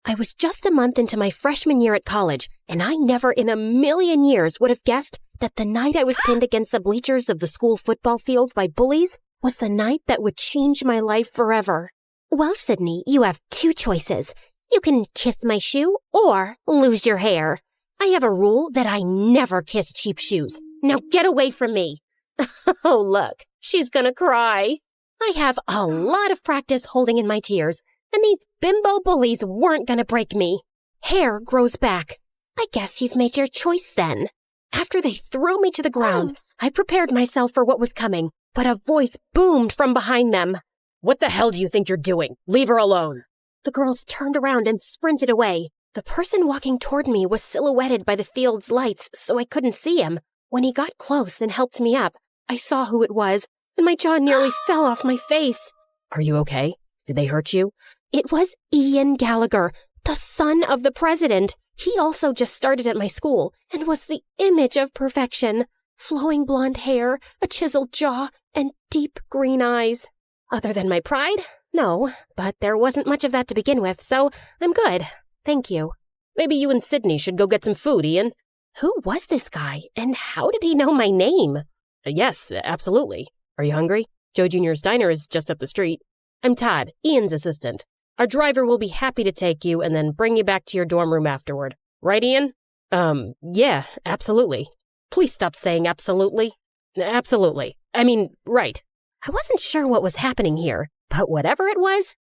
I was just a month into my freshman year at college, and I never in a million years would have guessed that the night I was pinned against the bleachers of the school football field by bullies was the night that would change my life forever. Well, Sydney, you have two choices. You can kiss my shoe or lose your hair. I have a rule that I never kiss cheap shoes. Now get away from me. Oh, look, she's gonna cry. I have a lot of practice holding in my tears, and these bimbo bullies weren't gonna break me. Hair grows back. I guess you've made your choice then. After they threw me to the ground, I prepared myself for what was coming, but a voice boomed from behind them. What the hell do you think you're doing? Leave her alone. The girls turned around and sprinted away. The person walking toward me was silhouetted by the field's lights, so I couldn't see him. When he got close and helped me up, I saw who it was, and my jaw nearly fell off my face. Are you okay? Did they hurt you? It was Ian Gallagher, the son of the president. He also just started at my school and was the image of perfection. Flowing blonde hair, a chiseled jaw, and deep green eyes. Other than my pride? No, but there wasn't much of that to begin with, so I'm good. Thank you. Maybe you and Sydney should go get some food, Ian. Who was this guy, and how did he know my name? Yes, absolutely. Are you hungry? Joe Jr.'s Diner is just up the street. I'm Todd, Ian's assistant. Our driver will be happy to take you and then bring you back to your dorm room afterward. Right, Ian? Yeah, absolutely. Please stop saying absolutely. Absolutely. I mean, right. I wasn't sure what was happening here, but whatever it was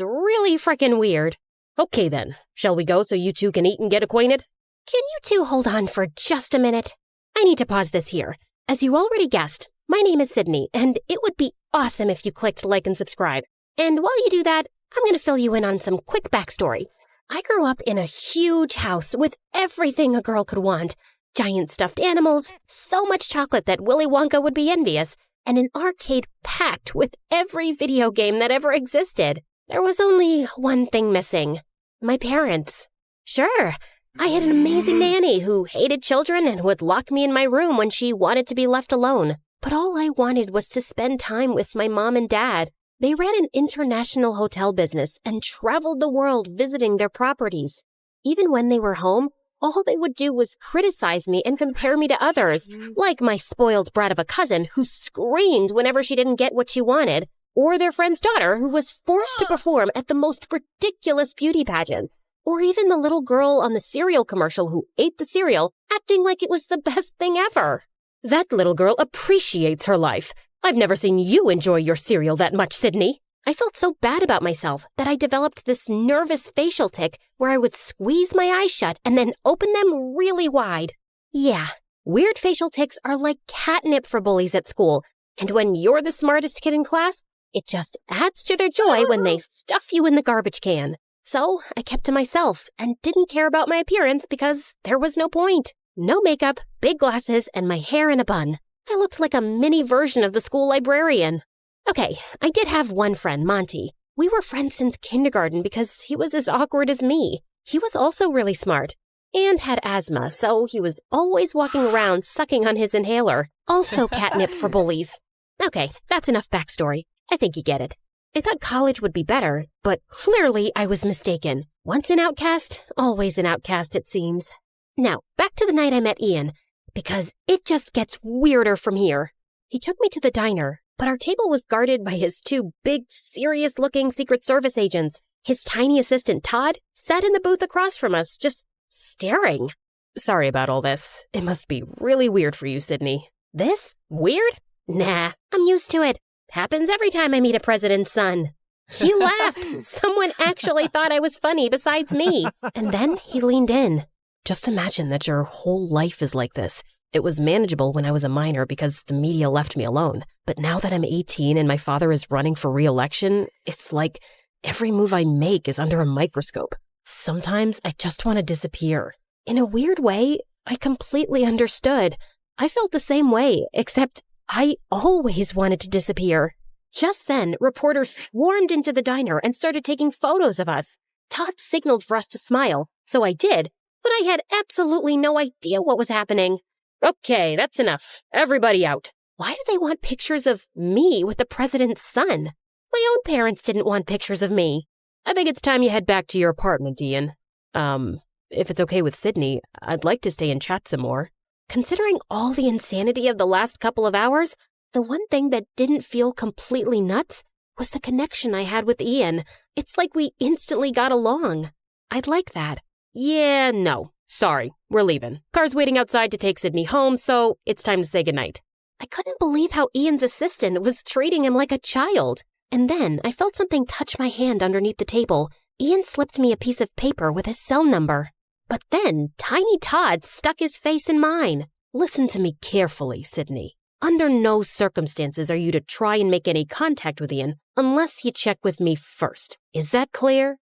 really frickin' weird. Okay then, shall we go so you two can eat and get acquainted? Can you two hold on for just a minute? I need to pause this here. As you already guessed, my name is Sydney, and it would be awesome if you clicked like and subscribe. And while you do that, I'm going to fill you in on some quick backstory. I grew up in a huge house with everything a girl could want. Giant stuffed animals, so much chocolate that Willy Wonka would be envious, and an arcade packed with every video game that ever existed. There was only one thing missing. My parents. Sure, I had an amazing nanny who hated children and would lock me in my room when she wanted to be left alone. But all I wanted was to spend time with my mom and dad. They ran an international hotel business and traveled the world visiting their properties. Even when they were home, all they would do was criticize me and compare me to others, like my spoiled brat of a cousin who screamed whenever she didn't get what she wanted, or their friend's daughter who was forced to perform at the most ridiculous beauty pageants, or even the little girl on the cereal commercial who ate the cereal, acting like it was the best thing ever. That little girl appreciates her life. I've never seen you enjoy your cereal that much, Sydney. I felt so bad about myself that I developed this nervous facial tic where I would squeeze my eyes shut and then open them really wide. Yeah, weird facial tics are like catnip for bullies at school, and when you're the smartest kid in class, it just adds to their joy when they stuff you in the garbage can. So I kept to myself and didn't care about my appearance because there was no point. No makeup, big glasses, and my hair in a bun. I looked like a mini version of the school librarian. Okay, I did have one friend, Monty. We were friends since kindergarten because he was as awkward as me. He was also really smart and had asthma, so he was always walking around sucking on his inhaler. Also catnip for bullies. Okay, that's enough backstory. I think you get it. I thought college would be better, but clearly I was mistaken. Once an outcast, always an outcast, it seems. Now, back to the night I met Ian, because it just gets weirder from here. He took me to the diner, but our table was guarded by his two big, serious-looking Secret Service agents. His tiny assistant, Todd, sat in the booth across from us, just staring. Sorry about all this. It must be really weird for you, Sydney. This? Weird? Nah, I'm used to it. Happens every time I meet a president's son. He laughed. Someone actually thought I was funny besides me. And then he leaned in. Just imagine that your whole life is like this. It was manageable when I was a minor because the media left me alone. But now that I'm 18 and my father is running for re-election, it's like every move I make is under a microscope. Sometimes I just want to disappear. In a weird way, I completely understood. I felt the same way, except I always wanted to disappear. Just then, reporters swarmed into the diner and started taking photos of us. Todd signaled for us to smile, so I did, but I had absolutely no idea what was happening. Okay, that's enough. Everybody out. Why do they want pictures of me with the president's son? My own parents didn't want pictures of me. I think it's time you head back to your apartment, Ian. If it's okay with Sydney, I'd like to stay and chat some more. Considering all the insanity of the last couple of hours, the one thing that didn't feel completely nuts was the connection I had with Ian. It's like we instantly got along. I'd like that. Yeah, no. Sorry, we're leaving. Car's waiting outside to take Sydney home, so it's time to say goodnight. I couldn't believe how Ian's assistant was treating him like a child. And then I felt something touch my hand underneath the table. Ian slipped me a piece of paper with his cell number. But then Tiny Todd stuck his face in mine. Listen to me carefully, Sydney. Under no circumstances are you to try and make any contact with Ian unless you check with me first. Is that clear?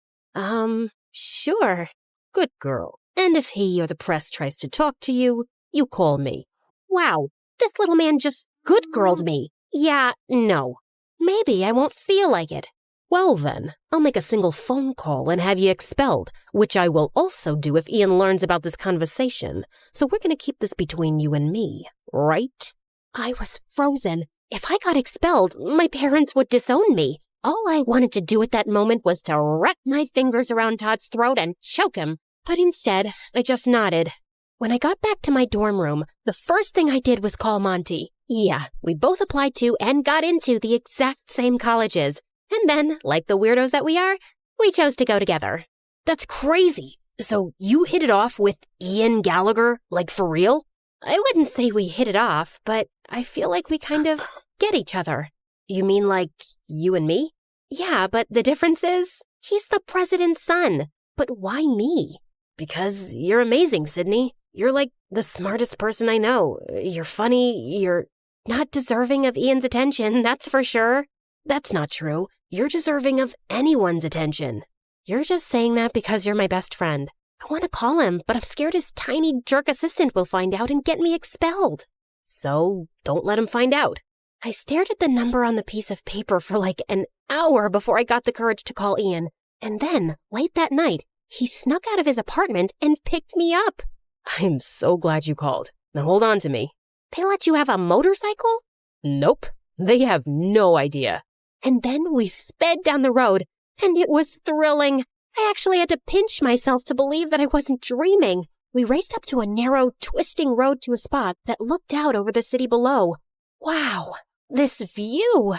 Sure. Good girl. And if he or the press tries to talk to you, you call me. Wow, this little man just good-girled me. Yeah, no. Maybe I won't feel like it. Well then, I'll make a single phone call and have you expelled, which I will also do if Ian learns about this conversation. So we're going to keep this between you and me, right? I was frozen. If I got expelled, my parents would disown me. All I wanted to do at that moment was to wrap my fingers around Todd's throat and choke him. But instead, I just nodded. When I got back to my dorm room, the first thing I did was call Monty. Yeah, we both applied to and got into the exact same colleges. And then, like the weirdos that we are, we chose to go together. That's crazy. So you hit it off with Ian Gallagher, like for real? I wouldn't say we hit it off, but I feel like we kind of get each other. You mean like you and me? Yeah, but the difference is, he's the president's son. But why me? Because you're amazing, Sydney. You're like the smartest person I know. You're funny, you're not deserving of Ian's attention, that's for sure. That's not true. You're deserving of anyone's attention. You're just saying that because you're my best friend. I want to call him, but I'm scared his tiny jerk assistant will find out and get me expelled. So don't let him find out. I stared at the number on the piece of paper for like an hour before I got the courage to call Ian. And then, late that night, he snuck out of his apartment and picked me up. I'm so glad you called. Now hold on to me. They let you have a motorcycle? Nope. They have no idea. And then we sped down the road, and it was thrilling. I actually had to pinch myself to believe that I wasn't dreaming. We raced up to a narrow, twisting road to a spot that looked out over the city below. Wow, this view!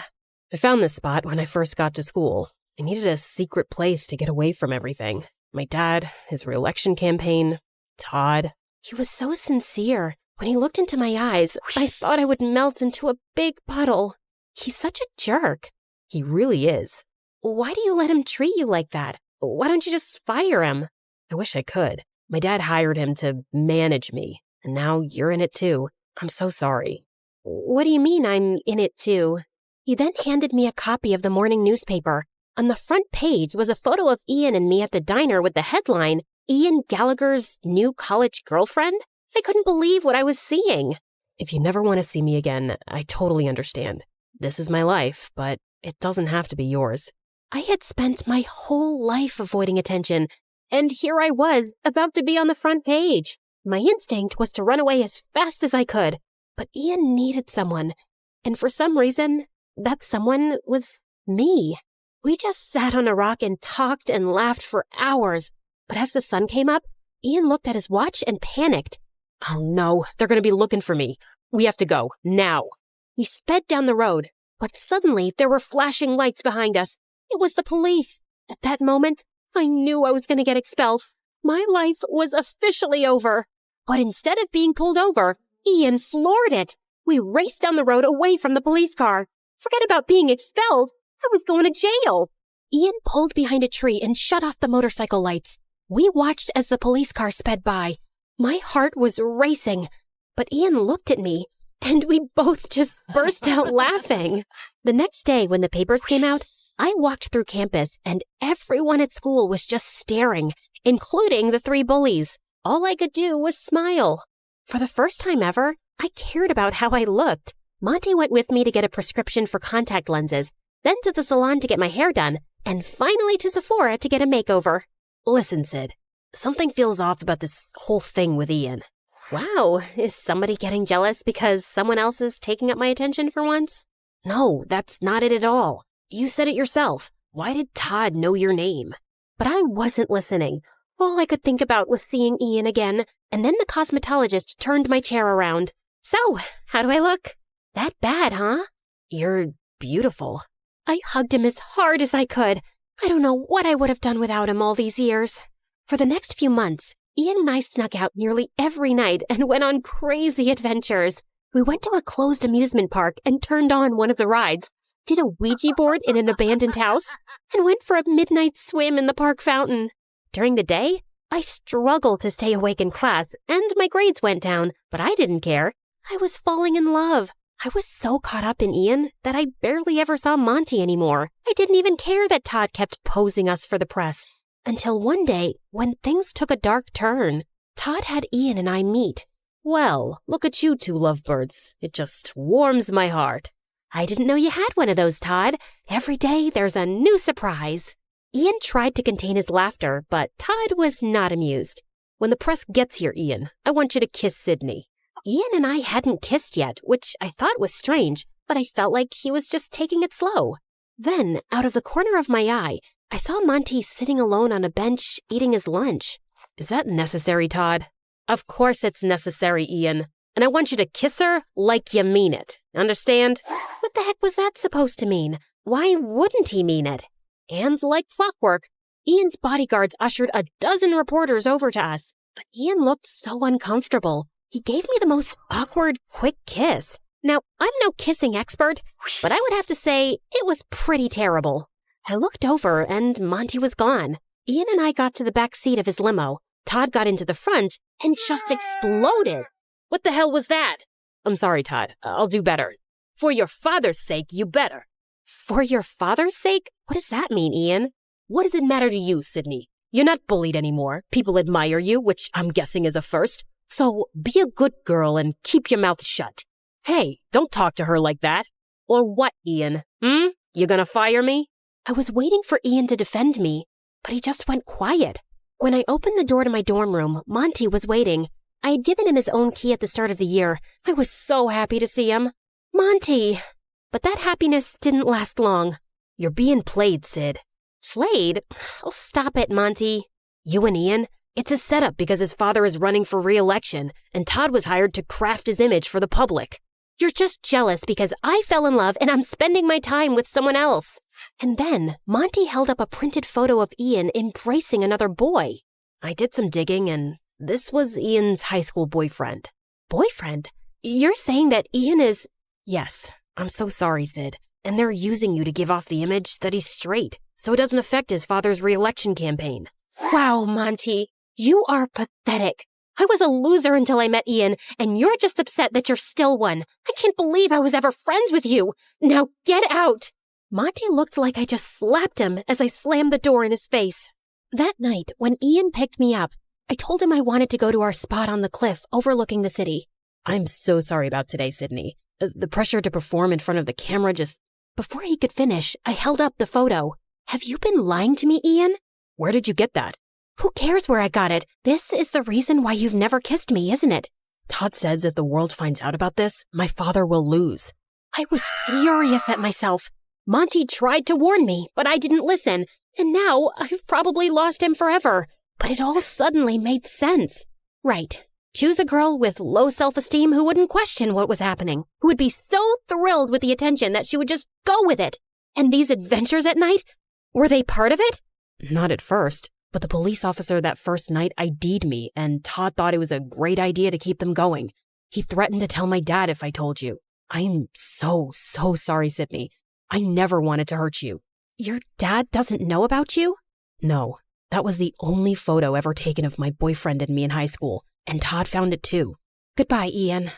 I found this spot when I first got to school. I needed a secret place to get away from everything. My dad, his re-election campaign, Todd. He was so sincere. When he looked into my eyes, I thought I would melt into a big puddle. He's such a jerk. He really is. Why do you let him treat you like that? Why don't you just fire him? I wish I could. My dad hired him to manage me, and now you're in it too. I'm so sorry. What do you mean I'm in it too? He then handed me a copy of the morning newspaper. On the front page was a photo of Ian and me at the diner with the headline, Ian Gallagher's new college girlfriend? I couldn't believe what I was seeing. If you never want to see me again, I totally understand. This is my life, but it doesn't have to be yours. I had spent my whole life avoiding attention, and here I was, about to be on the front page. My instinct was to run away as fast as I could, but Ian needed someone, and for some reason, that someone was me. We just sat on a rock and talked and laughed for hours, but as the sun came up, Ian looked at his watch and panicked. Oh no, they're going to be looking for me. We have to go, now. We sped down the road, but suddenly there were flashing lights behind us. It was the police. At that moment, I knew I was going to get expelled. My life was officially over. But instead of being pulled over, Ian floored it. We raced down the road away from the police car. Forget about being expelled. I was going to jail. Ian pulled behind a tree and shut off the motorcycle lights. We watched as the police car sped by. My heart was racing, but Ian looked at me, and we both just burst out laughing. The next day, when the papers came out, I walked through campus, and everyone at school was just staring, including the 3 bullies. All I could do was smile. For the first time ever, I cared about how I looked. Monty went with me to get a prescription for contact lenses, then to the salon to get my hair done, and finally to Sephora to get a makeover. Listen, Sid, something feels off about this whole thing with Ian. Wow, is somebody getting jealous because someone else is taking up my attention for once? No, that's not it at all. You said it yourself. Why did Todd know your name? But I wasn't listening. All I could think about was seeing Ian again, and then the cosmetologist turned my chair around. So, how do I look? That bad, huh? You're beautiful. I hugged him as hard as I could. I don't know what I would have done without him all these years. For the next few months, Ian and I snuck out nearly every night and went on crazy adventures. We went to a closed amusement park and turned on one of the rides, did a Ouija board in an abandoned house, and went for a midnight swim in the park fountain. During the day, I struggled to stay awake in class, and my grades went down, but I didn't care. I was falling in love. I was so caught up in Ian that I barely ever saw Monty anymore. I didn't even care that Todd kept posing us for the press. Until one day, when things took a dark turn, Todd had Ian and I meet. Well, look at you two lovebirds. It just warms my heart. I didn't know you had one of those, Todd. Every day there's a new surprise. Ian tried to contain his laughter, but Todd was not amused. When the press gets here, Ian, I want you to kiss Sydney. Ian and I hadn't kissed yet, which I thought was strange, but I felt like he was just taking it slow. Then, out of the corner of my eye, I saw Monty sitting alone on a bench eating his lunch. Is that necessary, Todd? Of course it's necessary, Ian. And I want you to kiss her like you mean it. Understand? What the heck was that supposed to mean? Why wouldn't he mean it? And like clockwork, Ian's bodyguards ushered a dozen reporters over to us. But Ian looked so uncomfortable. He gave me the most awkward, quick kiss. Now, I'm no kissing expert, but I would have to say it was pretty terrible. I looked over and Monty was gone. Ian and I got to the back seat of his limo. Todd got into the front and just exploded. What the hell was that? I'm sorry, Todd. I'll do better. For your father's sake, you better. For your father's sake? What does that mean, Ian? What does it matter to you, Sydney? You're not bullied anymore. People admire you, which I'm guessing is a first. So be a good girl and keep your mouth shut. Hey, don't talk to her like that. Or what, Ian? You gonna fire me? I was waiting for Ian to defend me, but he just went quiet. When I opened the door to my dorm room, Monty was waiting. I had given him his own key at the start of the year. I was so happy to see him. Monty! But that happiness didn't last long. You're being played, Sid. Played? Oh, stop it, Monty. You and Ian? It's a setup because his father is running for re-election, and Todd was hired to craft his image for the public. You're just jealous because I fell in love and I'm spending my time with someone else. And then Monty held up a printed photo of Ian embracing another boy. I did some digging, and this was Ian's high school boyfriend. Boyfriend? You're saying that Ian is... Yes. I'm so sorry, Sid. And they're using you to give off the image that he's straight, so it doesn't affect his father's re-election campaign. Wow, Monty. You are pathetic. I was a loser until I met Ian, and you're just upset that you're still one. I can't believe I was ever friends with you. Now get out. Monty looked like I just slapped him as I slammed the door in his face. That night, when Ian picked me up, I told him I wanted to go to our spot on the cliff overlooking the city. I'm so sorry about today, Sydney. The pressure to perform in front of the camera just... Before he could finish, I held up the photo. Have you been lying to me, Ian? Where did you get that? Who cares where I got it? This is the reason why you've never kissed me, isn't it? Todd says if the world finds out about this, my father will lose. I was furious at myself. Monty tried to warn me, but I didn't listen. And now I've probably lost him forever. But it all suddenly made sense. Right. Choose a girl with low self-esteem who wouldn't question what was happening, who would be so thrilled with the attention that she would just go with it. And these adventures at night, were they part of it? Not at first, but the police officer that first night ID'd me, and Todd thought it was a great idea to keep them going. He threatened to tell my dad if I told you. I'm so sorry, Sydney. I never wanted to hurt you. Your dad doesn't know about you? No, that was the only photo ever taken of my boyfriend and me in high school. And Todd found it too. Goodbye, Ian.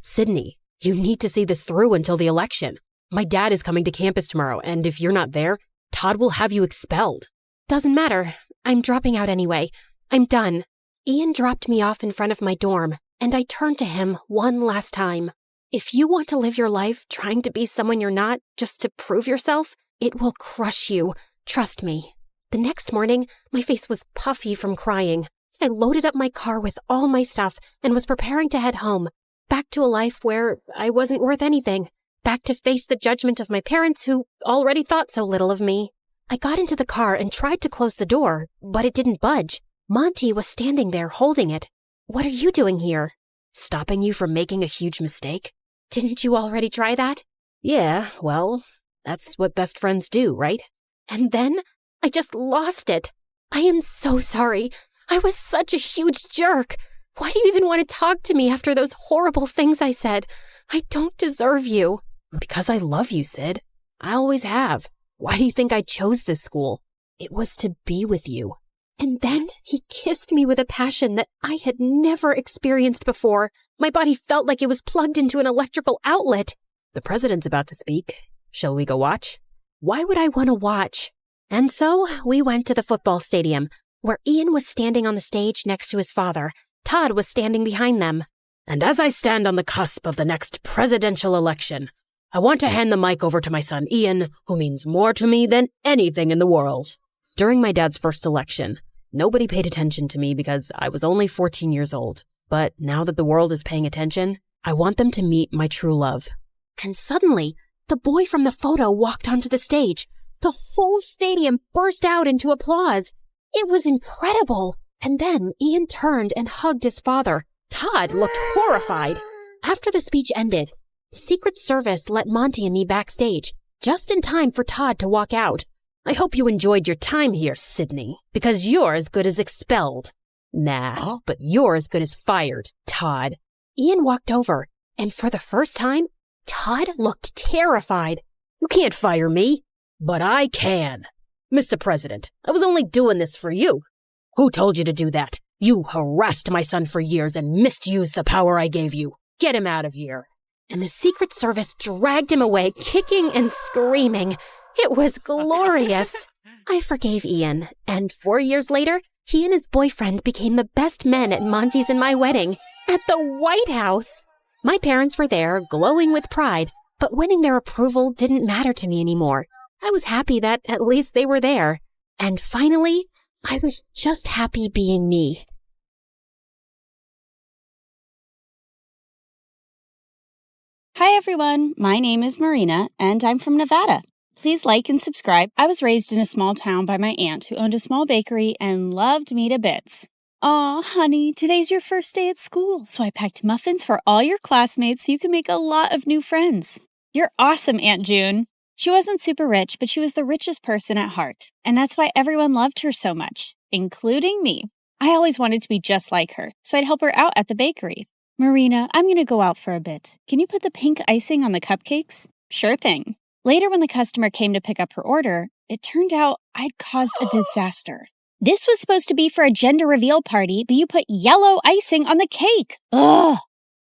Sydney, you need to see this through until the election. My dad is coming to campus tomorrow, and if you're not there, Todd will have you expelled. Doesn't matter. I'm dropping out anyway. I'm done. Ian dropped me off in front of my dorm, and I turned to him one last time. If you want to live your life trying to be someone you're not just to prove yourself, it will crush you. Trust me. The next morning, my face was puffy from crying. I loaded up my car with all my stuff and was preparing to head home, back to a life where I wasn't worth anything, back to face the judgment of my parents who already thought so little of me. I got into the car and tried to close the door, but it didn't budge. Monty was standing there holding it. What are you doing here? Stopping you from making a huge mistake? Didn't you already try that? Yeah, well, that's what best friends do, right? And then I just lost it. I am so sorry. I was such a huge jerk. Why do you even want to talk to me after those horrible things I said? I don't deserve you. Because I love you, Sid. I always have. Why do you think I chose this school? It was to be with you. And then he kissed me with a passion that I had never experienced before. My body felt like it was plugged into an electrical outlet. The president's about to speak. Shall we go watch? Why would I want to watch? And so we went to the football stadium, where Ian was standing on the stage next to his father. Todd was standing behind them. And as I stand on the cusp of the next presidential election, I want to hand the mic over to my son Ian, who means more to me than anything in the world. During my dad's first election, nobody paid attention to me because I was only 14 years old. But now that the world is paying attention, I want them to meet my true love. And suddenly, the boy from the photo walked onto the stage. The whole stadium burst out into applause. It was incredible. And then Ian turned and hugged his father. Todd looked horrified. After the speech ended, the Secret Service let Monty and me backstage, just in time for Todd to walk out. I hope you enjoyed your time here, Sydney, because you're as good as expelled. Nah, but you're as good as fired, Todd. Ian walked over, and for the first time, Todd looked terrified. You can't fire me, but I can. Mr. President, I was only doing this for you. Who told you to do that? You harassed my son for years and misused the power I gave you. Get him out of here. And the Secret Service dragged him away, kicking and screaming. It was glorious. I forgave Ian, and 4 years later, he and his boyfriend became the best men at Monty's and my wedding, at the White House. My parents were there, glowing with pride, but winning their approval didn't matter to me anymore. I was happy that at least they were there. And finally, I was just happy being me. Hi everyone, my name is Marina, and I'm from Nevada. Please like and subscribe. I was raised in a small town by my aunt who owned a small bakery and loved me to bits. Aw, honey, today's your first day at school, so I packed muffins for all your classmates so you can make a lot of new friends. You're awesome, Aunt June. She wasn't super rich, but she was the richest person at heart, and that's why everyone loved her so much, including me. I always wanted to be just like her, so I'd help her out at the bakery. Marina, I'm going to go out for a bit. Can you put the pink icing on the cupcakes? Sure thing. Later, when the customer came to pick up her order, it turned out I'd caused a disaster. This was supposed to be for a gender reveal party, but you put yellow icing on the cake. Ugh!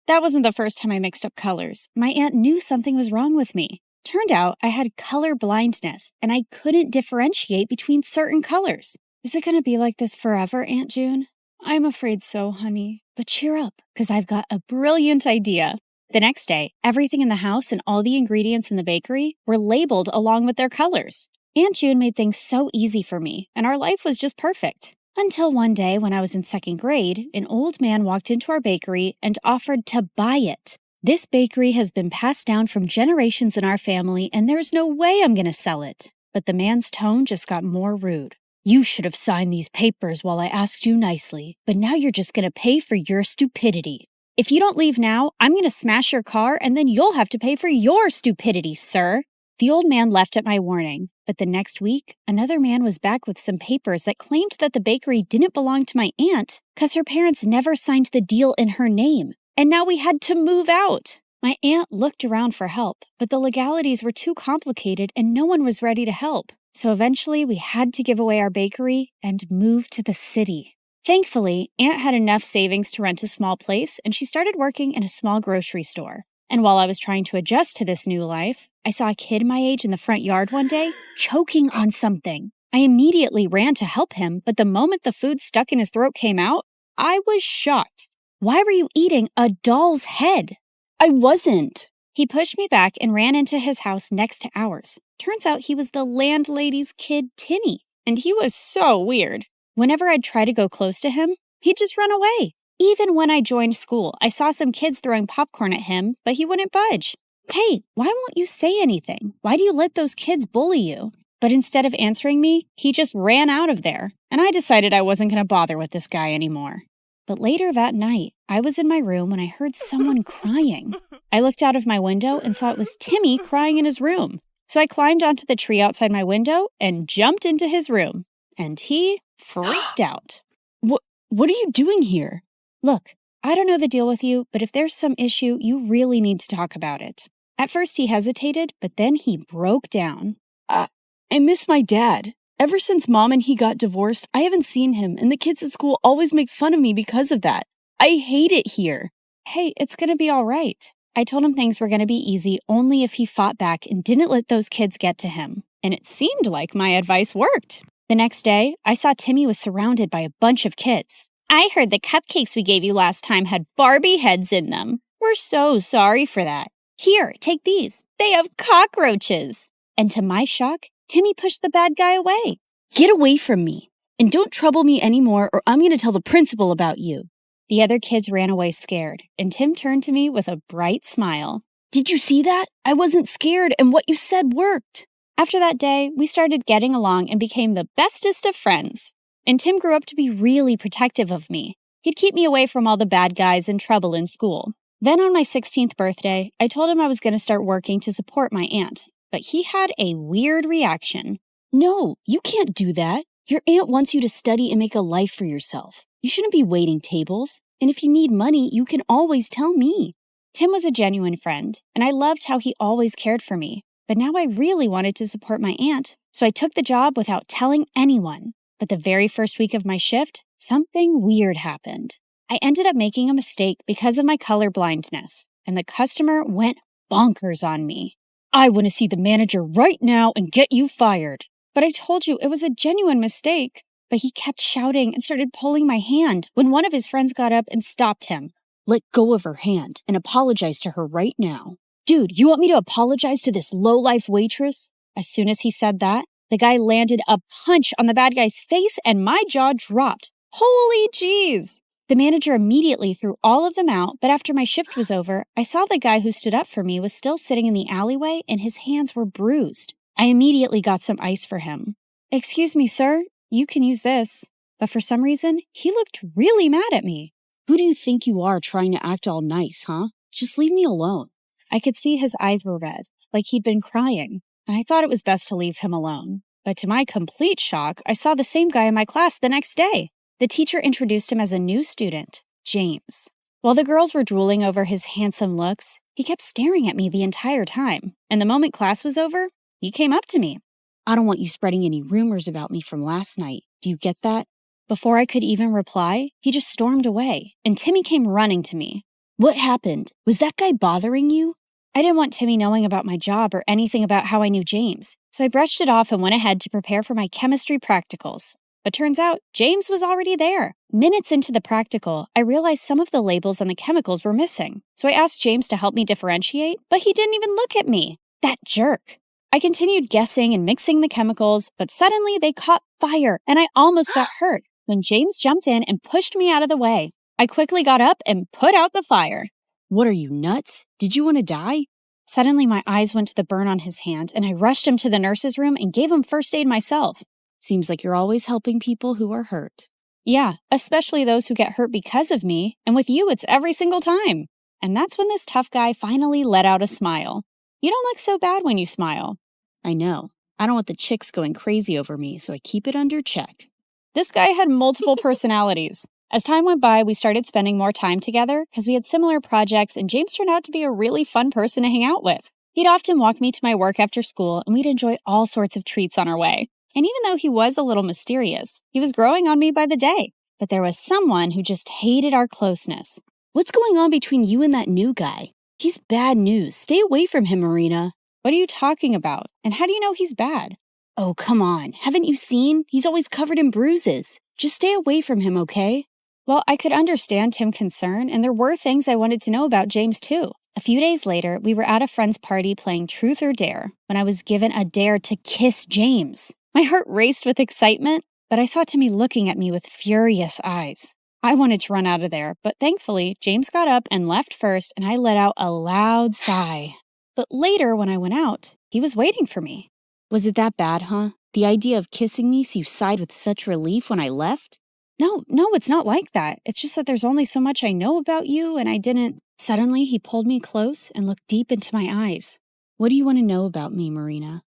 That wasn't the first time I mixed up colors. My aunt knew something was wrong with me. Turned out I had color blindness, and I couldn't differentiate between certain colors. Is it going to be like this forever, Aunt June? I'm afraid so, honey. But cheer up, because I've got a brilliant idea. The next day, everything in the house and all the ingredients in the bakery were labeled along with their colors. Aunt June made things so easy for me, and our life was just perfect. Until one day, when I was in second grade, an old man walked into our bakery and offered to buy it. This bakery has been passed down from generations in our family, and there's no way I'm going to sell it. But the man's tone just got more rude. You should have signed these papers while I asked you nicely, but now you're just going to pay for your stupidity. If you don't leave now, I'm going to smash your car and then you'll have to pay for your stupidity, sir. The old man left at my warning, but the next week, another man was back with some papers that claimed that the bakery didn't belong to my aunt because her parents never signed the deal in her name, and now we had to move out. My aunt looked around for help, but the legalities were too complicated and no one was ready to help. So eventually we had to give away our bakery and move to the city. Thankfully, Aunt had enough savings to rent a small place and she started working in a small grocery store. And while I was trying to adjust to this new life, I saw a kid my age in the front yard one day choking on something. I immediately ran to help him, but the moment the food stuck in his throat came out, I was shocked. Why were you eating a doll's head? I wasn't. He pushed me back and ran into his house next to ours. Turns out he was the landlady's kid, Timmy, and he was so weird. Whenever I'd try to go close to him, he'd just run away. Even when I joined school, I saw some kids throwing popcorn at him, but he wouldn't budge. Hey, why won't you say anything? Why do you let those kids bully you? But instead of answering me, he just ran out of there, and I decided I wasn't going to bother with this guy anymore. But later that night, I was in my room when I heard someone crying. I looked out of my window and saw it was Timmy crying in his room. So I climbed onto the tree outside my window and jumped into his room. And he freaked out. What are you doing here? Look, I don't know the deal with you, but if there's some issue, you really need to talk about it. At first he hesitated, but then he broke down. I miss my dad. Ever since Mom and he got divorced, I haven't seen him, and the kids at school always make fun of me because of that. I hate it here. Hey, it's gonna be all right. I told him things were gonna be easy only if he fought back and didn't let those kids get to him. And it seemed like my advice worked. The next day, I saw Timmy was surrounded by a bunch of kids. I heard the cupcakes we gave you last time had Barbie heads in them. We're so sorry for that. Here, take these. They have cockroaches. And to my shock, Timmy pushed the bad guy away. Get away from me. And don't trouble me anymore or I'm going to tell the principal about you. The other kids ran away scared, and Tim turned to me with a bright smile. Did you see that? I wasn't scared and what you said worked. After that day, we started getting along and became the bestest of friends. And Tim grew up to be really protective of me. He'd keep me away from all the bad guys and trouble in school. Then on my 16th birthday, I told him I was going to start working to support my aunt. But he had a weird reaction. No, you can't do that. Your aunt wants you to study and make a life for yourself. You shouldn't be waiting tables. And if you need money, you can always tell me. Tim was a genuine friend, and I loved how he always cared for me. But now I really wanted to support my aunt, so I took the job without telling anyone. But the very first week of my shift, something weird happened. I ended up making a mistake because of my color blindness, and the customer went bonkers on me. I want to see the manager right now and get you fired. But I told you it was a genuine mistake. But he kept shouting and started pulling my hand when one of his friends got up and stopped him. Let go of her hand and apologize to her right now. Dude, you want me to apologize to this low-life waitress? As soon as he said that, the guy landed a punch on the bad guy's face and my jaw dropped. Holy jeez! The manager immediately threw all of them out, but after my shift was over, I saw the guy who stood up for me was still sitting in the alleyway and his hands were bruised. I immediately got some ice for him. Excuse me, sir, you can use this. But for some reason, he looked really mad at me. Who do you think you are trying to act all nice, huh? Just leave me alone. I could see his eyes were red, like he'd been crying, and I thought it was best to leave him alone. But to my complete shock, I saw the same guy in my class the next day. The teacher introduced him as a new student, James. While the girls were drooling over his handsome looks, he kept staring at me the entire time, and the moment class was over, he came up to me. I don't want you spreading any rumors about me from last night. Do you get that? Before I could even reply, he just stormed away, and Timmy came running to me. What happened? Was that guy bothering you? I didn't want Timmy knowing about my job or anything about how I knew James, so I brushed it off and went ahead to prepare for my chemistry practicals. But turns out, James was already there. Minutes into the practical, I realized some of the labels on the chemicals were missing, so I asked James to help me differentiate, but he didn't even look at me. That jerk. I continued guessing and mixing the chemicals, but suddenly they caught fire, and I almost got hurt when James jumped in and pushed me out of the way. I quickly got up and put out the fire. What are you, nuts? Did you want to die? Suddenly, my eyes went to the burn on his hand, and I rushed him to the nurse's room and gave him first aid myself. Seems like you're always helping people who are hurt. Yeah, especially those who get hurt because of me, and with you, it's every single time. And that's when this tough guy finally let out a smile. You don't look so bad when you smile. I know. I don't want the chicks going crazy over me, so I keep it under check. This guy had multiple personalities. As time went by, we started spending more time together because we had similar projects, and James turned out to be a really fun person to hang out with. He'd often walk me to my work after school, and we'd enjoy all sorts of treats on our way. And even though he was a little mysterious, he was growing on me by the day. But there was someone who just hated our closeness. What's going on between you and that new guy? He's bad news. Stay away from him, Marina. What are you talking about? And how do you know he's bad? Oh, come on. Haven't you seen? He's always covered in bruises. Just stay away from him, okay? Well, I could understand Tim's concern, and there were things I wanted to know about James, too. A few days later, we were at a friend's party playing Truth or Dare when I was given a dare to kiss James. My heart raced with excitement, but I saw Timmy looking at me with furious eyes. I wanted to run out of there, but thankfully, James got up and left first, and I let out a loud sigh. But later, when I went out, he was waiting for me. Was it that bad, huh? The idea of kissing me so you sighed with such relief when I left? No, it's not like that. It's just that there's only so much I know about you, and I didn't. Suddenly, he pulled me close and looked deep into my eyes. What do you want to know about me, Marina?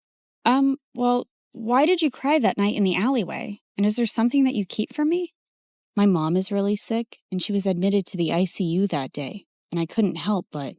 Well, why did you cry that night in the alleyway? And is there something that you keep from me? My mom is really sick, and she was admitted to the ICU that day, and I couldn't help but...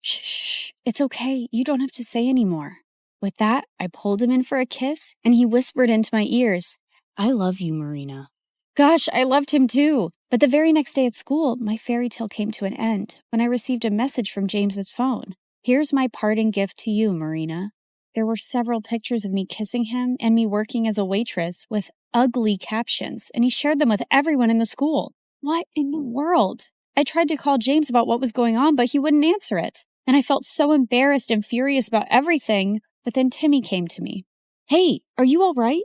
Shh, it's okay. You don't have to say any more. With that, I pulled him in for a kiss, and he whispered into my ears, I love you, Marina. Gosh, I loved him too. But the very next day at school, my fairy tale came to an end when I received a message from James's phone. Here's my parting gift to you, Marina. There were several pictures of me kissing him and me working as a waitress with ugly captions, and he shared them with everyone in the school. What in the world? I tried to call James about what was going on, but he wouldn't answer it. And I felt so embarrassed and furious about everything, but then Timmy came to me. Hey, are you all right?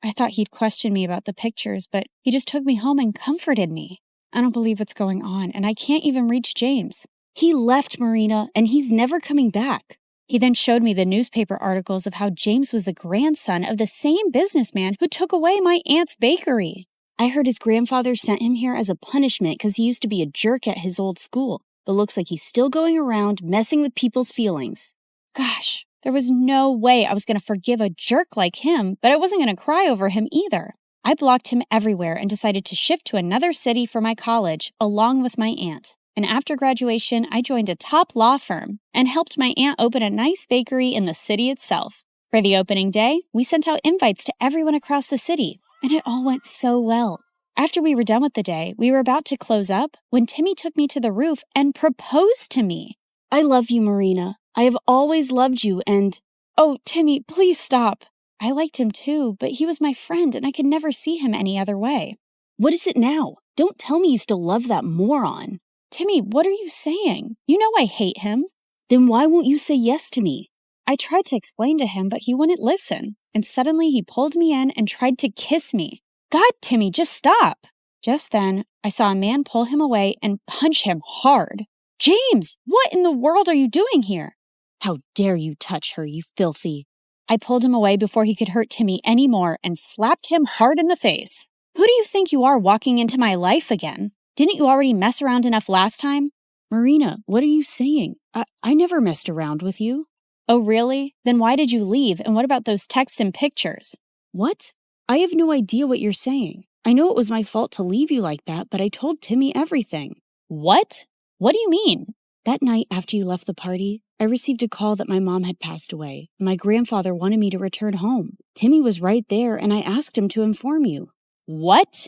I thought he'd question me about the pictures, but he just took me home and comforted me. I don't believe what's going on, and I can't even reach James. He left, Marina, and he's never coming back. He then showed me the newspaper articles of how James was the grandson of the same businessman who took away my aunt's bakery. I heard his grandfather sent him here as a punishment because he used to be a jerk at his old school, but looks like he's still going around messing with people's feelings. Gosh, there was no way I was going to forgive a jerk like him, but I wasn't going to cry over him either. I blocked him everywhere and decided to shift to another city for my college, along with my aunt. And after graduation, I joined a top law firm and helped my aunt open a nice bakery in the city itself. For the opening day, we sent out invites to everyone across the city, and it all went so well. After we were done with the day, we were about to close up when Timmy took me to the roof and proposed to me. I love you, Marina. I have always loved you and... Oh, Timmy, please stop. I liked him too, but he was my friend and I could never see him any other way. What is it now? Don't tell me you still love that moron. Timmy, what are you saying? You know I hate him. Then why won't you say yes to me? I tried to explain to him, but he wouldn't listen. And suddenly he pulled me in and tried to kiss me. God, Timmy, just stop. Just then, I saw a man pull him away and punch him hard. James, what in the world are you doing here? How dare you touch her, you filthy. I pulled him away before he could hurt Timmy anymore and slapped him hard in the face. Who do you think you are walking into my life again? Didn't you already mess around enough last time? Marina, what are you saying? I never messed around with you. Oh, really? Then why did you leave? And what about those texts and pictures? What? I have no idea what you're saying. I know it was my fault to leave you like that, but I told Timmy everything. What? What do you mean? That night after you left the party, I received a call that my mom had passed away. My grandfather wanted me to return home. Timmy was right there, and I asked him to inform you. What?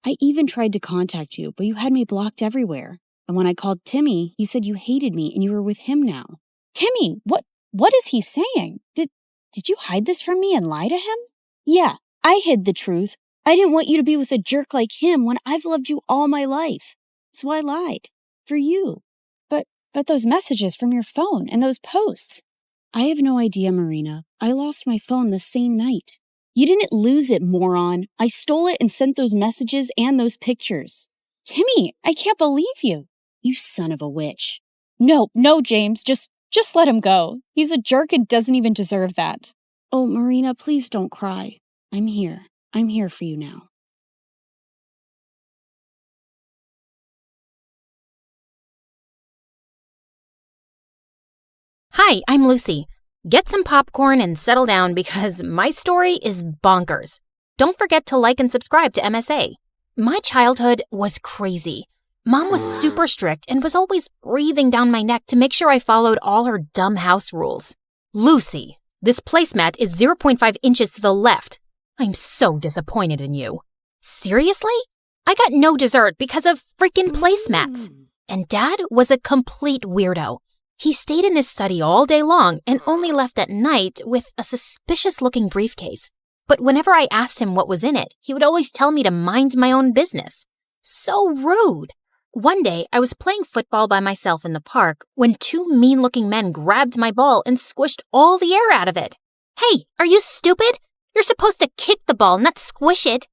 I even tried to contact you, but you had me blocked everywhere. And when I called Timmy, he said you hated me and you were with him now. Timmy, what is he saying? Did you hide this from me and lie to him? Yeah, I hid the truth. I didn't want you to be with a jerk like him when I've loved you all my life. So I lied. For you. But those messages from your phone and those posts. I have no idea, Marina. I lost my phone the same night. You didn't lose it, moron. I stole it and sent those messages and those pictures. Timmy, I can't believe you. You son of a witch. No, James, just let him go. He's a jerk and doesn't even deserve that. Oh, Marina, please don't cry. I'm here. I'm here for you now. Hi, I'm Lucy. Get some popcorn and settle down because my story is bonkers. Don't forget to like and subscribe to MSA. My childhood was crazy. Mom was super strict and was always breathing down my neck to make sure I followed all her dumb house rules. Lucy, this placemat is 0.5 inches to the left. I'm so disappointed in you. Seriously? I got no dessert because of freaking placemats. And Dad was a complete weirdo. He stayed in his study all day long and only left at night with a suspicious-looking briefcase. But whenever I asked him what was in it, he would always tell me to mind my own business. So rude. One day, I was playing football by myself in the park when two mean-looking men grabbed my ball and squished all the air out of it. Hey, are you stupid? You're supposed to kick the ball, not squish it.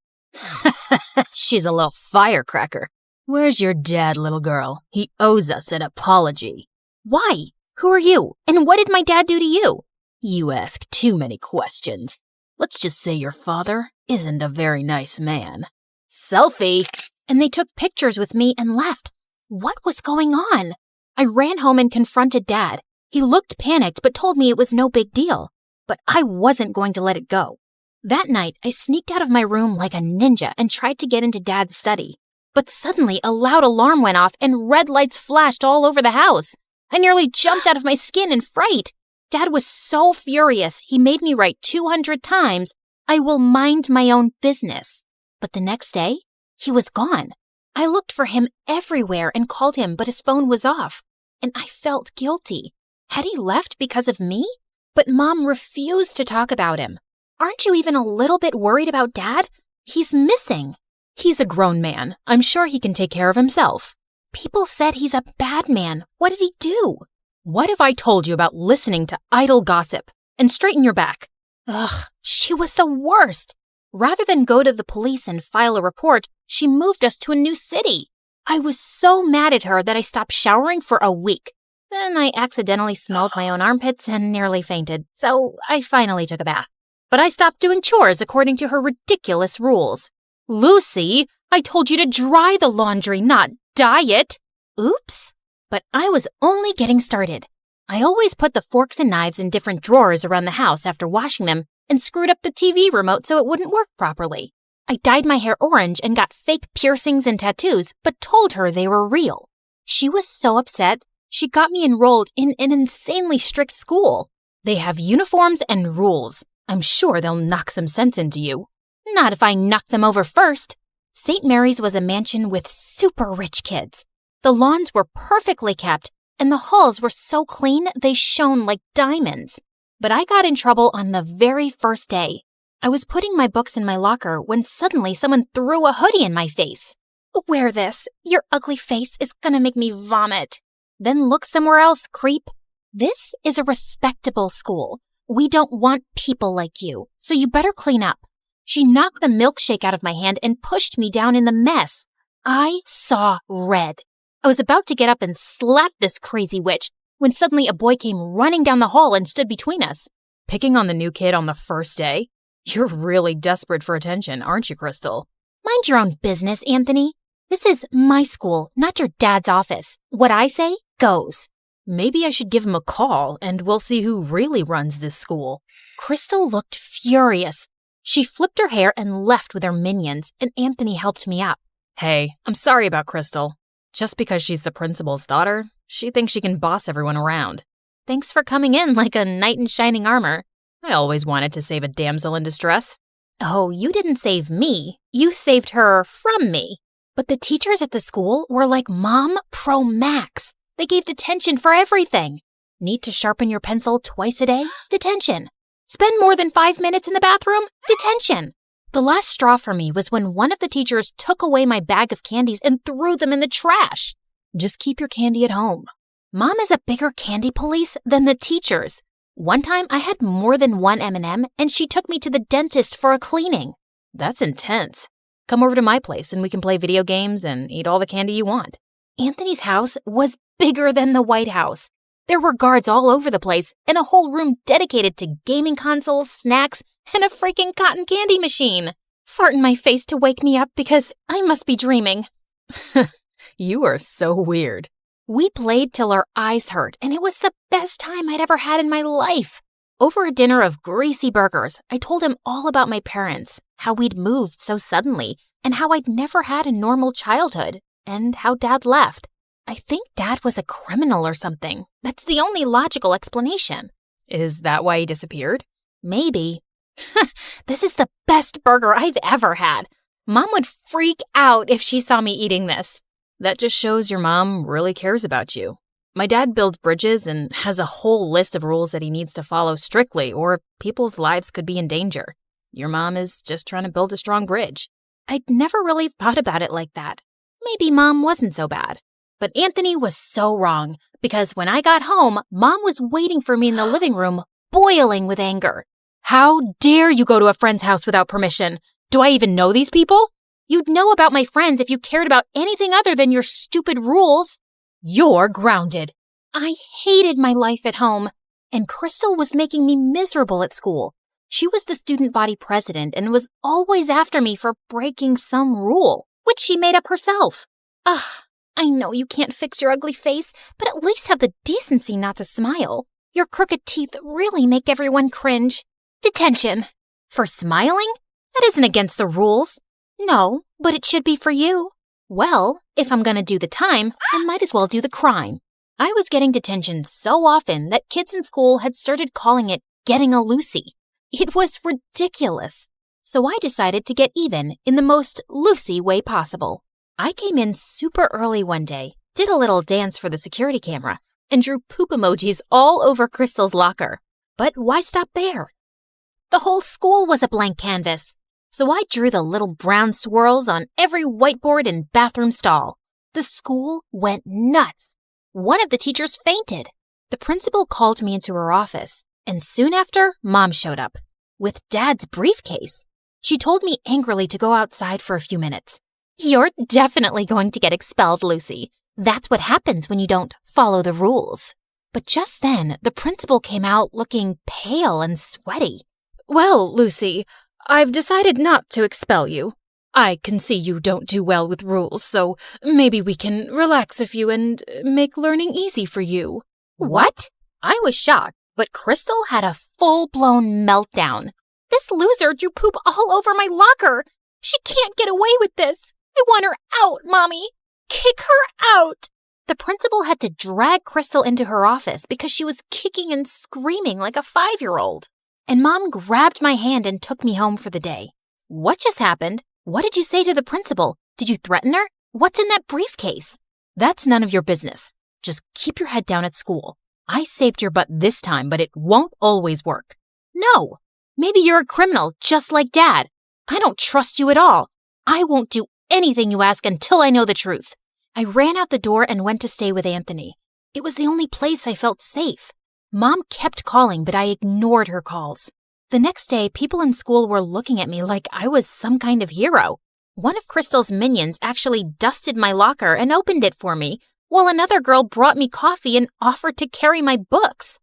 She's a little firecracker. Where's your dad, little girl? He owes us an apology. Why? Who are you? And what did my dad do to you? You ask too many questions. Let's just say your father isn't a very nice man. Selfie! And they took pictures with me and left. What was going on? I ran home and confronted Dad. He looked panicked but told me it was no big deal. But I wasn't going to let it go. That night, I sneaked out of my room like a ninja and tried to get into Dad's study. But suddenly, a loud alarm went off and red lights flashed all over the house. I nearly jumped out of my skin in fright. Dad was so furious, he made me write 200 times, "I will mind my own business." But the next day, he was gone. I looked for him everywhere and called him, but his phone was off. And I felt guilty. Had he left because of me? But Mom refused to talk about him. Aren't you even a little bit worried about Dad? He's missing. He's a grown man. I'm sure he can take care of himself. People said he's a bad man. What did he do? What have I told you about listening to idle gossip? And straighten your back. Ugh, she was the worst. Rather than go to the police and file a report, she moved us to a new city. I was so mad at her that I stopped showering for a week. Then I accidentally smelled my own armpits and nearly fainted, so I finally took a bath. But I stopped doing chores according to her ridiculous rules. Lucy, I told you to dry the laundry, not dye it. Oops. But I was only getting started. I always put the forks and knives in different drawers around the house after washing them and screwed up the TV remote so it wouldn't work properly. I dyed my hair orange and got fake piercings and tattoos, but told her they were real. She was so upset, she got me enrolled in an insanely strict school. They have uniforms and rules. I'm sure they'll knock some sense into you. Not if I knock them over first. St. Mary's was a mansion with super rich kids. The lawns were perfectly kept, and the halls were so clean they shone like diamonds. But I got in trouble on the very first day. I was putting my books in my locker when suddenly someone threw a hoodie in my face. "Wear this. Your ugly face is gonna make me vomit." "Then look somewhere else, creep. This is a respectable school. We don't want people like you, so you better clean up." She knocked the milkshake out of my hand and pushed me down in the mess. I saw red. I was about to get up and slap this crazy witch when suddenly a boy came running down the hall and stood between us. Picking on the new kid on the first day? You're really desperate for attention, aren't you, Crystal? Mind your own business, Anthony. This is my school, not your dad's office. What I say goes. Maybe I should give him a call and we'll see who really runs this school. Crystal looked furious. She flipped her hair and left with her minions, and Anthony helped me up. Hey, I'm sorry about Crystal. Just because she's the principal's daughter, she thinks she can boss everyone around. Thanks for coming in like a knight in shining armor. I always wanted to save a damsel in distress. Oh, you didn't save me. You saved her from me. But the teachers at the school were like Mom Pro Max. They gave detention for everything. Need to sharpen your pencil twice a day? Detention. Spend more than 5 minutes in the bathroom? Detention. The last straw for me was when one of the teachers took away my bag of candies and threw them in the trash. Just keep your candy at home. Mom is a bigger candy police than the teachers. One time I had more than one M&M and she took me to the dentist for a cleaning. That's intense. Come over to my place and we can play video games and eat all the candy you want. Anthony's house was bigger than the White House. There were guards all over the place and a whole room dedicated to gaming consoles, snacks, and a freaking cotton candy machine. Fart in my face to wake me up because I must be dreaming. You are so weird. We played till our eyes hurt, and it was the best time I'd ever had in my life. Over a dinner of greasy burgers, I told him all about my parents, how we'd moved so suddenly, and how I'd never had a normal childhood, and how Dad left. I think Dad was a criminal or something. That's the only logical explanation. Is that why he disappeared? Maybe. This is the best burger I've ever had. Mom would freak out if she saw me eating this. That just shows your mom really cares about you. My dad builds bridges and has a whole list of rules that he needs to follow strictly or people's lives could be in danger. Your mom is just trying to build a strong bridge. I'd never really thought about it like that. Maybe Mom wasn't so bad. But Anthony was so wrong because when I got home, Mom was waiting for me in the living room, boiling with anger. How dare you go to a friend's house without permission? Do I even know these people? You'd know about my friends if you cared about anything other than your stupid rules. You're grounded. I hated my life at home. And Crystal was making me miserable at school. She was the student body president and was always after me for breaking some rule, which she made up herself. Ugh, I know you can't fix your ugly face, but at least have the decency not to smile. Your crooked teeth really make everyone cringe. Detention. For smiling? That isn't against the rules. No, but it should be for you. Well, if I'm gonna do the time, I might as well do the crime. I was getting detention so often that kids in school had started calling it getting a Lucy. It was ridiculous. So I decided to get even in the most Lucy way possible. I came in super early one day, did a little dance for the security camera, and drew poop emojis all over Crystal's locker. But why stop there? The whole school was a blank canvas. So I drew the little brown swirls on every whiteboard and bathroom stall. The school went nuts. One of the teachers fainted. The principal called me into her office, and soon after, Mom showed up with Dad's briefcase. She told me angrily to go outside for a few minutes. You're definitely going to get expelled, Lucy. That's what happens when you don't follow the rules. But just then, the principal came out looking pale and sweaty. Well, Lucy, I've decided not to expel you. I can see you don't do well with rules, so maybe we can relax a few and make learning easy for you. What? I was shocked, but Crystal had a full-blown meltdown. This loser drew poop all over my locker. She can't get away with this. I want her out, Mommy. Kick her out. The principal had to drag Crystal into her office because she was kicking and screaming like a 5-year-old. And Mom grabbed my hand and took me home for the day. What just happened? What did you say to the principal? Did you threaten her? What's in that briefcase? That's none of your business. Just keep your head down at school. I saved your butt this time, but it won't always work. No, maybe you're a criminal just like Dad. I don't trust you at all. I won't do anything you ask until I know the truth. I ran out the door and went to stay with Anthony. It was the only place I felt safe. Mom kept calling, but I ignored her calls. The next day, people in school were looking at me like I was some kind of hero. One of Crystal's minions actually dusted my locker and opened it for me, while another girl brought me coffee and offered to carry my books.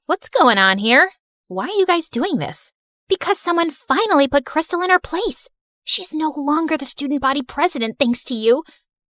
What's going on here? Why are you guys doing this? Because someone finally put Crystal in her place. She's no longer the student body president thanks to you.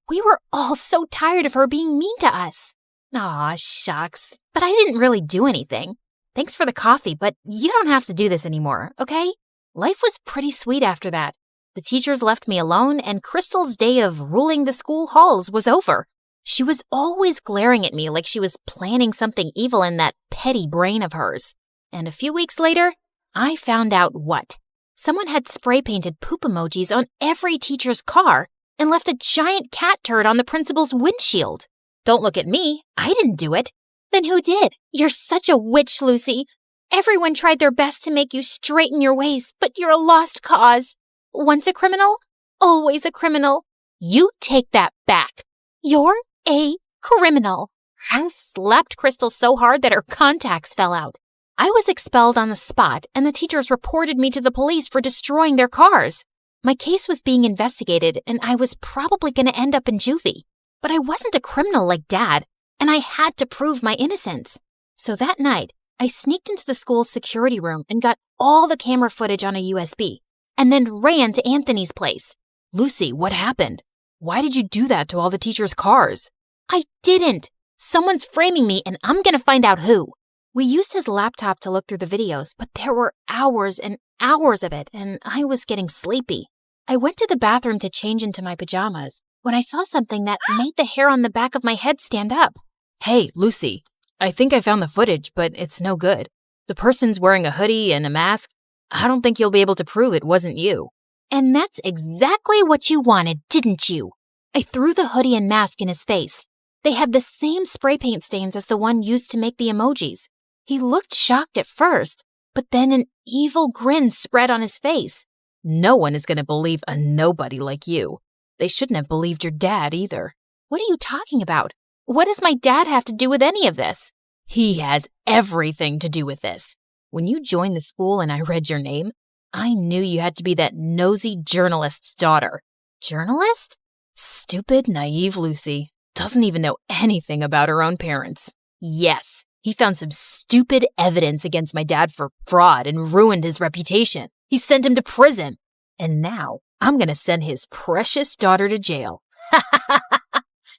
We were all so tired of her being mean to us. Aw, shucks. But I didn't really do anything. Thanks for the coffee, but you don't have to do this anymore, okay? Life was pretty sweet after that. The teachers left me alone, and Crystal's day of ruling the school halls was over. She was always glaring at me like she was planning something evil in that petty brain of hers. And a few weeks later, I found out what. Someone had spray-painted poop emojis on every teacher's car and left a giant cat turd on the principal's windshield. Don't look at me. I didn't do it. Then who did? You're such a witch, Lucy. Everyone tried their best to make you straighten your ways, but you're a lost cause. Once a criminal, always a criminal. You take that back. You're a criminal. I slapped Crystal so hard that her contacts fell out. I was expelled on the spot, and the teachers reported me to the police for destroying their cars. My case was being investigated, and I was probably going to end up in juvie. But I wasn't a criminal like Dad, and I had to prove my innocence. So that night, I sneaked into the school's security room and got all the camera footage on a USB, and then ran to Anthony's place. Lucy, what happened? Why did you do that to all the teachers' cars? I didn't. Someone's framing me, and I'm going to find out who. We used his laptop to look through the videos, but there were hours and hours of it, and I was getting sleepy. I went to the bathroom to change into my pajamas when I saw something that made the hair on the back of my head stand up. Hey, Lucy, I think I found the footage, but it's no good. The person's wearing a hoodie and a mask. I don't think you'll be able to prove it wasn't you. And that's exactly what you wanted, didn't you? I threw the hoodie and mask in his face. They had the same spray paint stains as the one used to make the emojis. He looked shocked at first, but then an evil grin spread on his face. No one is going to believe a nobody like you. They shouldn't have believed your dad either. What are you talking about? What does my dad have to do with any of this? He has everything to do with this. When you joined the school and I read your name, I knew you had to be that nosy journalist's daughter. Journalist? Stupid, naive Lucy. Doesn't even know anything about her own parents. Yes, he found some stupid stupid evidence against my dad for fraud and ruined his reputation. He sent him to prison. And now I'm going to send his precious daughter to jail.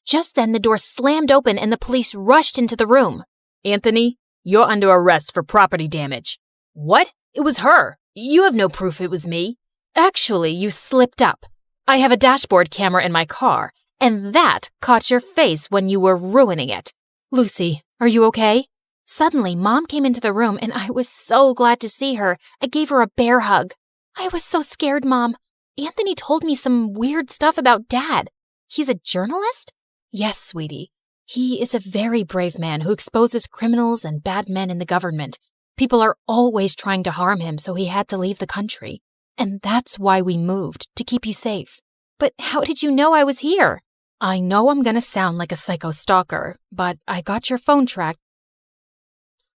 Just then, the door slammed open and the police rushed into the room. Anthony, you're under arrest for property damage. What? It was her. You have no proof it was me. Actually, you slipped up. I have a dashboard camera in my car, and that caught your face when you were ruining it. Lucy, are you okay? Suddenly, Mom came into the room, and I was so glad to see her. I gave her a bear hug. I was so scared, Mom. Anthony told me some weird stuff about Dad. He's a journalist? Yes, sweetie. He is a very brave man who exposes criminals and bad men in the government. People are always trying to harm him, so he had to leave the country. And that's why we moved, to keep you safe. But how did you know I was here? I know I'm gonna sound like a psycho stalker, but I got your phone tracked.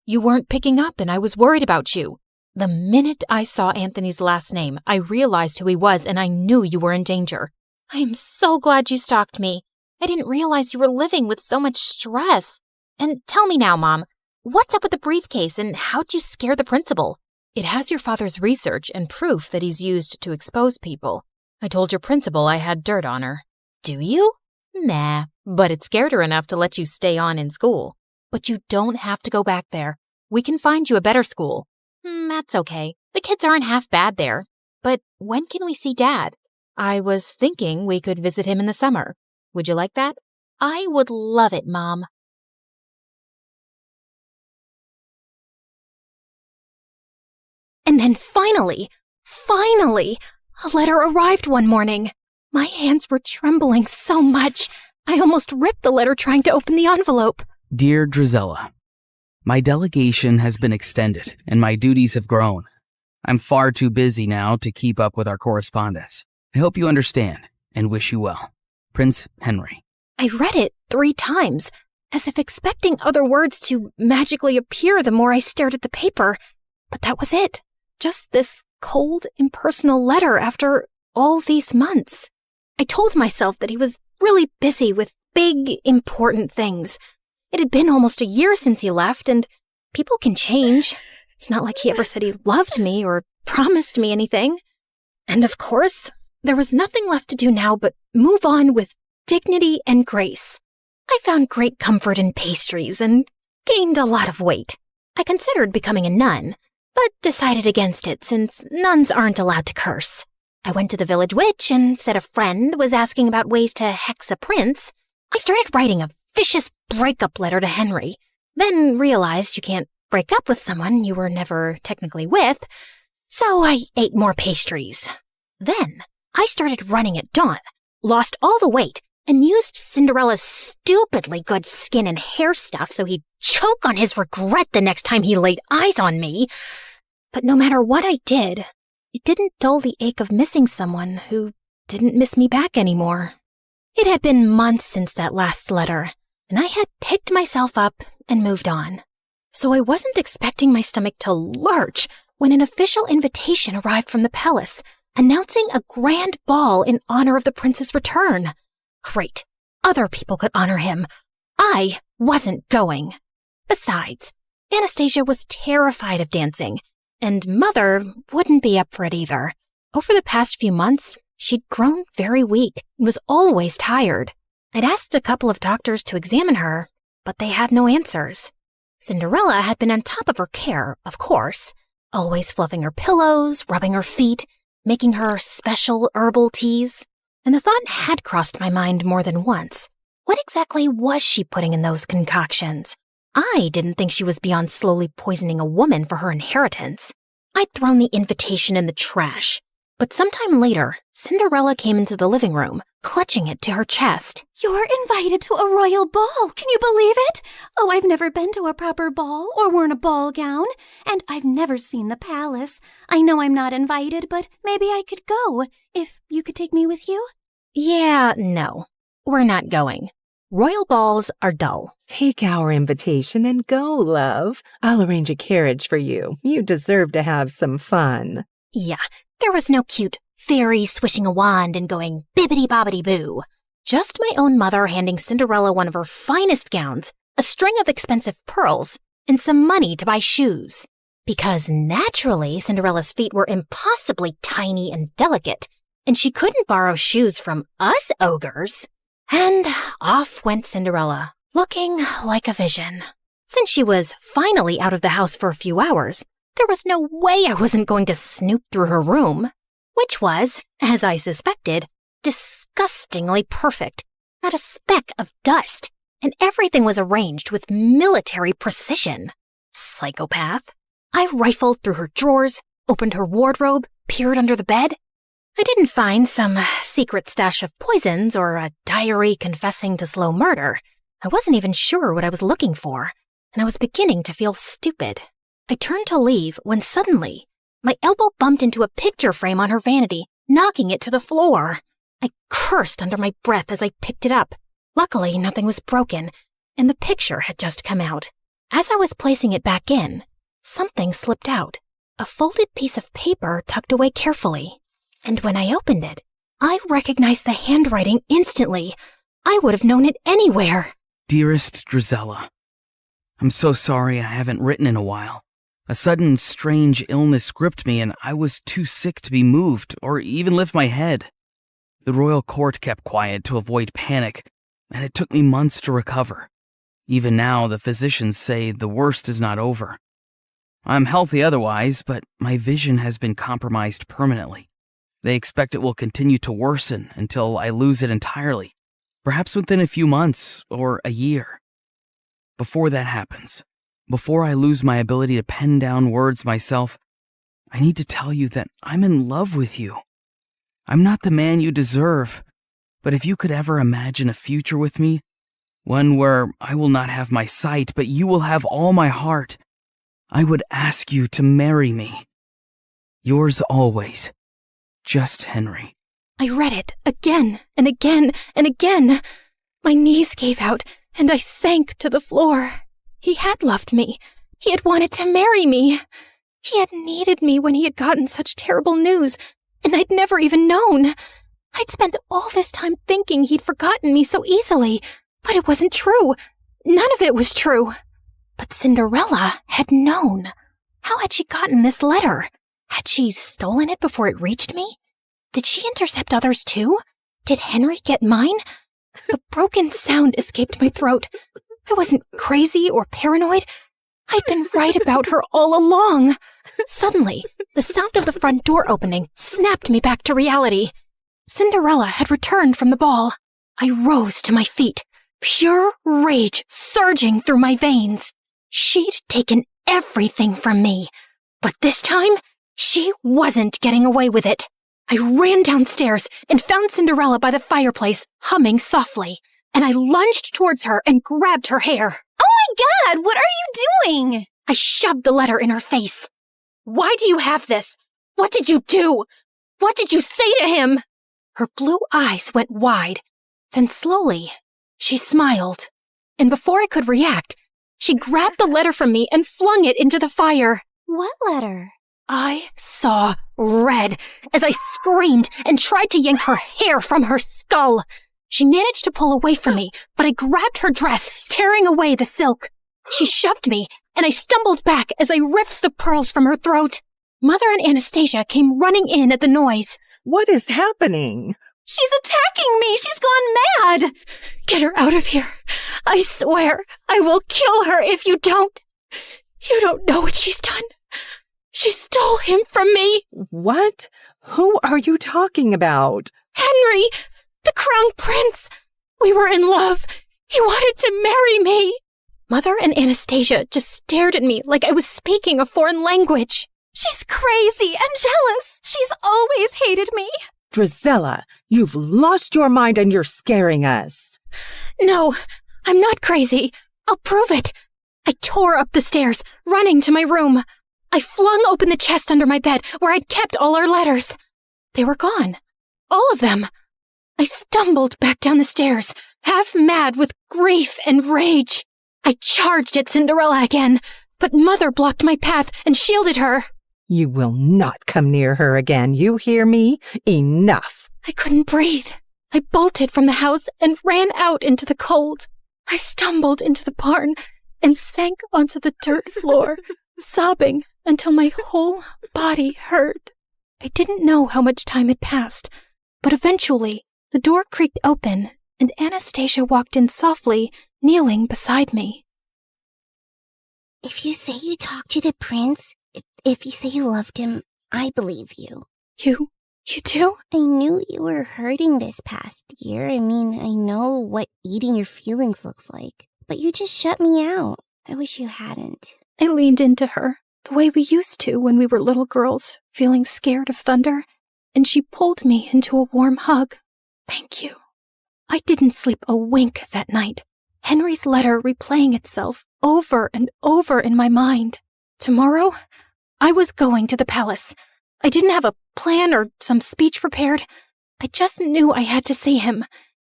You weren't picking up, and I was worried about you. The minute I saw Anthony's last name, I realized who he was, and I knew you were in danger. I am so glad you stalked me. I didn't realize you were living with so much stress. And tell me now, Mom, what's up with the briefcase, and how'd you scare the principal? It has your father's research and proof that he's used to expose people. I told your principal I had dirt on her. Do you? Nah, but it scared her enough to let you stay on in school. But you don't have to go back there. We can find you a better school. That's okay. The kids aren't half bad there. But when can we see Dad? I was thinking we could visit him in the summer. Would you like that? I would love it, Mom. And then finally, a letter arrived one morning. My hands were trembling so much, I almost ripped the letter trying to open the envelope. Dear Drizella, my delegation has been extended and my duties have grown. I'm far too busy now to keep up with our correspondence. I hope you understand and wish you well. Prince Henry. I read it 3 times, as if expecting other words to magically appear the more I stared at the paper. But that was it. Just this cold, impersonal letter after all these months. I told myself that he was really busy with big, important things. It had been almost a year since he left, and people can change. It's not like he ever said he loved me or promised me anything. And of course, there was nothing left to do now but move on with dignity and grace. I found great comfort in pastries and gained a lot of weight. I considered becoming a nun, but decided against it since nuns aren't allowed to curse. I went to the village witch and said a friend was asking about ways to hex a prince. I started writing a vicious breakup letter to Henry, then realized you can't break up with someone you were never technically with, so I ate more pastries. Then I started running at dawn, lost all the weight, and used Cinderella's stupidly good skin and hair stuff so he'd choke on his regret the next time he laid eyes on me. But no matter what I did, it didn't dull the ache of missing someone who didn't miss me back anymore. It had been months since that last letter, and I had picked myself up and moved on. So I wasn't expecting my stomach to lurch when an official invitation arrived from the palace, announcing a grand ball in honor of the prince's return. Great. Other people could honor him. I wasn't going. Besides, Anastasia was terrified of dancing, and Mother wouldn't be up for it either. Over the past few months, she'd grown very weak and was always tired. I'd asked a couple of doctors to examine her, but they had no answers. Cinderella had been on top of her care, of course, always fluffing her pillows, rubbing her feet, making her special herbal teas. And the thought had crossed my mind more than once. What exactly was she putting in those concoctions? I didn't think she was beyond slowly poisoning a woman for her inheritance. I'd thrown the invitation in the trash. But sometime later, Cinderella came into the living room, clutching it to her chest. You're invited to a royal ball. Can you believe it? Oh, I've never been to a proper ball or worn a ball gown, and I've never seen the palace. I know I'm not invited, but maybe I could go, if you could take me with you. Yeah, no, we're not going. Royal balls are dull. Take our invitation and go, love. I'll arrange a carriage for you. You deserve to have some fun. Yeah, there was no cute fairy swishing a wand and going bibbidi-bobbidi-boo. Just my own mother handing Cinderella one of her finest gowns, a string of expensive pearls, and some money to buy shoes. Because naturally, Cinderella's feet were impossibly tiny and delicate, and she couldn't borrow shoes from us ogres. And off went Cinderella, looking like a vision. Since she was finally out of the house for a few hours, there was no way I wasn't going to snoop through her room, which was, as I suspected, disgustingly perfect. Not a speck of dust, and everything was arranged with military precision. Psychopath. I rifled through her drawers, opened her wardrobe, peered under the bed. I didn't find some secret stash of poisons or a diary confessing to slow murder. I wasn't even sure what I was looking for, and I was beginning to feel stupid. I turned to leave when suddenly my elbow bumped into a picture frame on her vanity, knocking it to the floor. I cursed under my breath as I picked it up. Luckily, nothing was broken, and the picture had just come out. As I was placing it back in, something slipped out, a folded piece of paper tucked away carefully. And when I opened it, I recognized the handwriting instantly. I would have known it anywhere. Dearest Drizella, I'm so sorry I haven't written in a while. A sudden, strange illness gripped me and I was too sick to be moved or even lift my head. The royal court kept quiet to avoid panic, and it took me months to recover. Even now, the physicians say the worst is not over. I'm healthy otherwise, but my vision has been compromised permanently. They expect it will continue to worsen until I lose it entirely, perhaps within a few months or a year. Before that happens, before I lose my ability to pen down words myself, I need to tell you that I'm in love with you. I'm not the man you deserve, but if you could ever imagine a future with me, one where I will not have my sight, but you will have all my heart, I would ask you to marry me. Yours always, Just Henry. I read it again and again and again. My knees gave out and I sank to the floor. He had loved me. He had wanted to marry me. He had needed me when he had gotten such terrible news, and I'd never even known. I'd spent all this time thinking he'd forgotten me so easily, but it wasn't true. None of it was true. But Cinderella had known. How had she gotten this letter? Had she stolen it before it reached me? Did she intercept others too? Did Henry get mine? A broken sound escaped my throat. I wasn't crazy or paranoid. I'd been right about her all along. Suddenly, the sound of the front door opening snapped me back to reality. Cinderella had returned from the ball. I rose to my feet, pure rage surging through my veins. She'd taken everything from me, but this time, she wasn't getting away with it. I ran downstairs and found Cinderella by the fireplace, humming softly, and I lunged towards her and grabbed her hair. Oh my God, what are you doing? I shoved the letter in her face. Why do you have this? What did you do? What did you say to him? Her blue eyes went wide. Then slowly, she smiled. And before I could react, she grabbed the letter from me and flung it into the fire. What letter? I saw red as I screamed and tried to yank her hair from her skull. She managed to pull away from me, but I grabbed her dress, tearing away the silk. She shoved me, and I stumbled back as I ripped the pearls from her throat. Mother and Anastasia came running in at the noise. What is happening? She's attacking me! She's gone mad! Get her out of here. I swear I will kill her if you don't. You don't know what she's done. She stole him from me. What? Who are you talking about? Henry, the crown prince. We were in love. He wanted to marry me. Mother and Anastasia just stared at me like I was speaking a foreign language. She's crazy and jealous. She's always hated me. Drizella, you've lost your mind and you're scaring us. No, I'm not crazy. I'll prove it. I tore up the stairs, running to my room. I flung open the chest under my bed where I'd kept all our letters. They were gone. All of them. I stumbled back down the stairs, half mad with grief and rage. I charged at Cinderella again, but Mother blocked my path and shielded her. You will not come near her again, you hear me? Enough. I couldn't breathe. I bolted from the house and ran out into the cold. I stumbled into the barn and sank onto the dirt floor, sobbing until my whole body hurt. I didn't know how much time had passed, but eventually the door creaked open and Anastasia walked in softly, kneeling beside me. If you say you talked to the prince, if you say you loved him, I believe you. You do? I knew you were hurting this past year. I mean, I know what eating your feelings looks like. But you just shut me out. I wish you hadn't. I leaned into her, the way we used to when we were little girls, feeling scared of thunder, and she pulled me into a warm hug. Thank you. I didn't sleep a wink that night, Henry's letter replaying itself over and over in my mind. Tomorrow, I was going to the palace. I didn't have a plan or some speech prepared. I just knew I had to see him,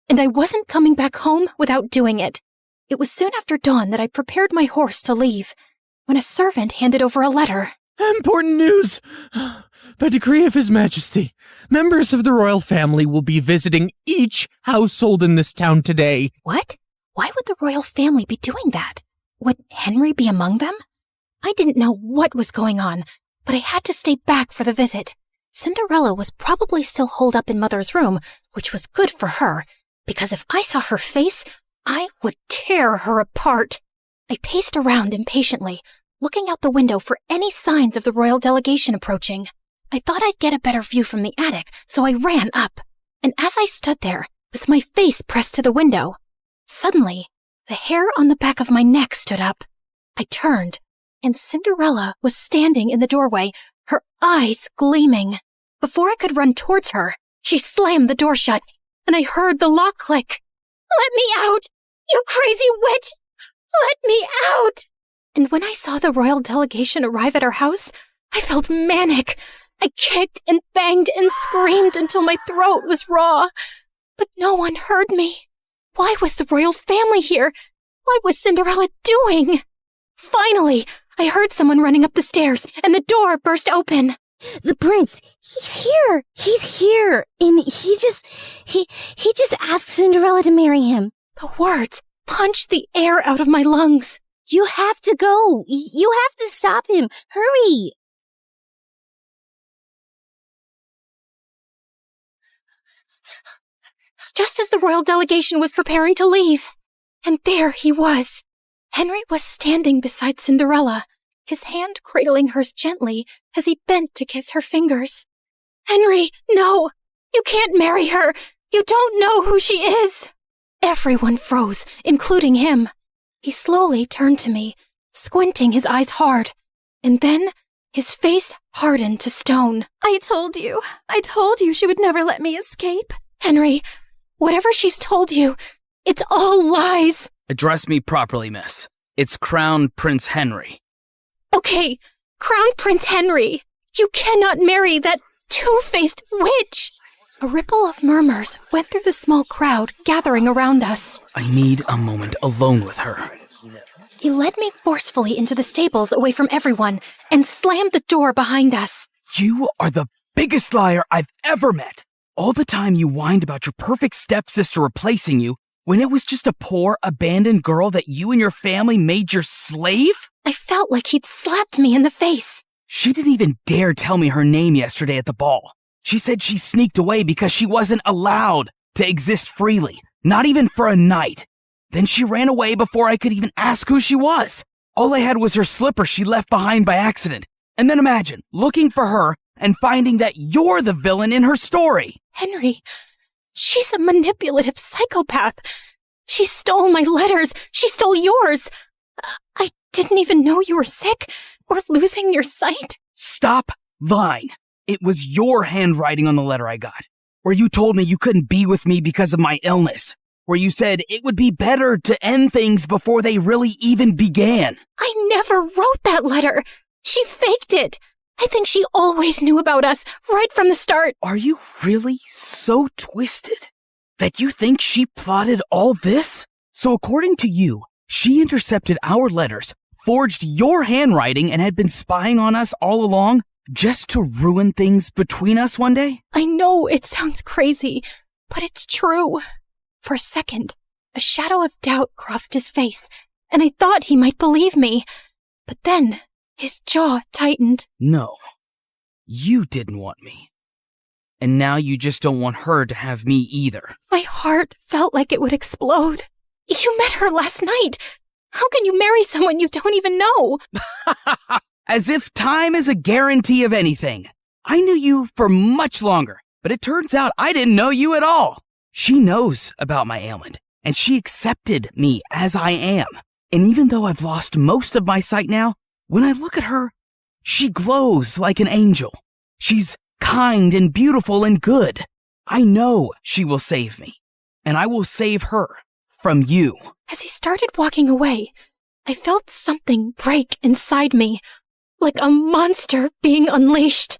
and I wasn't coming back home without doing it. It was soon after dawn that I prepared my horse to leave, when a servant handed over a letter. Important news! By decree of His Majesty, members of the royal family will be visiting each household in this town today. What? Why would the royal family be doing that? Would Henry be among them? I didn't know what was going on, but I had to stay back for the visit. Cinderella was probably still holed up in Mother's room, which was good for her, because if I saw her face, I would tear her apart. I paced around impatiently, looking out the window for any signs of the royal delegation approaching. I thought I'd get a better view from the attic, so I ran up. And as I stood there, with my face pressed to the window, suddenly, the hair on the back of my neck stood up. I turned, and Cinderella was standing in the doorway, her eyes gleaming. Before I could run towards her, she slammed the door shut, and I heard the lock click. "Let me out! You crazy witch! Let me out!" And when I saw the royal delegation arrive at our house, I felt manic. I kicked and banged and screamed until my throat was raw. But no one heard me. Why was the royal family here? What was Cinderella doing? Finally, I heard someone running up the stairs, and the door burst open. The prince, he's here. He's here. And he just asked Cinderella to marry him. The words punched the air out of my lungs. You have to go. You have to stop him. Hurry. Just as the royal delegation was preparing to leave. And there he was. Henry was standing beside Cinderella, his hand cradling hers gently as he bent to kiss her fingers. "Henry, no! You can't marry her! You don't know who she is!" Everyone froze, including him. He slowly turned to me, squinting his eyes hard, and then his face hardened to stone. I told you she would never let me escape. Henry, whatever she's told you, it's all lies. Address me properly, miss. It's Crown Prince Henry. Okay, Crown Prince Henry. You cannot marry that two-faced witch. A ripple of murmurs went through the small crowd gathering around us. I need a moment alone with her. He led me forcefully into the stables away from everyone and slammed the door behind us. You are the biggest liar I've ever met. All the time you whined about your perfect stepsister replacing you when it was just a poor, abandoned girl that you and your family made your slave? I felt like he'd slapped me in the face. She didn't even dare tell me her name yesterday at the ball. She said she sneaked away because she wasn't allowed to exist freely, not even for a night. Then she ran away before I could even ask who she was. All I had was her slipper she left behind by accident. And then imagine looking for her and finding that you're the villain in her story. Henry, she's a manipulative psychopath. She stole my letters. She stole yours. I didn't even know you were sick or losing your sight. Stop lying. It was your handwriting on the letter I got, where you told me you couldn't be with me because of my illness, where you said it would be better to end things before they really even began. I never wrote that letter. She faked it. I think she always knew about us right from the start. Are you really so twisted that you think she plotted all this? So according to you, she intercepted our letters, forged your handwriting, and had been spying on us all along just to ruin things between us one day? I know it sounds crazy, but it's true. For a second, a shadow of doubt crossed his face, and I thought he might believe me. But then his jaw tightened. No, you didn't want me. And now you just don't want her to have me either. My heart felt like it would explode. You met her last night. How can you marry someone you don't even know? As if time is a guarantee of anything. I knew you for much longer, but it turns out I didn't know you at all. She knows about my ailment, and she accepted me as I am. And even though I've lost most of my sight now, when I look at her, she glows like an angel. She's kind and beautiful and good. I know she will save me, and I will save her from you. As he started walking away, I felt something break inside me, like a monster being unleashed.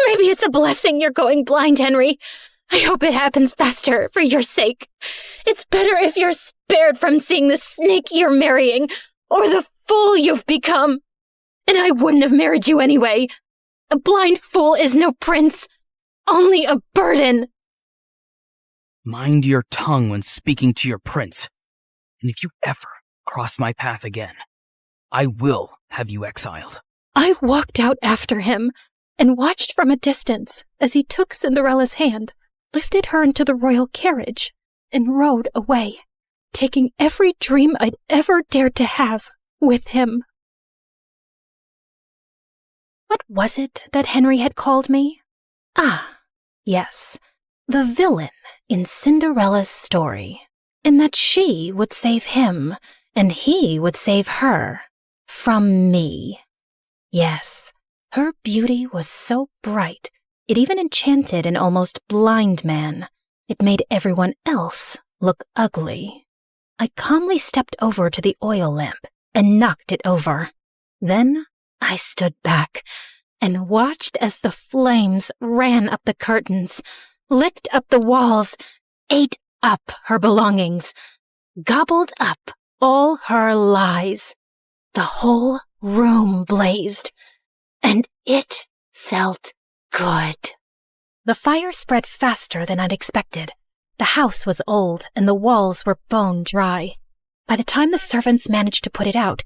Maybe it's a blessing you're going blind, Henry. I hope it happens faster for your sake. It's better if you're spared from seeing the snake you're marrying, or the fool you've become. And I wouldn't have married you anyway. A blind fool is no prince, only a burden. Mind your tongue when speaking to your prince. And if you ever cross my path again, I will have you exiled. I walked out after him and watched from a distance as he took Cinderella's hand, lifted her into the royal carriage, and rode away, taking every dream I'd ever dared to have with him. What was it that Henry had called me? Ah, yes, the villain in Cinderella's story, in that she would save him and he would save her from me. Yes, her beauty was so bright, it even enchanted an almost blind man. It made everyone else look ugly. I calmly stepped over to the oil lamp and knocked it over. Then I stood back and watched as the flames ran up the curtains, licked up the walls, ate up her belongings, gobbled up all her lies. The whole room blazed, and it felt good. The fire spread faster than I'd expected. The house was old, and the walls were bone dry. By the time the servants managed to put it out,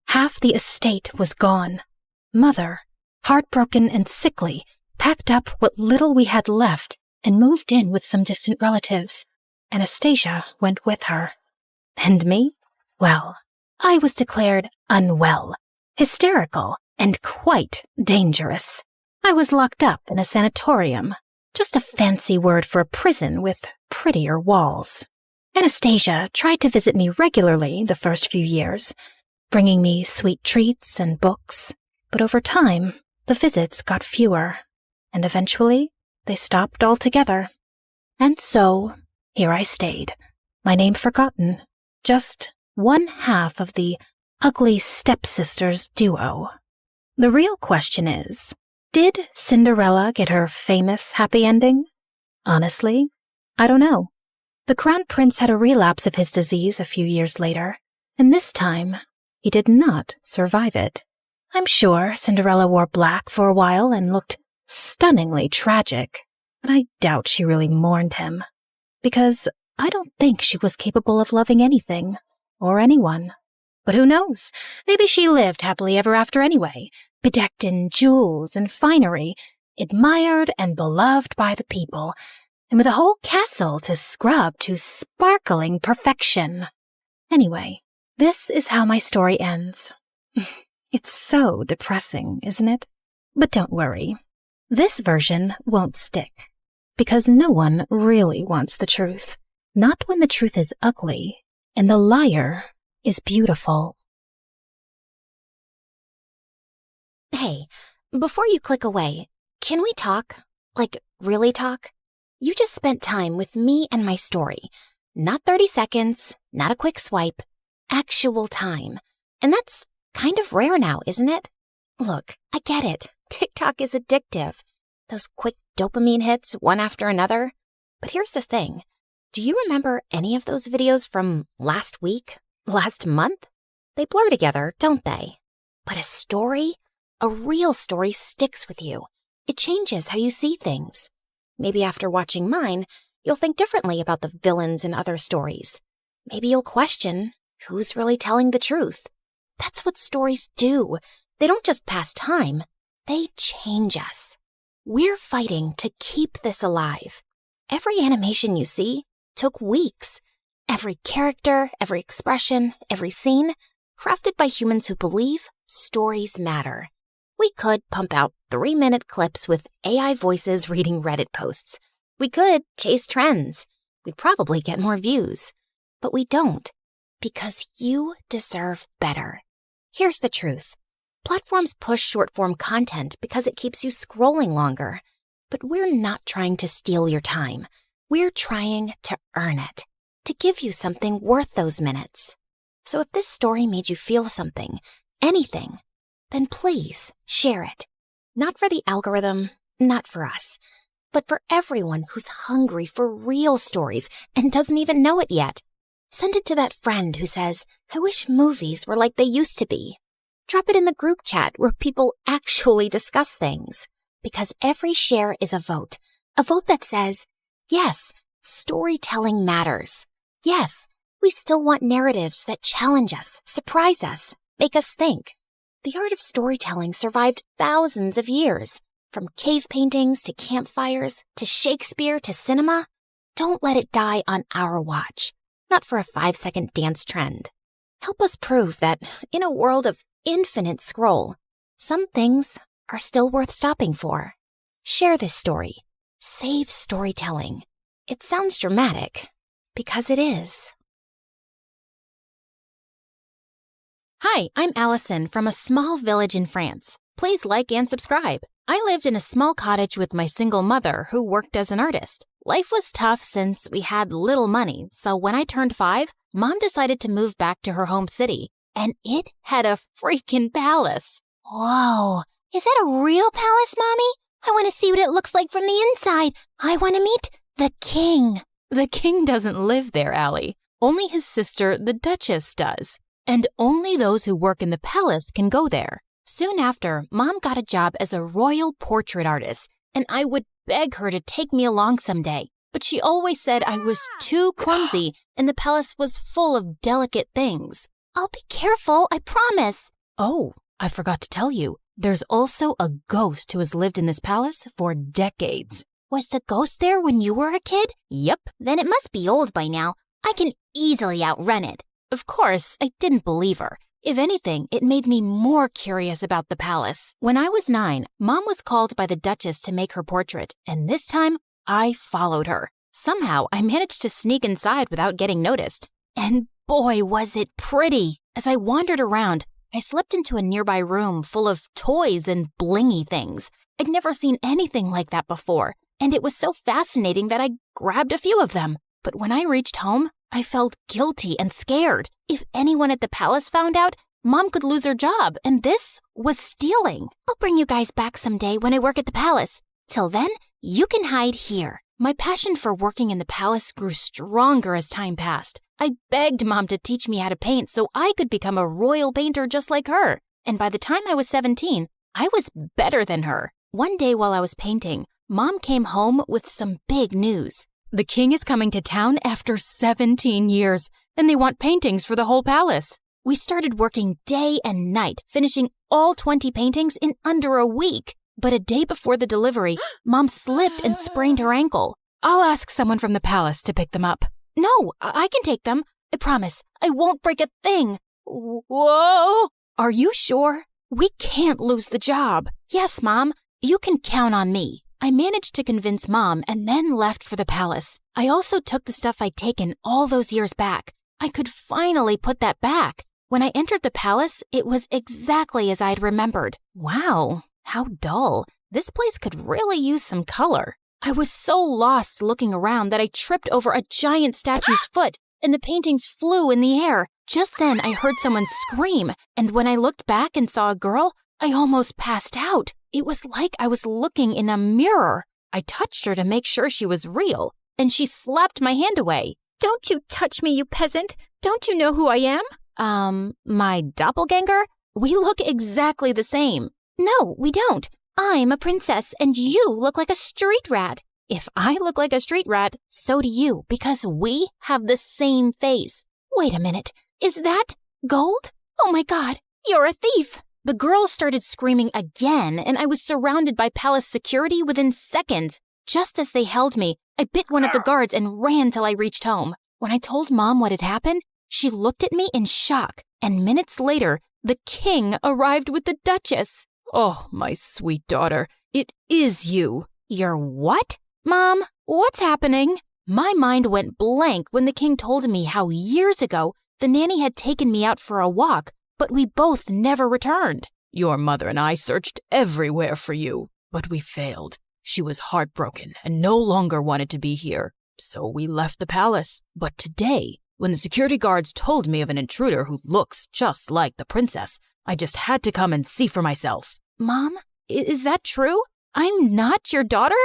half the estate was gone. Mother, heartbroken and sickly, packed up what little we had left and moved in with some distant relatives. Anastasia went with her. And me? Well, I was declared unwell, hysterical, and quite dangerous. I was locked up in a sanatorium, just a fancy word for a prison with prettier walls. Anastasia tried to visit me regularly the first few years, bringing me sweet treats and books, but over time, the visits got fewer, and eventually they stopped altogether. And so, here I stayed, my name forgotten, just one half of the ugly stepsisters duo. The real question is, did Cinderella get her famous happy ending? Honestly, I don't know. The Crown Prince had a relapse of his disease a few years later, and this time, he did not survive it. I'm sure Cinderella wore black for a while and looked stunningly tragic, but I doubt she really mourned him, because I don't think she was capable of loving anything or anyone. But who knows? Maybe she lived happily ever after anyway, bedecked in jewels and finery, admired and beloved by the people, and with a whole castle to scrub to sparkling perfection. Anyway, this is how my story ends. It's so depressing, isn't it? But don't worry. This version won't stick, because no one really wants the truth. Not when the truth is ugly, and the liar is beautiful. Hey, before you click away, can we talk? Like, really talk? You just spent time with me and my story. Not 30 seconds, not a quick swipe, actual time. And that's kind of rare now, isn't it? Look, I get it. TikTok is addictive. Those quick dopamine hits, one after another. But here's the thing. Do you remember any of those videos from last week? Last month? They blur together, don't they? But a story? A real story sticks with you. It changes how you see things. Maybe after watching mine, you'll think differently about the villains in other stories. Maybe you'll question who's really telling the truth. That's what stories do. They don't just pass time, they change us. We're fighting to keep this alive. Every animation you see took weeks. Every character, every expression, every scene, crafted by humans who believe stories matter. We could pump out 3-minute clips with AI voices reading Reddit posts. We could chase trends. We'd probably get more views. But we don't, because you deserve better. Here's the truth. Platforms push short-form content because it keeps you scrolling longer. But we're not trying to steal your time. We're trying to earn it, to give you something worth those minutes. So if this story made you feel something, anything, then please share it. Not for the algorithm, not for us, but for everyone who's hungry for real stories and doesn't even know it yet. Send it to that friend who says, I wish movies were like they used to be. Drop it in the group chat where people actually discuss things. Because every share is a vote that says, yes, storytelling matters. Yes, we still want narratives that challenge us, surprise us, make us think. The art of storytelling survived thousands of years. From cave paintings to campfires to Shakespeare to cinema. Don't let it die on our watch. Not for a 5-second dance trend. Help us prove that in a world of infinite scroll, some things are still worth stopping for. Share this story. Save storytelling. It sounds dramatic, because it is. Hi, I'm Allison from a small village in France. Please like and subscribe. I lived in a small cottage with my single mother who worked as an artist. Life was tough since we had little money, so when I turned 5, Mom decided to move back to her home city, and it had a freaking palace. Whoa, is that a real palace, Mommy? I want to see what it looks like from the inside. I want to meet the king. The king doesn't live there, Allie. Only his sister, the Duchess, does. And only those who work in the palace can go there. Soon after, Mom got a job as a royal portrait artist, and I would beg her to take me along someday. But she always said I was too clumsy, and the palace was full of delicate things. I'll be careful, I promise. Oh, I forgot to tell you. There's also a ghost who has lived in this palace for decades. Was the ghost there when you were a kid? Yep. Then it must be old by now. I can easily outrun it. Of course, I didn't believe her. If anything, it made me more curious about the palace. When I was 9, Mom was called by the Duchess to make her portrait, and this time, I followed her. Somehow, I managed to sneak inside without getting noticed. And boy, was it pretty! As I wandered around, I slipped into a nearby room full of toys and blingy things. I'd never seen anything like that before, and it was so fascinating that I grabbed a few of them. But when I reached home, I felt guilty and scared. If anyone at the palace found out, Mom could lose her job, and this was stealing. I'll bring you guys back someday when I work at the palace. Till then, you can hide here. My passion for working in the palace grew stronger as time passed. I begged Mom to teach me how to paint so I could become a royal painter just like her. And by the time I was 17, I was better than her. One day while I was painting, Mom came home with some big news. The king is coming to town after 17 years, and they want paintings for the whole palace. We started working day and night, finishing all 20 paintings in under a week. But a day before the delivery, Mom slipped and sprained her ankle. I'll ask someone from the palace to pick them up. No, I can take them. I promise. I won't break a thing. Whoa! Are you sure? We can't lose the job. Yes, Mom. You can count on me. I managed to convince Mom and then left for the palace. I also took the stuff I'd taken all those years back. I could finally put that back. When I entered the palace, it was exactly as I'd remembered. Wow, how dull. This place could really use some color. I was so lost looking around that I tripped over a giant statue's foot, and the paintings flew in the air. Just then, I heard someone scream, and when I looked back and saw a girl, I almost passed out. It was like I was looking in a mirror. I touched her to make sure she was real, and she slapped my hand away. Don't you touch me, you peasant. Don't you know who I am? My doppelganger? We look exactly the same. No, we don't. I'm a princess, and you look like a street rat. If I look like a street rat, so do you, because we have the same face. Wait a minute. Is that gold? Oh my God, you're a thief. The girls started screaming again, and I was surrounded by palace security within seconds. Just as they held me, I bit one of the guards and ran till I reached home. When I told Mom what had happened, she looked at me in shock, and minutes later, the king arrived with the Duchess. Oh, my sweet daughter, it is you. You're what? Mom, what's happening? My mind went blank when the king told me how years ago the nanny had taken me out for a walk, but we both never returned. Your mother and I searched everywhere for you, but we failed. She was heartbroken and no longer wanted to be here, so we left the palace. But today, when the security guards told me of an intruder who looks just like the princess, I just had to come and see for myself. Mom, is that true? I'm not your daughter?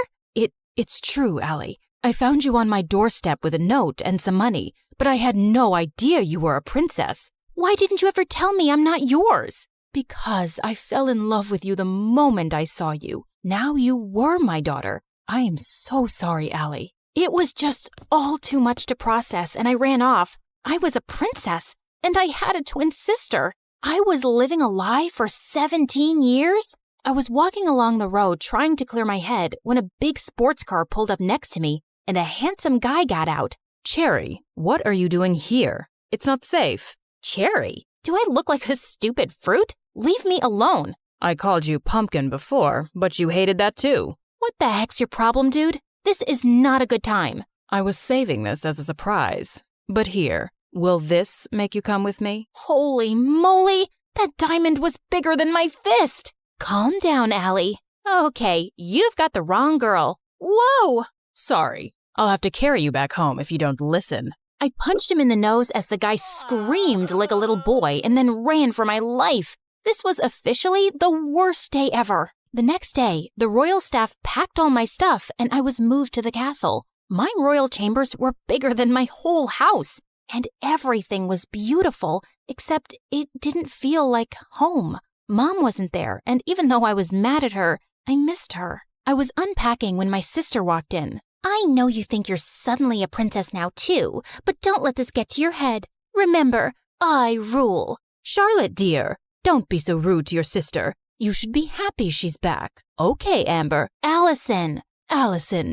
It's true, Allie. I found you on my doorstep with a note and some money, but I had no idea you were a princess. Why didn't you ever tell me I'm not yours? Because I fell in love with you the moment I saw you. Now you were my daughter. I am so sorry, Allie. It was just all too much to process, and I ran off. I was a princess, and I had a twin sister. I was living a lie for 17 years? I was walking along the road trying to clear my head when a big sports car pulled up next to me, and a handsome guy got out. Cherry, what are you doing here? It's not safe. Cherry? Do I look like a stupid fruit? Leave me alone. I called you pumpkin before, but you hated that too. What the heck's your problem, dude? This is not a good time. I was saving this as a surprise. But here, will this make you come with me? Holy moly! That diamond was bigger than my fist! Calm down, Allie. Okay, you've got the wrong girl. Whoa! Sorry, I'll have to carry you back home if you don't listen. I punched him in the nose as the guy screamed like a little boy and then ran for my life. This was officially the worst day ever. The next day, the royal staff packed all my stuff and I was moved to the castle. My royal chambers were bigger than my whole house, and everything was beautiful, except it didn't feel like home. Mom wasn't there, and even though I was mad at her, I missed her. I was unpacking when my sister walked in. I know you think you're suddenly a princess now too, but don't let this get to your head. Remember, I rule. Charlotte, dear, don't be so rude to your sister. You should be happy she's back. Okay, Amber. Allison,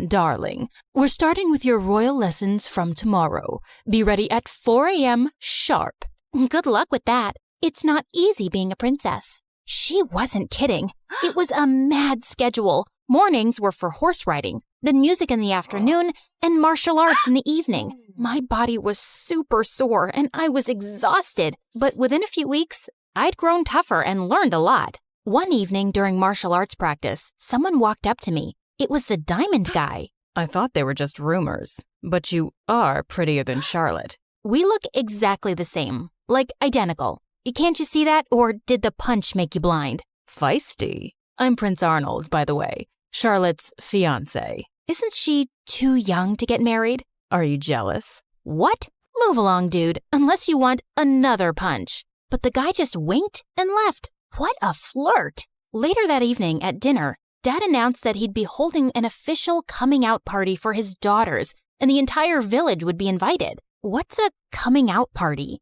darling, we're starting with your royal lessons from tomorrow. Be ready at 4 a.m. sharp. Good luck with that. It's not easy being a princess. She wasn't kidding. It was a mad schedule. Mornings were for horse riding, then music in the afternoon, and martial arts in the evening. My body was super sore, and I was exhausted. But within a few weeks, I'd grown tougher and learned a lot. One evening during martial arts practice, someone walked up to me. It was the diamond guy. I thought they were just rumors, but you are prettier than Charlotte. We look exactly the same, like identical. Can't you see that, or did the punch make you blind? Feisty. I'm Prince Arnold, by the way, Charlotte's fiancé. Isn't she too young to get married? Are you jealous? What? Move along, dude, unless you want another punch. But the guy just winked and left. What a flirt! Later that evening at dinner, Dad announced that he'd be holding an official coming out party for his daughters, and the entire village would be invited. What's a coming out party?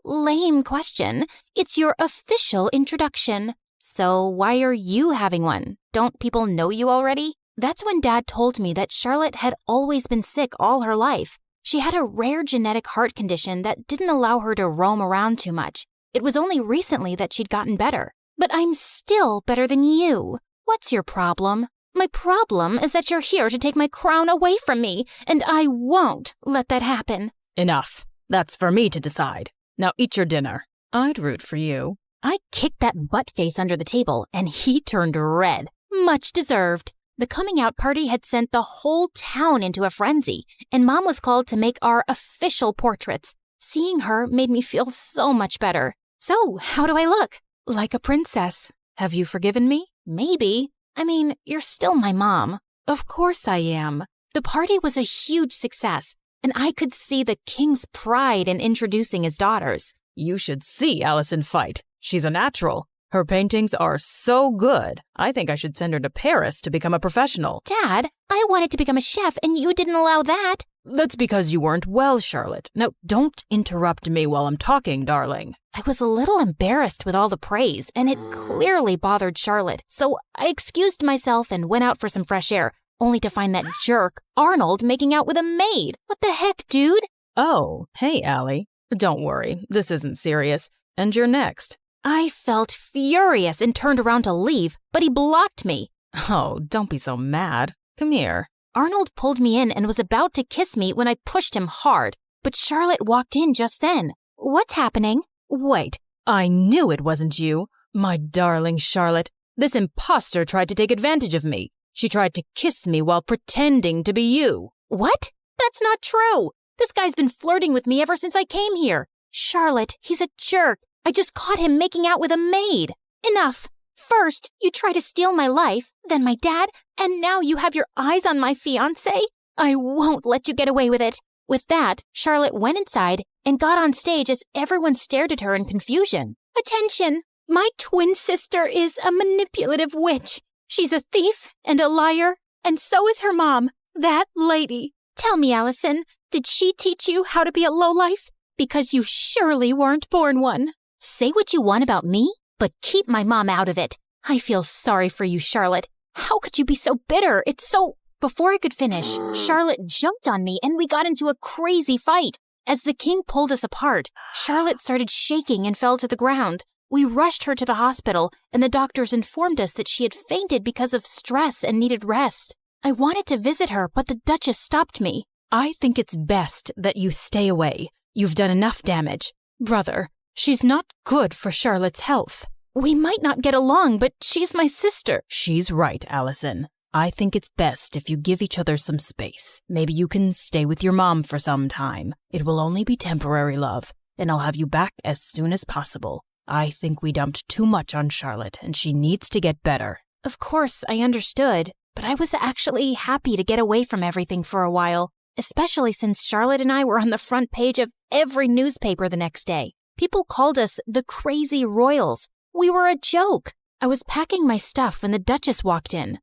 Lame question. It's your official introduction. So why are you having one? Don't people know you already? That's when Dad told me that Charlotte had always been sick all her life. She had a rare genetic heart condition that didn't allow her to roam around too much. It was only recently that she'd gotten better. But I'm still better than you. What's your problem? My problem is that you're here to take my crown away from me, and I won't let that happen. Enough. That's for me to decide. Now eat your dinner. I'd root for you. I kicked that butt-face under the table, and he turned red. Much deserved. The coming out party had sent the whole town into a frenzy, and Mom was called to make our official portraits. Seeing her made me feel so much better. So, how do I look? Like a princess. Have you forgiven me? Maybe. I mean, you're still my mom. Of course I am. The party was a huge success, and I could see the king's pride in introducing his daughters. You should see Allison fight. She's a natural. Her paintings are so good. I think I should send her to Paris to become a professional. Dad, I wanted to become a chef and you didn't allow that. That's because you weren't well, Charlotte. Now, don't interrupt me while I'm talking, darling. I was a little embarrassed with all the praise, and it clearly bothered Charlotte, so I excused myself and went out for some fresh air, only to find that jerk, Arnold, making out with a maid. What the heck, dude? Oh, hey, Allie. Don't worry, this isn't serious. And you're next. I felt furious and turned around to leave, but he blocked me. Oh, don't be so mad. Come here. Arnold pulled me in and was about to kiss me when I pushed him hard, but Charlotte walked in just then. What's happening? Wait, I knew it wasn't you. My darling Charlotte, this imposter tried to take advantage of me. She tried to kiss me while pretending to be you. What? That's not true. This guy's been flirting with me ever since I came here. Charlotte, he's a jerk. I just caught him making out with a maid. Enough. First, you try to steal my life, then my dad, and now you have your eyes on my fiancé? I won't let you get away with it. With that, Charlotte went inside and got on stage as everyone stared at her in confusion. Attention! My twin sister is a manipulative witch. She's a thief and a liar, and so is her mom, that lady. Tell me, Allison, did she teach you how to be a lowlife? Because you surely weren't born one. Say what you want about me, but keep my mom out of it. I feel sorry for you, Charlotte. How could you be so bitter? It's so... Before I could finish, Charlotte jumped on me and we got into a crazy fight. As the king pulled us apart, Charlotte started shaking and fell to the ground. We rushed her to the hospital, and the doctors informed us that she had fainted because of stress and needed rest. I wanted to visit her, but the Duchess stopped me. I think it's best that you stay away. You've done enough damage. Brother, she's not good for Charlotte's health. We might not get along, but she's my sister. She's right, Allison. I think it's best if you give each other some space. Maybe you can stay with your mom for some time. It will only be temporary, love, and I'll have you back as soon as possible. I think we dumped too much on Charlotte, and she needs to get better. Of course, I understood, but I was actually happy to get away from everything for a while, especially since Charlotte and I were on the front page of every newspaper the next day. People called us the Crazy Royals. We were a joke. I was packing my stuff when the Duchess walked in.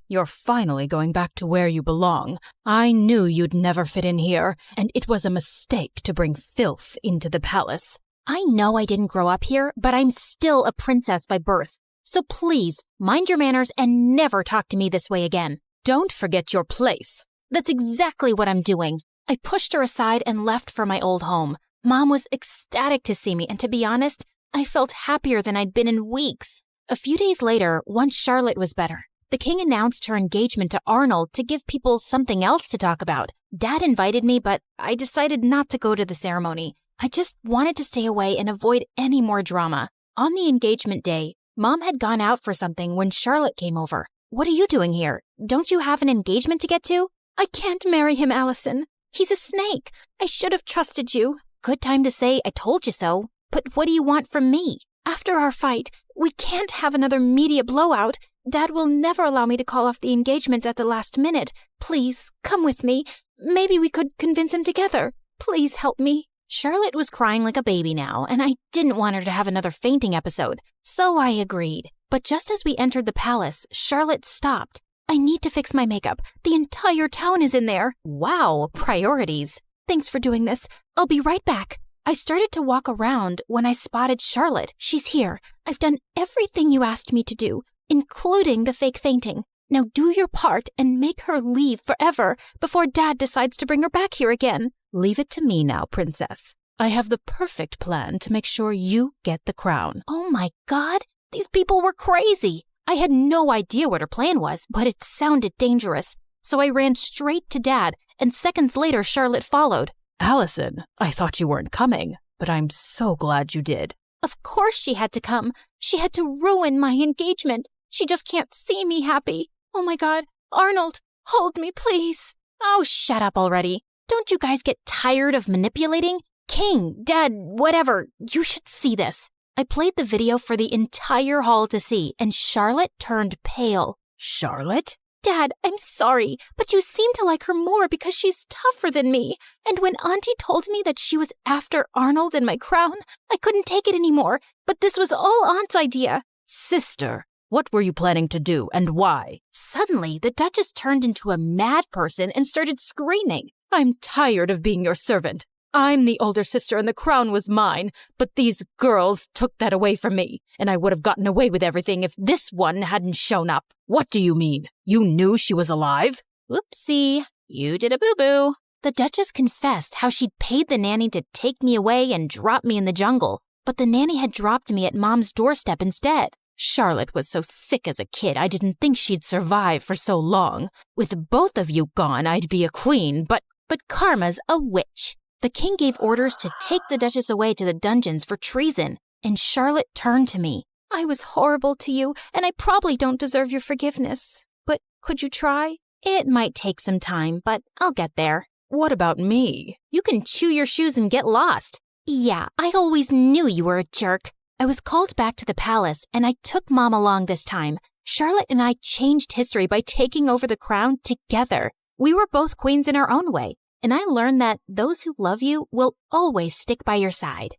You're finally going back to where you belong. I knew you'd never fit in here, and it was a mistake to bring filth into the palace. I know I didn't grow up here, but I'm still a princess by birth. So please, mind your manners and never talk to me this way again. Don't forget your place. That's exactly what I'm doing. I pushed her aside and left for my old home. Mom was ecstatic to see me, and to be honest, I felt happier than I'd been in weeks. A few days later, once Charlotte was better, the king announced her engagement to Arnold to give people something else to talk about. Dad invited me, but I decided not to go to the ceremony. I just wanted to stay away and avoid any more drama. On the engagement day, Mom had gone out for something when Charlotte came over. What are you doing here? Don't you have an engagement to get to? I can't marry him, Allison. He's a snake. I should have trusted you. Good time to say I told you so. But what do you want from me? After our fight, we can't have another media blowout. Dad will never allow me to call off the engagement at the last minute. Please, come with me. Maybe we could convince him together. Please help me. Charlotte was crying like a baby now, and I didn't want her to have another fainting episode, so I agreed. But just as we entered the palace, Charlotte stopped. I need to fix my makeup. The entire town is in there. Wow, priorities. Thanks for doing this. I'll be right back. I started to walk around when I spotted Charlotte. She's here. I've done everything you asked me to do, including the fake fainting. Now do your part and make her leave forever before Dad decides to bring her back here again. Leave it to me now, princess. I have the perfect plan to make sure you get the crown. Oh my God, these people were crazy. I had no idea what her plan was, but it sounded dangerous. So I ran straight to Dad, and seconds later Charlotte followed. Allison, I thought you weren't coming, but I'm so glad you did. Of course she had to come. She had to ruin my engagement. She just can't see me happy. Oh my God, Arnold, hold me, please. Oh, shut up already. Don't you guys get tired of manipulating? King, Dad, whatever, you should see this. I played the video for the entire hall to see, and Charlotte turned pale. Charlotte? Dad, I'm sorry, but you seem to like her more because she's tougher than me. And when Auntie told me that she was after Arnold and my crown, I couldn't take it anymore. But this was all Aunt's idea. Sister, what were you planning to do and why? Suddenly, the Duchess turned into a mad person and started screaming. I'm tired of being your servant. I'm the older sister and the crown was mine, but these girls took that away from me, and I would have gotten away with everything if this one hadn't shown up. What do you mean? You knew she was alive? Whoopsie, you did a boo-boo. The Duchess confessed how she'd paid the nanny to take me away and drop me in the jungle, but the nanny had dropped me at Mom's doorstep instead. Charlotte was so sick as a kid, I didn't think she'd survive for so long. With both of you gone, I'd be a queen, but Karma's a witch. The king gave orders to take the Duchess away to the dungeons for treason, and Charlotte turned to me. I was horrible to you, and I probably don't deserve your forgiveness. But could you try? It might take some time, but I'll get there. What about me? You can chew your shoes and get lost. Yeah, I always knew you were a jerk. I was called back to the palace, and I took Mom along this time. Charlotte and I changed history by taking over the crown together. We were both queens in our own way, and I learned that those who love you will always stick by your side.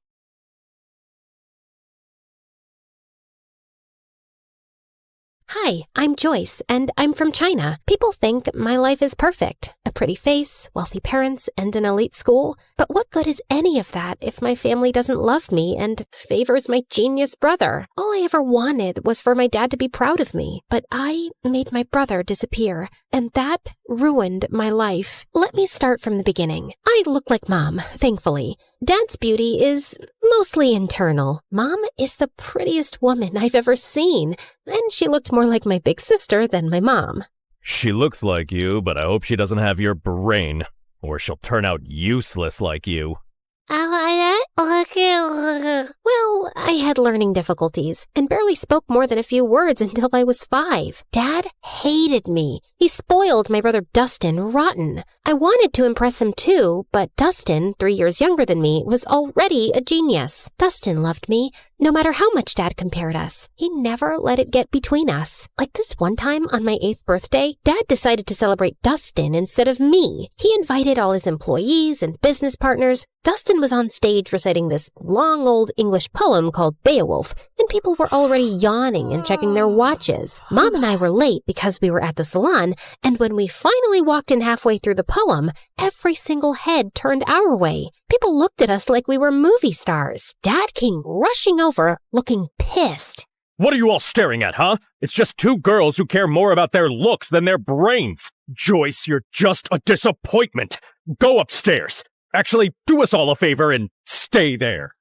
Hi, I'm Joyce, and I'm from China. People think my life is perfect. A pretty face, wealthy parents, and an elite school. But what good is any of that if my family doesn't love me and favors my genius brother? All I ever wanted was for my dad to be proud of me, but I made my brother disappear, and that ruined my life. Let me start from the beginning. I look like Mom, thankfully. Dad's beauty is mostly internal. Mom is the prettiest woman I've ever seen, and she looked more like my big sister than my mom. She looks like you, but I hope she doesn't have your brain, or she'll turn out useless like you. Well, I had learning difficulties and barely spoke more than a few words until I was 5. Dad hated me. He spoiled my brother Dustin rotten. I wanted to impress him too, but Dustin, 3 years younger than me, was already a genius. Dustin loved me, no matter how much Dad compared us. He never let it get between us. Like this one time on my 8th birthday, Dad decided to celebrate Dustin instead of me. He invited all his employees and business partners. Dustin was on stage reciting this long old English poem called Beowulf, and people were already yawning and checking their watches. Mom and I were late because we were at the salon, and when we finally walked in halfway through the poem, every single head turned our way. People looked at us like we were movie stars. Dad came rushing over, looking pissed. What are you all staring at, huh? It's just 2 girls who care more about their looks than their brains. Joyce, you're just a disappointment. Go upstairs. Actually, do us all a favor and stay there.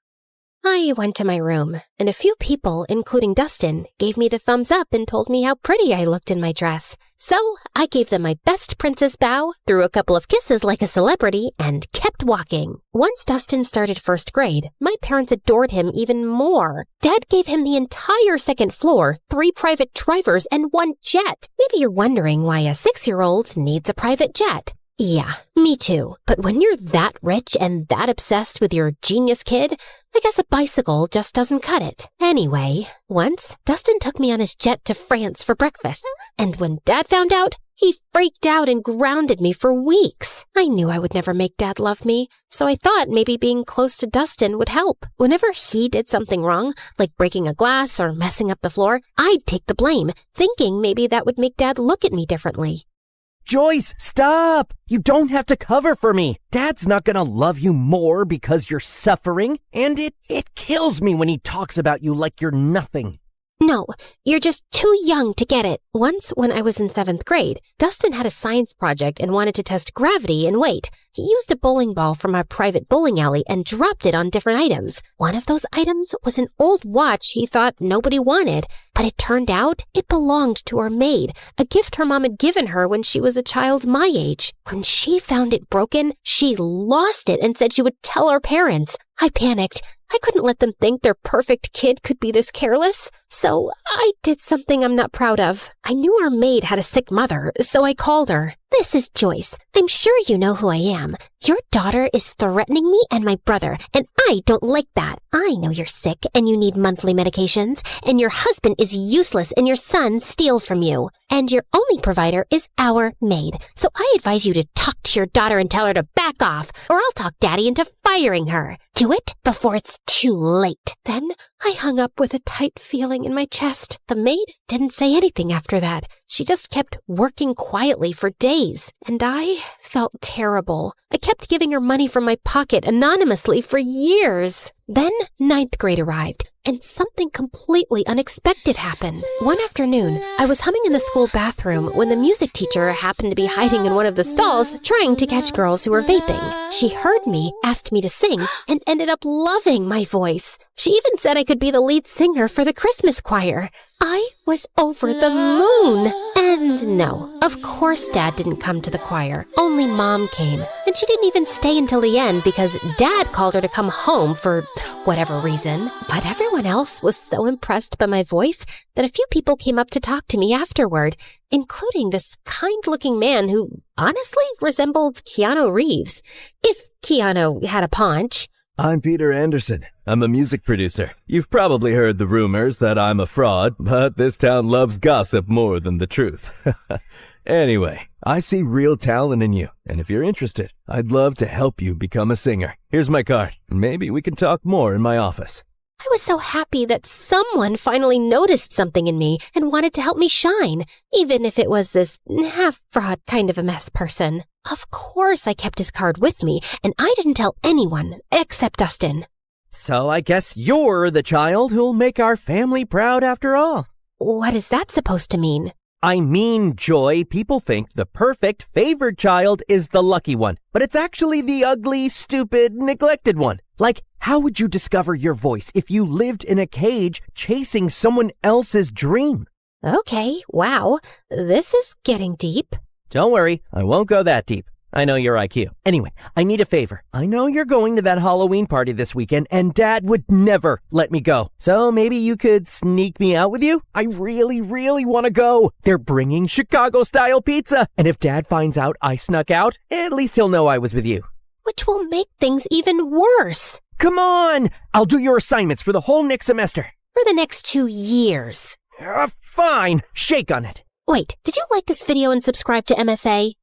I went to my room, and a few people, including Dustin, gave me the thumbs up and told me how pretty I looked in my dress. So I gave them my best princess bow, threw a couple of kisses like a celebrity, and kept walking. Once Dustin started 1st grade, my parents adored him even more. Dad gave him the entire 2nd floor, 3 private drivers, and 1 jet. Maybe you're wondering why a 6-year-old needs a private jet. Yeah, me too. But when you're that rich and that obsessed with your genius kid, I guess a bicycle just doesn't cut it. Anyway, once, Dustin took me on his jet to France for breakfast. And when Dad found out, he freaked out and grounded me for weeks. I knew I would never make Dad love me, so I thought maybe being close to Dustin would help. Whenever he did something wrong, like breaking a glass or messing up the floor, I'd take the blame, thinking maybe that would make Dad look at me differently. Joyce, stop! You don't have to cover for me. Dad's not gonna love you more because you're suffering, and it kills me when he talks about you like you're nothing. No, you're just too young to get it. Once, when I was in 7th grade, Dustin had a science project and wanted to test gravity and weight. He used a bowling ball from our private bowling alley and dropped it on different items. One of those items was an old watch he thought nobody wanted, but it turned out it belonged to our maid, a gift her mom had given her when she was a child my age. When she found it broken, she lost it and said she would tell our parents. I panicked. I couldn't let them think their perfect kid could be this careless. So I did something I'm not proud of. I knew our maid had a sick mother, so I called her. This is Joyce. I'm sure you know who I am. Your daughter is threatening me and my brother, and I don't like that. I know you're sick and you need monthly medications, and your husband is useless and your son steals from you. And your only provider is our maid. So I advise you to talk to your daughter and tell her to back off, or I'll talk Daddy into firing her. Do it before it's too late. Then I hung up with a tight feeling in my chest. The maid didn't say anything after that. She just kept working quietly for days, and I felt terrible. I kept giving her money from my pocket anonymously for years. Then 9th grade arrived, and something completely unexpected happened. One afternoon, I was humming in the school bathroom when the music teacher happened to be hiding in one of the stalls trying to catch girls who were vaping. She heard me, asked me to sing, and ended up loving my voice. She even said I could be the lead singer for the Christmas choir. I was over the moon. And no, of course Dad didn't come to the choir. Only Mom came. And she didn't even stay until the end because Dad called her to come home for whatever reason. But everyone else was so impressed by my voice that a few people came up to talk to me afterward, including this kind-looking man who honestly resembled Keanu Reeves, if Keanu had a paunch. I'm Peter Anderson. I'm a music producer. You've probably heard the rumors that I'm a fraud, but this town loves gossip more than the truth. Anyway, I see real talent in you, and if you're interested, I'd love to help you become a singer. Here's my card, and maybe we can talk more in my office. I was so happy that someone finally noticed something in me and wanted to help me shine, even if it was this half-fraud kind of a mess person. Of course I kept his card with me, and I didn't tell anyone except Dustin. So I guess you're the child who'll make our family proud after all. What is that supposed to mean? I mean, Joy, people think the perfect favored child is the lucky one, but it's actually the ugly, stupid, neglected one. Like, how would you discover your voice if you lived in a cage chasing someone else's dream? Okay, wow, this is getting deep. Don't worry, I won't go that deep. I know your IQ. Anyway, I need a favor. I know you're going to that Halloween party this weekend, and Dad would never let me go. So maybe you could sneak me out with you? I really, really want to go. They're bringing Chicago-style pizza. And if Dad finds out I snuck out, at least he'll know I was with you. Which will make things even worse. Come on! I'll do your assignments for the whole next semester. For the next 2 years. Fine. Shake on it. Wait, did you like this video and subscribe to MSA?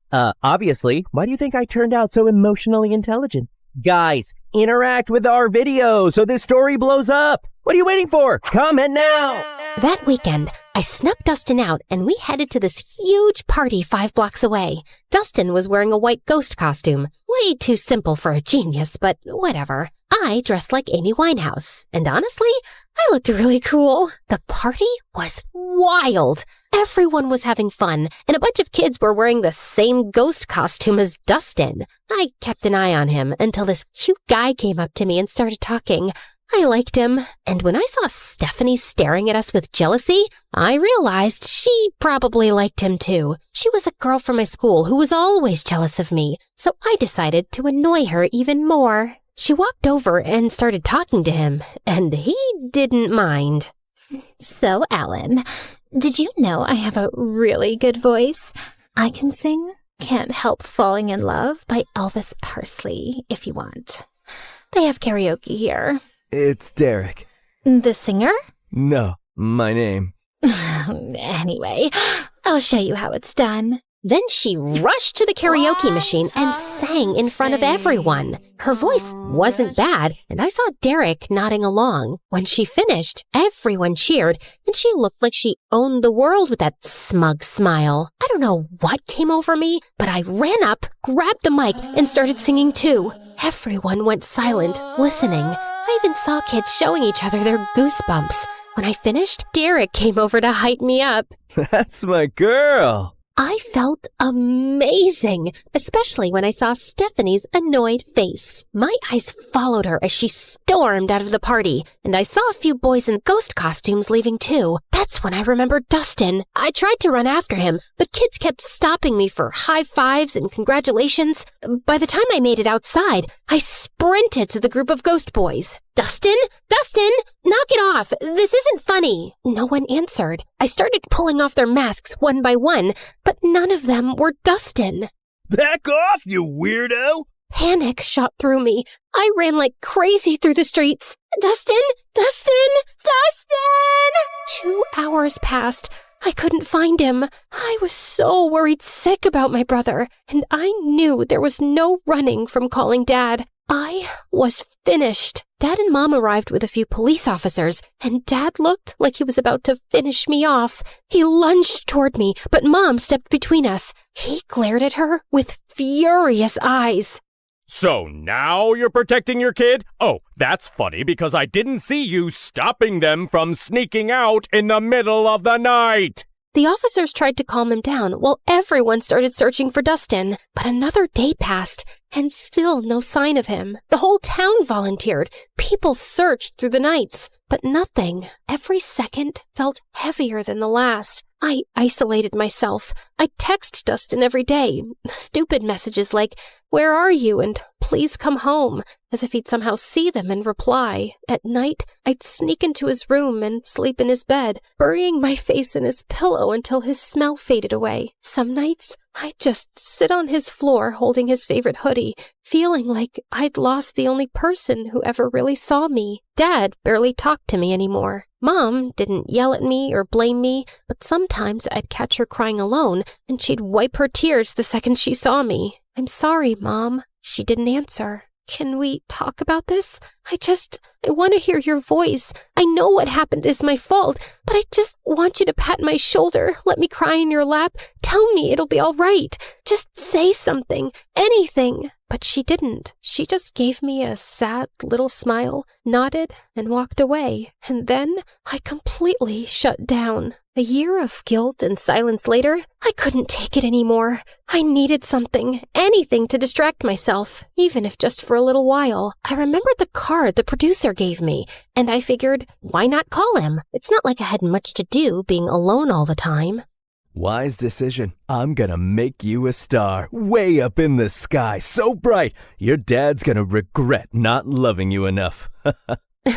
Obviously. Why do you think I turned out so emotionally intelligent? Guys, interact with our video so this story blows up. What are you waiting for? Comment now! That weekend, I snuck Dustin out and we headed to this huge party 5 blocks away. Dustin was wearing a white ghost costume. Way too simple for a genius, but whatever. I dressed like Amy Winehouse, and honestly, I looked really cool. The party was wild. Everyone was having fun, and a bunch of kids were wearing the same ghost costume as Dustin. I kept an eye on him until this cute guy came up to me and started talking. I liked him, and when I saw Stephanie staring at us with jealousy, I realized she probably liked him too. She was a girl from my school who was always jealous of me, so I decided to annoy her even more. She walked over and started talking to him, and he didn't mind. So, Alan, did you know I have a really good voice? I can sing Can't Help Falling in Love by Elvis Presley, if you want. They have karaoke here. It's Derek. The singer? No, my name. Anyway, I'll show you how it's done. Then she rushed to the karaoke machine and sang in front of everyone. Her voice wasn't bad, and I saw Derek nodding along. When she finished, everyone cheered, and she looked like she owned the world with that smug smile. I don't know what came over me, but I ran up, grabbed the mic, and started singing too. Everyone went silent, listening. I even saw kids showing each other their goosebumps. When I finished, Derek came over to hype me up. That's my girl. I felt amazing, especially when I saw Stephanie's annoyed face. My eyes followed her as she stormed out of the party, and I saw a few boys in ghost costumes leaving too. That's when I remembered Dustin. I tried to run after him, but kids kept stopping me for high fives and congratulations. By the time I made it outside, I sprinted to the group of ghost boys. Dustin? Dustin? Knock it off! This isn't funny! No one answered. I started pulling off their masks one by one, but none of them were Dustin. Back off, you weirdo! Panic shot through me. I ran like crazy through the streets. Dustin? Dustin? Dustin! 2 hours passed. I couldn't find him. I was so worried sick about my brother, and I knew there was no running from calling Dad. I was finished. Dad and Mom arrived with a few police officers, and Dad looked like he was about to finish me off. He lunged toward me, but Mom stepped between us. He glared at her with furious eyes. So now you're protecting your kid? Oh, that's funny because I didn't see you stopping them from sneaking out in the middle of the night. The officers tried to calm him down while everyone started searching for Dustin, but another day passed and still no sign of him. The whole town volunteered. People searched through the nights, but nothing. Every second felt heavier than the last. I isolated myself. I text Dustin every day. Stupid messages like, "Where are you?" and "Please come home," as if he'd somehow see them and reply. At night, I'd sneak into his room and sleep in his bed, burying my face in his pillow until his smell faded away. Some nights, I'd just sit on his floor holding his favorite hoodie, feeling like I'd lost the only person who ever really saw me. Dad barely talked to me anymore. Mom didn't yell at me or blame me, but sometimes I'd catch her crying alone, and she'd wipe her tears the second she saw me. "I'm sorry, Mom." She didn't answer. "Can we talk about this? I want to hear your voice. I know what happened is my fault, but I just want you to pat my shoulder, let me cry in your lap, tell me it'll be all right. Just say something, anything." But she didn't. She just gave me a sad little smile, nodded, and walked away. And then I completely shut down. A year of guilt and silence later, I couldn't take it anymore. I needed something, anything to distract myself, even if just for a little while. I remembered the card the producer gave me, and I figured, why not call him? It's not like I had much to do being alone all the time. Wise decision. I'm gonna make you a star, way up in the sky, so bright, your dad's gonna regret not loving you enough.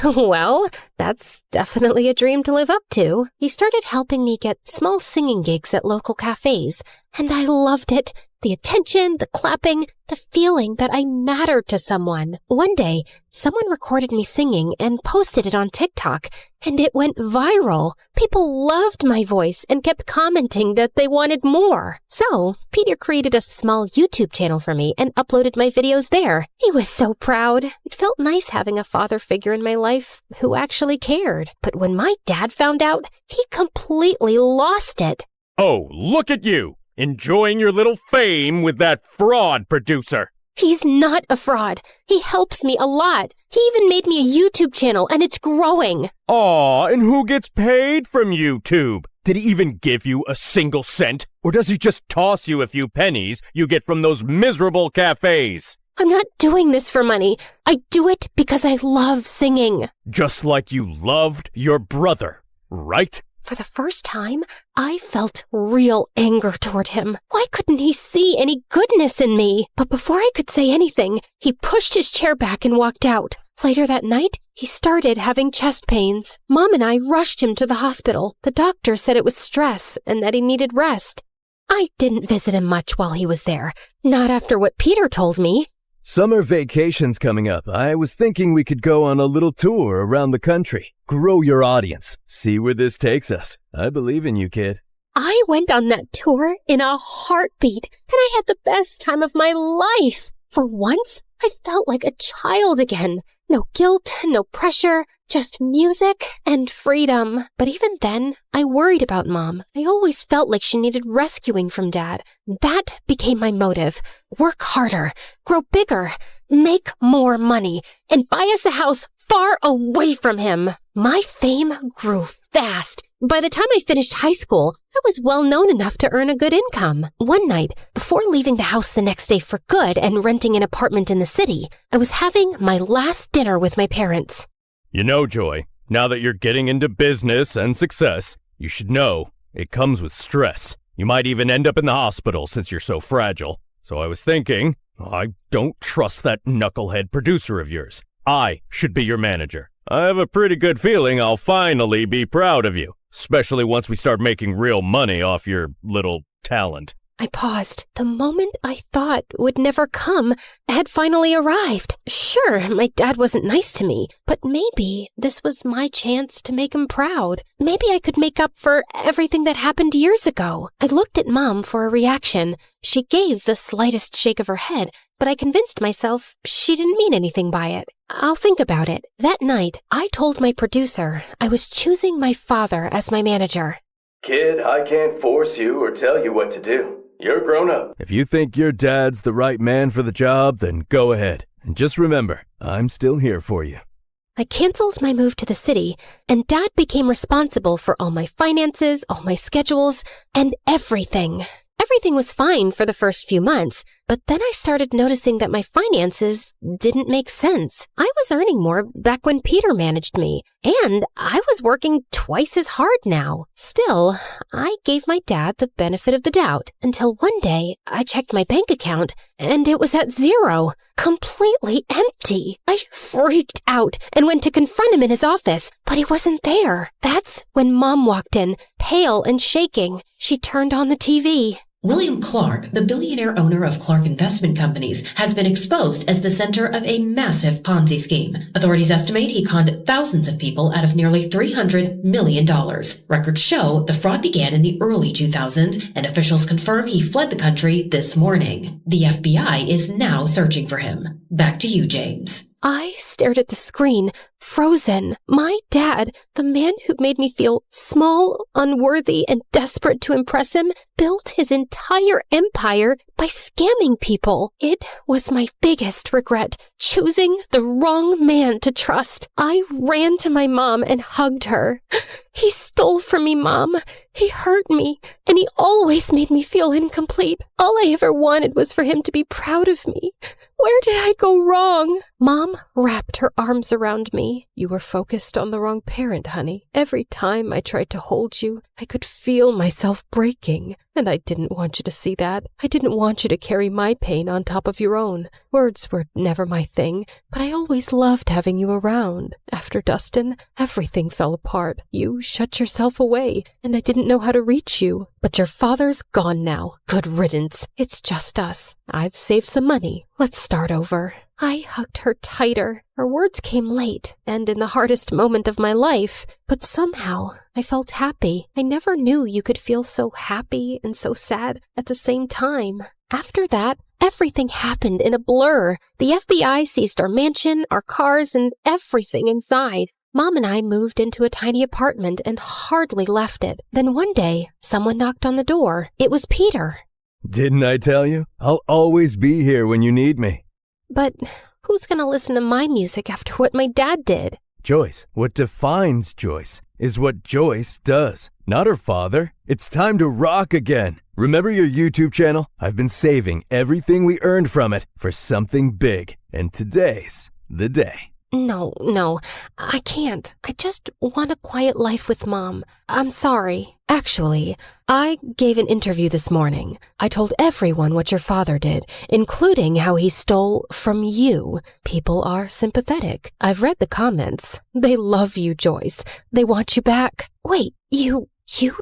Well, that's definitely a dream to live up to. He started helping me get small singing gigs at local cafes, and I loved it. The attention, the clapping, the feeling that I mattered to someone. One day, someone recorded me singing and posted it on TikTok, and it went viral. People loved my voice and kept commenting that they wanted more. So, Peter created a small YouTube channel for me and uploaded my videos there. He was so proud. It felt nice having a father figure in my life who actually cared. But when my dad found out, he completely lost it. Oh, look at you! Enjoying your little fame with that fraud producer. He's not a fraud. He helps me a lot. He even made me a YouTube channel, and it's growing. Aw, and who gets paid from YouTube? Did he even give you a single cent? Or does he just toss you a few pennies you get from those miserable cafes? I'm not doing this for money. I do it because I love singing. Just like you loved your brother, right? For the first time, I felt real anger toward him. Why couldn't he see any goodness in me? But before I could say anything, he pushed his chair back and walked out. Later that night, he started having chest pains. Mom and I rushed him to the hospital. The doctor said it was stress and that he needed rest. I didn't visit him much while he was there. Not after what Peter told me. Summer vacation's coming up. I was thinking we could go on a little tour around the country. Grow your audience. See where this takes us. I believe in you, kid. I went on that tour in a heartbeat, and I had the best time of my life. For once, I felt like a child again. No guilt, no pressure, just music and freedom. But even then, I worried about Mom. I always felt like she needed rescuing from Dad. That became my motive. Work harder, grow bigger, make more money, and buy us a house far away from him. My fame grew fast. By the time I finished high school, I was well known enough to earn a good income. One night, before leaving the house the next day for good and renting an apartment in the city, I was having my last dinner with my parents. You know, Joy, now that you're getting into business and success, you should know it comes with stress. You might even end up in the hospital since you're so fragile. So I was thinking, I don't trust that knucklehead producer of yours. I should be your manager. I have a pretty good feeling I'll finally be proud of you, especially once we start making real money off your little talent. I paused. The moment I thought would never come had finally arrived. Sure, my dad wasn't nice to me, but maybe this was my chance to make him proud. Maybe I could make up for everything that happened years ago. I looked at Mom for a reaction. She gave the slightest shake of her head, but I convinced myself she didn't mean anything by it. I'll think about it. That night, I told my producer I was choosing my father as my manager. Kid, I can't force you or tell you what to do. You're grown up. If you think your dad's the right man for the job, then go ahead. And just remember, I'm still here for you. I canceled my move to the city, and Dad became responsible for all my finances, all my schedules, and everything. Everything was fine for the first few months, but then I started noticing that my finances didn't make sense. I was earning more back when Peter managed me, and I was working twice as hard now. Still, I gave my dad the benefit of the doubt until one day I checked my bank account and it was at zero, completely empty. I freaked out and went to confront him in his office, but he wasn't there. That's when Mom walked in, pale and shaking. She turned on the TV. William Clark, the billionaire owner of Clark Investment Companies, has been exposed as the center of a massive Ponzi scheme. Authorities estimate he conned thousands of people out of nearly $300 million. Records show the fraud began in the early 2000s, and officials confirm he fled the country this morning. The FBI is now searching for him. Back to you, James. I stared at the screen, frozen. My dad, the man who made me feel small, unworthy, and desperate to impress him, built his entire empire by scamming people. It was my biggest regret, choosing the wrong man to trust. I ran to my mom and hugged her. He stole from me, Mom. He hurt me, and he always made me feel incomplete. All I ever wanted was for him to be proud of me. Where did I go wrong? Mom wrapped her arms around me. You were focused on the wrong parent, honey. Every time I tried to hold you, I could feel myself breaking. And I didn't want you to see that. I didn't want you to carry my pain on top of your own. Words were never my thing, but I always loved having you around. After Dustin, everything fell apart. You shut yourself away, and I didn't know how to reach you. But your father's gone now. Good riddance. It's just us. I've saved some money. Let's start over. I hugged her tighter. Her words came late, and in the hardest moment of my life, but somehow I felt happy. I never knew you could feel so happy and so sad at the same time. After that, everything happened in a blur. The FBI seized our mansion, our cars, and everything inside. Mom and I moved into a tiny apartment and hardly left it. Then one day, someone knocked on the door. It was Peter. Didn't I tell you? I'll always be here when you need me. But who's gonna listen to my music after what my dad did? Joyce, what defines Joyce is what Joyce does, not her father. It's time to rock again. Remember your YouTube channel? I've been saving everything we earned from it for something big, and today's the day. No, I can't. I just want a quiet life with Mom. I'm sorry. Actually, I gave an interview this morning. I told everyone what your father did, including how he stole from you. People are sympathetic. I've read the comments. They love you, Joyce. They want you back. Wait, you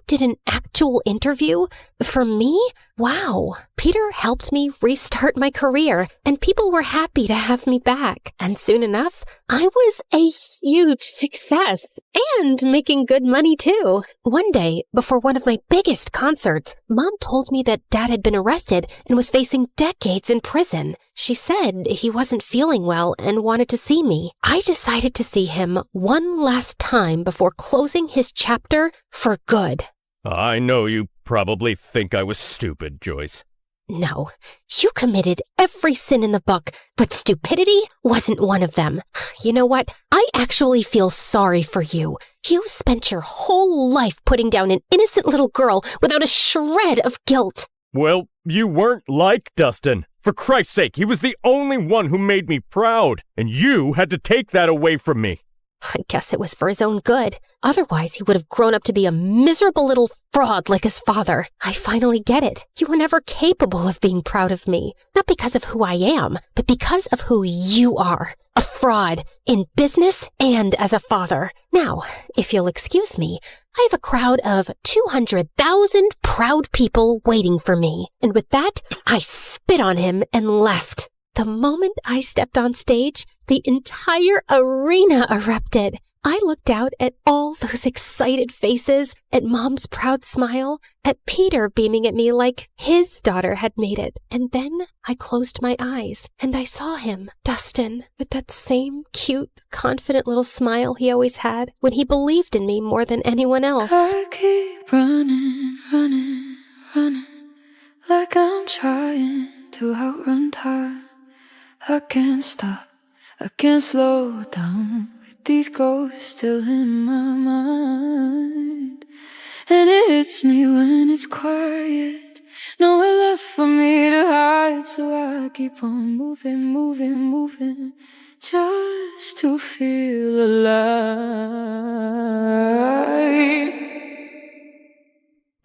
did an actual interview? For me? Wow. Peter helped me restart my career, and people were happy to have me back. And soon enough, I was a huge success and making good money too. One day, before one of my biggest concerts, Mom told me that Dad had been arrested and was facing decades in prison. She said he wasn't feeling well and wanted to see me. I decided to see him one last time before closing his chapter for good. I know you probably think I was stupid, Joyce. No, you committed every sin in the book, but stupidity wasn't one of them. You know what? I actually feel sorry for you. You spent your whole life putting down an innocent little girl without a shred of guilt. Well, you weren't like Dustin. For Christ's sake, he was the only one who made me proud, and you had to take that away from me. I guess it was for his own good. Otherwise, he would have grown up to be a miserable little fraud like his father. I finally get it. You were never capable of being proud of me. Not because of who I am, but because of who you are. A fraud, in business and as a father. Now, if you'll excuse me, I have a crowd of 200,000 proud people waiting for me. And with that, I spit on him and left. The moment I stepped on stage, the entire arena erupted. I looked out at all those excited faces, at Mom's proud smile, at Peter beaming at me like his daughter had made it. And then I closed my eyes and I saw him, Dustin, with that same cute, confident little smile he always had when he believed in me more than anyone else. I keep running, running, running, like I'm trying to outrun time. I can't stop, I can't slow down with these ghosts still in my mind. And it hits me when it's quiet, nowhere left for me to hide. So I keep on moving, moving, moving, just to feel alive.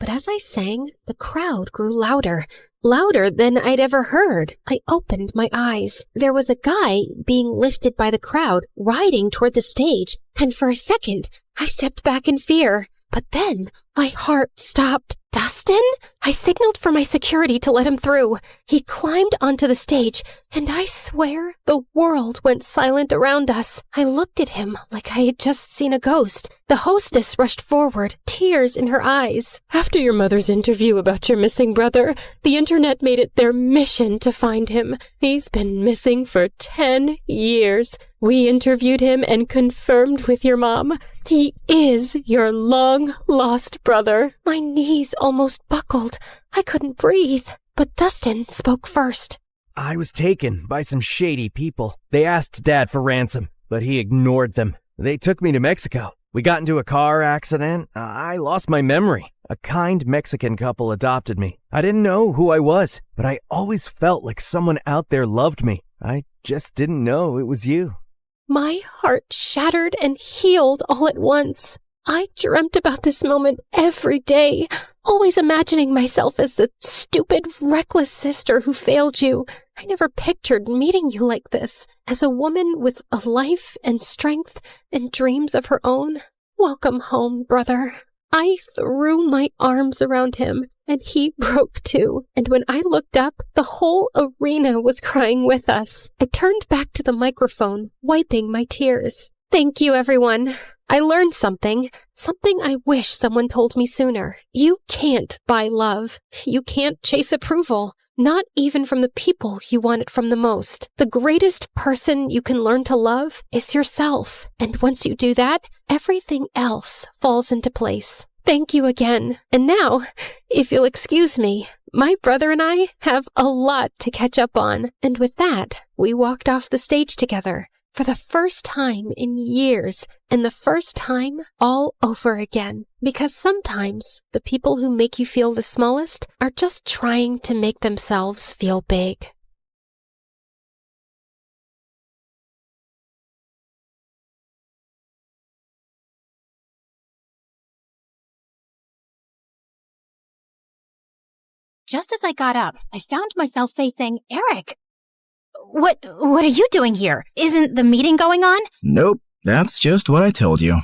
But as I sang, the crowd grew louder, louder than I'd ever heard. I opened my eyes. There was a guy being lifted by the crowd, riding toward the stage, and for a second, I stepped back in fear. But then, my heart stopped. Dustin? I signaled for my security to let him through. He climbed onto the stage, and I swear the world went silent around us. I looked at him like I had just seen a ghost. The hostess rushed forward, tears in her eyes. After your mother's interview about your missing brother, the internet made it their mission to find him. He's been missing for 10 years. We interviewed him and confirmed with your mom. He is your long-lost brother. My knees almost buckled. I couldn't breathe. But Dustin spoke first. I was taken by some shady people. They asked Dad for ransom, but he ignored them. They took me to Mexico. We got into a car accident. I lost my memory. A kind Mexican couple adopted me. I didn't know who I was, but I always felt like someone out there loved me. I just didn't know it was you. My heart shattered and healed all at once. I dreamt about this moment every day, always imagining myself as the stupid, reckless sister who failed you. I never pictured meeting you like this, as a woman with a life and strength and dreams of her own. Welcome home, brother. I threw my arms around him, and he broke too. And when I looked up, the whole arena was crying with us. I turned back to the microphone, wiping my tears. Thank you, everyone. I learned something I wish someone told me sooner. You can't buy love. You can't chase approval. Not even from the people you want it from the most. The greatest person you can learn to love is yourself. And once you do that, everything else falls into place. Thank you again. And now, if you'll excuse me, my brother and I have a lot to catch up on. And with that, we walked off the stage together for the first time in years, and the first time all over again. Because sometimes the people who make you feel the smallest are just trying to make themselves feel big. Just as I got up, I found myself facing Eric. What are you doing here? Isn't the meeting going on? Nope, that's just what I told you.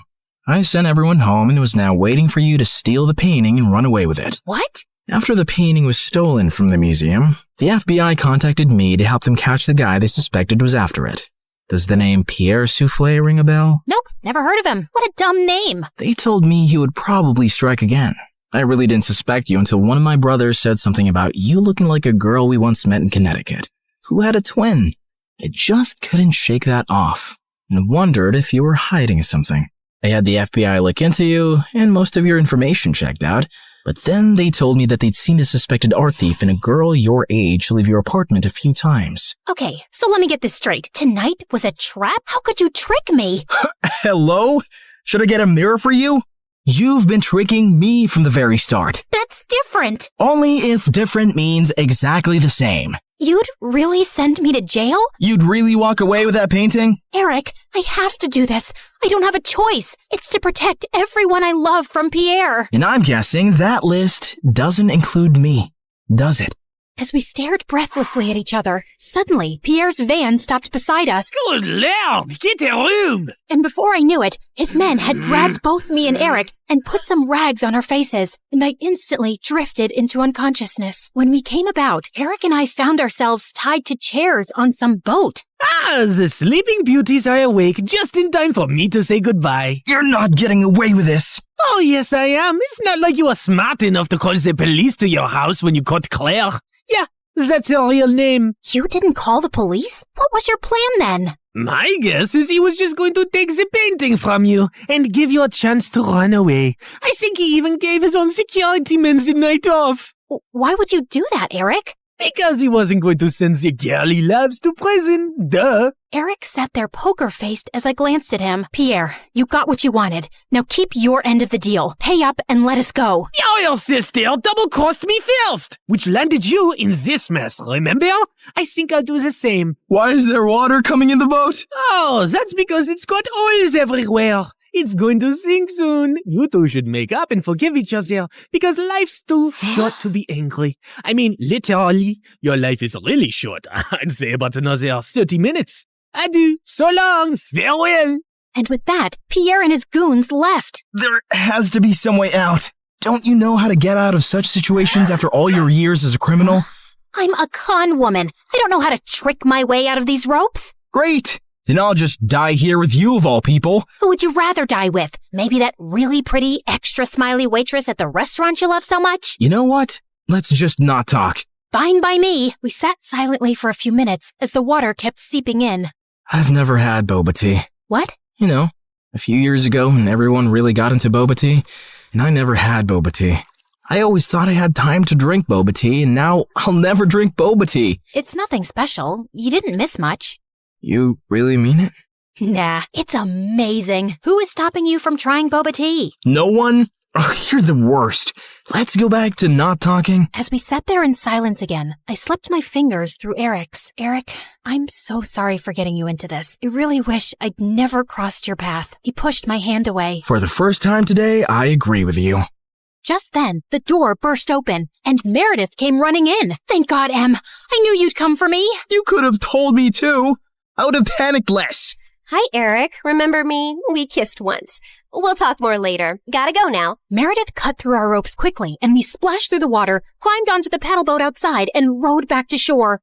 I sent everyone home and was now waiting for you to steal the painting and run away with it. What? After the painting was stolen from the museum, the FBI contacted me to help them catch the guy they suspected was after it. Does the name Pierre Souffle ring a bell? Nope, never heard of him. What a dumb name. They told me he would probably strike again. I really didn't suspect you until one of my brothers said something about you looking like a girl we once met in Connecticut, who had a twin. I just couldn't shake that off, and wondered if you were hiding something. I had the FBI look into you, and most of your information checked out, but then they told me that they'd seen the suspected art thief and a girl your age leave your apartment a few times. Okay, so let me get this straight. Tonight was a trap? How could you trick me? Hello? Should I get a mirror for you? You've been tricking me from the very start. That's different. Only if different means exactly the same. You'd really send me to jail? You'd really walk away with that painting? Eric, I have to do this. I don't have a choice. It's to protect everyone I love from Pierre. And I'm guessing that list doesn't include me, does it? As we stared breathlessly at each other, suddenly Pierre's van stopped beside us. Good Lord, get a room! And before I knew it, his men had grabbed both me and Eric and put some rags on our faces, and I instantly drifted into unconsciousness. When we came about, Eric and I found ourselves tied to chairs on some boat. Ah, the Sleeping Beauties are awake just in time for me to say goodbye. You're not getting away with this. Oh, yes, I am. It's not like you are smart enough to call the police to your house when you caught Claire. Yeah, that's her real name. You didn't call the police? What was your plan then? My guess is he was just going to take the painting from you and give you a chance to run away. I think he even gave his own security men the night off. Why would you do that, Eric? Because he wasn't going to send the girly labs to prison. Duh. Eric sat there poker-faced as I glanced at him. Pierre, you got what you wanted. Now keep your end of the deal. Pay up and let us go. Your sister double-crossed me first, which landed you in this mess, remember? I think I'll do the same. Why is there water coming in the boat? Oh, that's because it's got oils everywhere. It's going to sink soon. You two should make up and forgive each other because life's too short to be angry. I mean, literally, your life is really short. I'd say about another 30 minutes. Adieu. So long. Farewell. And with that, Pierre and his goons left. There has to be some way out. Don't you know how to get out of such situations after all your years as a criminal? I'm a con woman. I don't know how to trick my way out of these ropes. Great. Then I'll just die here with you of all people. Who would you rather die with? Maybe that really pretty, extra smiley waitress at the restaurant you love so much? You know what? Let's just not talk. Fine by me. We sat silently for a few minutes as the water kept seeping in. I've never had boba tea. What? You know, a few years ago when everyone really got into boba tea, and I never had boba tea. I always thought I had time to drink boba tea, and now I'll never drink boba tea. It's nothing special. You didn't miss much. You really mean it? Nah, it's amazing. Who is stopping you from trying boba tea? No one? Oh, you're the worst. Let's go back to not talking. As we sat there in silence again, I slipped my fingers through Eric's. Eric, I'm so sorry for getting you into this. I really wish I'd never crossed your path. He pushed my hand away. For the first time today, I agree with you. Just then, the door burst open, and Meredith came running in. Thank God, Em. I knew you'd come for me. You could have told me too. I would have panicked less. Hi, Eric. Remember me? We kissed once. We'll talk more later. Gotta go now. Meredith cut through our ropes quickly, and we splashed through the water, climbed onto the paddle boat outside, and rowed back to shore.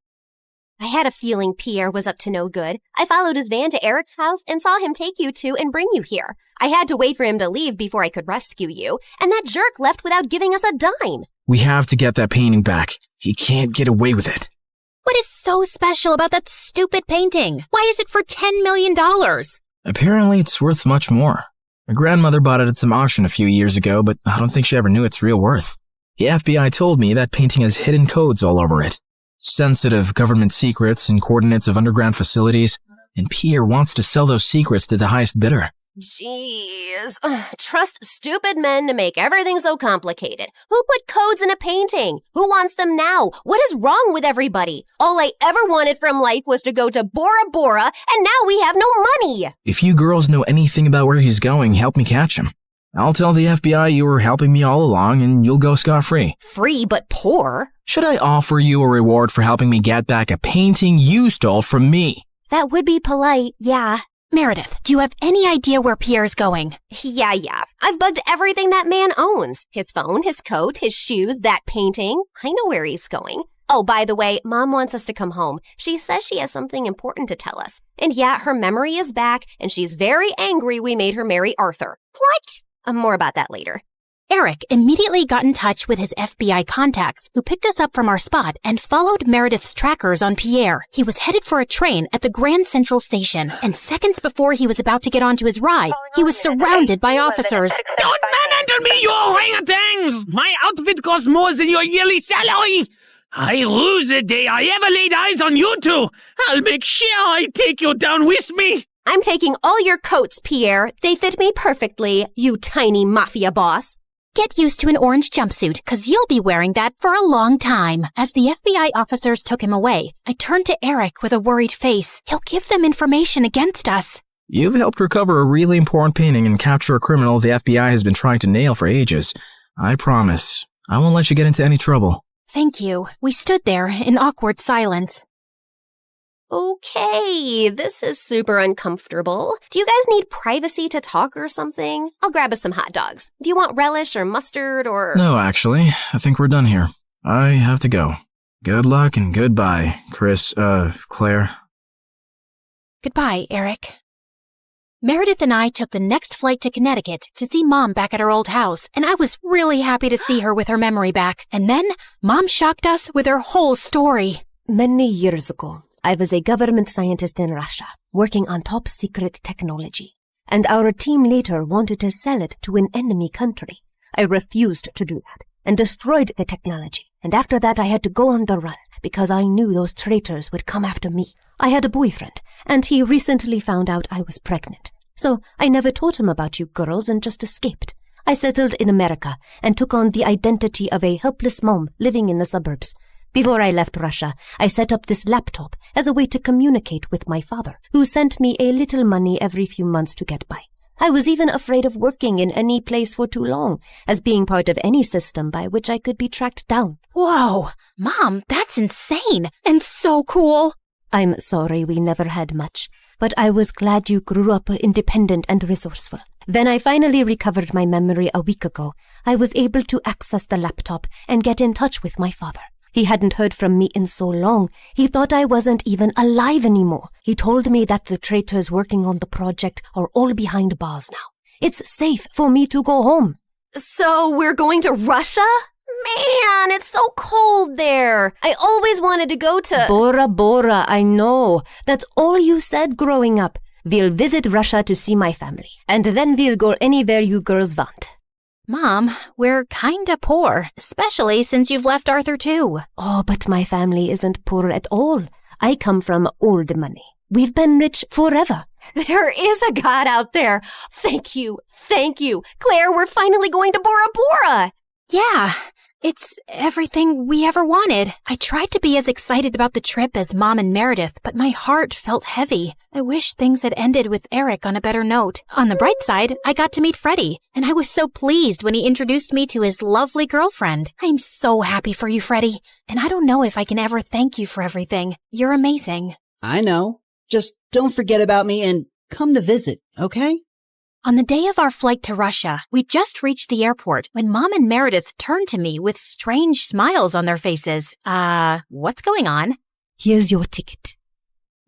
I had a feeling Pierre was up to no good. I followed his van to Eric's house and saw him take you two and bring you here. I had to wait for him to leave before I could rescue you, and that jerk left without giving us a dime. We have to get that painting back. He can't get away with it. What is so special about that stupid painting? Why is it for $10 million? Apparently, it's worth much more. My grandmother bought it at some auction a few years ago, but I don't think she ever knew its real worth. The FBI told me that painting has hidden codes all over it. Sensitive government secrets and coordinates of underground facilities, and Pierre wants to sell those secrets to the highest bidder. Jeez. Trust stupid men to make everything so complicated. Who put codes in a painting? Who wants them now? What is wrong with everybody? All I ever wanted from life was to go to Bora Bora, and now we have no money. If you girls know anything about where he's going, help me catch him. I'll tell the FBI you were helping me all along, and you'll go scot-free. Free but poor? Should I offer you a reward for helping me get back a painting you stole from me? That would be polite, yeah. Meredith, do you have any idea where Pierre's going? Yeah. I've bugged everything that man owns. His phone, his coat, his shoes, that painting. I know where he's going. Oh, by the way, Mom wants us to come home. She says she has something important to tell us. And yeah, her memory is back, and she's very angry we made her marry Arthur. What? More about that later. Eric immediately got in touch with his FBI contacts, who picked us up from our spot and followed Meredith's trackers on Pierre. He was headed for a train at the Grand Central Station, and seconds before he was about to get onto his ride, he was surrounded by officers. Don't manhandle me, you orangutans! My outfit costs more than your yearly salary! I lose the day I ever laid eyes on you two! I'll make sure I take you down with me! I'm taking all your coats, Pierre. They fit me perfectly, you tiny mafia boss. Get used to an orange jumpsuit, 'cause you'll be wearing that for a long time. As the FBI officers took him away, I turned to Eric with a worried face. He'll give them information against us. You've helped recover a really important painting and capture a criminal the FBI has been trying to nail for ages. I promise, I won't let you get into any trouble. Thank you. We stood there in awkward silence. Okay, this is super uncomfortable. Do you guys need privacy to talk or something? I'll grab us some hot dogs. Do you want relish or mustard or... No, actually, I think we're done here. I have to go. Good luck and goodbye, Claire. Goodbye, Eric. Meredith and I took the next flight to Connecticut to see Mom back at her old house, and I was really happy to see her with her memory back. And then, Mom shocked us with her whole story. Many years ago, I was a government scientist in Russia, working on top-secret technology, and our team later wanted to sell it to an enemy country. I refused to do that, and destroyed the technology, and after that I had to go on the run, because I knew those traitors would come after me. I had a boyfriend, and he recently found out I was pregnant, so I never told him about you girls and just escaped. I settled in America, and took on the identity of a helpless mom living in the suburbs. Before I left Russia, I set up this laptop as a way to communicate with my father, who sent me a little money every few months to get by. I was even afraid of working in any place for too long, as being part of any system by which I could be tracked down. Whoa! Mom, that's insane and so cool! I'm sorry we never had much, but I was glad you grew up independent and resourceful. When I finally recovered my memory a week ago, I was able to access the laptop and get in touch with my father. He hadn't heard from me in so long, he thought I wasn't even alive anymore. He told me that the traitors working on the project are all behind bars now. It's safe for me to go home. So we're going to Russia? Man, it's so cold there. I always wanted to go to... Bora Bora, I know. That's all you said growing up. We'll visit Russia to see my family, and then we'll go anywhere you girls want. Mom, we're kinda poor, especially since you've left Arthur too. Oh, but my family isn't poor at all. I come from old money. We've been rich forever. There is a God out there. Thank you. Claire, we're finally going to Bora Bora. Yeah, it's everything we ever wanted. I tried to be as excited about the trip as Mom and Meredith, but my heart felt heavy. I wish things had ended with Eric on a better note. On the bright side, I got to meet Freddie, and I was so pleased when he introduced me to his lovely girlfriend. I'm so happy for you, Freddie, and I don't know if I can ever thank you for everything. You're amazing. I know. Just don't forget about me and come to visit, okay? On the day of our flight to Russia, we just reached the airport when Mom and Meredith turned to me with strange smiles on their faces. What's going on? Here's your ticket.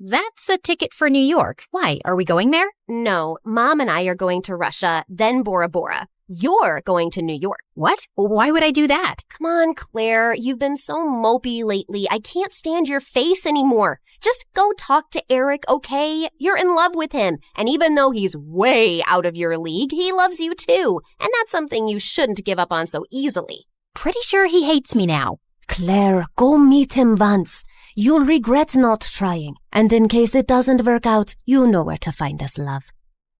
That's a ticket for New York. Why, are we going there? No, Mom and I are going to Russia, then Bora Bora. You're going to New York. What? Why would I do that? Come on, Claire. You've been so mopey lately. I can't stand your face anymore. Just go talk to Eric, okay? You're in love with him. And even though he's way out of your league, he loves you too. And that's something you shouldn't give up on so easily. Pretty sure he hates me now. Claire, go meet him once. You'll regret not trying. And in case it doesn't work out, you know where to find us, love.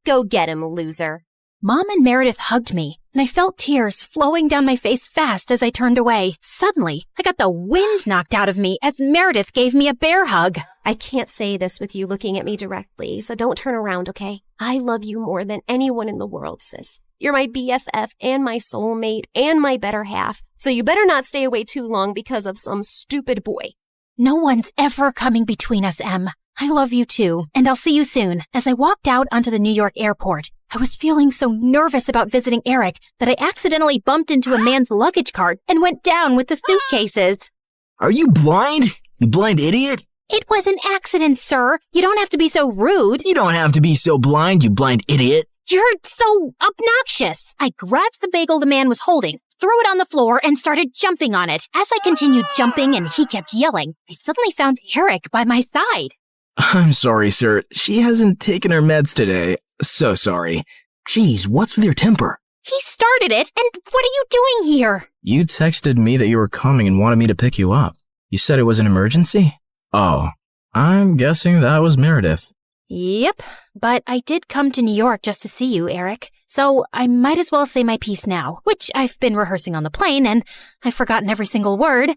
Go get him, loser. Mom and Meredith hugged me, and I felt tears flowing down my face fast as I turned away. Suddenly, I got the wind knocked out of me as Meredith gave me a bear hug. I can't say this with you looking at me directly, so don't turn around, okay? I love you more than anyone in the world, sis. You're my BFF and my soulmate and my better half, so you better not stay away too long because of some stupid boy. No one's ever coming between us, Em. I love you too, and I'll see you soon. As I walked out onto the New York airport, I was feeling so nervous about visiting Eric that I accidentally bumped into a man's luggage cart and went down with the suitcases. Are you blind? You blind idiot? It was an accident, sir. You don't have to be so rude. You don't have to be so blind, you blind idiot. You're so obnoxious. I grabbed the bagel the man was holding, threw it on the floor, and started jumping on it. As I continued jumping and he kept yelling, I suddenly found Eric by my side. I'm sorry, sir. She hasn't taken her meds today. So sorry. Jeez, what's with your temper? He started it, and what are you doing here? You texted me that you were coming and wanted me to pick you up. You said it was an emergency? Oh, I'm guessing that was Meredith. Yep, but I did come to New York just to see you, Eric. So I might as well say my piece now, which I've been rehearsing on the plane and I've forgotten every single word.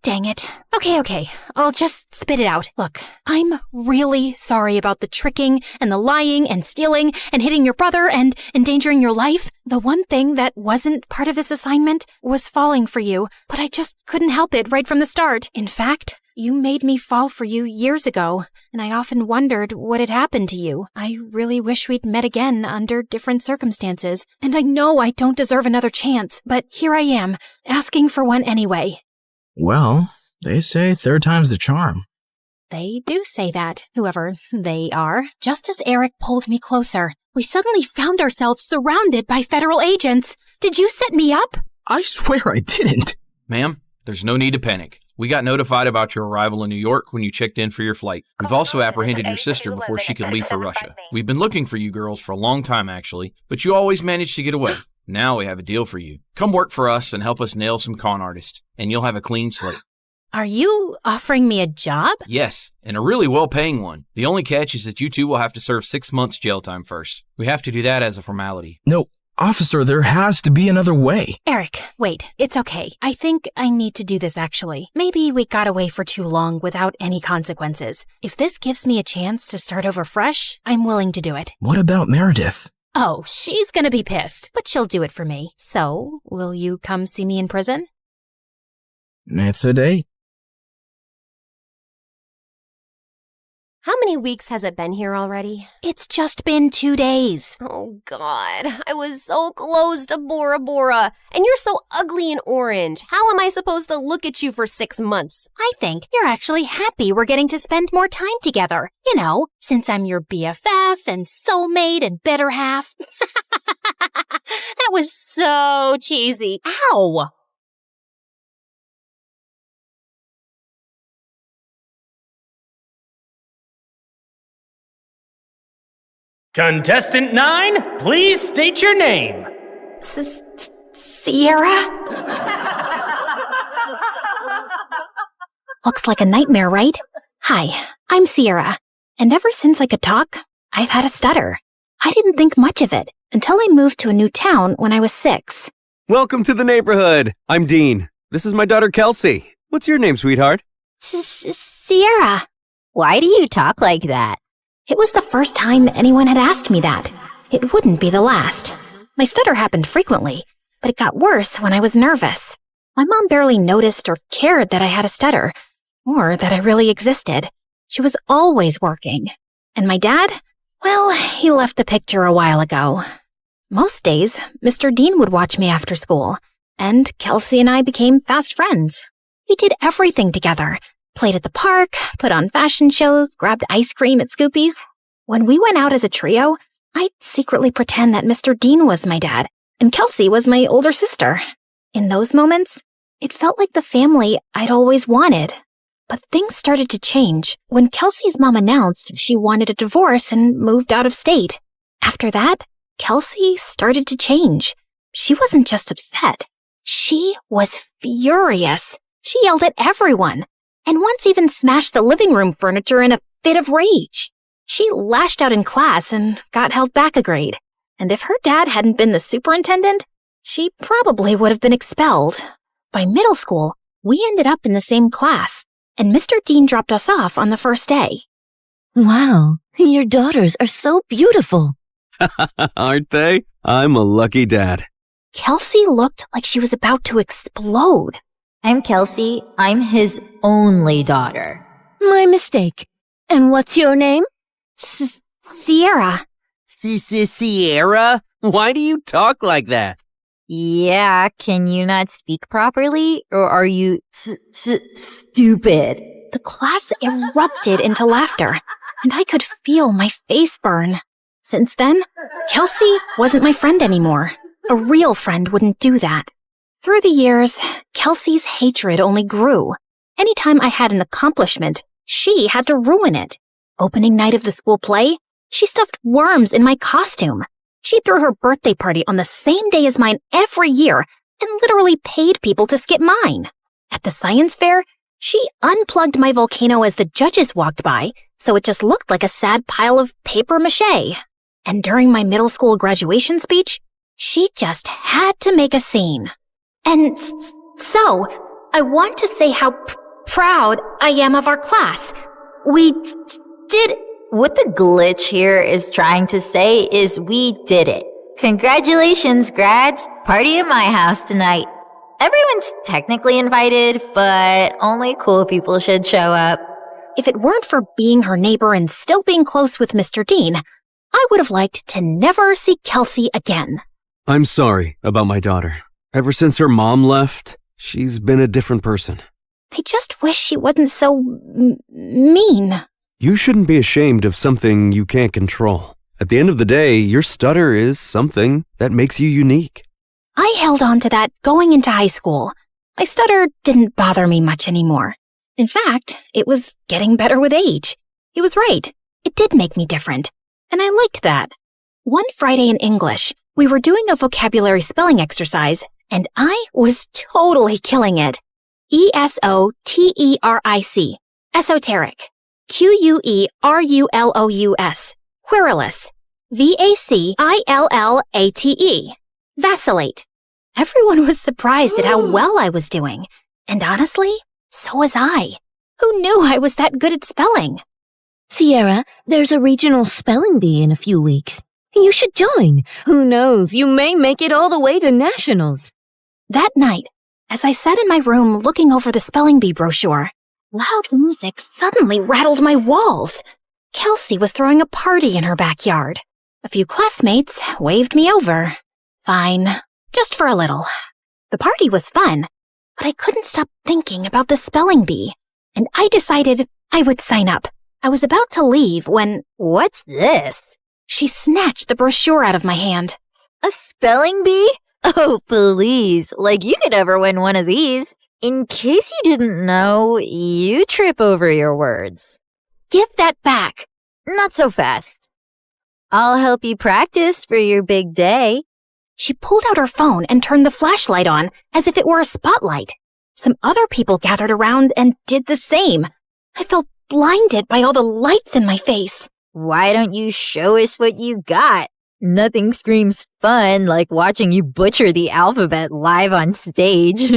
Dang it. Okay, I'll just spit it out. Look, I'm really sorry about the tricking and the lying and stealing and hitting your brother and endangering your life. The one thing that wasn't part of this assignment was falling for you, but I just couldn't help it right from the start. In fact, you made me fall for you years ago, and I often wondered what had happened to you. I really wish we'd met again under different circumstances, and I know I don't deserve another chance, but here I am, asking for one anyway. Well, they say third time's the charm. They do say that, whoever they are. Just as Eric pulled me closer, we suddenly found ourselves surrounded by federal agents. Did you set me up? I swear I didn't. Ma'am, there's no need to panic. We got notified about your arrival in New York when you checked in for your flight. We've also apprehended your sister before she could leave for Russia. We've been looking for you girls for a long time, actually, but you always managed to get away. Now we have a deal for you. Come work for us and help us nail some con artists, and you'll have a clean slate. Are you offering me a job? Yes, and a really well-paying one. The only catch is that you two will have to serve 6 months jail time first. We have to do that as a formality. No, officer, there has to be another way. Eric, wait, it's okay. I think I need to do this actually. Maybe we got away for too long without any consequences. If this gives me a chance to start over fresh, I'm willing to do it. What about Meredith? Oh, she's gonna be pissed, but she'll do it for me. So, will you come see me in prison? It's a date. How many weeks has it been here already? It's just been 2 days. Oh, God. I was so close to Bora Bora. And you're so ugly and orange. How am I supposed to look at you for 6 months? I think you're actually happy we're getting to spend more time together. You know, since I'm your BFF and soulmate and better half. That was so cheesy. Ow! Contestant 9, please state your name. Sierra? Looks like a nightmare, right? Hi, I'm Sierra, and ever since I could talk, I've had a stutter. I didn't think much of it until I moved to a new town when I was 6. Welcome to the neighborhood. I'm Dean. This is my daughter, Kelsey. What's your name, sweetheart? Sierra. Why do you talk like that? It was the first time anyone had asked me that. It wouldn't be the last. My stutter happened frequently, but it got worse when I was nervous. My mom barely noticed or cared that I had a stutter, or that I really existed. She was always working. And my dad? Well, he left the picture a while ago. Most days, Mr. Dean would watch me after school, and Kelsey and I became fast friends. We did everything together. Played at the park, put on fashion shows, grabbed ice cream at Scoopy's. When we went out as a trio, I'd secretly pretend that Mr. Dean was my dad, and Kelsey was my older sister. In those moments, it felt like the family I'd always wanted. But things started to change when Kelsey's mom announced she wanted a divorce and moved out of state. After that, Kelsey started to change. She wasn't just upset. She was furious. She yelled at everyone, and once even smashed the living room furniture in a fit of rage. She lashed out in class and got held back a grade. And if her dad hadn't been the superintendent, she probably would have been expelled. By middle school, we ended up in the same class, and Mr. Dean dropped us off on the first day. Wow, your daughters are so beautiful. Aren't they? I'm a lucky dad. Kelsey looked like she was about to explode. I'm Kelsey. I'm his only daughter. My mistake. And what's your name? Sierra. Sierra? Why do you talk like that? Yeah, can you not speak properly? Or are you stupid? The class erupted into laughter, and I could feel my face burn. Since then, Kelsey wasn't my friend anymore. A real friend wouldn't do that. Through the years, Kelsey's hatred only grew. Anytime I had an accomplishment, she had to ruin it. Opening night of the school play, she stuffed worms in my costume. She threw her birthday party on the same day as mine every year and literally paid people to skip mine. At the science fair, she unplugged my volcano as the judges walked by, so it just looked like a sad pile of paper mache. And during my middle school graduation speech, she just had to make a scene. And so, I want to say how proud I am of our class. We did... What the glitch here is trying to say is we did it. Congratulations, grads. Party at my house tonight. Everyone's technically invited, but only cool people should show up. If it weren't for being her neighbor and still being close with Mr. Dean, I would have liked to never see Kelsey again. I'm sorry about my daughter. Ever since her mom left, she's been a different person. I just wish she wasn't so mean. You shouldn't be ashamed of something you can't control. At the end of the day, your stutter is something that makes you unique. I held on to that going into high school. My stutter didn't bother me much anymore. In fact, it was getting better with age. He was right. It did make me different. And I liked that. One Friday in English, we were doing a vocabulary spelling exercise, and I was totally killing it. ESOTERIC. Esoteric. QUERULOUS. Querulous. VACILLATE. Vacillate. Everyone was surprised at how well I was doing. And honestly, so was I. Who knew I was that good at spelling? Sierra, there's a regional spelling bee in a few weeks. You should join. Who knows, you may make it all the way to nationals. That night, as I sat in my room looking over the spelling bee brochure, loud music suddenly rattled my walls. Kelsey was throwing a party in her backyard. A few classmates waved me over. Fine, just for a little. The party was fun, but I couldn't stop thinking about the spelling bee, and I decided I would sign up. I was about to leave when... What's this? She snatched the brochure out of my hand. A spelling bee? Oh, please. Like you could ever win one of these. In case you didn't know, you trip over your words. Give that back. Not so fast. I'll help you practice for your big day. She pulled out her phone and turned the flashlight on as if it were a spotlight. Some other people gathered around and did the same. I felt blinded by all the lights in my face. Why don't you show us what you got? Nothing screams fun like watching you butcher the alphabet live on stage.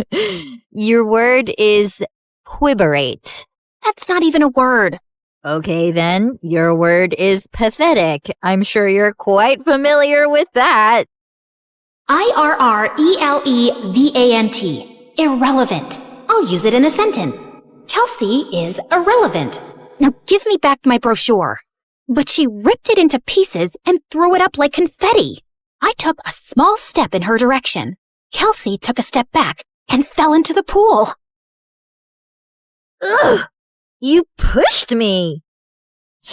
Your word is quiberate. That's not even a word. Okay then, your word is pathetic. I'm sure you're quite familiar with that. IRRELEVANT. Irrelevant. I'll use it in a sentence. Kelsey is irrelevant. Now give me back my brochure. But she ripped it into pieces and threw it up like confetti. I took a small step in her direction. Kelsey took a step back and fell into the pool. Ugh! You pushed me!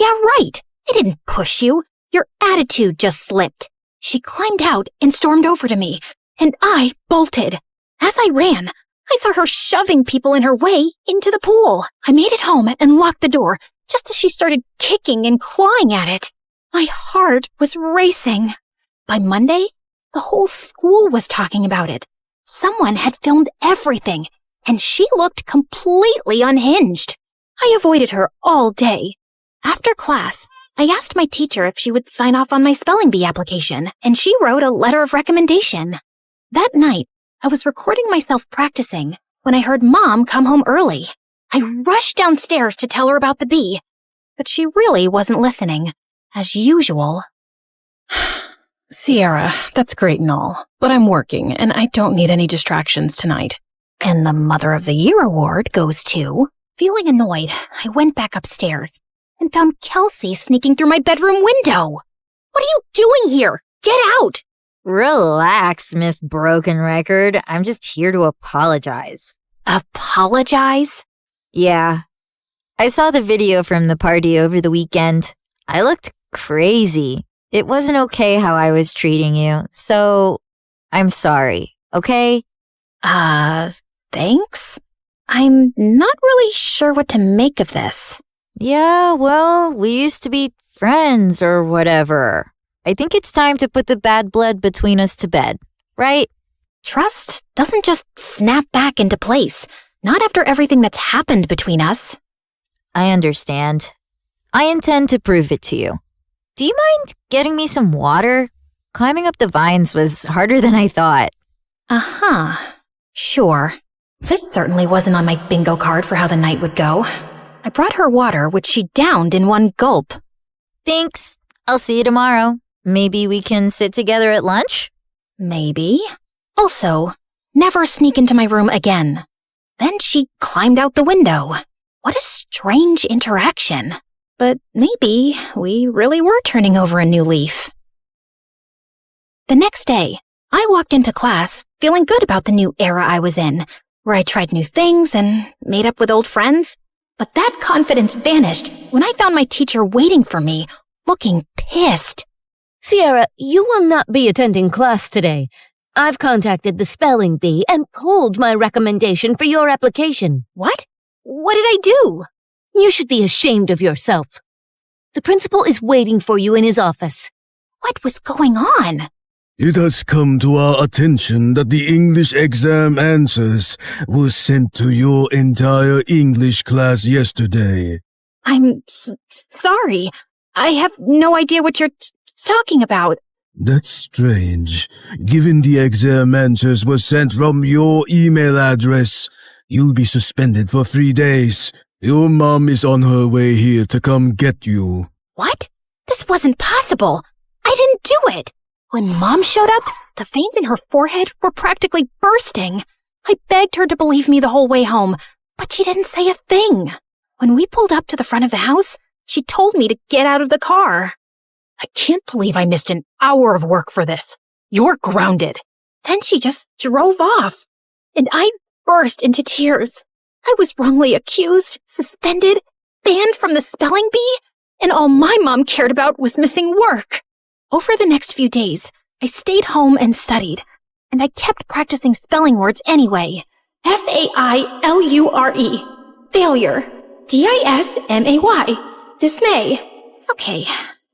Yeah, right. I didn't push you. Your attitude just slipped. She climbed out and stormed over to me, and I bolted. As I ran, I saw her shoving people in her way into the pool. I made it home and locked the door, just as she started kicking and clawing at it. My heart was racing. By Monday, the whole school was talking about it. Someone had filmed everything, and she looked completely unhinged. I avoided her all day. After class, I asked my teacher if she would sign off on my spelling bee application, and she wrote a letter of recommendation. That night, I was recording myself practicing when I heard Mom come home early. I rushed downstairs to tell her about the bee, but she really wasn't listening, as usual. Sierra, that's great and all, but I'm working and I don't need any distractions tonight. And the Mother of the Year award goes to... Feeling annoyed, I went back upstairs and found Kelsey sneaking through my bedroom window. What are you doing here? Get out! Relax, Miss Broken Record. I'm just here to apologize. Apologize? Yeah. I saw the video from the party over the weekend. I looked crazy. It wasn't okay how I was treating you, so I'm sorry, okay? Thanks? I'm not really sure what to make of this. Yeah, well, we used to be friends or whatever. I think it's time to put the bad blood between us to bed, right? Trust doesn't just snap back into place, not after everything that's happened between us. I understand. I intend to prove it to you. do you mind getting me some water? Climbing up the vines was harder than I thought. Uh-huh. Sure. This certainly wasn't on my bingo card for how the night would go. I brought her water, which she downed in one gulp. Thanks. I'll see you tomorrow. Maybe we can sit together at lunch? Maybe. Also, never sneak into my room again. Then she climbed out the window. What a strange interaction. But maybe we really were turning over a new leaf. The next day, I walked into class feeling good about the new era I was in, where I tried new things and made up with old friends. But that confidence vanished when I found my teacher waiting for me, looking pissed. Sierra, you will not be attending class today. I've contacted the spelling bee and pulled my recommendation for your application. What? What did I do? You should be ashamed of yourself. The principal is waiting for you in his office. What was going on? It has come to our attention that the English exam answers were sent to your entire English class yesterday. I'm sorry. I have no idea what you're talking about. That's strange. Given the exam answers were sent from your email address, you'll be suspended for 3 days. Your mom is on her way here to come get you. What? This wasn't possible. I didn't do it. When Mom showed up, the veins in her forehead were practically bursting. I begged her to believe me the whole way home, but she didn't say a thing. When we pulled up to the front of the house, she told me to get out of the car. I can't believe I missed an hour of work for this. You're grounded. Then she just drove off, and I burst into tears. I was wrongly accused, suspended, banned from the spelling bee, and all my mom cared about was missing work. Over the next few days, I stayed home and studied, and I kept practicing spelling words anyway. Failure. Failure. Dismay. Dismay. Okay,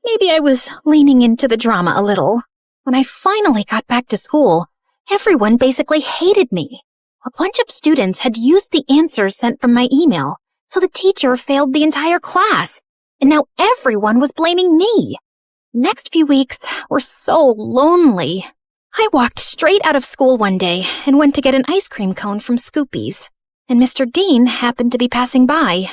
maybe I was leaning into the drama a little. When I finally got back to school, everyone basically hated me. A bunch of students had used the answers sent from my email, so the teacher failed the entire class, and now everyone was blaming me. Next few weeks were so lonely. I walked straight out of school one day and went to get an ice cream cone from Scoopy's, and Mr. Dean happened to be passing by.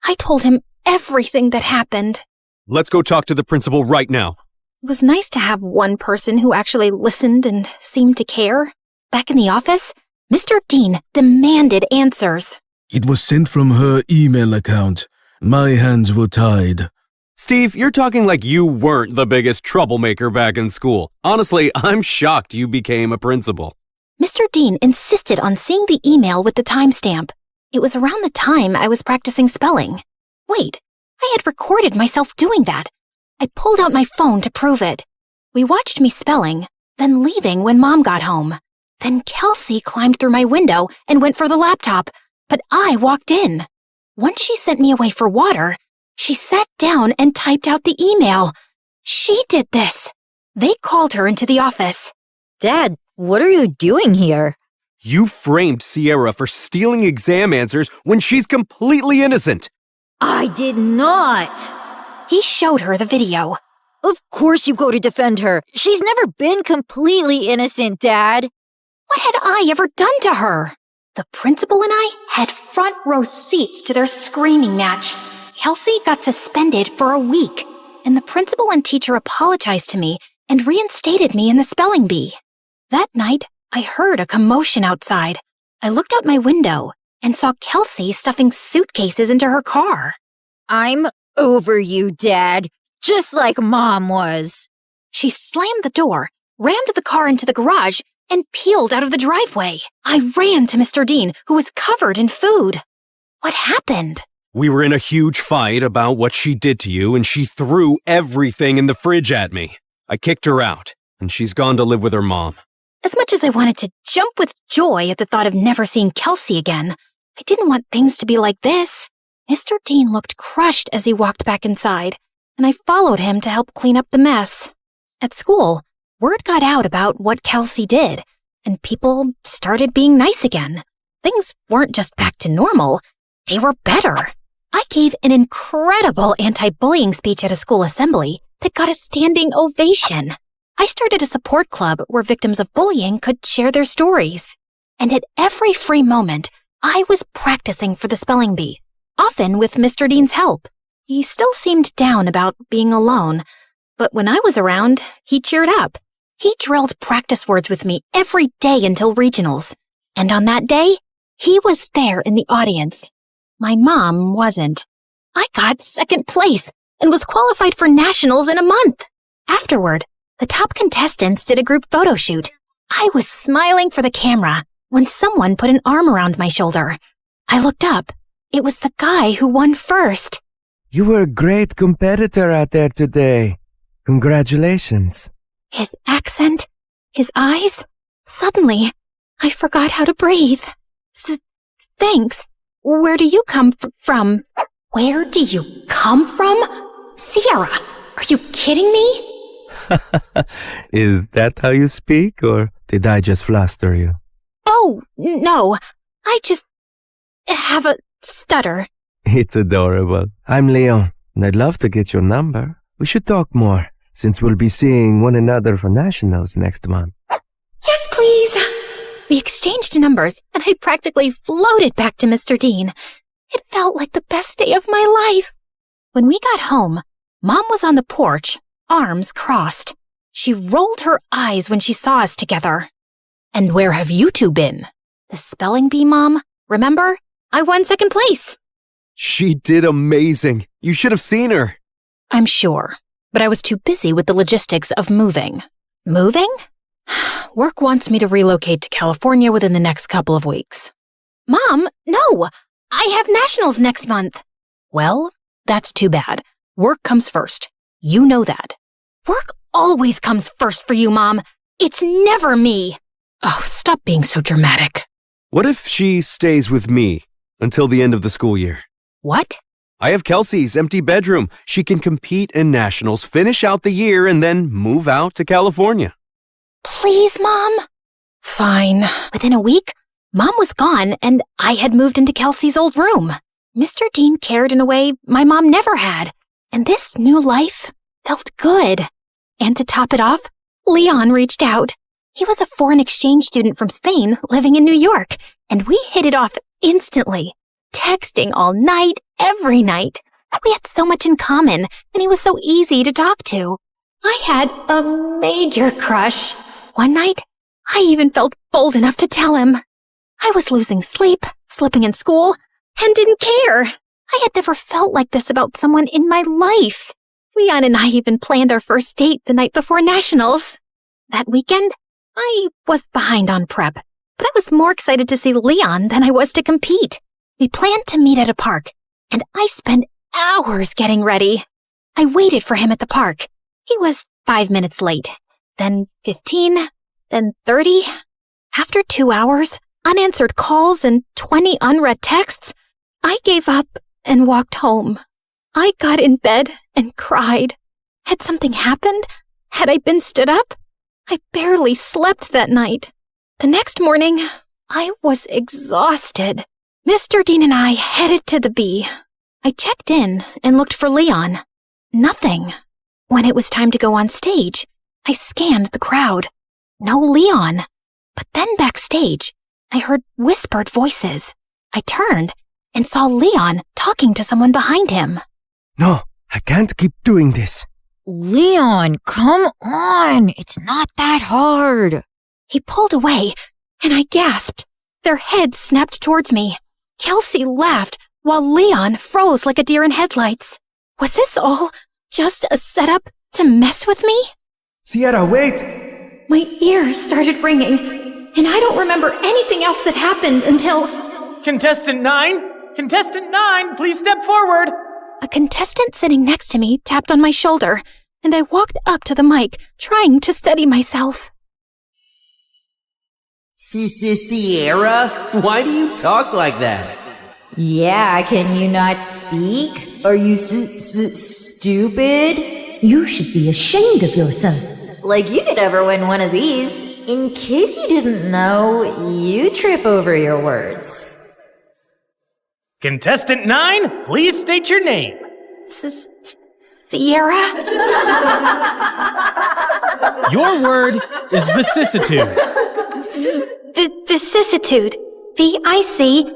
I told him everything that happened. Let's go talk to the principal right now. It was nice to have one person who actually listened and seemed to care. Back in the office, Mr. Dean demanded answers. It was sent from her email account. My hands were tied. Steve, you're talking like you weren't the biggest troublemaker back in school. Honestly, I'm shocked you became a principal. Mr. Dean insisted on seeing the email with the timestamp. It was around the time I was practicing spelling. Wait, I had recorded myself doing that. I pulled out my phone to prove it. We watched me spelling, then leaving when Mom got home. Then Kelsey climbed through my window and went for the laptop, but I walked in. Once she sent me away for water, she sat down and typed out the email. She did this. They called her into the office. Dad, what are you doing here? You framed Sierra for stealing exam answers when she's completely innocent. I did not. He showed her the video. Of course you go to defend her. She's never been completely innocent, Dad. What had I ever done to her? The principal and I had front row seats to their screaming match. Kelsey got suspended for a week, and the principal and teacher apologized to me and reinstated me in the spelling bee. That night, I heard a commotion outside. I looked out my window and saw Kelsey stuffing suitcases into her car. I'm over you, Dad, just like Mom was. She slammed the door, rammed the car into the garage, and peeled out of the driveway. I ran to Mr. Dean, who was covered in food. What happened? We were in a huge fight about what she did to you, and she threw everything in the fridge at me. I kicked her out, and she's gone to live with her mom. As much as I wanted to jump with joy at the thought of never seeing Kelsey again, I didn't want things to be like this. Mr. Dean looked crushed as he walked back inside, and I followed him to help clean up the mess. At school, word got out about what Kelsey did, and people started being nice again. Things weren't just back to normal, they were better. I gave an incredible anti-bullying speech at a school assembly, that got a standing ovation. I started a support club where victims of bullying could share their stories. And at every free moment, I was practicing for the spelling bee, often with Mr. Dean's help. He still seemed down about being alone, but when I was around, he cheered up. He drilled practice words with me every day until regionals. And on that day, he was there in the audience. My mom wasn't. I got second place and was qualified for nationals in a month. Afterward, the top contestants did a group photo shoot. I was smiling for the camera when someone put an arm around my shoulder. I looked up. It was the guy who won first. You were a great competitor out there today. Congratulations. His accent, his eyes. Suddenly, I forgot how to breathe. Thanks. Where do you come from? Where do you come from? Sierra, are you kidding me? Is that how you speak, or did I just fluster you? Oh, no. I just have a stutter. It's adorable. I'm Leon, and I'd love to get your number. We should talk more, since we'll be seeing one another for nationals next month. Yes, please. We exchanged numbers, and I practically floated back to Mr. Dean. It felt like the best day of my life. When we got home, Mom was on the porch, arms crossed. She rolled her eyes when she saw us together. And where have you two been? The spelling bee, Mom. Remember? I won second place. She did amazing. You should have seen her. I'm sure, but I was too busy with the logistics of moving. Moving? Work wants me to relocate to California within the next couple of weeks. Mom, no! I have nationals next month. Well, that's too bad. Work comes first. You know that. Work always comes first for you, Mom. It's never me. Oh, stop being so dramatic. What if she stays with me until the end of the school year? What? I have Kelsey's empty bedroom. She can compete in nationals, finish out the year, and then move out to California. Please, Mom. Fine. Within a week, Mom was gone, and I had moved into Kelsey's old room. Mr. Dean cared in a way my mom never had, and this new life felt good. And to top it off, Leon reached out. He was a foreign exchange student from Spain living in New York, and we hit it off instantly, texting all night, every night. We had so much in common, and he was so easy to talk to. I had a major crush. One night, I even felt bold enough to tell him. I was losing sleep, slipping in school, and didn't care. I had never felt like this about someone in my life. Leon and I even planned our first date the night before nationals. That weekend, I was behind on prep, but I was more excited to see Leon than I was to compete. We planned to meet at a park, and I spent hours getting ready. I waited for him at the park. He was 5 minutes late, then 15, then 30. After 2 hours, unanswered calls, and 20 unread texts, I gave up and walked home. I got in bed and cried. Had something happened? Had I been stood up? I barely slept that night. The next morning, I was exhausted. Mr. Dean and I headed to the bee. I checked in and looked for Leon. Nothing. When it was time to go on stage, I scanned the crowd. No Leon. But then backstage, I heard whispered voices. I turned and saw Leon talking to someone behind him. No, I can't keep doing this. Leon, come on. It's not that hard. He pulled away, and I gasped. Their heads snapped towards me. Kelsey laughed, while Leon froze like a deer in headlights. Was this all just a setup to mess with me? Sierra, wait! My ears started ringing, and I don't remember anything else that happened until... Contestant 9? Contestant 9, please step forward! A contestant sitting next to me tapped on my shoulder, and I walked up to the mic, trying to steady myself. Sierra? Why do you talk like that? Yeah, can you not speak? Are you stupid? You should be ashamed of yourself. Like you could ever win one of these. In case you didn't know, you trip over your words. Contestant 9, please state your name. Sierra? Your word is vicissitude. Vicissitude. VICISSITUDE.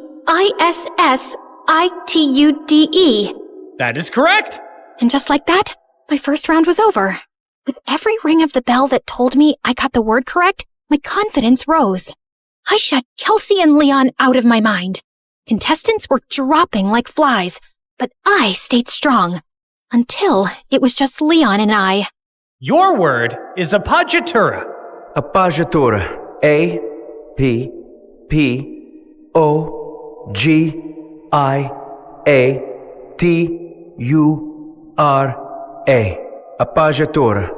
That is correct. And just like that, my first round was over. With every ring of the bell that told me I got the word correct, my confidence rose. I shut Kelsey and Leon out of my mind. Contestants were dropping like flies, but I stayed strong. Until it was just Leon and I. Your word is appoggiatura. Appoggiatura. A-P-P-O-G-I-A-T-U-R-A. Appoggiatura.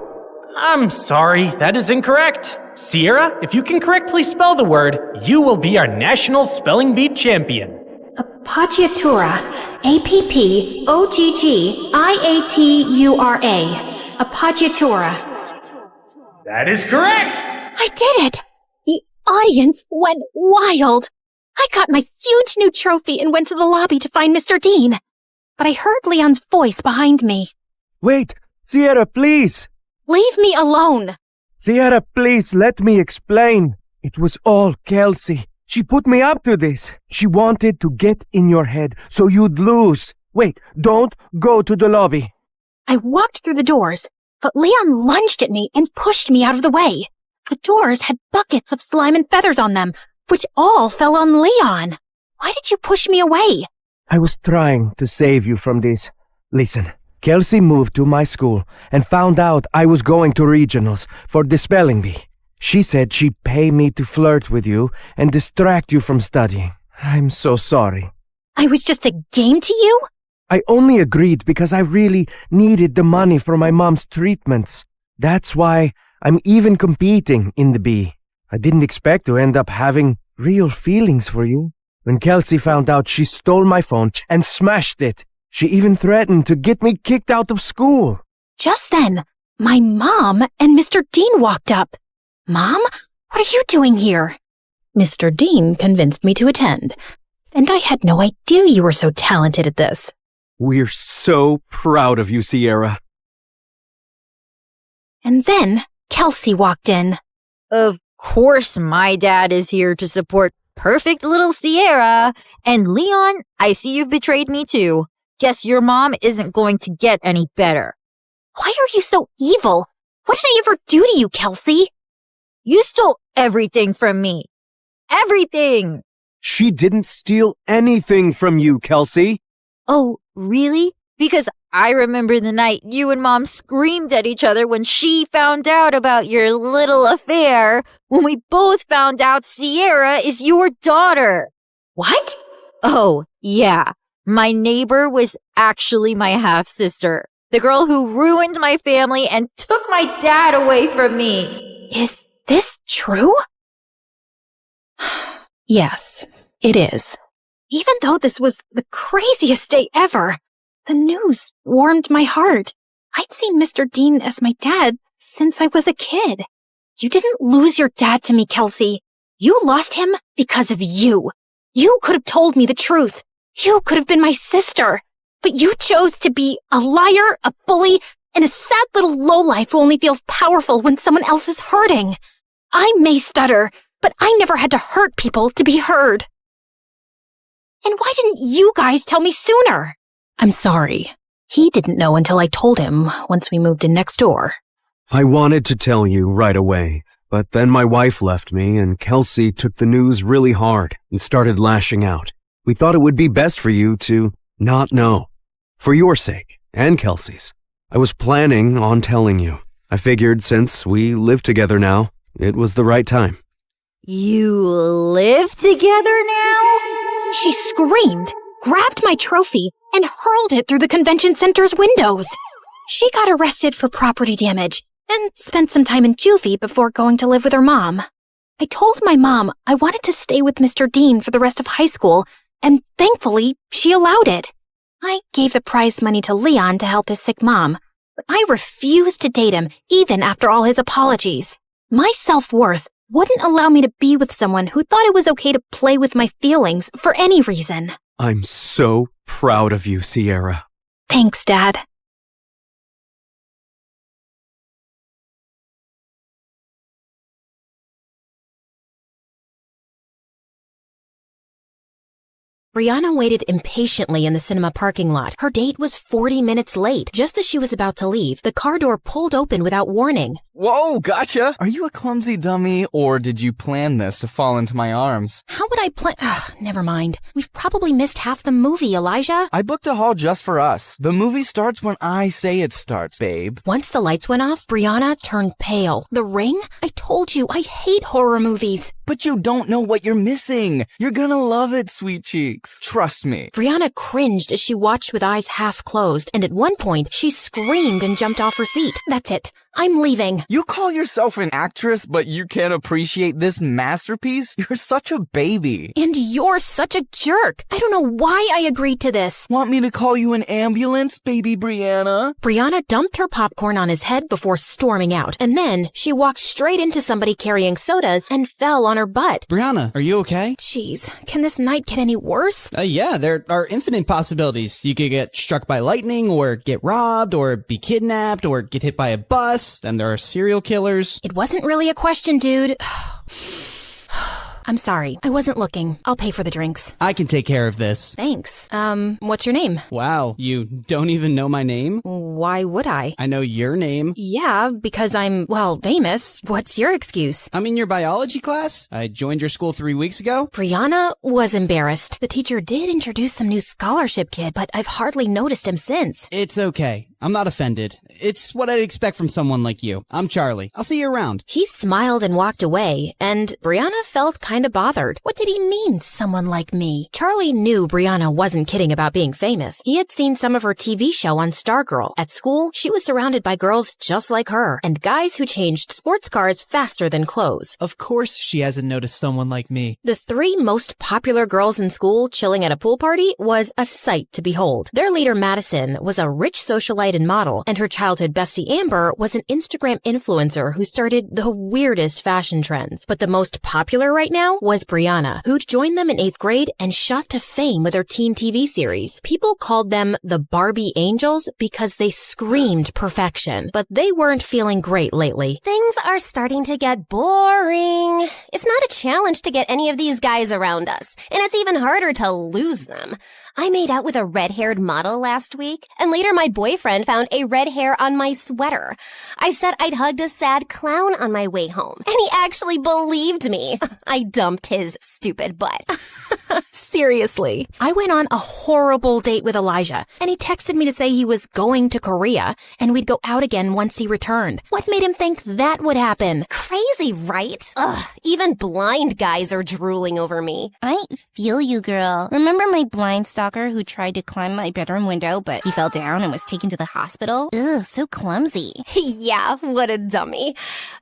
I'm sorry, that is incorrect. Sierra, if you can correctly spell the word, you will be our national spelling bee champion. Appoggiatura. APPOGGIATURA. Appoggiatura. That is correct. I did it! The audience went wild. I got my huge new trophy and went to the lobby to find Mr. Dean. But I heard Leon's voice behind me. Wait, Sierra, please. Leave me alone. Sierra, please, let me explain. It was all Kelsey. She put me up to this. She wanted to get in your head so you'd lose. Wait, don't go to the lobby. I walked through the doors, but Leon lunged at me and pushed me out of the way. The doors had buckets of slime and feathers on them, which all fell on Leon. Why did you push me away? I was trying to save you from this. Listen, Kelsey moved to my school and found out I was going to regionals for the spelling bee. She said she'd pay me to flirt with you and distract you from studying. I'm so sorry. I was just a game to you? I only agreed because I really needed the money for my mom's treatments. That's why I'm even competing in the bee. I didn't expect to end up having real feelings for you. When Kelsey found out, she stole my phone and smashed it. She even threatened to get me kicked out of school. Just then, my mom and Mr. Dean walked up. Mom, what are you doing here? Mr. Dean convinced me to attend, and I had no idea you were so talented at this. We're so proud of you, Sierra. And then Kelsey walked in. Of course my dad is here to support perfect little Sierra. And Leon, I see you've betrayed me too. Guess your mom isn't going to get any better. Why are you so evil? What did I ever do to you, Kelsey? You stole everything from me. Everything! She didn't steal anything from you, Kelsey. Oh, really? Because I remember the night you and Mom screamed at each other when she found out about your little affair, when we both found out Sierra is your daughter. What? Oh, yeah. My neighbor was actually my half-sister, the girl who ruined my family and took my dad away from me. Is this true? Yes, it is. Even though this was the craziest day ever, the news warmed my heart. I'd seen Mr. Dean as my dad since I was a kid. You didn't lose your dad to me, Kelsey. You lost him because of you. You could have told me the truth. You could have been my sister. But you chose to be a liar, a bully, and a sad little lowlife who only feels powerful when someone else is hurting. I may stutter, but I never had to hurt people to be heard. And why didn't you guys tell me sooner? I'm sorry. He didn't know until I told him once we moved in next door. I wanted to tell you right away, but then my wife left me and Kelsey took the news really hard and started lashing out. We thought it would be best for you to not know. For your sake, and Kelsey's. I was planning on telling you. I figured since we live together now, it was the right time. You live together now? She screamed, grabbed my trophy, and hurled it through the convention center's windows. She got arrested for property damage and spent some time in juvie before going to live with her mom. I told my mom I wanted to stay with Mr. Dean for the rest of high school, and thankfully, she allowed it. I gave the prize money to Leon to help his sick mom, but I refused to date him even after all his apologies. My self-worth wouldn't allow me to be with someone who thought it was okay to play with my feelings for any reason. I'm so proud of you, Sierra. Thanks, Dad. Brianna waited impatiently in the cinema parking lot. Her date was 40 minutes late. Just as she was about to leave, the car door pulled open without warning. Whoa, gotcha! Are you a clumsy dummy, or did you plan this to fall into my arms? How would I plan? Never mind. We've probably missed half the movie, Elijah. I booked a hall just for us. The movie starts when I say it starts, babe. Once the lights went off, Brianna turned pale. The Ring? I told you, I hate horror movies. But you don't know what you're missing. You're gonna love it, sweet cheeks. Trust me. Brianna cringed as she watched with eyes half closed, and at one point, she screamed and jumped off her seat. That's it. I'm leaving. You call yourself an actress, but you can't appreciate this masterpiece? You're such a baby. And you're such a jerk. I don't know why I agreed to this. Want me to call you an ambulance, baby Brianna? Brianna dumped her popcorn on his head before storming out, and then she walked straight into somebody carrying sodas and fell on her butt. Brianna, are you okay? Jeez, can this night get any worse? Yeah, there are infinite possibilities. You could get struck by lightning, or get robbed, or be kidnapped, or get hit by a bus. Then there are serial killers. It wasn't really a question, dude. I'm sorry. I wasn't looking. I'll pay for the drinks. I can take care of this. Thanks. What's your name? Wow, you don't even know my name? Why would I? I know your name. Yeah, because I'm, well, famous. What's your excuse? I'm in your biology class. I joined your school 3 weeks ago. Brianna was embarrassed. The teacher did introduce some new scholarship kid, but I've hardly noticed him since. It's okay. I'm not offended. It's what I'd expect from someone like you. I'm Charlie. I'll see you around. He smiled and walked away, and Brianna felt kind of bothered. What did he mean, someone like me? Charlie knew Brianna wasn't kidding about being famous. He had seen some of her TV show on Stargirl. At school, she was surrounded by girls just like her, and guys who changed sports cars faster than clothes. Of course she hasn't noticed someone like me. The 3 most popular girls in school chilling at a pool party was a sight to behold. Their leader, Madison, was a rich socialite and model, and her childhood bestie, Amber, was an Instagram influencer who started the weirdest fashion trends. But the most popular right now was Brianna, who'd joined them in 8th grade and shot to fame with her teen TV series. People called them the Barbie Angels because they screamed perfection, but they weren't feeling great lately. Things are starting to get boring. It's not a challenge to get any of these guys around us, and it's even harder to lose them. I made out with a red-haired model last week, and later my boyfriend found a red hair on my sweater. I said I'd hugged a sad clown on my way home, and he actually believed me. I dumped his stupid butt. Seriously. I went on a horrible date with Elijah, and he texted me to say he was going to Korea, and we'd go out again once he returned. What made him think that would happen? Crazy, right? Ugh, even blind guys are drooling over me. I feel you, girl. Remember my blind stalker who tried to climb my bedroom window, but he fell down and was taken to the hospital? Ugh, so clumsy. Yeah, what a dummy.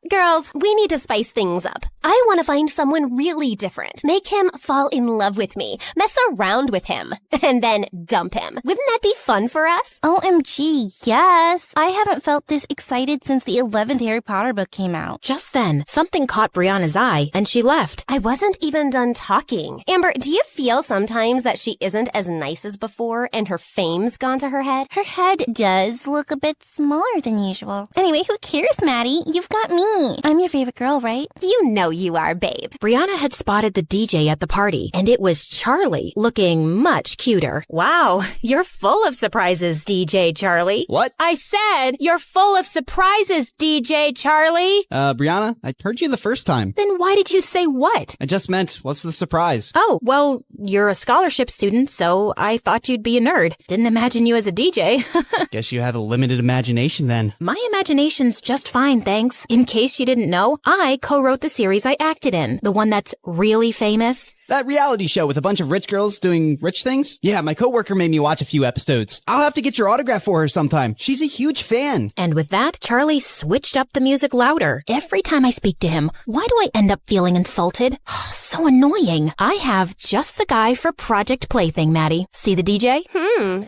Girls, we need to spice things up. I want to find someone really different. Make him fall in love with me. Mess around with him. And then dump him. Wouldn't that be fun for us? OMG, yes. I haven't felt this excited since the 11th Harry Potter book came out. Just then, something caught Brianna's eye, and she left. I wasn't even done talking. Amber, do you feel sometimes that she isn't as nice as before and her fame's gone to her head? Her head does look a bit smaller than usual. Anyway, who cares, Maddie? You've got me. I'm your favorite girl, right? You know you are, babe. Brianna had spotted the DJ at the party, and it was Charlie, looking much cuter. Wow, you're full of surprises, DJ Charlie. What? I said, you're full of surprises, DJ Charlie. Brianna, I heard you the first time. Then why did you say what? I just meant, what's the surprise? Oh, well, you're a scholarship student, so I thought you'd be a nerd. Didn't imagine you as a DJ. Guess you have a limited imagination then. My imagination's just fine, thanks. In case you didn't know, I co-wrote the series I acted in, the one that's really famous. That reality show with a bunch of rich girls doing rich things? Yeah, my coworker made me watch a few episodes. I'll have to get your autograph for her sometime. She's a huge fan. And with that, Charlie switched up the music louder. Every time I speak to him, why do I end up feeling insulted? So annoying. I have just the guy for Project Plaything, Maddie. See the DJ?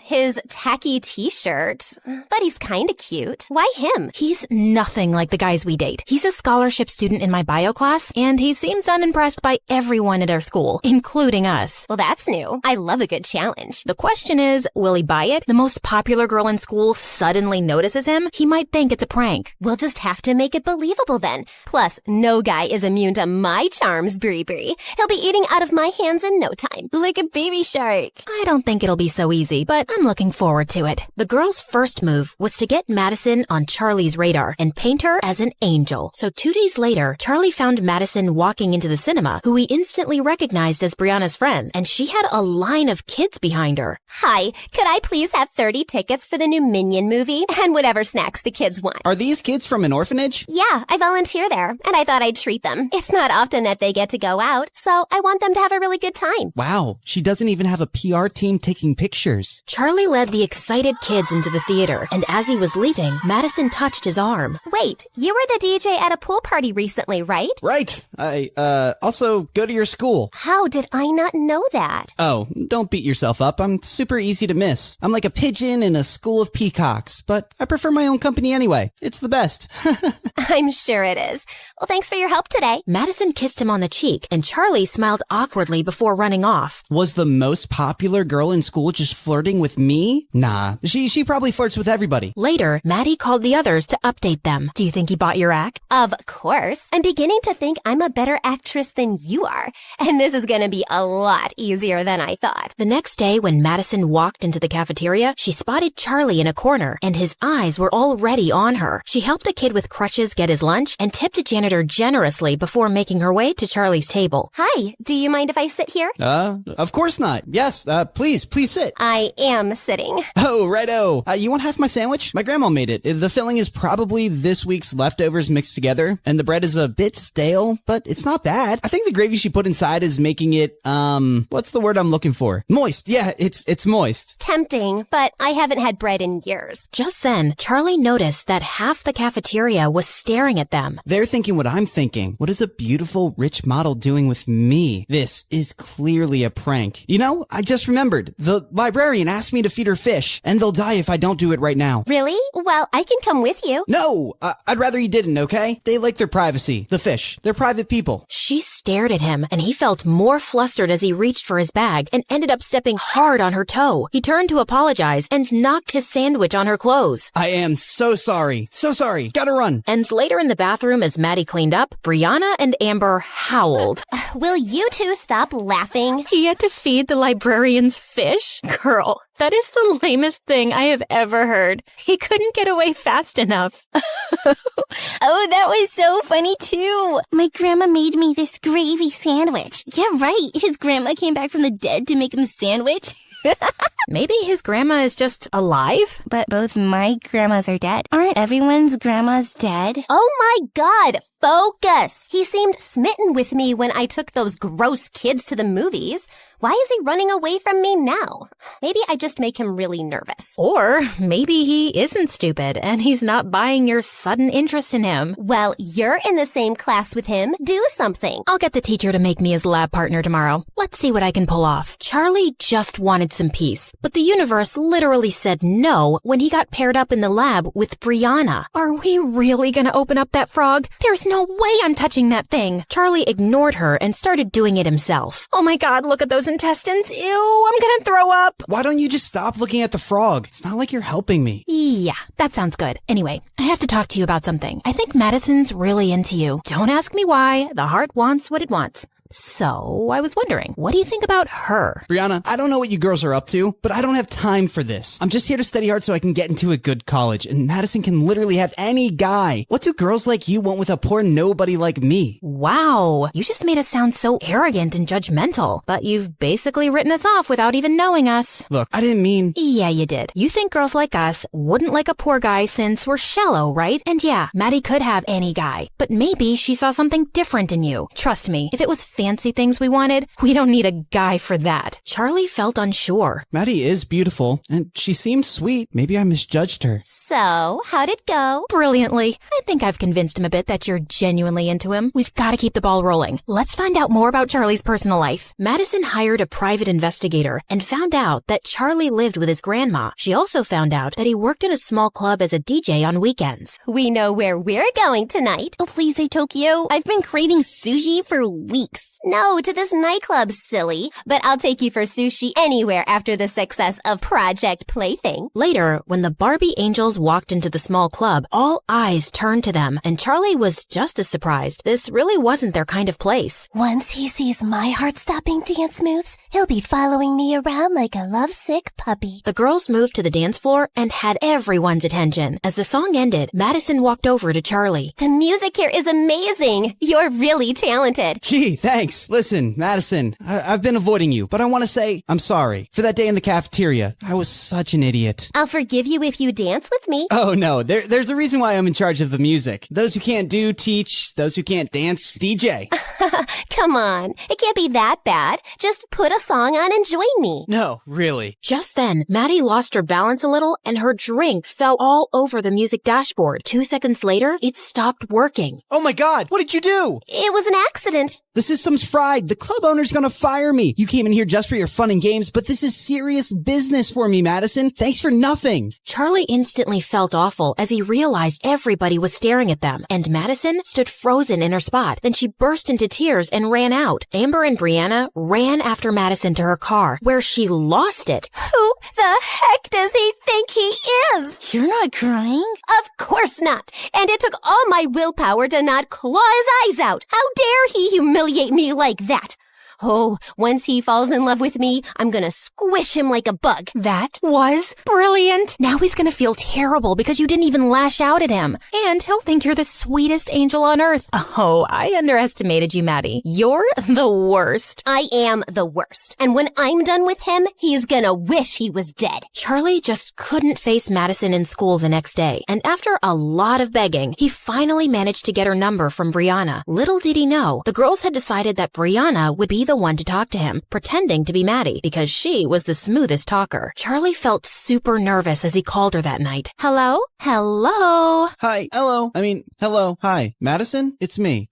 His tacky t-shirt. But he's kinda cute. Why him? He's nothing like the guys we date. He's a scholarship student in my bio class, and he seems unimpressed by everyone at our school. school, including us. Well, that's new. I love a good challenge. The question is, will he buy it? The most popular girl in school suddenly notices him? He might think it's a prank. We'll just have to make it believable then. Plus, no guy is immune to my charms, Brie. He'll be eating out of my hands in no time. Like a baby shark. I don't think it'll be so easy, but I'm looking forward to it. The girl's first move was to get Madison on Charlie's radar and paint her as an angel. So 2 days later, Charlie found Madison walking into the cinema, who he instantly recognized as Brianna's friend, and she had a line of kids behind her. Hi, could I please have 30 tickets for the new Minion movie and whatever snacks the kids want? Are these kids from an orphanage? Yeah, I volunteer there, and I thought I'd treat them. It's not often that they get to go out, so I want them to have a really good time. Wow, she doesn't even have a PR team taking pictures. Charlie led the excited kids into the theater, and as he was leaving, Madison touched his arm. Wait, you were the DJ at a pool party recently, right? Right. I also go to your school. How did I not know that? Oh, don't beat yourself up. I'm super easy to miss. I'm like a pigeon in a school of peacocks, but I prefer my own company anyway. It's the best. I'm sure it is. Well, thanks for your help today. Madison kissed him on the cheek, and Charlie smiled awkwardly before running off. Was the most popular girl in school just flirting with me? Nah, she probably flirts with everybody. Later, Maddie called the others to update them. Do you think he bought your act? Of course. I'm beginning to think I'm a better actress than you are, and this is gonna be a lot easier than I thought. The next day, when Madison walked into the cafeteria, she spotted Charlie in a corner, and his eyes were already on her. She helped a kid with crutches get his lunch and tipped a janitor generously before making her way to Charlie's table. Hi, do you mind if I sit here? Of course not. Yes, please sit. I am sitting. Oh, righto. You want half my sandwich? My grandma made it. The filling is probably this week's leftovers mixed together, and the bread is a bit stale, but it's not bad. I think the gravy she put inside is making it, what's the word I'm looking for? Moist. Yeah, it's moist. Tempting, but I haven't had bread in years. Just then, Charlie noticed that half the cafeteria was staring at them. They're thinking what I'm thinking. What is a beautiful, rich model doing with me? This is clearly a prank. You know, I just remembered. The librarian asked me to feed her fish, and they'll die if I don't do it right now. Really? Well, I can come with you. No! I'd rather you didn't, okay? They like their privacy. The fish. They're private people. She stared at him, and he felt more flustered as he reached for his bag and ended up stepping hard on her toe. He turned to apologize and knocked his sandwich on her clothes. I am so sorry. So sorry. Gotta run. And later in the bathroom, as Maddie cleaned up, Brianna and Amber howled. Will you two stop laughing? He had to feed the librarian's fish? Girl, that is the lamest thing I have ever heard. He couldn't get away fast enough. Oh, that was so funny too. My grandma made me this gravy sandwich. Yeah, right. His grandma came back from the dead to make him a sandwich. Maybe his grandma is just alive? But both my grandmas are dead. Aren't everyone's grandmas dead? Oh my God, focus! He seemed smitten with me when I took those gross kids to the movies. Why is he running away from me now? Maybe I just make him really nervous. Or maybe he isn't stupid and he's not buying your sudden interest in him. Well, you're in the same class with him. Do something. I'll get the teacher to make me his lab partner tomorrow. Let's see what I can pull off. Charlie just wanted some peace, but the universe literally said no when he got paired up in the lab with Brianna. Are we really gonna open up that frog? There's no way I'm touching that thing. Charlie ignored her and started doing it himself. Oh my God, look at those intestines. Ew, I'm gonna throw up. Why don't you just stop looking at the frog? It's not like you're helping me. Yeah, that sounds good. Anyway, I have to talk to you about something. I think Madison's really into you. Don't ask me why. The heart wants what it wants. So, I was wondering, what do you think about her? Brianna, I don't know what you girls are up to, but I don't have time for this. I'm just here to study hard so I can get into a good college, and Madison can literally have any guy. What do girls like you want with a poor nobody like me? Wow, you just made us sound so arrogant and judgmental, but you've basically written us off without even knowing us. Look, I didn't mean... Yeah, you did. You think girls like us wouldn't like a poor guy since we're shallow, right? And yeah, Maddie could have any guy, but maybe she saw something different in you. Trust me, if it was fancy things we wanted, we don't need a guy for that. Charlie felt unsure. Maddie is beautiful, and she seemed sweet. Maybe I misjudged her. So, how'd it go? Brilliantly. I think I've convinced him a bit that you're genuinely into him. We've got to keep the ball rolling. Let's find out more about Charlie's personal life. Madison hired a private investigator and found out that Charlie lived with his grandma. She also found out that he worked in a small club as a DJ on weekends. We know where we're going tonight. Oh, please say Tokyo. I've been craving sushi for weeks. No, to this nightclub, silly. But I'll take you for sushi anywhere after the success of Project Plaything. Later, when the Barbie angels walked into the small club, all eyes turned to them, and Charlie was just as surprised. This really wasn't their kind of place. Once he sees my heart-stopping dance moves, he'll be following me around like a lovesick puppy. The girls moved to the dance floor and had everyone's attention. As the song ended, Madison walked over to Charlie. The music here is amazing. You're really talented. Gee, thanks. Listen, Madison, I've been avoiding you, but I want to say I'm sorry. For that day in the cafeteria, I was such an idiot. I'll forgive you if you dance with me. Oh no, there's a reason why I'm in charge of the music. Those who can't do, teach. Those who can't dance, DJ. Come on. It can't be that bad. Just put a song on and join me. No, really. Just then, Maddie lost her balance a little and her drink fell all over the music dashboard. 2 seconds later, it stopped working. Oh my God, what did you do? It was an accident. The system's fried. The club owner's gonna fire me. You came in here just for your fun and games, but this is serious business for me, Madison. Thanks for nothing. Charlie instantly felt awful as he realized everybody was staring at them, and Madison stood frozen in her spot. Then she burst into tears and ran out. Amber and Brianna ran after Madison to her car, where she lost it. Who the heck does he think he is? You're not crying? Of course not. And it took all my willpower to not claw his eyes out. How dare he humiliate me like that? Oh, once he falls in love with me, I'm gonna squish him like a bug. That was brilliant. Now he's gonna feel terrible because you didn't even lash out at him. And he'll think you're the sweetest angel on earth. Oh, I underestimated you, Maddie. You're the worst. I am the worst. And when I'm done with him, he's gonna wish he was dead. Charlie just couldn't face Madison in school the next day. And after a lot of begging, he finally managed to get her number from Brianna. Little did he know, the girls had decided that Brianna would be the one to talk to him, pretending to be Maddie, because she was the smoothest talker. Charlie felt super nervous as he called her that night. Hello? Hello? Hi. Hello. Hi. Madison? It's me.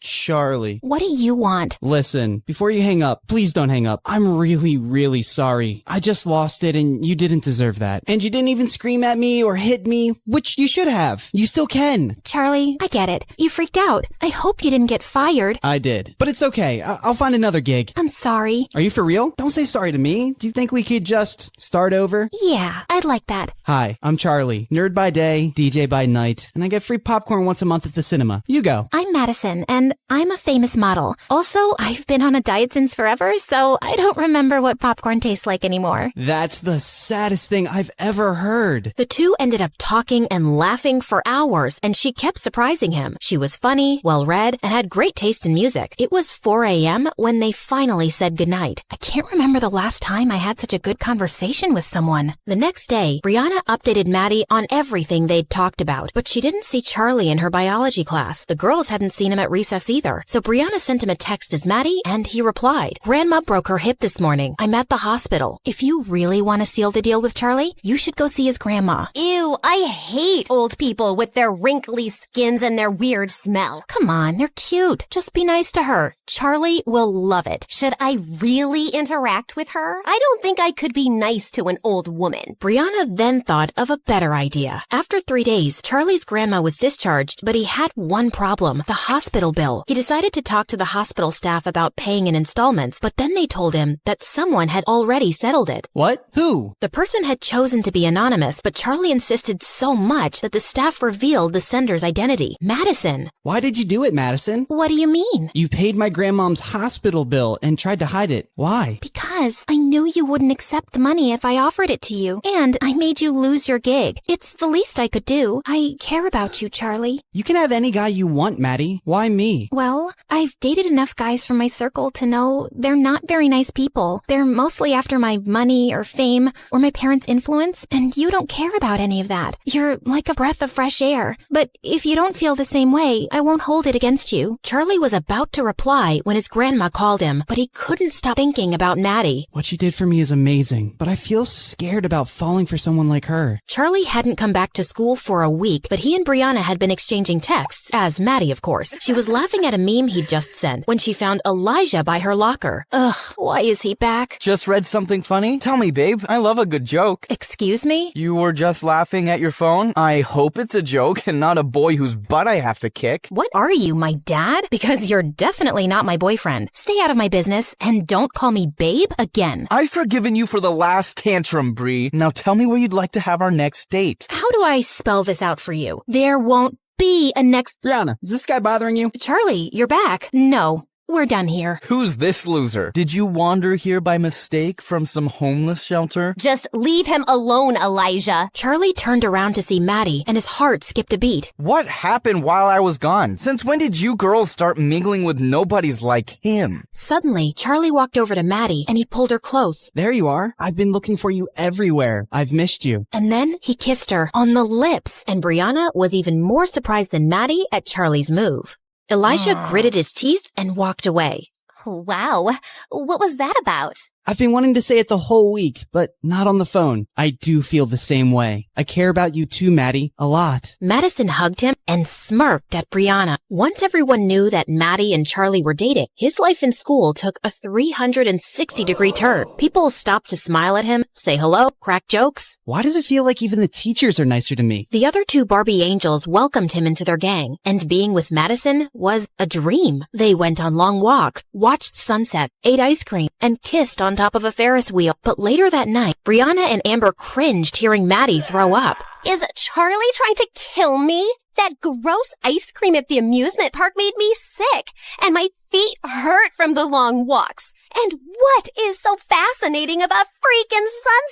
Charlie. What do you want? Listen, before you hang up, please don't hang up. I'm really, really sorry. I just lost it and you didn't deserve that. And you didn't even scream at me or hit me, which you should have. You still can. Charlie, I get it. You freaked out. I hope you didn't get fired. I did. But it's okay. I'll find another gig. I'm sorry. Are you for real? Don't say sorry to me. Do you think we could just start over? Yeah, I'd like that. Hi, I'm Charlie. Nerd by day, DJ by night, and I get free popcorn once a month at the cinema. You go. I'm Madison, and I'm a famous model. Also, I've been on a diet since forever, so I don't remember what popcorn tastes like anymore. That's the saddest thing I've ever heard. The two ended up talking and laughing for hours, and she kept surprising him. She was funny, well-read, and had great taste in music. It was 4 a.m. when they finally said goodnight. I can't remember the last time I had such a good conversation with someone. The next day, Brianna updated Maddie on everything they'd talked about, but she didn't see Charlie in her biology class. The girls hadn't seen him at recess either. So Brianna sent him a text as Maddie, and he replied, Grandma broke her hip this morning. I'm at the hospital. If you really want to seal the deal with Charlie, you should go see his grandma. Ew, I hate old people with their wrinkly skins and their weird smell. Come on, they're cute. Just be nice to her. Charlie will love it. Should I really interact with her? I don't think I could be nice to an old woman. Brianna then thought of a better idea. After 3 days, Charlie's grandma was discharged, but he had one problem, the hospital bill. He decided to talk to the hospital staff about paying in installments, but then they told him that someone had already settled it. What? Who? The person had chosen to be anonymous, but Charlie insisted so much that the staff revealed the sender's identity, Madison. Why did you do it, Madison? What do you mean? You paid my grandmom's hospital bill and tried to hide it. Why? Because I knew you wouldn't accept money if I offered it to you, and I made you lose your gig. It's the least I could do. I care about you, Charlie. You can have any guy you want, Maddie. Why me? Well, I've dated enough guys from my circle to know they're not very nice people. They're mostly after my money or fame or my parents' influence, and you don't care about any of that. You're like a breath of fresh air. But if you don't feel the same way, I won't hold it against you. Charlie was about to reply when his grandma called called him, but he couldn't stop thinking about Maddie. What she did for me is amazing, but I feel scared about falling for someone like her. Charlie hadn't come back to school for a week, but he and Brianna had been exchanging texts, as Maddie, of course. She was laughing at a meme he'd just sent when she found Elijah by her locker. Ugh, why is he back? Just read something funny? Tell me, babe. I love a good joke. Excuse me? You were just laughing at your phone? I hope it's a joke and not a boy whose butt I have to kick. What are you, my dad? Because you're definitely not my boyfriend. Stay out of my business and don't call me babe again. I've forgiven you for the last tantrum, Bree. Now tell me where you'd like to have our next date. How do I spell this out for you? There won't be a next... Brianna, is this guy bothering you? Charlie, you're back. No. We're done here. Who's this loser? Did you wander here by mistake from some homeless shelter? Just leave him alone, Elijah. Charlie turned around to see Maddie, and his heart skipped a beat. What happened while I was gone? Since when did you girls start mingling with nobodies like him? Suddenly, Charlie walked over to Maddie, and he pulled her close. There you are. I've been looking for you everywhere. I've missed you. And then he kissed her on the lips, and Brianna was even more surprised than Maddie at Charlie's move. Elijah gritted his teeth and walked away. Wow. What was that about? I've been wanting to say it the whole week, but not on the phone. I do feel the same way. I care about you too, Maddie, a lot. Madison hugged him and smirked at Brianna. Once everyone knew that Maddie and Charlie were dating, his life in school took a 360-degree turn. People stopped to smile at him, say hello, crack jokes. Why does it feel like even the teachers are nicer to me? The other two Barbie angels welcomed him into their gang, and being with Madison was a dream. They went on long walks, watched sunset, ate ice cream, and kissed on top of a Ferris wheel. But later that night, Brianna and Amber cringed hearing Maddie throw up. Is Charlie trying to kill me? That gross ice cream at the amusement park made me sick, and my feet hurt from the long walks. And what is so fascinating about freaking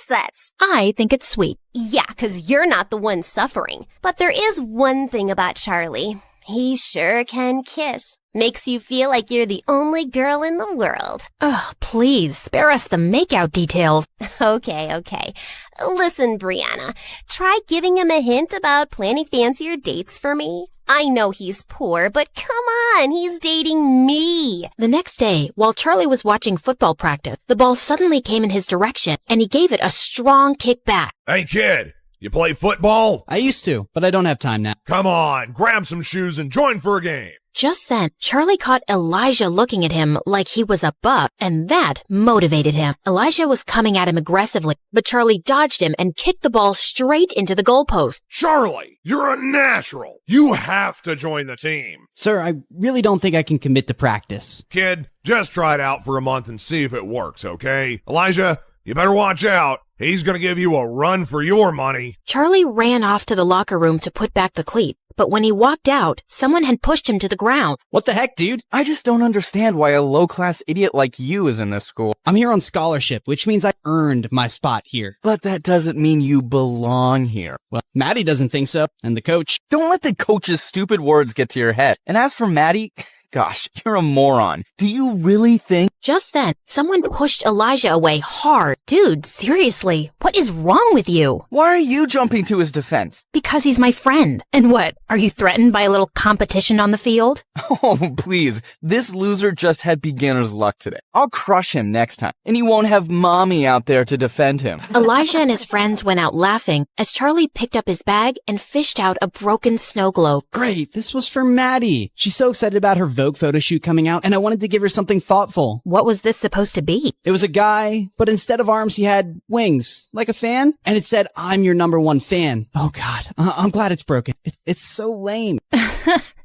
sunsets? I think it's sweet. Yeah, 'cause you're not the one suffering. But there is one thing about Charlie. He sure can kiss. Makes you feel like you're the only girl in the world. Ugh, please, spare us the makeout details. Okay. Listen, Brianna, try giving him a hint about planning fancier dates for me. I know he's poor, but come on, he's dating me. The next day, while Charlie was watching football practice, the ball suddenly came in his direction, and he gave it a strong kick back. Hey, kid. You play football? I used to, but I don't have time now. Come on, grab some shoes and join for a game. Just then, Charlie caught Elijah looking at him like he was a buck, and that motivated him. Elijah was coming at him aggressively, but Charlie dodged him and kicked the ball straight into the goalpost. Charlie, you're a natural. You have to join the team. Sir, I really don't think I can commit to practice. Kid, just try it out for a month and see if it works, okay? Elijah, you better watch out. He's gonna give you a run for your money. Charlie ran off to the locker room to put back the cleat, but when he walked out, someone had pushed him to the ground. What the heck, dude? I just don't understand why a low-class idiot like you is in this school. I'm here on scholarship, which means I earned my spot here. But that doesn't mean you belong here. Well, Maddie doesn't think so, and the coach. Don't let the coach's stupid words get to your head. And as for Maddie, gosh, you're a moron. Do you really think? Just then, someone pushed Elijah away hard. Dude, seriously, what is wrong with you? Why are you jumping to his defense? Because he's my friend. And what, are you threatened by a little competition on the field? Oh, please. This loser just had beginner's luck today. I'll crush him next time, and he won't have mommy out there to defend him. Elijah and his friends went out laughing as Charlie picked up his bag and fished out a broken snow globe. Great, this was for Maddie. She's so excited about her Vogue photo shoot coming out, and I wanted to give her something thoughtful. What was this supposed to be? It was a guy, but instead of arms, he had wings, like a fan. And it said, "I'm your #1 fan." Oh God, I'm glad it's broken. It's so lame.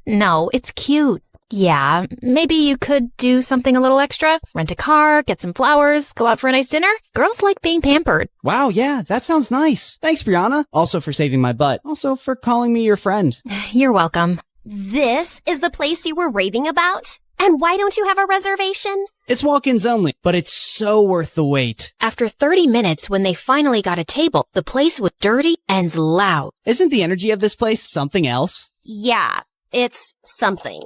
No, it's cute. Yeah, maybe you could do something a little extra. Rent a car, get some flowers, go out for a nice dinner. Girls like being pampered. Wow, yeah, that sounds nice. Thanks, Brianna. Also for saving my butt. Also for calling me your friend. You're welcome. This is the place you were raving about? And why don't you have a reservation? It's walk-ins only, but it's so worth the wait. After 30 minutes, when they finally got a table, the place was dirty and loud. Isn't the energy of this place something else? Yeah, it's something.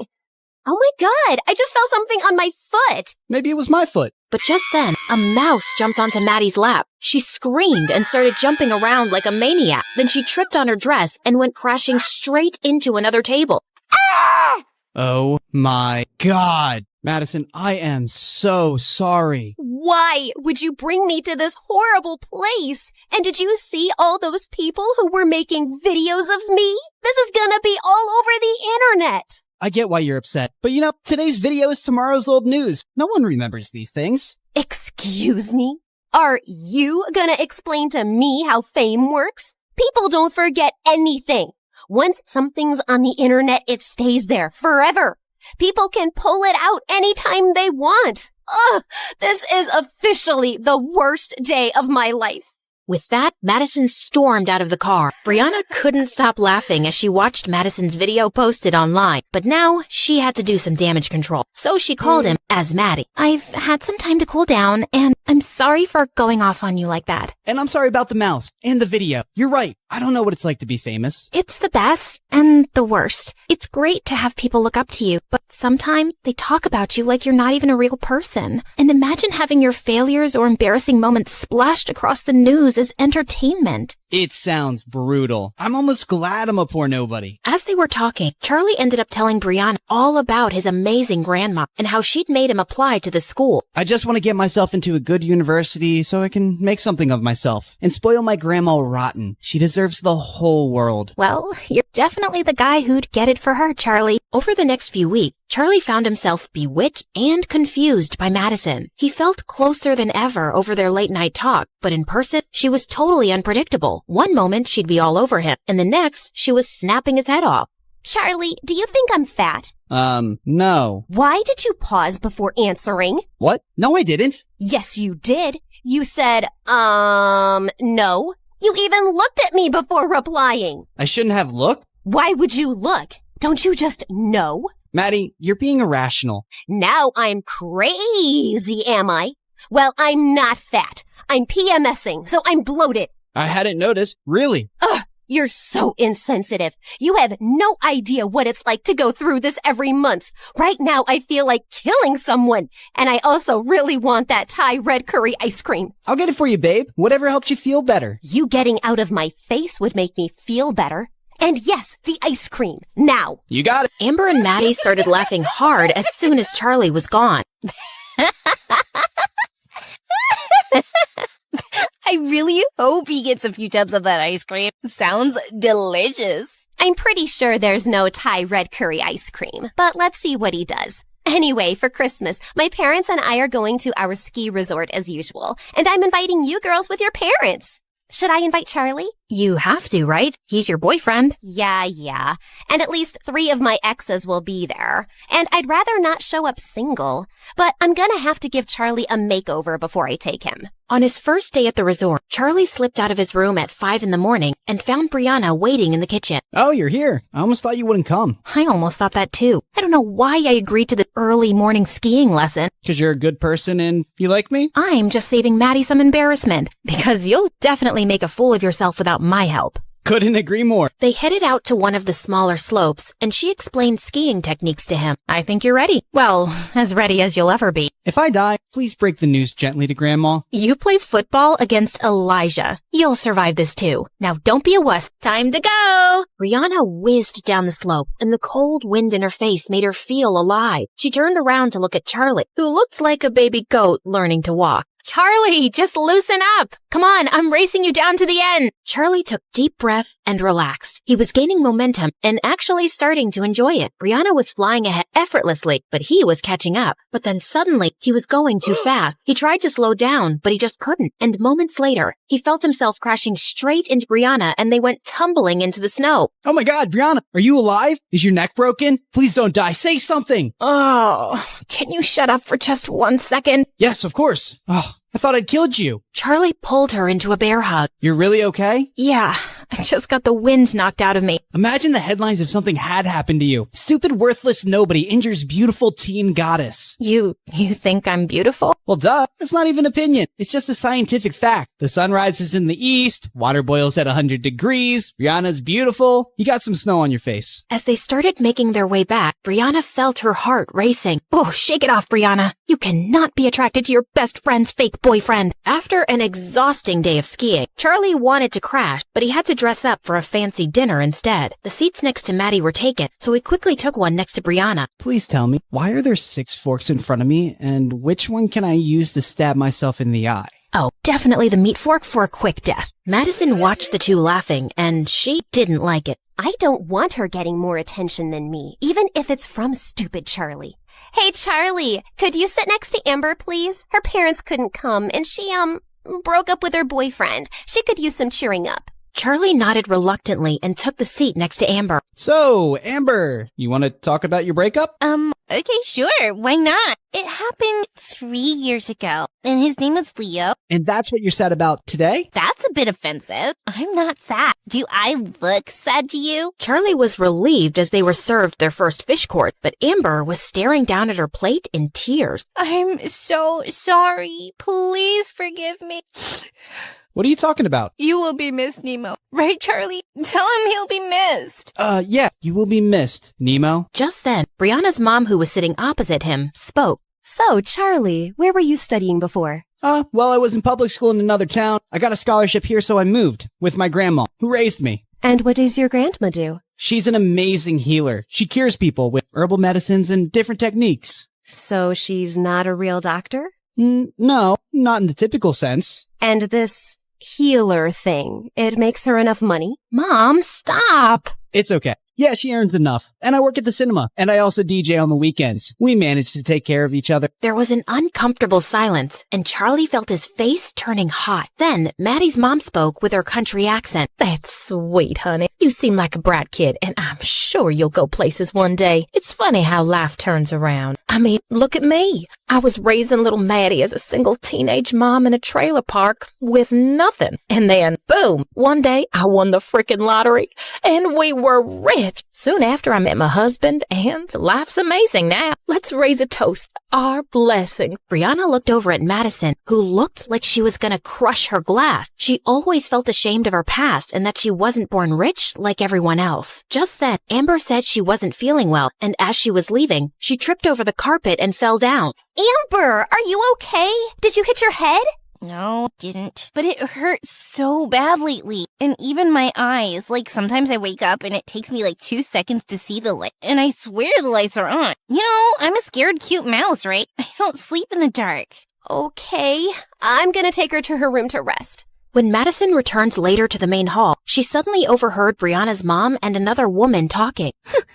Oh my God, I just felt something on my foot. Maybe it was my foot. But just then, a mouse jumped onto Maddie's lap. She screamed and started jumping around like a maniac. Then she tripped on her dress and went crashing straight into another table. Ah! Oh my God. Madison, I am so sorry. Why would you bring me to this horrible place? And did you see all those people who were making videos of me? This is gonna be all over the internet. I get why you're upset, but today's video is tomorrow's old news. No one remembers these things. Excuse me? Are you gonna explain to me how fame works? People don't forget anything. Once something's on the internet, it stays there forever. People can pull it out anytime they want. Ugh, this is officially the worst day of my life. With that, Madison stormed out of the car. Brianna couldn't stop laughing as she watched Madison's video posted online, but now she had to do some damage control. So she called him as Maddie. I've had some time to cool down, and I'm sorry for going off on you like that. And I'm sorry about the mouse and the video. You're right. I don't know what it's like to be famous. It's the best and the worst. It's great to have people look up to you, but sometimes they talk about you like you're not even a real person. And imagine having your failures or embarrassing moments splashed across the news as entertainment. It sounds brutal. I'm almost glad I'm a poor nobody. As they were talking, Charlie ended up telling Brianna all about his amazing grandma and how she'd made him apply to the school. I just want to get myself into a good university so I can make something of myself and spoil my grandma rotten. She deserves the whole world. Well, you're definitely the guy who'd get it for her, Charlie. Over the next few weeks, Charlie found himself bewitched and confused by Madison. He felt closer than ever over their late-night talk, but in person, she was totally unpredictable. One moment, she'd be all over him, and the next, she was snapping his head off. Charlie, do you think I'm fat? No. Why did you pause before answering? What? No, I didn't. Yes, you did. You said, no. You even looked at me before replying. I shouldn't have looked. Why would you look? Don't you just know? Maddie, you're being irrational. Now I'm crazy, am I? Well, I'm not fat. I'm PMSing, so I'm bloated. I hadn't noticed. Really? Ugh, you're so insensitive. You have no idea what it's like to go through this every month. Right now, I feel like killing someone. And I also really want that Thai red curry ice cream. I'll get it for you, babe. Whatever helps you feel better. You getting out of my face would make me feel better. And yes, the ice cream. Now. You got it. Amber and Maddie started laughing hard as soon as Charlie was gone. I really hope he gets a few tubs of that ice cream. Sounds delicious. I'm pretty sure there's no Thai red curry ice cream, but let's see what he does. Anyway, for Christmas, my parents and I are going to our ski resort as usual, and I'm inviting you girls with your parents. Should I invite Charlie? You have to, right? He's your boyfriend. Yeah. And at least 3 of my exes will be there. And I'd rather not show up single, but I'm gonna have to give Charlie a makeover before I take him. On his first day at the resort, Charlie slipped out of his room at 5 in the morning and found Brianna waiting in the kitchen. Oh, you're here. I almost thought you wouldn't come. I almost thought that too. I don't know why I agreed to the early morning skiing lesson. 'Cause you're a good person and you like me? I'm just saving Maddie some embarrassment, because you'll definitely make a fool of yourself without my help. Couldn't agree more. They headed out to one of the smaller slopes, and she explained skiing techniques to him. I think you're ready. Well, as ready as you'll ever be. If I die, please break the news gently to Grandma. You play football against Elijah. You'll survive this too. Now don't be a wuss. Time to go! Brianna whizzed down the slope, and the cold wind in her face made her feel alive. She turned around to look at Charlie, who looked like a baby goat learning to walk. Charlie, just loosen up. Come on, I'm racing you down to the end. Charlie took deep breath and relaxed. He was gaining momentum and actually starting to enjoy it. Brianna was flying ahead effortlessly, but he was catching up. But then suddenly, he was going too fast. He tried to slow down, but he just couldn't. And moments later, he felt himself crashing straight into Brianna, and they went tumbling into the snow. Oh my God, Brianna, are you alive? Is your neck broken? Please don't die. Say something. Oh, can you shut up for just 1 second? Yes, of course. Oh, I thought I'd killed you. Charlie pulled her into a bear hug. You're really okay? Yeah, I just got the wind knocked out of me. Imagine the headlines if something had happened to you. Stupid, worthless nobody injures beautiful teen goddess. You think I'm beautiful? Well, duh. That's not even opinion. It's just a scientific fact. The sun rises in the east. Water boils at 100 degrees. Brianna's beautiful. You got some snow on your face. As they started making their way back, Brianna felt her heart racing. Oh, shake it off, Brianna. You cannot be attracted to your best friend's fake boyfriend. After an exhausting day of skiing, Charlie wanted to crash, but he had to dress up for a fancy dinner instead. The seats next to Maddie were taken, so he quickly took one next to Brianna. Please tell me, why are there 6 forks in front of me, and which one can I use to stab myself in the eye? Oh, definitely the meat fork for a quick death. Madison watched the two laughing, and she didn't like it. I don't want her getting more attention than me, even if it's from stupid Charlie. Hey, Charlie, could you sit next to Amber, please? Her parents couldn't come, and she, broke up with her boyfriend. She could use some cheering up. Charlie nodded reluctantly and took the seat next to Amber. So, Amber, you want to talk about your breakup? Okay, sure. Why not? It happened 3 years ago, and his name was Leo. And that's what you're sad about today? That's a bit offensive. I'm not sad. Do I look sad to you? Charlie was relieved as they were served their first fish course, but Amber was staring down at her plate in tears. I'm so sorry. Please forgive me. What are you talking about? You will be missed, Nemo. Right, Charlie? Tell him he'll be missed. Yeah, you will be missed, Nemo. Just then, Brianna's mom, who was sitting opposite him, spoke. So, Charlie, where were you studying before? Well, I was in public school in another town. I got a scholarship here, so I moved with my grandma, who raised me. And what does your grandma do? She's an amazing healer. She cures people with herbal medicines and different techniques. So she's not a real doctor? No, not in the typical sense. And this healer thing, it makes her enough money? Mom, stop! It's okay. Yeah, she earns enough. And I work at the cinema. And I also DJ on the weekends. We manage to take care of each other. There was an uncomfortable silence, and Charlie felt his face turning hot. Then, Maddie's mom spoke with her country accent. That's sweet, honey. You seem like a brat kid, and I'm sure you'll go places one day. It's funny how life turns around. I mean, look at me. I was raising little Maddie as a single teenage mom in a trailer park with nothing. And then, boom, one day I won the frickin' lottery, and we were rich. Soon after, I met my husband, and life's amazing now. Let's raise a toast. Our blessing. Brianna looked over at Madison, who looked like she was gonna crush her glass. She always felt ashamed of her past and that she wasn't born rich like everyone else. Just then, Amber said she wasn't feeling well, and as she was leaving, she tripped over the carpet and fell down. Amber, are you okay? Did you hit your head? No, didn't. But it hurts so bad lately. And even my eyes. Like, sometimes I wake up and it takes me like 2 seconds to see the light. And I swear the lights are on. You know, I'm a scared cute mouse, right? I don't sleep in the dark. Okay, I'm gonna take her to her room to rest. When Madison returned later to the main hall, she suddenly overheard Brianna's mom and another woman talking.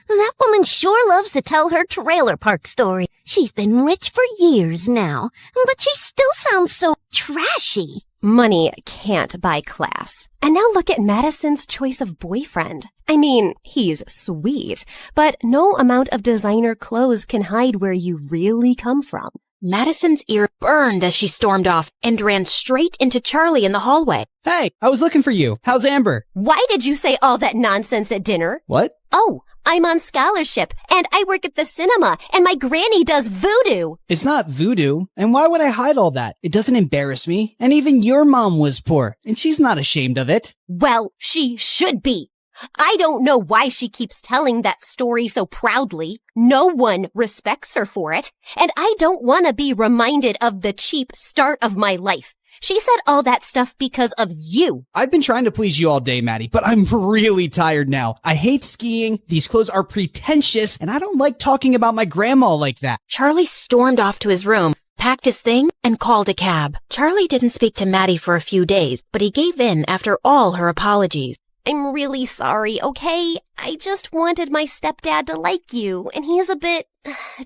That woman sure loves to tell her trailer park story. She's been rich for years now, but she still sounds so trashy. Money can't buy class. And now look at Madison's choice of boyfriend. I mean, he's sweet, but no amount of designer clothes can hide where you really come from. Madison's ear burned as she stormed off and ran straight into Charlie in the hallway. Hey, I was looking for you. How's Amber? Why did you say all that nonsense at dinner? What? Oh, I'm on scholarship, and I work at the cinema, and my granny does voodoo. It's not voodoo. And why would I hide all that? It doesn't embarrass me. And even your mom was poor, and she's not ashamed of it. Well, she should be. I don't know why she keeps telling that story so proudly. No one respects her for it, and I don't want to be reminded of the cheap start of my life. She said all that stuff because of you. I've been trying to please you all day, Maddie, but I'm really tired now. I hate skiing, these clothes are pretentious, and I don't like talking about my grandma like that. Charlie stormed off to his room, packed his thing, and called a cab. Charlie didn't speak to Maddie for a few days, but he gave in after all her apologies. I'm really sorry, okay? I just wanted my stepdad to like you, and he is a bit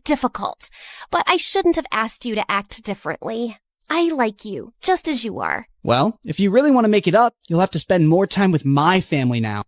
difficult. But I shouldn't have asked you to act differently. I like you, just as you are. Well, if you really want to make it up, you'll have to spend more time with my family now.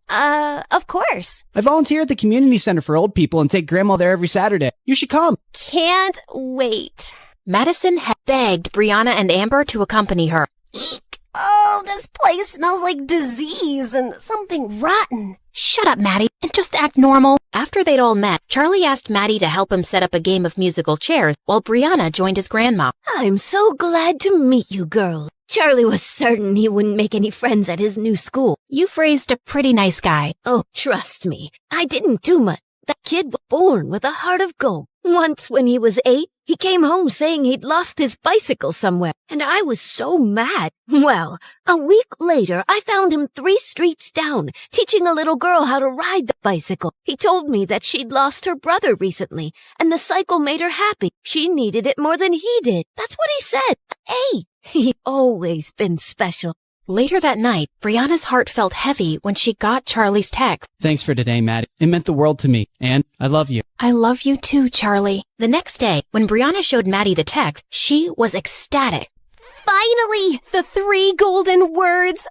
Of course. I volunteer at the community center for old people and take grandma there every Saturday. You should come. Can't wait. Madison had begged Brianna and Amber to accompany her. Eek. Oh, this place smells like disease and something rotten. Shut up, Maddie, and just act normal. After they'd all met, Charlie asked Maddie to help him set up a game of musical chairs while Brianna joined his grandma. I'm so glad to meet you, girl. Charlie was certain he wouldn't make any friends at his new school. You've raised a pretty nice guy. Oh, trust me, I didn't do much. That kid was born with a heart of gold. Once when he was 8, he came home saying he'd lost his bicycle somewhere, and I was so mad. Well, a week later, I found him 3 streets down, teaching a little girl how to ride the bicycle. He told me that she'd lost her brother recently, and the cycle made her happy. She needed it more than he did. That's what he said. Hey, he's always been special. Later that night, Brianna's heart felt heavy when she got Charlie's text. Thanks for today, Maddie. It meant the world to me, and I love you. I love you too, Charlie. The next day, when Brianna showed Maddie the text, she was ecstatic. Finally, the 3 golden words.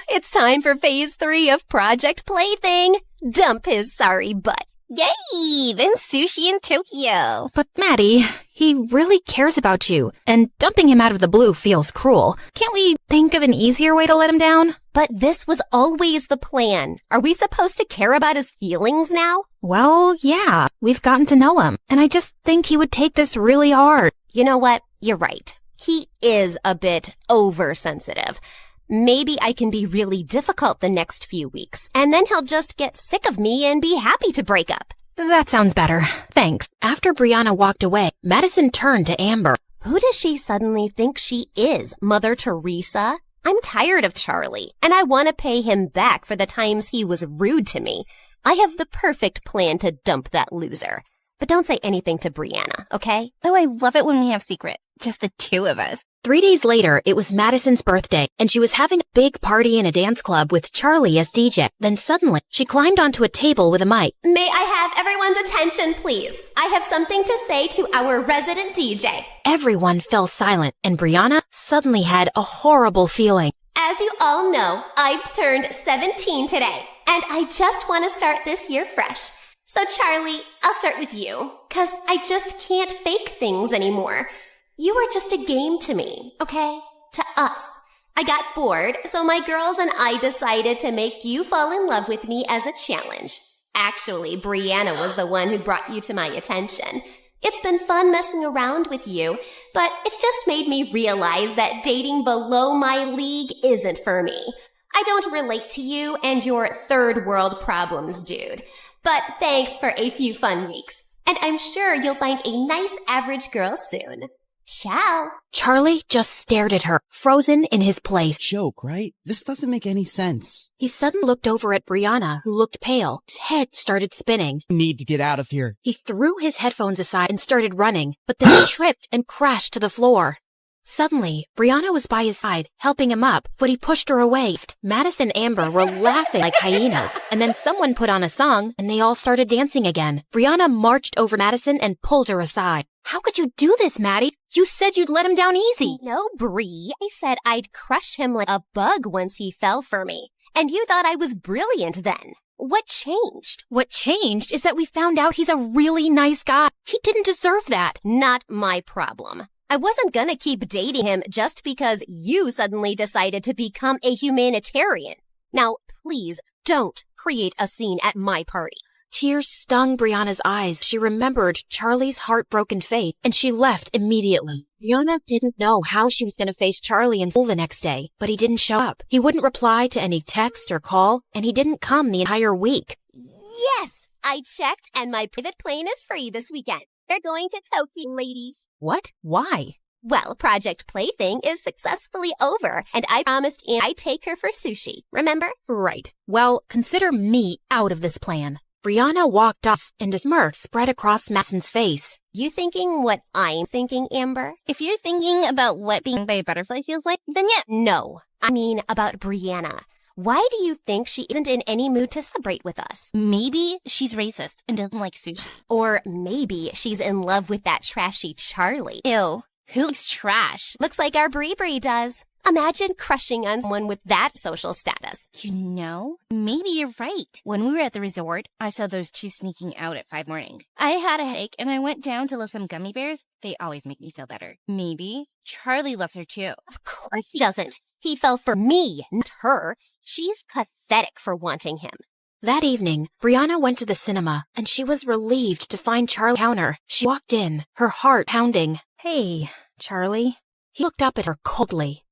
It's time for phase 3 of Project Plaything. Dump his sorry butt. Yay! Then sushi in Tokyo. But Maddie, he really cares about you, and dumping him out of the blue feels cruel. Can't we think of an easier way to let him down? But this was always the plan. Are we supposed to care about his feelings now? Well, yeah, we've gotten to know him, and I just think he would take this really hard. You know what? You're right. He is a bit oversensitive. Maybe I can be really difficult the next few weeks, and then he'll just get sick of me and be happy to break up. That sounds better. Thanks. After Brianna walked away, Madison turned to Amber. Who does she suddenly think she is, Mother Teresa? I'm tired of Charlie, and I want to pay him back for the times he was rude to me. I have the perfect plan to dump that loser. But don't say anything to Brianna, okay? Oh, I love it when we have secrets. Just the 2 of us. 3 days later, it was Madison's birthday, and she was having a big party in a dance club with Charlie as DJ. Then suddenly, she climbed onto a table with a mic. May I have everyone's attention, please? I have something to say to our resident DJ. Everyone fell silent, and Brianna suddenly had a horrible feeling. As you all know, I've turned 17 today, and I just want to start this year fresh. So Charlie, I'll start with you, 'cause I just can't fake things anymore. You are just a game to me, okay? To us. I got bored, so my girls and I decided to make you fall in love with me as a challenge. Actually, Brianna was the one who brought you to my attention. It's been fun messing around with you, but it's just made me realize that dating below my league isn't for me. I don't relate to you and your third world problems, dude. But thanks for a few fun weeks, and I'm sure you'll find a nice average girl soon. Ciao. Charlie just stared at her, frozen in his place. Joke, right? This doesn't make any sense. He suddenly looked over at Brianna, who looked pale. His head started spinning. Need to get out of here. He threw his headphones aside and started running, but then he tripped and crashed to the floor. Suddenly, Brianna was by his side, helping him up, but he pushed her away. Madison and Amber were laughing like hyenas, and then someone put on a song, and they all started dancing again. Brianna marched over Madison and pulled her aside. How could you do this, Maddie? You said you'd let him down easy. No, Bree. I said I'd crush him like a bug once he fell for me. And you thought I was brilliant then. What changed? What changed is that we found out he's a really nice guy. He didn't deserve that. Not my problem. I wasn't gonna keep dating him just because you suddenly decided to become a humanitarian. Now, please don't create a scene at my party. Tears stung Brianna's eyes. She remembered Charlie's heartbroken faith, and she left immediately. Brianna didn't know how she was going to face Charlie in school the next day, but he didn't show up. He wouldn't reply to any text or call, and he didn't come the entire week. Yes! I checked, and my private plane is free this weekend. They're going to Tokyo, ladies. What? Why? Well, Project Plaything is successfully over, and I promised I'd take her for sushi. Remember? Right. Well, consider me out of this plan. Brianna walked off, and a smirk spread across Madison's face. You thinking what I'm thinking, Amber? If you're thinking about what being by a butterfly feels like, then yeah. No, I mean about Brianna. Why do you think she isn't in any mood to celebrate with us? Maybe she's racist and doesn't like sushi. Or maybe she's in love with that trashy Charlie. Ew, who likes trash? Looks like our Bree does. Imagine crushing on someone with that social status. You know, maybe you're right. When we were at the resort, I saw those 2 sneaking out at 5 morning. I had a headache and I went down to lift some gummy bears. They always make me feel better. Maybe Charlie loves her too. Of course he doesn't. He fell for me, not her. She's pathetic for wanting him. That evening, Brianna went to the cinema, and she was relieved to find Charlie counter. She walked in, her heart pounding. Hey, Charlie. He looked up at her coldly.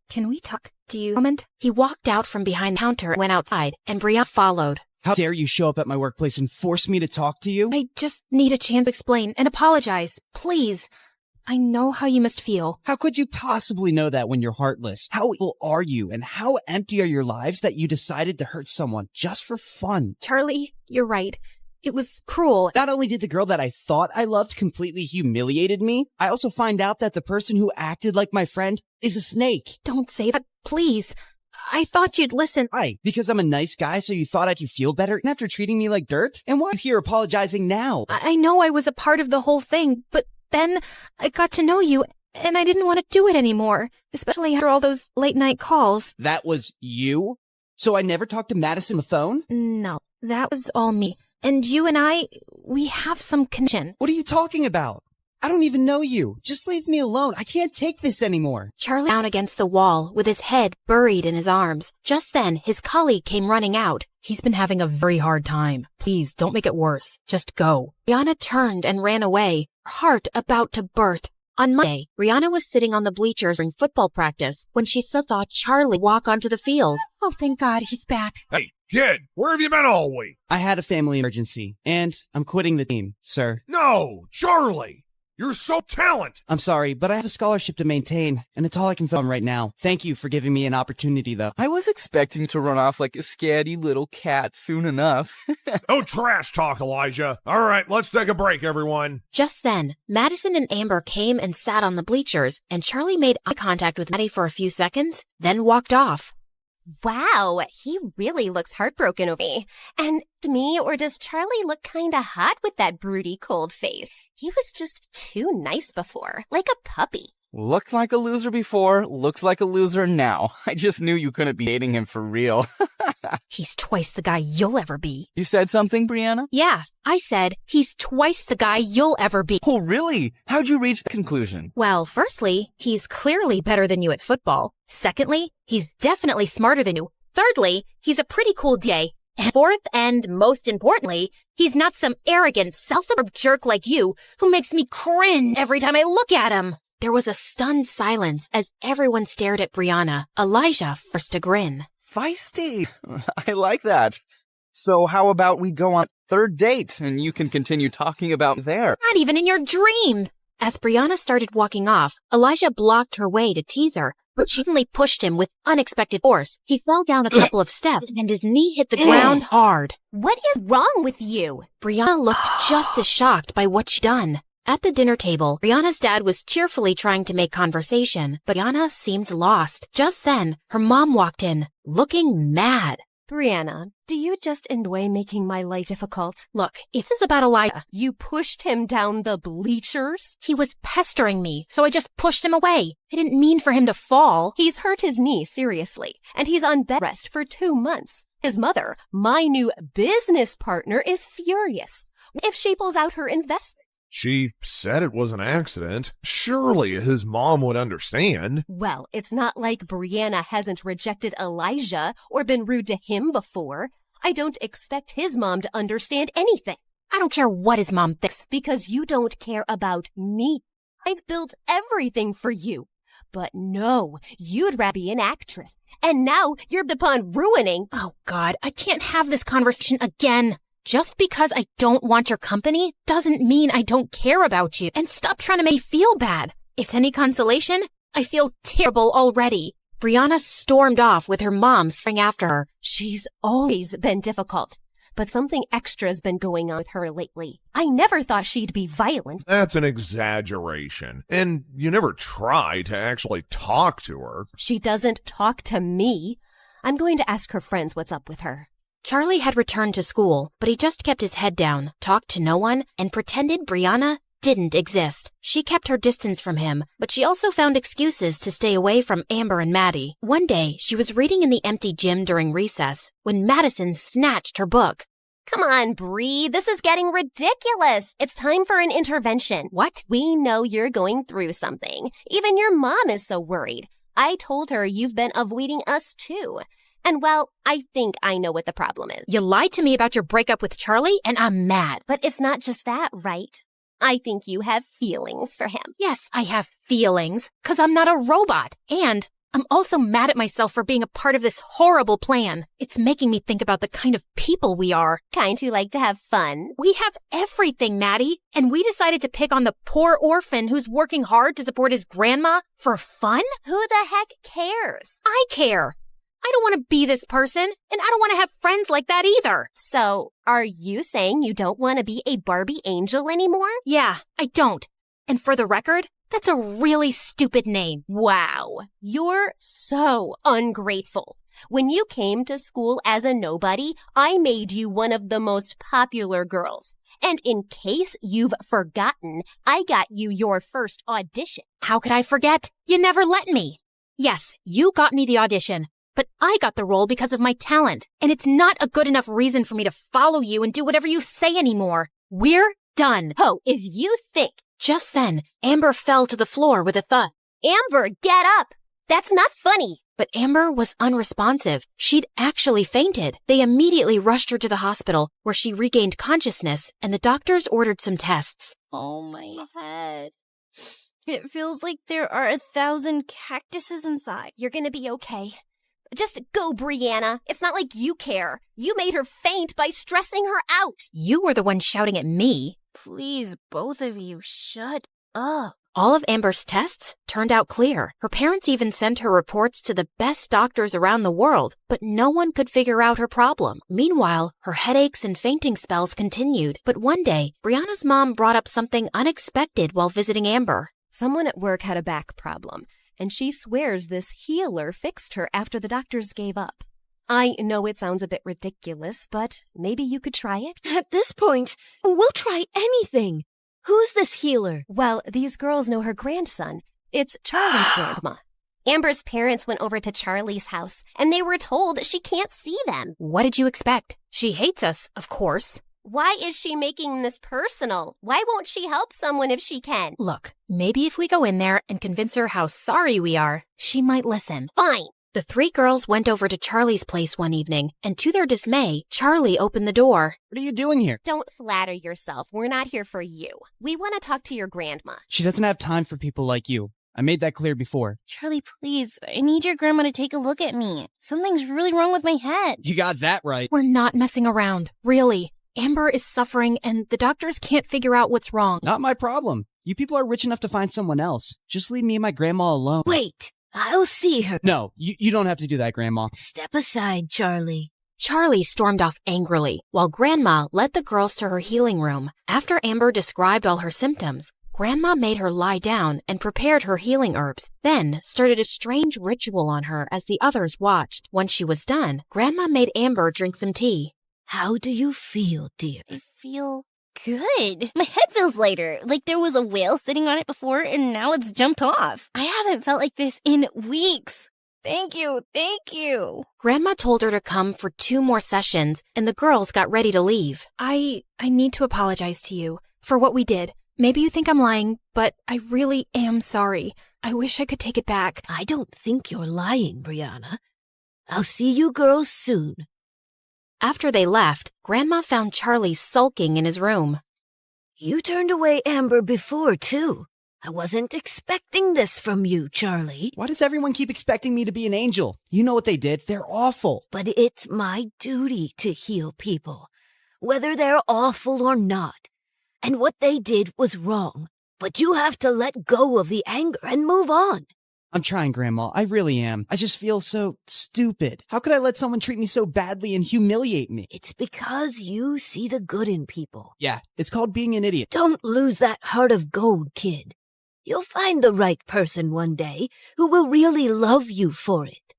Can we talk? Do you comment? He walked out from behind the counter and went outside, and Brianna followed. How dare you show up at my workplace and force me to talk to you? I just need a chance to explain and apologize. Please. I know how you must feel. How could you possibly know that when you're heartless? How evil are you, and how empty are your lives that you decided to hurt someone just for fun? Charlie, you're right. It was cruel. Not only did the girl that I thought I loved completely humiliated me, I also find out that the person who acted like my friend is a snake. Don't say that, please. I thought you'd listen. Why? Because I'm a nice guy, so you thought I'd feel better after treating me like dirt? And why are you here apologizing now? I know I was a part of the whole thing, but then I got to know you, and I didn't want to do it anymore, especially after all those late-night calls. That was you? So I never talked to Madison on the phone? No, that was all me. And you and I, we have some connection. What are you talking about? I don't even know you. Just leave me alone. I can't take this anymore. Charlie down against the wall with his head buried in his arms. Just then, his colleague came running out. He's been having a very hard time. Please, don't make it worse. Just go. Rihanna turned and ran away, her heart about to burst. On Monday, Rihanna was sitting on the bleachers during football practice when she saw Charlie walk onto the field. Oh, thank God, he's back. Hey, kid, where have you been all week? I had a family emergency, and I'm quitting the team, sir. No, Charlie! You're so talented! I'm sorry, but I have a scholarship to maintain, and it's all I can film right now. Thank you for giving me an opportunity, though. I was expecting to run off like a scatty little cat soon enough. No trash talk, Elijah. All right, let's take a break, everyone. Just then, Madison and Amber came and sat on the bleachers, and Charlie made eye contact with Maddie for a few seconds, then walked off. Wow, he really looks heartbroken over me. And to me, or does Charlie look kinda hot with that broody cold face? He was just too nice before, like a puppy. Looked like a loser before, looks like a loser now. I just knew you couldn't be dating him for real. He's twice the guy you'll ever be. You said something, Brianna? Yeah, I said he's twice the guy you'll ever be. Oh, really? How'd you reach the conclusion? Well, firstly, he's clearly better than you at football. Secondly, he's definitely smarter than you. Thirdly, he's a pretty cool DA. And fourth, and most importantly, he's not some arrogant, self-absorbed jerk like you who makes me cringe every time I look at him. There was a stunned silence as everyone stared at Brianna. Elijah forced a grin. Feisty. I like that. So how about we go on third date and you can continue talking about there? Not even in your dreams. As Brianna started walking off, Elijah blocked her way to tease her, but she suddenly pushed him with unexpected force. He fell down a couple of steps and his knee hit the ground hard. What is wrong with you? Brianna looked just as shocked by what she'd done. At the dinner table, Brianna's dad was cheerfully trying to make conversation, but Brianna seemed lost. Just then, her mom walked in, looking mad. Brianna, do you just enjoy making my life difficult? Look, if this is about Elijah, you pushed him down the bleachers? He was pestering me, so I just pushed him away. I didn't mean for him to fall. He's hurt his knee seriously, and he's on bed rest for 2 months. His mother, my new business partner, is furious. If she pulls out her investment, She said it was an accident. Surely his mom would understand. well, it's not like Brianna hasn't rejected Elijah or been rude to him before. I don't expect his mom to understand anything. I don't care what his mom thinks. Because you don't care about me. I've built everything for you. But no, you'd rather be an actress. And now you're bent upon ruining. Oh, God, I can't have this conversation again. Just because I don't want your company doesn't mean I don't care about you. And stop trying to make me feel bad. If it's any consolation, I feel terrible already. Brianna stormed off with her mom staring after her. She's always been difficult. But something extra's been going on with her lately. I never thought she'd be violent. That's an exaggeration. And you never try to actually talk to her. She doesn't talk to me. I'm going to ask her friends what's up with her. Charlie had returned to school, but he just kept his head down, talked to no one, and pretended Brianna didn't exist. She kept her distance from him, but she also found excuses to stay away from Amber and Maddie. One day, she was reading in the empty gym during recess when Madison snatched her book. Come on, Bree. This is getting ridiculous. It's time for an intervention. What? We know you're going through something. Even your mom is so worried. I told her you've been avoiding us too. And well, I think I know what the problem is. You lied to me about your breakup with Charlie, and I'm mad. But it's not just that, right? I think you have feelings for him. Yes, I have feelings, 'cause I'm not a robot. And I'm also mad at myself for being a part of this horrible plan. It's making me think about the kind of people we are. Kind who like to have fun. We have everything, Maddie, and we decided to pick on the poor orphan who's working hard to support his grandma for fun? Who the heck cares? I care. I don't want to be this person, and I don't want to have friends like that either. So, are you saying you don't want to be a Barbie angel anymore? Yeah, I don't. And for the record, that's a really stupid name. Wow, you're so ungrateful. When you came to school as a nobody, I made you one of the most popular girls. And in case you've forgotten, I got you your first audition. How could I forget? You never let me. Yes, you got me the audition, but I got the role because of my talent, and it's not a good enough reason for me to follow you and do whatever you say anymore. We're done. Oh, if you think. Just then, Amber fell to the floor with a thud. Amber, get up! That's not funny. But Amber was unresponsive. She'd actually fainted. They immediately rushed her to the hospital, where she regained consciousness, and the doctors ordered some tests. Oh, my head. It feels like there are 1,000 cactuses inside. You're gonna be okay. Just go, Brianna. It's not like you care. You made her faint by stressing her out. You were the one shouting at me. Please, both of you, shut up. All of Amber's tests turned out clear. Her parents even sent her reports to the best doctors around the world, but no one could figure out her problem. Meanwhile, her headaches and fainting spells continued. But one day, Brianna's mom brought up something unexpected while visiting Amber. Someone at work had a back problem, and she swears this healer fixed her after the doctors gave up. I know it sounds a bit ridiculous, but maybe you could try it? At this point, we'll try anything. Who's this healer? Well, these girls know her grandson. It's Charlie's grandma. Amber's parents went over to Charlie's house, and they were told she can't see them. What did you expect? She hates us, of course. Why is she making this personal? Why won't she help someone if she can? Look, maybe if we go in there and convince her how sorry we are, she might listen. Fine. The three girls went over to Charlie's place one evening, and to their dismay, Charlie opened the door. What are you doing here? Don't flatter yourself. We're not here for you. We want to talk to your grandma. She doesn't have time for people like you. I made that clear before. Charlie, please, I need your grandma to take a look at me. Something's really wrong with my head. You got that right. We're not messing around, really. Amber is suffering, and the doctors can't figure out what's wrong. Not my problem. You people are rich enough to find someone else. Just leave me and my grandma alone. Wait, I'll see her. No, you don't have to do that, Grandma. Step aside, Charlie. Charlie stormed off angrily, while Grandma led the girls to her healing room. After Amber described all her symptoms, Grandma made her lie down and prepared her healing herbs, then started a strange ritual on her as the others watched. Once she was done, Grandma made Amber drink some tea. How do you feel, dear? I feel good. My head feels lighter, like there was a whale sitting on it before and now it's jumped off. I haven't felt like this in weeks. Thank you, thank you. Grandma told her to come for 2 more sessions, and the girls got ready to leave. I need to apologize to you for what we did. Maybe you think I'm lying, but I really am sorry. I wish I could take it back. I don't think you're lying, Brianna. I'll see you girls soon. After they left, Grandma found Charlie sulking in his room. You turned away Amber before, too. I wasn't expecting this from you, Charlie. Why does everyone keep expecting me to be an angel? You know what they did. They're awful. But it's my duty to heal people, whether they're awful or not. And what they did was wrong. But you have to let go of the anger and move on. I'm trying, Grandma. I really am. I just feel so stupid. How could I let someone treat me so badly and humiliate me? It's because you see the good in people. Yeah, it's called being an idiot. Don't lose that heart of gold, kid. You'll find the right person one day who will really love you for it.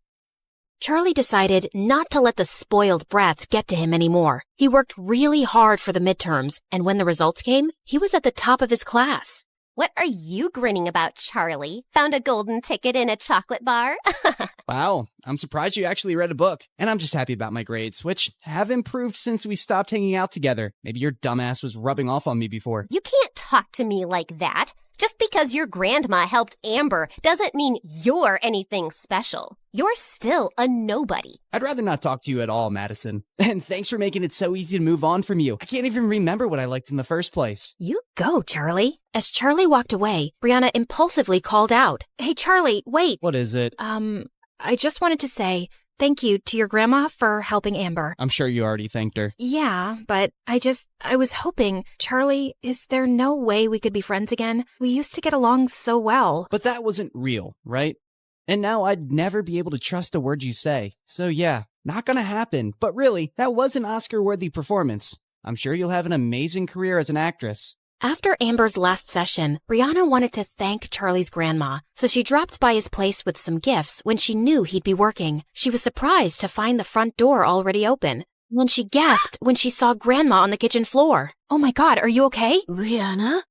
Charlie decided not to let the spoiled brats get to him anymore. He worked really hard for the midterms, and when the results came, he was at the top of his class. What are you grinning about, Charlie? Found a golden ticket in a chocolate bar? Wow, I'm surprised you actually read a book. And I'm just happy about my grades, which have improved since we stopped hanging out together. Maybe your dumbass was rubbing off on me before. You can't talk to me like that. Just because your grandma helped Amber doesn't mean you're anything special. You're still a nobody. I'd rather not talk to you at all, Madison. And thanks for making it so easy to move on from you. I can't even remember what I liked in the first place. You go, Charlie. As Charlie walked away, Brianna impulsively called out, "Hey, Charlie, wait." What is it? I just wanted to say thank you to your grandma for helping Amber. I'm sure you already thanked her. Yeah, but I was hoping, Charlie, is there no way we could be friends again? We used to get along so well. But that wasn't real, right? And now I'd never be able to trust a word you say. So yeah, not gonna happen. But really, that was an Oscar-worthy performance. I'm sure you'll have an amazing career as an actress. After Amber's last session, Brianna wanted to thank Charlie's grandma, so she dropped by his place with some gifts when she knew he'd be working. She was surprised to find the front door already open. Then she gasped when she saw Grandma on the kitchen floor. Oh my God, are you okay? Brianna,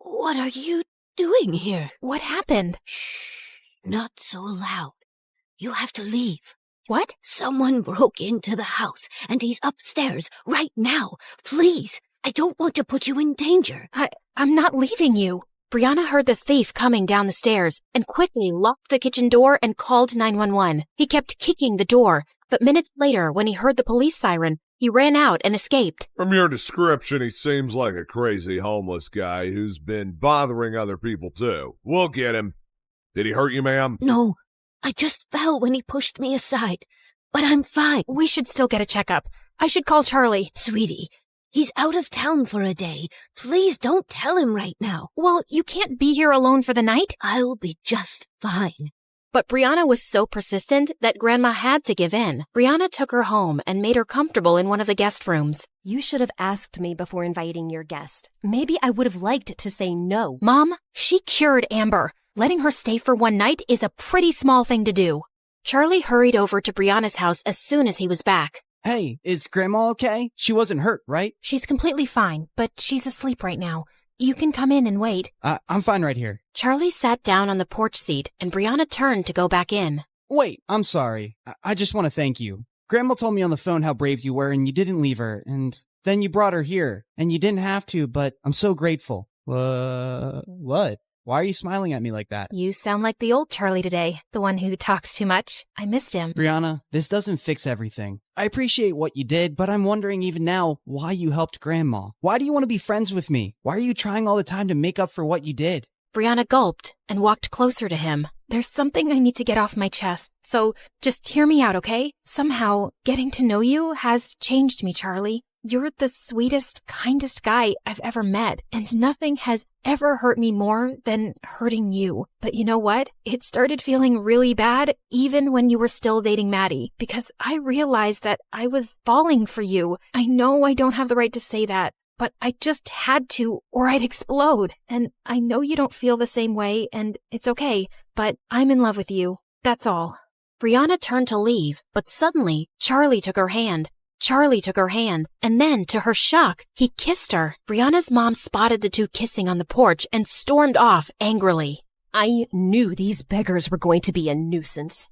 what are you doing here? What happened? Shh, not so loud. You have to leave. What? Someone broke into the house, and he's upstairs right now. Please, I don't want to put you in danger. I'm not leaving you. Brianna heard the thief coming down the stairs and quickly locked the kitchen door and called 911. He kept kicking the door, but minutes later, when he heard the police siren, he ran out and escaped. From your description, he seems like a crazy homeless guy who's been bothering other people too. We'll get him. Did he hurt you, ma'am? No, I just fell when he pushed me aside. But I'm fine. We should still get a checkup. I should call Charlie. Sweetie, he's out of town for a day. Please don't tell him right now. Well, you can't be here alone for the night. I'll be just fine. But Brianna was so persistent that Grandma had to give in. Brianna took her home and made her comfortable in one of the guest rooms. You should have asked me before inviting your guest. Maybe I would have liked to say no. Mom, she cured Amber. Letting her stay for one night is a pretty small thing to do. Charlie hurried over to Brianna's house as soon as he was back. Hey, is Grandma okay? She wasn't hurt, right? She's completely fine, but she's asleep right now. You can come in and wait. I'm fine right here. Charlie sat down on the porch seat, and Brianna turned to go back in. Wait, I'm sorry. I just want to thank you. Grandma told me on the phone how brave you were, and you didn't leave her, and then you brought her here, and you didn't have to, but I'm so grateful. What? Why are you smiling at me like that? You sound like the old Charlie today, the one who talks too much. I missed him. Brianna, this doesn't fix everything. I appreciate what you did, but I'm wondering even now why you helped Grandma. Why do you want to be friends with me? Why are you trying all the time to make up for what you did? Brianna gulped and walked closer to him. There's something I need to get off my chest, so just hear me out, okay? Somehow, getting to know you has changed me, Charlie. You're the sweetest, kindest guy I've ever met, and nothing has ever hurt me more than hurting you. But you know what? It started feeling really bad even when you were still dating Maddie, because I realized that I was falling for you. I know I don't have the right to say that, but I just had to, or I'd explode. And I know you don't feel the same way, and it's okay, but I'm in love with you. That's all. Brianna turned to leave, but suddenly, Charlie took her hand. And then, to her shock, he kissed her. Brianna's mom spotted the two kissing on the porch and stormed off angrily. I knew these beggars were going to be a nuisance.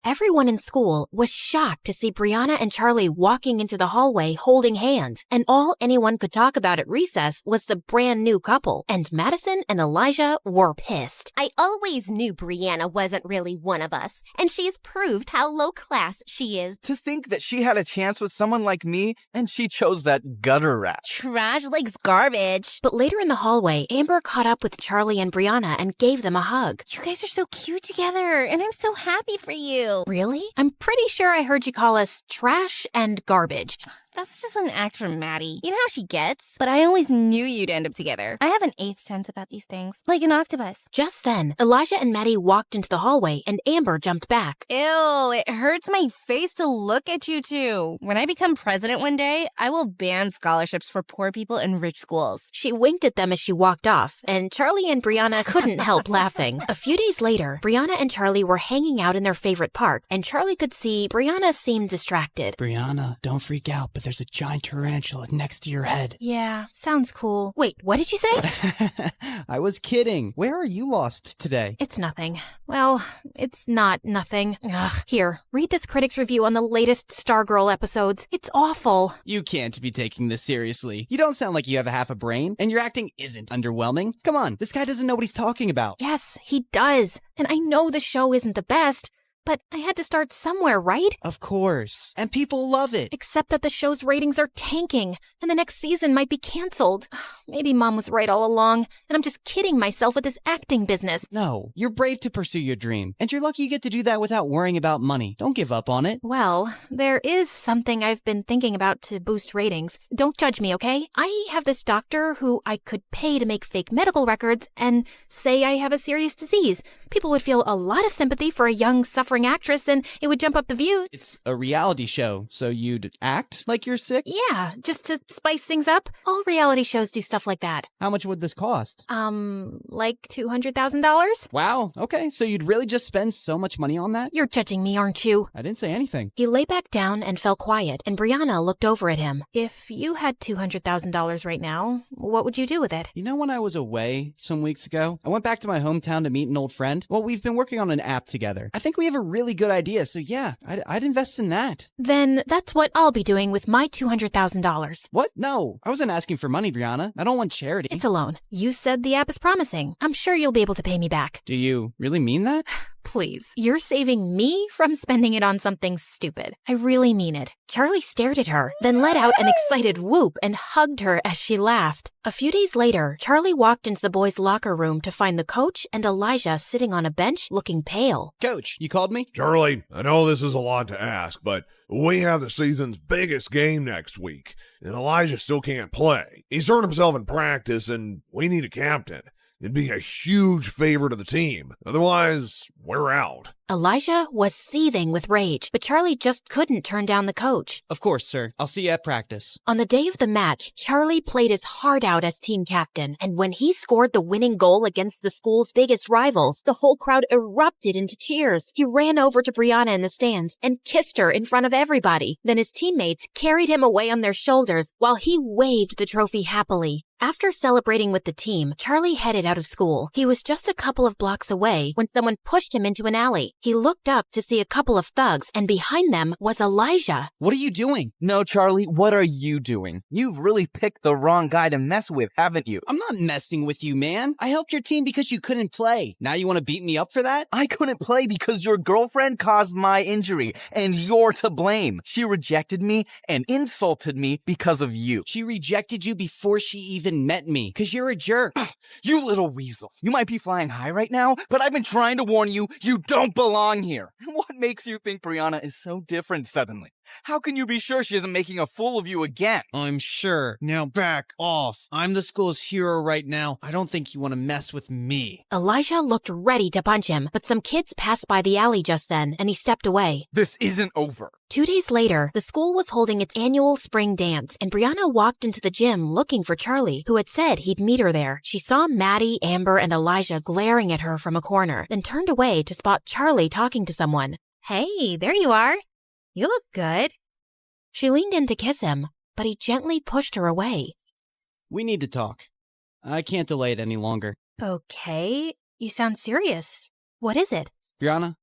Everyone in school was shocked to see Brianna and Charlie walking into the hallway holding hands, and all anyone could talk about at recess was the brand new couple, and Madison and Elijah were pissed. I always knew Brianna wasn't really one of us, and she's proved how low class she is. To think that she had a chance with someone like me, and she chose that gutter rat. Trash likes garbage. But later in the hallway, Amber caught up with Charlie and Brianna and gave them a hug. You guys are so cute together, and I'm so happy for you. Really? I'm pretty sure I heard you call us trash and garbage. That's just an act from Maddie. You know how she gets? But I always knew you'd end up together. I have an eighth sense about these things, like an octopus. Just then, Elijah and Maddie walked into the hallway, and Amber jumped back. Ew, it hurts my face to look at you two. When I become president one day, I will ban scholarships for poor people in rich schools. She winked at them as she walked off, and Charlie and Brianna couldn't help laughing. A few days later, Brianna and Charlie were hanging out in their favorite park, and Charlie could see Brianna seemed distracted. Brianna, don't freak out, but there's a giant tarantula next to your head. Yeah, sounds cool. Wait, what did you say? I was kidding. Where are you lost today? It's nothing. Well, it's not nothing. Ugh. Here, read this critic's review on the latest Stargirl episodes. It's awful. You can't be taking this seriously. You don't sound like you have a half a brain, and your acting isn't underwhelming. Come on, this guy doesn't know what he's talking about. Yes, he does. And I know the show isn't the best, but I had to start somewhere, right? Of course. And people love it. Except that the show's ratings are tanking, and the next season might be canceled. Maybe Mom was right all along, and I'm just kidding myself with this acting business. No, you're brave to pursue your dream, and you're lucky you get to do that without worrying about money. Don't give up on it. Well, there is something I've been thinking about to boost ratings. Don't judge me, okay? I have this doctor who I could pay to make fake medical records and say I have a serious disease. People would feel a lot of sympathy for a young, suffering actress, and it would jump up the views. It's a reality show, so you'd act like you're sick? Yeah, just to spice things up. All reality shows do stuff like that. How much would this cost? Like $200,000? Wow, okay, so you'd really just spend so much money on that? You're judging me, aren't you? I didn't say anything. He lay back down and fell quiet, and Brianna looked over at him. If you had $200,000 right now, what would you do with it? You know, when I was away some weeks ago, I went back to my hometown to meet an old friend. Well, we've been working on an app together. I think we have a really good idea, so yeah, I'd invest in that. Then that's what I'll be doing with my $200,000. What? No, I wasn't asking for money, Brianna. I don't want charity. It's a loan. You said the app is promising. I'm sure you'll be able to pay me back. Do you really mean that? Please, you're saving me from spending it on something stupid. I really mean it. Charlie stared at her, then let out an excited whoop and hugged her as she laughed. A few days later, Charlie walked into the boys' locker room to find the coach and Elijah sitting on a bench looking pale. Coach, you called me? Charlie, I know this is a lot to ask, but we have the season's biggest game next week, and Elijah still can't play. He's hurt himself in practice, and we need a captain. It'd be a huge favor to the team. Otherwise, we're out. Elijah was seething with rage, but Charlie just couldn't turn down the coach. Of course, sir. I'll see you at practice. On the day of the match, Charlie played his heart out as team captain, and when he scored the winning goal against the school's biggest rivals, the whole crowd erupted into cheers. He ran over to Brianna in the stands and kissed her in front of everybody. Then his teammates carried him away on their shoulders while he waved the trophy happily. After celebrating with the team, Charlie headed out of school. He was just a couple of blocks away when someone pushed him into an alley. He looked up to see a couple of thugs, and behind them was Elijah. What are you doing? No, Charlie, what are you doing? You've really picked the wrong guy to mess with, haven't you? I'm not messing with you, man. I helped your team because you couldn't play. Now you want to beat me up for that? I couldn't play because your girlfriend caused my injury, and you're to blame. She rejected me and insulted me because of you. She rejected you before she even met me, because you're a jerk. You little weasel. You might be flying high right now, but I've been trying to warn you, you don't belong here. What makes you think Brianna is so different suddenly? How can you be sure she isn't making a fool of you again? I'm sure. Now back off. I'm the school's hero right now. I don't think you want to mess with me. Elijah looked ready to punch him, but some kids passed by the alley just then, and he stepped away. This isn't over. 2 days later, the school was holding its annual spring dance, and Brianna walked into the gym looking for Charlie, who had said he'd meet her there. She saw Maddie, Amber, and Elijah glaring at her from a corner, then turned away to spot Charlie talking to someone. Hey, there you are. You look good. She leaned in to kiss him, but he gently pushed her away. We need to talk. I can't delay it any longer. Okay, you sound serious. What is it? Brianna,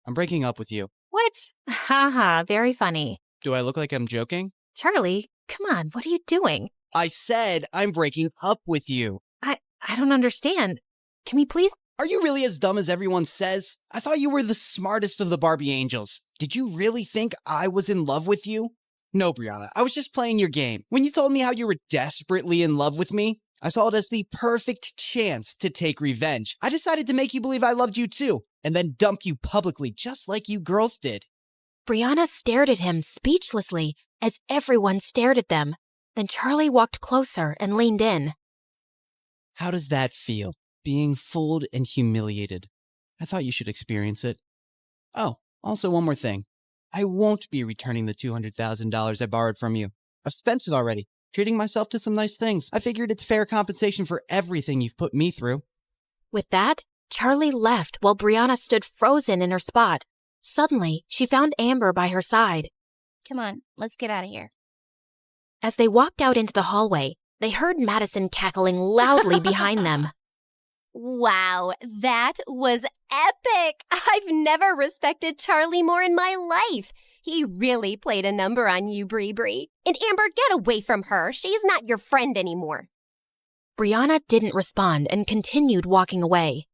I'm breaking up with you. What? Haha, very funny. Do I look like I'm joking? Charlie, come on, what are you doing? I said I'm breaking up with you. I don't understand. Can we please? Are you really as dumb as everyone says? I thought you were the smartest of the Barbie angels. Did you really think I was in love with you? No, Brianna, I was just playing your game. When you told me how you were desperately in love with me, I saw it as the perfect chance to take revenge. I decided to make you believe I loved you too, and then dump you publicly just like you girls did. Brianna stared at him speechlessly as everyone stared at them. Then Charlie walked closer and leaned in. How does that feel? Being fooled and humiliated. I thought you should experience it. Oh, also one more thing. I won't be returning the $200,000 I borrowed from you. I've spent it already, treating myself to some nice things. I figured it's fair compensation for everything you've put me through. With that, Charlie left while Brianna stood frozen in her spot. Suddenly, she found Amber by her side. Come on, let's get out of here. As they walked out into the hallway, they heard Madison cackling loudly behind them. Wow, that was epic! I've never respected Charlie more in my life. He really played a number on you, Bree. And Amber, get away from her. She's not your friend anymore. Brianna didn't respond and continued walking away.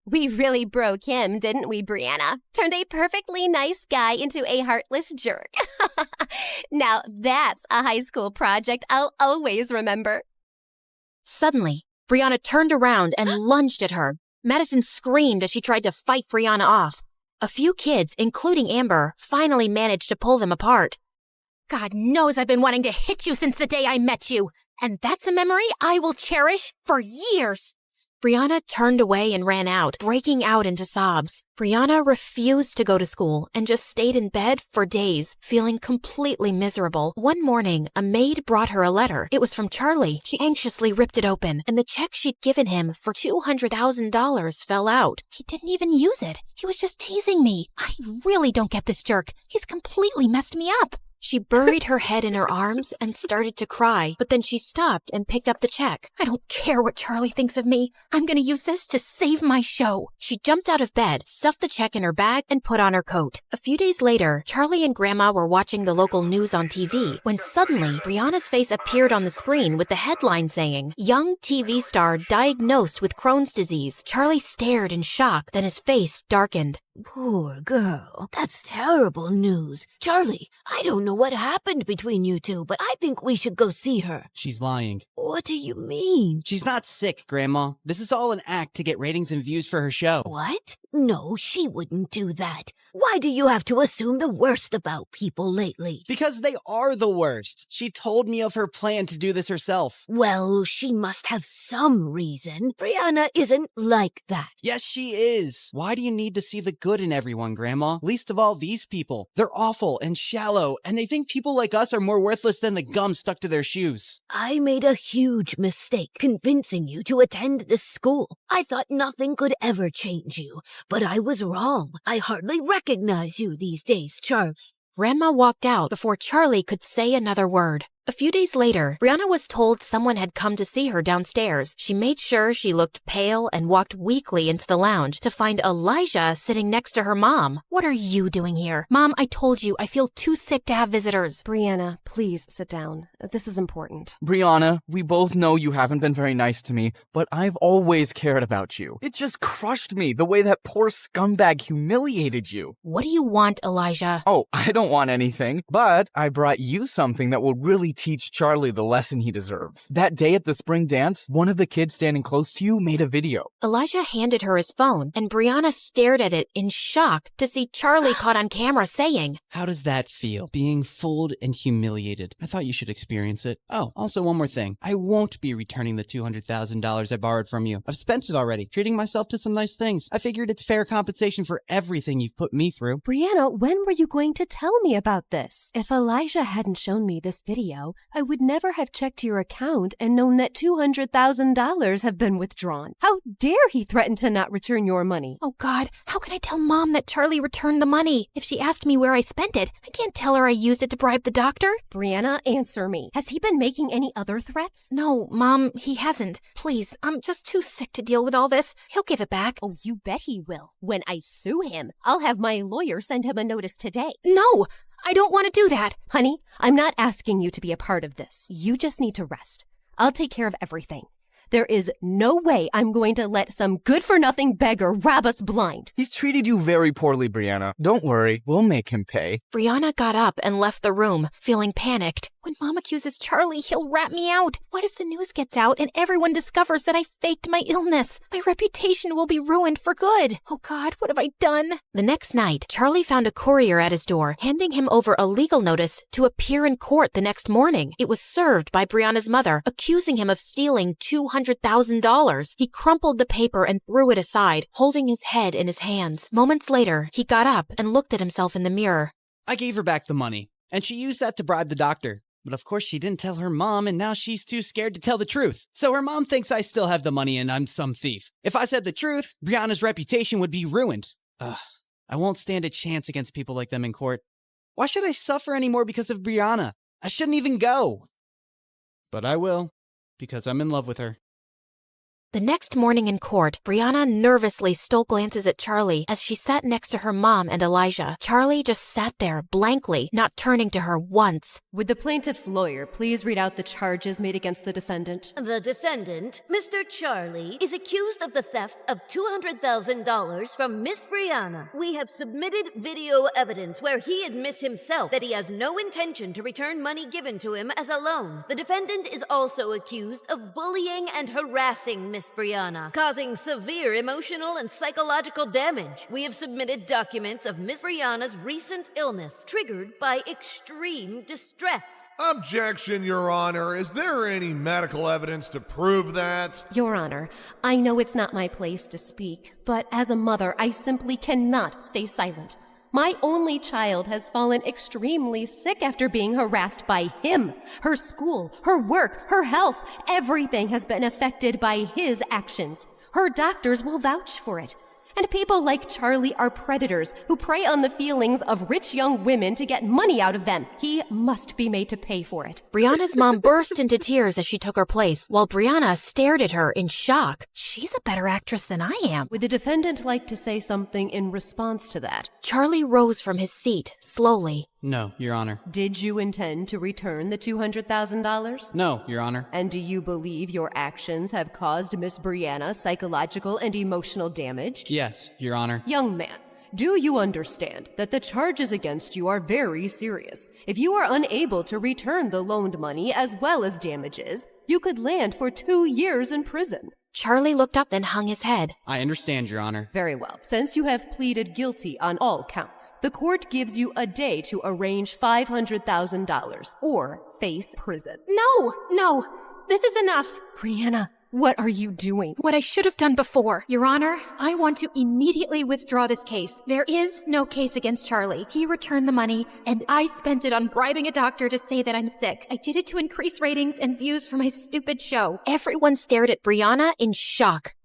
We really broke him, didn't we, Brianna? Turned a perfectly nice guy into a heartless jerk. Now that's a high school project I'll always remember. Suddenly, Brianna turned around and lunged at her. Madison screamed as she tried to fight Brianna off. A few kids, including Amber, finally managed to pull them apart. God knows I've been wanting to hit you since the day I met you, and that's a memory I will cherish for years. Brianna turned away and ran out, breaking out into sobs. Brianna refused to go to school and just stayed in bed for days, feeling completely miserable. One morning, a maid brought her a letter. It was from Charlie. She anxiously ripped it open, and the check she'd given him for $200,000 fell out. He didn't even use it. He was just teasing me. I really don't get this jerk. He's completely messed me up. She buried her head in her arms and started to cry, but then she stopped and picked up the check. I don't care what Charlie thinks of me. I'm going to use this to save my show. She jumped out of bed, stuffed the check in her bag, and put on her coat. A few days later, Charlie and Grandma were watching the local news on TV when suddenly Brianna's face appeared on the screen with the headline saying, "Young TV star diagnosed with Crohn's disease." Charlie stared in shock, then his face darkened. Poor girl. That's terrible news. Charlie, I don't know what happened between you two, but I think we should go see her. She's lying. What do you mean? She's not sick, Grandma. This is all an act to get ratings and views for her show. What? No, she wouldn't do that. Why do you have to assume the worst about people lately? Because they are the worst. She told me of her plan to do this herself. Well, she must have some reason. Brianna isn't like that. Yes, she is. Why do you need to see the good in everyone, Grandma? Least of all these people. They're awful and shallow, and they think people like us are more worthless than the gum stuck to their shoes. I made a huge mistake convincing you to attend this school. I thought nothing could ever change you, but I was wrong. I hardly recognize you these days, Charlie. Grandma walked out before Charlie could say another word. A few days later, Brianna was told someone had come to see her downstairs. She made sure she looked pale and walked weakly into the lounge to find Elijah sitting next to her mom. What are you doing here? Mom, I told you I feel too sick to have visitors. Brianna, please sit down. This is important. Brianna, we both know you haven't been very nice to me, but I've always cared about you. It just crushed me the way that poor scumbag humiliated you. What do you want, Elijah? Oh, I don't want anything, but I brought you something that will really teach Charlie the lesson he deserves. That day at the spring dance, one of the kids standing close to you made a video. Elijah handed her his phone, and Brianna stared at it in shock to see Charlie caught on camera saying, "How does that feel? Being fooled and humiliated. I thought you should experience it. Oh, also one more thing. I won't be returning the $200,000 I borrowed from you. I've spent it already, treating myself to some nice things. I figured it's fair compensation for everything you've put me through." Brianna, when were you going to tell me about this? If Elijah hadn't shown me this video, I would never have checked your account and known that $200,000 have been withdrawn. How dare he threaten to not return your money? Oh God, how can I tell Mom that Charlie returned the money? If she asked me where I spent it, I can't tell her I used it to bribe the doctor. Brianna, answer me. Has he been making any other threats? No, Mom, he hasn't. Please, I'm just too sick to deal with all this. He'll give it back. Oh, you bet he will. When I sue him, I'll have my lawyer send him a notice today. No! I don't want to do that. Honey, I'm not asking you to be a part of this. You just need to rest. I'll take care of everything. There is no way I'm going to let some good-for-nothing beggar rob us blind. He's treated you very poorly, Brianna. Don't worry, we'll make him pay. Brianna got up and left the room, feeling panicked. When Mom accuses Charlie, he'll rat me out. What if the news gets out and everyone discovers that I faked my illness? My reputation will be ruined for good. Oh God, what have I done? The next night, Charlie found a courier at his door, handing him over a legal notice to appear in court the next morning. It was served by Brianna's mother, accusing him of stealing $200,000. He crumpled the paper and threw it aside, holding his head in his hands. Moments later, he got up and looked at himself in the mirror. I gave her back the money, and she used that to bribe the doctor. But of course she didn't tell her mom, and now she's too scared to tell the truth. So her mom thinks I still have the money and I'm some thief. If I said the truth, Brianna's reputation would be ruined. I won't stand a chance against people like them in court. Why should I suffer anymore because of Brianna? I shouldn't even go. But I will, because I'm in love with her. The next morning in court, Brianna nervously stole glances at Charlie as she sat next to her mom and Elijah. Charlie just sat there blankly, not turning to her once. Would the plaintiff's lawyer please read out the charges made against the defendant? The defendant, Mr. Charlie, is accused of the theft of $200,000 from Miss Brianna. We have submitted video evidence where he admits himself that he has no intention to return money given to him as a loan. The defendant is also accused of bullying and harassing Miss Brianna, causing severe emotional and psychological damage. We have submitted documents of Miss Brianna's recent illness triggered by extreme distress. Objection, Your Honor. Is there any medical evidence to prove that? Your Honor, I know it's not my place to speak, but as a mother, I simply cannot stay silent. My only child has fallen extremely sick after being harassed by him. Her school, her work, her health, everything has been affected by his actions. Her doctors will vouch for it. And people like Charlie are predators who prey on the feelings of rich young women to get money out of them. He must be made to pay for it. Brianna's mom burst into tears as she took her place, while Brianna stared at her in shock. She's a better actress than I am. Would the defendant like to say something in response to that? Charlie rose from his seat, slowly. No, Your Honor. Did you intend to return the $200,000? No, Your Honor. And do you believe your actions have caused Miss Brianna psychological and emotional damage? Yes, Your Honor. Young man, do you understand that the charges against you are very serious? If you are unable to return the loaned money as well as damages, you could land for 2 years in prison. Charlie looked up and hung his head. I understand, Your Honor. Very well. Since you have pleaded guilty on all counts, the court gives you a day to arrange $500,000 or face prison. No, this is enough. Brianna, what are you doing? What I should have done before. Your Honor, I want to immediately withdraw this case. There is no case against Charlie. He returned the money, and I spent it on bribing a doctor to say that I'm sick. I did it to increase ratings and views for my stupid show. Everyone stared at Brianna in shock.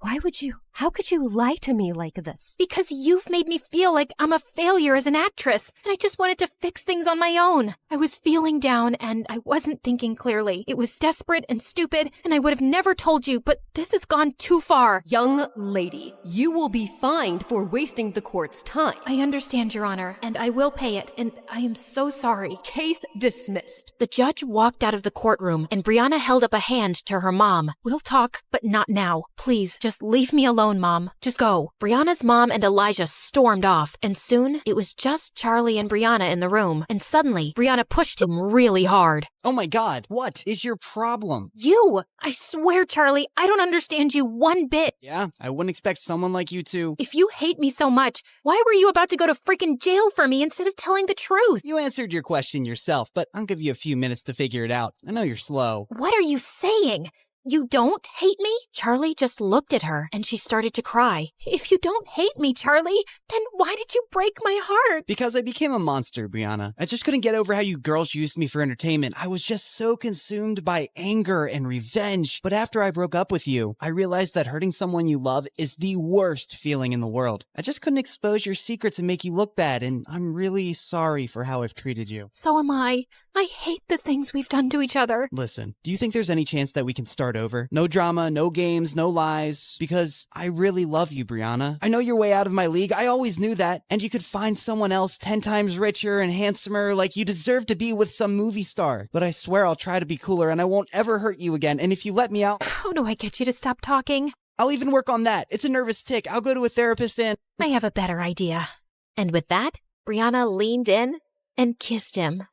How could you lie to me like this? Because you've made me feel like I'm a failure as an actress, and I just wanted to fix things on my own. I was feeling down, and I wasn't thinking clearly. It was desperate and stupid, and I would have never told you, but this has gone too far. Young lady, you will be fined for wasting the court's time. I understand, Your Honor, and I will pay it, and I am so sorry. Case dismissed. The judge walked out of the courtroom, and Brianna held up a hand to her mom. We'll talk, but not now. Please, just leave me alone, Mom. Just go. Brianna's mom and Elijah stormed off, and soon it was just Charlie and Brianna in the room, and suddenly Brianna pushed him really hard. Oh my God, what is your problem? You! I swear, Charlie, I don't understand you one bit. Yeah, I wouldn't expect someone like you to. If you hate me so much, why were you about to go to freaking jail for me instead of telling the truth? You answered your question yourself, but I'll give you a few minutes to figure it out. I know you're slow. What are you saying? You don't hate me? Charlie just looked at her and she started to cry. If you don't hate me, Charlie, then why did you break my heart? Because I became a monster, Brianna. I just couldn't get over how you girls used me for entertainment. I was just so consumed by anger and revenge. But after I broke up with you, I realized that hurting someone you love is the worst feeling in the world. I just couldn't expose your secrets and make you look bad, and I'm really sorry for how I've treated you. So am I. I hate the things we've done to each other. Listen, do you think there's any chance that we can start over? No drama, no games, no lies. Because I really love you, Brianna. I know you're way out of my league. I always knew that. And you could find someone else 10 times richer and handsomer, like you deserve to be with some movie star. But I swear I'll try to be cooler and I won't ever hurt you again. And if you let me out... How do I get you to stop talking? I'll even work on that. It's a nervous tic. I'll go to a therapist and... I have a better idea. And with that, Brianna leaned in and kissed him.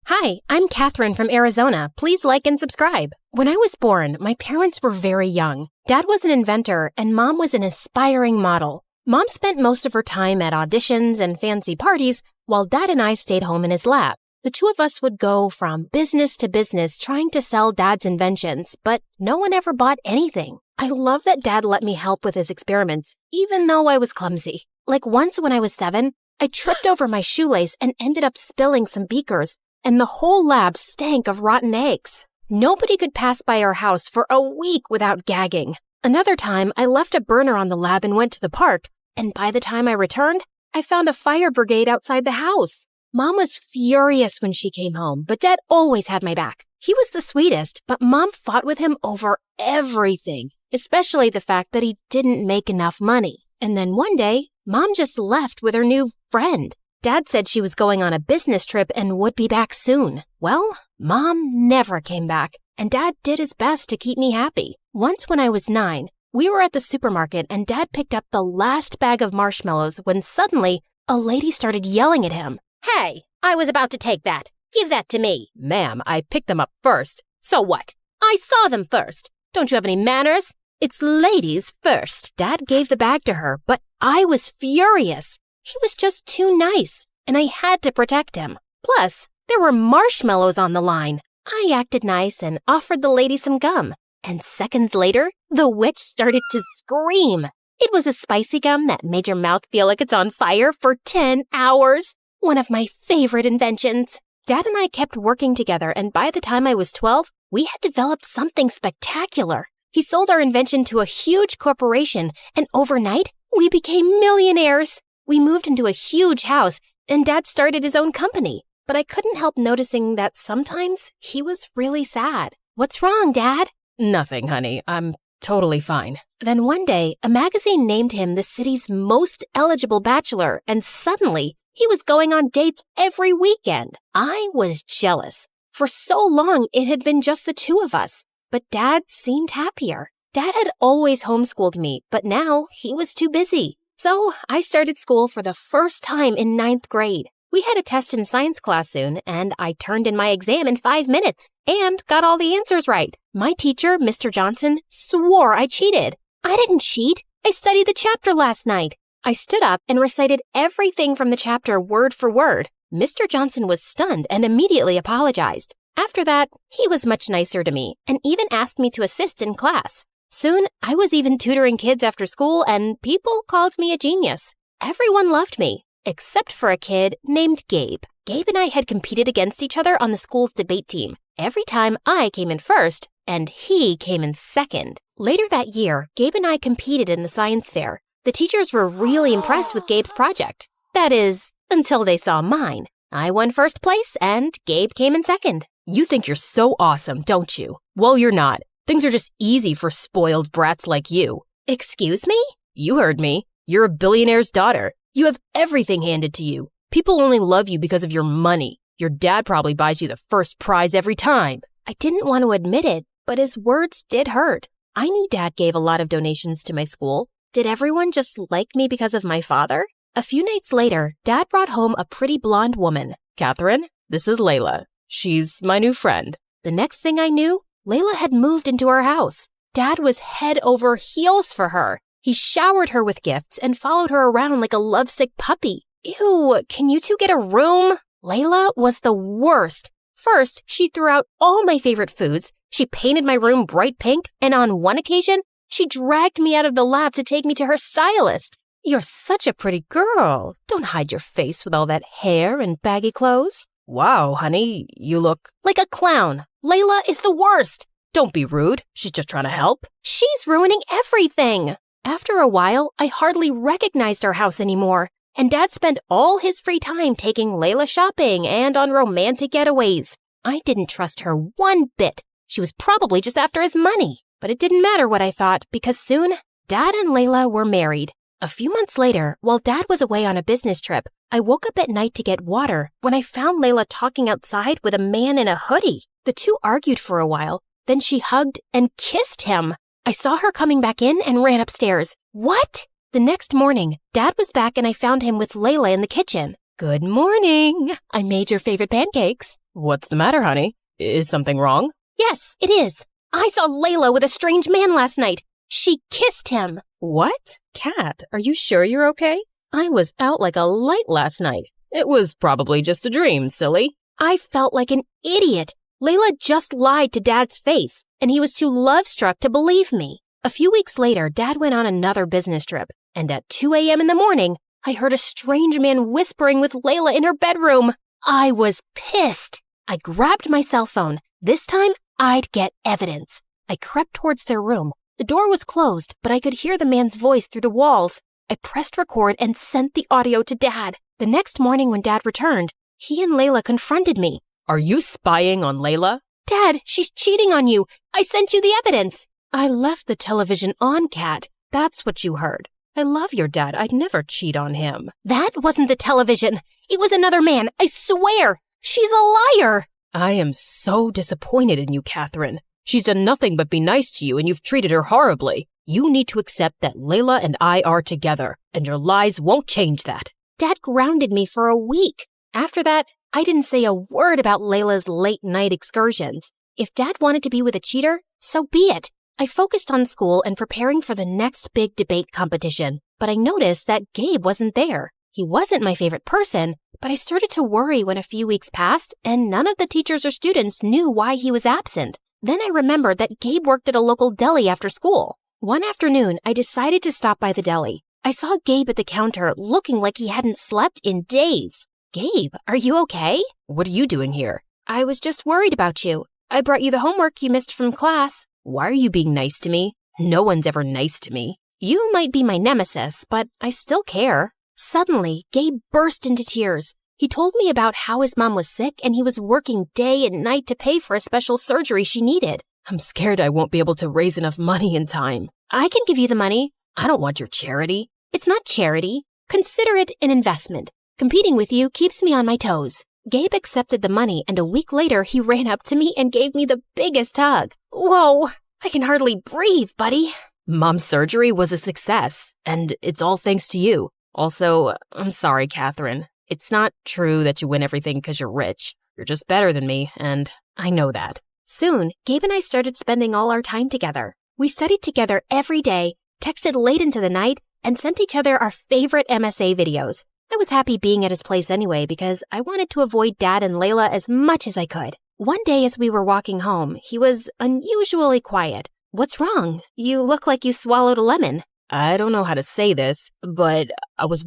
Hi, I'm Catherine from Arizona. Please like and subscribe. When I was born, my parents were very young. Dad was an inventor and Mom was an aspiring model. Mom spent most of her time at auditions and fancy parties, while Dad and I stayed home in his lap. The two of us would go from business to business trying to sell Dad's inventions, but no one ever bought anything. I love that Dad let me help with his experiments, even though I was clumsy. Like once when I was 7, I tripped over my shoelace and ended up spilling some beakers, and the whole lab stank of rotten eggs. Nobody could pass by our house for a week without gagging. Another time, I left a burner on the lab and went to the park, and by the time I returned, I found a fire brigade outside the house. Mom was furious when she came home, but Dad always had my back. He was the sweetest, but Mom fought with him over everything, especially the fact that he didn't make enough money. And then one day, Mom just left with her new friend. Dad said she was going on a business trip and would be back soon. Well, Mom never came back, and Dad did his best to keep me happy. Once when I was 9, we were at the supermarket and Dad picked up the last bag of marshmallows when suddenly a lady started yelling at him. Hey, I was about to take that. Give that to me. Ma'am, I picked them up first. So what? I saw them first. Don't you have any manners? It's ladies first. Dad gave the bag to her, but I was furious. He was just too nice, and I had to protect him. Plus, there were marshmallows on the line. I acted nice and offered the lady some gum. And seconds later, the witch started to scream. It was a spicy gum that made your mouth feel like it's on fire for 10 hours. One of my favorite inventions. Dad and I kept working together, and by the time I was 12, we had developed something spectacular. He sold our invention to a huge corporation, and overnight, we became millionaires. We moved into a huge house, and Dad started his own company. But I couldn't help noticing that sometimes he was really sad. What's wrong, Dad? Nothing, honey. I'm totally fine. Then one day, a magazine named him the city's most eligible bachelor, and suddenly, he was going on dates every weekend. I was jealous. For so long, it had been just the two of us. But Dad seemed happier. Dad had always homeschooled me, but now he was too busy. So I started school for the first time in 9th grade. We had a test in science class soon, and I turned in my exam in 5 minutes and got all the answers right. My teacher, Mr. Johnson, swore I cheated. I didn't cheat. I studied the chapter last night. I stood up and recited everything from the chapter word for word. Mr. Johnson was stunned and immediately apologized. After that, he was much nicer to me and even asked me to assist in class. Soon, I was even tutoring kids after school and people called me a genius. Everyone loved me, except for a kid named Gabe. Gabe and I had competed against each other on the school's debate team. Every time I came in first and he came in second. Later that year, Gabe and I competed in the science fair. The teachers were really impressed with Gabe's project. That is, until they saw mine. I won first place and Gabe came in second. You think you're so awesome, don't you? Well, you're not. Things are just easy for spoiled brats like you. Excuse me? You heard me. You're a billionaire's daughter. You have everything handed to you. People only love you because of your money. Your dad probably buys you the first prize every time. I didn't want to admit it, but his words did hurt. I knew Dad gave a lot of donations to my school. Did everyone just like me because of my father? A few nights later, Dad brought home a pretty blonde woman. Catherine, this is Layla. She's my new friend. The next thing I knew, Layla had moved into our house. Dad was head over heels for her. He showered her with gifts and followed her around like a lovesick puppy. Ew, can you two get a room? Layla was the worst. First, she threw out all my favorite foods. She painted my room bright pink, and on one occasion, she dragged me out of the lab to take me to her stylist. You're such a pretty girl. Don't hide your face with all that hair and baggy clothes. Wow, honey, you look like a clown. Layla is the worst. Don't be rude. She's just trying to help. She's ruining everything. After a while, I hardly recognized our house anymore, and Dad spent all his free time taking Layla shopping and on romantic getaways. I didn't trust her one bit. She was probably just after his money. But it didn't matter what I thought, because soon, Dad and Layla were married. A few months later, while Dad was away on a business trip, I woke up at night to get water when I found Layla talking outside with a man in a hoodie. The two argued for a while, then she hugged and kissed him. I saw her coming back in and ran upstairs. What? The next morning, Dad was back and I found him with Layla in the kitchen. Good morning. I made your favorite pancakes. What's the matter, honey? Is something wrong? Yes, it is. I saw Layla with a strange man last night. She kissed him. What? Kat, are you sure you're okay? I was out like a light last night. It was probably just a dream, silly. I felt like an idiot. Layla just lied to Dad's face, and he was too love-struck to believe me. A few weeks later, Dad went on another business trip, and at 2 a.m. in the morning, I heard a strange man whispering with Layla in her bedroom. I was pissed. I grabbed my cell phone. This time, I'd get evidence. I crept towards their room. The door was closed, but I could hear the man's voice through the walls. I pressed record and sent the audio to Dad. The next morning when Dad returned, he and Layla confronted me. Are you spying on Layla? Dad, she's cheating on you. I sent you the evidence. I left the television on, Kat. That's what you heard. I love your dad. I'd never cheat on him. That wasn't the television. It was another man. I swear. She's a liar. I am so disappointed in you, Catherine. She's done nothing but be nice to you, and you've treated her horribly. You need to accept that Layla and I are together, and your lies won't change that. Dad grounded me for a week. After that, I didn't say a word about Layla's late-night excursions. If Dad wanted to be with a cheater, so be it. I focused on school and preparing for the next big debate competition, but I noticed that Gabe wasn't there. He wasn't my favorite person, but I started to worry when a few weeks passed and none of the teachers or students knew why he was absent. Then I remembered that Gabe worked at a local deli after school. One afternoon, I decided to stop by the deli. I saw Gabe at the counter looking like he hadn't slept in days. Gabe, are you okay? What are you doing here? I was just worried about you. I brought you the homework you missed from class. Why are you being nice to me? No one's ever nice to me. You might be my nemesis, but I still care. Suddenly, Gabe burst into tears. He told me about how his mom was sick and he was working day and night to pay for a special surgery she needed. I'm scared I won't be able to raise enough money in time. I can give you the money. I don't want your charity. It's not charity. Consider it an investment. Competing with you keeps me on my toes. Gabe accepted the money, and a week later, he ran up to me and gave me the biggest hug. Whoa, I can hardly breathe, buddy. Mom's surgery was a success, and it's all thanks to you. Also, I'm sorry, Catherine. It's not true that you win everything because you're rich. You're just better than me, and I know that. Soon, Gabe and I started spending all our time together. We studied together every day, texted late into the night, and sent each other our favorite MSA videos. I was happy being at his place anyway because I wanted to avoid Dad and Layla as much as I could. One day as we were walking home, he was unusually quiet. What's wrong? You look like you swallowed a lemon. I don't know how to say this, but I was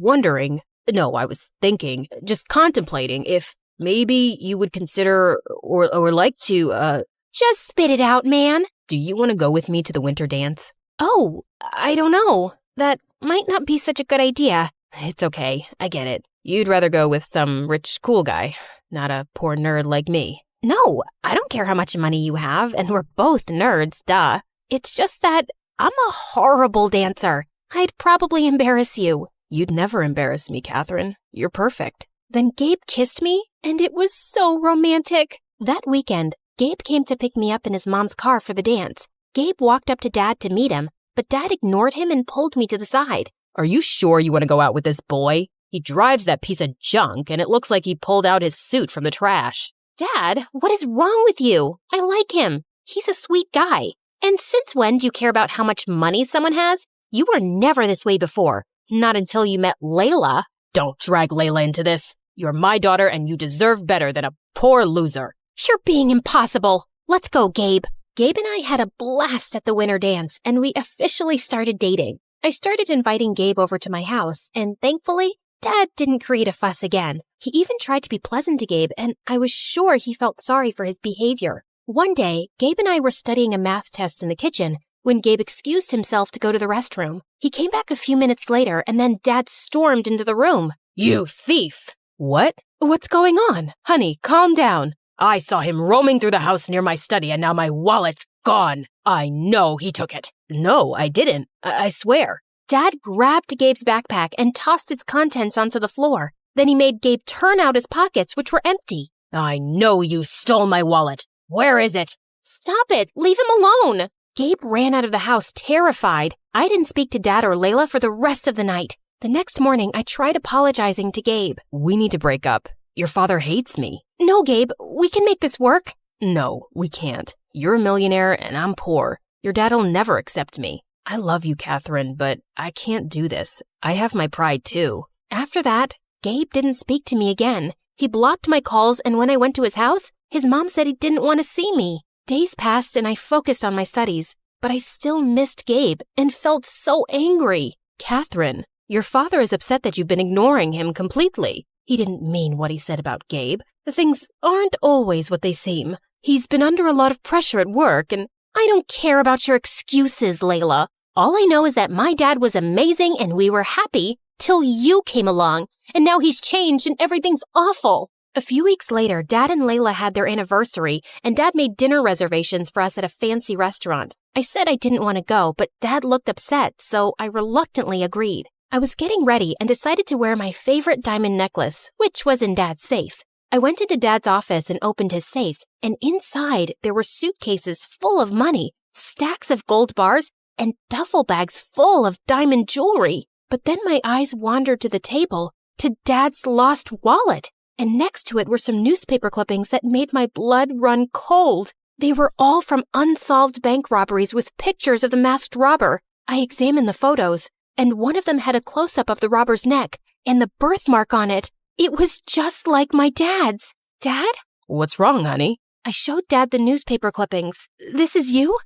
thinking, just contemplating if maybe you would consider or like to, Just spit it out, man. Do you want to go with me to the winter dance? Oh, I don't know. That might not be such a good idea. It's okay, I get it. You'd rather go with some rich, cool guy, not a poor nerd like me. No, I don't care how much money you have, and we're both nerds, duh. It's just that I'm a horrible dancer. I'd probably embarrass you. You'd never embarrass me, Catherine. You're perfect. Then Gabe kissed me, and it was so romantic. That weekend, Gabe came to pick me up in his mom's car for the dance. Gabe walked up to Dad to meet him, but Dad ignored him and pulled me to the side. Are you sure you want to go out with this boy? He drives that piece of junk, and it looks like he pulled out his suit from the trash. Dad, what is wrong with you? I like him. He's a sweet guy. And since when do you care about how much money someone has? You were never this way before. Not until you met Layla. Don't drag Layla into this. You're my daughter, and you deserve better than a poor loser. You're being impossible. Let's go, Gabe. Gabe and I had a blast at the winter dance, and we officially started dating. I started inviting Gabe over to my house, and thankfully, Dad didn't create a fuss again. He even tried to be pleasant to Gabe, and I was sure he felt sorry for his behavior. One day, Gabe and I were studying a math test in the kitchen when Gabe excused himself to go to the restroom. He came back a few minutes later, and then Dad stormed into the room. You thief! What? What's going on? Honey, calm down. I saw him roaming through the house near my study, and now my wallet's gone. I know he took it. No, I didn't. I swear. Dad grabbed Gabe's backpack and tossed its contents onto the floor. Then he made Gabe turn out his pockets, which were empty. I know you stole my wallet. Where is it? Stop it. Leave him alone. Gabe ran out of the house terrified. I didn't speak to Dad or Layla for the rest of the night. The next morning, I tried apologizing to Gabe. We need to break up. Your father hates me. No, Gabe, we can make this work. No, we can't. You're a millionaire and I'm poor. Your dad'll never accept me. I love you, Catherine, but I can't do this. I have my pride too. After that, Gabe didn't speak to me again. He blocked my calls, and when I went to his house, his mom said he didn't want to see me. Days passed and I focused on my studies, but I still missed Gabe and felt so angry. Catherine, your father is upset that you've been ignoring him completely. He didn't mean what he said about Gabe. The things aren't always what they seem. He's been under a lot of pressure at work, and I don't care about your excuses, Layla. All I know is that my dad was amazing and we were happy till you came along, and now he's changed and everything's awful. A few weeks later, Dad and Layla had their anniversary, and Dad made dinner reservations for us at a fancy restaurant. I said I didn't want to go, but Dad looked upset, so I reluctantly agreed. I was getting ready and decided to wear my favorite diamond necklace, which was in Dad's safe. I went into Dad's office and opened his safe, and inside there were suitcases full of money, stacks of gold bars, and duffel bags full of diamond jewelry. But then my eyes wandered to the table, to Dad's lost wallet, and next to it were some newspaper clippings that made my blood run cold. They were all from unsolved bank robberies with pictures of the masked robber. I examined the photos, and one of them had a close-up of the robber's neck and the birthmark on it. It was just like my dad's. Dad? What's wrong, honey? I showed Dad the newspaper clippings. This is you?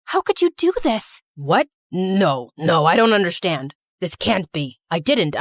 How could you do this? What? No, I don't understand. This can't be. I didn't.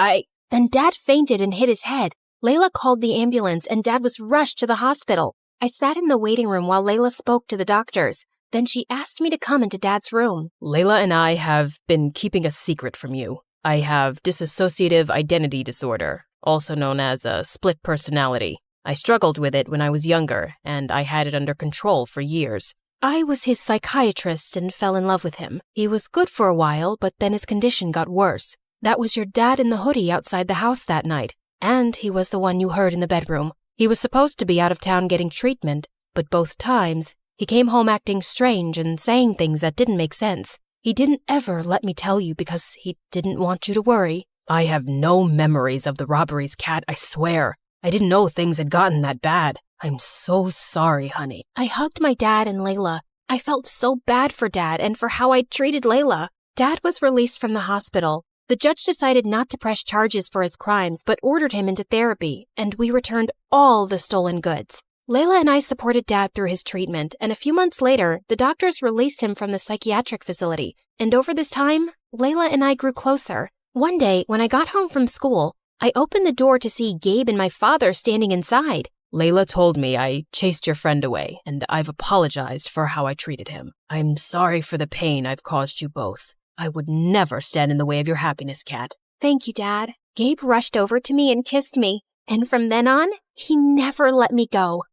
Then Dad fainted and hit his head. Layla called the ambulance and Dad was rushed to the hospital. I sat in the waiting room while Layla spoke to the doctors. Then she asked me to come into Dad's room. Layla and I have been keeping a secret from you. I have dissociative identity disorder, also known as a split personality. I struggled with it when I was younger, and I had it under control for years. I was his psychiatrist and fell in love with him. He was good for a while, but then his condition got worse. That was your dad in the hoodie outside the house that night, and he was the one you heard in the bedroom. He was supposed to be out of town getting treatment, but both times, he came home acting strange and saying things that didn't make sense. He didn't ever let me tell you because he didn't want you to worry. I have no memories of the robberies, Kat, I swear. I didn't know things had gotten that bad. I'm so sorry, honey. I hugged my dad and Layla. I felt so bad for Dad and for how I'd treated Layla. Dad was released from the hospital. The judge decided not to press charges for his crimes, but ordered him into therapy, and we returned all the stolen goods. Layla and I supported Dad through his treatment, and a few months later, the doctors released him from the psychiatric facility. And over this time, Layla and I grew closer. One day, when I got home from school, I opened the door to see Gabe and my father standing inside. Layla told me I chased your friend away, and I've apologized for how I treated him. I'm sorry for the pain I've caused you both. I would never stand in the way of your happiness, Kat. Thank you, Dad. Gabe rushed over to me and kissed me, and from then on, he never let me go.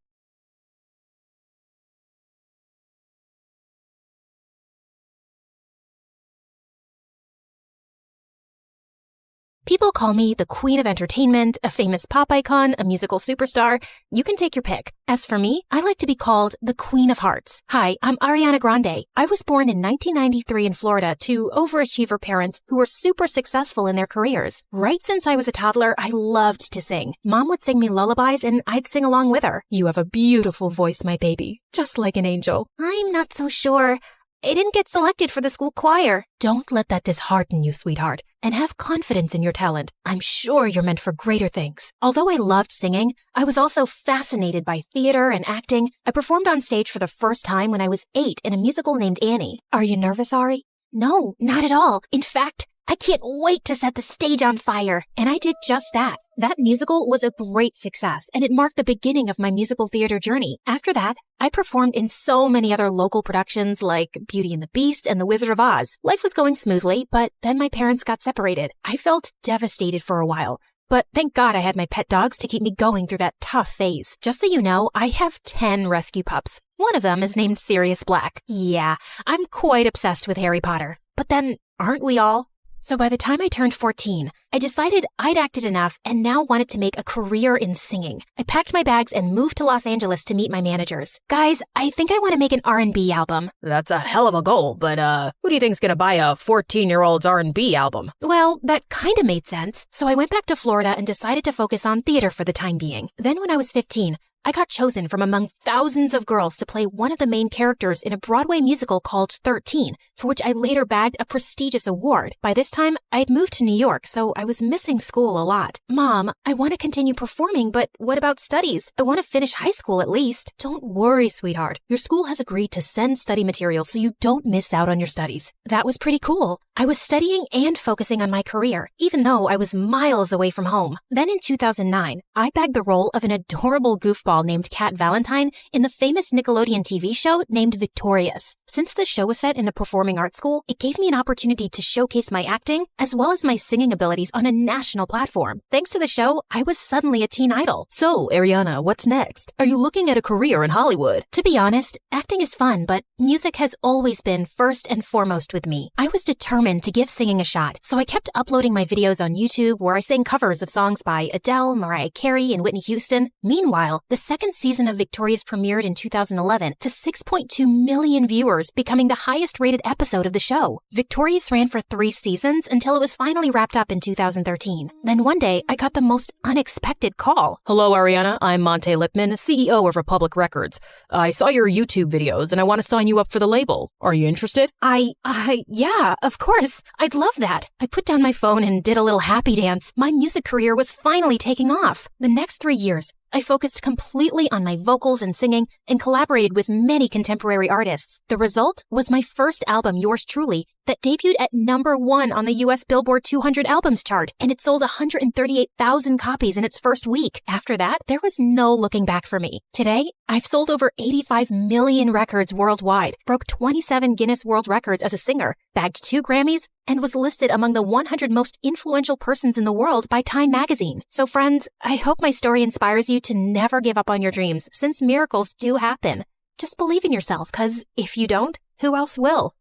People call me the Queen of Entertainment, a famous pop icon, a musical superstar. You can take your pick. As for me, I like to be called the Queen of Hearts. Hi, I'm Ariana Grande. I was born in 1993 in Florida to overachiever parents who were super successful in their careers. Right since I was a toddler, I loved to sing. Mom would sing me lullabies and I'd sing along with her. You have a beautiful voice, my baby, just like an angel. I'm not so sure. I didn't get selected for the school choir. Don't let that dishearten you, sweetheart, and have confidence in your talent. I'm sure you're meant for greater things. Although I loved singing, I was also fascinated by theater and acting. I performed on stage for the first time when I was 8 in a musical named Annie. Are you nervous, Ari? No, not at all. In fact, I can't wait to set the stage on fire. And I did just that. That musical was a great success, and it marked the beginning of my musical theater journey. After that, I performed in so many other local productions like Beauty and the Beast and The Wizard of Oz. Life was going smoothly, but then my parents got separated. I felt devastated for a while, but thank God I had my pet dogs to keep me going through that tough phase. Just so you know, I have 10 rescue pups. One of them is named Sirius Black. Yeah, I'm quite obsessed with Harry Potter. But then, aren't we all? So by the time I turned 14, I decided I'd acted enough and now wanted to make a career in singing. I packed my bags and moved to Los Angeles to meet my managers. Guys, I think I want to make an R&B album. That's a hell of a goal, but who do you think's gonna buy a 14-year-old's R&B album? Well, that kind of made sense. So I went back to Florida and decided to focus on theater for the time being. Then when I was 15, I got chosen from among thousands of girls to play one of the main characters in a Broadway musical called 13, for which I later bagged a prestigious award. By this time, I had moved to New York, so I was missing school a lot. Mom, I want to continue performing, but what about studies? I want to finish high school at least. Don't worry, sweetheart. Your school has agreed to send study materials so you don't miss out on your studies. That was pretty cool. I was studying and focusing on my career, even though I was miles away from home. Then in 2009, I bagged the role of an adorable goofball named Kat Valentine in the famous Nickelodeon TV show named Victorious. Since the show was set in a performing arts school, it gave me an opportunity to showcase my acting as well as my singing abilities on a national platform. Thanks to the show, I was suddenly a teen idol. So, Ariana, what's next? Are you looking at a career in Hollywood? To be honest, acting is fun, but music has always been first and foremost with me. I was determined to give singing a shot, so I kept uploading my videos on YouTube where I sang covers of songs by Adele, Mariah Carey, and Whitney Houston. Meanwhile, the second season of Victorious premiered in 2011 to 6.2 million viewers, becoming the highest-rated episode of the show. Victorious ran for 3 seasons until it was finally wrapped up in 2013. Then one day, I got the most unexpected call. Hello, Ariana. I'm Monte Lipman, CEO of Republic Records. I saw your YouTube videos and I want to sign you up for the label. Are you interested? Yeah, of course. I'd love that. I put down my phone and did a little happy dance. My music career was finally taking off. The next 3 years, I focused completely on my vocals and singing and collaborated with many contemporary artists. The result was my first album, Yours Truly, that debuted at #1 on the US Billboard 200 albums chart, and it sold 138,000 copies in its first week. After that, there was no looking back for me. Today, I've sold over 85 million records worldwide, broke 27 Guinness World Records as a singer, bagged 2 Grammys, and was listed among the 100 most influential persons in the world by Time magazine. So friends, I hope my story inspires you to never give up on your dreams, since miracles do happen. Just believe in yourself, because if you don't, who else will?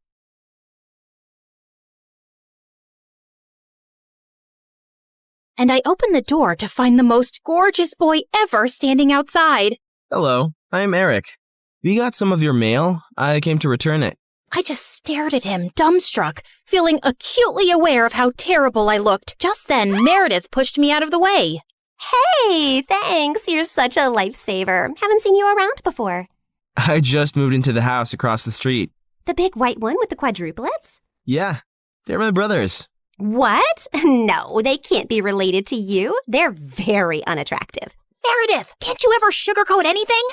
And I opened the door to find the most gorgeous boy ever standing outside. Hello, I'm Eric. We got some of your mail. I came to return it. I just stared at him, dumbstruck, feeling acutely aware of how terrible I looked. Just then, Meredith pushed me out of the way. Hey, thanks. You're such a lifesaver. Haven't seen you around before. I just moved into the house across the street. The big white one with the quadruplets? Yeah, they're my brothers. What? No, they can't be related to you. They're very unattractive. Meredith, can't you ever sugarcoat anything?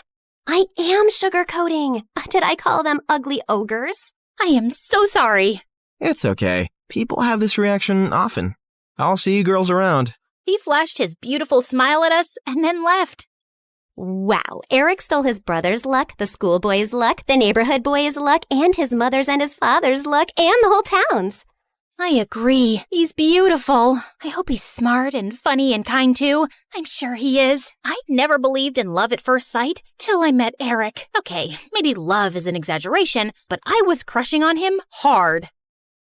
I am sugarcoating. Did I call them ugly ogres? I am so sorry. It's okay. People have this reaction often. I'll see you girls around. He flashed his beautiful smile at us and then left. Wow, Eric stole his brother's luck, the schoolboy's luck, the neighborhood boy's luck, and his mother's and his father's luck, and the whole town's. I agree. He's beautiful. I hope he's smart and funny and kind too. I'm sure he is. I never believed in love at first sight till I met Eric. Okay, maybe love is an exaggeration, but I was crushing on him hard.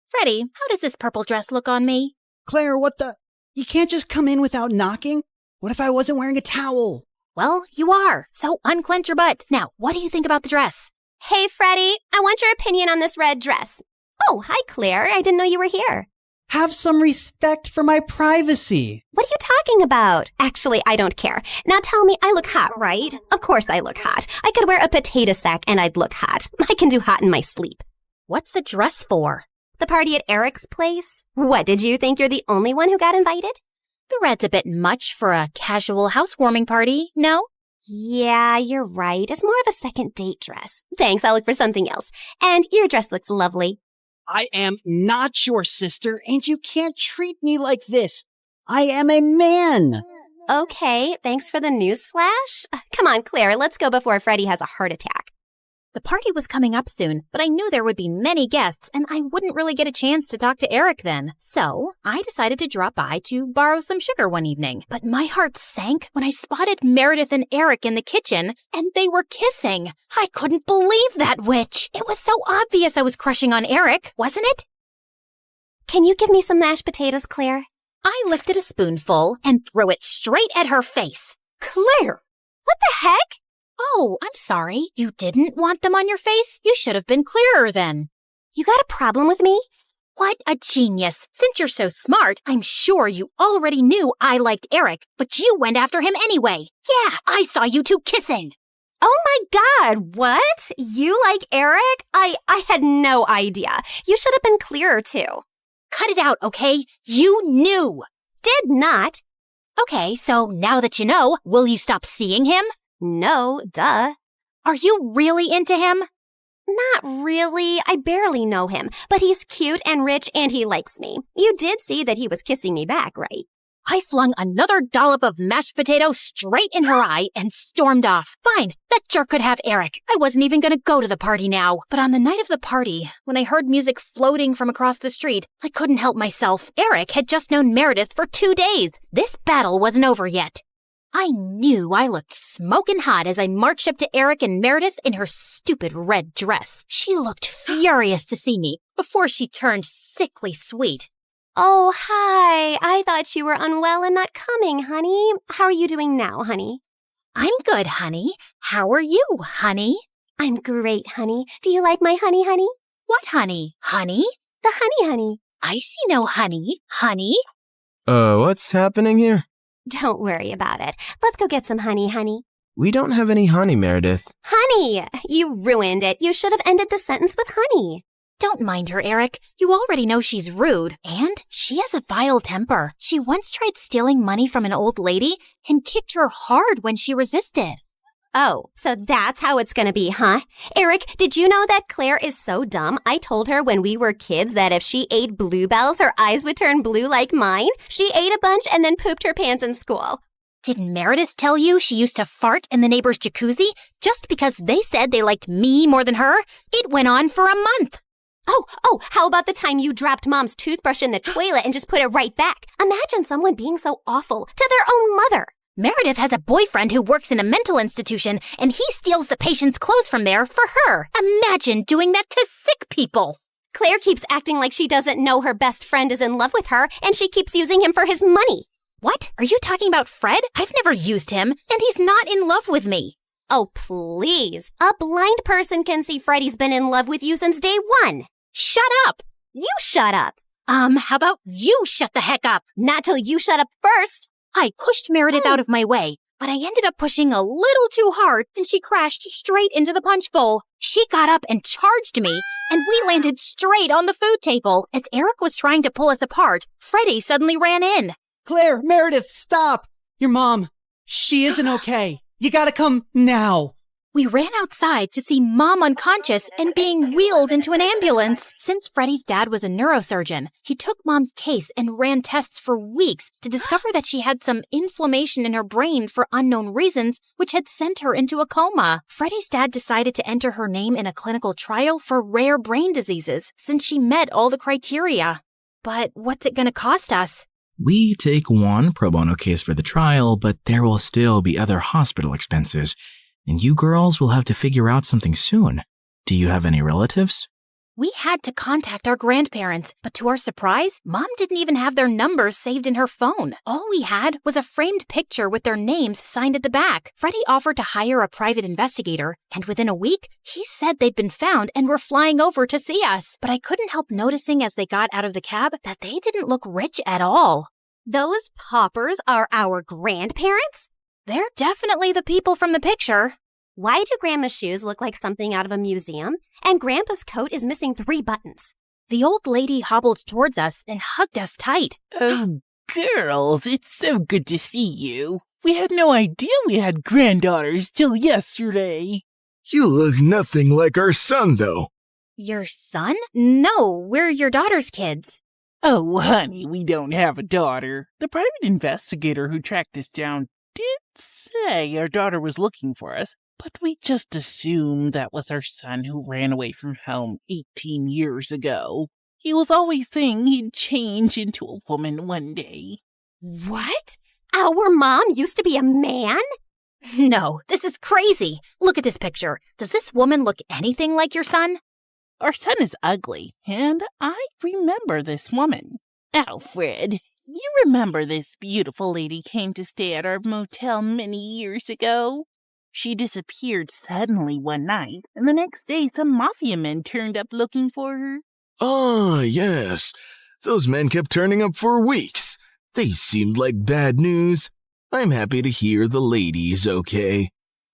Freddie, how does this purple dress look on me? Claire, what the? You can't just come in without knocking? What if I wasn't wearing a towel? Well, you are. So unclench your butt. Now, what do you think about the dress? Hey, Freddie, I want your opinion on this red dress. Oh, hi, Claire. I didn't know you were here. Have some respect for my privacy. What are you talking about? Actually, I don't care. Now tell me, I look hot, right? Of course I look hot. I could wear a potato sack and I'd look hot. I can do hot in my sleep. What's the dress for? The party at Eric's place? What, did you think you're the only one who got invited? The red's a bit much for a casual housewarming party, no? Yeah, you're right. It's more of a second date dress. Thanks, I'll look for something else. And your dress looks lovely. I am not your sister, and you can't treat me like this. I am a man. Okay, thanks for the newsflash. Come on, Claire, let's go before Freddie has a heart attack. The party was coming up soon, but I knew there would be many guests, and I wouldn't really get a chance to talk to Eric then. So I decided to drop by to borrow some sugar one evening. But my heart sank when I spotted Meredith and Eric in the kitchen, and they were kissing. I couldn't believe that witch. It was so obvious I was crushing on Eric, wasn't it? Can you give me some mashed potatoes, Claire? I lifted a spoonful and threw it straight at her face. Claire! What the heck? Oh, I'm sorry. You didn't want them on your face? You should have been clearer then. You got a problem with me? What a genius. Since you're so smart, I'm sure you already knew I liked Eric, but you went after him anyway. Yeah, I saw you two kissing. Oh my God, what? You like Eric? I had no idea. You should have been clearer too. Cut it out, okay? You knew. Did not. Okay, so now that you know, will you stop seeing him? No, duh. Are you really into him? Not really. I barely know him, but he's cute and rich and he likes me. You did see that he was kissing me back, right? I flung another dollop of mashed potato straight in her eye and stormed off. Fine, that jerk could have Eric. I wasn't even gonna go to the party now. But on the night of the party, when I heard music floating from across the street, I couldn't help myself. Eric had just known Meredith for 2 days. This battle wasn't over yet. I knew I looked smoking hot as I marched up to Eric and Meredith in her stupid red dress. She looked furious to see me before she turned sickly sweet. Oh, hi. I thought you were unwell and not coming, honey. How are you doing now, honey? I'm good, honey. How are you, honey? I'm great, honey. Do you like my honey, honey? What honey? Honey? The honey, honey. I see no honey. Honey? What's happening here? Don't worry about it. Let's go get some honey, honey. We don't have any honey, Meredith. Honey! You ruined it. You should have ended the sentence with honey. Don't mind her, Eric. You already know she's rude. And she has a vile temper. She once tried stealing money from an old lady and kicked her hard when she resisted. Oh, so that's how it's gonna be, huh? Eric, did you know that Claire is so dumb? I told her when we were kids that if she ate bluebells, her eyes would turn blue like mine. She ate a bunch and then pooped her pants in school. Didn't Meredith tell you she used to fart in the neighbor's jacuzzi just because they said they liked me more than her? It went on for a month. Oh, how about the time you dropped Mom's toothbrush in the toilet and just put it right back? Imagine someone being so awful to their own mother. Meredith has a boyfriend who works in a mental institution, and he steals the patient's clothes from there for her. Imagine doing that to sick people. Claire keeps acting like she doesn't know her best friend is in love with her, and she keeps using him for his money. What? Are you talking about Fred? I've never used him, and he's not in love with me. Oh, please. A blind person can see Freddie's been in love with you since day one. Shut up! You shut up! How about you shut the heck up? Not till you shut up first! I pushed Meredith out of my way, but I ended up pushing a little too hard and she crashed straight into the punch bowl. She got up and charged me, and we landed straight on the food table. As Eric was trying to pull us apart, Freddie suddenly ran in. Claire, Meredith, stop! Your mom, she isn't okay. You gotta come now. We ran outside to see Mom unconscious and being wheeled into an ambulance. Since Freddie's dad was a neurosurgeon, he took Mom's case and ran tests for weeks to discover that she had some inflammation in her brain for unknown reasons, which had sent her into a coma. Freddie's dad decided to enter her name in a clinical trial for rare brain diseases since she met all the criteria. But what's it going to cost us? We take one pro bono case for the trial, but there will still be other hospital expenses. And you girls will have to figure out something soon. Do you have any relatives? We had to contact our grandparents, but to our surprise, Mom didn't even have their numbers saved in her phone. All we had was a framed picture with their names signed at the back. Freddie offered to hire a private investigator, and within a week, he said they'd been found and were flying over to see us. But I couldn't help noticing as they got out of the cab that they didn't look rich at all. Those paupers are our grandparents? They're definitely the people from the picture. Why do Grandma's shoes look like something out of a museum? And Grandpa's coat is missing 3 buttons. The old lady hobbled towards us and hugged us tight. Oh, girls, it's so good to see you. We had no idea we had granddaughters till yesterday. You look nothing like our son, though. Your son? No, we're your daughter's kids. Oh, honey, we don't have a daughter. The private investigator who tracked us down did say our daughter was looking for us, but we just assumed that was our son who ran away from home 18 years ago. He was always saying he'd change into a woman one day. What? Our mom used to be a man? No, this is crazy. Look at this picture. Does this woman look anything like your son? Our son is ugly, and I remember this woman. Alfred, you remember this beautiful lady came to stay at our motel many years ago? She disappeared suddenly one night, and the next day some mafia men turned up looking for her. Ah, yes. Those men kept turning up for weeks. They seemed like bad news. I'm happy to hear the lady is okay.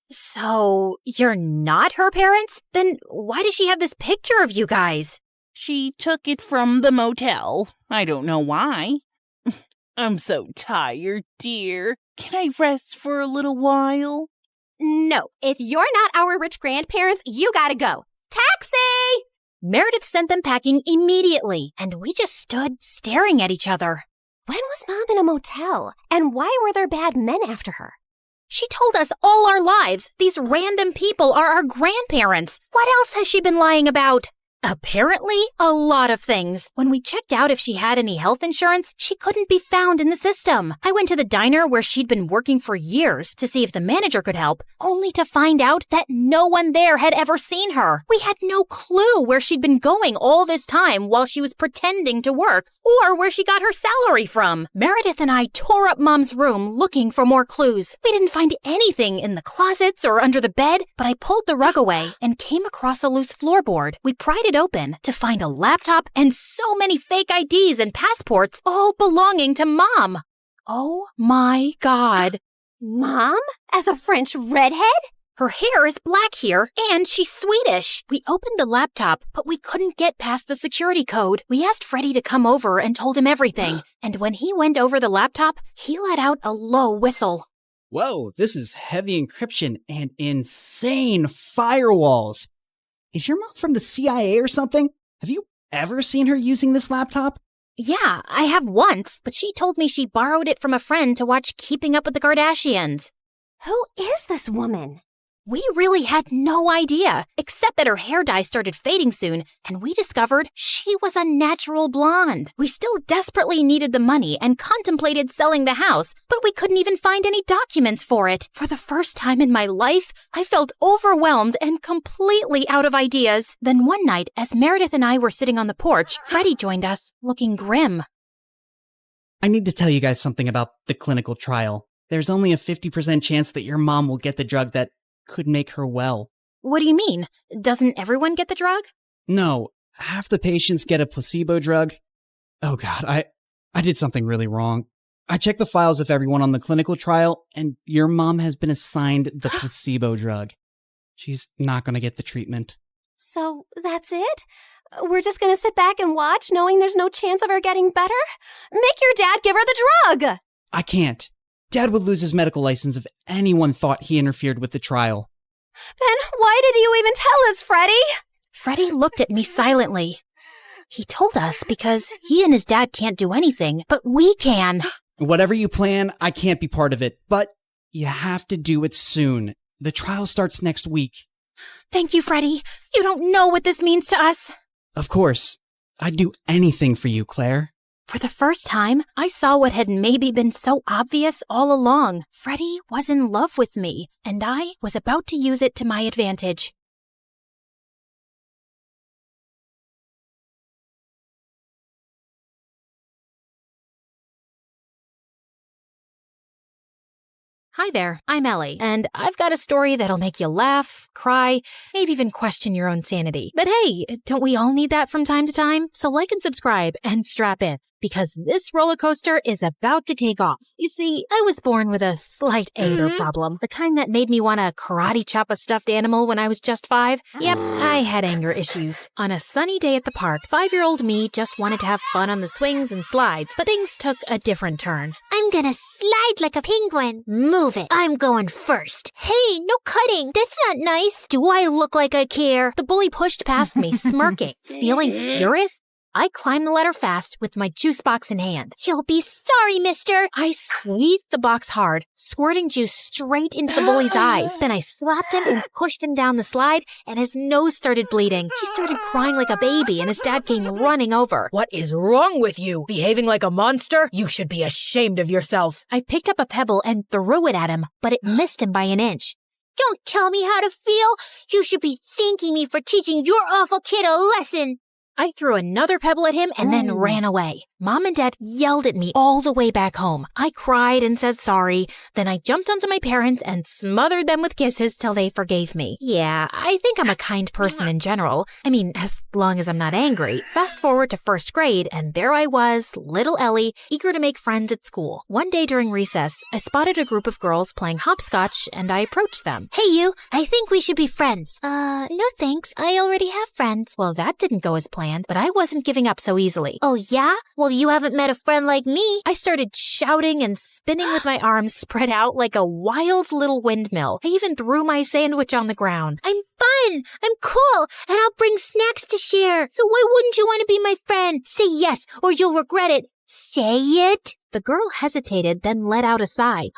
So, you're not her parents? Then why does she have this picture of you guys? She took it from the motel. I don't know why. I'm so tired, dear. Can I rest for a little while? No, if you're not our rich grandparents, you gotta go. Taxi! Meredith sent them packing immediately, and we just stood staring at each other. When was Mom in a motel? And why were there bad men after her? She told us all our lives these random people are our grandparents. What else has she been lying about? Apparently, a lot of things. When we checked out if she had any health insurance, she couldn't be found in the system. I went to the diner where she'd been working for years to see if the manager could help, only to find out that no one there had ever seen her. We had no clue where she'd been going all this time while she was pretending to work, or where she got her salary from. Meredith and I tore up Mom's room looking for more clues. We didn't find anything in the closets or under the bed, but I pulled the rug away and came across a loose floorboard. We pried it open to find a laptop and so many fake IDs and passports, all belonging to Mom. Oh my God. Mom? As a French redhead? Her hair is black here, and she's Swedish. We opened the laptop, but we couldn't get past the security code. We asked Freddie to come over and told him everything. And when he went over the laptop, he let out a low whistle. Whoa, this is heavy encryption and insane firewalls. Is your mom from the CIA or something? Have you ever seen her using this laptop? Yeah, I have once, but she told me she borrowed it from a friend to watch Keeping Up with the Kardashians. Who is this woman? We really had no idea, except that her hair dye started fading soon, and we discovered she was a natural blonde. We still desperately needed the money and contemplated selling the house, but we couldn't even find any documents for it. For the first time in my life, I felt overwhelmed and completely out of ideas. Then one night, as Meredith and I were sitting on the porch, Freddie joined us, looking grim. I need to tell you guys something about the clinical trial. There's only a 50% chance that your mom will get the drug that could make her well. What do you mean? Doesn't everyone get the drug? No, half the patients get a placebo drug. Oh God, I did something really wrong. I checked the files of everyone on the clinical trial, and your mom has been assigned the placebo drug. She's not going to get the treatment. So that's it? We're just gonna sit back and watch, knowing there's no chance of her getting better? Make your dad give her the drug! I can't. Dad would lose his medical license if anyone thought he interfered with the trial. Then why did you even tell us, Freddie? Freddie looked at me silently. He told us because he and his dad can't do anything, but we can. Whatever you plan, I can't be part of it, but you have to do it soon. The trial starts next week. Thank you, Freddie. You don't know what this means to us. Of course. I'd do anything for you, Claire. For the first time, I saw what had maybe been so obvious all along. Freddie was in love with me, and I was about to use it to my advantage. Hi there, I'm Ellie, and I've got a story that'll make you laugh, cry, maybe even question your own sanity. But hey, don't we all need that from time to time? So like and subscribe and strap in, because this roller coaster is about to take off. You see, I was born with a slight anger problem, the kind that made me want to karate chop a stuffed animal when I was just 5. Yep, I had anger issues. On a sunny day at the park, 5-year-old me just wanted to have fun on the swings and slides, but things took a different turn. I'm gonna slide like a penguin. Move it. I'm going first. Hey, no cutting. That's not nice. Do I look like I care? The bully pushed past me, smirking. Feeling furious, I climbed the ladder fast with my juice box in hand. You'll be sorry, mister. I squeezed the box hard, squirting juice straight into the bully's eyes. Then I slapped him and pushed him down the slide, and his nose started bleeding. He started crying like a baby, and his dad came running over. What is wrong with you? Behaving like a monster? You should be ashamed of yourself. I picked up a pebble and threw it at him, but it missed him by an inch. Don't tell me how to feel. You should be thanking me for teaching your awful kid a lesson. I threw another pebble at him and then ran away. Mom and Dad yelled at me all the way back home. I cried and said sorry. Then I jumped onto my parents and smothered them with kisses till they forgave me. Yeah, I think I'm a kind person in general. I mean, as long as I'm not angry. Fast forward to 1st grade, and there I was, little Ellie, eager to make friends at school. One day during recess, I spotted a group of girls playing hopscotch, and I approached them. Hey you, I think we should be friends. No thanks, I already have friends. Well, that didn't go as planned. planned, but I wasn't giving up so easily. Oh yeah? Well, you haven't met a friend like me. I started shouting and spinning with my arms spread out like a wild little windmill. I even threw my sandwich on the ground. I'm fun, I'm cool, and I'll bring snacks to share. So why wouldn't you want to be my friend? Say yes, or you'll regret it. Say it. The girl hesitated, then let out a sigh.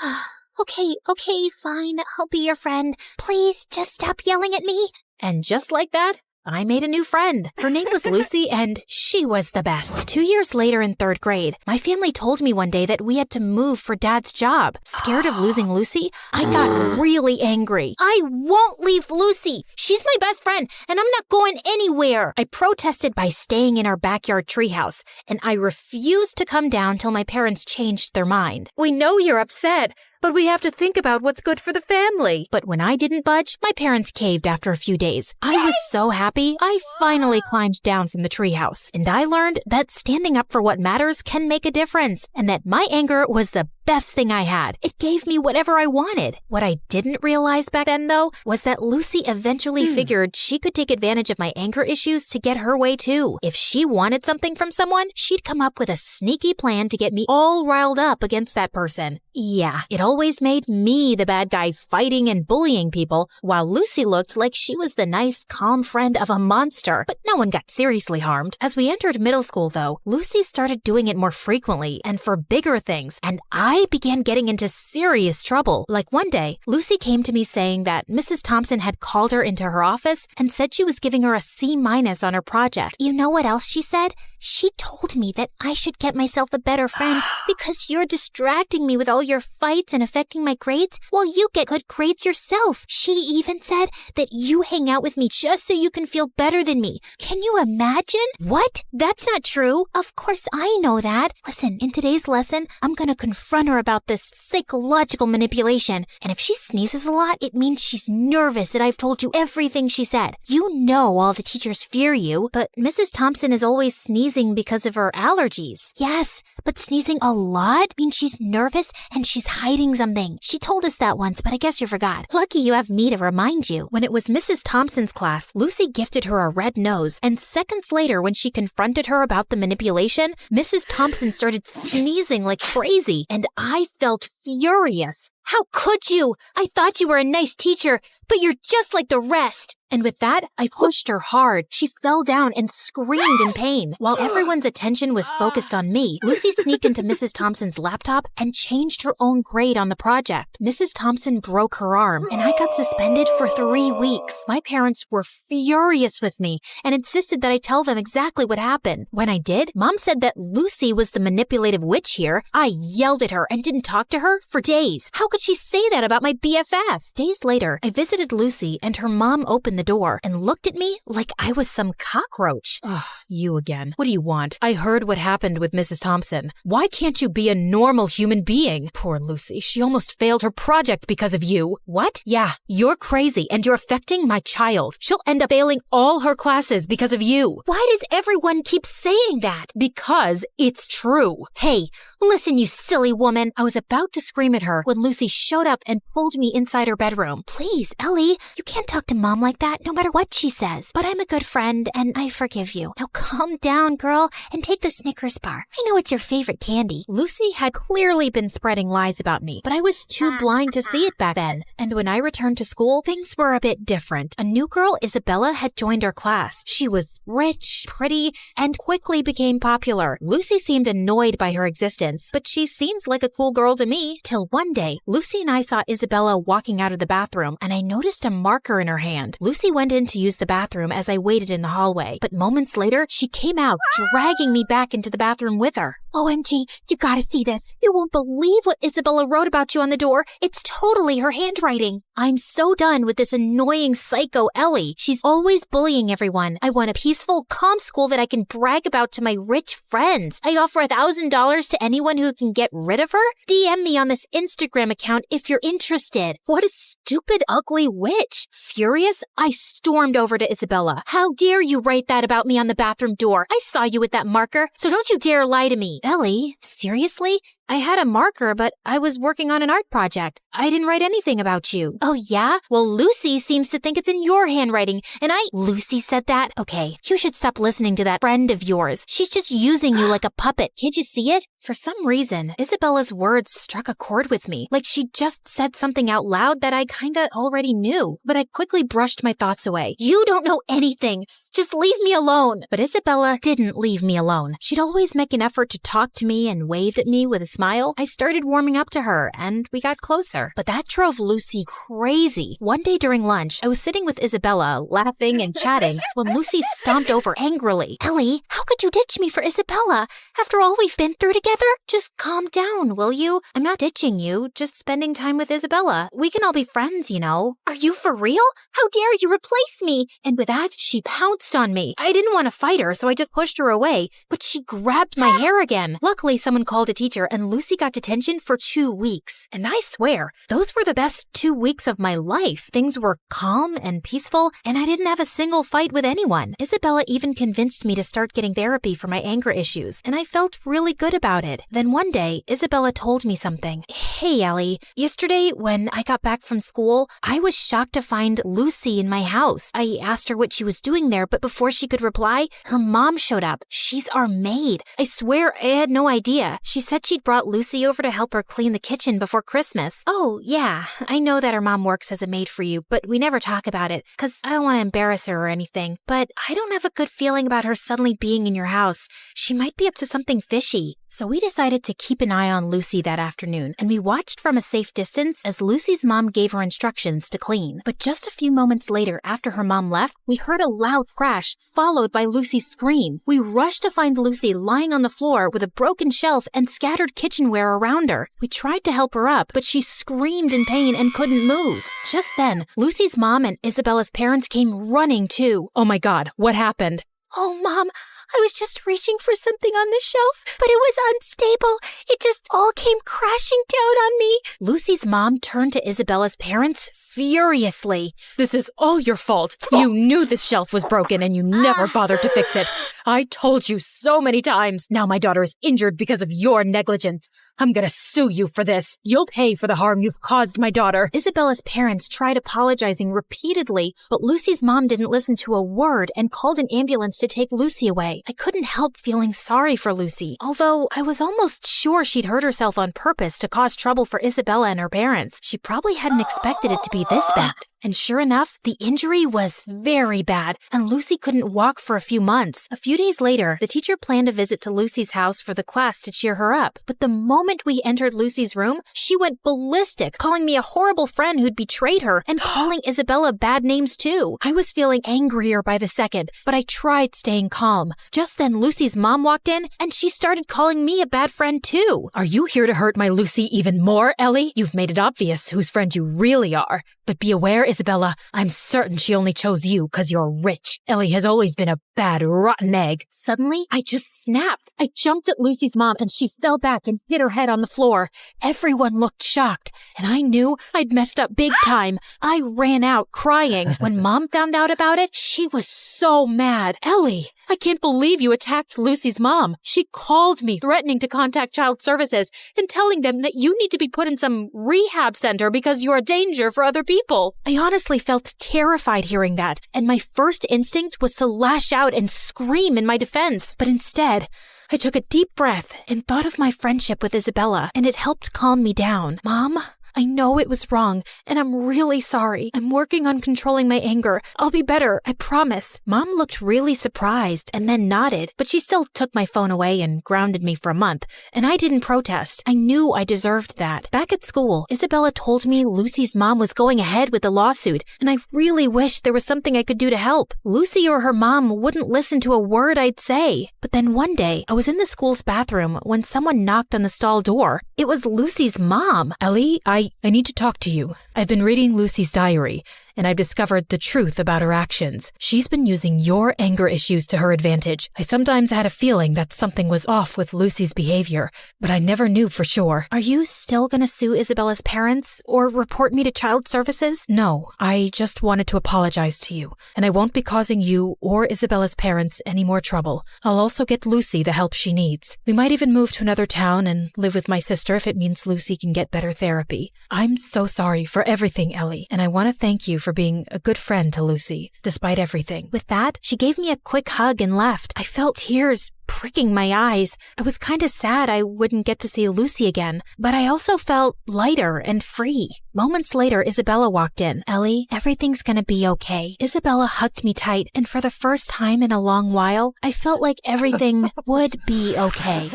Okay, fine, I'll be your friend. Please, just stop yelling at me. And just like that, I made a new friend. Her name was Lucy, and she was the best. 2 years later in 3rd grade, my family told me one day that we had to move for Dad's job. Scared of losing Lucy, I got really angry. I won't leave Lucy. She's my best friend, and I'm not going anywhere. I protested by staying in our backyard treehouse, and I refused to come down till my parents changed their mind. We know you're upset, but we have to think about what's good for the family. But when I didn't budge, my parents caved after a few days. I was so happy, I finally climbed down from the treehouse. And I learned that standing up for what matters can make a difference, and that my anger was the best thing I had. It gave me whatever I wanted. What I didn't realize back then, though, was that Lucy eventually figured she could take advantage of my anger issues to get her way, too. If she wanted something from someone, she'd come up with a sneaky plan to get me all riled up against that person. Yeah, it always made me the bad guy fighting and bullying people, while Lucy looked like she was the nice, calm friend of a monster. But no one got seriously harmed. As we entered middle school, though, Lucy started doing it more frequently and for bigger things, and I began getting into serious trouble. Like one day, Lucy came to me saying that Mrs. Thompson had called her into her office and said she was giving her a C- on her project. You know what else she said? She told me that I should get myself a better friend because you're distracting me with all your fights and affecting my grades while you get good grades yourself. She even said that you hang out with me just so you can feel better than me. Can you imagine? What? That's not true. Of course I know that. Listen, in today's lesson, I'm gonna confront her about this psychological manipulation. And if she sneezes a lot, it means she's nervous that I've told you everything she said. You know all the teachers fear you, but Mrs. Thompson is always sneezing because of her allergies. Yes, but sneezing a lot means she's nervous and she's hiding something. She told us that once, but I guess you forgot. Lucky you have me to remind you. When it was Mrs. Thompson's class, Lucy gifted her a red nose, and seconds later, when she confronted her about the manipulation, Mrs. Thompson started sneezing like crazy, and I felt furious. How could you? I thought you were a nice teacher, but you're just like the rest. And with that, I pushed her hard. She fell down and screamed in pain. While everyone's attention was focused on me, Lucy sneaked into Mrs. Thompson's laptop and changed her own grade on the project. Mrs. Thompson broke her arm, and I got suspended for 3 weeks. My parents were furious with me and insisted that I tell them exactly what happened. When I did, Mom said that Lucy was the manipulative witch here. I yelled at her and didn't talk to her for days. How could she say that about my BFF? Days later, I visited Lucy, and her mom opened the door and looked at me like I was some cockroach. Ugh, you again. What do you want? I heard what happened with Mrs. Thompson. Why can't you be a normal human being? Poor Lucy, she almost failed her project because of you. What? Yeah, you're crazy and you're affecting my child. She'll end up failing all her classes because of you. Why does everyone keep saying that? Because it's true. Hey, listen, you silly woman. I was about to scream at her when Lucy showed up and pulled me inside her bedroom. Please, Ellie, you can't talk to Mom like that no matter what she says. But I'm a good friend and I forgive you. Now calm down, girl, and take the Snickers bar. I know it's your favorite candy. Lucy had clearly been spreading lies about me, but I was too blind to see it back then. And when I returned to school, things were a bit different. A new girl, Isabella, had joined our class. She was rich, pretty, and quickly became popular. Lucy seemed annoyed by her existence, but she seems like a cool girl to me. Till one day, Lucy and I saw Isabella walking out of the bathroom, and I noticed a marker in her hand. Lucy went in to use the bathroom as I waited in the hallway, but moments later, she came out, dragging me back into the bathroom with her. OMG, you gotta see this. You won't believe what Isabella wrote about you on the door. It's totally her handwriting. I'm so done with this annoying psycho Ellie. She's always bullying everyone. I want a peaceful, calm school that I can brag about to my rich friends. I offer $1,000 to anyone who can get rid of her. DM me on this Instagram account if you're interested. What a stupid, ugly witch. Furious, I stormed over to Isabella. How dare you write that about me on the bathroom door? I saw you with that marker, so don't you dare lie to me. Ellie, seriously? I had a marker, but I was working on an art project. I didn't write anything about you. Oh, yeah? Well, Lucy seems to think it's in your handwriting, and Lucy said that? Okay, you should stop listening to that friend of yours. She's just using you like a puppet. Can't you see it? For some reason, Isabella's words struck a chord with me, like she just said something out loud that I kinda already knew. But I quickly brushed my thoughts away. You don't know anything. Just leave me alone. But Isabella didn't leave me alone. She'd always make an effort to talk to me and waved at me with a smile. I started warming up to her, and we got closer. But that drove Lucy crazy. One day during lunch, I was sitting with Isabella, laughing and chatting, when Lucy stomped over angrily. Ellie, how could you ditch me for Isabella? After all we've been through together? Just calm down, will you? I'm not ditching you, just spending time with Isabella. We can all be friends, you know. Are you for real? How dare you replace me? And with that, she pounced on me. I didn't want to fight her, so I just pushed her away, but she grabbed my hair again. Luckily, someone called a teacher, and Lucy got detention for 2 weeks. And I swear, those were the best 2 weeks of my life. Things were calm and peaceful, and I didn't have a single fight with anyone. Isabella even convinced me to start getting therapy for my anger issues, and I felt really good about it. Then one day, Isabella told me something. Hey, Ellie, yesterday when I got back from school, I was shocked to find Lucy in my house. I asked her what she was doing there, but before she could reply, her mom showed up. She's our maid. I swear I had no idea. She said she'd brought Lucy over to help her clean the kitchen before Christmas. Oh, yeah, I know that her mom works as a maid for you, but we never talk about it, because I don't want to embarrass her or anything. But I don't have a good feeling about her suddenly being in your house. She might be up to something fishy. So we decided to keep an eye on Lucy that afternoon, and we watched from a safe distance as Lucy's mom gave her instructions to clean. But just a few moments later, after her mom left, we heard a loud crash, followed by Lucy's scream. We rushed to find Lucy lying on the floor with a broken shelf and scattered kitchenware around her. We tried to help her up, but she screamed in pain and couldn't move. Just then, Lucy's mom and Isabella's parents came running too. Oh my God, what happened? Oh, Mom, I was just reaching for something on the shelf, but it was unstable. It just all came crashing down on me. Lucy's mom turned to Isabella's parents furiously. This is all your fault. You knew this shelf was broken and you never bothered to fix it. I told you so many times. Now my daughter is injured because of your negligence. I'm gonna sue you for this. You'll pay for the harm you've caused my daughter. Isabella's parents tried apologizing repeatedly, but Lucy's mom didn't listen to a word and called an ambulance to take Lucy away. I couldn't help feeling sorry for Lucy, although I was almost sure she'd hurt herself on purpose to cause trouble for Isabella and her parents. She probably hadn't expected it to be this bad. And sure enough, the injury was very bad, and Lucy couldn't walk for a few months. A few days later, the teacher planned a visit to Lucy's house for the class to cheer her up. But the moment we entered Lucy's room, she went ballistic, calling me a horrible friend who'd betrayed her, and calling Isabella bad names too. I was feeling angrier by the second, but I tried staying calm. Just then, Lucy's mom walked in, and she started calling me a bad friend too. Are you here to hurt my Lucy even more, Ellie? You've made it obvious whose friend you really are. But be aware, Isabella, I'm certain she only chose you because you're rich. Ellie has always been a bad, rotten egg. Suddenly, I just snapped. I jumped at Lucy's mom and she fell back and hit her head on the floor. Everyone looked shocked, and I knew I'd messed up big time. I ran out crying. When Mom found out about it, she was so mad. Ellie, I can't believe you attacked Lucy's mom. She called me, threatening to contact Child Services and telling them that you need to be put in some rehab center because you're a danger for other people. I honestly felt terrified hearing that, and my first instinct was to lash out and scream in my defense. But instead, I took a deep breath and thought of my friendship with Isabella, and it helped calm me down. Mom, I know it was wrong, and I'm really sorry. I'm working on controlling my anger. I'll be better, I promise. Mom looked really surprised and then nodded, but she still took my phone away and grounded me for a month, and I didn't protest. I knew I deserved that. Back at school, Isabella told me Lucy's mom was going ahead with the lawsuit, and I really wished there was something I could do to help. Lucy or her mom wouldn't listen to a word I'd say. But then one day, I was in the school's bathroom when someone knocked on the stall door. It was Lucy's mom. Ellie, I need to talk to you. I've been reading Lucy's diary, and I've discovered the truth about her actions. She's been using your anger issues to her advantage. I sometimes had a feeling that something was off with Lucy's behavior, but I never knew for sure. Are you still gonna sue Isabella's parents or report me to child services? No, I just wanted to apologize to you, and I won't be causing you or Isabella's parents any more trouble. I'll also get Lucy the help she needs. We might even move to another town and live with my sister if it means Lucy can get better therapy. I'm so sorry for everything, Ellie, and I want to thank you for being a good friend to Lucy, despite everything. With that, she gave me a quick hug and left. I felt tears pricking my eyes. I was kinda sad I wouldn't get to see Lucy again, but I also felt lighter and free. Moments later, Isabella walked in. Ellie, everything's gonna be okay. Isabella hugged me tight, and for the first time in a long while, I felt like everything would be okay.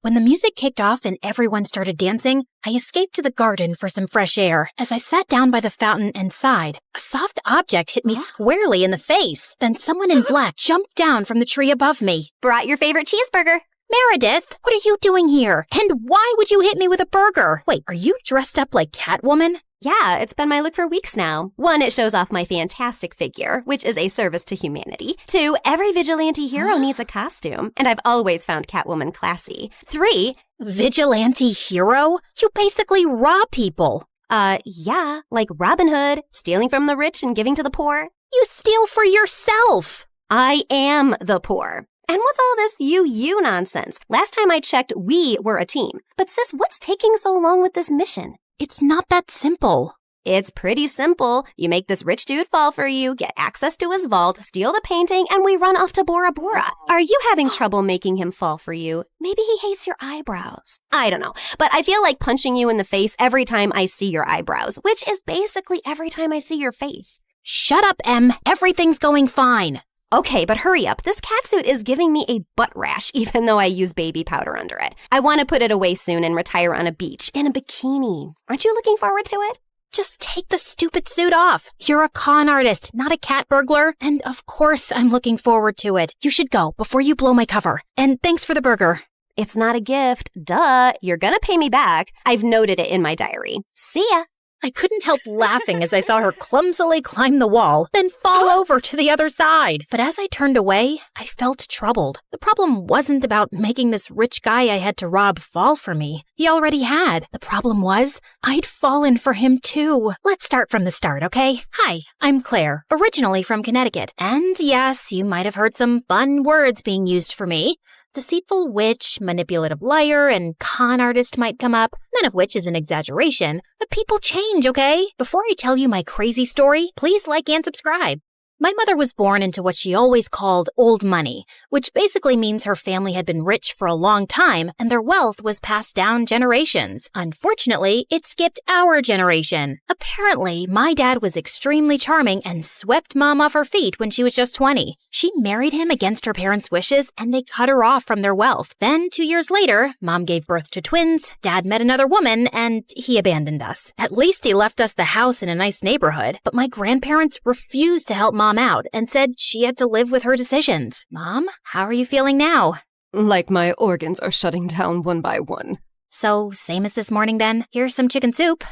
When the music kicked off and everyone started dancing, I escaped to the garden for some fresh air. As I sat down by the fountain and sighed, a soft object hit me squarely in the face. Then someone in black jumped down from the tree above me. Brought your favorite cheeseburger. Meredith, what are you doing here? And why would you hit me with a burger? Wait, are you dressed up like Catwoman? Yeah, it's been my look for weeks now. 1, it shows off my fantastic figure, which is a service to humanity. 2, every vigilante hero needs a costume, and I've always found Catwoman classy. 3, vigilante hero? You basically rob people. Yeah, like Robin Hood, stealing from the rich and giving to the poor. You steal for yourself. I am the poor. And what's all this you nonsense? Last time I checked, we were a team. But sis, what's taking so long with this mission? It's not that simple. It's pretty simple. You make this rich dude fall for you, get access to his vault, steal the painting, and we run off to Bora Bora. Are you having trouble making him fall for you? Maybe he hates your eyebrows. I don't know, but I feel like punching you in the face every time I see your eyebrows, which is basically every time I see your face. Shut up, Em. Everything's going fine. Okay, but hurry up. This catsuit is giving me a butt rash, even though I use baby powder under it. I want to put it away soon and retire on a beach in a bikini. Aren't you looking forward to it? Just take the stupid suit off. You're a con artist, not a cat burglar. And of course, I'm looking forward to it. You should go before you blow my cover. And thanks for the burger. It's not a gift. Duh. You're gonna pay me back. I've noted it in my diary. See ya. I couldn't help laughing as I saw her clumsily climb the wall, then fall over to the other side. But as I turned away, I felt troubled. The problem wasn't about making this rich guy I had to rob fall for me. He already had. The problem was, I'd fallen for him too. Let's start from the start, okay? Hi, I'm Claire, originally from Connecticut. And yes, you might have heard some fun words being used for me. Deceitful witch, manipulative liar, and con artist might come up, none of which is an exaggeration. But people change, okay? Before I tell you my crazy story, please like and subscribe. My mother was born into what she always called old money, which basically means her family had been rich for a long time and their wealth was passed down generations. Unfortunately, it skipped our generation. Apparently, my dad was extremely charming and swept Mom off her feet when she was just 20. She married him against her parents' wishes and they cut her off from their wealth. Then, 2 years later, Mom gave birth to twins, Dad met another woman, and he abandoned us. At least he left us the house in a nice neighborhood, but my grandparents refused to help Mom out and said she had to live with her decisions. Mom, how are you feeling now? Like my organs are shutting down one by one. So, same as this morning then? Here's some chicken soup.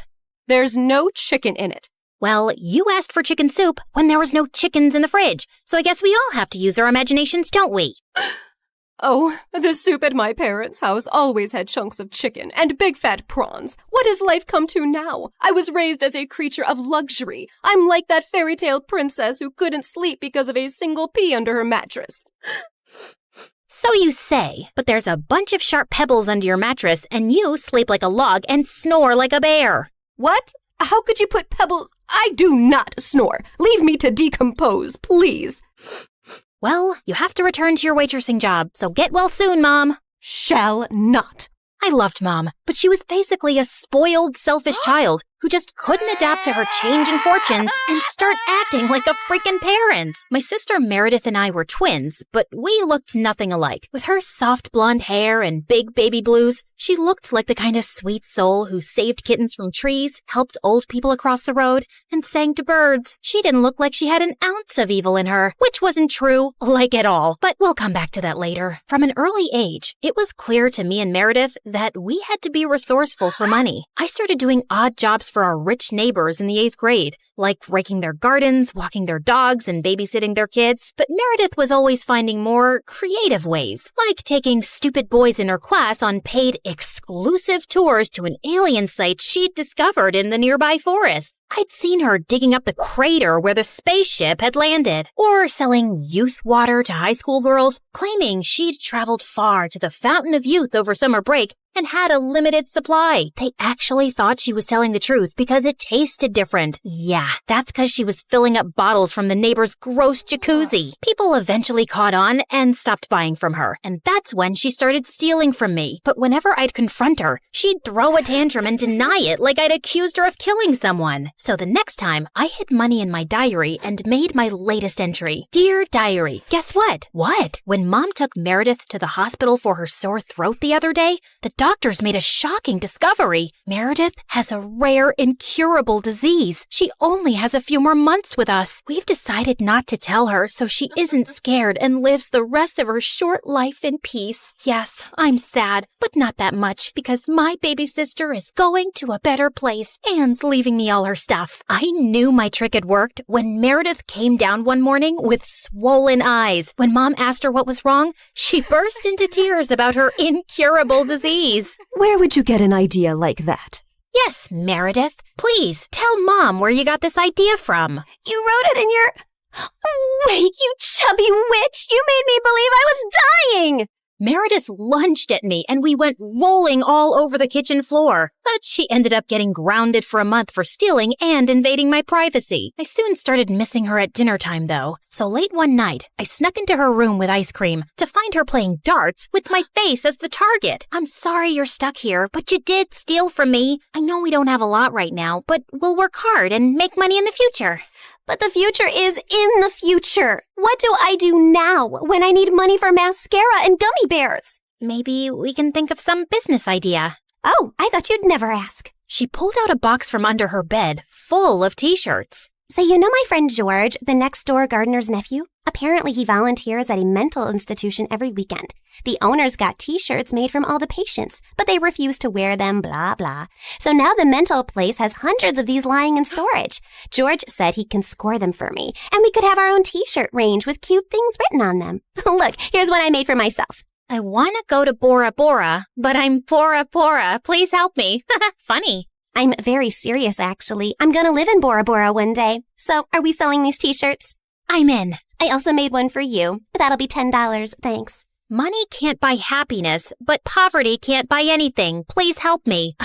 There's no chicken in it. Well, you asked for chicken soup when there was no chickens in the fridge, so I guess we all have to use our imaginations, don't we? Oh, the soup at my parents' house always had chunks of chicken and big fat prawns. What has life come to now? I was raised as a creature of luxury. I'm like that fairy tale princess who couldn't sleep because of a single pea under her mattress. So you say, but there's a bunch of sharp pebbles under your mattress and you sleep like a log and snore like a bear. What? How could you put pebbles? I do not snore. Leave me to decompose, please. Well, you have to return to your waitressing job, so get well soon, Mom. Shall not. I loved Mom, but she was basically a spoiled, selfish child who just couldn't adapt to her change in fortunes and start acting like a freaking parent. My sister Meredith and I were twins, but we looked nothing alike. With her soft blonde hair and big baby blues, she looked like the kind of sweet soul who saved kittens from trees, helped old people across the road, and sang to birds. She didn't look like she had an ounce of evil in her, which wasn't true, like at all. But we'll come back to that later. From an early age, it was clear to me and Meredith that we had to be be resourceful for money. I started doing odd jobs for our rich neighbors in the 8th grade, like raking their gardens, walking their dogs, and babysitting their kids. But Meredith was always finding more creative ways, like taking stupid boys in her class on paid exclusive tours to an alien site she'd discovered in the nearby forest. I'd seen her digging up the crater where the spaceship had landed, or selling youth water to high school girls, claiming she'd traveled far to the Fountain of Youth over summer break and had a limited supply. They actually thought she was telling the truth because it tasted different. Yeah, that's because she was filling up bottles from the neighbor's gross jacuzzi. People eventually caught on and stopped buying from her, and that's when she started stealing from me. But whenever I'd confront her, she'd throw a tantrum and deny it like I'd accused her of killing someone. So the next time, I hid money in my diary and made my latest entry. Dear Diary, guess what? What? When Mom took Meredith to the hospital for her sore throat the other day, the doctors made a shocking discovery. Meredith has a rare, incurable disease. She only has a few more months with us. We've decided not to tell her so she isn't scared and lives the rest of her short life in peace. Yes, I'm sad, but not that much because my baby sister is going to a better place. Anne's leaving me all her stuff. I knew my trick had worked when Meredith came down one morning with swollen eyes. When Mom asked her what was wrong, she burst into tears about her incurable disease. Where would you get an idea like that? Yes, Meredith. Please, tell Mom where you got this idea from. You wrote it in your... Oh, wait, you chubby witch! You made me believe I was dying! Meredith lunged at me and we went rolling all over the kitchen floor. But she ended up getting grounded for a month for stealing and invading my privacy. I soon started missing her at dinner time, though. So late one night, I snuck into her room with ice cream to find her playing darts with my face as the target. I'm sorry you're stuck here, but you did steal from me. I know we don't have a lot right now, but we'll work hard and make money in the future. But the future is in the future. What do I do now when I need money for mascara and gummy bears? Maybe we can think of some business idea. Oh, I thought you'd never ask. She pulled out a box from under her bed full of t-shirts. So you know my friend George, the next-door gardener's nephew? Apparently he volunteers at a mental institution every weekend. The owners got t-shirts made from all the patients, but they refuse to wear them, blah, blah. So now the mental place has hundreds of these lying in storage. George said he can score them for me, and we could have our own t-shirt range with cute things written on them. Look, here's one I made for myself. I want to go to Bora Bora, but I'm Bora Bora. Please help me. Funny. I'm very serious, actually. I'm going to live in Bora Bora one day. So are we selling these t-shirts? I'm in. I also made one for you. That'll be $10, thanks. Money can't buy happiness, but poverty can't buy anything. Please help me.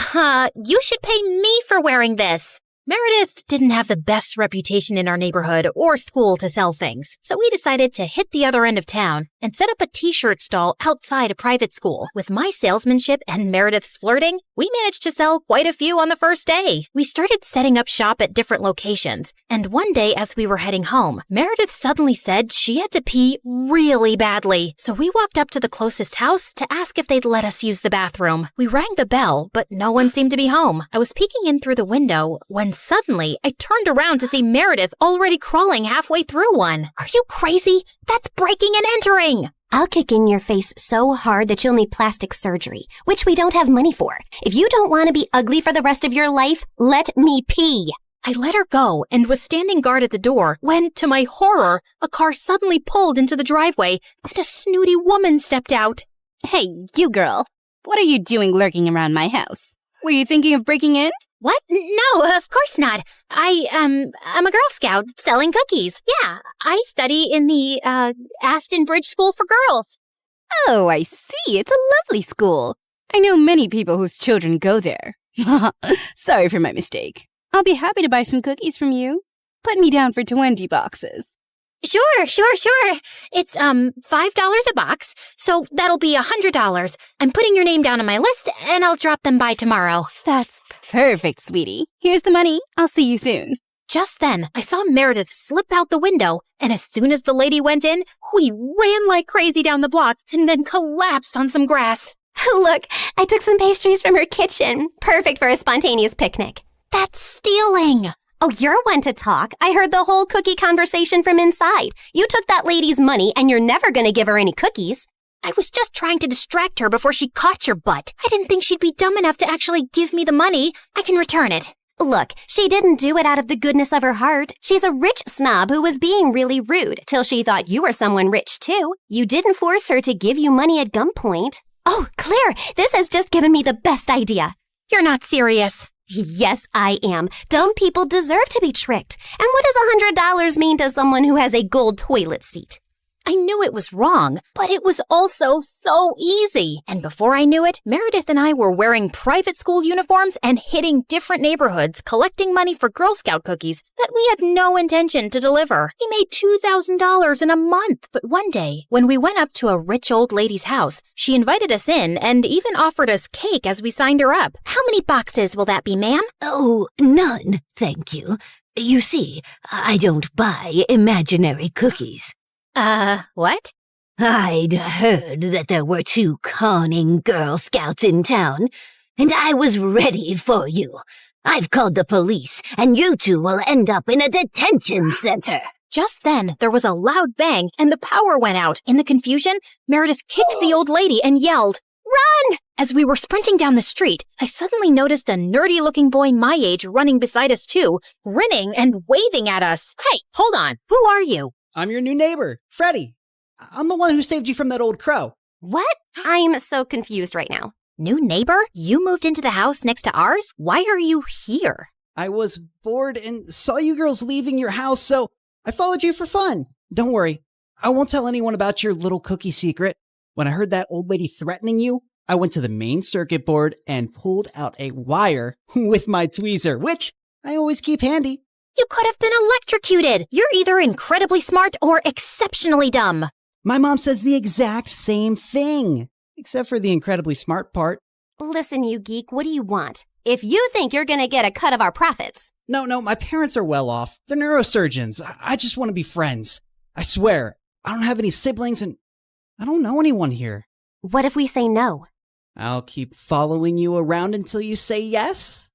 You should pay me for wearing this. Meredith didn't have the best reputation in our neighborhood or school to sell things, so we decided to hit the other end of town and set up a t-shirt stall outside a private school. With my salesmanship and Meredith's flirting, we managed to sell quite a few on the first day. We started setting up shop at different locations, and one day as we were heading home, Meredith suddenly said she had to pee really badly. So we walked up to the closest house to ask if they'd let us use the bathroom. We rang the bell, but no one seemed to be home. I was peeking in through the window when suddenly I turned around to see Meredith already crawling halfway through one. Are you crazy? That's breaking and entering! I'll kick in your face so hard that you'll need plastic surgery, which we don't have money for. If you don't want to be ugly for the rest of your life, let me pee. I let her go and was standing guard at the door when, to my horror, a car suddenly pulled into the driveway and a snooty woman stepped out. Hey, you girl. What are you doing lurking around my house? Were you thinking of breaking in? What? No, of course not. I'm a Girl Scout selling cookies. Yeah, I study in the, Aston Bridge School for Girls. Oh, I see. It's a lovely school. I know many people whose children go there. Sorry for my mistake. I'll be happy to buy some cookies from you. Put me down for 20 boxes. Sure. It's, $5 a box, so that'll be $100. I'm putting your name down on my list, and I'll drop them by tomorrow. That's perfect, sweetie. Here's the money. I'll see you soon. Just then, I saw Meredith slip out the window, and as soon as the lady went in, we ran like crazy down the block and then collapsed on some grass. Look, I took some pastries from her kitchen. Perfect for a spontaneous picnic. That's stealing. Oh, you're one to talk. I heard the whole cookie conversation from inside. You took that lady's money and you're never going to give her any cookies. I was just trying to distract her before she caught your butt. I didn't think she'd be dumb enough to actually give me the money. I can return it. Look, she didn't do it out of the goodness of her heart. She's a rich snob who was being really rude till she thought you were someone rich too. You didn't force her to give you money at gunpoint. Oh, Claire, this has just given me the best idea. You're not serious. Yes, I am. Dumb people deserve to be tricked. And what does $100 mean to someone who has a gold toilet seat? I knew it was wrong, but it was also so easy. And before I knew it, Meredith and I were wearing private school uniforms and hitting different neighborhoods, collecting money for Girl Scout cookies that we had no intention to deliver. We made $2,000 in a month. But one day, when we went up to a rich old lady's house, she invited us in and even offered us cake as we signed her up. How many boxes will that be, ma'am? Oh, none, thank you. You see, I don't buy imaginary cookies. What? I'd heard that there were 2 conning Girl Scouts in town, and I was ready for you. I've called the police, and you 2 will end up in a detention center. Just then, there was a loud bang, and the power went out. In the confusion, Meredith kicked the old lady and yelled, "Run!" As we were sprinting down the street, I suddenly noticed a nerdy-looking boy my age running beside us too, grinning and waving at us. Hey, hold on. Who are you? I'm your new neighbor, Freddie. I'm the one who saved you from that old crow. What? I'm so confused right now. New neighbor? You moved into the house next to ours? Why are you here? I was bored and saw you girls leaving your house, so I followed you for fun. Don't worry, I won't tell anyone about your little cookie secret. When I heard that old lady threatening you, I went to the main circuit board and pulled out a wire with my tweezer, which I always keep handy. You could have been electrocuted. You're either incredibly smart or exceptionally dumb. My mom says the exact same thing, except for the incredibly smart part. Listen, you geek, what do you want? If you think you're gonna get a cut of our profits. No, my parents are well off. They're neurosurgeons. I just want to be friends. I swear, I don't have any siblings and I don't know anyone here. What if we say no? I'll keep following you around until you say yes.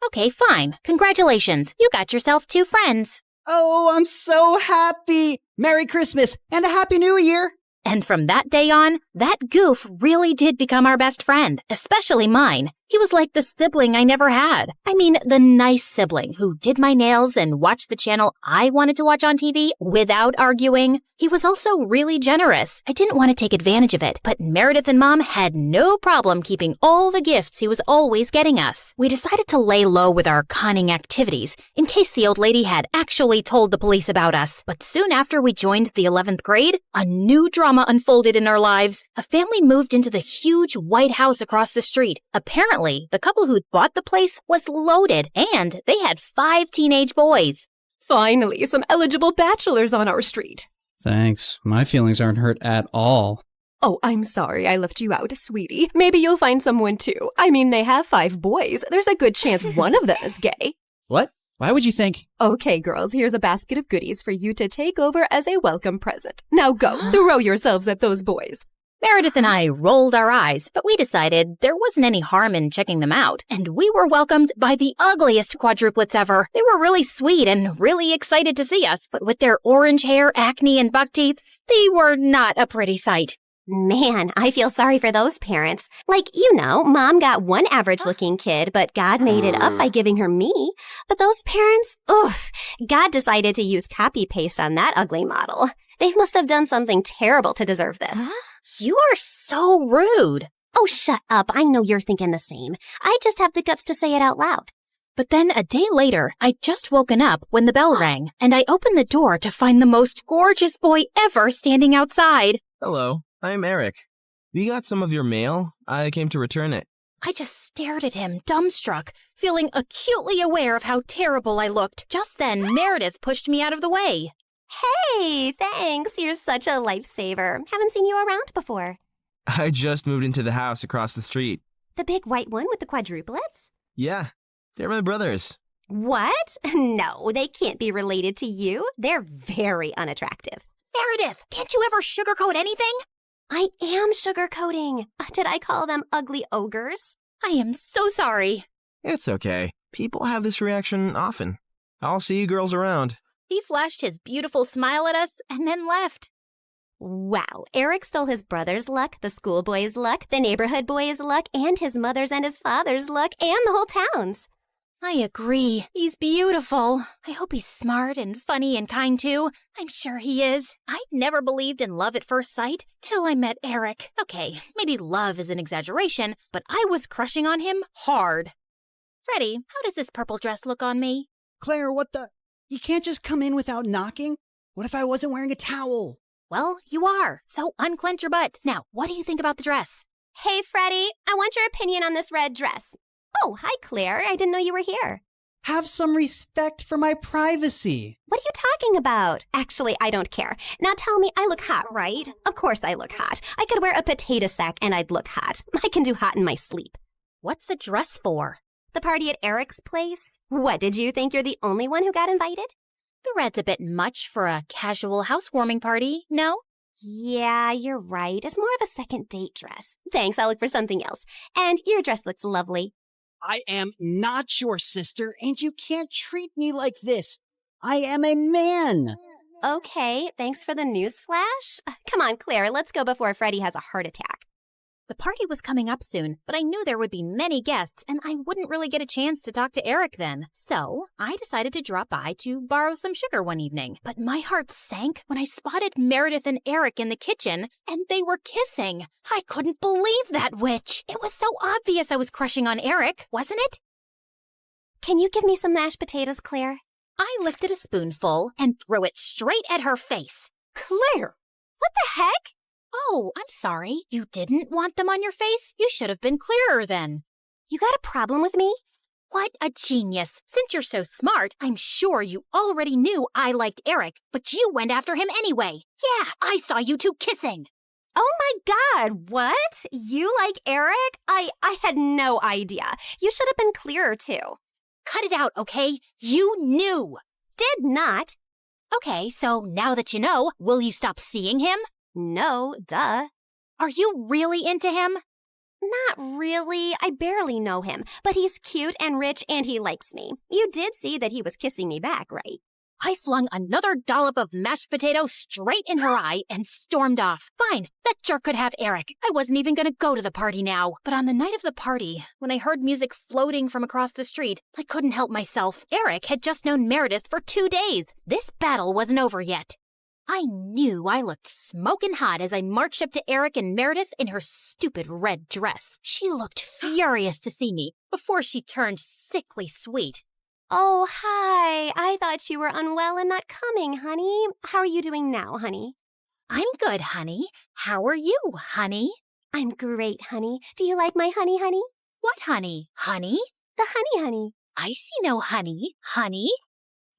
Okay, fine. Congratulations. You got yourself 2 friends. Oh, I'm so happy. Merry Christmas and a Happy New Year. And from that day on, that goof really did become our best friend, especially mine. He was like the sibling I never had. I mean, the nice sibling who did my nails and watched the channel I wanted to watch on TV without arguing. He was also really generous. I didn't want to take advantage of it, but Meredith and Mom had no problem keeping all the gifts he was always getting us. We decided to lay low with our conning activities in case the old lady had actually told the police about us. But soon after we joined the 11th grade, a new drama unfolded in our lives. A family moved into the huge white house across the street. Apparently, the couple who'd bought the place was loaded, and they had 5 teenage boys. Finally, some eligible bachelors on our street. Thanks. My feelings aren't hurt at all. Oh, I'm sorry I left you out, sweetie. Maybe you'll find someone too. I mean, they have 5 boys. There's a good chance one of them is gay. What? Why would you think? Okay, girls, here's a basket of goodies for you to take over as a welcome present. Now go, throw yourselves at those boys. Meredith and I rolled our eyes, but we decided there wasn't any harm in checking them out, and we were welcomed by the ugliest quadruplets ever. They were really sweet and really excited to see us, but with their orange hair, acne, and buck teeth, they were not a pretty sight. Man, I feel sorry for those parents. Like, you know, Mom got one average-looking kid, but God made it up by giving her me. But those parents, oof, God decided to use copy-paste on that ugly model. They must have done something terrible to deserve this. Huh? You are so rude. Oh, shut up. I know you're thinking the same. I just have the guts to say it out loud. But then a day later, I'd just woken up when the bell rang, and I opened the door to find the most gorgeous boy ever standing outside. Hello, I'm Eric. You got some of your mail? I came to return it. I just stared at him, dumbstruck, feeling acutely aware of how terrible I looked. Just then, Meredith pushed me out of the way. Hey, thanks. You're such a lifesaver. Haven't seen you around before. I just moved into the house across the street. The big white one with the quadruplets? Yeah, they're my brothers. What? No, they can't be related to you. They're very unattractive. Meredith, can't you ever sugarcoat anything? I am sugarcoating. Did I call them ugly ogres? I am so sorry. It's okay. People have this reaction often. I'll see you girls around. He flashed his beautiful smile at us and then left. Wow, Eric stole his brother's luck, the schoolboy's luck, the neighborhood boy's luck, and his mother's and his father's luck, and the whole town's. I agree. He's beautiful. I hope he's smart and funny and kind too. I'm sure he is. I never believed in love at first sight till I met Eric. Okay, maybe love is an exaggeration, but I was crushing on him hard. Freddie, how does this purple dress look on me? Claire, what the? You can't just come in without knocking? What if I wasn't wearing a towel? Well, you are. So unclench your butt. Now, what do you think about the dress? Hey, Freddie, I want your opinion on this red dress. Oh, hi, Claire. I didn't know you were here. Have some respect for my privacy. What are you talking about? Actually, I don't care. Now tell me, I look hot, right? Of course I look hot. I could wear a potato sack and I'd look hot. I can do hot in my sleep. What's the dress for? The party at Eric's place? What, did you think you're the only one who got invited? The red's a bit much for a casual housewarming party, no? Yeah, you're right. It's more of a second date dress. Thanks, I'll look for something else. And your dress looks lovely. I am not your sister, and you can't treat me like this. I am a man. Okay, thanks for the news flash. Come on, Claire, let's go before Freddie has a heart attack. The party was coming up soon, but I knew there would be many guests, and I wouldn't really get a chance to talk to Eric then. So I decided to drop by to borrow some sugar one evening. But my heart sank when I spotted Meredith and Eric in the kitchen, and they were kissing. I couldn't believe that witch. It was so obvious I was crushing on Eric, wasn't it? Can you give me some mashed potatoes, Claire? I lifted a spoonful and threw it straight at her face. Claire! What the heck? Oh, I'm sorry. You didn't want them on your face? You should have been clearer then. You got a problem with me? What a genius. Since you're so smart, I'm sure you already knew I liked Eric, but you went after him anyway. Yeah, I saw you two kissing. Oh my God, what? You like Eric? I had no idea. You should have been clearer too. Cut it out, okay? You knew. Did not. Okay, so now that you know, will you stop seeing him? No, duh. Are you really into him? Not really. I barely know him, but he's cute and rich and he likes me. You did see that he was kissing me back, right? I flung another dollop of mashed potato straight in her eye and stormed off. Fine, that jerk could have Eric. I wasn't even gonna go to the party now. But on the night of the party, when I heard music floating from across the street, I couldn't help myself. Eric had just known Meredith for 2 days. This battle wasn't over yet. I knew I looked smoking hot as I marched up to Eric and Meredith in her stupid red dress. She looked furious to see me before she turned sickly sweet. Oh, hi. I thought you were unwell and not coming, honey. How are you doing now, honey? I'm good, honey. How are you, honey? I'm great, honey. Do you like my honey, honey? What honey? Honey? The honey. I see no honey. Honey?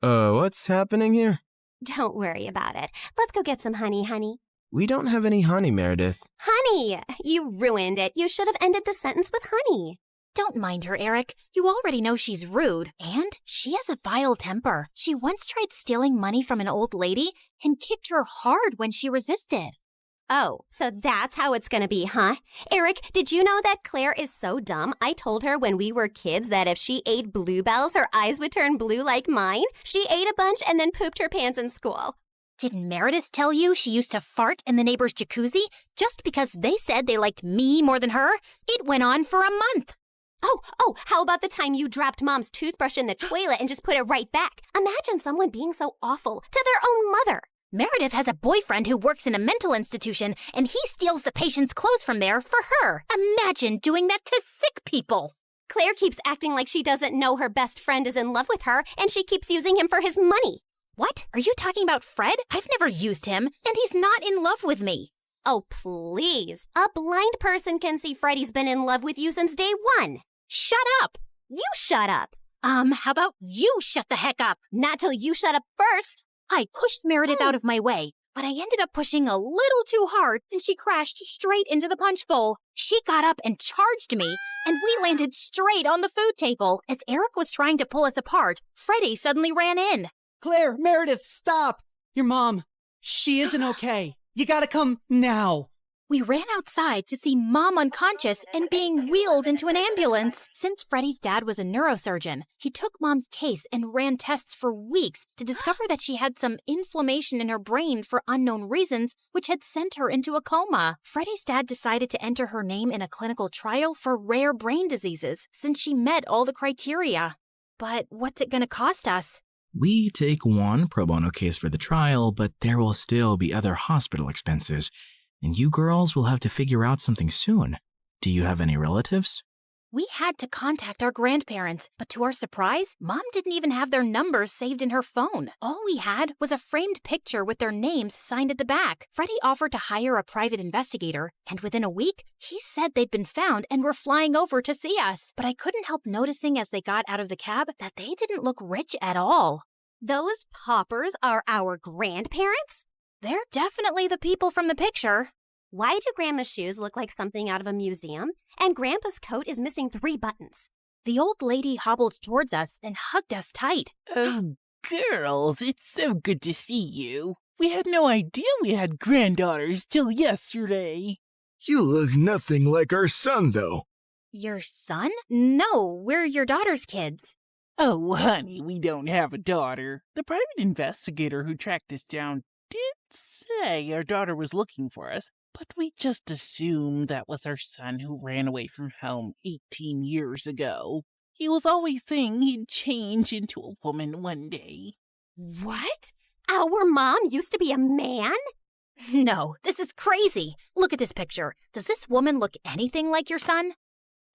What's happening here? Don't worry about it. Let's go get some honey, honey. We don't have any honey, Meredith. Honey! You ruined it. You should have ended the sentence with honey. Don't mind her, Eric. You already know she's rude. And she has a vile temper. She once tried stealing money from an old lady and kicked her hard when she resisted. Oh, so that's how it's gonna be, huh? Eric, did you know that Claire is so dumb? I told her when we were kids that if she ate bluebells, her eyes would turn blue like mine. She ate a bunch and then pooped her pants in school. Didn't Meredith tell you she used to fart in the neighbor's jacuzzi just because they said they liked me more than her? It went on for a month. Oh, how about the time you dropped Mom's toothbrush in the toilet and just put it right back? Imagine someone being so awful to their own mother. Meredith has a boyfriend who works in a mental institution, and he steals the patient's clothes from there for her. Imagine doing that to sick people. Claire keeps acting like she doesn't know her best friend is in love with her, and she keeps using him for his money. What? Are you talking about Fred? I've never used him, and he's not in love with me. Oh, please. A blind person can see Freddie's been in love with you since day one. Shut up. You shut up. How about you shut the heck up? Not till you shut up first. I pushed Meredith out of my way, but I ended up pushing a little too hard, and she crashed straight into the punch bowl. She got up and charged me, and we landed straight on the food table. As Eric was trying to pull us apart, Freddie suddenly ran in. Claire, Meredith, stop! Your mom, she isn't okay. You gotta come now. We ran outside to see Mom unconscious and being wheeled into an ambulance. Since Freddie's dad was a neurosurgeon, he took Mom's case and ran tests for weeks to discover that she had some inflammation in her brain for unknown reasons, which had sent her into a coma. Freddie's dad decided to enter her name in a clinical trial for rare brain diseases since she met all the criteria. But what's it going to cost us? We take one pro bono case for the trial, but there will still be other hospital expenses. And you girls will have to figure out something soon. Do you have any relatives? We had to contact our grandparents, but to our surprise, Mom didn't even have their numbers saved in her phone. All we had was a framed picture with their names signed at the back. Freddie offered to hire a private investigator, and within a week, he said they'd been found and were flying over to see us. But I couldn't help noticing as they got out of the cab that they didn't look rich at all. Those paupers are our grandparents? They're definitely the people from the picture. Why do Grandma's shoes look like something out of a museum? And Grandpa's coat is missing 3 buttons. The old lady hobbled towards us and hugged us tight. Oh, girls, it's so good to see you. We had no idea we had granddaughters till yesterday. You look nothing like our son, though. Your son? No, we're your daughter's kids. Oh, honey, we don't have a daughter. The private investigator who tracked us down did say our daughter was looking for us, but we just assumed that was our son who ran away from home 18 years ago. He was always saying he'd change into a woman one day. What? Our mom used to be a man? No, this is crazy. Look at this picture. Does this woman look anything like your son?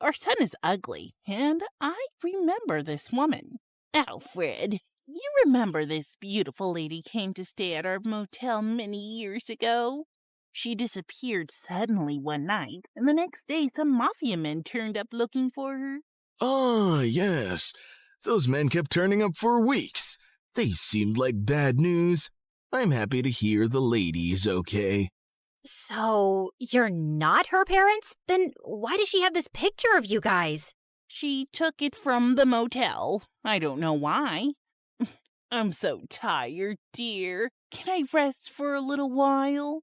Our son is ugly, and I remember this woman. Alfred, you remember this beautiful lady came to stay at our motel many years ago? She disappeared suddenly one night, and the next day some mafia men turned up looking for her. Ah, yes. Those men kept turning up for weeks. They seemed like bad news. I'm happy to hear the lady is okay. So, you're not her parents? Then why does she have this picture of you guys? She took it from the motel. I don't know why. I'm so tired, dear. Can I rest for a little while?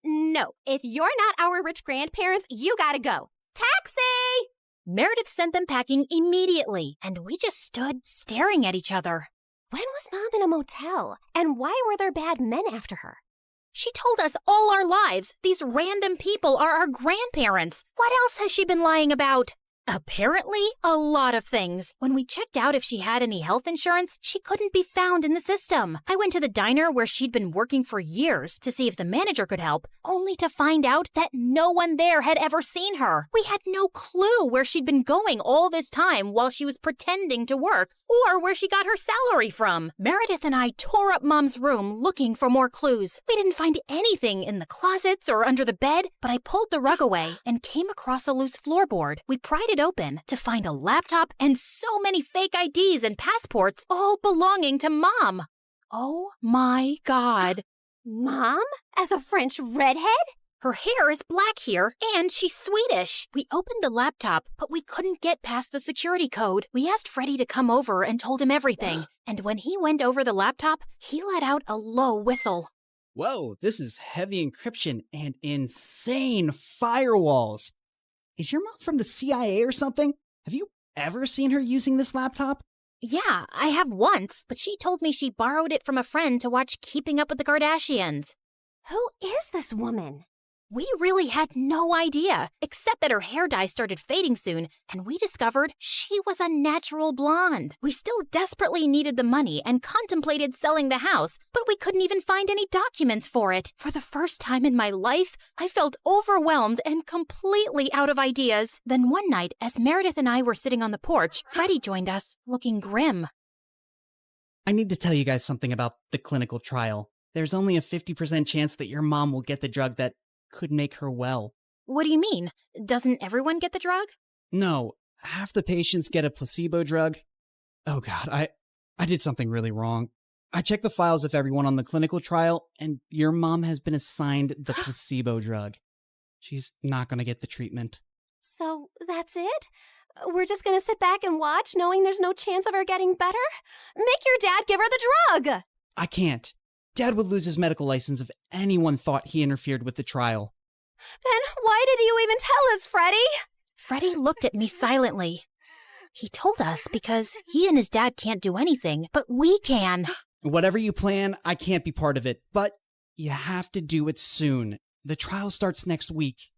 No, if you're not our rich grandparents, you gotta go. Taxi! Meredith sent them packing immediately, and we just stood staring at each other. When was Mom in a motel? And why were there bad men after her? She told us all our lives these random people are our grandparents. What else has she been lying about? Apparently, a lot of things. When we checked out if she had any health insurance, she couldn't be found in the system. I went to the diner where she'd been working for years to see if the manager could help, only to find out that no one there had ever seen her. We had no clue where she'd been going all this time while she was pretending to work, or where she got her salary from. Meredith and I tore up Mom's room looking for more clues. We didn't find anything in the closets or under the bed, but I pulled the rug away and came across a loose floorboard. We pried it open to find a laptop and so many fake IDs and passports, all belonging to Mom. Oh my God. Mom? As a French redhead? Her hair is black here, and she's Swedish. We opened the laptop, but we couldn't get past the security code. We asked Freddie to come over and told him everything. And when he went over the laptop, he let out a low whistle. Whoa, this is heavy encryption and insane firewalls. Is your mom from the CIA or something? Have you ever seen her using this laptop? Yeah, I have once, but she told me she borrowed it from a friend to watch Keeping Up with the Kardashians. Who is this woman? We really had no idea, except that her hair dye started fading soon, and we discovered she was a natural blonde. We still desperately needed the money and contemplated selling the house, but we couldn't even find any documents for it. For the first time in my life, I felt overwhelmed and completely out of ideas. Then one night, as Meredith and I were sitting on the porch, Freddie joined us, looking grim. I need to tell you guys something about the clinical trial. There's only a 50% chance that your mom will get the drug that could make her well. What do you mean? Doesn't everyone get the drug? No, half the patients get a placebo drug. Oh God, I did something really wrong. I checked the files of everyone on the clinical trial, and your mom has been assigned the placebo drug. She's not gonna get the treatment. So that's it? We're just gonna sit back and watch, knowing there's no chance of her getting better? Make your dad give her the drug! I can't. Dad would lose his medical license if anyone thought he interfered with the trial. Then why did you even tell us, Freddie? Freddie looked at me silently. He told us because he and his dad can't do anything, but we can. Whatever you plan, I can't be part of it, but you have to do it soon. The trial starts next week.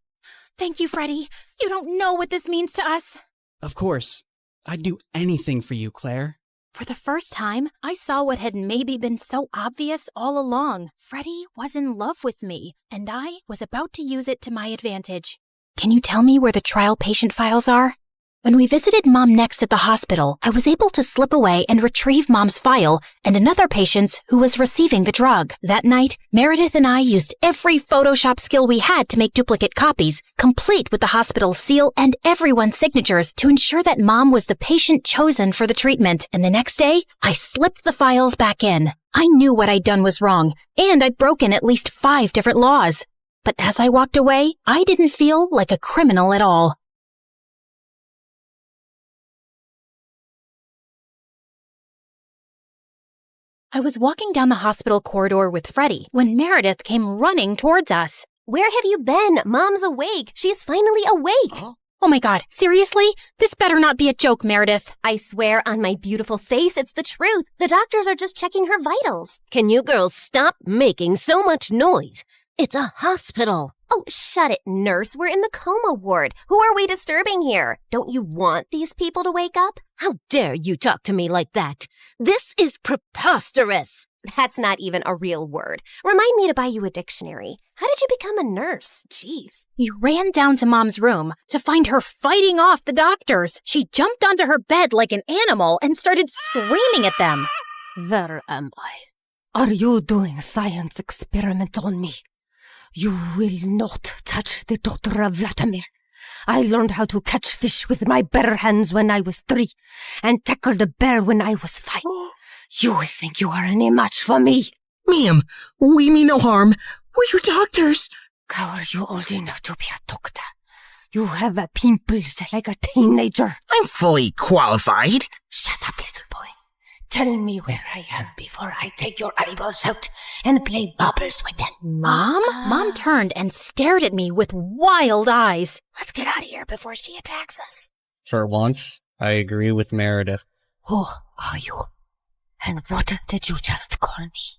Thank you, Freddie. You don't know what this means to us. Of course. I'd do anything for you, Claire. For the first time, I saw what had maybe been so obvious all along. Freddie was in love with me, and I was about to use it to my advantage. Can you tell me where the trial patient files are? When we visited Mom next at the hospital, I was able to slip away and retrieve Mom's file and another patient's who was receiving the drug. That night, Meredith and I used every Photoshop skill we had to make duplicate copies, complete with the hospital's seal and everyone's signatures to ensure that Mom was the patient chosen for the treatment. And the next day, I slipped the files back in. I knew what I'd done was wrong, and I'd broken at least 5 different laws. But as I walked away, I didn't feel like a criminal at all. I was walking down the hospital corridor with Freddie when Meredith came running towards us. Where have you been? Mom's awake. She's finally awake. Oh my God, seriously? This better not be a joke, Meredith. I swear on my beautiful face, it's the truth. The doctors are just checking her vitals. Can you girls stop making so much noise? It's a hospital. Oh, shut it, nurse. We're in the coma ward. Who are we disturbing here? Don't you want these people to wake up? How dare you talk to me like that? This is preposterous. That's not even a real word. Remind me to buy you a dictionary. How did you become a nurse? Jeez. You ran down to Mom's room to find her fighting off the doctors. She jumped onto her bed like an animal and started screaming at them. Where am I? Are you doing a science experiment on me? You will not touch the daughter of Vladimir. I learned how to catch fish with my bare hands when I was 3 and tackled a bear when I was 5. You think you are any match for me? Ma'am, we mean no harm. We're your doctors. How are you old enough to be a doctor? You have pimples like a teenager. I'm fully qualified. Shut up, little boy. Tell me where I am before I take your eyeballs out and play bubbles with them. Mom? Mom turned and stared at me with wild eyes. Let's get out of here before she attacks us. For once, I agree with Meredith. Who are you? And what did you just call me?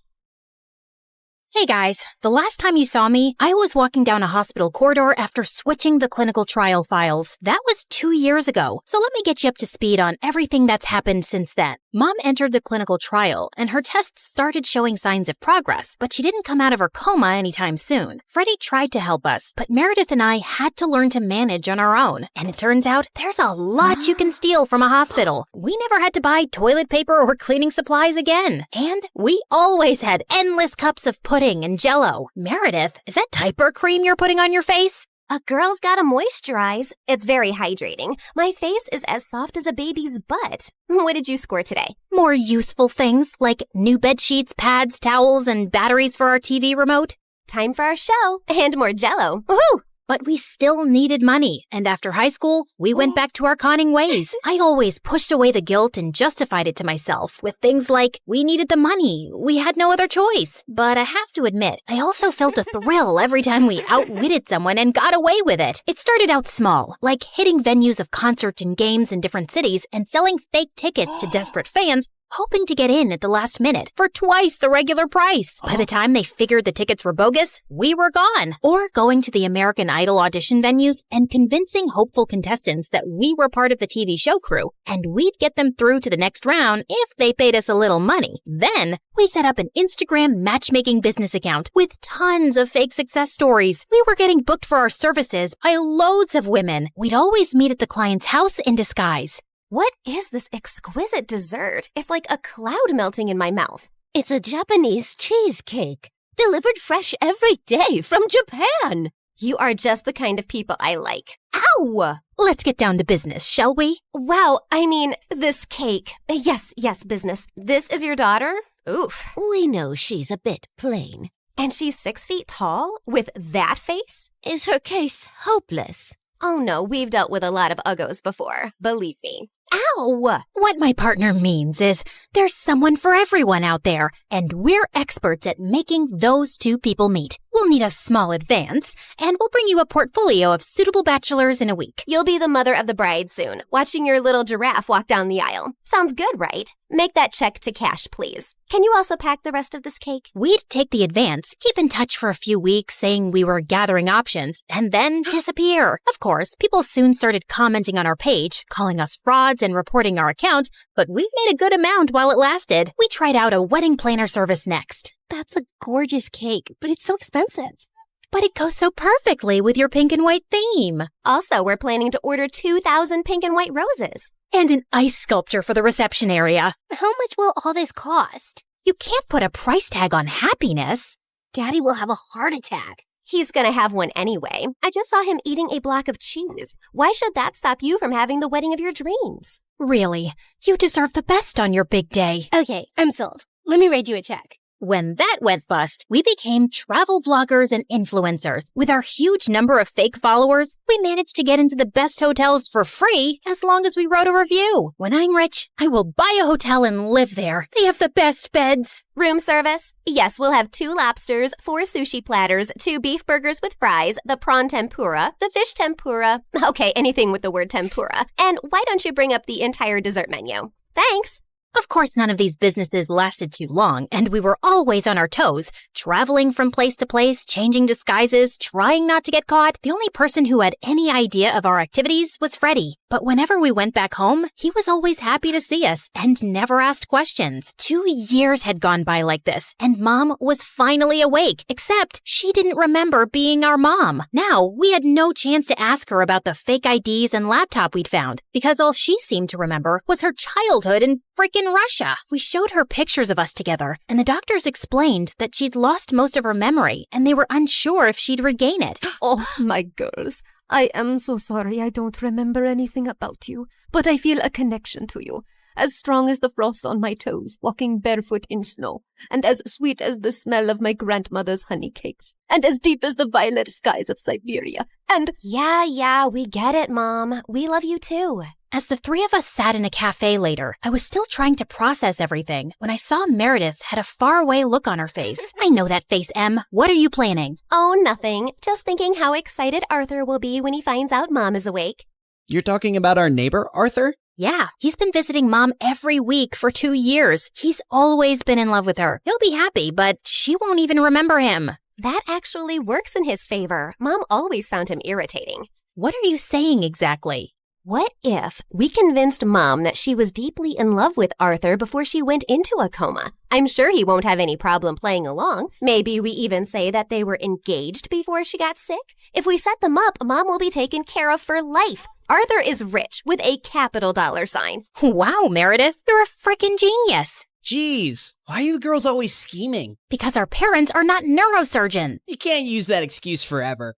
Hey guys, the last time you saw me, I was walking down a hospital corridor after switching the clinical trial files. That was 2 years ago, so let me get you up to speed on everything that's happened since then. Mom entered the clinical trial, and her tests started showing signs of progress, but she didn't come out of her coma anytime soon. Freddie tried to help us, but Meredith and I had to learn to manage on our own, and it turns out there's a lot you can steal from a hospital. We never had to buy toilet paper or cleaning supplies again, and we always had endless cups of pudding and Jell-O. Meredith, is that diaper cream you're putting on your face? A girl's gotta moisturize. It's very hydrating. My face is as soft as a baby's butt. What did you score today? More useful things like new bed sheets, pads, towels, and batteries for our TV remote. Time for our show and more Jell-O. Woohoo! But we still needed money, and after high school, we went back to our conning ways. I always pushed away the guilt and justified it to myself with things like, we needed the money, we had no other choice. But I have to admit, I also felt a thrill every time we outwitted someone and got away with it. It started out small, like hitting venues of concerts and games in different cities and selling fake tickets to desperate fans, hoping to get in at the last minute for twice the regular price. By the time they figured the tickets were bogus, we were gone. Or going to the American Idol audition venues and convincing hopeful contestants that we were part of the TV show crew, and we'd get them through to the next round if they paid us a little money. Then, we set up an Instagram matchmaking business account with tons of fake success stories. We were getting booked for our services by loads of women. We'd always meet at the client's house in disguise. What is this exquisite dessert? It's like a cloud melting in my mouth. It's a Japanese cheesecake, delivered fresh every day from Japan. You are just the kind of people I like. Ow! Let's get down to business, shall we? Wow, I mean, this cake. Yes, business. This is your daughter? Oof. We know she's a bit plain. And she's 6 feet tall? With that face? Is her case hopeless? Oh no, we've dealt with a lot of uggos before. Believe me. Ow! What my partner means is there's someone for everyone out there, and we're experts at making those two people meet. We'll need a small advance, and we'll bring you a portfolio of suitable bachelors in a week. You'll be the mother of the bride soon, watching your little giraffe walk down the aisle. Sounds good, right? Make that check to cash, please. Can you also pack the rest of this cake? We'd take the advance, keep in touch for a few weeks saying we were gathering options, and then disappear. Of course, people soon started commenting on our page, calling us frauds and reporting our account, but we made a good amount while it lasted. We tried out a wedding planner service next. That's a gorgeous cake, but it's so expensive. But it goes so perfectly with your pink and white theme. Also, we're planning to order 2,000 pink and white roses. And an ice sculpture for the reception area. How much will all this cost? You can't put a price tag on happiness. Daddy will have a heart attack. He's gonna have one anyway. I just saw him eating a block of cheese. Why should that stop you from having the wedding of your dreams? Really, you deserve the best on your big day. Okay, I'm sold. Let me write you a check. When that went bust, we became travel bloggers and influencers. With our huge number of fake followers, we managed to get into the best hotels for free as long as we wrote a review. When I'm rich, I will buy a hotel and live there. They have the best beds. Room service? Yes, we'll have 2 lobsters, 4 sushi platters, 2 beef burgers with fries, the prawn tempura, the fish tempura. Okay, anything with the word tempura. And why don't you bring up the entire dessert menu? Thanks. Of course, none of these businesses lasted too long, and we were always on our toes, traveling from place to place, changing disguises, trying not to get caught. The only person who had any idea of our activities was Freddie. But whenever we went back home, he was always happy to see us and never asked questions. 2 years had gone by like this, and Mom was finally awake, except she didn't remember being our mom. Now, we had no chance to ask her about the fake IDs and laptop we'd found, because all she seemed to remember was her childhood in frickin' Russia. We showed her pictures of us together, and the doctors explained that she'd lost most of her memory, and they were unsure if she'd regain it. Oh, my girls, I am so sorry I don't remember anything about you, but I feel a connection to you, as strong as the frost on my toes, walking barefoot in snow, and as sweet as the smell of my grandmother's honey cakes, and as deep as the violet skies of Siberia, and— Yeah, we get it, Mom. We love you too. As the 3 of us sat in a cafe later, I was still trying to process everything when I saw Meredith had a faraway look on her face. I know that face, Em. What are you planning? Oh, nothing. Just thinking how excited Arthur will be when he finds out Mom is awake. You're talking about our neighbor, Arthur? Yeah, he's been visiting Mom every week for 2 years. He's always been in love with her. He'll be happy, but she won't even remember him. That actually works in his favor. Mom always found him irritating. What are you saying exactly? What if we convinced Mom that she was deeply in love with Arthur before she went into a coma? I'm sure he won't have any problem playing along. Maybe we even say that they were engaged before she got sick. If we set them up, Mom will be taken care of for life. Arthur is rich with a capital $sign. Wow, Meredith, you're a frickin' genius. Jeez, why are you girls always scheming? Because our parents are not neurosurgeons. You can't use that excuse forever.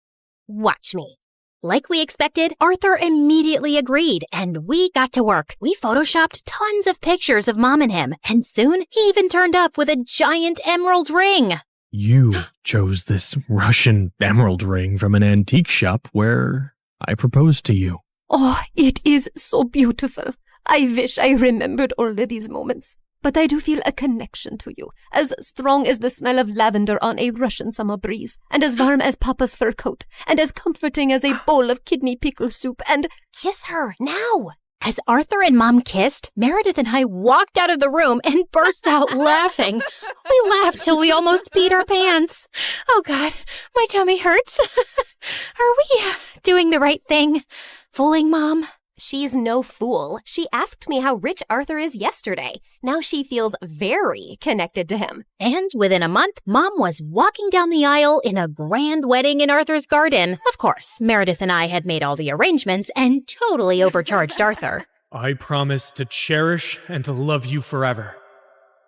Watch me. Like we expected, Arthur immediately agreed, and we got to work. We photoshopped tons of pictures of Mom and him, and soon he even turned up with a giant emerald ring. You chose this Russian emerald ring from an antique shop where I proposed to you. Oh, it is so beautiful. I wish I remembered all of these moments. But I do feel a connection to you, as strong as the smell of lavender on a Russian summer breeze, and as warm as Papa's fur coat, and as comforting as a bowl of kidney pickle soup, and— Kiss her, now! As Arthur and Mom kissed, Meredith and I walked out of the room and burst out laughing. We laughed till we almost peed our pants. Oh God, my tummy hurts. Are we doing the right thing? Fooling Mom? She's no fool. She asked me how rich Arthur is yesterday. Now she feels very connected to him. And within a month, Mom was walking down the aisle in a grand wedding in Arthur's garden. Of course, Meredith and I had made all the arrangements and totally overcharged Arthur. I promise to cherish and to love you forever,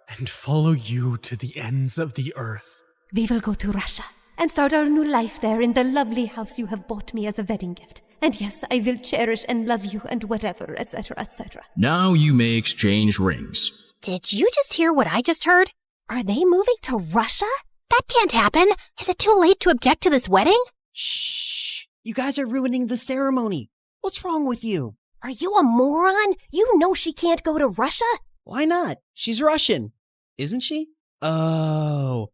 and follow you to the ends of the earth. We will go to Russia and start our new life there in the lovely house you have bought me as a wedding gift. And yes, I will cherish and love you and whatever, etc., etc. Now you may exchange rings. Did you just hear what I just heard? Are they moving to Russia? That can't happen. Is it too late to object to this wedding? Shh! You guys are ruining the ceremony. What's wrong with you? Are you a moron? You know she can't go to Russia. Why not? She's Russian, isn't she? Oh.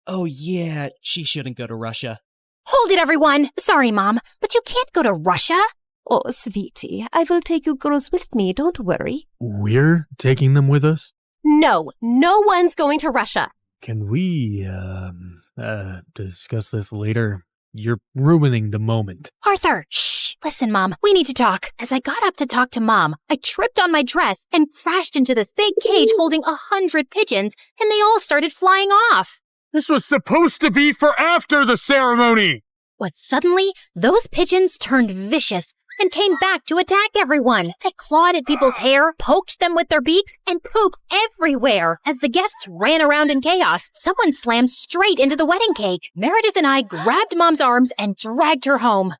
Oh yeah, she shouldn't go to Russia. Hold it, everyone! Sorry, Mom, but you can't go to Russia. Oh, sweetie, I will take you girls with me, don't worry. We're taking them with us? No, no one's going to Russia. Can we, discuss this later? You're ruining the moment. Arthur, shh! Listen, Mom, we need to talk. As I got up to talk to Mom, I tripped on my dress and crashed into this big cage holding 100 pigeons, and they all started flying off. This was supposed to be for after the ceremony! But suddenly, those pigeons turned vicious and came back to attack everyone. They clawed at people's hair, poked them with their beaks, and pooped everywhere. As the guests ran around in chaos, someone slammed straight into the wedding cake. Meredith and I grabbed Mom's arms and dragged her home.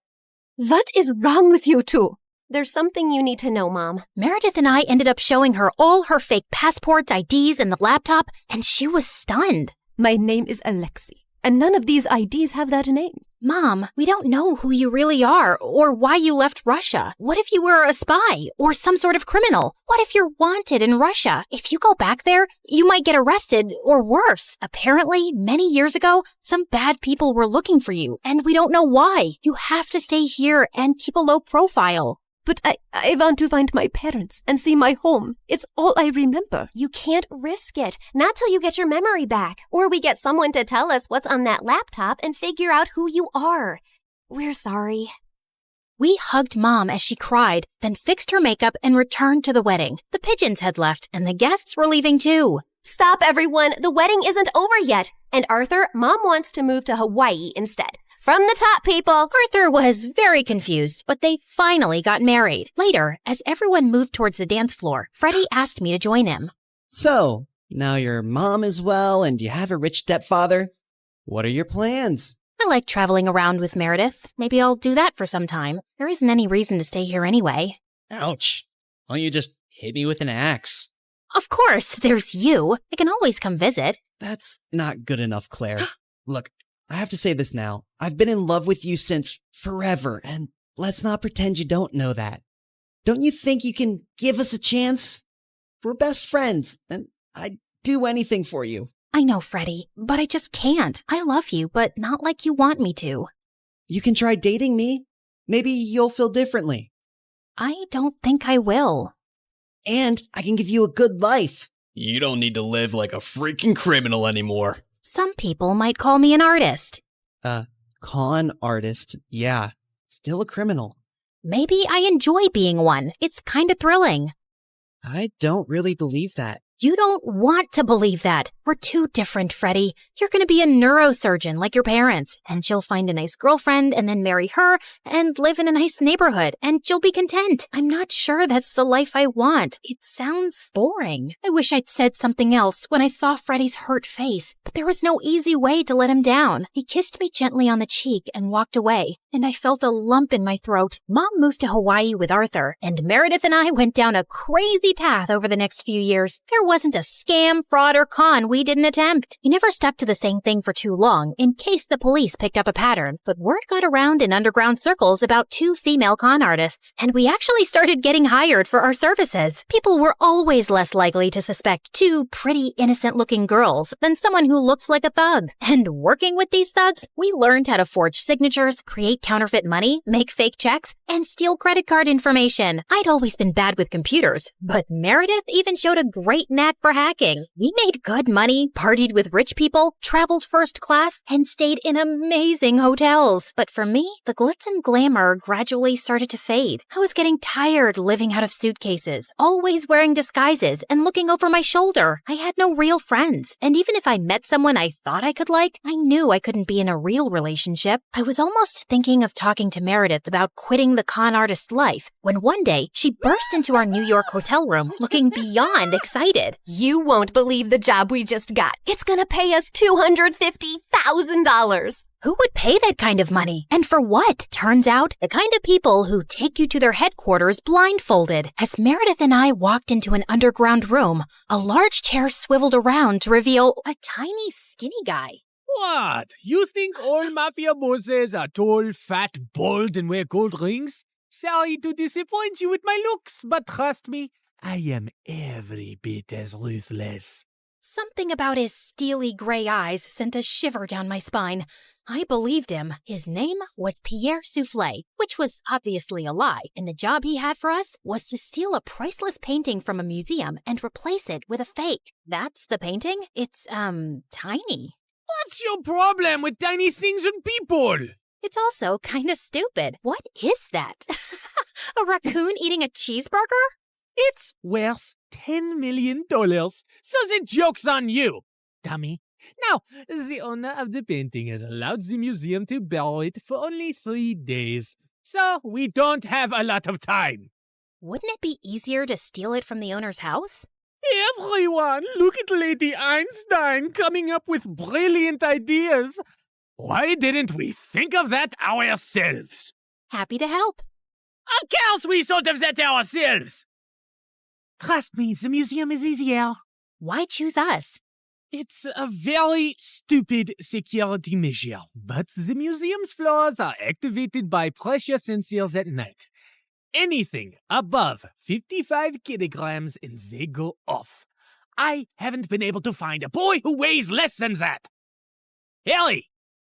What is wrong with you two? There's something you need to know, Mom. Meredith and I ended up showing her all her fake passports, IDs, and the laptop, and she was stunned. My name is Alexei, and none of these IDs have that name. Mom, we don't know who you really are or why you left Russia. What if you were a spy or some sort of criminal? What if you're wanted in Russia? If you go back there, you might get arrested or worse. Apparently, many years ago, some bad people were looking for you, and we don't know why. You have to stay here and keep a low profile. But I want to find my parents and see my home. It's all I remember. You can't risk it. Not till you get your memory back. Or we get someone to tell us what's on that laptop and figure out who you are. We're sorry. We hugged Mom as she cried, then fixed her makeup and returned to the wedding. The pigeons had left, and the guests were leaving too. Stop, everyone. The wedding isn't over yet. And Arthur, Mom wants to move to Hawaii instead. From the top, people! Arthur was very confused, but they finally got married. Later, as everyone moved towards the dance floor, Freddie asked me to join him. So, now your mom is well and you have a rich stepfather. What are your plans? I like traveling around with Meredith. Maybe I'll do that for some time. There isn't any reason to stay here anyway. Ouch. Why don't you just hit me with an axe? Of course, there's you. I can always come visit. That's not good enough, Claire. Look, I have to say this now. I've been in love with you since forever, and let's not pretend you don't know that. Don't you think you can give us a chance? We're best friends, and I'd do anything for you. I know, Freddie, but I just can't. I love you, but not like you want me to. You can try dating me. Maybe you'll feel differently. I don't think I will. And I can give you a good life. You don't need to live like a freaking criminal anymore. Some people might call me an artist. Con artist, yeah. Still a criminal. Maybe I enjoy being one. It's kind of thrilling. I don't really believe that. You don't want to believe that. We're too different, Freddie. You're going to be a neurosurgeon like your parents, and she'll find a nice girlfriend and then marry her and live in a nice neighborhood, and you'll be content. I'm not sure that's the life I want. It sounds boring. I wish I'd said something else when I saw Freddie's hurt face, but there was no easy way to let him down. He kissed me gently on the cheek and walked away, and I felt a lump in my throat. Mom moved to Hawaii with Arthur, and Meredith and I went down a crazy path over the next few years. There wasn't a scam, fraud, or con we didn't attempt. We never stuck to the same thing for too long, in case the police picked up a pattern, but word got around in underground circles about 2 female con artists, and we actually started getting hired for our services. People were always less likely to suspect 2 pretty, innocent-looking girls than someone who looked like a thug. And working with these thugs, we learned how to forge signatures, create counterfeit money, make fake checks, and steal credit card information. I'd always been bad with computers, but Meredith even showed a great knack for hacking. We made good money, partied with rich people, traveled first class, and stayed in amazing hotels. But for me, the glitz and glamour gradually started to fade. I was getting tired living out of suitcases, always wearing disguises and looking over my shoulder. I had no real friends, and even if I met someone I thought I could like, I knew I couldn't be in a real relationship. I was almost thinking of talking to Meredith about quitting the con artist life, when one day she burst into our New York hotel room looking beyond excited. You won't believe the job we just got. It's gonna pay us $250,000. Who would pay that kind of money? And for what? Turns out, the kind of people who take you to their headquarters blindfolded. As Meredith and I walked into an underground room, a large chair swiveled around to reveal a tiny, skinny guy. What? You think all mafia bosses are tall, fat, bald, and wear gold rings? Sorry to disappoint you with my looks, but trust me, I am every bit as ruthless. Something about his steely gray eyes sent a shiver down my spine. I believed him. His name was Pierre Soufflet, which was obviously a lie, and the job he had for us was to steal a priceless painting from a museum and replace it with a fake. That's the painting? It's, tiny. What's your problem with tiny things and people? It's also kinda stupid. What is that? A raccoon eating a cheeseburger? It's worth $10 million, so the joke's on you, dummy. Now, the owner of the painting has allowed the museum to borrow it for only 3 days, so we don't have a lot of time. Wouldn't it be easier to steal it from the owner's house? Everyone, look at Lady Einstein coming up with brilliant ideas. Why didn't we think of that ourselves? Happy to help. Of course we thought of that ourselves. Trust me, the museum is easier. Why choose us? It's a very stupid security measure, but the museum's floors are activated by pressure sensors at night. Anything above 55 kilograms and they go off. I haven't been able to find a boy who weighs less than that. Ellie,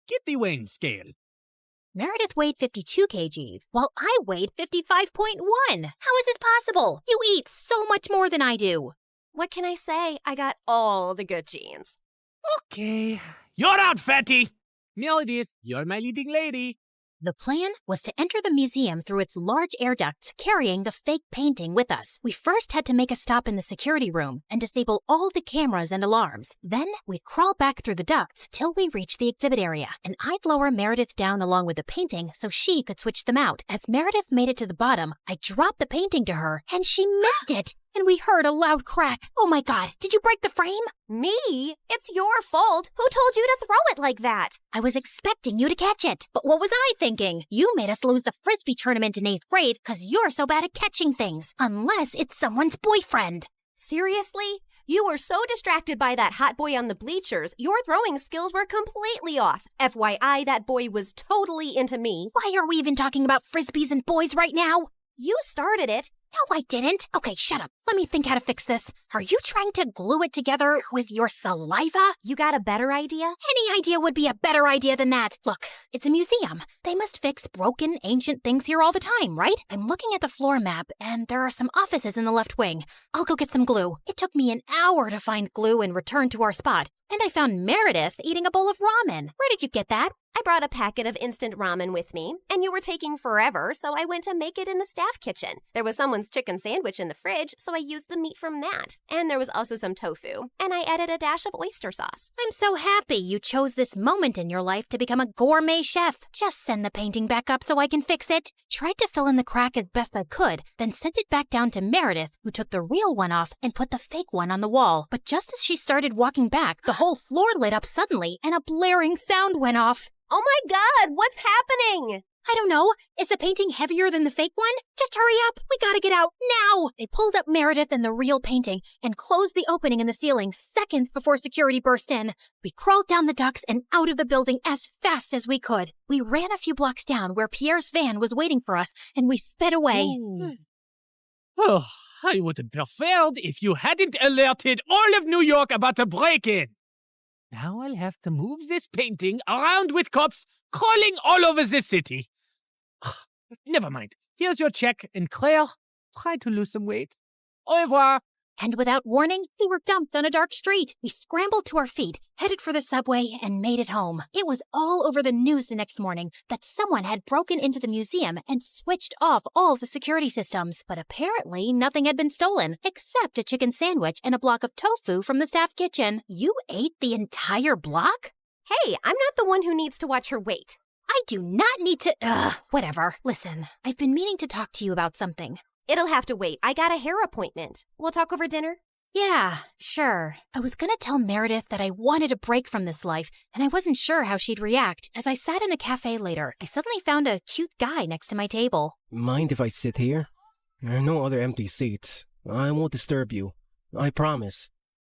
get the weighing scale. Meredith weighed 52 kgs, while I weighed 55.1. How is this possible? You eat so much more than I do. What can I say? I got all the good genes. Okay, you're out, fatty. Meredith, you're my leading lady. The plan was to enter the museum through its large air ducts, carrying the fake painting with us. We first had to make a stop in the security room and disable all the cameras and alarms. Then we'd crawl back through the ducts till we reached the exhibit area, and I'd lower Meredith down along with the painting so she could switch them out. As Meredith made it to the bottom, I dropped the painting to her, and she missed it. And we heard a loud crack. Oh my God, did you break the frame? Me? It's your fault. Who told you to throw it like that? I was expecting you to catch it. But what was I thinking? You made us lose the Frisbee tournament in 8th grade because you're so bad at catching things. Unless it's someone's boyfriend. Seriously? You were so distracted by that hot boy on the bleachers, your throwing skills were completely off. FYI, that boy was totally into me. Why are we even talking about Frisbees and boys right now? You started it. No, I didn't. Okay, shut up. Let me think how to fix this. Are you trying to glue it together with your saliva? You got a better idea? Any idea would be a better idea than that. Look, it's a museum. They must fix broken, ancient things here all the time, right? I'm looking at the floor map, and there are some offices in the left wing. I'll go get some glue. It took me an hour to find glue and return to our spot. And I found Meredith eating a bowl of ramen. Where did you get that? I brought a packet of instant ramen with me, and you were taking forever, so I went to make it in the staff kitchen. There was someone's chicken sandwich in the fridge, so I used the meat from that. And there was also some tofu, and I added a dash of oyster sauce. I'm so happy you chose this moment in your life to become a gourmet chef. Just send the painting back up so I can fix it. Tried to fill in the crack as best I could, then sent it back down to Meredith, who took the real one off and put the fake one on the wall. But just as she started walking back, the whole floor lit up suddenly, and a blaring sound went off. Oh my God, what's happening? I don't know. Is the painting heavier than the fake one? Just hurry up. We gotta get out now. They pulled up Meredith and the real painting and closed the opening in the ceiling seconds before security burst in. We crawled down the ducts and out of the building as fast as we could. We ran a few blocks down where Pierre's van was waiting for us, and we sped away. Oh, I would have preferred if you hadn't alerted all of New York about the break-in. Now I'll have to move this painting around with cops crawling all over the city. Never mind. Here's your check, and Claire, try to lose some weight. Au revoir. And without warning, we were dumped on a dark street. We scrambled to our feet, headed for the subway, and made it home. It was all over the news the next morning that someone had broken into the museum and switched off all the security systems. But apparently, nothing had been stolen, except a chicken sandwich and a block of tofu from the staff kitchen. You ate the entire block? Hey, I'm not the one who needs to watch her weight. I do not need to. Whatever. Listen, I've been meaning to talk to you about something. It'll have to wait. I got a hair appointment. We'll talk over dinner? Yeah, sure. I was gonna tell Meredith that I wanted a break from this life, and I wasn't sure how she'd react. As I sat in a cafe later, I suddenly found a cute guy next to my table. Mind if I sit here? There are no other empty seats. I won't disturb you. I promise.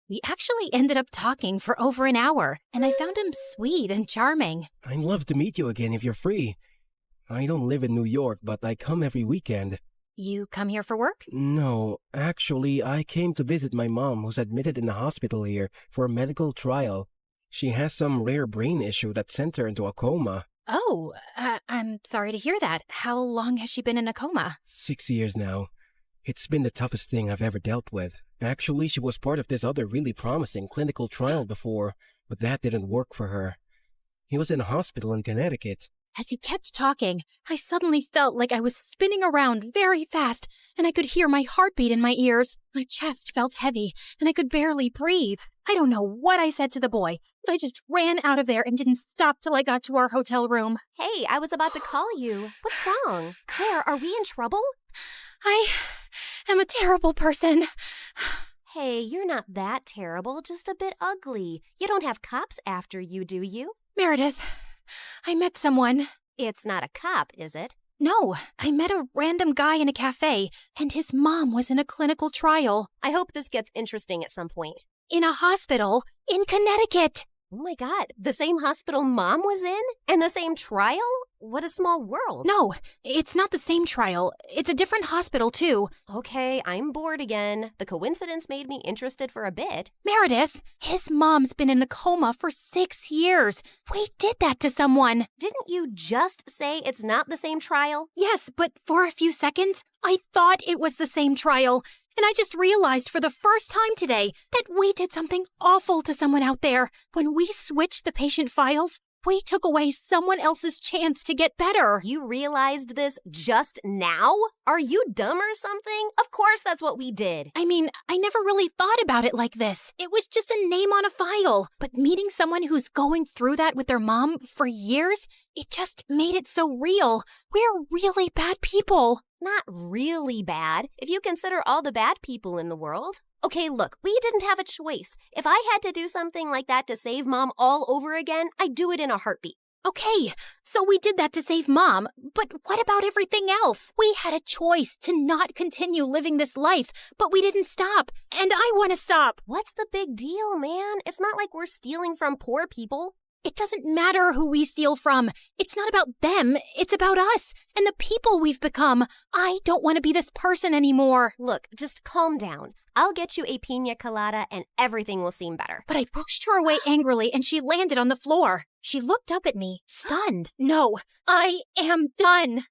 We actually ended up talking for over an hour, and I found him sweet and charming. I'd love to meet you again if you're free. I don't live in New York, but I come every weekend. You come here for work? No, actually, I came to visit my mom who's admitted in the hospital here for a medical trial. She has some rare brain issue that sent her into a coma. Oh, I'm sorry to hear that. How long has she been in a coma? 6 years now. It's been the toughest thing I've ever dealt with. Actually, she was part of this other really promising clinical trial before, but that didn't work for her. He was in a hospital in Connecticut. As he kept talking, I suddenly felt like I was spinning around very fast, and I could hear my heartbeat in my ears. My chest felt heavy, and I could barely breathe. I don't know what I said to the boy, but I just ran out of there and didn't stop till I got to our hotel room. Hey, I was about to call you. What's wrong? Claire, are we in trouble? I am a terrible person. Hey, you're not that terrible, just a bit ugly. You don't have cops after you, do you? Meredith, I met someone. It's not a cop, is it? No, I met a random guy in a cafe, and his mom was in a clinical trial. I hope this gets interesting at some point. In a hospital in Connecticut. Oh my God, the same hospital Mom was in? And the same trial? What a small world. No, it's not the same trial. It's a different hospital, too. Okay, I'm bored again. The coincidence made me interested for a bit. Meredith, his mom's been in a coma for 6 years. We did that to someone. Didn't you just say it's not the same trial? Yes, but for a few seconds, I thought it was the same trial. And I just realized for the first time today that we did something awful to someone out there. When we switched the patient files, we took away someone else's chance to get better. You realized this just now? Are you dumb or something? Of course that's what we did. I mean, I never really thought about it like this. It was just a name on a file. But meeting someone who's going through that with their mom for years, it just made it so real. We're really bad people. Not really bad, if you consider all the bad people in the world. Okay, look, we didn't have a choice. If I had to do something like that to save Mom all over again, I'd do it in a heartbeat. Okay, so we did that to save Mom, but what about everything else? We had a choice to not continue living this life, but we didn't stop, and I want to stop. What's the big deal, man? It's not like we're stealing from poor people. It doesn't matter who we steal from. It's not about them. It's about us and the people we've become. I don't want to be this person anymore. Look, just calm down. I'll get you a pina colada and everything will seem better. But I pushed her away angrily and she landed on the floor. She looked up at me, stunned. No, I am done.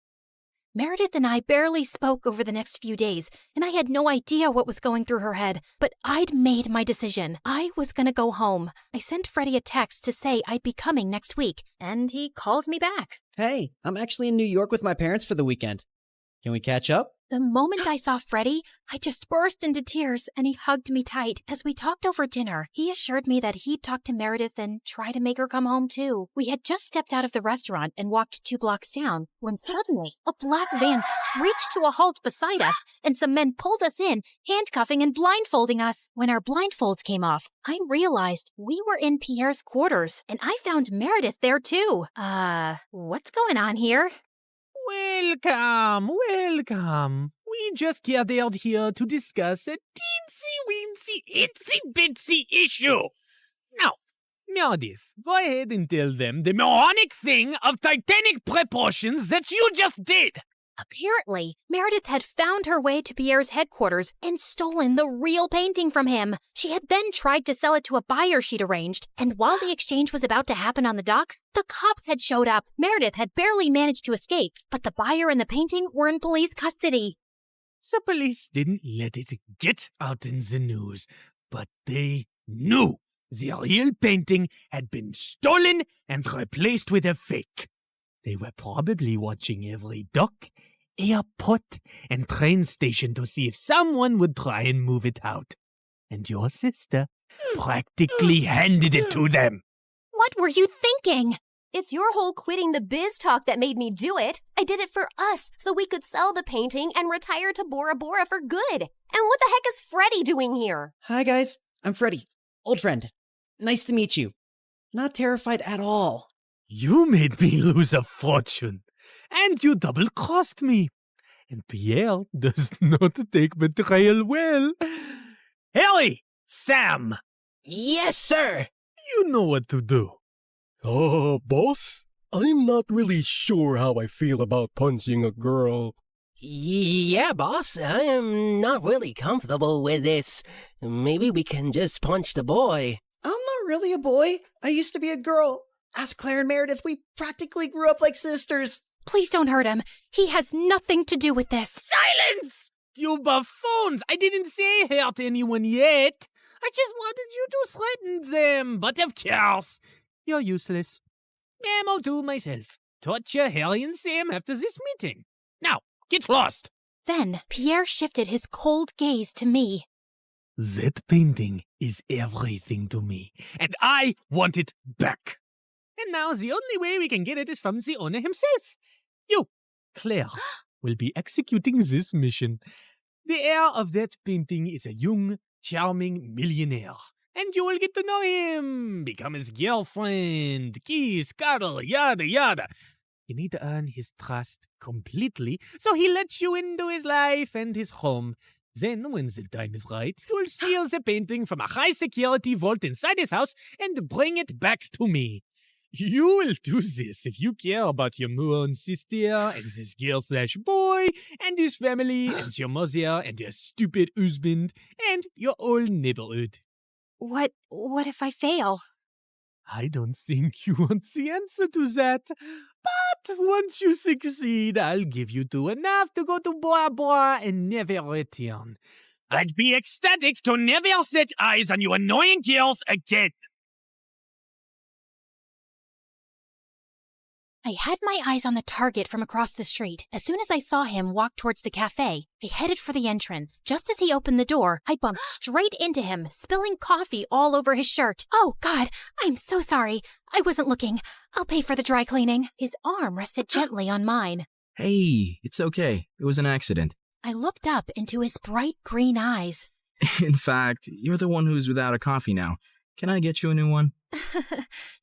Meredith and I barely spoke over the next few days, and I had no idea what was going through her head. But I'd made my decision. I was gonna go home. I sent Freddie a text to say I'd be coming next week, and he called me back. Hey, I'm actually in New York with my parents for the weekend. Can we catch up? The moment I saw Freddie, I just burst into tears, and he hugged me tight. As we talked over dinner, he assured me that he'd talk to Meredith and try to make her come home too. We had just stepped out of the restaurant and walked 2 blocks down, when suddenly a black van screeched to a halt beside us, and some men pulled us in, handcuffing and blindfolding us. When our blindfolds came off, I realized we were in Pierre's quarters, and I found Meredith there too. What's going on here? Welcome, welcome. We just gathered here to discuss a teensy-weensy, itsy-bitsy issue. Now, Meredith, go ahead and tell them the moronic thing of titanic proportions that you just did. Apparently, Meredith had found her way to Pierre's headquarters and stolen the real painting from him. She had then tried to sell it to a buyer she'd arranged, and while the exchange was about to happen on the docks, the cops had showed up. Meredith had barely managed to escape, but the buyer and the painting were in police custody. The police didn't let it get out in the news, but they knew the real painting had been stolen and replaced with a fake. They were probably watching every dock, airport, and train station to see if someone would try and move it out. And your sister practically handed it to them. What were you thinking? It's your whole quitting the biz talk that made me do it. I did it for us, so we could sell the painting and retire to Bora Bora for good. And what the heck is Freddie doing here? Hi guys, I'm Freddie. Old friend. Nice to meet you. Not terrified at all. You made me lose a fortune, and you double-crossed me. And Pierre does not take betrayal well. Harry! Sam! Yes, sir! You know what to do. Boss? I'm not really sure how I feel about punching a girl. Yeah, boss, I am not really comfortable with this. Maybe we can just punch the boy. I'm not really a boy. I used to be a girl. Ask Claire and Meredith, we practically grew up like sisters. Please don't hurt him. He has nothing to do with this. Silence! You buffoons! I didn't say hurt anyone yet. I just wanted you to threaten them, but of course, you're useless. I'll do myself. Torture Harry and Sam after this meeting. Now, get lost. Then Pierre shifted his cold gaze to me. That painting is everything to me, and I want it back. And now the only way we can get it is from the owner himself. You, Claire, will be executing this mission. The heir of that painting is a young, charming millionaire, and you will get to know him, become his girlfriend, kiss, cuddle, yada yada. You need to earn his trust completely, so he lets you into his life and his home. Then, when the time is right, you'll steal the painting from a high-security vault inside his house and bring it back to me. You will do this if you care about your moon sister and this girl/boy and his family and your mother and your stupid husband and your whole neighborhood. What if I fail? I don't think you want the answer to that. But once you succeed, I'll give you two enough to go to Bora Bora and never return. I'd be ecstatic to never set eyes on you annoying girls again. I had my eyes on the target from across the street. As soon as I saw him walk towards the cafe, I headed for the entrance. Just as he opened the door, I bumped straight into him, spilling coffee all over his shirt. Oh, God, I'm so sorry. I wasn't looking. I'll pay for the dry cleaning. His arm rested gently on mine. Hey, it's okay. It was an accident. I looked up into his bright green eyes. In fact, you're the one who's without a coffee now. Can I get you a new one?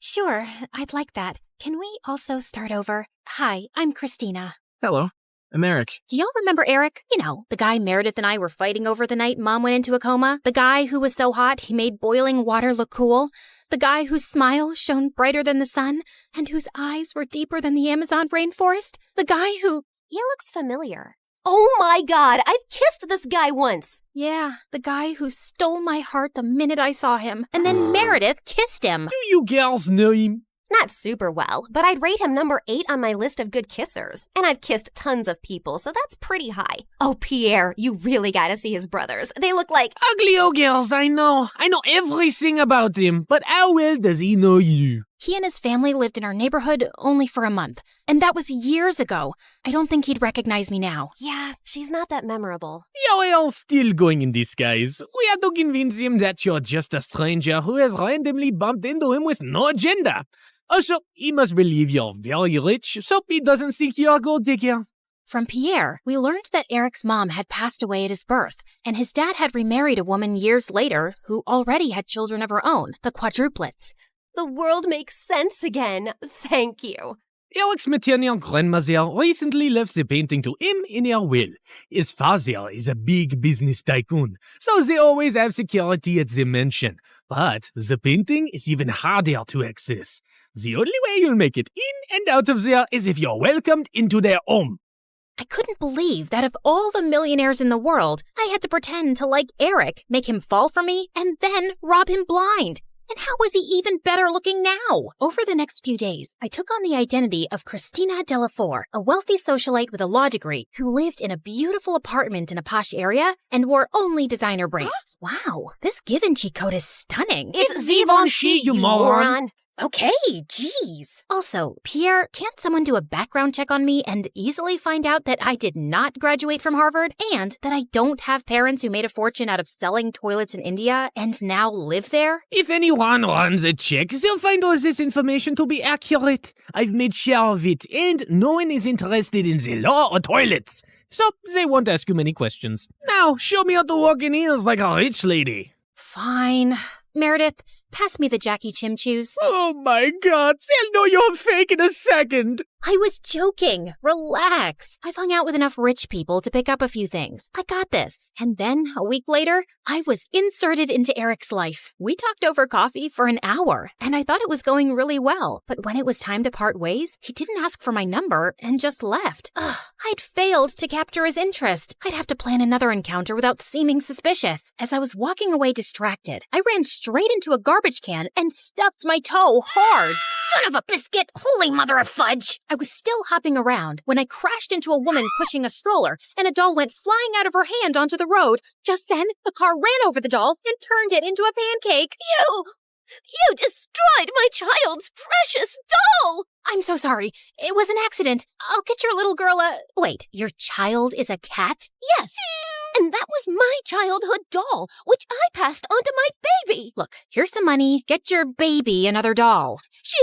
Sure, I'd like that. Can we also start over? Hi, I'm Christina. Hello, I'm Eric. Do y'all remember Eric? You know, the guy Meredith and I were fighting over the night Mom went into a coma? The guy who was so hot he made boiling water look cool? The guy whose smile shone brighter than the sun and whose eyes were deeper than the Amazon rainforest? The guy who... He looks familiar. Oh my God, I've kissed this guy once. Yeah, the guy who stole my heart the minute I saw him. And then Meredith kissed him. Do you girls know him? Not super well, but I'd rate him number 8 on my list of good kissers. And I've kissed tons of people, so that's pretty high. Oh, Pierre, you really gotta see his brothers. They look like... Ugly old girls, I know. I know everything about him, but how well does he know you? He and his family lived in our neighborhood only for a month, and that was years ago. I don't think he'd recognize me now. Yeah, she's not that memorable. You're all still going in disguise. We have to convince him that you're just a stranger who has randomly bumped into him with no agenda. Also, he must believe you're very rich, so he doesn't think you're a gold digger. From Pierre, we learned that Eric's mom had passed away at his birth, and his dad had remarried a woman years later who already had children of her own, the quadruplets. The world makes sense again. Thank you. Eric's maternal grandmother recently left the painting to him in her will. His father is a big business tycoon, so they always have security at the mansion. But the painting is even harder to access. The only way you'll make it in and out of there is if you're welcomed into their home. I couldn't believe that of all the millionaires in the world, I had to pretend to like Eric, make him fall for me, and then rob him blind. And how was he even better looking now? Over the next few days, I took on the identity of Christina Delafore, a wealthy socialite with a law degree who lived in a beautiful apartment in a posh area and wore only designer brands. Wow, this Givenchy coat is stunning. It's Givenchy, you moron. Okay, geez. Also, Pierre, can't someone do a background check on me and easily find out that I did not graduate from Harvard and that I don't have parents who made a fortune out of selling toilets in India and now live there? If anyone runs a check, they'll find all this information to be accurate. I've made sure of it, and no one is interested in the law or toilets. So they won't ask you many questions. Now, show me how to walk in heels like a rich lady. Fine. Meredith, pass me the Jackie Chim Chews. Oh my god, I'll know you're fake in a second. I was joking. Relax. I've hung out with enough rich people to pick up a few things. I got this. And then, a week later, I was inserted into Eric's life. We talked over coffee for an hour, and I thought it was going really well. But when it was time to part ways, he didn't ask for my number and just left. Ugh, I'd failed to capture his interest. I'd have to plan another encounter without seeming suspicious. As I was walking away distracted, I ran straight into a garbage can and stuffed my toe hard. Son of a biscuit! Holy mother of fudge! I was still hopping around when I crashed into a woman pushing a stroller, and a doll went flying out of her hand onto the road. Just then, the car ran over the doll and turned it into a pancake. You destroyed my child's precious doll! I'm so sorry. It was an accident. I'll get your little girl a... Wait, your child is a cat? Yes. And that was my childhood doll, which I passed on to my baby. Look, here's some money. Get your baby another doll. She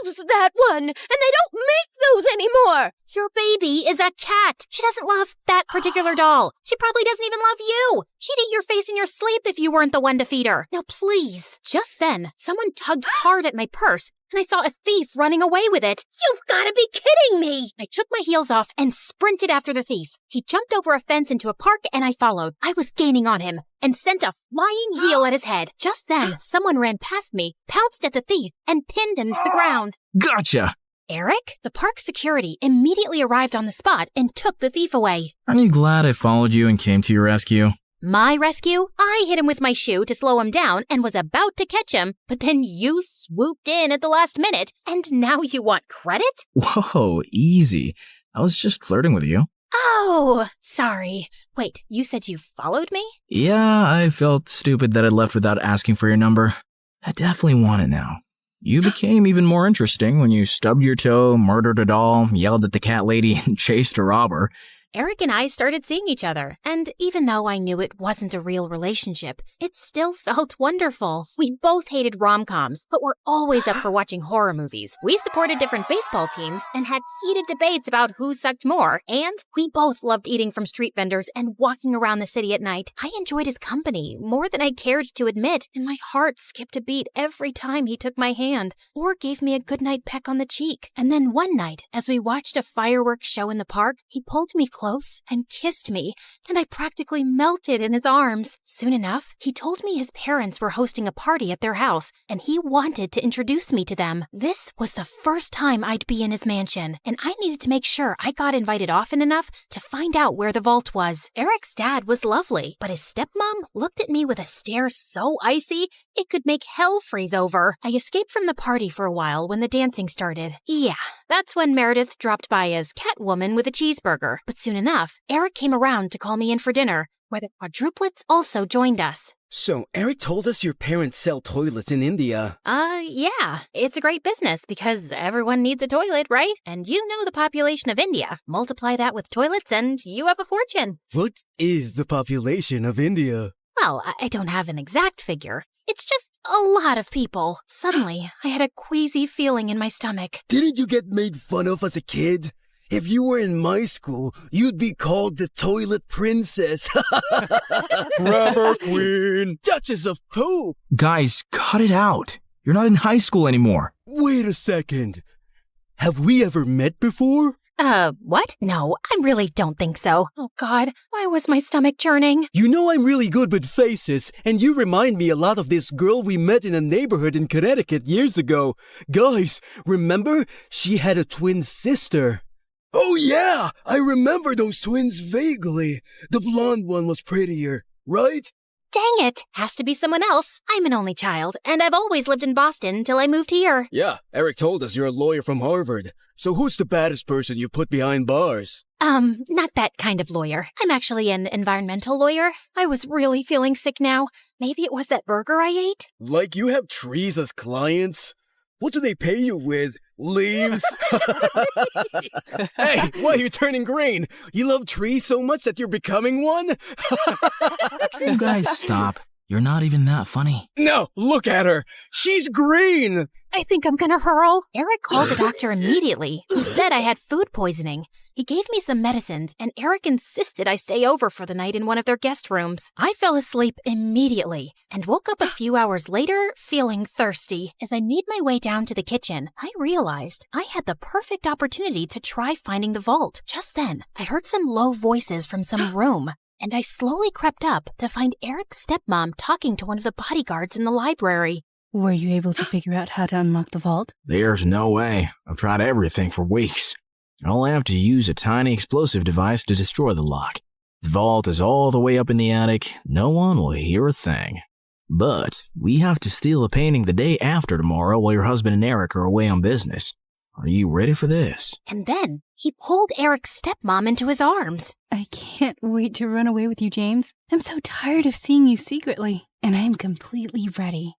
loves that one, and they don't make those anymore. Your baby is a cat. She doesn't love that particular doll. She probably doesn't even love you. She'd eat your face in your sleep if you weren't the one to feed her. Now, please. Just then, someone tugged hard at my purse, and I saw a thief running away with it. You've got to be kidding me! I took my heels off and sprinted after the thief. He jumped over a fence into a park, and I followed. I was gaining on him and sent a flying heel at his head. Just then, someone ran past me, pounced at the thief, and pinned him to the ground. Gotcha! Eric? The park security immediately arrived on the spot and took the thief away. Aren't you glad I followed you and came to your rescue? My rescue? I hit him with my shoe to slow him down and was about to catch him, but then you swooped in at the last minute, and now you want credit? Whoa, easy. I was just flirting with you. Oh, sorry. Wait, you said you followed me? Yeah, I felt stupid that I left without asking for your number. I definitely want it now. You became even more interesting when you stubbed your toe, murdered a doll, yelled at the cat lady, and chased a robber. Eric and I started seeing each other, and even though I knew it wasn't a real relationship, it still felt wonderful. We both hated rom-coms, but were always up for watching horror movies. We supported different baseball teams and had heated debates about who sucked more, and we both loved eating from street vendors and walking around the city at night. I enjoyed his company more than I cared to admit, and my heart skipped a beat every time he took my hand or gave me a goodnight peck on the cheek. And then one night, as we watched a fireworks show in the park, he pulled me close and kissed me, and I practically melted in his arms. Soon enough, he told me his parents were hosting a party at their house, and he wanted to introduce me to them. This was the first time I'd be in his mansion, and I needed to make sure I got invited often enough to find out where the vault was. Eric's dad was lovely, but his stepmom looked at me with a stare so icy it could make hell freeze over. I escaped from the party for a while when the dancing started. Yeah, that's when Meredith dropped by as Catwoman with a cheeseburger, but soon enough, Eric came around to call me in for dinner, where the quadruplets also joined us. So, Eric told us your parents sell toilets in India. Yeah. It's a great business because everyone needs a toilet, right? And you know the population of India. Multiply that with toilets and you have a fortune. What is the population of India? Well, I don't have an exact figure. It's just a lot of people. Suddenly, I had a queasy feeling in my stomach. Didn't you get made fun of as a kid? If you were in my school, you'd be called the Toilet Princess. Rubber Queen. Duchess of Poop. Guys, cut it out. You're not in high school anymore. Wait a second. Have we ever met before? What? No, I really don't think so. Oh God, why was my stomach churning? You know I'm really good with faces, and you remind me a lot of this girl we met in a neighborhood in Connecticut years ago. Guys, remember? She had a twin sister. Oh yeah, I remember those twins vaguely. The blonde one was prettier, right? Dang it, has to be someone else. I'm an only child, and I've always lived in Boston until I moved here. Yeah, Eric told us you're a lawyer from Harvard. So who's the baddest person you put behind bars? Not that kind of lawyer. I'm actually an environmental lawyer. I was really feeling sick now. Maybe it was that burger I ate? Like you have trees as clients? What do they pay you with? Leaves? Hey, why are you turning green? You love trees so much that you're becoming one? You guys stop. You're not even that funny. No, look at her. She's green. I think I'm gonna hurl. Eric called the doctor immediately, who said I had food poisoning. He gave me some medicines, and Eric insisted I stay over for the night in one of their guest rooms. I fell asleep immediately and woke up a few hours later feeling thirsty. As I made my way down to the kitchen, I realized I had the perfect opportunity to try finding the vault. Just then, I heard some low voices from some room, and I slowly crept up to find Eric's stepmom talking to one of the bodyguards in the library. Were you able to figure out how to unlock the vault? There's no way. I've tried everything for weeks. I'll have to use a tiny explosive device to destroy the lock. The vault is all the way up in the attic. No one will hear a thing. But we have to steal a painting the day after tomorrow while your husband and Eric are away on business. Are you ready for this? And then he pulled Eric's stepmom into his arms. I can't wait to run away with you, James. I'm so tired of seeing you secretly, and I'm completely ready.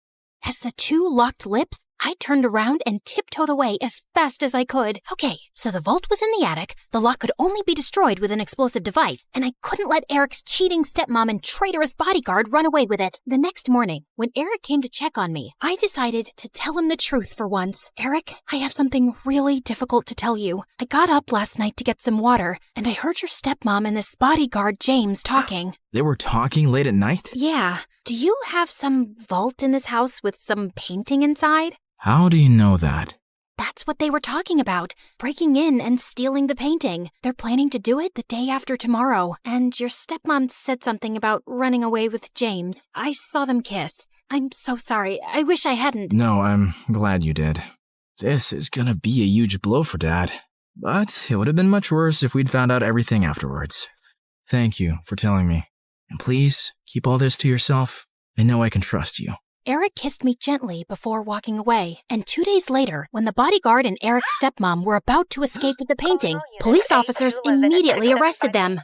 As the two locked lips, I turned around and tiptoed away as fast as I could. Okay, so the vault was in the attic, the lock could only be destroyed with an explosive device, and I couldn't let Eric's cheating stepmom and traitorous bodyguard run away with it. The next morning, when Eric came to check on me, I decided to tell him the truth for once. Eric, I have something really difficult to tell you. I got up last night to get some water, and I heard your stepmom and this bodyguard, James, talking. They were talking late at night? Yeah. Do you have some vault in this house with some painting inside? How do you know that? That's what they were talking about, breaking in and stealing the painting. They're planning to do it the day after tomorrow, and your stepmom said something about running away with James. I saw them kiss. I'm so sorry. I wish I hadn't. No, I'm glad you did. This is gonna be a huge blow for Dad. But it would have been much worse if we'd found out everything afterwards. Thank you for telling me. And please, keep all this to yourself. I know I can trust you. Eric kissed me gently before walking away, and 2 days later, when the bodyguard and Eric's stepmom were about to escape with the painting, police officers immediately arrested them.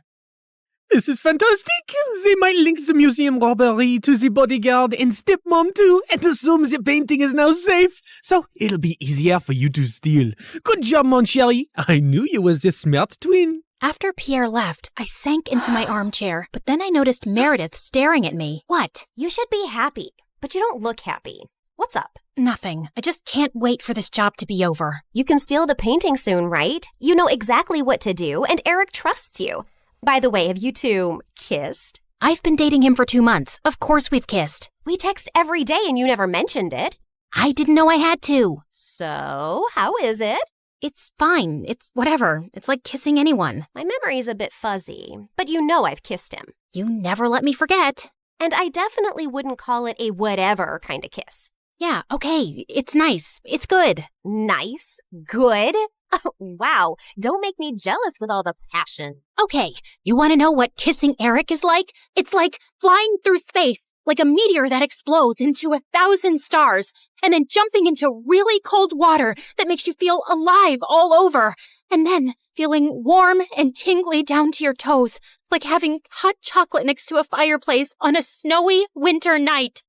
This is fantastic. They might link the museum robbery to the bodyguard and stepmom too, and assume the painting is now safe. So it'll be easier for you to steal. Good job, mon chéri. I knew you was a smart twin. After Pierre left, I sank into my armchair, but then I noticed Meredith staring at me. What? You should be happy, but you don't look happy. What's up? Nothing. I just can't wait for this job to be over. You can steal the painting soon, right? You know exactly what to do, and Eric trusts you. By the way, have you two kissed? I've been dating him for 2 months. Of course we've kissed. We text every day and you never mentioned it. I didn't know I had to. So, how is it? It's fine. It's whatever. It's like kissing anyone. My memory's a bit fuzzy, but you know I've kissed him. You never let me forget. And I definitely wouldn't call it a whatever kind of kiss. Yeah, okay. It's nice. It's good. Nice? Good? Oh, wow. Don't make me jealous with all the passion. Okay, you want to know what kissing Eric is like? It's like flying through space, like a meteor that explodes into 1,000 stars, and then jumping into really cold water that makes you feel alive all over, and then feeling warm and tingly down to your toes, like having hot chocolate next to a fireplace on a snowy winter night.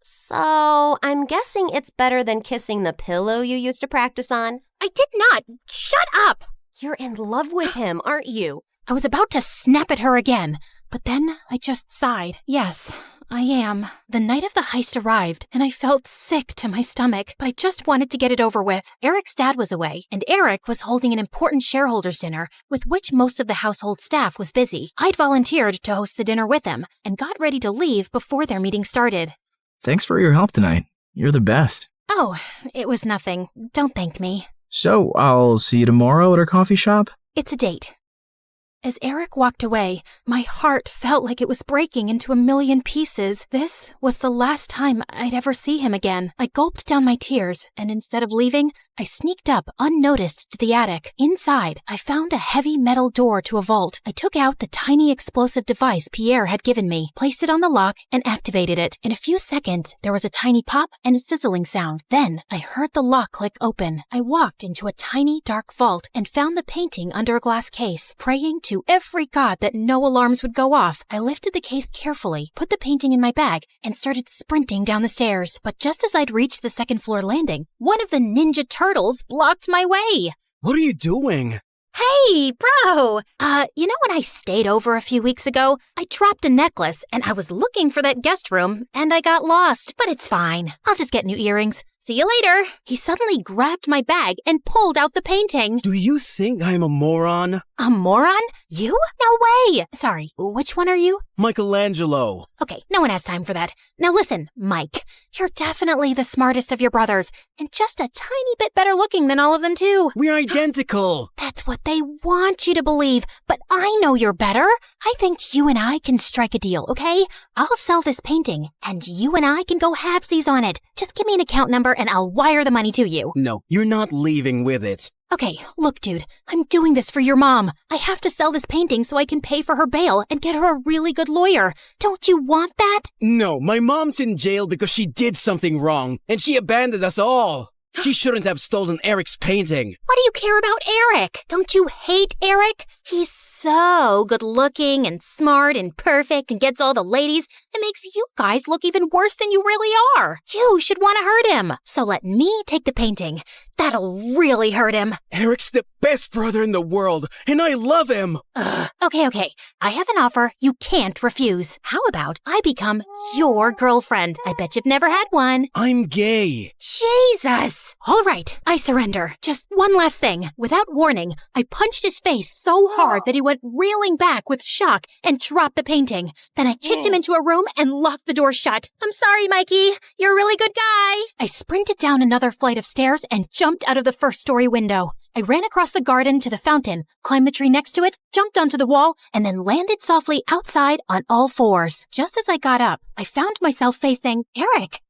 So, I'm guessing it's better than kissing the pillow you used to practice on? I did not. Shut up! You're in love with him, aren't you? I was about to snap at her again, but then I just sighed. Yes, I am. The night of the heist arrived, and I felt sick to my stomach, but I just wanted to get it over with. Eric's dad was away, and Eric was holding an important shareholders' dinner, with which most of the household staff was busy. I'd volunteered to host the dinner with him, and got ready to leave before their meeting started. Thanks for your help tonight. You're the best. Oh, it was nothing. Don't thank me. So, I'll see you tomorrow at our coffee shop? It's a date. As Eric walked away, my heart felt like it was breaking into a million pieces. This was the last time I'd ever see him again. I gulped down my tears, and instead of leaving, I sneaked up unnoticed to the attic. Inside, I found a heavy metal door to a vault. I took out the tiny explosive device Pierre had given me, placed it on the lock, and activated it. In a few seconds, there was a tiny pop and a sizzling sound. Then, I heard the lock click open. I walked into a tiny, dark vault and found the painting under a glass case. Praying to every god that no alarms would go off, I lifted the case carefully, put the painting in my bag, and started sprinting down the stairs. But just as I'd reached the second floor landing, one of the ninja turtles blocked my way. What are you doing? Hey, bro! You know when I stayed over a few weeks ago? I dropped a necklace and I was looking for that guest room and I got lost. But it's fine. I'll just get new earrings. See you later. He suddenly grabbed my bag and pulled out the painting. Do you think I'm a moron? A moron? You? No way! Sorry, which one are you? Michelangelo. Okay, no one has time for that. Now listen, Mike, you're definitely the smartest of your brothers, and just a tiny bit better looking than all of them too. We're identical. That's what they want you to believe, but I know you're better. I think you and I can strike a deal, okay? I'll sell this painting, and you and I can go halvesies on it. Just give me an account number and I'll wire the money to you. No, you're not leaving with it. Okay, look, dude, I'm doing this for your mom. I have to sell this painting so I can pay for her bail and get her a really good lawyer. Don't you want that? No, my mom's in jail because she did something wrong, and she abandoned us all. She shouldn't have stolen Eric's painting. What do you care about Eric? Don't you hate Eric? He's so good looking and smart and perfect and gets all the ladies. It makes you guys look even worse than you really are. You should want to hurt him. So let me take the painting. That'll really hurt him. Eric's the best brother in the world, and I love him. Okay. I have an offer you can't refuse. How about I become your girlfriend? I bet you've never had one. I'm gay. Jesus! All right, I surrender. Just one last thing. Without warning, I punched his face so hard that he went reeling back with shock and dropped the painting. Then I kicked him into a room and locked the door shut. I'm sorry, Mikey. You're a really good guy. I sprinted down another flight of stairs and jumped out of the first-story window. I ran across the garden to the fountain, climbed the tree next to it, jumped onto the wall, and then landed softly outside on all fours. Just as I got up, I found myself facing Eric.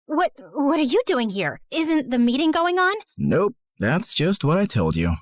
What are you doing here? Isn't the meeting going on? Nope, that's just what I told you.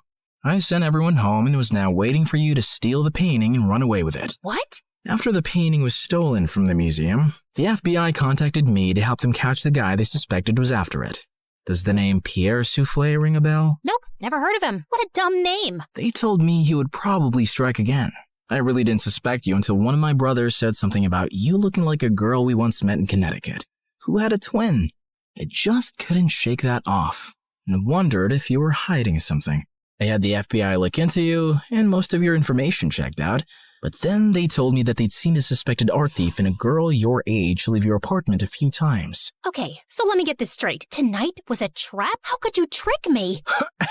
I sent everyone home and was now waiting for you to steal the painting and run away with it. What? After the painting was stolen from the museum, the FBI contacted me to help them catch the guy they suspected was after it. Does the name Pierre Soufflé ring a bell? Nope, never heard of him. What a dumb name. They told me he would probably strike again. I really didn't suspect you until one of my brothers said something about you looking like a girl we once met in Connecticut, who had a twin. I just couldn't shake that off, and wondered if you were hiding something. I had the FBI look into you, and most of your information checked out, but then they told me that they'd seen a suspected art thief and a girl your age leave your apartment a few times. Okay, so let me get this straight. Tonight was a trap? How could you trick me?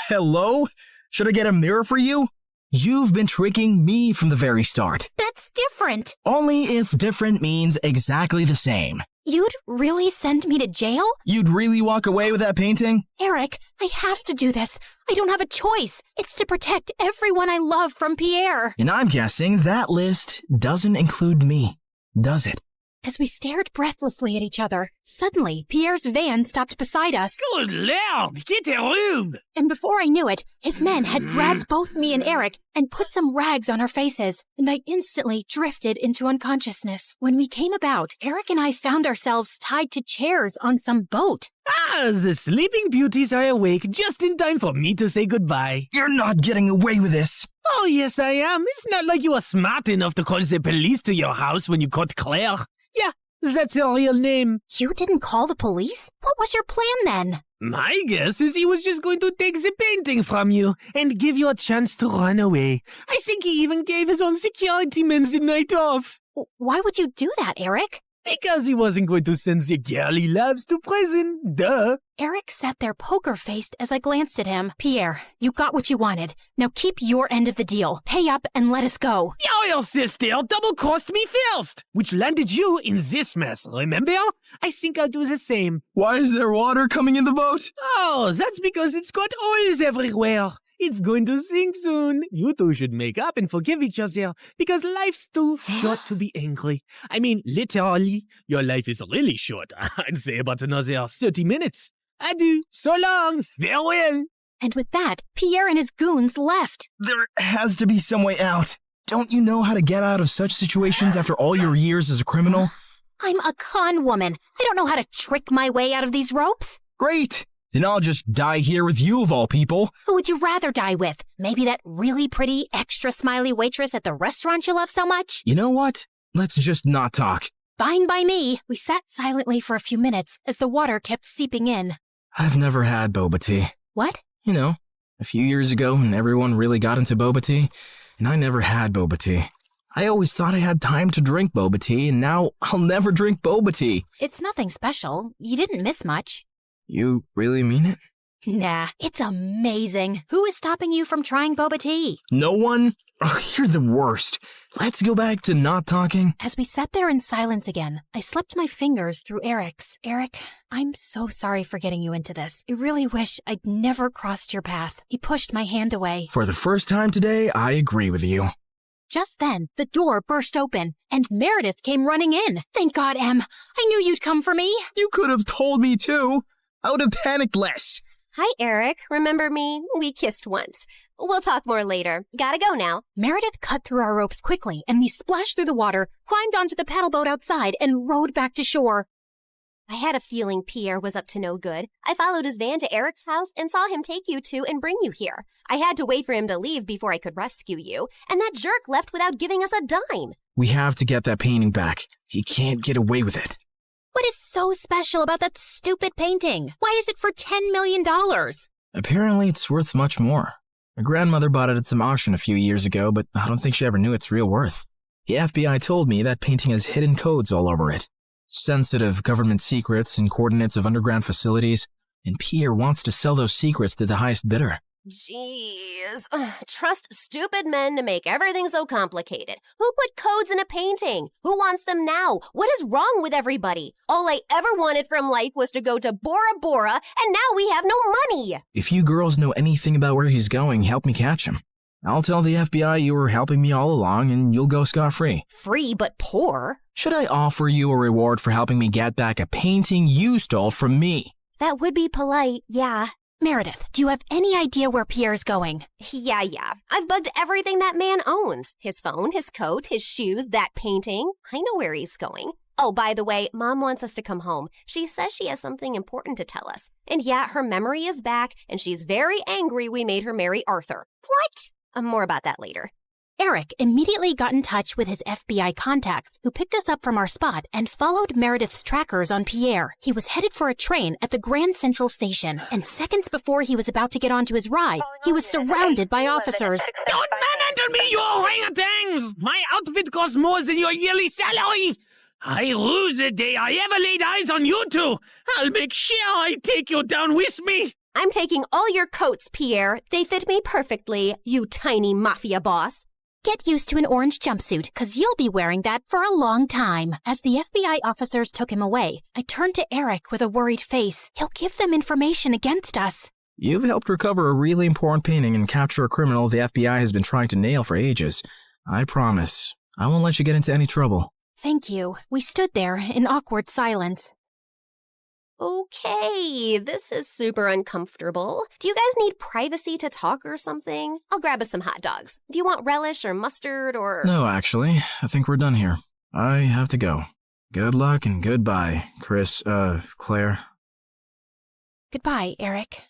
Hello? Should I get a mirror for you? You've been tricking me from the very start. That's different. Only if different means exactly the same. You'd really send me to jail? You'd really walk away with that painting? Eric, I have to do this. I don't have a choice. It's to protect everyone I love from Pierre. And I'm guessing that list doesn't include me, does it? As we stared breathlessly at each other, suddenly Pierre's van stopped beside us. Good Lord, get a room! And before I knew it, his men had grabbed both me and Eric and put some rags on our faces, and I instantly drifted into unconsciousness. When we came about, Eric and I found ourselves tied to chairs on some boat. The sleeping beauties are awake just in time for me to say goodbye. You're not getting away with this. Oh, yes, I am. It's not like you are smart enough to call the police to your house when you caught Claire. Yeah, that's her real name. You didn't call the police? What was your plan then? My guess is he was just going to take the painting from you and give you a chance to run away. I think he even gave his own security men the night off. Why would you do that, Eric? Because he wasn't going to send the girl he loves to prison. Duh. Eric sat there poker-faced as I glanced at him. Pierre, you got what you wanted. Now keep your end of the deal. Pay up and let us go. Your sister double-crossed me first, which landed you in this mess, remember? I think I'll do the same. Why is there water coming in the boat? Oh, that's because it's got oils everywhere. It's going to sink soon. You two should make up and forgive each other because life's too short to be angry. I mean, literally, your life is really short. I'd say about another 30 minutes. Adieu. So long. Farewell. And with that, Pierre and his goons left. There has to be some way out. Don't you know how to get out of such situations after all your years as a criminal? I'm a con woman. I don't know how to trick my way out of these ropes. Great. Then I'll just die here with you of all people. Who would you rather die with? Maybe that really pretty, extra smiley waitress at the restaurant you love so much? You know what? Let's just not talk. Fine by me. We sat silently for a few minutes as the water kept seeping in. I've never had boba tea. What? You know, A few years ago, when everyone really got into boba tea, and I never had boba tea. I always thought I had time to drink boba tea, and now I'll never drink boba tea. It's nothing special. You didn't miss much. You really mean it? Nah, it's amazing. Who is stopping you from trying boba tea? No one? Oh, you're the worst. Let's go back to not talking. As we sat there in silence again, I slipped my fingers through Eric's. Eric, I'm so sorry for getting you into this. I really wish I'd never crossed your path. He pushed my hand away. For the first time today, I agree with you. Just then, the door burst open, and Meredith came running in. Thank God, Em. I knew you'd come for me. You could have told me too. I would have panicked less. Hi, Eric. Remember me? We kissed once. We'll talk more later. Gotta go now. Meredith cut through our ropes quickly, and we splashed through the water, climbed onto the paddle boat outside, and rowed back to shore. I had a feeling Pierre was up to no good. I followed his van to Eric's house and saw him take you two and bring you here. I had to wait for him to leave before I could rescue you, and that jerk left without giving us a dime. We have to get that painting back. He can't get away with it. What is so special about that stupid painting? Why is it for $10 million? Apparently, it's worth much more. My grandmother bought it at some auction a few years ago, but I don't think she ever knew its real worth. The FBI told me that painting has hidden codes all over it. Sensitive government secrets and coordinates of underground facilities, and Pierre wants to sell those secrets to the highest bidder. Jeez. Trust stupid men to make everything so complicated. Who put codes in a painting? Who wants them now? What is wrong with everybody? All I ever wanted from life was to go to Bora Bora, and now we have no money. If you girls know anything about where he's going, help me catch him. I'll tell the FBI you were helping me all along, and you'll go scot-free. Free but poor? Should I offer you a reward for helping me get back a painting you stole from me? That would be polite, yeah. Meredith, do you have any idea where Pierre's going? Yeah. I've bugged everything that man owns. His phone, his coat, his shoes, that painting. I know where he's going. Oh, by the way, Mom wants us to come home. She says she has something important to tell us. And yeah, her memory is back, and she's very angry we made her marry Arthur. What? More about that later. Eric immediately got in touch with his FBI contacts, who picked us up from our spot and followed Meredith's trackers on Pierre. He was headed for a train at the Grand Central Station, and seconds before he was about to get onto his ride, he was surrounded by officers. Don't manhandle me, you orangutans! My outfit costs more than your yearly salary! I lose the day I ever laid eyes on you two! I'll make sure I take you down with me! I'm taking all your coats, Pierre. They fit me perfectly, you tiny mafia boss. Get used to an orange jumpsuit, because you'll be wearing that for a long time. As the FBI officers took him away, I turned to Eric with a worried face. He'll give them information against us. You've helped recover a really important painting and capture a criminal the FBI has been trying to nail for ages. I promise, I won't let you get into any trouble. Thank you. We stood there in awkward silence. Okay, this is super uncomfortable. Do you guys need privacy to talk or something? I'll grab us some hot dogs. Do you want relish or mustard or... No, actually, I think we're done here. I have to go. Good luck and goodbye, Claire. Goodbye, Eric.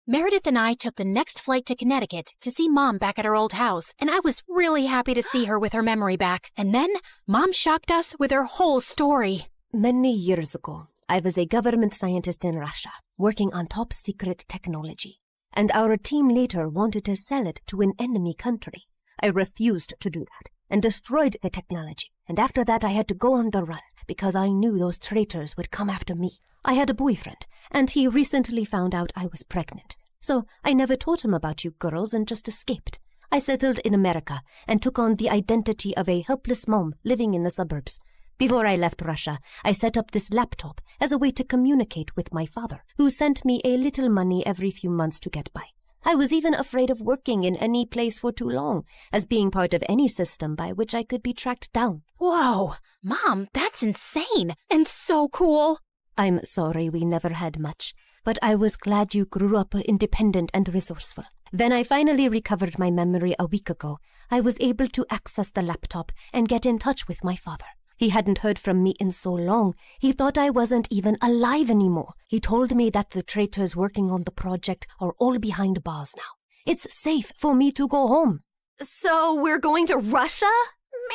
Meredith and I took the next flight to Connecticut to see Mom back at her old house, and I was really happy to see her with her memory back. And then, Mom shocked us with her whole story. Many years ago, I was a government scientist in Russia, working on top secret technology. And our team later wanted to sell it to an enemy country. I refused to do that, and destroyed the technology. And after that I had to go on the run, because I knew those traitors would come after me. I had a boyfriend, and he recently found out I was pregnant. So I never told him about you girls and just escaped. I settled in America, and took on the identity of a helpless mom living in the suburbs. Before I left Russia, I set up this laptop as a way to communicate with my father, who sent me a little money every few months to get by. I was even afraid of working in any place for too long, as being part of any system by which I could be tracked down. Whoa! Mom, that's insane and so cool. I'm sorry we never had much, but I was glad you grew up independent and resourceful. When I finally recovered my memory a week ago, I was able to access the laptop and get in touch with my father. He hadn't heard from me in so long, he thought I wasn't even alive anymore. He told me that the traitors working on the project are all behind bars now. It's safe for me to go home. So we're going to Russia?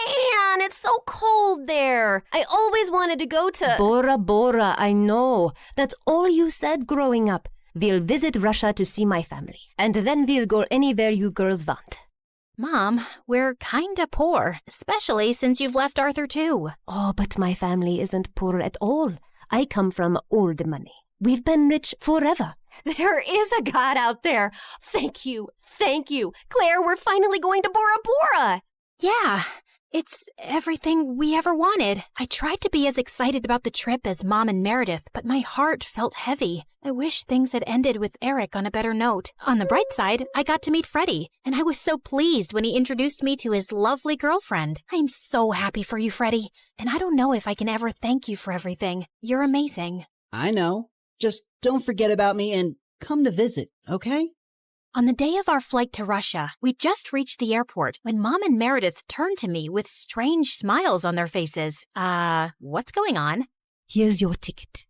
Man, it's so cold there. I always wanted to go to... Bora Bora, I know. That's all you said growing up. We'll visit Russia to see my family, and then we'll go anywhere you girls want. Mom, we're kinda poor, especially since you've left Arthur too. Oh, but my family isn't poor at all. I come from old money. We've been rich forever. There is a God out there. Thank you. Claire, we're finally going to Bora Bora. Yeah, it's everything we ever wanted. I tried to be as excited about the trip as Mom and Meredith, but my heart felt heavy. I wish things had ended with Eric on a better note. On the bright side, I got to meet Freddie, and I was so pleased when he introduced me to his lovely girlfriend. I'm so happy for you, Freddie, and I don't know if I can ever thank you for everything. You're amazing. I know. Just don't forget about me and come to visit, okay? On the day of our flight to Russia, we just reached the airport when Mom and Meredith turned to me with strange smiles on their faces. What's going on? Here's your ticket.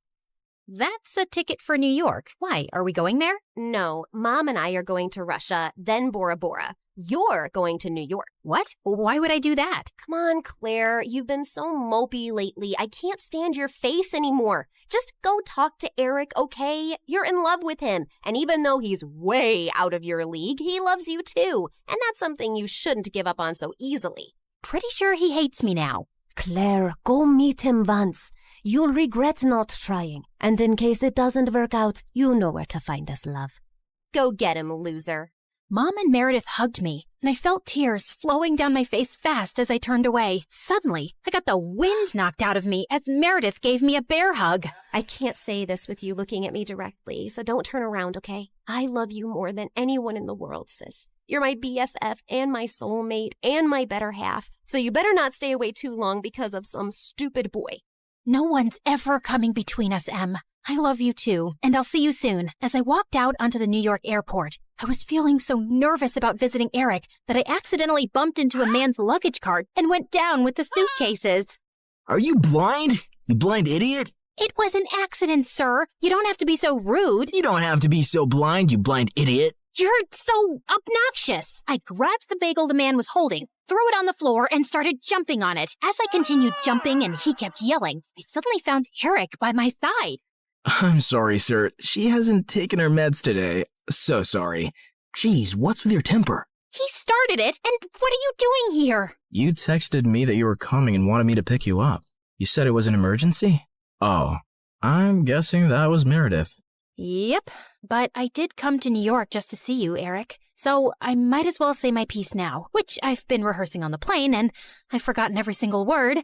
That's a ticket for New York. Why, are we going there? No, Mom and I are going to Russia, then Bora Bora. You're going to New York. What? Why would I do that? Come on, Claire. You've been so mopey lately. I can't stand your face anymore. Just go talk to Eric, okay? You're in love with him. And even though he's way out of your league, he loves you too. And that's something you shouldn't give up on so easily. Pretty sure he hates me now. Claire, go meet him once. You'll regret not trying. And in case it doesn't work out, you know where to find us, love. Go get him, loser. Mom and Meredith hugged me, and I felt tears flowing down my face fast as I turned away. Suddenly, I got the wind knocked out of me as Meredith gave me a bear hug. I can't say this with you looking at me directly, so don't turn around, okay? I love you more than anyone in the world, sis. You're my BFF and my soulmate and my better half, so you better not stay away too long because of some stupid boy. No one's ever coming between us, Em. I love you too, and I'll see you soon. As I walked out onto the New York airport, I was feeling so nervous about visiting Eric that I accidentally bumped into a man's luggage cart and went down with the suitcases. Are you blind? You blind idiot? It was an accident, sir. You don't have to be so rude. You don't have to be so blind, you blind idiot. You're so obnoxious. I grabbed the bagel the man was holding, threw it on the floor, and started jumping on it. As I continued jumping and he kept yelling, I suddenly found Eric by my side. I'm sorry, sir. She hasn't taken her meds today. So sorry. Geez, what's with your temper? He started it, and what are you doing here? You texted me that you were coming and wanted me to pick you up. You said it was an emergency? Oh, I'm guessing that was Meredith. Yep, but I did come to New York just to see you, Eric. So I might as well say my piece now, which I've been rehearsing on the plane, and I've forgotten every single word.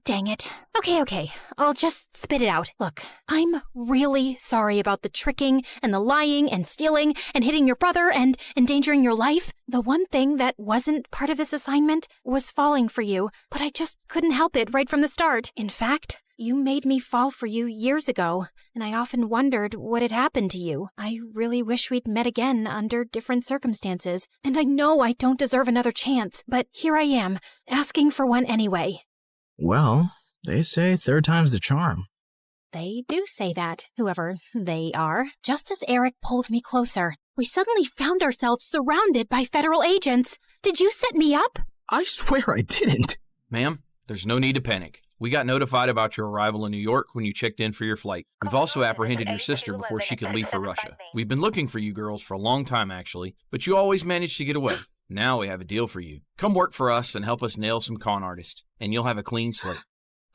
Dang it. Okay, I'll just spit it out. Look, I'm really sorry about the tricking and the lying and stealing and hitting your brother and endangering your life. The one thing that wasn't part of this assignment was falling for you, but I just couldn't help it right from the start. In fact, you made me fall for you years ago, and I often wondered what had happened to you. I really wish we'd met again under different circumstances, and I know I don't deserve another chance, but here I am, asking for one anyway. Well, they say third time's the charm. They do say that, whoever they are. Just as Eric pulled me closer, we suddenly found ourselves surrounded by federal agents. Did you set me up? I swear I didn't. Ma'am, there's no need to panic. We got notified about your arrival in New York when you checked in for your flight. We've also apprehended your sister before she could leave for Russia. We've been looking for you girls for a long time, actually, but you always managed to get away. Now we have a deal for you. Come work for us and help us nail some con artists, and you'll have a clean slate.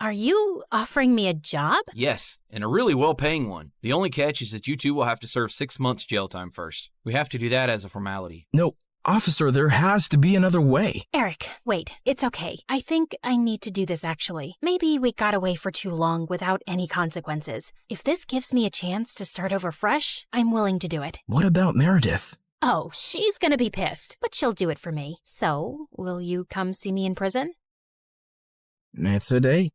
Are you offering me a job? Yes, and a really well-paying one. The only catch is that you two will have to serve 6 months jail time first. We have to do that as a formality. No, officer, there has to be another way. Eric, wait, it's okay. I think I need to do this actually. Maybe we got away for too long without any consequences. If this gives me a chance to start over fresh, I'm willing to do it. What about Meredith? Oh, she's gonna be pissed, but she'll do it for me. So, will you come see me in prison? It's a date.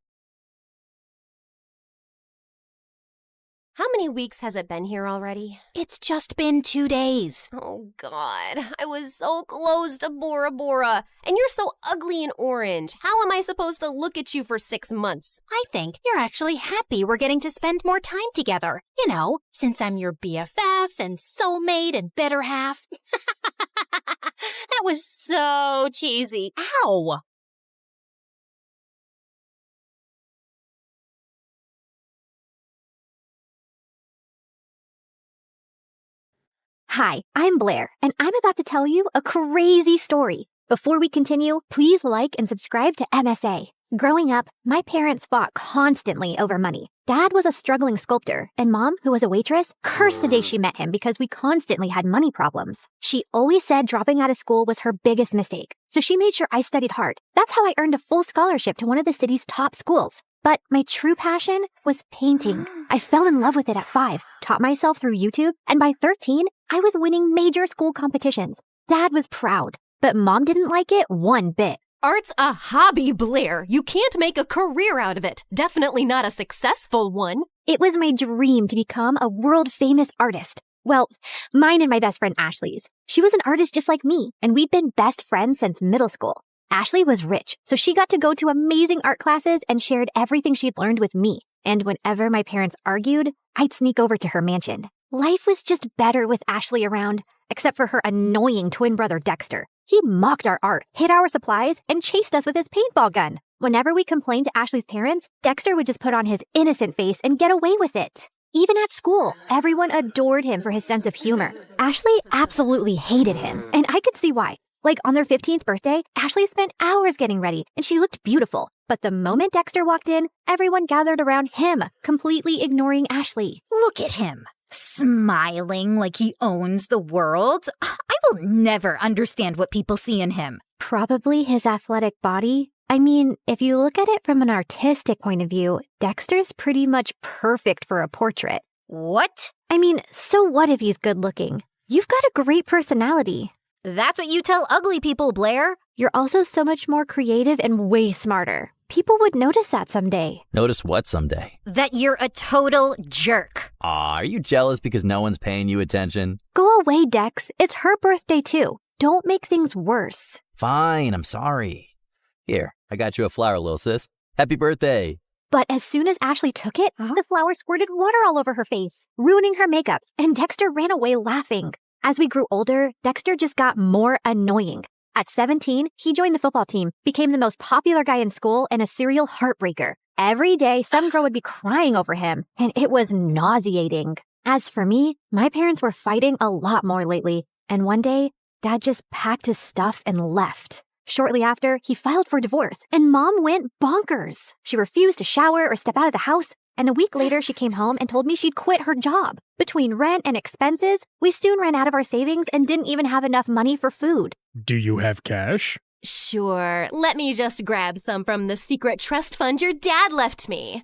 How many weeks has it been here already? It's just been 2 days. Oh, God. I was so close to Bora Bora. And you're so ugly and orange. How am I supposed to look at you for 6 months? I think you're actually happy we're getting to spend more time together. You know, since I'm your BFF and soulmate and better half. That was so cheesy. Ow! Hi, I'm Blair, and I'm about to tell you a crazy story. Before we continue, please like and subscribe to MSA. Growing up, my parents fought constantly over money. Dad was a struggling sculptor, and Mom, who was a waitress, cursed the day she met him because we constantly had money problems. She always said dropping out of school was her biggest mistake, so she made sure I studied hard. That's how I earned a full scholarship to one of the city's top schools. But my true passion was painting. I fell in love with it at 5, taught myself through YouTube, and by 13, I was winning major school competitions. Dad was proud, but Mom didn't like it one bit. Art's a hobby, Blair. You can't make a career out of it. Definitely not a successful one. It was my dream to become a world-famous artist. Well, mine and my best friend Ashley's. She was an artist just like me, and we'd been best friends since middle school. Ashley was rich, so she got to go to amazing art classes and shared everything she'd learned with me. And whenever my parents argued, I'd sneak over to her mansion. Life was just better with Ashley around, except for her annoying twin brother Dexter. He mocked our art, hid our supplies, and chased us with his paintball gun. Whenever we complained to Ashley's parents, Dexter would just put on his innocent face and get away with it. Even at school, everyone adored him for his sense of humor. Ashley absolutely hated him, and I could see why. Like on their 15th birthday, Ashley spent hours getting ready, and she looked beautiful. But the moment Dexter walked in, everyone gathered around him, completely ignoring Ashley. Look at him, smiling like he owns the world. I will never understand what people see in him. Probably his athletic body. I mean, if you look at it from an artistic point of view, Dexter's pretty much perfect for a portrait. What? I mean, so what if he's good looking? You've got a great personality. That's what you tell ugly people, Blair. You're also so much more creative and way smarter. People would notice that someday. Notice what someday? That you're a total jerk. Aw, are you jealous because no one's paying you attention? Go away, Dex. It's her birthday too. Don't make things worse. Fine, I'm sorry. Here, I got you a flower, little sis. Happy birthday. But as soon as Ashley took it, the flower squirted water all over her face, ruining her makeup, and Dexter ran away laughing. As we grew older, Dexter just got more annoying. At 17, he joined the football team, became the most popular guy in school, and a serial heartbreaker. Every day, some girl would be crying over him, and it was nauseating. As for me, my parents were fighting a lot more lately, and one day, Dad just packed his stuff and left. Shortly after, he filed for divorce, and Mom went bonkers. She refused to shower or step out of the house, and a week later, she came home and told me she'd quit her job. Between rent and expenses, we soon ran out of our savings and didn't even have enough money for food. Do you have cash? Sure. Let me just grab some from the secret trust fund your dad left me.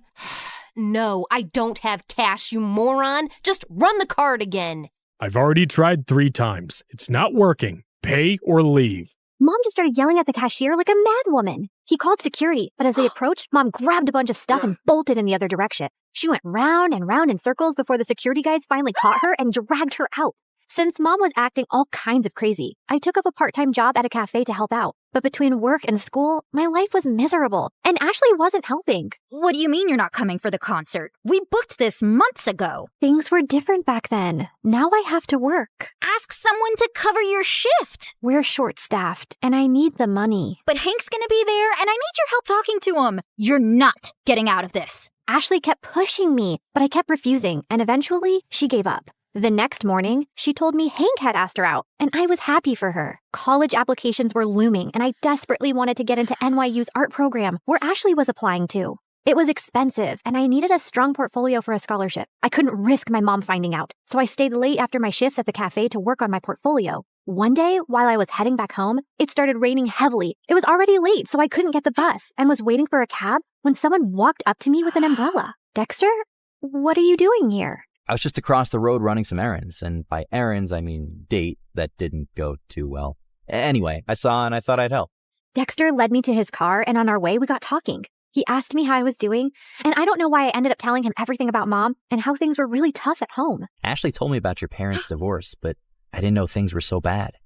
No, I don't have cash, you moron. Just run the card again. I've already tried 3 times. It's not working. Pay or leave. Mom just started yelling at the cashier like a madwoman. He called security, but as they approached, Mom grabbed a bunch of stuff and bolted in the other direction. She went round and round in circles before the security guys finally caught her and dragged her out. Since Mom was acting all kinds of crazy, I took up a part-time job at a cafe to help out. But between work and school, my life was miserable, and Ashley wasn't helping. What do you mean you're not coming for the concert? We booked this months ago. Things were different back then. Now I have to work. Ask someone to cover your shift. We're short-staffed, and I need the money. But Hank's gonna be there, and I need your help talking to him. You're not getting out of this. Ashley kept pushing me, but I kept refusing, and eventually she gave up. The next morning, she told me Hank had asked her out, and I was happy for her. College applications were looming, and I desperately wanted to get into NYU's art program, where Ashley was applying to. It was expensive, and I needed a strong portfolio for a scholarship. I couldn't risk my mom finding out, so I stayed late after my shifts at the cafe to work on my portfolio. One day, while I was heading back home, it started raining heavily. It was already late, so I couldn't get the bus, and was waiting for a cab when someone walked up to me with an umbrella. Dexter, what are you doing here? I was just across the road running some errands, and by errands, I mean date that didn't go too well. Anyway, I saw and I thought I'd help. Dexter led me to his car, and on our way, we got talking. He asked me how I was doing, and I don't know why I ended up telling him everything about Mom and how things were really tough at home. Ashley told me about your parents' divorce, but I didn't know things were so bad.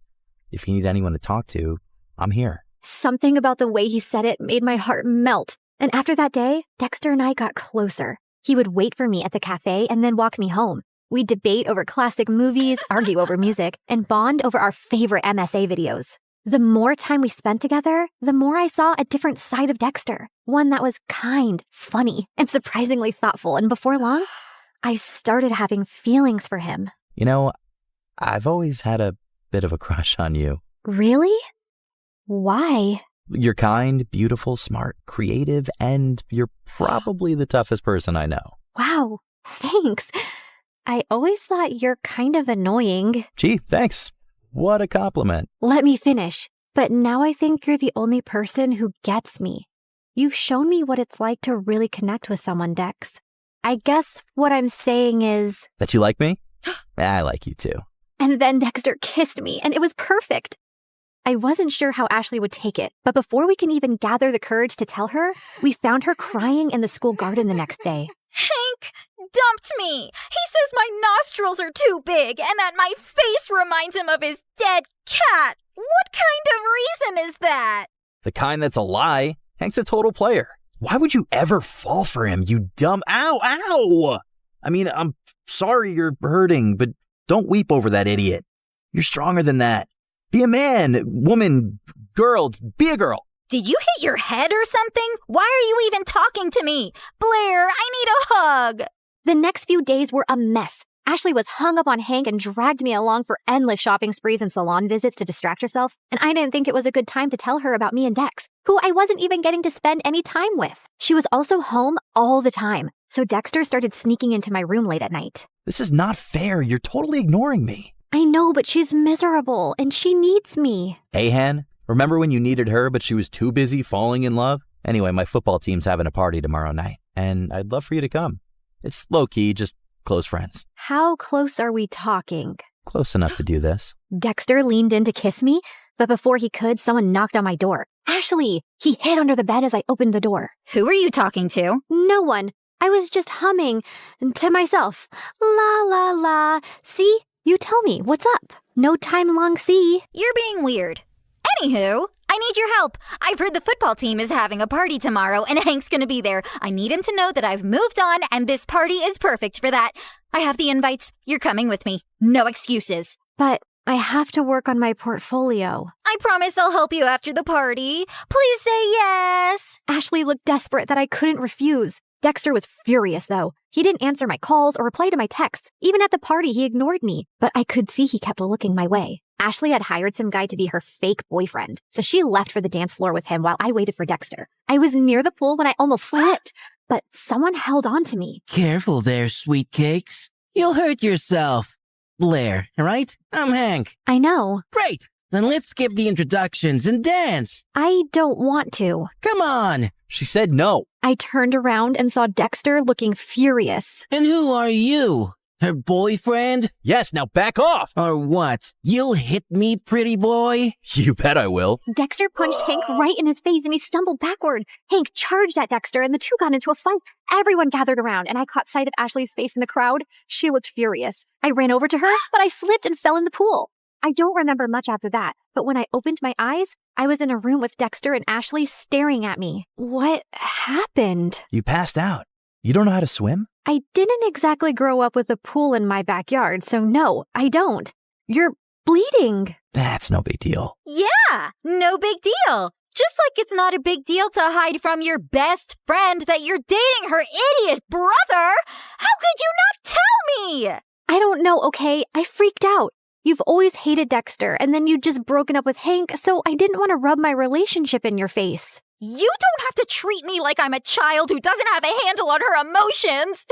If you need anyone to talk to, I'm here. Something about the way he said it made my heart melt. And after that day, Dexter and I got closer. He would wait for me at the cafe and then walk me home. We'd debate over classic movies, argue over music, and bond over our favorite MSA videos. The more time we spent together, the more I saw a different side of Dexter. One that was kind, funny, and surprisingly thoughtful. And before long, I started having feelings for him. You know, I've always had a bit of a crush on you. Really? Why? You're kind, beautiful, smart, creative, and you're probably the toughest person I know. Wow, thanks. I always thought you're kind of annoying. Gee, thanks. What a compliment. Let me finish. But now I think you're the only person who gets me. You've shown me what it's like to really connect with someone, Dex. I guess what I'm saying is... That you like me? I like you too. And then Dexter kissed me, and it was perfect. I wasn't sure how Ashley would take it, but before we can even gather the courage to tell her, we found her crying in the school garden the next day. Hank dumped me. He says my nostrils are too big and that my face reminds him of his dead cat. What kind of reason is that? The kind that's a lie. Hank's a total player. Why would you ever fall for him, you dumb... Ow! I mean, I'm sorry you're hurting, but don't weep over that idiot. You're stronger than that. Be a man, woman, girl, be a girl. Did you hit your head or something? Why are you even talking to me? Blair, I need a hug. The next few days were a mess. Ashley was hung up on Hank and dragged me along for endless shopping sprees and salon visits to distract herself, and I didn't think it was a good time to tell her about me and Dex, who I wasn't even getting to spend any time with. She was also home all the time, so Dexter started sneaking into my room late at night. This is not fair. You're totally ignoring me. I know, but she's miserable, and she needs me. Hey, Han, remember when you needed her, but she was too busy falling in love? Anyway, my football team's having a party tomorrow night, and I'd love for you to come. It's low-key, just close friends. How close are we talking? Close enough to do this. Dexter leaned in to kiss me, but before he could, someone knocked on my door. Ashley! He hid under the bed as I opened the door. Who were you talking to? No one. I was just humming to myself. La la la. See? You tell me, what's up? No time long see. You're being weird. Anywho, I need your help. I've heard the football team is having a party tomorrow and Hank's gonna be there. I need him to know that I've moved on and this party is perfect for that. I have the invites. You're coming with me. No excuses. But I have to work on my portfolio. I promise I'll help you after the party. Please say yes. Ashley looked desperate that I couldn't refuse. Dexter was furious, though. He didn't answer my calls or reply to my texts. Even at the party, he ignored me. But I could see he kept looking my way. Ashley had hired some guy to be her fake boyfriend, so she left for the dance floor with him while I waited for Dexter. I was near the pool when I almost slipped, but someone held on to me. Careful there, sweet cakes. You'll hurt yourself. Blair, right? I'm Hank. I know. Great. Then let's skip the introductions and dance. I don't want to. Come on. She said no. I turned around and saw Dexter looking furious. And who are you? Her boyfriend? Yes, now back off. Or what? You'll hit me, pretty boy? You bet I will. Dexter punched Hank right in his face and he stumbled backward. Hank charged at Dexter and the two got into a fight. Everyone gathered around and I caught sight of Ashley's face in the crowd. She looked furious. I ran over to her, but I slipped and fell in the pool. I don't remember much after that, but when I opened my eyes, I was in a room with Dexter and Ashley staring at me. What happened? You passed out. You don't know how to swim? I didn't exactly grow up with a pool in my backyard, so no, I don't. You're bleeding. That's no big deal. Yeah, no big deal. Just like it's not a big deal to hide from your best friend that you're dating her idiot brother. How could you not tell me? I don't know, okay? I freaked out. You've always hated Dexter, and then you'd just broken up with Hank, so I didn't want to rub my relationship in your face. You don't have to treat me like I'm a child who doesn't have a handle on her emotions.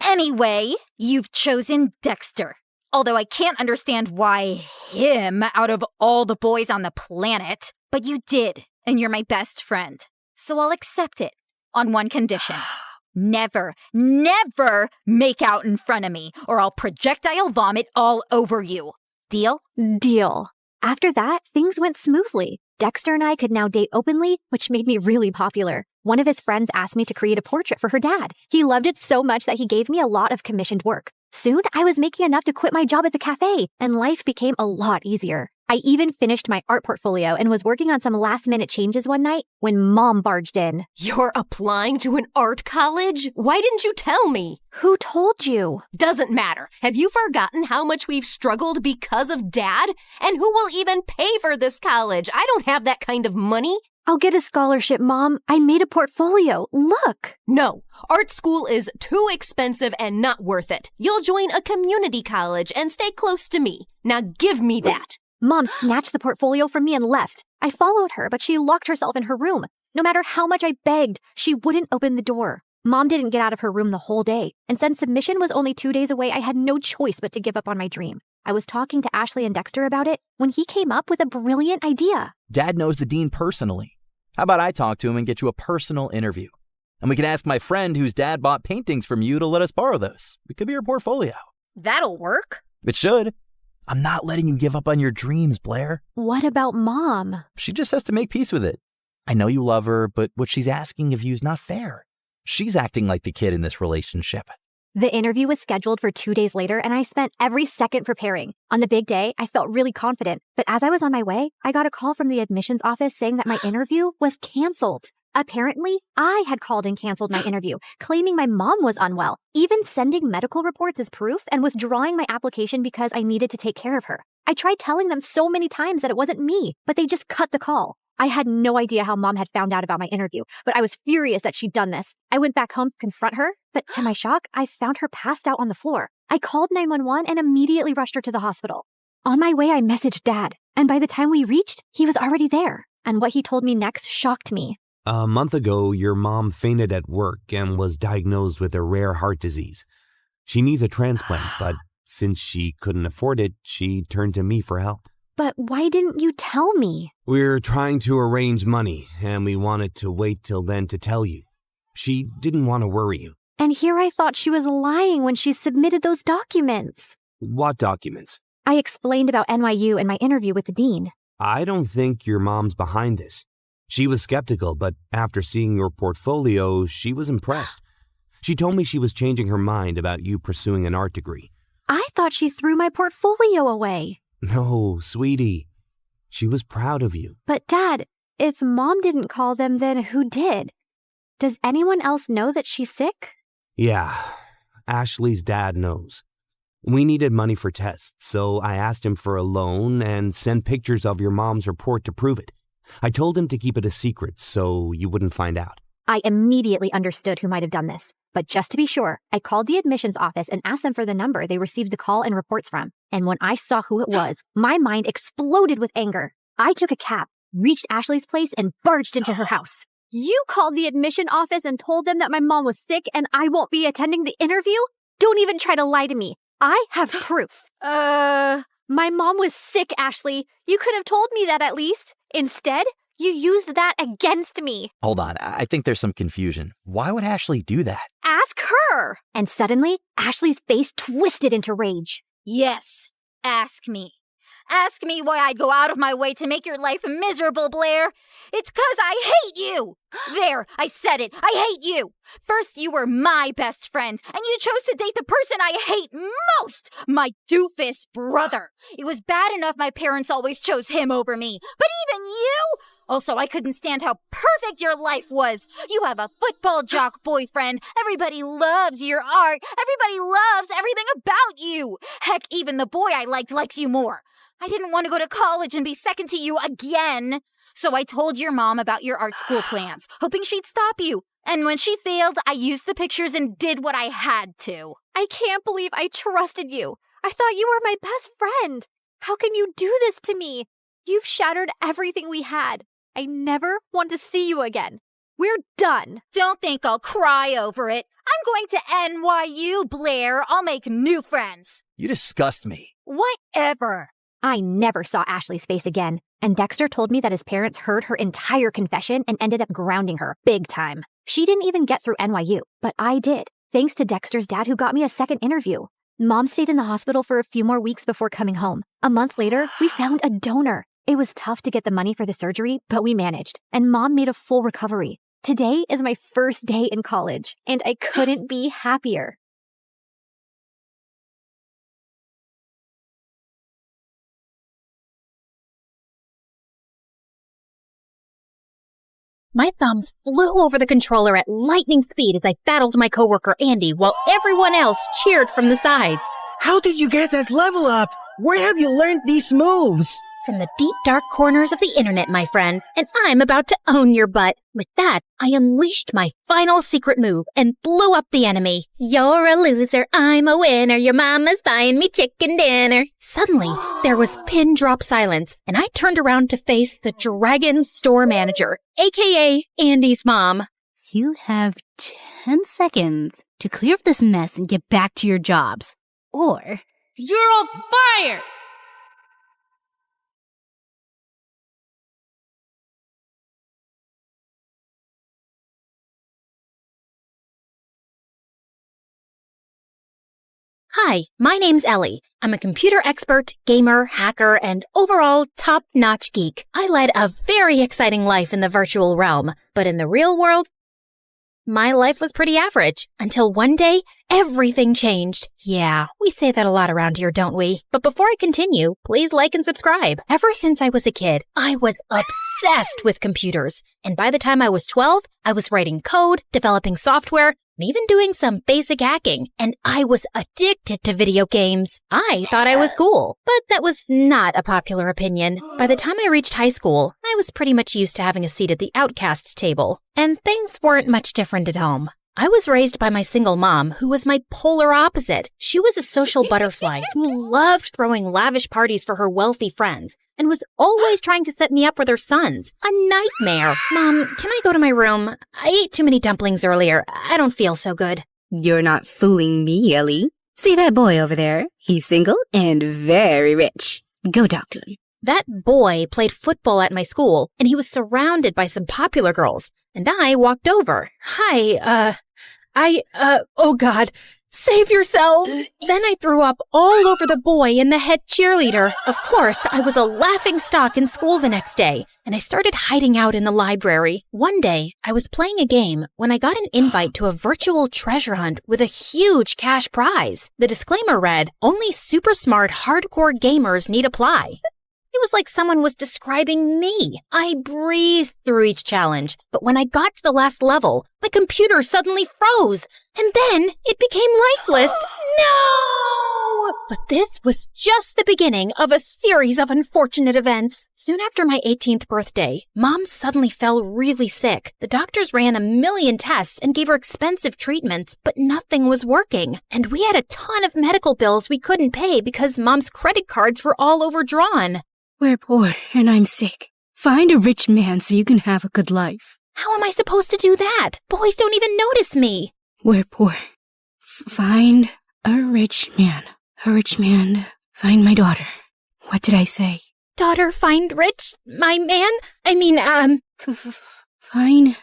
Anyway, you've chosen Dexter. Although I can't understand why him out of all the boys on the planet. But you did, and you're my best friend. So I'll accept it on one condition. Never, never make out in front of me, or I'll projectile vomit all over you. Deal? Deal. After that, things went smoothly. Dexter and I could now date openly, which made me really popular. One of his friends asked me to create a portrait for her dad. He loved it so much that he gave me a lot of commissioned work. Soon, I was making enough to quit my job at the cafe, and life became a lot easier. I even finished my art portfolio and was working on some last-minute changes one night when Mom barged in. You're applying to an art college? Why didn't you tell me? Who told you? Doesn't matter. Have you forgotten how much we've struggled because of Dad? And who will even pay for this college? I don't have that kind of money. I'll get a scholarship, Mom. I made a portfolio. Look. No, art school is too expensive and not worth it. You'll join a community college and stay close to me. Now give me that. Mom snatched the portfolio from me and left. I followed her, but she locked herself in her room. No matter how much I begged, she wouldn't open the door. Mom didn't get out of her room the whole day, and since submission was only 2 days away, I had no choice but to give up on my dream. I was talking to Ashley and Dexter about it when he came up with a brilliant idea. Dad knows the dean personally. How about I talk to him and get you a personal interview? And we can ask my friend whose dad bought paintings from you to let us borrow those. It could be your portfolio. That'll work. It should. I'm not letting you give up on your dreams, Blair. What about Mom? She just has to make peace with it. I know you love her, but what she's asking of you is not fair. She's acting like the kid in this relationship. The interview was scheduled for 2 days later, and I spent every second preparing. On the big day, I felt really confident, but as I was on my way, I got a call from the admissions office saying that my interview was canceled. Apparently, I had called and canceled my interview, claiming my mom was unwell, even sending medical reports as proof and withdrawing my application because I needed to take care of her. I tried telling them so many times that it wasn't me, but they just cut the call. I had no idea how Mom had found out about my interview, but I was furious that she'd done this. I went back home to confront her, but to my shock, I found her passed out on the floor. I called 911 and immediately rushed her to the hospital. On my way, I messaged Dad, and by the time we reached, he was already there. And what he told me next shocked me. A month ago, your mom fainted at work and was diagnosed with a rare heart disease. She needs a transplant, but since she couldn't afford it, she turned to me for help. But why didn't you tell me? We're trying to arrange money, and we wanted to wait till then to tell you. She didn't want to worry you. And here I thought she was lying when she submitted those documents. What documents? I explained about NYU and my interview with the dean. I don't think your mom's behind this. She was skeptical, but after seeing your portfolio, she was impressed. She told me she was changing her mind about you pursuing an art degree. I thought she threw my portfolio away. No, sweetie. She was proud of you. But Dad, if Mom didn't call them, then who did? Does anyone else know that she's sick? Yeah, Ashley's dad knows. We needed money for tests, so I asked him for a loan and sent pictures of your mom's report to prove it. I told him to keep it a secret so you wouldn't find out. I immediately understood who might have done this. But just to be sure, I called the admissions office and asked them for the number they received the call and reports from. And when I saw who it was, my mind exploded with anger. I took a cab, reached Ashley's place, and barged into her house. You called the admission office and told them that my mom was sick and I won't be attending the interview? Don't even try to lie to me. I have proof. My mom was sick, Ashley. You could have told me that at least. Instead, you used that against me. Hold on, I think there's some confusion. Why would Ashley do that? Ask her. And suddenly, Ashley's face twisted into rage. Yes, ask me. Ask me why I'd go out of my way to make your life miserable, Blair. It's 'cause I hate you. There, I said it. I hate you. First, you were my best friend, and you chose to date the person I hate most, my doofus brother. It was bad enough my parents always chose him over me, but even you? Also, I couldn't stand how perfect your life was. You have a football jock boyfriend. Everybody loves your art. Everybody loves everything about you. Heck, even the boy I likes you more. I didn't want to go to college and be second to you again. So I told your mom about your art school plans, hoping she'd stop you. And when she failed, I used the pictures and did what I had to. I can't believe I trusted you. I thought you were my best friend. How can you do this to me? You've shattered everything we had. I never want to see you again. We're done. Don't think I'll cry over it. I'm going to NYU, Blair. I'll make new friends. You disgust me. Whatever. I never saw Ashley's face again, and Dexter told me that his parents heard her entire confession and ended up grounding her big time. She didn't even get through NYU, but I did, thanks to Dexter's dad who got me a second interview. Mom stayed in the hospital for a few more weeks before coming home. A month later, we found a donor. It was tough to get the money for the surgery, but we managed, and Mom made a full recovery. Today is my first day in college, and I couldn't be happier. My thumbs flew over the controller at lightning speed as I battled my coworker Andy while everyone else cheered from the sides. How did you get that level up? Where have you learned these moves? from the deep, dark corners of the internet, my friend, and I'm about to own your butt. With that, I unleashed my final secret move and blew up the enemy. You're a loser, I'm a winner, your mama's buying me chicken dinner. Suddenly, there was pin drop silence, and I turned around to face the Dragon Store Manager, aka Andy's mom. You have 10 seconds to clear up this mess and get back to your jobs. Or you're on fire! Hi, my name's Ellie. I'm a computer expert, gamer, hacker, and overall top-notch geek. I led a very exciting life in the virtual realm, but in the real world, my life was pretty average. Until one day, everything changed. Yeah, we say that a lot around here, don't we? But before I continue, please like and subscribe. Ever since I was a kid, I was obsessed with computers. And by the time I was 12, I was writing code, developing software, and even doing some basic hacking, and I was addicted to video games. I thought I was cool, but that was not a popular opinion. By the time I reached high school, I was pretty much used to having a seat at the outcast table, and things weren't much different at home. I was raised by my single mom, who was my polar opposite. She was a social butterfly who loved throwing lavish parties for her wealthy friends and was always trying to set me up with her sons. A nightmare. Mom, can I go to my room? I ate too many dumplings earlier. I don't feel so good. You're not fooling me, Ellie. See that boy over there? He's single and very rich. Go talk to him. That boy played football at my school, and he was surrounded by some popular girls. And I walked over. Hi, oh God, save yourselves! Then I threw up all over the boy and the head cheerleader. Of course, I was a laughing stock in school the next day, and I started hiding out in the library. One day, I was playing a game when I got an invite to a virtual treasure hunt with a huge cash prize. The disclaimer read, "Only super smart, hardcore gamers need apply." It was like someone was describing me. I breezed through each challenge, but when I got to the last level, my computer suddenly froze, and then it became lifeless. No! But this was just the beginning of a series of unfortunate events. Soon after my 18th birthday, Mom suddenly fell really sick. The doctors ran a million tests and gave her expensive treatments, but nothing was working. And we had a ton of medical bills we couldn't pay because Mom's credit cards were all overdrawn. We're poor and I'm sick. Find a rich man so you can have a good life. How am I supposed to do that? Boys don't even notice me. We're poor. Find a rich man. A rich man. Find my daughter. What did I say? Daughter, find rich? My man? Find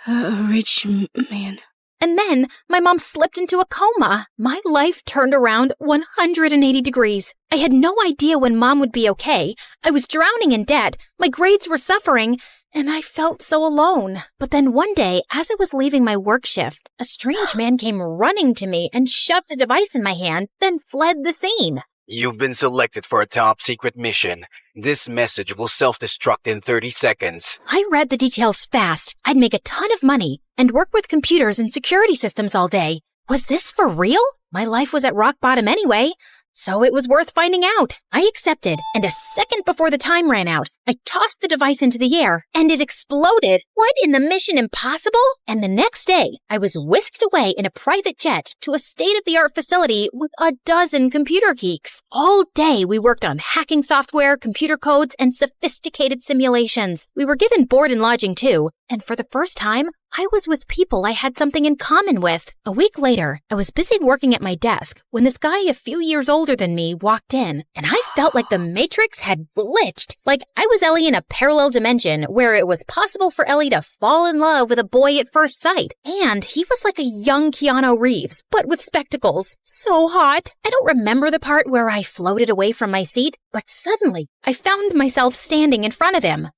a rich man. And then my mom slipped into a coma. My life turned around 180 degrees. I had no idea when Mom would be okay. I was drowning in debt. My grades were suffering, and I felt so alone. But then one day, as I was leaving my work shift, a strange man came running to me and shoved a device in my hand, then fled the scene. You've been selected for a top secret mission. This message will self-destruct in 30 seconds. I read the details fast. I'd make a ton of money and work with computers and security systems all day. Was this for real? My life was at rock bottom anyway, so it was worth finding out. I accepted, and a second before the time ran out, I tossed the device into the air, and it exploded. What in the Mission Impossible? And the next day, I was whisked away in a private jet to a state-of-the-art facility with a dozen computer geeks. All day, we worked on hacking software, computer codes, and sophisticated simulations. We were given board and lodging, too, and for the first time, I was with people I had something in common with. A week later, I was busy working at my desk when this guy a few years older than me walked in, and I felt like the Matrix had glitched. Like I was Ellie in a parallel dimension where it was possible for Ellie to fall in love with a boy at first sight. And he was like a young Keanu Reeves, but with spectacles. So hot. I don't remember the part where I floated away from my seat, but suddenly I found myself standing in front of him.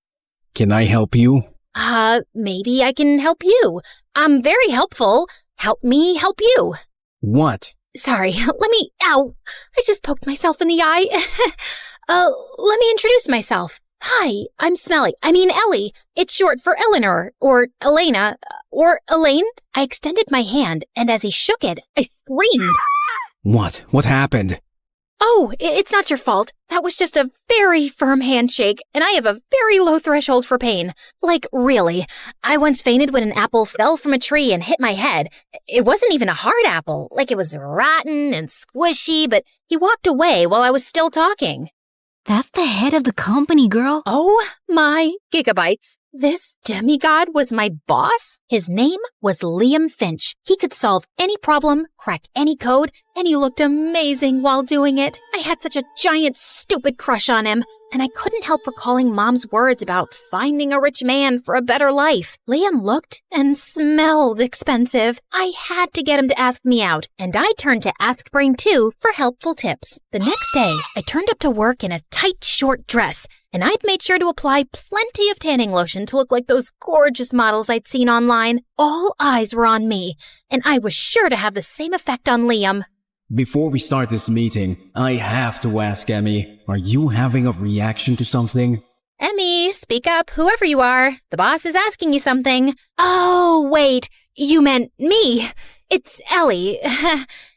Can I help you? Maybe I can help you. I'm very helpful. Help me help you. What? Sorry, ow, I just poked myself in the eye. Let me introduce myself. Hi, I'm Ellie. It's short for Eleanor, or Elena, or Elaine. I extended my hand, and as he shook it, I screamed. What? What happened? Oh, it's not your fault. That was just a very firm handshake, and I have a very low threshold for pain. Like, really. I once fainted when an apple fell from a tree and hit my head. It wasn't even a hard apple. Like, it was rotten and squishy, but he walked away while I was still talking. That's the head of the company, girl. Oh my gigabytes. This demigod was my boss? His name was Liam Finch. He could solve any problem, crack any code, and he looked amazing while doing it. I had such a giant, stupid crush on him, and I couldn't help recalling Mom's words about finding a rich man for a better life. Liam looked and smelled expensive. I had to get him to ask me out, and I turned to Ask Brain 2 for helpful tips. The next day, I turned up to work in a tight, short dress, and I'd made sure to apply plenty of tanning lotion to look like those gorgeous models I'd seen online. All eyes were on me, and I was sure to have the same effect on Liam. Before we start this meeting, I have to ask Emmy, are you having a reaction to something? Emmy, speak up, whoever you are. The boss is asking you something. Oh, wait, you meant me. It's Ellie.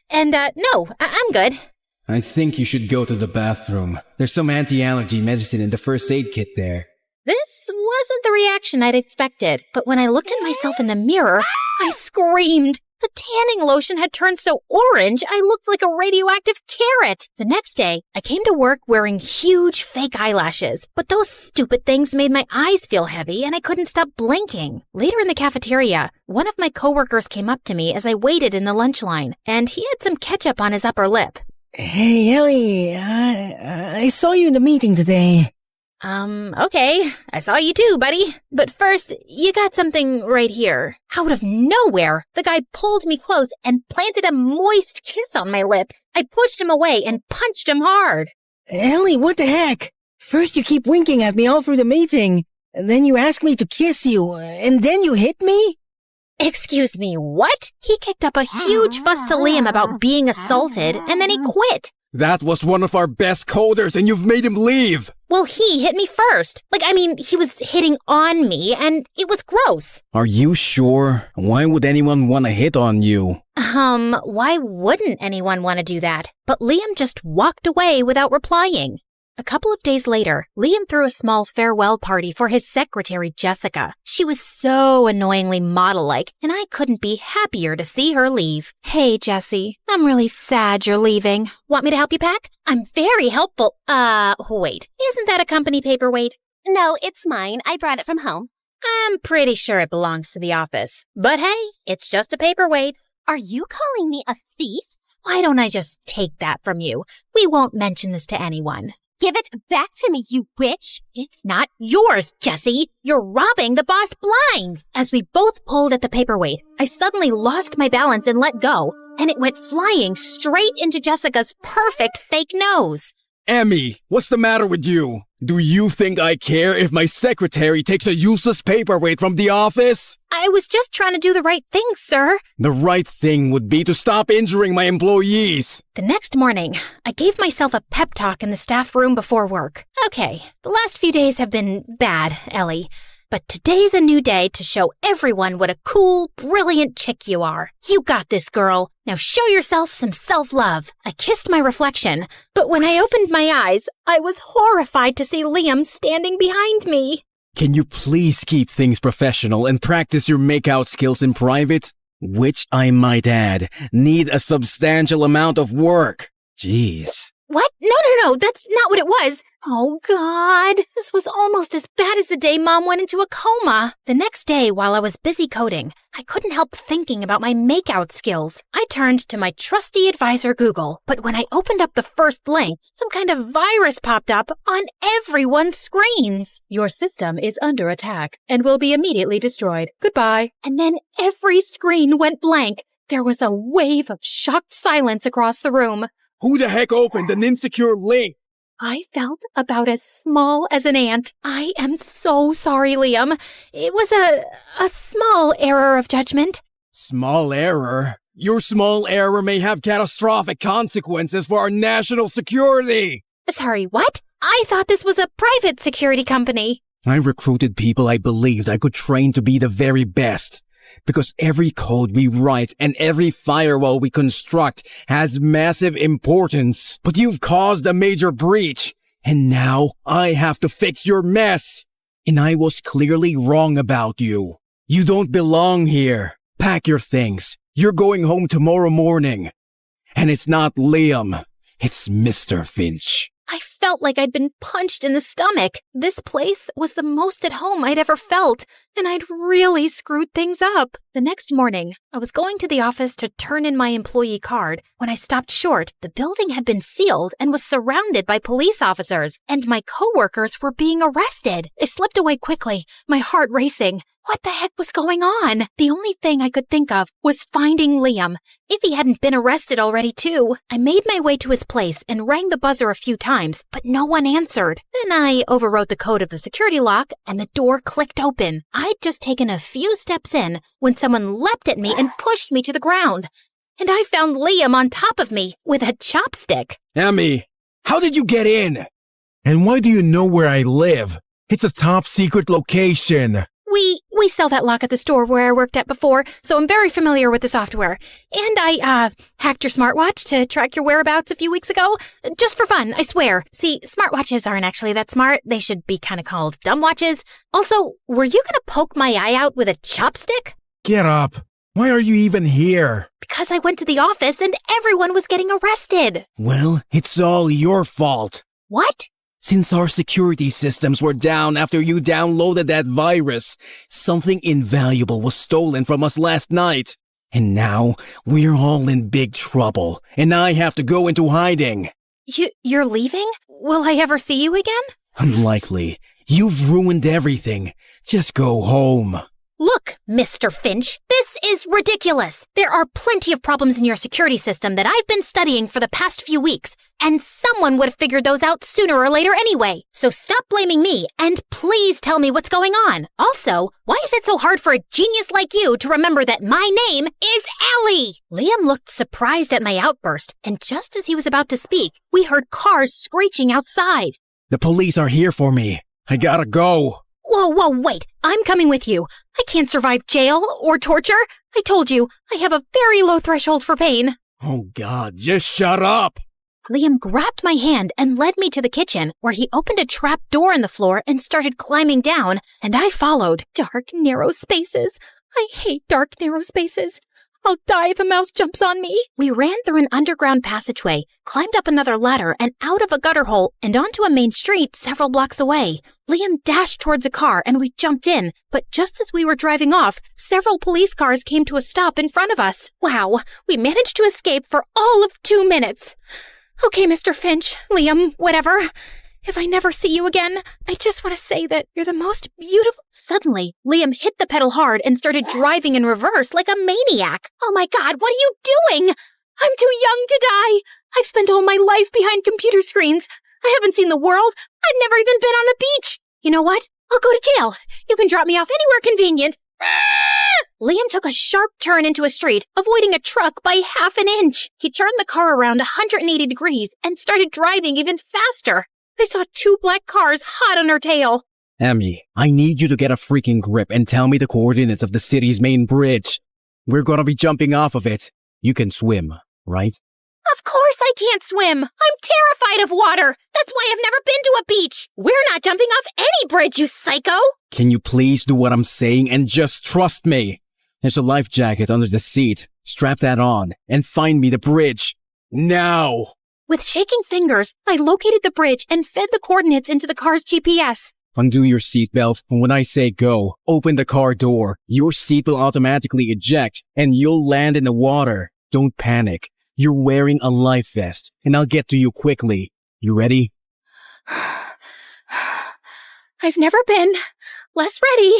And, no, I'm good. I think you should go to the bathroom. There's some anti-allergy medicine in the first aid kit there. This wasn't the reaction I'd expected, but when I looked at myself in the mirror, I screamed. The tanning lotion had turned so orange, I looked like a radioactive carrot. The next day, I came to work wearing huge fake eyelashes, but those stupid things made my eyes feel heavy and I couldn't stop blinking. Later in the cafeteria, one of my coworkers came up to me as I waited in the lunch line, and he had some ketchup on his upper lip. Hey, Ellie, I saw you in the meeting today. Okay. I saw you too, buddy. But first, you got something right here. Out of nowhere, the guy pulled me close and planted a moist kiss on my lips. I pushed him away and punched him hard. Ellie, what the heck? First you keep winking at me all through the meeting, and then you ask me to kiss you, and then you hit me? Excuse me, what? He kicked up a huge fuss to Liam about being assaulted, and then he quit. That was one of our best coders and you've made him leave! Well, he hit me first. He was hitting on me, and it was gross. Are you sure? Why would anyone want to hit on you? Why wouldn't anyone want to do that? But Liam just walked away without replying. A couple of days later, Liam threw a small farewell party for his secretary, Jessica. She was so annoyingly model-like, and I couldn't be happier to see her leave. Hey, Jessie, I'm really sad you're leaving. Want me to help you pack? I'm very helpful. Wait, isn't that a company paperweight? No, it's mine. I brought it from home. I'm pretty sure it belongs to the office. But hey, it's just a paperweight. Are you calling me a thief? Why don't I just take that from you? We won't mention this to anyone. Give it back to me, you witch! It's not yours, Jessie! You're robbing the boss blind! As we both pulled at the paperweight, I suddenly lost my balance and let go, and it went flying straight into Jessica's perfect fake nose. Emmy, what's the matter with you? Do you think I care if my secretary takes a useless paperweight from the office? I was just trying to do the right thing, sir. The right thing would be to stop injuring my employees. The next morning, I gave myself a pep talk in the staff room before work. Okay, the last few days have been bad, Ellie. But today's a new day to show everyone what a cool, brilliant chick you are. You got this, girl. Now show yourself some self-love. I kissed my reflection, but when I opened my eyes, I was horrified to see Liam standing behind me. Can you please keep things professional and practice your make-out skills in private? Which, I might add, need a substantial amount of work. Jeez. What? No, that's not what it was. Oh, God. This was almost as bad as the day Mom went into a coma. The next day, while I was busy coding, I couldn't help thinking about my makeout skills. I turned to my trusty advisor, Google, but when I opened up the first link, some kind of virus popped up on everyone's screens. Your system is under attack and will be immediately destroyed. Goodbye. And then every screen went blank. There was a wave of shocked silence across the room. Who the heck opened an insecure link? I felt about as small as an ant. I am so sorry, Liam. It was a small error of judgment. Small error? Your small error may have catastrophic consequences for our national security. Sorry, what? I thought this was a private security company. I recruited people I believed I could train to be the very best. Because every code we write and every firewall we construct has massive importance. But you've caused a major breach, and now I have to fix your mess. And I was clearly wrong about you. You don't belong here. Pack your things. You're going home tomorrow morning. And it's not Liam. It's Mr. Finch. I felt like I'd been punched in the stomach. This place was the most at home I'd ever felt, and I'd really screwed things up. The next morning, I was going to the office to turn in my employee card. When I stopped short, the building had been sealed and was surrounded by police officers, and my coworkers were being arrested. I slipped away quickly, my heart racing. What the heck was going on? The only thing I could think of was finding Liam, if he hadn't been arrested already too. I made my way to his place and rang the buzzer a few times, but no one answered. Then I overwrote the code of the security lock and the door clicked open. I'd just taken a few steps in when someone leapt at me and pushed me to the ground. And I found Liam on top of me with a chopstick. Emmy, how did you get in? And why do you know where I live? It's a top secret location. We sell that lock at the store where I worked at before, so I'm very familiar with the software. And I, hacked your smartwatch to track your whereabouts a few weeks ago. Just for fun, I swear. See, smartwatches aren't actually that smart. They should be kind of called dumb watches. Also, were you gonna poke my eye out with a chopstick? Get up. Why are you even here? Because I went to the office and everyone was getting arrested. Well, it's all your fault. What? Since our security systems were down after you downloaded that virus, something invaluable was stolen from us last night. And now, we're all in big trouble, and I have to go into hiding. You're leaving? Will I ever see you again? Unlikely. You've ruined everything. Just go home. Look, Mr. Finch, this is ridiculous. There are plenty of problems in your security system that I've been studying for the past few weeks, and someone would have figured those out sooner or later anyway. So stop blaming me, and please tell me what's going on. Also, why is it so hard for a genius like you to remember that my name is Ellie? Liam looked surprised at my outburst, and just as he was about to speak, we heard cars screeching outside. The police are here for me. I gotta go. Whoa, wait. I'm coming with you. I can't survive jail or torture. I told you, I have a very low threshold for pain. Oh God, just shut up. Liam grabbed my hand and led me to the kitchen, where he opened a trap door in the floor and started climbing down, and I followed. Dark, narrow spaces. I hate dark, narrow spaces. I'll die if a mouse jumps on me. We ran through an underground passageway, climbed up another ladder and out of a gutter hole and onto a main street several blocks away. Liam dashed towards a car and we jumped in, but just as we were driving off, several police cars came to a stop in front of us. Wow, we managed to escape for all of 2 minutes. Okay, Mr. Finch, Liam, whatever. If I never see you again, I just want to say that you're the most beautiful... Suddenly, Liam hit the pedal hard and started driving in reverse like a maniac. Oh my God, what are you doing? I'm too young to die. I've spent all my life behind computer screens. I haven't seen the world. I've never even been on a beach. You know what? I'll go to jail. You can drop me off anywhere convenient. Liam took a sharp turn into a street, avoiding a truck by half an inch. He turned the car around 180 degrees and started driving even faster. I saw 2 black cars hot on her tail. Emmy, I need you to get a freaking grip and tell me the coordinates of the city's main bridge. We're gonna be jumping off of it. You can swim, right? Of course I can't swim. I'm terrified of water. That's why I've never been to a beach. We're not jumping off any bridge, you psycho. Can you please do what I'm saying and just trust me? There's a life jacket under the seat. Strap that on and find me the bridge. Now! With shaking fingers, I located the bridge and fed the coordinates into the car's GPS. Undo your seatbelt, and when I say go, open the car door. Your seat will automatically eject, and you'll land in the water. Don't panic. You're wearing a life vest, and I'll get to you quickly. You ready? I've never been less ready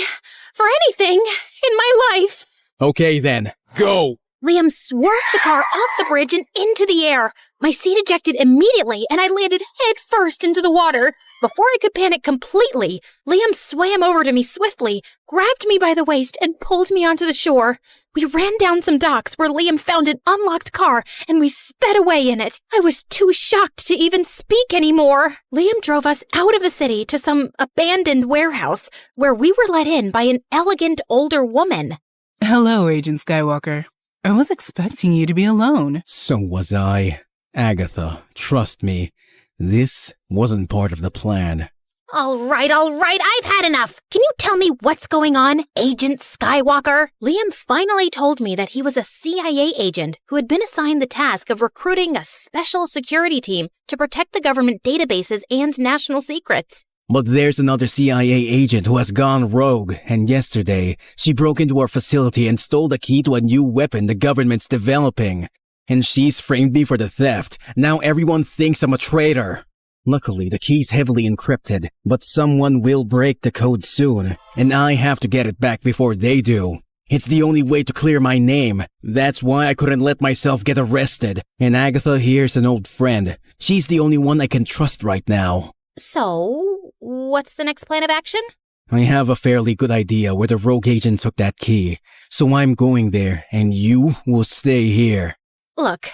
for anything in my life. Okay then, go! Liam swerved the car off the bridge and into the air. My seat ejected immediately, and I landed head first into the water. Before I could panic completely, Liam swam over to me swiftly, grabbed me by the waist, and pulled me onto the shore. We ran down some docks where Liam found an unlocked car, and we sped away in it. I was too shocked to even speak anymore. Liam drove us out of the city to some abandoned warehouse, where we were let in by an elegant older woman. Hello, Agent Skywalker. I was expecting you to be alone. So was I. Agatha, trust me, this wasn't part of the plan. All right, I've had enough. Can you tell me what's going on, Agent Skywalker? Liam finally told me that he was a CIA agent who had been assigned the task of recruiting a special security team to protect the government databases and national secrets. But there's another CIA agent who has gone rogue, and yesterday, she broke into our facility and stole the key to a new weapon the government's developing. And she's framed me for the theft. Now everyone thinks I'm a traitor. Luckily, the key's heavily encrypted, but someone will break the code soon, and I have to get it back before they do. It's the only way to clear my name. That's why I couldn't let myself get arrested. And Agatha here's an old friend. She's the only one I can trust right now. So, what's the next plan of action? I have a fairly good idea where the rogue agent took that key, so I'm going there, and you will stay here. Look,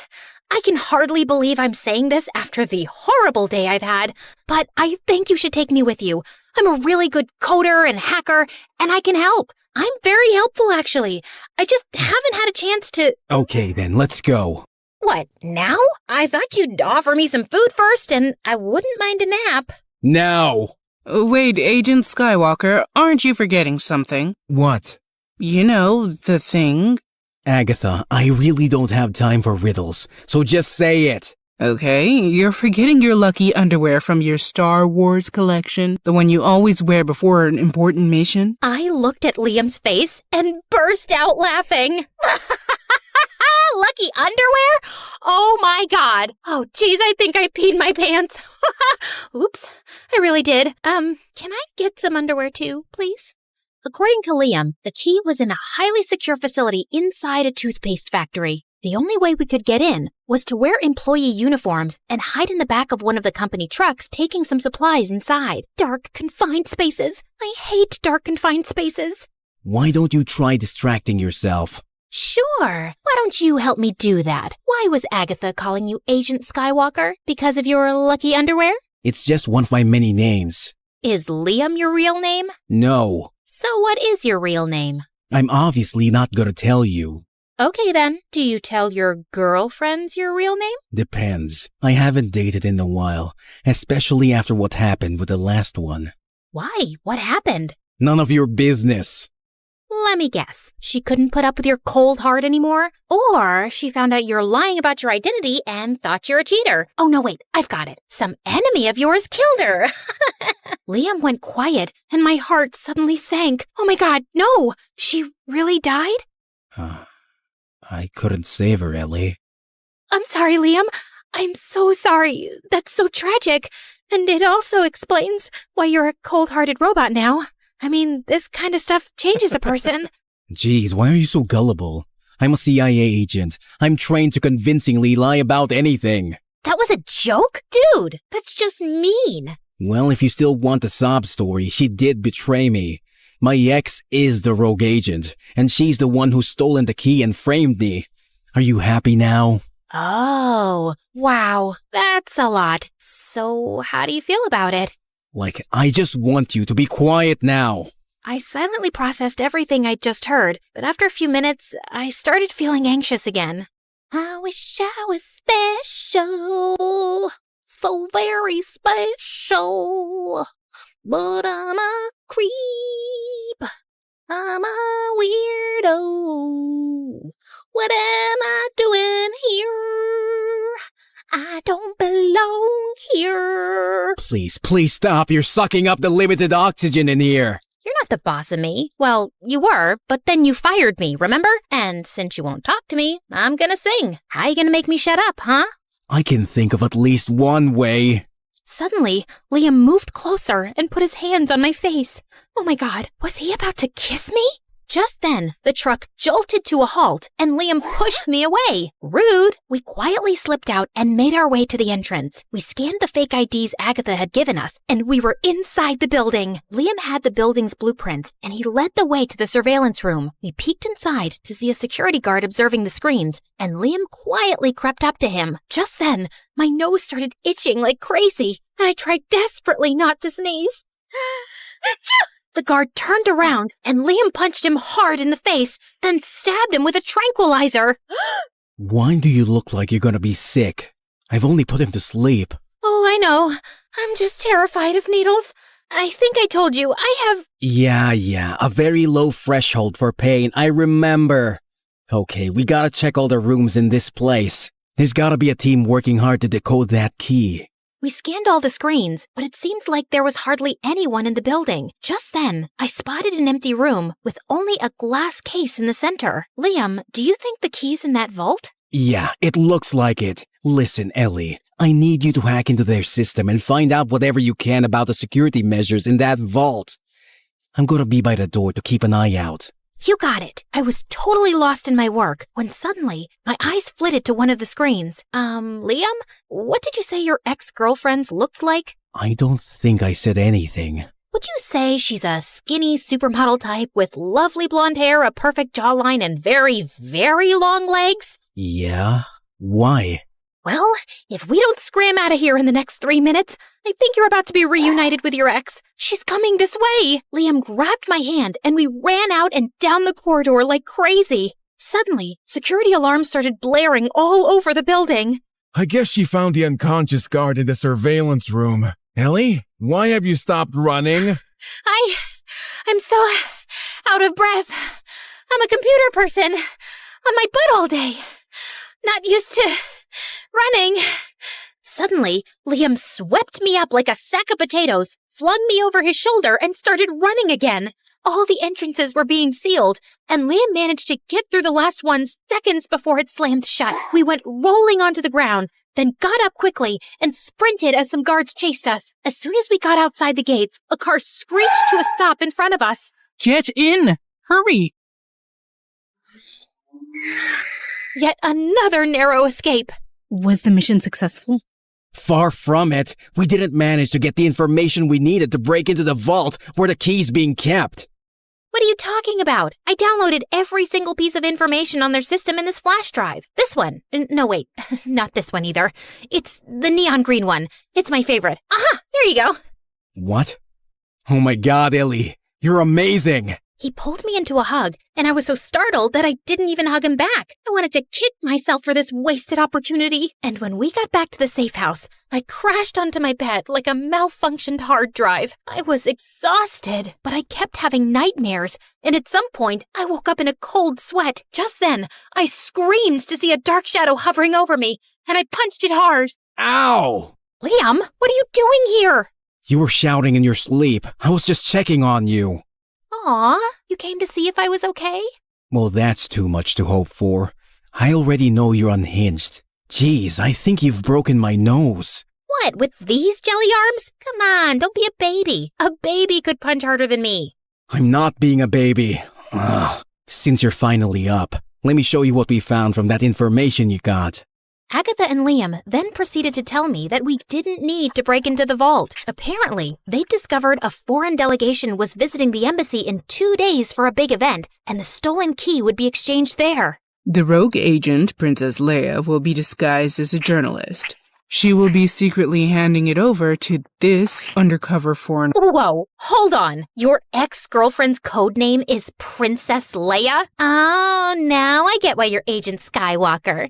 I can hardly believe I'm saying this after the horrible day I've had, but I think you should take me with you. I'm a really good coder and hacker, and I can help. I'm very helpful, actually. I just haven't had a chance to... Okay then, let's go. What, now? I thought you'd offer me some food first, and I wouldn't mind a nap. Now! Wait, Agent Skywalker, aren't you forgetting something? What? You know, the thing. Agatha, I really don't have time for riddles, so just say it. Okay, you're forgetting your lucky underwear from your Star Wars collection, the one you always wear before an important mission. I looked at Liam's face and burst out laughing. Lucky underwear? Oh my god. Oh geez, I think I peed my pants. Oops, I really did. Can I get some underwear too, please? According to Liam, the key was in a highly secure facility inside a toothpaste factory. The only way we could get in was to wear employee uniforms and hide in the back of one of the company trucks taking some supplies inside. Dark, confined spaces. I hate dark, confined spaces. Why don't you try distracting yourself? Sure. Why don't you help me do that? Why was Agatha calling you Agent Skywalker? Because of your lucky underwear? It's just one of my many names. Is Liam your real name? No. So what is your real name? I'm obviously not gonna tell you. Okay then, do you tell your girlfriends your real name? Depends. I haven't dated in a while, especially after what happened with the last one. Why? What happened? None of your business. Let me guess. She couldn't put up with your cold heart anymore? Or she found out you're lying about your identity and thought you're a cheater. Oh no, wait, I've got it. Some enemy of yours killed her. Liam went quiet and my heart suddenly sank. Oh my god, no! She really died? I couldn't save her, Ellie. I'm sorry, Liam. I'm so sorry. That's so tragic. And it also explains why you're a cold-hearted robot now. I mean, this kind of stuff changes a person. Jeez, why are you so gullible? I'm a CIA agent. I'm trained to convincingly lie about anything. That was a joke? Dude, that's just mean. Well, if you still want the sob story, she did betray me. My ex is the rogue agent, and she's the one who's stolen the key and framed me. Are you happy now? Oh, wow. That's a lot. So, how do you feel about it? Like, I just want you to be quiet now. I silently processed everything I'd just heard, but after a few minutes, I started feeling anxious again. I wish I was special, so very special, but I'm a creep, I'm a weirdo. What am I doing here? I don't belong here. Please stop. You're sucking up the limited oxygen in here. You're not the boss of me. Well, you were, but then you fired me, remember? And since you won't talk to me, I'm gonna sing. How you gonna make me shut up, huh? I can think of at least one way. Suddenly, Liam moved closer and put his hands on my face. Oh my god, was he about to kiss me? Just then, the truck jolted to a halt and Liam pushed me away. Rude! We quietly slipped out and made our way to the entrance. We scanned the fake IDs Agatha had given us, and we were inside the building. Liam had the building's blueprints, and he led the way to the surveillance room. We peeked inside to see a security guard observing the screens, and Liam quietly crept up to him. Just then, my nose started itching like crazy, and I tried desperately not to sneeze. The guard turned around and Liam punched him hard in the face, then stabbed him with a tranquilizer. Why do you look like you're gonna be sick? I've only put him to sleep. Oh, I know. I'm just terrified of needles. I think I told you, I have... Yeah, a very low threshold for pain, I remember. Okay, we gotta check all the rooms in this place. There's gotta be a team working hard to decode that key. We scanned all the screens, but it seemed like there was hardly anyone in the building. Just then, I spotted an empty room with only a glass case in the center. Liam, do you think the key's in that vault? Yeah, it looks like it. Listen, Ellie, I need you to hack into their system and find out whatever you can about the security measures in that vault. I'm gonna be by the door to keep an eye out. You got it. I was totally lost in my work when suddenly my eyes flitted to one of the screens. Liam, what did you say your ex-girlfriend looks like? I don't think I said anything. Would you say she's a skinny supermodel type with lovely blonde hair, a perfect jawline, and very, very long legs? Yeah? Why? Well, if we don't scram out of here in the next 3 minutes, I think you're about to be reunited with your ex. She's coming this way. Liam grabbed my hand and we ran out and down the corridor like crazy. Suddenly, security alarms started blaring all over the building. I guess she found the unconscious guard in the surveillance room. Ellie, why have you stopped running? I'm so out of breath. I'm a computer person on my butt all day. Not used to running. Suddenly, Liam swept me up like a sack of potatoes, flung me over his shoulder, and started running again. All the entrances were being sealed, and Liam managed to get through the last one seconds before it slammed shut. We went rolling onto the ground, then got up quickly and sprinted as some guards chased us. As soon as we got outside the gates, a car screeched to a stop in front of us. Get in! Hurry! Yet another narrow escape. Was the mission successful? Far from it. We didn't manage to get the information we needed to break into the vault where the key's being kept. What are you talking about? I downloaded every single piece of information on their system in this flash drive. This one. No, wait. Not this one either. It's the neon green one. It's my favorite. Aha! Here you go. What? Oh my god, Ellie. You're amazing. He pulled me into a hug, and I was so startled that I didn't even hug him back. I wanted to kick myself for this wasted opportunity. And when we got back to the safe house, I crashed onto my bed like a malfunctioned hard drive. I was exhausted, but I kept having nightmares, and at some point, I woke up in a cold sweat. Just then, I screamed to see a dark shadow hovering over me, and I punched it hard. Ow! Liam, what are you doing here? You were shouting in your sleep. I was just checking on you. Aw, you came to see if I was okay? Well, that's too much to hope for. I already know you're unhinged. Jeez, I think you've broken my nose. What, with these jelly arms? Come on, don't be a baby. A baby could punch harder than me. I'm not being a baby. Ugh. Since you're finally up, let me show you what we found from that information you got. Agatha and Liam then proceeded to tell me that we didn't need to break into the vault. Apparently, they discovered a foreign delegation was visiting the embassy in 2 days for a big event, and the stolen key would be exchanged there. The rogue agent, Princess Leia, will be disguised as a journalist. She will be secretly handing it over to this undercover foreign... Whoa, hold on. Your ex-girlfriend's code name is Princess Leia? Oh, now I get why you're Agent Skywalker.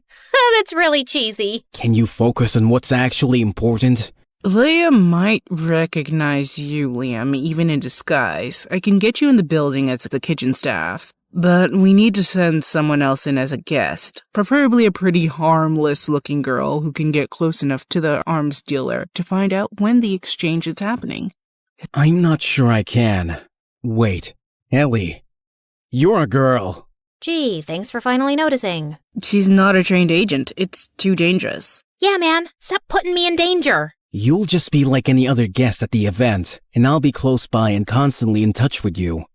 That's really cheesy. Can you focus on what's actually important? Leia might recognize you, Liam, even in disguise. I can get you in the building as the kitchen staff. But we need to send someone else in as a guest, preferably a pretty harmless-looking girl who can get close enough to the arms dealer to find out when the exchange is happening. I'm not sure I can. Wait, Ellie, you're a girl. Gee, thanks for finally noticing. She's not a trained agent. It's too dangerous. Yeah, man, stop putting me in danger. You'll just be like any other guest at the event, and I'll be close by and constantly in touch with you.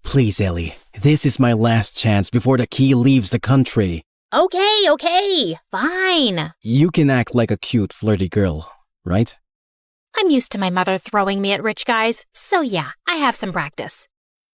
Please, Ellie, this is my last chance before the key leaves the country. Okay, fine. You can act like a cute, flirty girl, right? I'm used to my mother throwing me at rich guys, so yeah, I have some practice.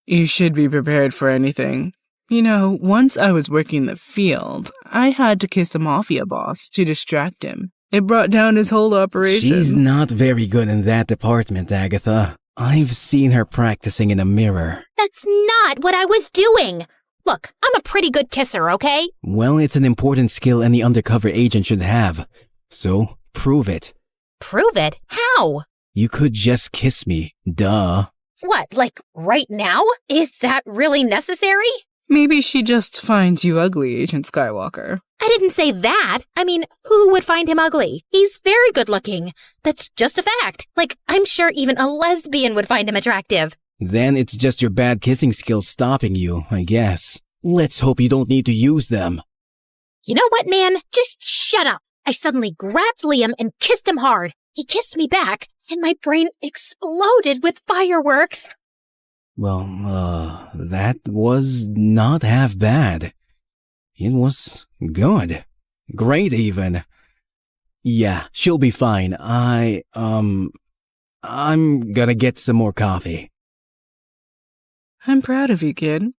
You should be prepared for anything. You know, once I was working the field, I had to kiss a mafia boss to distract him. It brought down his whole operation. She's not very good in that department, Agatha. I've seen her practicing in a mirror. That's not what I was doing. Look, I'm a pretty good kisser, okay? Well, it's an important skill any undercover agent should have. So, prove it. Prove it? How? You could just kiss me. Duh. What, like right now? Is that really necessary? Maybe she just finds you ugly, Agent Skywalker. I didn't say that. I mean, who would find him ugly? He's very good looking. That's just a fact. Like, I'm sure even a lesbian would find him attractive. Then it's just your bad kissing skills stopping you, I guess. Let's hope you don't need to use them. You know what, man? Just shut up. I suddenly grabbed Liam and kissed him hard. He kissed me back, and my brain exploded with fireworks. Well, that was not half bad. It was good. Great, even. Yeah, she'll be fine. I'm gonna get some more coffee. I'm proud of you, kid.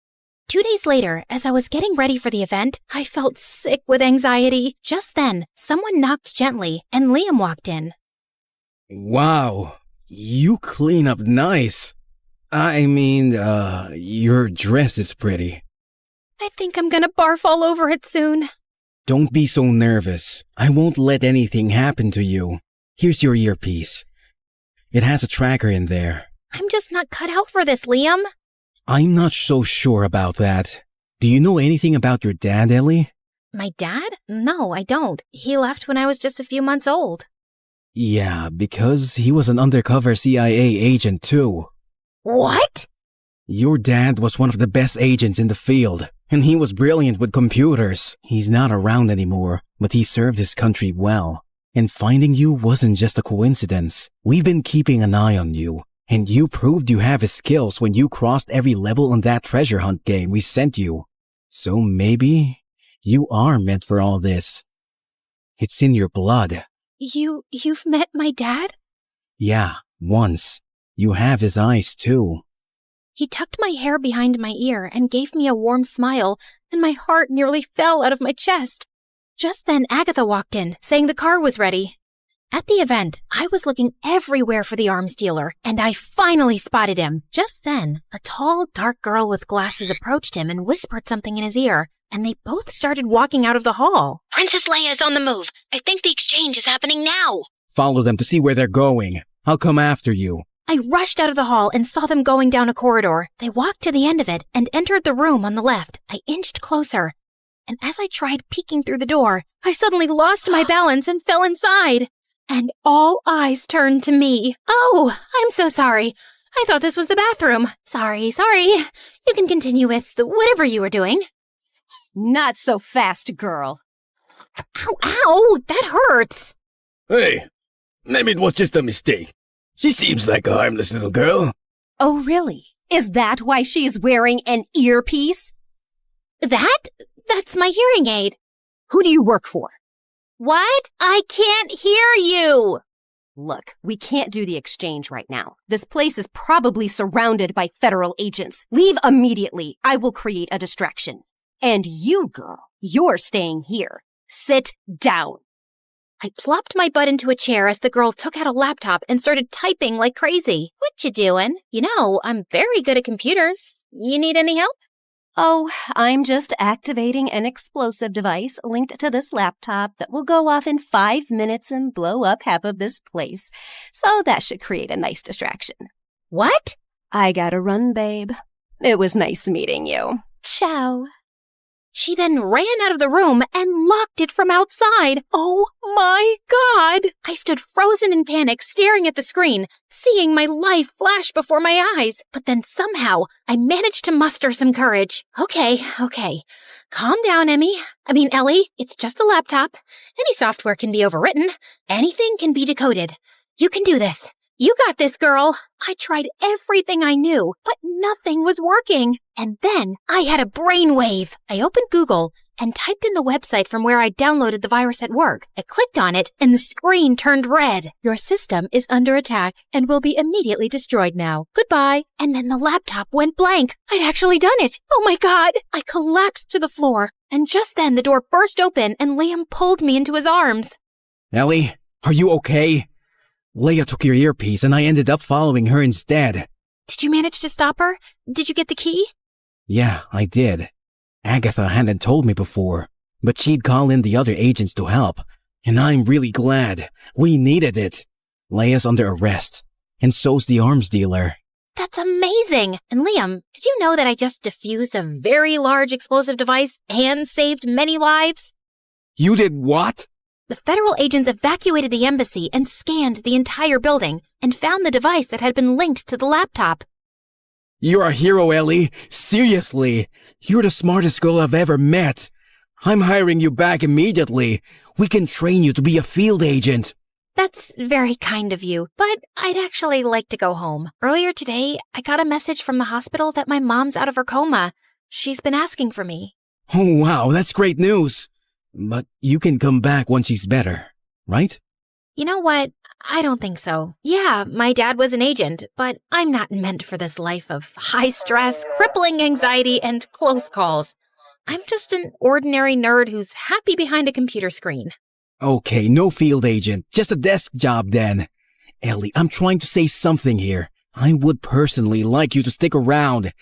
2 days later, as I was getting ready for the event, I felt sick with anxiety. Just then, someone knocked gently, and Liam walked in. Wow, you clean up nice. I mean, your dress is pretty. I think I'm gonna barf all over it soon. Don't be so nervous. I won't let anything happen to you. Here's your earpiece. It has a tracker in there. I'm just not cut out for this, Liam. I'm not so sure about that. Do you know anything about your dad, Ellie? My dad? No, I don't. He left when I was just a few months old. Yeah, because he was an undercover CIA agent too. What? Your dad was one of the best agents in the field, and he was brilliant with computers. He's not around anymore, but he served his country well. And finding you wasn't just a coincidence. We've been keeping an eye on you, and you proved you have his skills when you crossed every level on that treasure hunt game we sent you. So maybe you are meant for all this. It's in your blood. You've met my dad? Yeah, once. You have his eyes too. He tucked my hair behind my ear and gave me a warm smile, and my heart nearly fell out of my chest. Just then, Agatha walked in, saying the car was ready. At the event, I was looking everywhere for the arms dealer, and I finally spotted him. Just then, a tall, dark girl with glasses approached him and whispered something in his ear, and they both started walking out of the hall. Princess Leia is on the move. I think the exchange is happening now. Follow them to see where they're going. I'll come after you. I rushed out of the hall and saw them going down a corridor. They walked to the end of it and entered the room on the left. I inched closer, and as I tried peeking through the door, I suddenly lost my balance and fell inside. And all eyes turned to me. Oh, I'm so sorry. I thought this was the bathroom. Sorry. You can continue with whatever you were doing. Not so fast, girl. Ow, that hurts. Hey, maybe it was just a mistake. She seems like a harmless little girl. Oh, really? Is that why she is wearing an earpiece? That's my hearing aid. Who do you work for? What? I can't hear you. Look, we can't do the exchange right now. This place is probably surrounded by federal agents. Leave immediately. I will create a distraction. And you, girl, you're staying here. Sit down. I plopped my butt into a chair as the girl took out a laptop and started typing like crazy. What you doing? You know, I'm very good at computers. You need any help? Oh, I'm just activating an explosive device linked to this laptop that will go off in 5 minutes and blow up half of this place. So that should create a nice distraction. What? I gotta run, babe. It was nice meeting you. Ciao. She then ran out of the room and locked it from outside. Oh my God! I stood frozen in panic, staring at the screen, seeing my life flash before my eyes. But then somehow, I managed to muster some courage. Okay. Calm down, Ellie. It's just a laptop. Any software can be overwritten. Anything can be decoded. You can do this. You got this, girl. I tried everything I knew, but nothing was working. And then I had a brainwave. I opened Google and typed in the website from where I downloaded the virus at work. I clicked on it and the screen turned red. Your system is under attack and will be immediately destroyed now. Goodbye. And then the laptop went blank. I'd actually done it. Oh my God. I collapsed to the floor. And just then the door burst open and Liam pulled me into his arms. Ellie, are you okay? Leia took your earpiece and I ended up following her instead. Did you manage to stop her? Did you get the key? Yeah, I did. Agatha hadn't told me before, but she'd call in the other agents to help. And I'm really glad. We needed it. Leia's under arrest, and so's the arms dealer. That's amazing! And Liam, did you know that I just defused a very large explosive device and saved many lives? You did what? The federal agents evacuated the embassy and scanned the entire building and found the device that had been linked to the laptop. You're a hero, Ellie. Seriously. You're the smartest girl I've ever met. I'm hiring you back immediately. We can train you to be a field agent. That's very kind of you, but I'd actually like to go home. Earlier today, I got a message from the hospital that my mom's out of her coma. She's been asking for me. Oh, wow, that's great news. But you can come back when she's better, right? You know what? I don't think so. Yeah, my dad was an agent, but I'm not meant for this life of high stress, crippling anxiety, and close calls. I'm just an ordinary nerd who's happy behind a computer screen. Okay, no field agent, just a desk job then. Ellie, I'm trying to say something here. I would personally like you to stick around.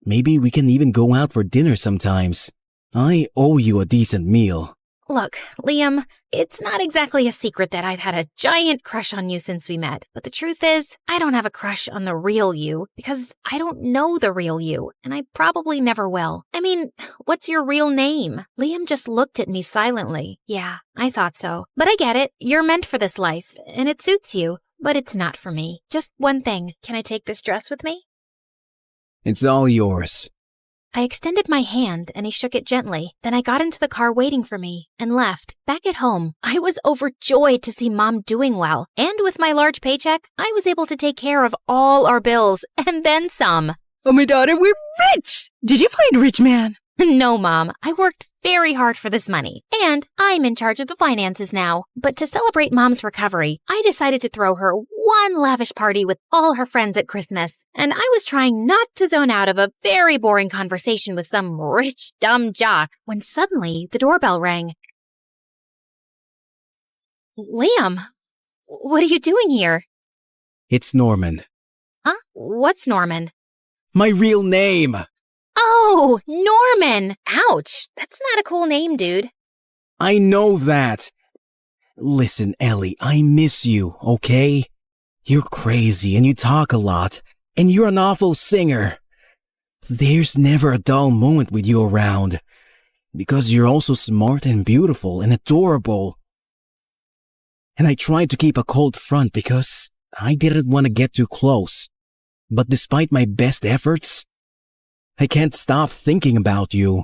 Maybe we can even go out for dinner sometimes. I owe you a decent meal. Look, Liam, it's not exactly a secret that I've had a giant crush on you since we met. But the truth is, I don't have a crush on the real you because I don't know the real you, and I probably never will. I mean, what's your real name? Liam just looked at me silently. Yeah, I thought so. But I get it. You're meant for this life, and it suits you. But it's not for me. Just one thing. Can I take this dress with me? It's all yours. I extended my hand and he shook it gently. Then I got into the car waiting for me and left. Back at home, I was overjoyed to see Mom doing well. And with my large paycheck, I was able to take care of all our bills and then some. Oh, my daughter, we're rich! Did you find Rich Man? No, Mom. I worked very hard for this money. And I'm in charge of the finances now. But to celebrate Mom's recovery, I decided to throw her one lavish party with all her friends at Christmas. And I was trying not to zone out of a very boring conversation with some rich, dumb jock when suddenly the doorbell rang. Liam, what are you doing here? It's Norman. Huh? What's Norman? My real name! Oh, Norman! Ouch! That's not a cool name, dude. I know that. Listen, Ellie, I miss you, okay? You're crazy and you talk a lot, and you're an awful singer. There's never a dull moment with you around, because you're also smart and beautiful and adorable. And I tried to keep a cold front because I didn't want to get too close. But despite my best efforts, I can't stop thinking about you.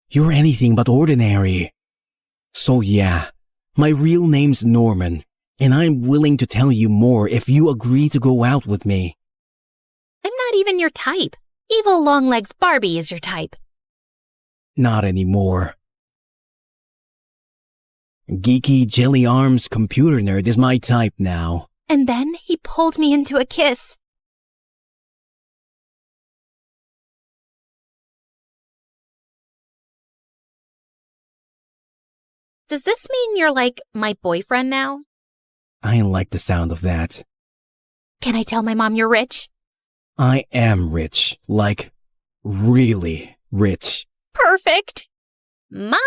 You're anything but ordinary. So yeah, my real name's Norman, and I'm willing to tell you more if you agree to go out with me. I'm not even your type. Evil Longlegs Barbie is your type. Not anymore. Geeky Jelly Arms computer nerd is my type now. And then he pulled me into a kiss. Does this mean you're like my boyfriend now? I like the sound of that. Can I tell my mom you're rich? I am rich. Like, really rich. Perfect. Mom,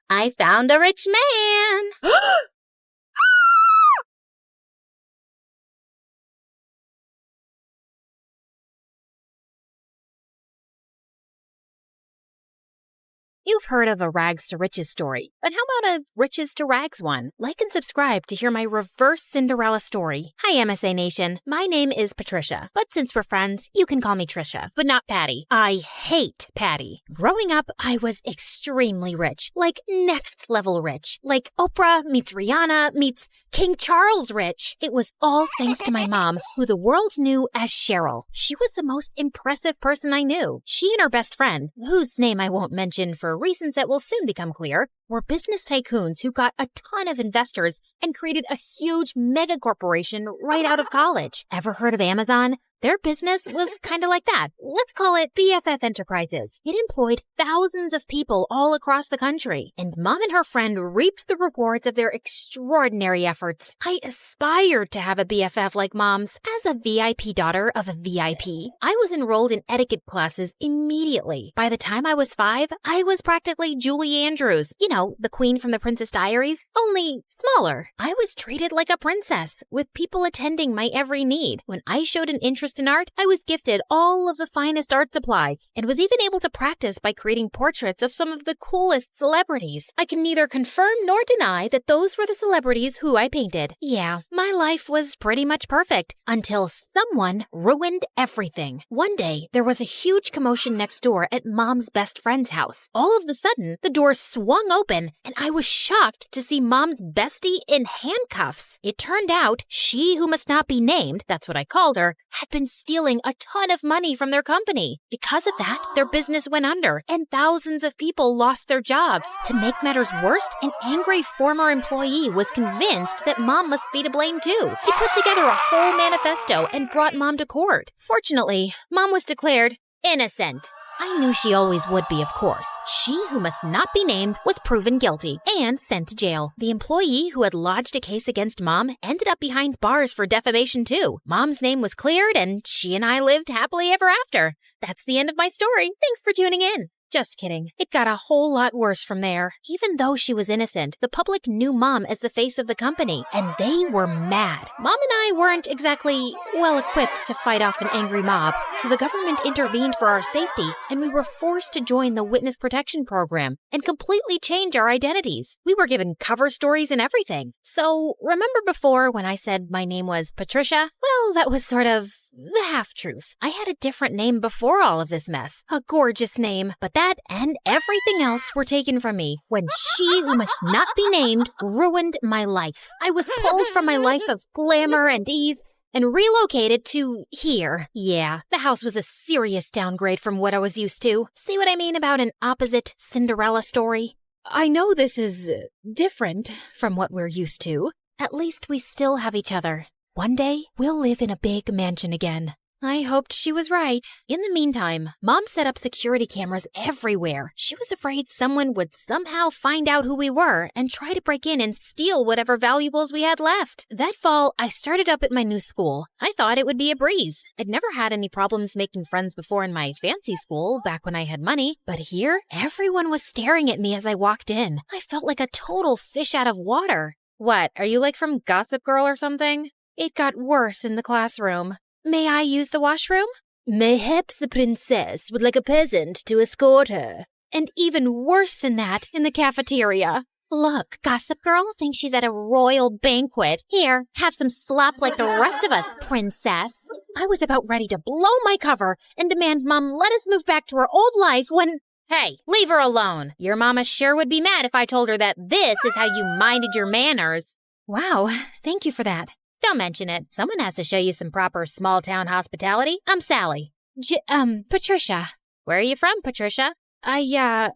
I found a rich man. You've heard of a rags to riches story, but how about a riches to rags one? Like and subscribe to hear my reverse Cinderella story. Hi, MSA Nation. My name is Patricia, but since we're friends, you can call me Trisha, but not Patty. I hate Patty. Growing up, I was extremely rich, like next level rich, like Oprah meets Rihanna meets King Charles rich. It was all thanks to my mom, who the world knew as Cheryl. She was the most impressive person I knew. She and her best friend, whose name I won't mention for reasons that will soon become clear, were business tycoons who got a ton of investors and created a huge mega corporation right out of college. Ever heard of Amazon? Their business was kind of like that. Let's call it BFF Enterprises. It employed thousands of people all across the country, and Mom and her friend reaped the rewards of their extraordinary efforts. I aspired to have a BFF like Mom's. As a VIP daughter of a VIP, I was enrolled in etiquette classes immediately. By the time I was 5, I was practically Julie Andrews. You know, the queen from the Princess Diaries, only smaller. I was treated like a princess, with people attending my every need. When I showed an interest in art, I was gifted all of the finest art supplies, and was even able to practice by creating portraits of some of the coolest celebrities. I can neither confirm nor deny that those were the celebrities who I painted. Yeah, my life was pretty much perfect, until someone ruined everything. One day, there was a huge commotion next door at Mom's best friend's house. All of a sudden, the door swung open, and I was shocked to see Mom's bestie in handcuffs. It turned out she who must not be named, that's what I called her, had been stealing a ton of money from their company. Because of that, their business went under, and thousands of people lost their jobs. To make matters worse, an angry former employee was convinced that Mom must be to blame too. He put together a whole manifesto and brought Mom to court. Fortunately, Mom was declared innocent. I knew she always would be, of course. She who must not be named was proven guilty and sent to jail. The employee who had lodged a case against Mom ended up behind bars for defamation too. Mom's name was cleared, and she and I lived happily ever after. That's the end of my story. Thanks for tuning in. Just kidding. It got a whole lot worse from there. Even though she was innocent, the public knew Mom as the face of the company, and they were mad. Mom and I weren't exactly well-equipped to fight off an angry mob, so the government intervened for our safety, and we were forced to join the Witness Protection Program and completely change our identities. We were given cover stories and everything. So, remember before when I said my name was Patricia? Well, that was sort of the half-truth. I had a different name before all of this mess. A gorgeous name. But that and everything else were taken from me when she who must not be named ruined my life. I was pulled from my life of glamour and ease and relocated to here. Yeah, the house was a serious downgrade from what I was used to. See what I mean about an opposite Cinderella story? I know this is different from what we're used to. At least we still have each other. One day, we'll live in a big mansion again. I hoped she was right. In the meantime, Mom set up security cameras everywhere. She was afraid someone would somehow find out who we were and try to break in and steal whatever valuables we had left. That fall, I started up at my new school. I thought it would be a breeze. I'd never had any problems making friends before in my fancy school, back when I had money. But here, everyone was staring at me as I walked in. I felt like a total fish out of water. What, are you like from Gossip Girl or something? It got worse in the classroom. May I use the washroom? Mayhaps the princess would like a peasant to escort her. And even worse than that in the cafeteria. Look, Gossip Girl thinks she's at a royal banquet. Here, have some slop like the rest of us, princess. I was about ready to blow my cover and demand Mom let us move back to our old life when... Hey, leave her alone. Your mama sure would be mad if I told her that this is how you minded your manners. Wow, thank you for that. Don't mention it. Someone has to show you some proper small-town hospitality. I'm Sally. Patricia. Where are you from, Patricia? I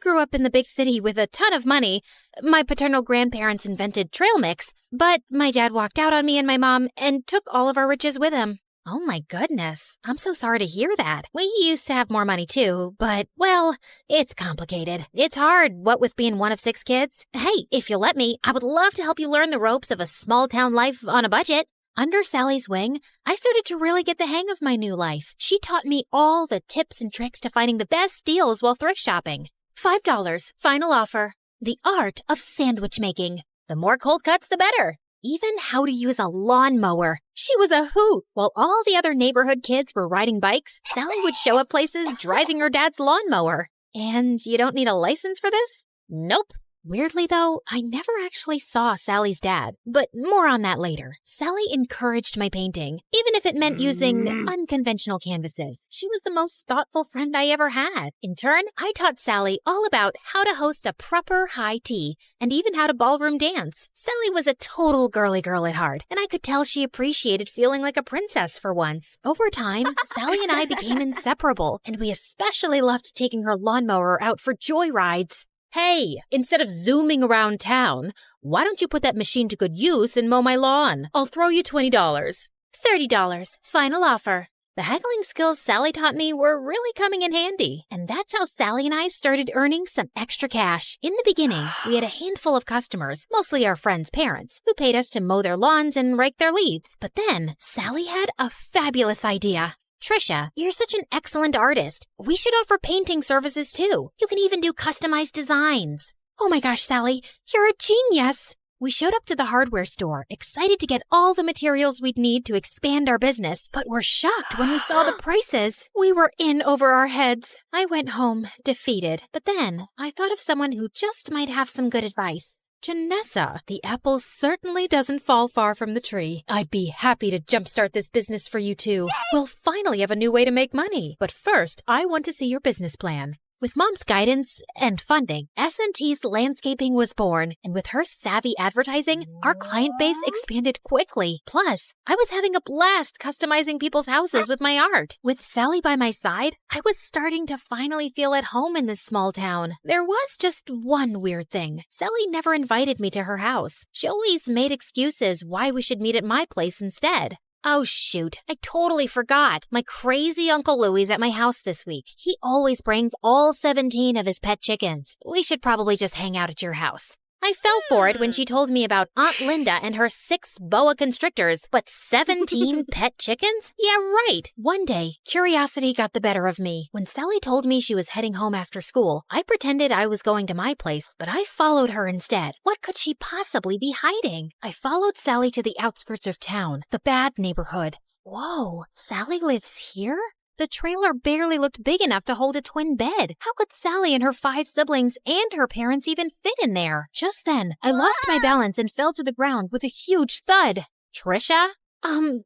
grew up in the big city with a ton of money. My paternal grandparents invented trail mix, but my dad walked out on me and my mom and took all of our riches with him. Oh my goodness. I'm so sorry to hear that. We used to have more money too, but, well, it's complicated. It's hard, what with being one of 6 kids. Hey, if you'll let me, I would love to help you learn the ropes of a small-town life on a budget. Under Sally's wing, I started to really get the hang of my new life. She taught me all the tips and tricks to finding the best deals while thrift shopping. $5, final offer. The art of sandwich making. The more cold cuts, the better. Even how to use a lawnmower. She was a hoot. While all the other neighborhood kids were riding bikes, Sally would show up places driving her dad's lawnmower. And you don't need a license for this? Nope. Weirdly, though, I never actually saw Sally's dad, but more on that later. Sally encouraged my painting, even if it meant using unconventional canvases. She was the most thoughtful friend I ever had. In turn, I taught Sally all about how to host a proper high tea, and even how to ballroom dance. Sally was a total girly girl at heart, and I could tell she appreciated feeling like a princess for once. Over time, Sally and I became inseparable, and we especially loved taking her lawnmower out for joyrides. Hey, instead of zooming around town, why don't you put that machine to good use and mow my lawn? I'll throw you $20. $30, final offer. The haggling skills Sally taught me were really coming in handy, and that's how Sally and I started earning some extra cash. In the beginning, we had a handful of customers, mostly our friends' parents, who paid us to mow their lawns and rake their leaves. But then, Sally had a fabulous idea. Trisha, you're such an excellent artist. We should offer painting services too. You can even do customized designs. Oh my gosh, Sally, you're a genius! We showed up to the hardware store, excited to get all the materials we'd need to expand our business, but were shocked when we saw the prices. We were in over our heads. I went home, defeated, but then I thought of someone who just might have some good advice. Janessa, the apple certainly doesn't fall far from the tree. I'd be happy to jumpstart this business for you too. We'll finally have a new way to make money. But first, I want to see your business plan. With Mom's guidance and funding, S&T's Landscaping was born, and with her savvy advertising, our client base expanded quickly. Plus, I was having a blast customizing people's houses with my art. With Sally by my side, I was starting to finally feel at home in this small town. There was just one weird thing. Sally never invited me to her house. She always made excuses why we should meet at my place instead. Oh shoot, I totally forgot. My crazy Uncle Louie's at my house this week. He always brings all 17 of his pet chickens. We should probably just hang out at your house. I fell for it when she told me about Aunt Linda and her 6 boa constrictors, but 17 pet chickens? Yeah, right. One day, curiosity got the better of me. When Sally told me she was heading home after school, I pretended I was going to my place, but I followed her instead. What could she possibly be hiding? I followed Sally to the outskirts of town, the bad neighborhood. Whoa, Sally lives here? The trailer barely looked big enough to hold a twin bed. How could Sally and her 5 siblings and her parents even fit in there? Just then, I lost my balance and fell to the ground with a huge thud. Trisha?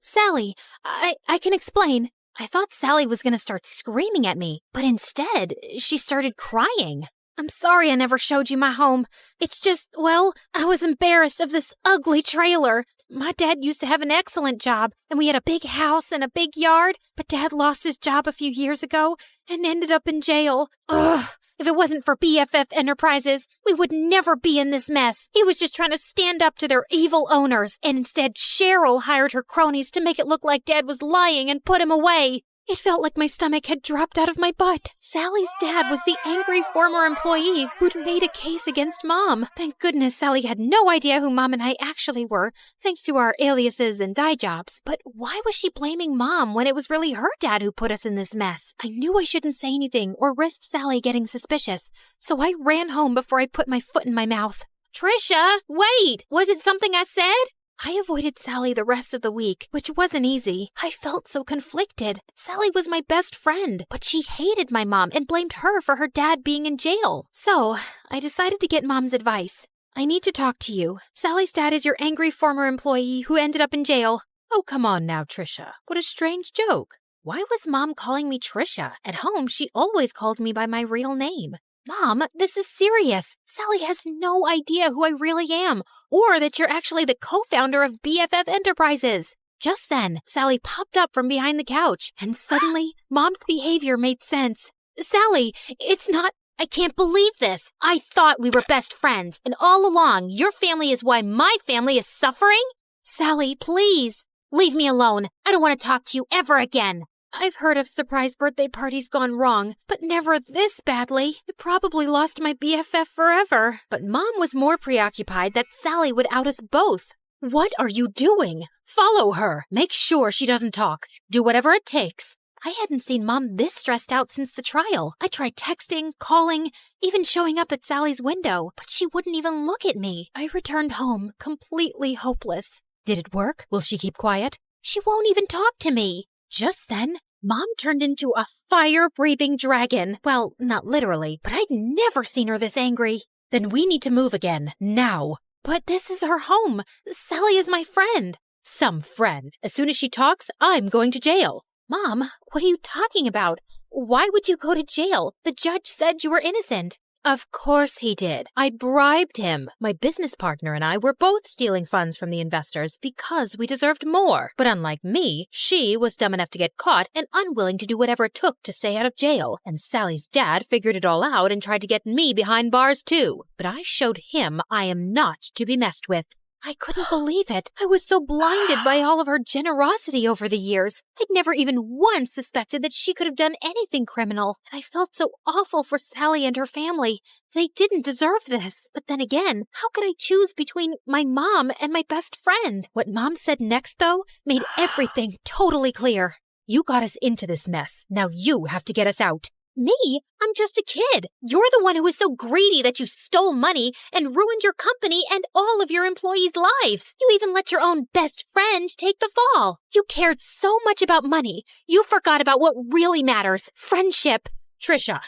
Sally, I can explain. I thought Sally was gonna start screaming at me, but instead, she started crying. I'm sorry I never showed you my home. It's just, well, I was embarrassed of this ugly trailer. My dad used to have an excellent job, and we had a big house and a big yard, but Dad lost his job a few years ago and ended up in jail. Ugh! If it wasn't for BFF Enterprises, we would never be in this mess. He was just trying to stand up to their evil owners, and instead Cheryl hired her cronies to make it look like Dad was lying and put him away. It felt like my stomach had dropped out of my butt. Sally's dad was the angry former employee who'd made a case against Mom. Thank goodness Sally had no idea who Mom and I actually were, thanks to our aliases and dye jobs. But why was she blaming Mom when it was really her dad who put us in this mess? I knew I shouldn't say anything or risk Sally getting suspicious, so I ran home before I put my foot in my mouth. Trisha, wait! Was it something I said? I avoided Sally the rest of the week, which wasn't easy. I felt so conflicted. Sally was my best friend, but she hated my mom and blamed her for her dad being in jail. So, I decided to get Mom's advice. I need to talk to you. Sally's dad is your angry former employee who ended up in jail. Oh, come on now, Trisha. What a strange joke. Why was Mom calling me Trisha? At home, she always called me by my real name. Mom, this is serious. Sally has no idea who I really am, or that you're actually the co-founder of BFF Enterprises. Just then, Sally popped up from behind the couch, and suddenly, Mom's behavior made sense. Sally, it's not... I can't believe this. I thought we were best friends, and all along, your family is why my family is suffering? Sally, please, leave me alone. I don't want to talk to you ever again. I've heard of surprise birthday parties gone wrong, but never this badly. I probably lost my BFF forever. But Mom was more preoccupied that Sally would out us both. What are you doing? Follow her. Make sure she doesn't talk. Do whatever it takes. I hadn't seen Mom this stressed out since the trial. I tried texting, calling, even showing up at Sally's window, but she wouldn't even look at me. I returned home, completely hopeless. Did it work? Will she keep quiet? She won't even talk to me. Just then, Mom turned into a fire-breathing dragon. Well, not literally, but I'd never seen her this angry. Then we need to move again, now. But this is her home. Sally is my friend. Some friend. As soon as she talks, I'm going to jail. Mom, what are you talking about? Why would you go to jail? The judge said you were innocent. Of course he did. I bribed him. My business partner and I were both stealing funds from the investors because we deserved more. But unlike me, she was dumb enough to get caught and unwilling to do whatever it took to stay out of jail. And Sally's dad figured it all out and tried to get me behind bars too. But I showed him I am not to be messed with. I couldn't believe it. I was so blinded by all of her generosity over the years. I'd never even once suspected that she could have done anything criminal, and I felt so awful for Sally and her family. They didn't deserve this. But then again, how could I choose between my mom and my best friend? What Mom said next, though, made everything totally clear. You got us into this mess. Now you have to get us out. Me? I'm just a kid. You're the one who was so greedy that you stole money and ruined your company and all of your employees' lives. You even let your own best friend take the fall. You cared so much about money, you forgot about what really matters, friendship. Trisha,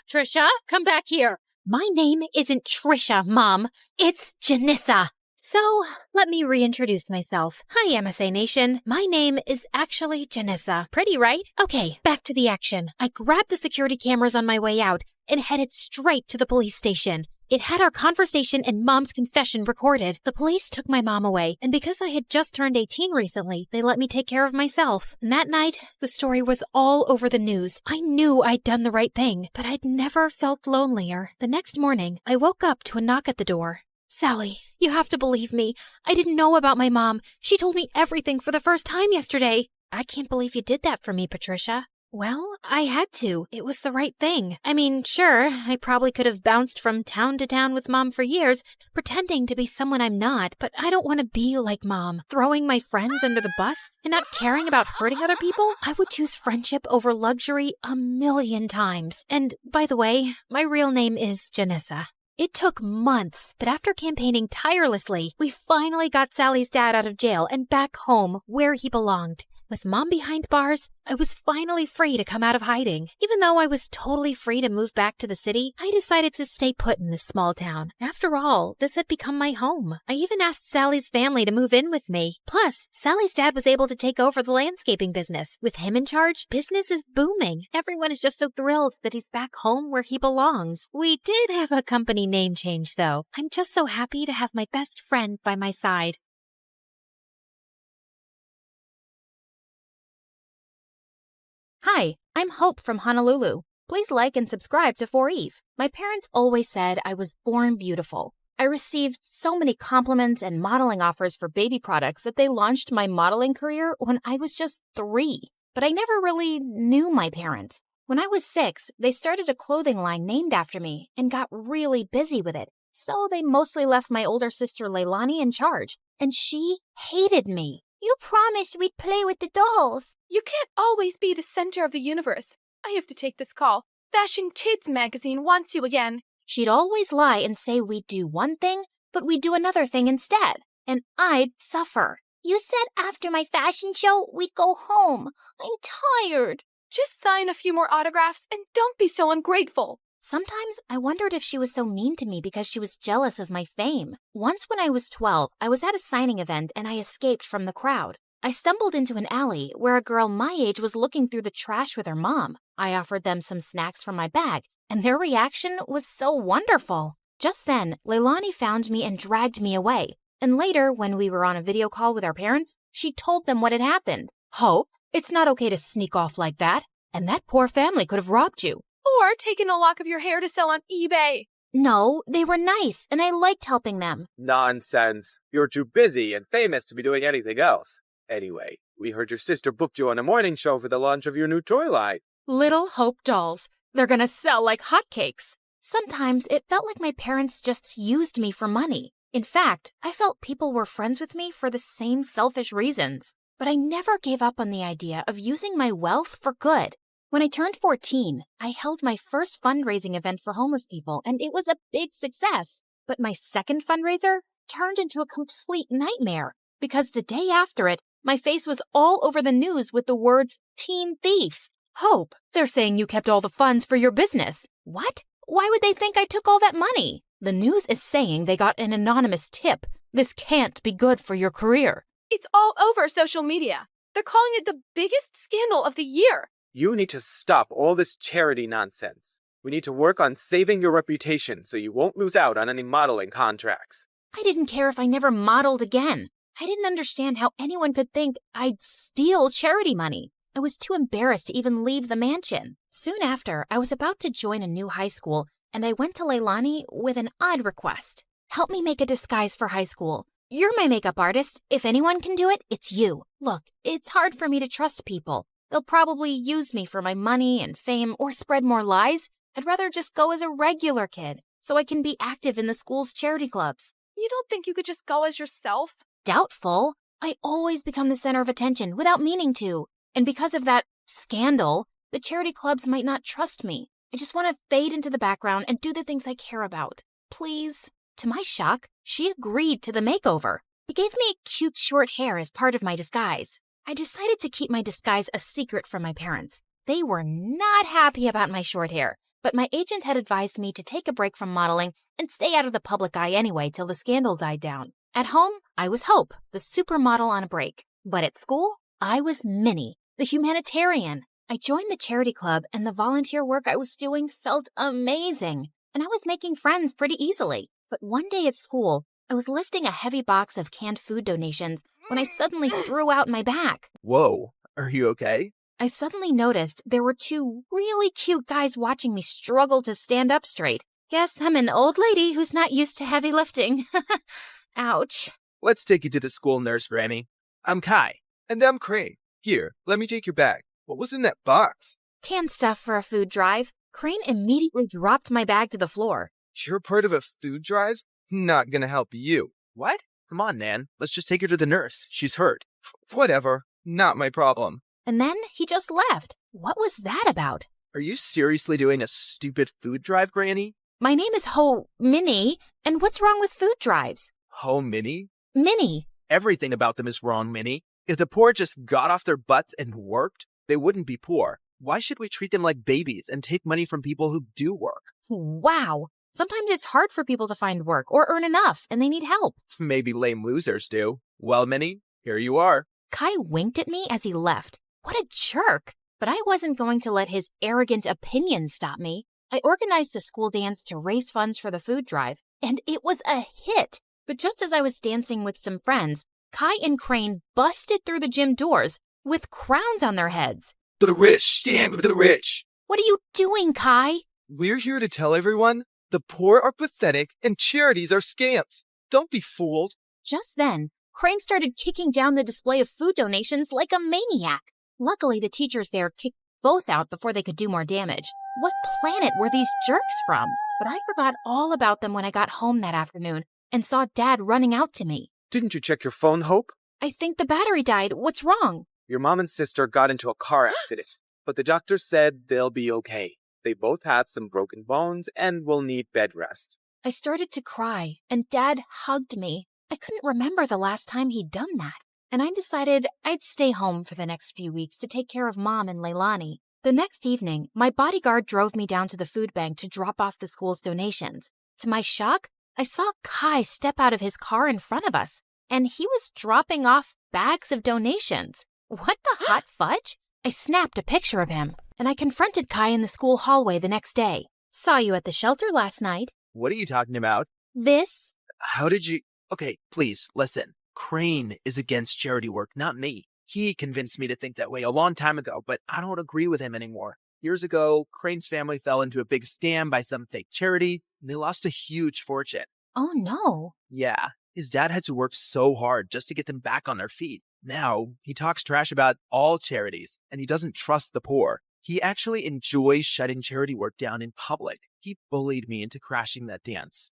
come back here. My name isn't Trisha, Mom. It's Janissa. So, let me reintroduce myself. Hi, MSA Nation. My name is actually Janissa. Pretty, right? Okay, back to the action. I grabbed the security cameras on my way out and headed straight to the police station. It had our conversation and Mom's confession recorded. The police took my mom away, and because I had just turned 18 recently, they let me take care of myself. And that night, the story was all over the news. I knew I'd done the right thing, but I'd never felt lonelier. The next morning, I woke up to a knock at the door. Sally, you have to believe me. I didn't know about my mom. She told me everything for the first time yesterday. I can't believe you did that for me, Patricia. Well, I had to. It was the right thing. I mean, sure, I probably could have bounced from town to town with Mom for years, pretending to be someone I'm not, but I don't want to be like Mom, throwing my friends under the bus and not caring about hurting other people. I would choose friendship over luxury 1,000,000 times. And, by the way, my real name is Janissa. It took months, but after campaigning tirelessly, we finally got Sally's dad out of jail and back home where he belonged. With Mom behind bars, I was finally free to come out of hiding. Even though I was totally free to move back to the city, I decided to stay put in this small town. After all, this had become my home. I even asked Sally's family to move in with me. Plus, Sally's dad was able to take over the landscaping business. With him in charge, business is booming. Everyone is just so thrilled that he's back home where he belongs. We did have a company name change, though. I'm just so happy to have my best friend by my side. Hi, I'm Hope from Honolulu. Please like and subscribe to 4Eve. My parents always said I was born beautiful. I received so many compliments and modeling offers for baby products that they launched my modeling career when I was just 3. But I never really knew my parents. When I was 6, they started a clothing line named after me and got really busy with it. So they mostly left my older sister Leilani in charge, and she hated me. You promised we'd play with the dolls. You can't always be the center of the universe. I have to take this call. Fashion Kids magazine wants you again. She'd always lie and say we'd do one thing, but we'd do another thing instead, and I'd suffer. You said after my fashion show, we'd go home. I'm tired. Just sign a few more autographs and don't be so ungrateful. Sometimes I wondered if she was so mean to me because she was jealous of my fame. Once when I was 12, I was at a signing event and I escaped from the crowd. I stumbled into an alley where a girl my age was looking through the trash with her mom. I offered them some snacks from my bag, and their reaction was so wonderful. Just then, Leilani found me and dragged me away. And later, when we were on a video call with our parents, she told them what had happened. Hope, it's not okay to sneak off like that. And that poor family could have robbed you. Or taken a lock of your hair to sell on eBay. No, they were nice, and I liked helping them. Nonsense. You're too busy and famous to be doing anything else. Anyway, we heard your sister booked you on a morning show for the launch of your new toy line. Little Hope dolls. They're gonna sell like hotcakes. Sometimes it felt like my parents just used me for money. In fact, I felt people were friends with me for the same selfish reasons. But I never gave up on the idea of using my wealth for good. When I turned 14, I held my first fundraising event for homeless people, and it was a big success. But my second fundraiser turned into a complete nightmare, because the day after it, my face was all over the news with the words, "Teen Thief." Hope, they're saying you kept all the funds for your business. What? Why would they think I took all that money? The news is saying they got an anonymous tip. This can't be good for your career. It's all over social media. They're calling it the biggest scandal of the year. You need to stop all this charity nonsense. We need to work on saving your reputation so you won't lose out on any modeling contracts. I didn't care if I never modeled again. I didn't understand how anyone could think I'd steal charity money. I was too embarrassed to even leave the mansion. Soon after, I was about to join a new high school, and I went to Leilani with an odd request. Help me make a disguise for high school. You're my makeup artist. If anyone can do it, it's you. Look, it's hard for me to trust people. They'll probably use me for my money and fame or spread more lies. I'd rather just go as a regular kid so I can be active in the school's charity clubs. You don't think you could just go as yourself? Doubtful. I always become the center of attention without meaning to. And because of that scandal, the charity clubs might not trust me. I just want to fade into the background and do the things I care about. Please. To my shock, she agreed to the makeover. She gave me cute short hair as part of my disguise. I decided to keep my disguise a secret from my parents. They were not happy about my short hair, but my agent had advised me to take a break from modeling and stay out of the public eye anyway till the scandal died down. At home, I was Hope, the supermodel on a break. But at school, I was Minnie, the humanitarian. I joined the charity club, and the volunteer work I was doing felt amazing. And I was making friends pretty easily. But one day at school, I was lifting a heavy box of canned food donations when I suddenly threw out my back. Whoa, are you okay? I suddenly noticed there were two really cute guys watching me struggle to stand up straight. Guess I'm an old lady who's not used to heavy lifting. Ouch. Let's take you to the school nurse, Granny. I'm Kai. And I'm Crane. Here, let me take your bag. What was in that box? Canned stuff for a food drive. Crane immediately dropped my bag to the floor. You're part of a food drive? Not gonna help you. What? Come on, Nan. Let's just take her to the nurse. She's hurt. Whatever. Not my problem. And then he just left. What was that about? Are you seriously doing a stupid food drive, Granny? My name is Minnie, and what's wrong with food drives? Minnie? Minnie. Everything about them is wrong, Minnie. If the poor just got off their butts and worked, they wouldn't be poor. Why should we treat them like babies and take money from people who do work? Wow. Sometimes it's hard for people to find work or earn enough, and they need help. Maybe lame losers do. Well, Minnie, here you are. Kai winked at me as he left. What a jerk. But I wasn't going to let his arrogant opinions stop me. I organized a school dance to raise funds for the food drive, and it was a hit. But just as I was dancing with some friends, Kai and Crane busted through the gym doors with crowns on their heads. To the rich, stand with the rich. What are you doing, Kai? We're here to tell everyone the poor are pathetic and charities are scams. Don't be fooled. Just then, Crane started kicking down the display of food donations like a maniac. Luckily, the teachers there kicked both out before they could do more damage. What planet were these jerks from? But I forgot all about them when I got home that afternoon and saw Dad running out to me. Didn't you check your phone, Hope? I think the battery died. What's wrong? Your mom and sister got into a car accident, but the doctor said they'll be okay. They both had some broken bones and will need bed rest. I started to cry, and Dad hugged me. I couldn't remember the last time he'd done that, and I decided I'd stay home for the next few weeks to take care of Mom and Leilani. The next evening, my bodyguard drove me down to the food bank to drop off the school's donations. To my shock, I saw Kai step out of his car in front of us, and he was dropping off bags of donations. What the hot fudge? I snapped a picture of him, and I confronted Kai in the school hallway the next day. Saw you at the shelter last night. What are you talking about? This? How did you... Okay, please, listen. Crane is against charity work, not me. He convinced me to think that way a long time ago, but I don't agree with him anymore. Years ago, Crane's family fell into a big scam by some fake charity, and they lost a huge fortune. Oh, no. Yeah, his dad had to work so hard just to get them back on their feet. Now, he talks trash about all charities, and he doesn't trust the poor. He actually enjoys shutting charity work down in public. He bullied me into crashing that dance.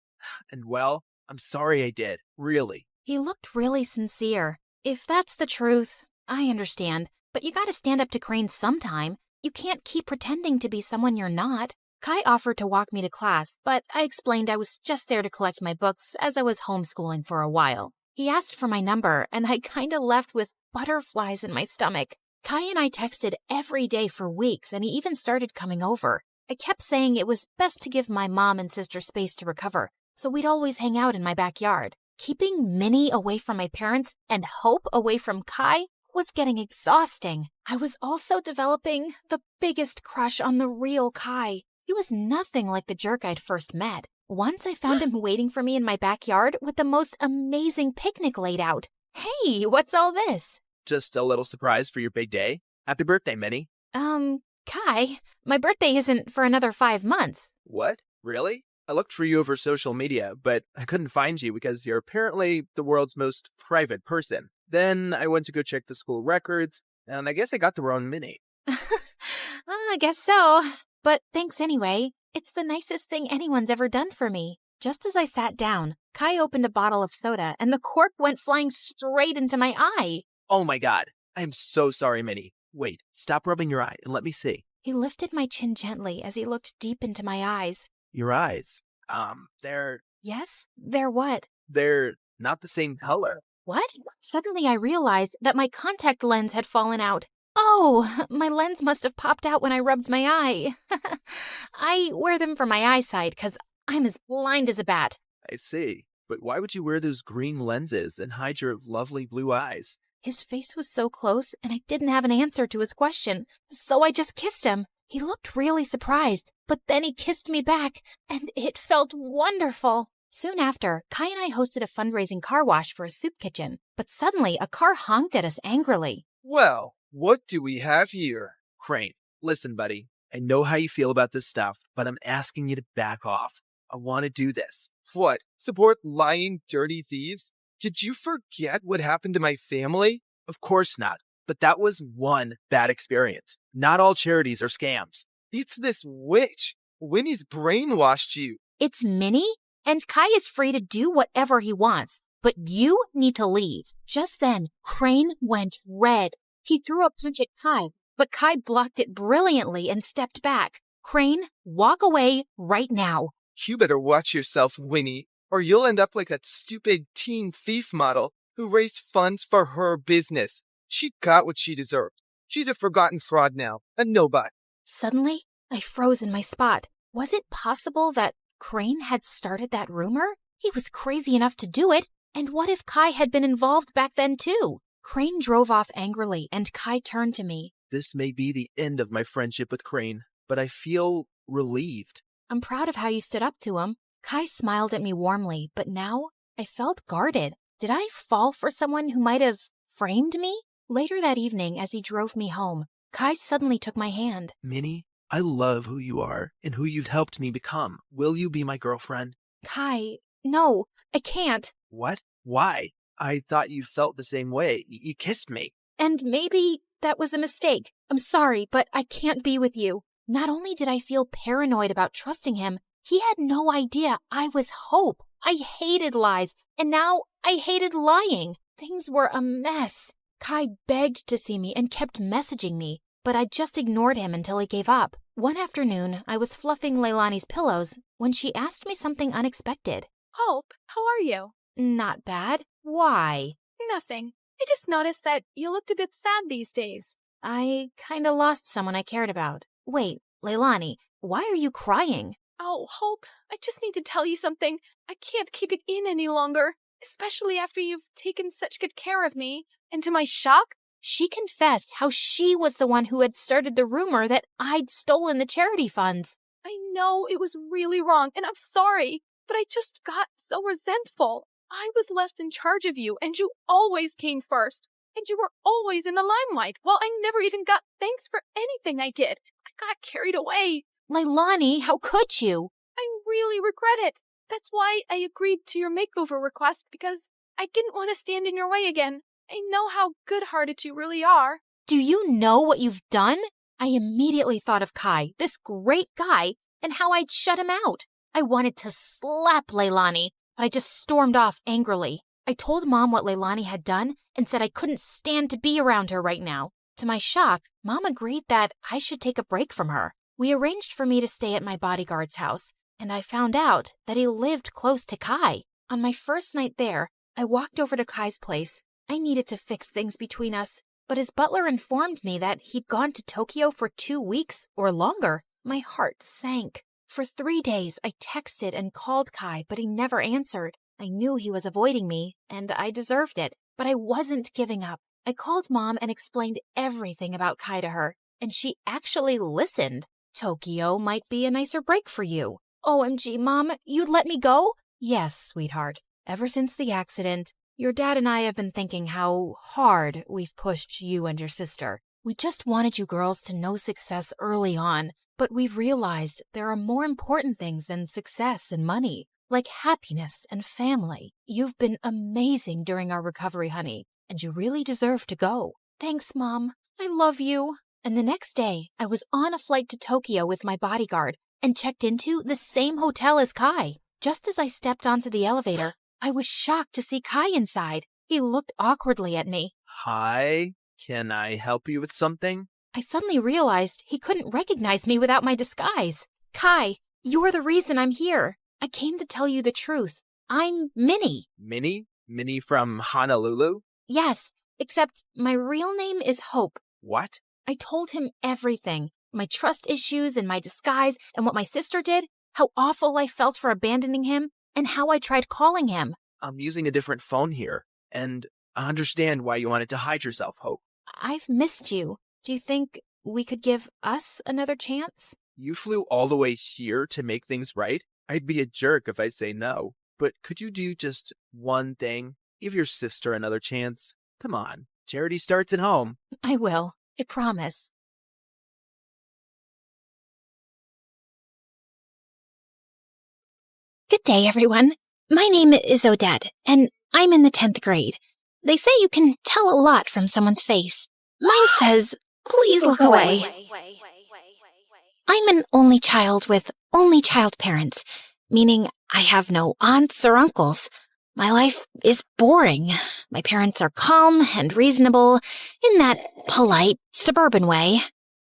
And well, I'm sorry I did, really. He looked really sincere. If that's the truth, I understand. But you gotta stand up to Crane sometime. You can't keep pretending to be someone you're not. Kai offered to walk me to class, but I explained I was just there to collect my books as I was homeschooling for a while. He asked for my number, and I kinda left with butterflies in my stomach. Kai and I texted every day for weeks, and he even started coming over. I kept saying it was best to give my mom and sister space to recover, so we'd always hang out in my backyard. Keeping Minnie away from my parents and Hope away from Kai was getting exhausting. I was also developing the biggest crush on the real Kai. He was nothing like the jerk I'd first met. Once I found him waiting for me in my backyard with the most amazing picnic laid out. Hey, what's all this? Just a little surprise for your big day. Happy birthday, Minnie. Kai, my birthday isn't for another 5 months. What? Really? I looked for you over social media, but I couldn't find you because you're apparently the world's most private person. Then I went to go check the school records, and I guess I got the wrong Minnie. I guess so. But thanks anyway. It's the nicest thing anyone's ever done for me. Just as I sat down, Kai opened a bottle of soda, and the cork went flying straight into my eye. Oh my god. I am so sorry, Minnie. Wait, stop rubbing your eye and let me see. He lifted my chin gently as he looked deep into my eyes. Your eyes. They're Yes? They're what? they're not the same color. What? Suddenly I realized that my contact lens had fallen out. Oh, my lens must have popped out when I rubbed my eye. I wear them for my eyesight because I'm as blind as a bat. I see. But why would you wear those green lenses and hide your lovely blue eyes? His face was so close, and I didn't have an answer to his question, so I just kissed him. He looked really surprised, but then he kissed me back, and it felt wonderful. Soon after, Kai and I hosted a fundraising car wash for a soup kitchen, but suddenly a car honked at us angrily. Well, what do we have here? Crane, listen, buddy. I know how you feel about this stuff, but I'm asking you to back off. I want to do this. What? Support lying, dirty thieves? Did you forget what happened to my family? Of course not. But that was one bad experience. Not all charities are scams. It's this witch. Winnie's brainwashed you. It's Minnie, and Kai is free to do whatever he wants, but you need to leave. Just then, Crane went red. He threw a punch at Kai, but Kai blocked it brilliantly and stepped back. Crane, walk away right now. You better watch yourself, Winnie, or you'll end up like that stupid teen thief model who raised funds for her business. She got what she deserved. She's a forgotten fraud now, a nobody. Suddenly, I froze in my spot. Was it possible that Crane had started that rumor? He was crazy enough to do it. And what if Kai had been involved back then too? Crane drove off angrily, and Kai turned to me. This may be the end of my friendship with Crane, but I feel relieved. I'm proud of how you stood up to him. Kai smiled at me warmly, but now I felt guarded. Did I fall for someone who might have framed me? Later that evening, as he drove me home, Kai suddenly took my hand. Minnie, I love who you are and who you've helped me become. Will you be my girlfriend? Kai, no, I can't. What? Why? I thought you felt the same way. You kissed me. And maybe that was a mistake. I'm sorry, but I can't be with you. Not only did I feel paranoid about trusting him, he had no idea I was Hope. I hated lies, and now I hated lying. Things were a mess. Kai begged to see me and kept messaging me, but I just ignored him until he gave up. One afternoon, I was fluffing Leilani's pillows when she asked me something unexpected. Hope, how are you? Not bad. Why? Nothing. I just noticed that you looked a bit sad these days. I kinda lost someone I cared about. Wait, Leilani, why are you crying? Oh, Hope, I just need to tell you something. I can't keep it in any longer, especially after you've taken such good care of me. And to my shock, she confessed how she was the one who had started the rumor that I'd stolen the charity funds. I know it was really wrong, and I'm sorry, but I just got so resentful. I was left in charge of you, and you always came first. And you were always in the limelight, while I never even got thanks for anything I did. I got carried away. Leilani, how could you? I really regret it. That's why I agreed to your makeover request, because I didn't want to stand in your way again. I know how good-hearted you really are. Do you know what you've done? I immediately thought of Kai, this great guy, and how I'd shut him out. I wanted to slap Leilani, but I just stormed off angrily. I told Mom what Leilani had done and said I couldn't stand to be around her right now. To my shock, Mom agreed that I should take a break from her. We arranged for me to stay at my bodyguard's house, and I found out that he lived close to Kai. On my first night there, I walked over to Kai's place. I needed to fix things between us, but his butler informed me that he'd gone to Tokyo for 2 weeks or longer. My heart sank. For 3 days, I texted and called Kai, but he never answered. I knew he was avoiding me, and I deserved it, but I wasn't giving up. I called Mom and explained everything about Kai to her, and she actually listened. Tokyo might be a nicer break for you. OMG, Mom, you'd let me go? Yes, sweetheart. Ever since the accident, your dad and I have been thinking how hard we've pushed you and your sister. We just wanted you girls to know success early on, But we've realized there are more important things than success and money, like happiness and family. You've been amazing during our recovery, honey, and you really deserve to go. Thanks, Mom. I love you. And the next day, I was on a flight to Tokyo with my bodyguard and checked into the same hotel as Kai. Just as I stepped onto the elevator, I was shocked to see Kai inside. He looked awkwardly at me. Hi, can I help you with something? I suddenly realized he couldn't recognize me without my disguise. Kai, you're the reason I'm here. I came to tell you the truth. I'm Minnie. Minnie? Minnie from Honolulu? Yes, except my real name is Hope. What? I told him everything. My trust issues and my disguise and what my sister did, how awful I felt for abandoning him, and how I tried calling him. I'm using a different phone here, and I understand why you wanted to hide yourself, Hope. I've missed you. Do you think we could give us another chance? You flew all the way here to make things right? I'd be a jerk if I say no. But could you do just one thing? Give your sister another chance. Come on. Charity starts at home. I will. I promise. Good day, everyone. My name is Odette, and I'm in the 10th grade. They say you can tell a lot from someone's face. Mine says, "Please look away." I'm an only child with only child parents, meaning I have no aunts or uncles. My life is boring. My parents are calm and reasonable in that polite, suburban way.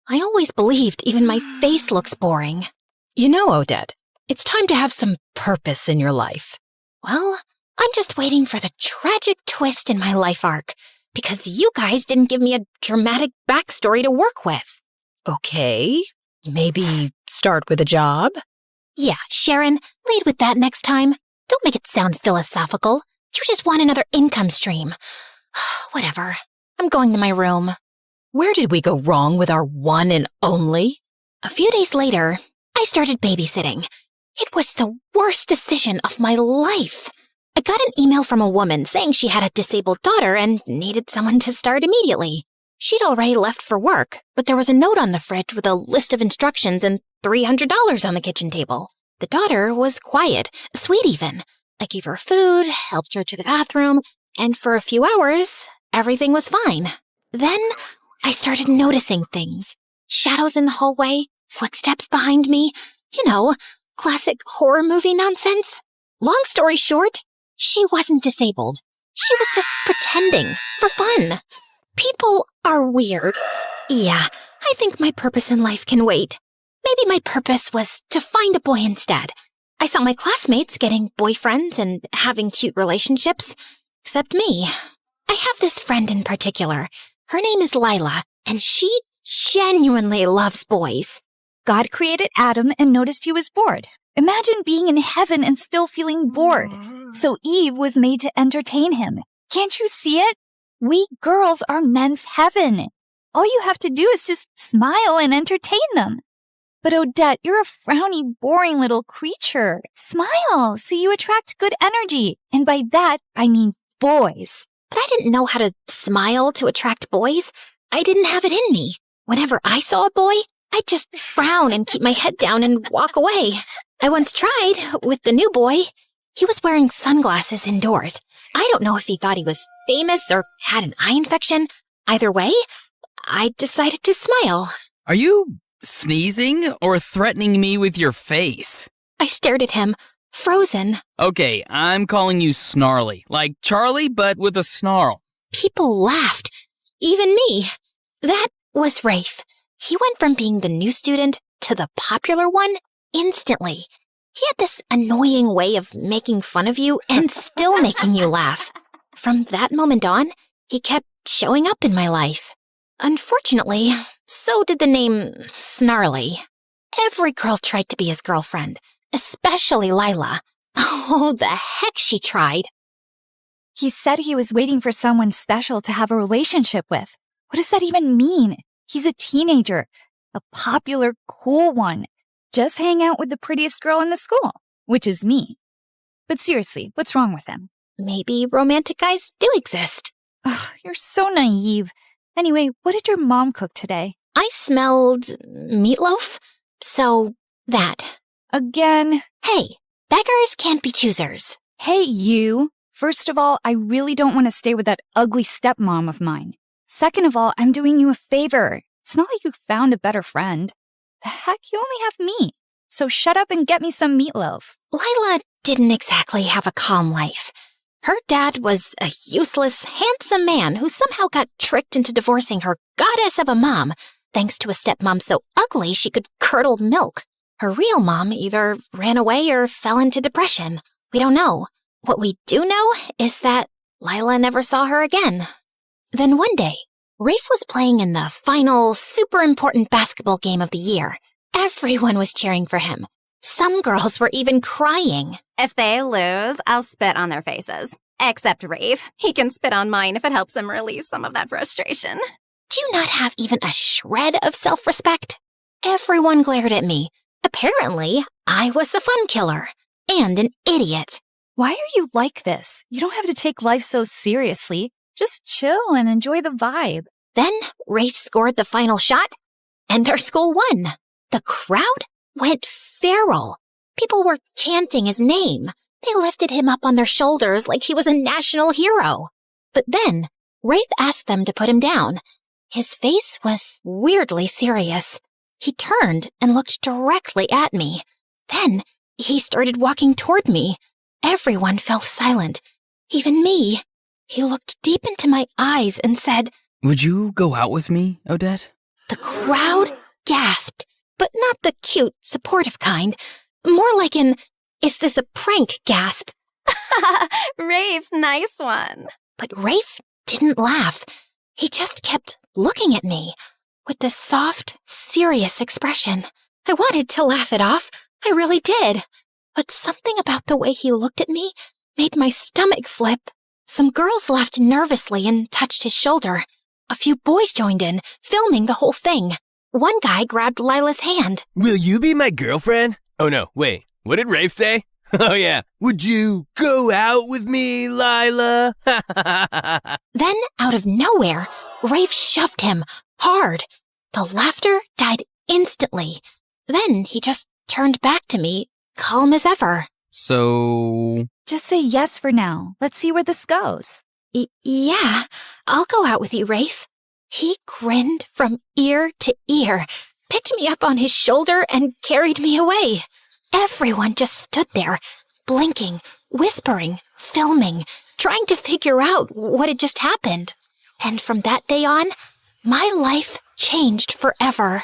I always believed even my face looks boring. You know, Odette, it's time to have some purpose in your life. Well, I'm just waiting for the tragic twist in my life arc, because you guys didn't give me a dramatic backstory to work with. Okay, maybe start with a job? Yeah, Sharon, lead with that next time. Don't make it sound philosophical. You just want another income stream. Whatever. I'm going to my room. Where did we go wrong with our one and only? A few days later, I started babysitting. It was the worst decision of my life. I got an email from a woman saying she had a disabled daughter and needed someone to start immediately. She'd already left for work, but there was a note on the fridge with a list of instructions and $300 on the kitchen table. The daughter was quiet, sweet even. I gave her food, helped her to the bathroom, and for a few hours, everything was fine. Then I started noticing things. Shadows in the hallway, footsteps behind me. You know, classic horror movie nonsense. Long story short, she wasn't disabled. She was just pretending, for fun. People are weird. Yeah, I think my purpose in life can wait. Maybe my purpose was to find a boy instead. I saw my classmates getting boyfriends and having cute relationships, except me. I have this friend in particular. Her name is Lila, and she genuinely loves boys. God created Adam and noticed he was bored. Imagine being in heaven and still feeling bored. So Eve was made to entertain him. Can't you see it? We girls are men's heaven. All you have to do is just smile and entertain them. But Odette, you're a frowny, boring little creature. Smile so you attract good energy. And by that, I mean boys. But I didn't know how to smile to attract boys. I didn't have it in me. Whenever I saw a boy, I'd just frown and keep my head down and walk away. I once tried with the new boy. He was wearing sunglasses indoors. I don't know if he thought he was famous or had an eye infection. Either way, I decided to smile. Are you sneezing or threatening me with your face? I stared at him, frozen. Okay, I'm calling you Snarly, like Charlie, but with a snarl. People laughed, even me. That was Rafe. He went from being the new student to the popular one instantly. He had this annoying way of making fun of you and still making you laugh. From that moment on, he kept showing up in my life. Unfortunately, so did the name Snarly. Every girl tried to be his girlfriend, especially Lila. Oh, the heck she tried. He said he was waiting for someone special to have a relationship with. What does that even mean? He's a teenager, a popular, cool one. Just hang out with the prettiest girl in the school, which is me. But seriously, what's wrong with him? Maybe romantic guys do exist. Ugh, you're so naive. Anyway, what did your mom cook today? I smelled meatloaf. So, that. Again? Hey, beggars can't be choosers. Hey, you. First of all, I really don't want to stay with that ugly stepmom of mine. Second of all, I'm doing you a favor. It's not like you found a better friend. The heck, you only have me. So shut up and get me some meatloaf. Lila didn't exactly have a calm life. Her dad was a useless, handsome man who somehow got tricked into divorcing her goddess of a mom, thanks to a stepmom so ugly she could curdle milk. Her real mom either ran away or fell into depression. We don't know. What we do know is that Lila never saw her again. Then one day, Rafe was playing in the final, super important basketball game of the year. Everyone was cheering for him. Some girls were even crying. If they lose, I'll spit on their faces. Except Rafe. He can spit on mine if it helps him release some of that frustration. Do you not have even a shred of self-respect? Everyone glared at me. Apparently, I was the fun killer. And an idiot. Why are you like this? You don't have to take life so seriously. Just chill and enjoy the vibe. Then Rafe scored the final shot, and our school won. The crowd went feral. People were chanting his name. They lifted him up on their shoulders like he was a national hero. But then Rafe asked them to put him down. His face was weirdly serious. He turned and looked directly at me. Then he started walking toward me. Everyone fell silent, even me. He looked deep into my eyes and said, "Would you go out with me, Odette?" The crowd gasped, but not the cute, supportive kind. More like an, "Is this a prank?" gasp. Rafe, nice one. But Rafe didn't laugh. He just kept looking at me with this soft, serious expression. I wanted to laugh it off. I really did. But something about the way he looked at me made my stomach flip. Some girls laughed nervously and touched his shoulder. A few boys joined in, filming the whole thing. One guy grabbed Lila's hand. "Will you be my girlfriend?" Oh no, wait, what did Rafe say? Oh yeah, "Would you go out with me, Lila?" Then, out of nowhere, Rafe shoved him hard. The laughter died instantly. Then he just turned back to me, calm as ever. So... Just say yes for now. Let's see where this goes. Yeah, I'll go out with you, Rafe. He grinned from ear to ear, picked me up on his shoulder, and carried me away. Everyone just stood there, blinking, whispering, filming, trying to figure out what had just happened. And from that day on, my life changed forever.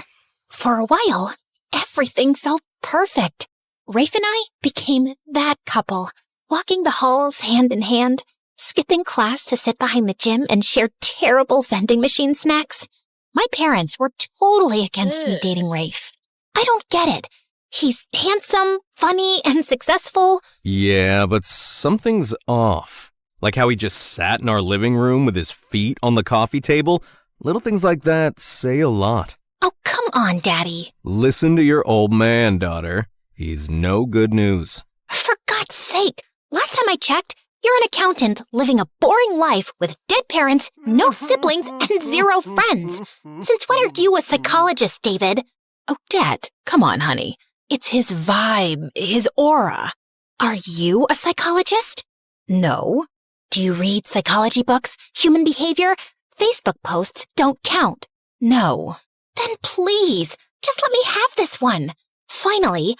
For a while, everything felt perfect. Rafe and I became that couple, walking the halls hand in hand, skipping class to sit behind the gym and share terrible vending machine snacks. My parents were totally against me dating Rafe. I don't get it. He's handsome, funny, and successful. Yeah, but something's off. Like how he just sat in our living room with his feet on the coffee table. Little things like that say a lot. Oh, come on, Daddy. Listen to your old man, daughter. He's no good news. For God's sake, last time I checked, you're an accountant living a boring life with dead parents, no siblings, and 0 friends. Since when are you a psychologist, David? Oh, Dad, come on, honey. It's his vibe, his aura. Are you a psychologist? No. Do you read psychology books, human behavior? Facebook posts don't count. No. Then please, just let me have this one. Finally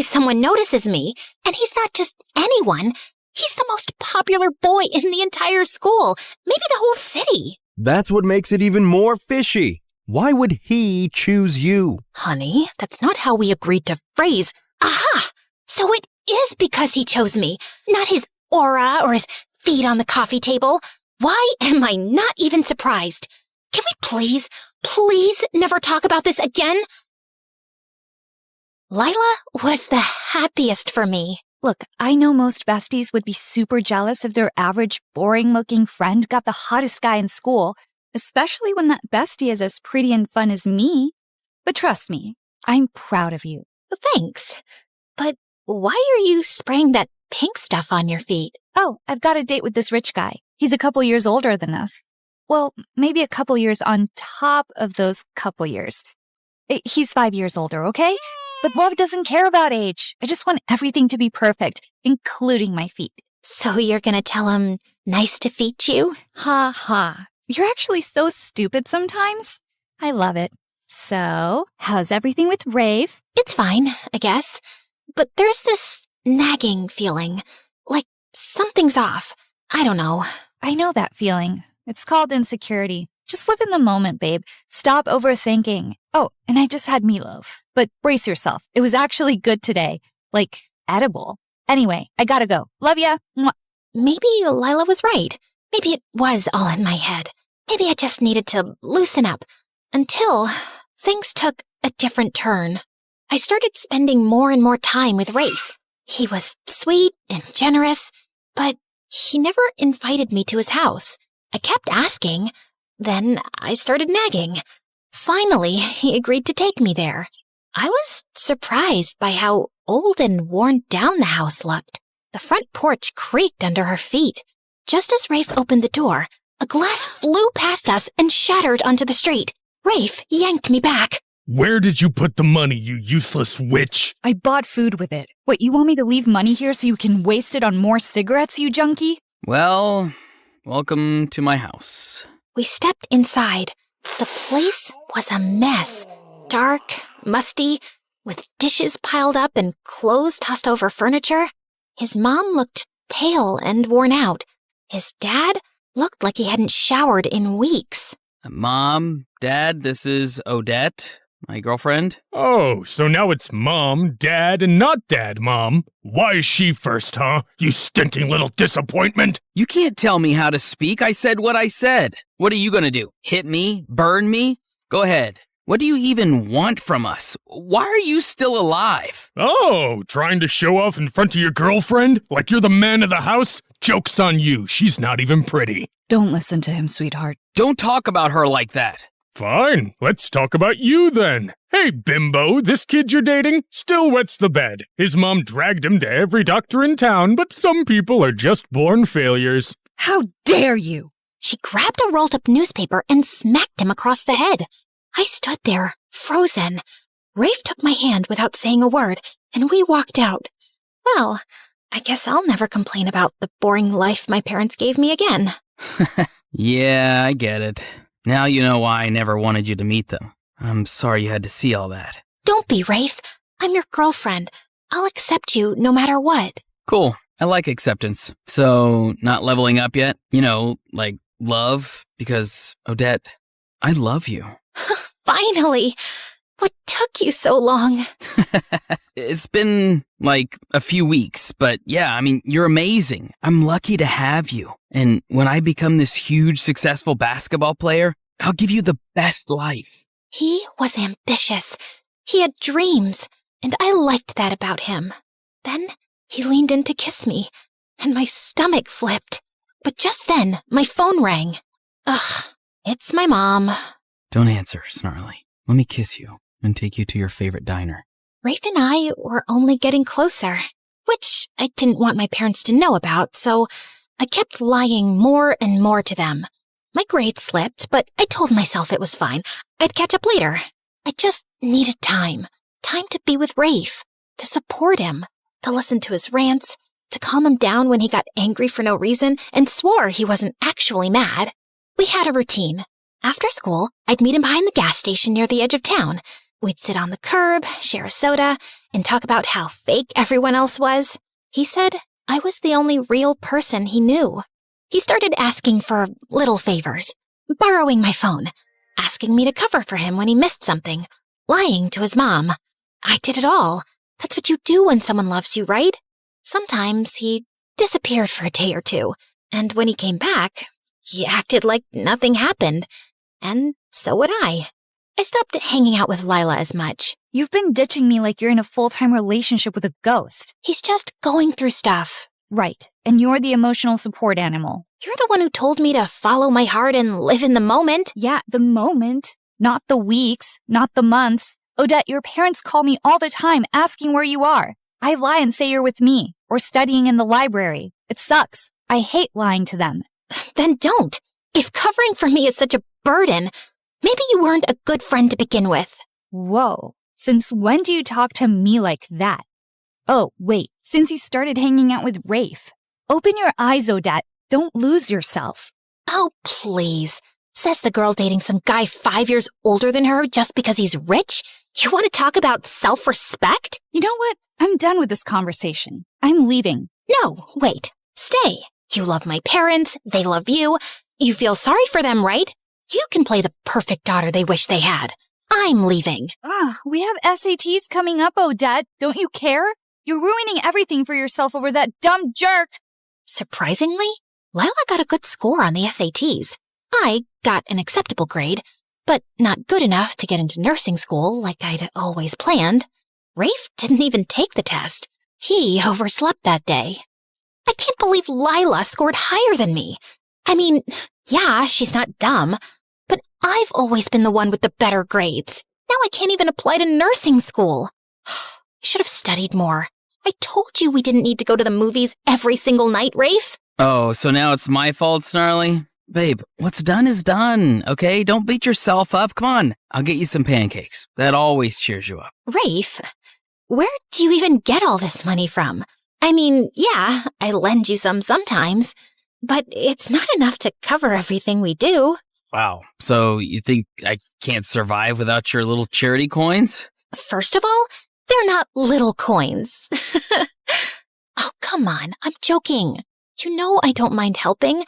someone notices me, and he's not just anyone. He's the most popular boy in the entire school, maybe the whole city. That's what makes it even more fishy. Why would he choose you? Honey, that's not how we agreed to phrase. Aha! So it is because he chose me, not his aura or his feet on the coffee table. Why am I not even surprised? Can we please never talk about this again? Lila was the happiest for me. Look, I know most besties would be super jealous if their average, boring-looking friend got the hottest guy in school, especially when that bestie is as pretty and fun as me. But trust me, I'm proud of you. Thanks. But why are you spraying that pink stuff on your feet? Oh, I've got a date with this rich guy. He's a couple years older than us. Well, maybe a couple years on top of those couple years. He's 5 years older, okay? But love doesn't care about age. I just want everything to be perfect, including my feet. So you're gonna tell him, nice to feet you? Ha ha. You're actually so stupid sometimes. I love it. So, how's everything with Rafe? It's fine, I guess. But there's this nagging feeling. Like something's off. I don't know. I know that feeling. It's called insecurity. Just live in the moment, babe. Stop overthinking. Oh, and I just had meatloaf. But brace yourself. It was actually good today. Like, edible. Anyway, I gotta go. Love ya. Mwah. Maybe Lila was right. Maybe it was all in my head. Maybe I just needed to loosen up. Until things took a different turn. I started spending more and more time with Rafe. He was sweet and generous, but he never invited me to his house. I kept asking. Then I started nagging. Finally, he agreed to take me there. I was surprised by how old and worn down the house looked. The front porch creaked under her feet. Just as Rafe opened the door, a glass flew past us and shattered onto the street. Rafe yanked me back. Where did you put the money, you useless witch? I bought food with it. What, you want me to leave money here so you can waste it on more cigarettes, you junkie? Well, welcome to my house. We stepped inside. The place was a mess. Dark, musty, with dishes piled up and clothes tossed over furniture. His mom looked pale and worn out. His dad looked like he hadn't showered in weeks. Mom, Dad, this is Odette, my girlfriend. Oh, so now it's Mom, Dad, and not Dad, Mom. Why is she first, huh? You stinking little disappointment. You can't tell me how to speak. I said what I said. What are you gonna do? Hit me? Burn me? Go ahead. What do you even want from us? Why are you still alive? Oh, trying to show off in front of your girlfriend? Like you're the man of the house? Joke's on you. She's not even pretty. Don't listen to him, sweetheart. Don't talk about her like that. Fine, let's talk about you then. Hey, bimbo, this kid you're dating still wets the bed. His mom dragged him to every doctor in town, but some people are just born failures. How dare you? She grabbed a rolled-up newspaper and smacked him across the head. I stood there, frozen. Rafe took my hand without saying a word, and we walked out. Well, I guess I'll never complain about the boring life my parents gave me again. Yeah, I get it. Now you know why I never wanted you to meet them. I'm sorry you had to see all that. Don't be, Rafe. I'm your girlfriend. I'll accept you no matter what. Cool. I like acceptance. So, not leveling up yet? You know, like love? Because, Odette, I love you. Finally! What took you so long? It's been, like, a few weeks, but yeah, I mean, you're amazing. I'm lucky to have you. And when I become this huge, successful basketball player, I'll give you the best life. He was ambitious. He had dreams, and I liked that about him. Then he leaned in to kiss me, and my stomach flipped. But just then, my phone rang. Ugh, it's my mom. Don't answer, Snarly. Let me kiss you and take you to your favorite diner. Rafe and I were only getting closer, which I didn't want my parents to know about, so I kept lying more and more to them. My grades slipped, but I told myself it was fine. I'd catch up later. I just needed time. Time to be with Rafe, to support him, to listen to his rants, to calm him down when he got angry for no reason and swore he wasn't actually mad. We had a routine. After school, I'd meet him behind the gas station near the edge of town. We'd sit on the curb, share a soda, and talk about how fake everyone else was. He said I was the only real person he knew. He started asking for little favors, borrowing my phone, asking me to cover for him when he missed something, lying to his mom. I did it all. That's what you do when someone loves you, right? Sometimes he disappeared for a day or two, and when he came back, he acted like nothing happened. And so would I. I stopped hanging out with Lila as much. You've been ditching me like you're in a full-time relationship with a ghost. He's just going through stuff. Right, and you're the emotional support animal. You're the one who told me to follow my heart and live in the moment. Yeah, the moment. Not the weeks, not the months. Odette, your parents call me all the time asking where you are. I lie and say you're with me, or studying in the library. It sucks. I hate lying to them. Then don't. If covering for me is such a burden, maybe you weren't a good friend to begin with. Whoa. Since when do you talk to me like that? Oh, wait. Since you started hanging out with Rafe. Open your eyes, Odette. Don't lose yourself. Oh, please. Says the girl dating some guy 5 years older than her just because he's rich? You want to talk about self-respect? You know what? I'm done with this conversation. I'm leaving. No, wait. Stay. You love my parents. They love you. You feel sorry for them, right? You can play the perfect daughter they wish they had. I'm leaving. We have SATs coming up, Odette. Don't you care? You're ruining everything for yourself over that dumb jerk. Surprisingly, Lila got a good score on the SATs. I got an acceptable grade, but not good enough to get into nursing school like I'd always planned. Rafe didn't even take the test. He overslept that day. I can't believe Lila scored higher than me. I mean, yeah, she's not dumb, but I've always been the one with the better grades. Now I can't even apply to nursing school. I should have studied more. I told you we didn't need to go to the movies every single night, Rafe. Oh, so now it's my fault, Snarly? Babe, what's done is done, okay? Don't beat yourself up. Come on, I'll get you some pancakes. That always cheers you up. Rafe, where do you even get all this money from? I mean, yeah, I lend you some sometimes, but it's not enough to cover everything we do. Wow, so you think I can't survive without your little charity coins? First of all, they're not little coins. Oh, come on, I'm joking. You know I don't mind helping.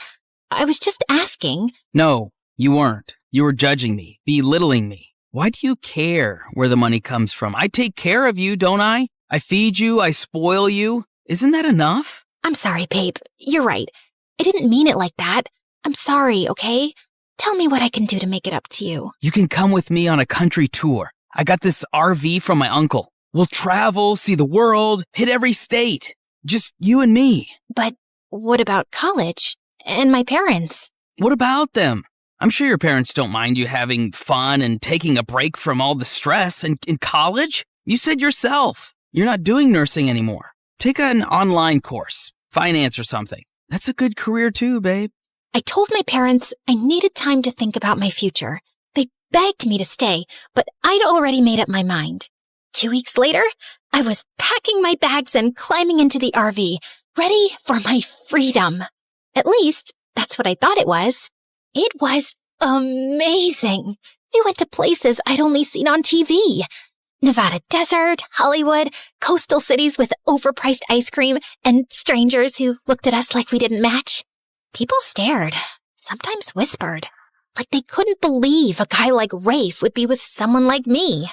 I was just asking. No, you weren't. You were judging me, belittling me. Why do you care where the money comes from? I take care of you, don't I? I feed you, I spoil you. Isn't that enough? I'm sorry, babe. You're right. I didn't mean it like that. I'm sorry, okay? Tell me what I can do to make it up to you. You can come with me on a country tour. I got this RV from my uncle. We'll travel, see the world, hit every state. Just you and me. But what about college? And my parents? What about them? I'm sure your parents don't mind you having fun and taking a break from all the stress. And in college, you said yourself, you're not doing nursing anymore. Take an online course, finance or something. That's a good career too, babe. I told my parents I needed time to think about my future. They begged me to stay, but I'd already made up my mind. 2 weeks later, I was packing my bags and climbing into the RV, ready for my freedom. At least, that's what I thought it was. It was amazing. We went to places I'd only seen on TV. Nevada desert, Hollywood, coastal cities with overpriced ice cream, and strangers who looked at us like we didn't match. People stared, sometimes whispered, like they couldn't believe a guy like Rafe would be with someone like me.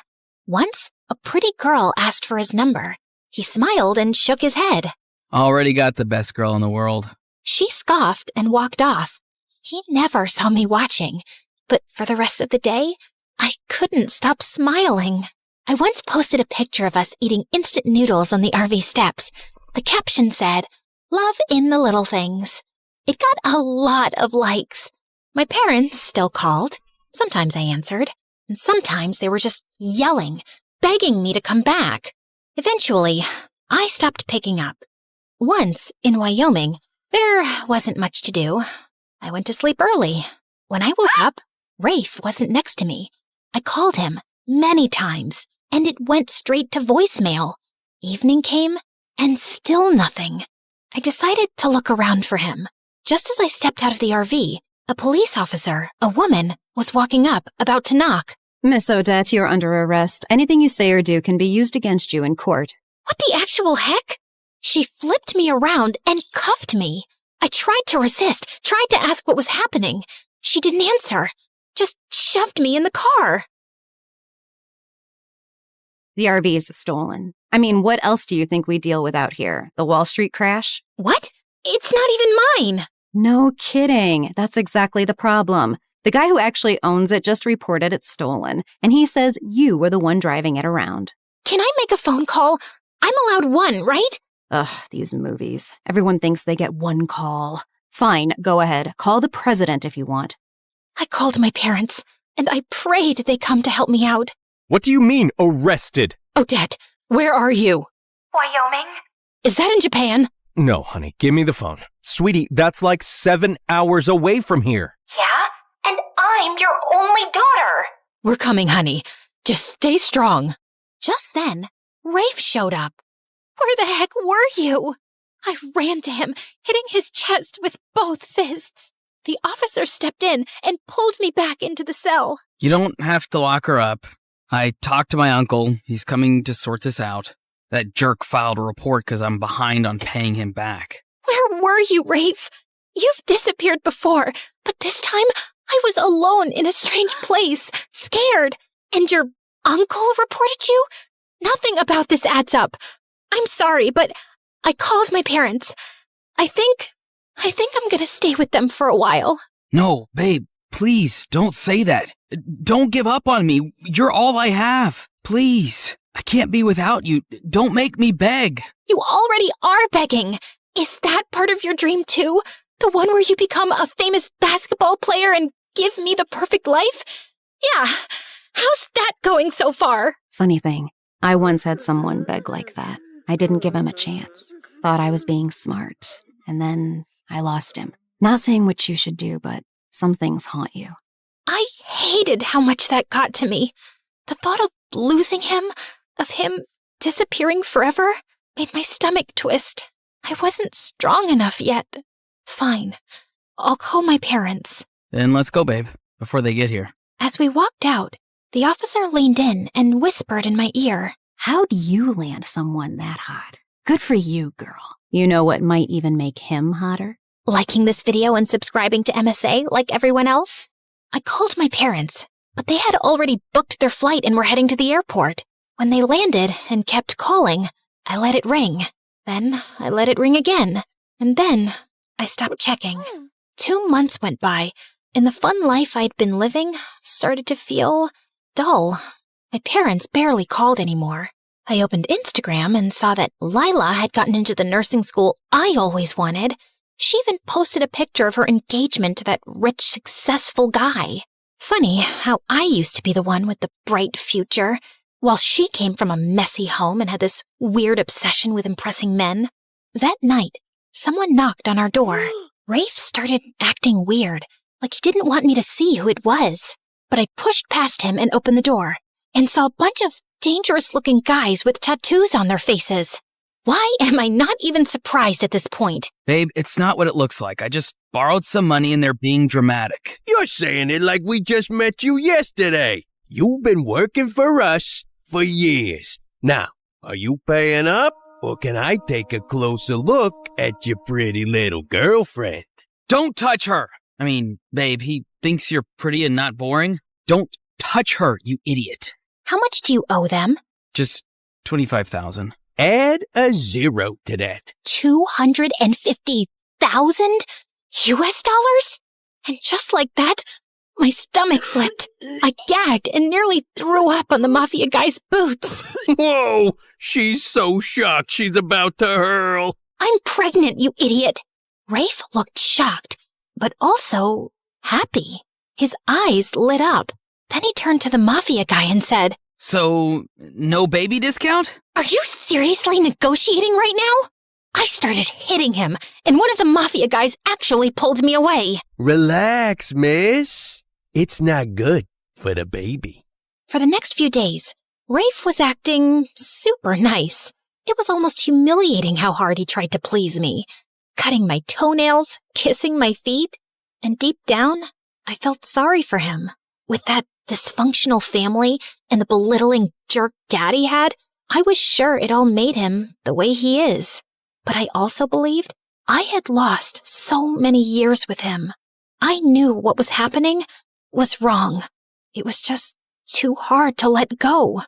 Once, a pretty girl asked for his number. He smiled and shook his head. Already got the best girl in the world. She scoffed and walked off. He never saw me watching, but for the rest of the day, I couldn't stop smiling. I once posted a picture of us eating instant noodles on the RV steps. The caption said, "Love in the little things." It got a lot of likes. My parents still called. Sometimes I answered, and sometimes they were just yelling, begging me to come back. Eventually, I stopped picking up. Once, in Wyoming, there wasn't much to do. I went to sleep early. When I woke up, Rafe wasn't next to me. I called him many times, and it went straight to voicemail. Evening came, and still nothing. I decided to look around for him. Just as I stepped out of the RV, a police officer, a woman, was walking up, about to knock. Miss Odette, you're under arrest. Anything you say or do can be used against you in court. What the actual heck? She flipped me around and cuffed me. I tried to resist, tried to ask what was happening. She didn't answer, just shoved me in the car. The RV is stolen. I mean, what else do you think we deal with out here? The Wall Street crash? What? It's not even mine. No kidding. That's exactly the problem. The guy who actually owns it just reported it's stolen, and he says you were the one driving it around. Can I make a phone call? I'm allowed one, right? Ugh, these movies. Everyone thinks they get one call. Fine, go ahead. Call the president if you want. I called my parents, and I prayed they'd come to help me out. What do you mean, arrested? Odette, where are you? Wyoming. Is that in Japan? No, honey, give me the phone. Sweetie, that's like 7 hours away from here. Yeah? And I'm your only daughter. We're coming, honey. Just stay strong. Just then, Rafe showed up. Where the heck were you? I ran to him, hitting his chest with both fists. The officer stepped in and pulled me back into the cell. You don't have to lock her up. I talked to my uncle. He's coming to sort this out. That jerk filed a report because I'm behind on paying him back. Where were you, Rafe? You've disappeared before, but this time I was alone in a strange place, scared. And your uncle reported you? Nothing about this adds up. I'm sorry, but I called my parents. I think I'm gonna stay with them for a while. No, babe, please don't say that. Don't give up on me. You're all I have. Please. I can't be without you. Don't make me beg. You already are begging. Is that part of your dream too? The one where you become a famous basketball player and give me the perfect life? Yeah. How's that going so far? Funny thing, I once had someone beg like that. I didn't give him a chance. Thought I was being smart. And then I lost him. Not saying what you should do, but some things haunt you. I hated how much that got to me. The thought of losing him, of him disappearing forever, made my stomach twist. I wasn't strong enough yet. Fine. I'll call my parents. Then let's go, babe, before they get here. As we walked out, the officer leaned in and whispered in my ear. How'd you land someone that hot? Good for you, girl. You know what might even make him hotter? Liking this video and subscribing to MSA like everyone else? I called my parents, but they had already booked their flight and were heading to the airport. When they landed and kept calling, I let it ring. Then I let it ring again. And then I stopped checking. 2 months went by, and the fun life I'd been living started to feel dull. My parents barely called anymore. I opened Instagram and saw that Lila had gotten into the nursing school I always wanted. She even posted a picture of her engagement to that rich, successful guy. Funny how I used to be the one with the bright future, while she came from a messy home and had this weird obsession with impressing men. That night, someone knocked on our door. Rafe started acting weird, like he didn't want me to see who it was. But I pushed past him and opened the door, and saw a bunch of dangerous-looking guys with tattoos on their faces. Why am I not even surprised at this point? Babe, it's not what it looks like. I just borrowed some money and they're being dramatic. You're saying it like we just met you yesterday. You've been working for us for years. Now, are you paying up, or can I take a closer look at your pretty little girlfriend? Don't touch her! I mean, babe, he thinks you're pretty and not boring. Don't touch her, you idiot. How much do you owe them? Just $25,000. Add a zero to that. 250,000 US dollars? And just like that, my stomach flipped. I gagged and nearly threw up on the mafia guy's boots. Whoa, she's so shocked she's about to hurl. I'm pregnant, you idiot. Rafe looked shocked, but also happy. His eyes lit up. Then he turned to the mafia guy and said, So, no baby discount? Are you seriously negotiating right now? I started hitting him, and one of the mafia guys actually pulled me away. Relax, miss. It's not good for the baby. For the next few days, Rafe was acting super nice. It was almost humiliating how hard he tried to please me. Cutting my toenails, kissing my feet, and deep down, I felt sorry for him. With that dysfunctional family and the belittling jerk dad he had, I was sure it all made him the way he is. But I also believed I had lost so many years with him. I knew what was happening was wrong. It was just too hard to let go.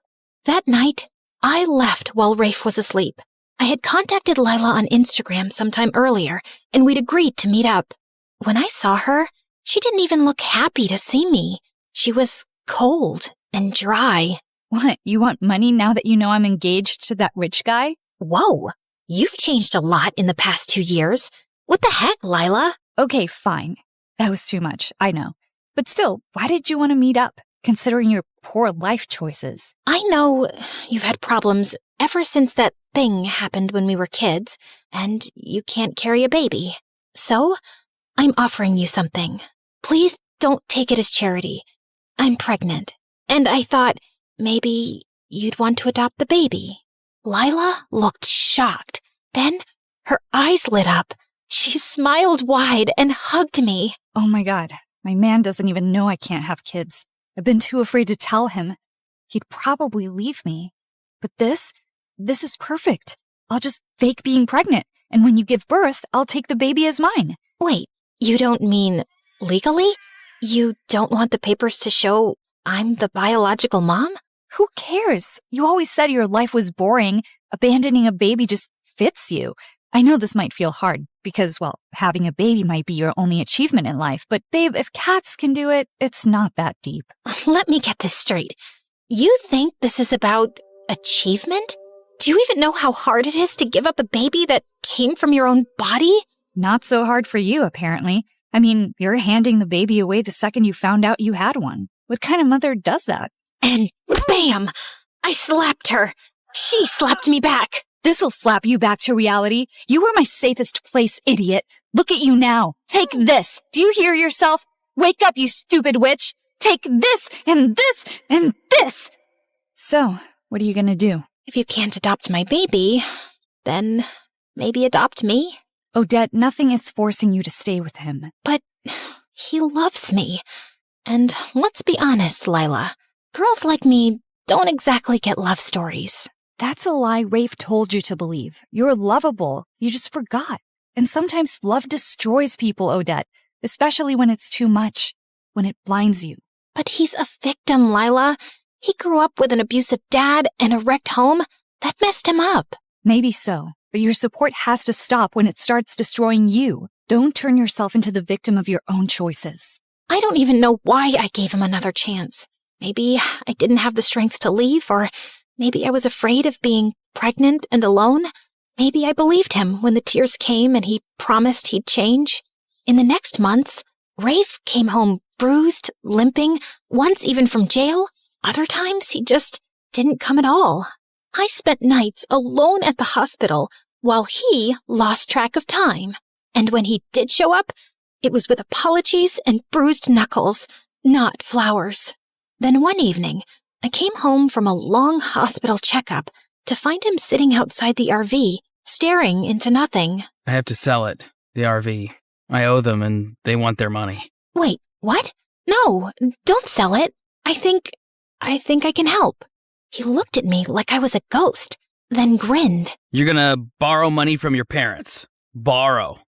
That night, I left while Rafe was asleep. I had contacted Lila on Instagram sometime earlier, and we'd agreed to meet up. When I saw her, she didn't even look happy to see me. She was cold and dry. What, you want money now that you know I'm engaged to that rich guy? Whoa, you've changed a lot in the past 2 years. What the heck, Lila? Okay, fine. That was too much, I know. But still, why did you want to meet up, considering your poor life choices? I know you've had problems ever since that thing happened when we were kids, and you can't carry a baby. So, I'm offering you something. Please don't take it as charity. I'm pregnant, and I thought maybe you'd want to adopt the baby. Lila looked shocked. Then her eyes lit up. She smiled wide and hugged me. Oh my God, my man doesn't even know I can't have kids. I've been too afraid to tell him. He'd probably leave me. But this is perfect. I'll just fake being pregnant, and when you give birth, I'll take the baby as mine. Wait, you don't mean legally? You don't want the papers to show I'm the biological mom? Who cares? You always said your life was boring. Abandoning a baby just fits you. I know this might feel hard because, well, having a baby might be your only achievement in life, but babe, if cats can do it, it's not that deep. Let me get this straight. You think this is about achievement? Do you even know how hard it is to give up a baby that came from your own body? Not so hard for you, apparently. I mean, you're handing the baby away the second you found out you had one. What kind of mother does that? And bam! I slapped her. She slapped me back. This'll slap you back to reality. You were my safest place, idiot. Look at you now. Take this. Do you hear yourself? Wake up, you stupid witch. Take this and this and this. So, what are you gonna do? If you can't adopt my baby, then maybe adopt me. Odette, nothing is forcing you to stay with him. But he loves me. And let's be honest, Lila. Girls like me don't exactly get love stories. That's a lie Rafe told you to believe. You're lovable. You just forgot. And sometimes love destroys people, Odette, especially when it's too much, when it blinds you. But he's a victim, Lila. He grew up with an abusive dad and a wrecked home. That messed him up. Maybe so, but your support has to stop when it starts destroying you. Don't turn yourself into the victim of your own choices. I don't even know why I gave him another chance. Maybe I didn't have the strength to leave, or maybe I was afraid of being pregnant and alone. Maybe I believed him when the tears came and he promised he'd change. In the next months, Rafe came home bruised, limping, once even from jail. Other times, he just didn't come at all. I spent nights alone at the hospital while he lost track of time. And when he did show up, it was with apologies and bruised knuckles, not flowers. Then one evening, I came home from a long hospital checkup to find him sitting outside the RV, staring into nothing. I have to sell it, the RV. I owe them and they want their money. Wait, what? No, don't sell it. I think I can help. He looked at me like I was a ghost, then grinned. You're gonna borrow money from your parents. Borrow.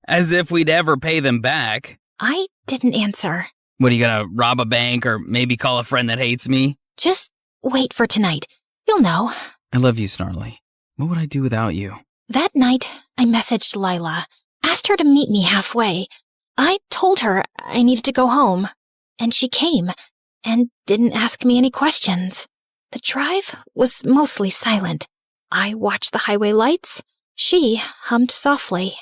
As if we'd ever pay them back. I didn't answer. What, are you gonna rob a bank or maybe call a friend that hates me? Just wait for tonight. You'll know. I love you, Snarly. What would I do without you? That night, I messaged Lila, asked her to meet me halfway. I told her I needed to go home, and she came and didn't ask me any questions. The drive was mostly silent. I watched the highway lights. She hummed softly.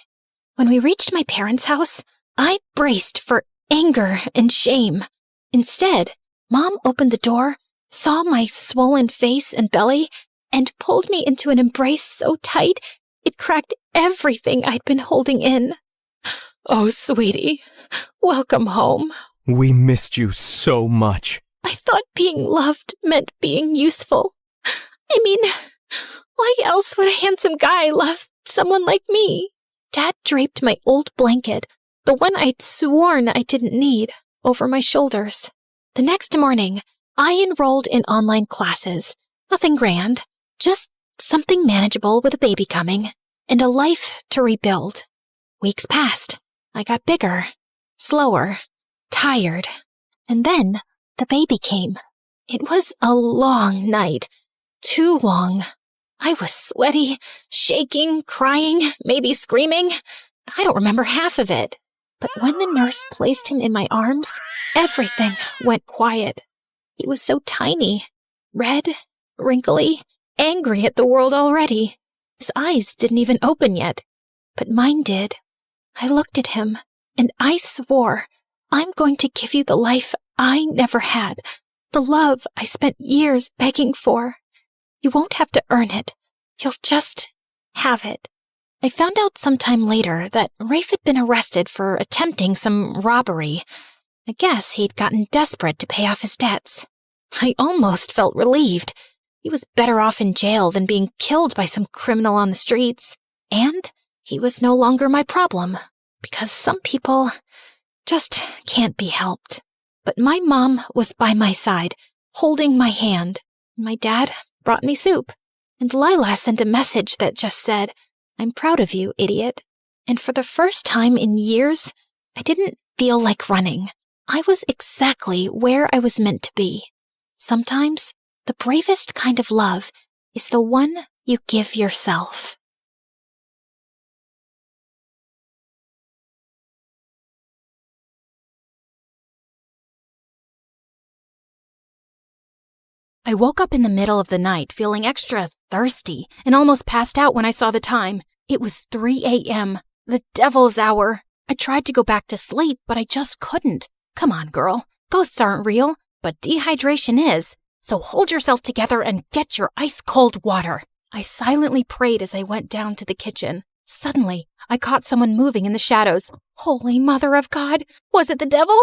When we reached my parents' house, I braced for anger and shame. Instead, Mom opened the door, saw my swollen face and belly, and pulled me into an embrace so tight it cracked everything I'd been holding in. Oh, sweetie, welcome home. We missed you so much. I thought being loved meant being useful. I mean, why else would a handsome guy love someone like me? Dad draped my old blanket, the one I'd sworn I didn't need, over my shoulders. The next morning, I enrolled in online classes. Nothing grand, just something manageable with a baby coming, and a life to rebuild. Weeks passed. I got bigger, slower, tired, and then the baby came. It was a long night, too long. I was sweaty, shaking, crying, maybe screaming. I don't remember half of it. But when the nurse placed him in my arms, everything went quiet. He was so tiny, red, wrinkly, angry at the world already. His eyes didn't even open yet, but mine did. I looked at him, and I swore, I'm going to give you the life I never had, the love I spent years begging for. You won't have to earn it. You'll just have it. I found out sometime later that Rafe had been arrested for attempting some robbery. I guess he'd gotten desperate to pay off his debts. I almost felt relieved. He was better off in jail than being killed by some criminal on the streets. And he was no longer my problem, because some people just can't be helped. But my mom was by my side, holding my hand. My dad brought me soup, and Lila sent a message that just said, "I'm proud of you, idiot." And for the first time in years, I didn't feel like running. I was exactly where I was meant to be. Sometimes, the bravest kind of love is the one you give yourself. I woke up in the middle of the night feeling extra thirsty and almost passed out when I saw the time. It was 3 a.m., the devil's hour. I tried to go back to sleep, but I just couldn't. Come on, girl. Ghosts aren't real, but dehydration is. So hold yourself together and get your ice-cold water. I silently prayed as I went down to the kitchen. Suddenly, I caught someone moving in the shadows. Holy Mother of God! Was it the devil?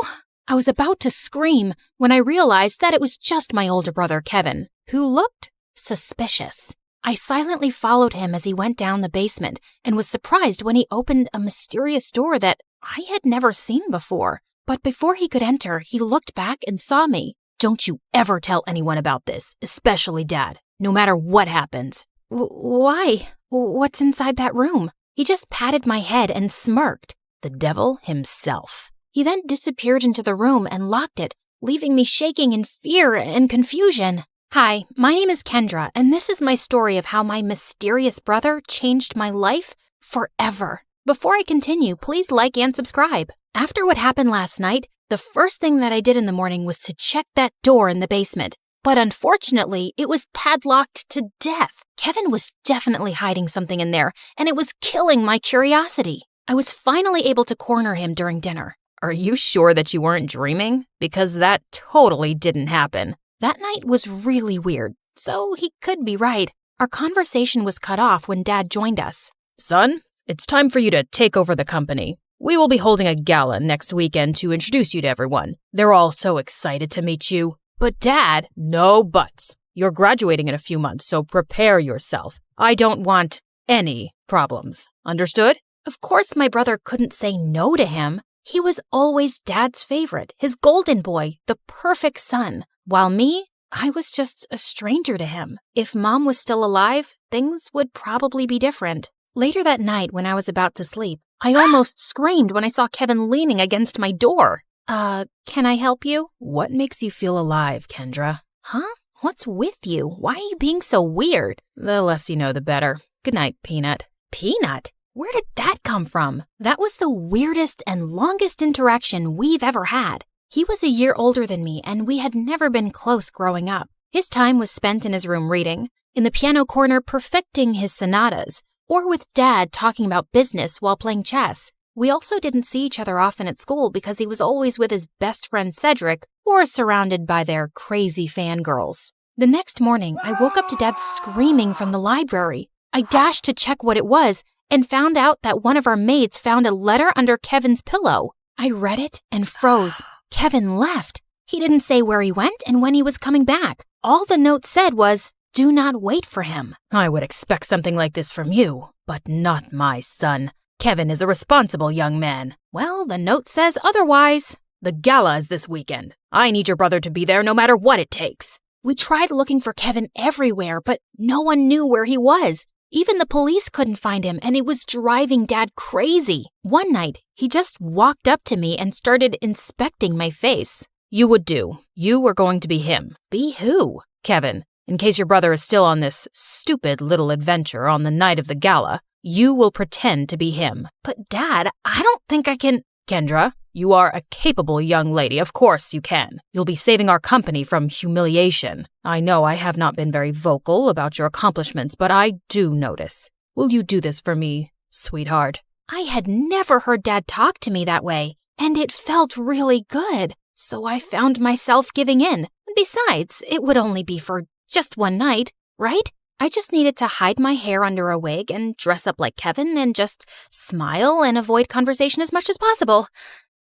I was about to scream when I realized that it was just my older brother, Kevin, who looked suspicious. I silently followed him as he went down the basement and was surprised when he opened a mysterious door that I had never seen before. But before he could enter, he looked back and saw me. Don't you ever tell anyone about this, especially Dad, no matter what happens. Why? What's inside that room? He just patted my head and smirked. The devil himself. He then disappeared into the room and locked it, leaving me shaking in fear and confusion. Hi, my name is Kendra, and this is my story of how my mysterious brother changed my life forever. Before I continue, please like and subscribe. After what happened last night, the first thing that I did in the morning was to check that door in the basement. But unfortunately, it was padlocked to death. Kevin was definitely hiding something in there, and it was killing my curiosity. I was finally able to corner him during dinner. Are you sure that you weren't dreaming? Because that totally didn't happen. That night was really weird, so he could be right. Our conversation was cut off when Dad joined us. Son, it's time for you to take over the company. We will be holding a gala next weekend to introduce you to everyone. They're all so excited to meet you. But Dad, no buts. You're graduating in a few months, so prepare yourself. I don't want any problems. Understood? Of course, my brother couldn't say no to him. He was always Dad's favorite, his golden boy, the perfect son. While me, I was just a stranger to him. If Mom was still alive, things would probably be different. Later that night, when I was about to sleep, I almost screamed when I saw Kevin leaning against my door. Can I help you? What makes you feel alive, Kendra? Huh? What's with you? Why are you being so weird? The less you know, the better. Good night, Peanut. Peanut? Where did that come from? That was the weirdest and longest interaction we've ever had. He was a year older than me, and we had never been close growing up. His time was spent in his room reading, in the piano corner perfecting his sonatas, or with Dad talking about business while playing chess. We also didn't see each other often at school because he was always with his best friend Cedric or surrounded by their crazy fangirls. The next morning, I woke up to Dad screaming from the library. I dashed to check what it was and found out that one of our maids found a letter under Kevin's pillow. I read it and froze. Kevin left. He didn't say where he went and when he was coming back. All the note said was, "Do not wait for him." I would expect something like this from you, but not my son. Kevin is a responsible young man. Well, the note says otherwise. The gala is this weekend. I need your brother to be there no matter what it takes. We tried looking for Kevin everywhere, but no one knew where he was. Even the police couldn't find him, and it was driving Dad crazy. One night, he just walked up to me and started inspecting my face. You would do. You were going to be him. Be who? Kevin. In case your brother is still on this stupid little adventure on the night of the gala, you will pretend to be him. But Dad, I don't think I can... Kendra, you are a capable young lady. Of course you can. You'll be saving our company from humiliation. I know I have not been very vocal about your accomplishments, but I do notice. Will you do this for me, sweetheart? I had never heard Dad talk to me that way, and it felt really good. So I found myself giving in. Besides, it would only be for just one night, right? I just needed to hide my hair under a wig and dress up like Kevin and just smile and avoid conversation as much as possible.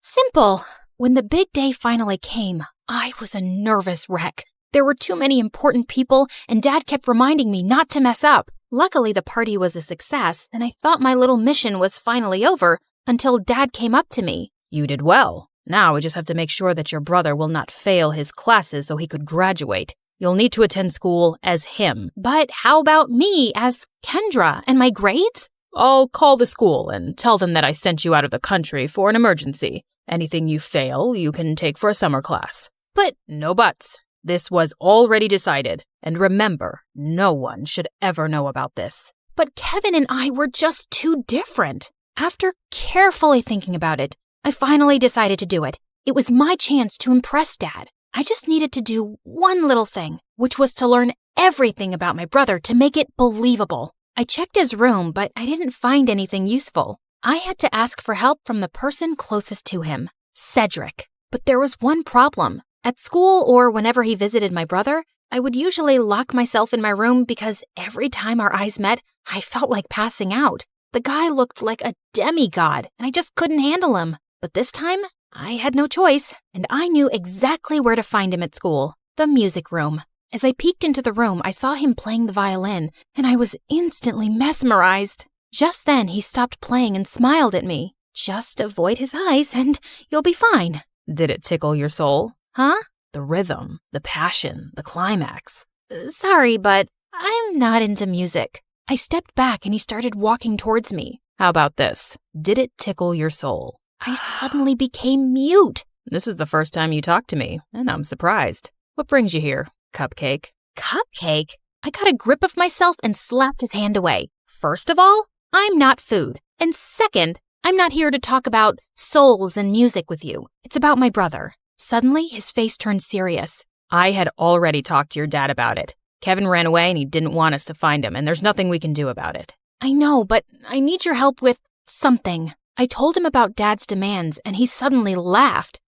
Simple. When the big day finally came, I was a nervous wreck. There were too many important people, and Dad kept reminding me not to mess up. Luckily, the party was a success, and I thought my little mission was finally over until Dad came up to me. You did well. Now we just have to make sure that your brother will not fail his classes so he could graduate. You'll need to attend school as him. But how about me as Kendra and my grades? I'll call the school and tell them that I sent you out of the country for an emergency. Anything you fail, you can take for a summer class. But no buts. This was already decided. And remember, no one should ever know about this. But Kevin and I were just too different. After carefully thinking about it, I finally decided to do it. It was my chance to impress Dad. I just needed to do one little thing, which was to learn everything about my brother to make it believable. I checked his room, but I didn't find anything useful. I had to ask for help from the person closest to him, Cedric. But there was one problem. At school or whenever he visited my brother, I would usually lock myself in my room because every time our eyes met, I felt like passing out. The guy looked like a demigod, and I just couldn't handle him. But this time, I had no choice, and I knew exactly where to find him at school, the music room. As I peeked into the room, I saw him playing the violin, and I was instantly mesmerized. Just then, he stopped playing and smiled at me. Just avoid his eyes, and you'll be fine. Did it tickle your soul? Huh? The rhythm, the passion, the climax. Sorry, but I'm not into music. I stepped back and he started walking towards me. How about this? Did it tickle your soul? I suddenly became mute. This is the first time you talked to me, and I'm surprised. What brings you here, Cupcake? Cupcake? I got a grip of myself and slapped his hand away. First of all, I'm not food. And second, I'm not here to talk about souls and music with you. It's about my brother. Suddenly, his face turned serious. I had already talked to your dad about it. Kevin ran away and he didn't want us to find him, and there's nothing we can do about it. I know, but I need your help with something. I told him about Dad's demands, and he suddenly laughed.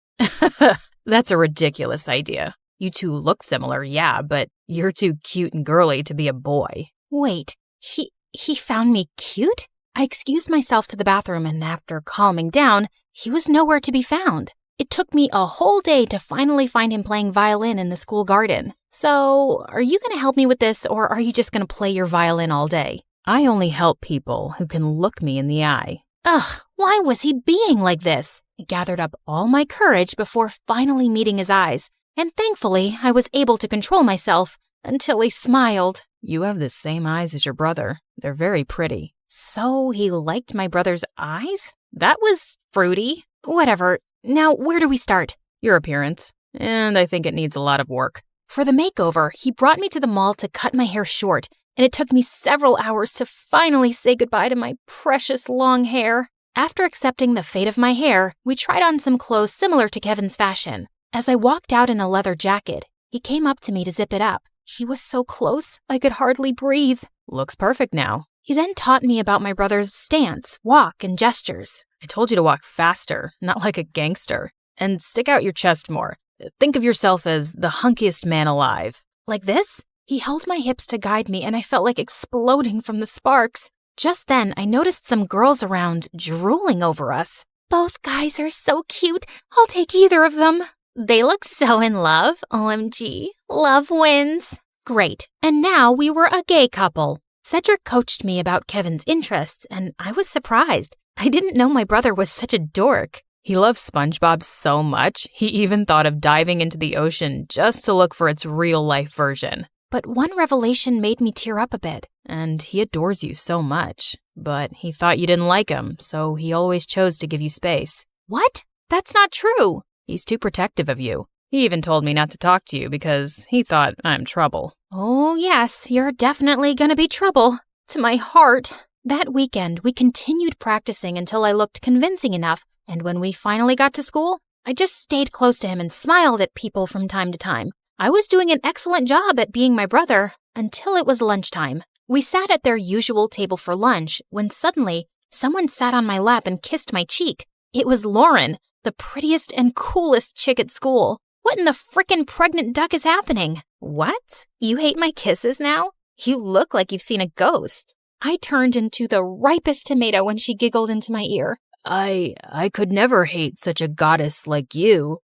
That's a ridiculous idea. You two look similar, yeah, but you're too cute and girly to be a boy. Wait, he found me cute? I excused myself to the bathroom, and after calming down, he was nowhere to be found. It took me a whole day to finally find him playing violin in the school garden. So, are you going to help me with this, or are you just going to play your violin all day? I only help people who can look me in the eye. Ugh, why was he being like this? I gathered up all my courage before finally meeting his eyes, and thankfully I was able to control myself until he smiled. You have the same eyes as your brother. They're very pretty. So he liked my brother's eyes? That was fruity. Whatever. Now, where do we start? Your appearance. And I think it needs a lot of work. For the makeover, he brought me to the mall to cut my hair short, and it took me several hours to finally say goodbye to my precious long hair. After accepting the fate of my hair, we tried on some clothes similar to Kevin's fashion. As I walked out in a leather jacket, he came up to me to zip it up. He was so close, I could hardly breathe. Looks perfect now. He then taught me about my brother's stance, walk, and gestures. I told you to walk faster, not like a gangster. And stick out your chest more. Think of yourself as the hunkiest man alive. Like this? He held my hips to guide me, and I felt like exploding from the sparks. Just then, I noticed some girls around drooling over us. Both guys are so cute. I'll take either of them. They look so in love. OMG. Love wins. Great. And now we were a gay couple. Cedric coached me about Kevin's interests, and I was surprised. I didn't know my brother was such a dork. He loves SpongeBob so much, he even thought of diving into the ocean just to look for its real-life version. But one revelation made me tear up a bit, and he adores you so much. But he thought you didn't like him, so he always chose to give you space. What? That's not true. He's too protective of you. He even told me not to talk to you because he thought I'm trouble. Oh, yes, you're definitely gonna be trouble. To my heart. That weekend, we continued practicing until I looked convincing enough, and when we finally got to school, I just stayed close to him and smiled at people from time to time. I was doing an excellent job at being my brother until it was lunchtime. We sat at their usual table for lunch when suddenly someone sat on my lap and kissed my cheek. It was Lauren, the prettiest and coolest chick at school. What in the frickin' pregnant duck is happening? What? You hate my kisses now? You look like you've seen a ghost. I turned into the ripest tomato when she giggled into my ear. I could never hate such a goddess like you.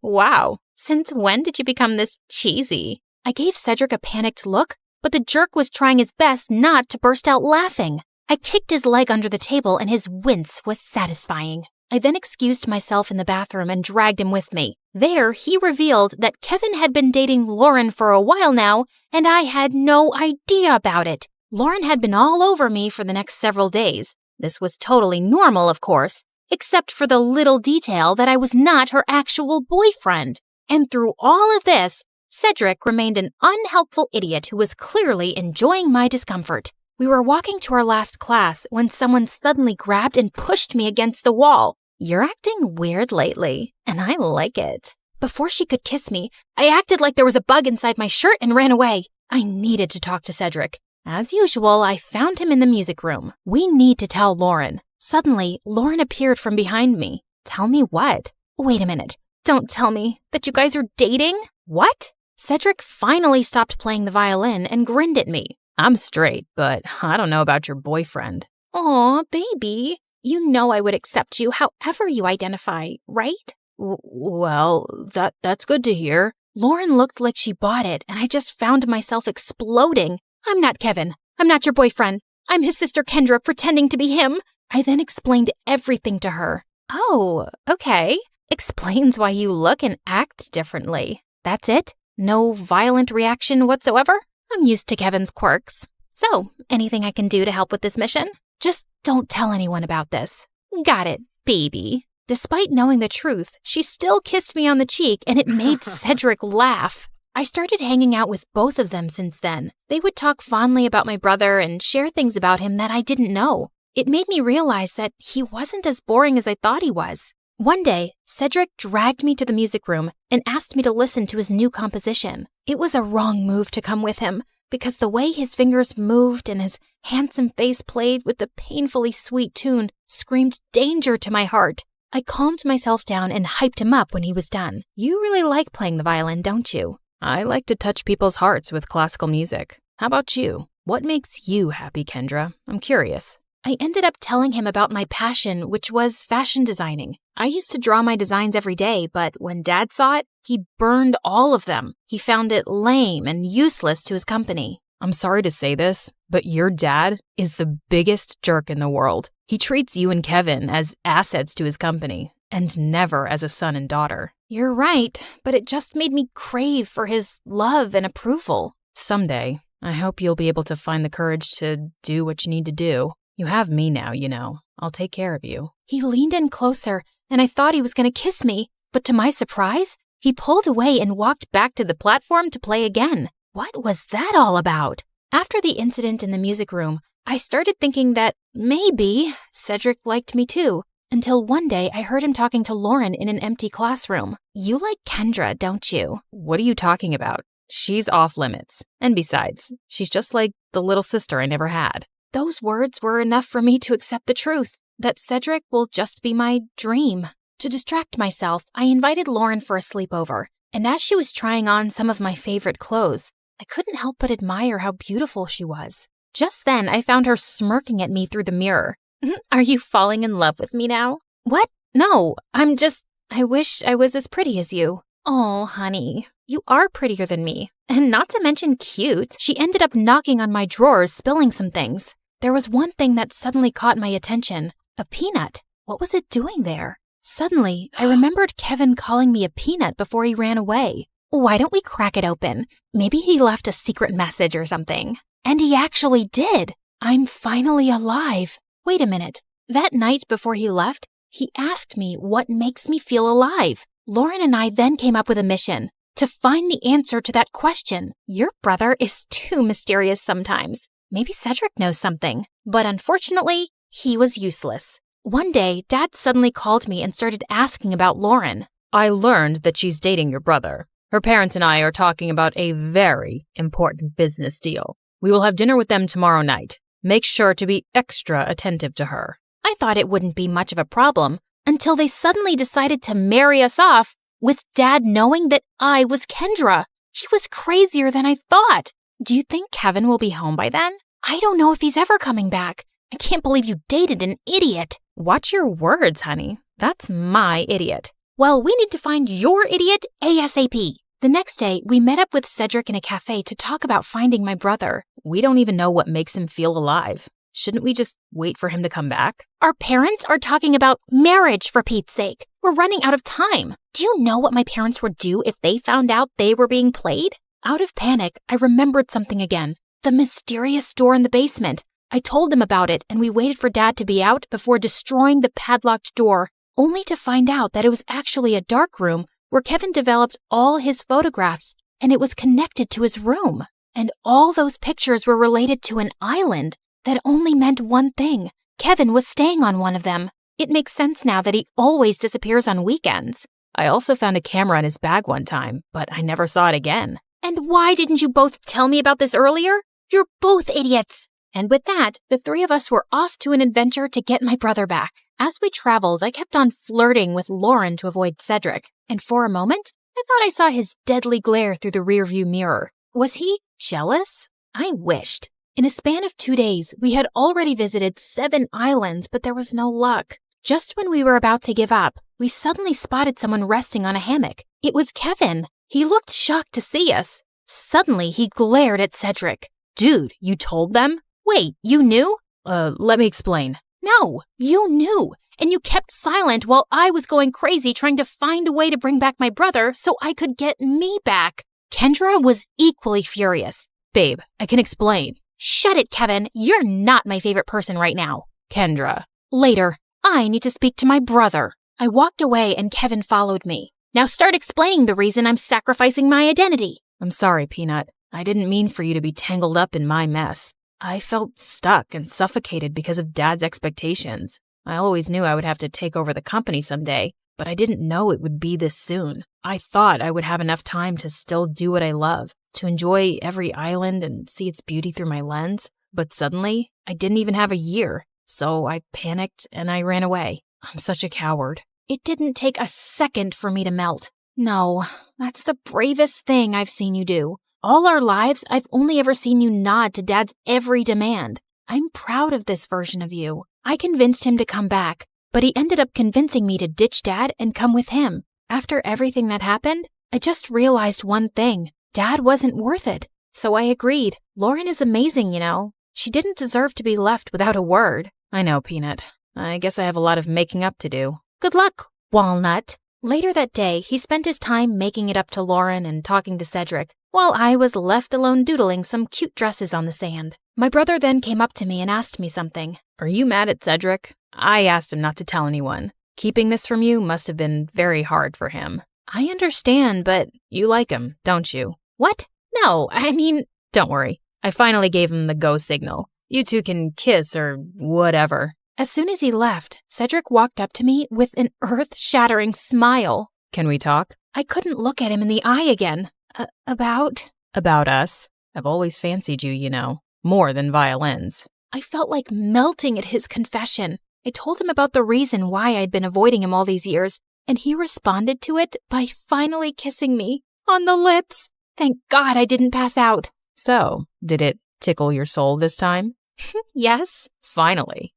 Wow. Since when did you become this cheesy? I gave Cedric a panicked look, but the jerk was trying his best not to burst out laughing. I kicked his leg under the table and his wince was satisfying. I then excused myself in the bathroom and dragged him with me. There, he revealed that Kevin had been dating Lauren for a while now, and I had no idea about it. Lauren had been all over me for the next several days. This was totally normal, of course, except for the little detail that I was not her actual boyfriend. And through all of this, Cedric remained an unhelpful idiot who was clearly enjoying my discomfort. We were walking to our last class when someone suddenly grabbed and pushed me against the wall. You're acting weird lately, and I like it. Before she could kiss me, I acted like there was a bug inside my shirt and ran away. I needed to talk to Cedric. As usual, I found him in the music room. We need to tell Lauren. Suddenly, Lauren appeared from behind me. Tell me what? Wait a minute. Don't tell me that you guys are dating? What? Cedric finally stopped playing the violin and grinned at me. I'm straight, but I don't know about your boyfriend. Aw, baby. You know I would accept you however you identify, right? Well, that's good to hear. Lauren looked like she bought it, and I just found myself exploding. I'm not Kevin. I'm not your boyfriend. I'm his sister Kendra pretending to be him. I then explained everything to her. Oh, okay. Explains why you look and act differently. That's it? No violent reaction whatsoever? I'm used to Kevin's quirks. So, anything I can do to help with this mission? Just don't tell anyone about this. Got it, baby. Despite knowing the truth, she still kissed me on the cheek and it made Cedric laugh. I started hanging out with both of them since then. They would talk fondly about my brother and share things about him that I didn't know. It made me realize that he wasn't as boring as I thought he was. One day, Cedric dragged me to the music room and asked me to listen to his new composition. It was a wrong move to come with him, because the way his fingers moved and his handsome face played with the painfully sweet tune screamed danger to my heart. I calmed myself down and hyped him up when he was done. You really like playing the violin, don't you? I like to touch people's hearts with classical music. How about you? What makes you happy, Kendra? I'm curious. I ended up telling him about my passion, which was fashion designing. I used to draw my designs every day, but when Dad saw it, he burned all of them. He found it lame and useless to his company. I'm sorry to say this, but your dad is the biggest jerk in the world. He treats you and Kevin as assets to his company, and never as a son and daughter. You're right, but it just made me crave for his love and approval. Someday, I hope you'll be able to find the courage to do what you need to do. You have me now, you know. I'll take care of you. He leaned in closer, and I thought he was going to kiss me, but to my surprise, he pulled away and walked back to the platform to play again. What was that all about? After the incident in the music room, I started thinking that maybe Cedric liked me too, until one day I heard him talking to Lauren in an empty classroom. You like Kendra, don't you? What are you talking about? She's off limits. And besides, she's just like the little sister I never had. Those words were enough for me to accept the truth, that Cedric will just be my dream. To distract myself, I invited Lauren for a sleepover, and as she was trying on some of my favorite clothes, I couldn't help but admire how beautiful she was. Just then, I found her smirking at me through the mirror. Are you falling in love with me now? What? No, I wish I was as pretty as you. Oh, honey, you are prettier than me, and not to mention cute. She ended up knocking on my drawers, spilling some things. There was one thing that suddenly caught my attention. A peanut. What was it doing there? Suddenly, I remembered Kevin calling me a peanut before he ran away. Why don't we crack it open? Maybe he left a secret message or something. And he actually did. I'm finally alive. Wait a minute. That night before he left, he asked me what makes me feel alive. Lauren and I then came up with a mission to find the answer to that question. Your brother is too mysterious sometimes. Maybe Cedric knows something. But unfortunately, he was useless. One day, Dad suddenly called me and started asking about Lauren. I learned that she's dating your brother. Her parents and I are talking about a very important business deal. We will have dinner with them tomorrow night. Make sure to be extra attentive to her. I thought it wouldn't be much of a problem until they suddenly decided to marry us off with Dad knowing that I was Kendra. He was crazier than I thought. Do you think Kevin will be home by then? I don't know if he's ever coming back. I can't believe you dated an idiot. Watch your words, honey. That's my idiot. Well, we need to find your idiot ASAP. The next day, we met up with Cedric in a cafe to talk about finding my brother. We don't even know what makes him feel alive. Shouldn't we just wait for him to come back? Our parents are talking about marriage, for Pete's sake. We're running out of time. Do you know what my parents would do if they found out they were being played? Out of panic, I remembered something again. The mysterious door in the basement. I told them about it, and we waited for Dad to be out before destroying the padlocked door, only to find out that it was actually a dark room where Kevin developed all his photographs, and it was connected to his room. And all those pictures were related to an island that only meant one thing. Kevin was staying on one of them. It makes sense now that he always disappears on weekends. I also found a camera in his bag one time, but I never saw it again. And why didn't you both tell me about this earlier? You're both idiots. And with that, the three of us were off to an adventure to get my brother back. As we traveled, I kept on flirting with Lauren to avoid Cedric, and for a moment, I thought I saw his deadly glare through the rearview mirror. Was he jealous? I wished. In a span of 2 days, we had already visited 7 islands, but there was no luck. Just when we were about to give up, we suddenly spotted someone resting on a hammock. It was Kevin. He looked shocked to see us. Suddenly, he glared at Cedric. Dude, you told them? Wait, you knew? Let me explain. No, you knew. And you kept silent while I was going crazy trying to find a way to bring back my brother so I could get me back. Kendra was equally furious. Babe, I can explain. Shut it, Kevin. You're not my favorite person right now. Kendra. Later. I need to speak to my brother. I walked away and Kevin followed me. Now start explaining the reason I'm sacrificing my identity. I'm sorry, Peanut. I didn't mean for you to be tangled up in my mess. I felt stuck and suffocated because of Dad's expectations. I always knew I would have to take over the company someday, but I didn't know it would be this soon. I thought I would have enough time to still do what I love, to enjoy every island and see its beauty through my lens. But suddenly, I didn't even have a year, so I panicked and I ran away. I'm such a coward. It didn't take a second for me to melt. No, that's the bravest thing I've seen you do. All our lives, I've only ever seen you nod to Dad's every demand. I'm proud of this version of you. I convinced him to come back, but he ended up convincing me to ditch Dad and come with him. After everything that happened, I just realized one thing. Dad wasn't worth it. So I agreed. Lauren is amazing, you know. She didn't deserve to be left without a word. I know, Peanut. I guess I have a lot of making up to do. Good luck, Walnut. Later that day, he spent his time making it up to Lauren and talking to Cedric, while I was left alone doodling some cute dresses on the sand. My brother then came up to me and asked me something. Are you mad at Cedric? I asked him not to tell anyone. Keeping this from you must have been very hard for him. I understand, but you like him, don't you? What? No, I mean... Don't worry. I finally gave him the go signal. You two can kiss or whatever. As soon as he left, Cedric walked up to me with an earth-shattering smile. Can we talk? I couldn't look at him in the eye again. About us. I've always fancied you, you know. More than violins. I felt like melting at his confession. I told him about the reason why I'd been avoiding him all these years, and he responded to it by finally kissing me on the lips. Thank God I didn't pass out. So, did it tickle your soul this time? Yes. Finally.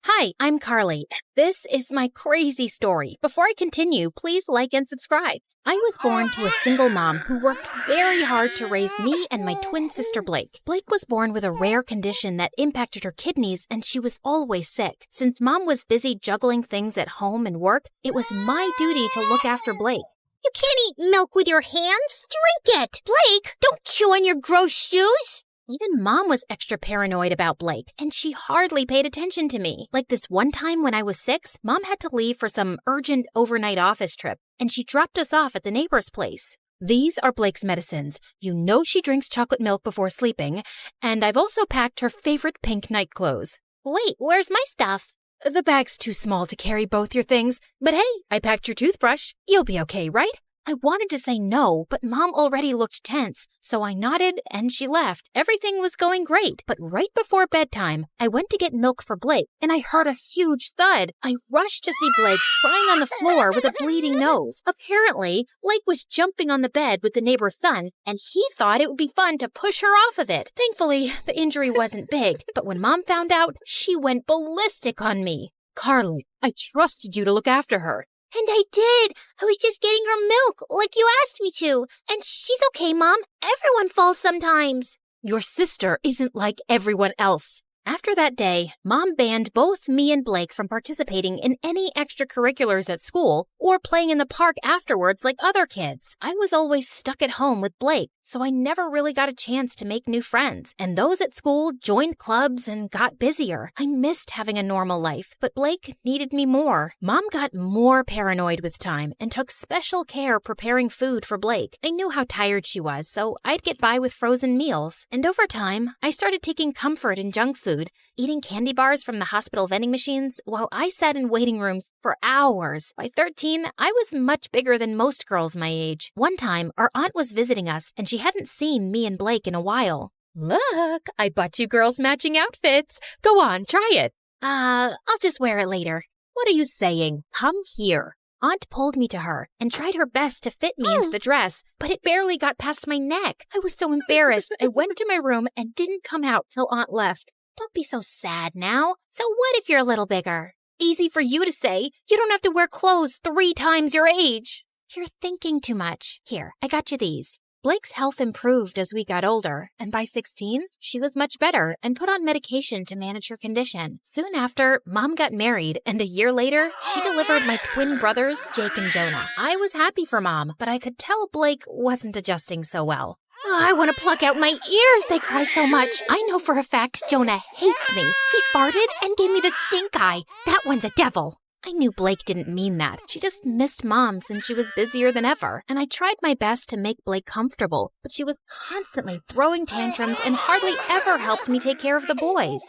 Hi, I'm Carly. This is my crazy story. Before I continue, please like and subscribe. I was born to a single mom who worked very hard to raise me and my twin sister Blake. Blake was born with a rare condition that impacted her kidneys, and she was always sick. Since Mom was busy juggling things at home and work, it was my duty to look after Blake. You can't eat milk with your hands. Drink it. Blake, don't chew on your gross shoes. Even Mom was extra paranoid about Blake, and she hardly paid attention to me. Like this one time when I was 6, Mom had to leave for some urgent overnight office trip, and she dropped us off at the neighbor's place. These are Blake's medicines. You know she drinks chocolate milk before sleeping, and I've also packed her favorite pink night clothes. Wait, where's my stuff? The bag's too small to carry both your things, but hey, I packed your toothbrush. You'll be okay, right? I wanted to say no, but Mom already looked tense, so I nodded and she left. Everything was going great, but right before bedtime, I went to get milk for Blake, and I heard a huge thud. I rushed to see Blake crying on the floor with a bleeding nose. Apparently, Blake was jumping on the bed with the neighbor's son, and he thought it would be fun to push her off of it. Thankfully, the injury wasn't big, but when Mom found out, she went ballistic on me. Carly, I trusted you to look after her. And I did. I was just getting her milk, like you asked me to. And she's okay, Mom. Everyone falls sometimes. Your sister isn't like everyone else. After that day, Mom banned both me and Blake from participating in any extracurriculars at school or playing in the park afterwards like other kids. I was always stuck at home with Blake, so I never really got a chance to make new friends. And those at school joined clubs and got busier. I missed having a normal life, but Blake needed me more. Mom got more paranoid with time and took special care preparing food for Blake. I knew how tired she was, so I'd get by with frozen meals. And over time, I started taking comfort in junk food, eating candy bars from the hospital vending machines while I sat in waiting rooms for hours. By 13, I was much bigger than most girls my age. One time, our aunt was visiting us, and she hadn't seen me and Blake in a while. Look, I bought you girls matching outfits. Go on, try it. I'll just wear it later. What are you saying? Come here. Aunt pulled me to her and tried her best to fit me into the dress, but it barely got past my neck. I was so embarrassed, I went to my room and didn't come out till Aunt left. Don't be so sad now. So what if you're a little bigger? Easy for you to say. You don't have to wear clothes 3 times your age. You're thinking too much. Here, I got you these. Blake's health improved as we got older, and by 16, she was much better and put on medication to manage her condition. Soon after, Mom got married, and a year later, she delivered my twin brothers, Jake and Jonah. I was happy for Mom, but I could tell Blake wasn't adjusting so well. Oh, I want to pluck out my ears. They cry so much. I know for a fact Jonah hates me. He farted and gave me the stink eye. That one's a devil. I knew Blake didn't mean that. She just missed Mom since she was busier than ever. And I tried my best to make Blake comfortable, but she was constantly throwing tantrums and hardly ever helped me take care of the boys.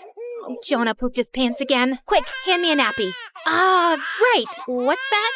Oh, Jonah pooped his pants again. Quick, hand me a nappy. Right. What's that?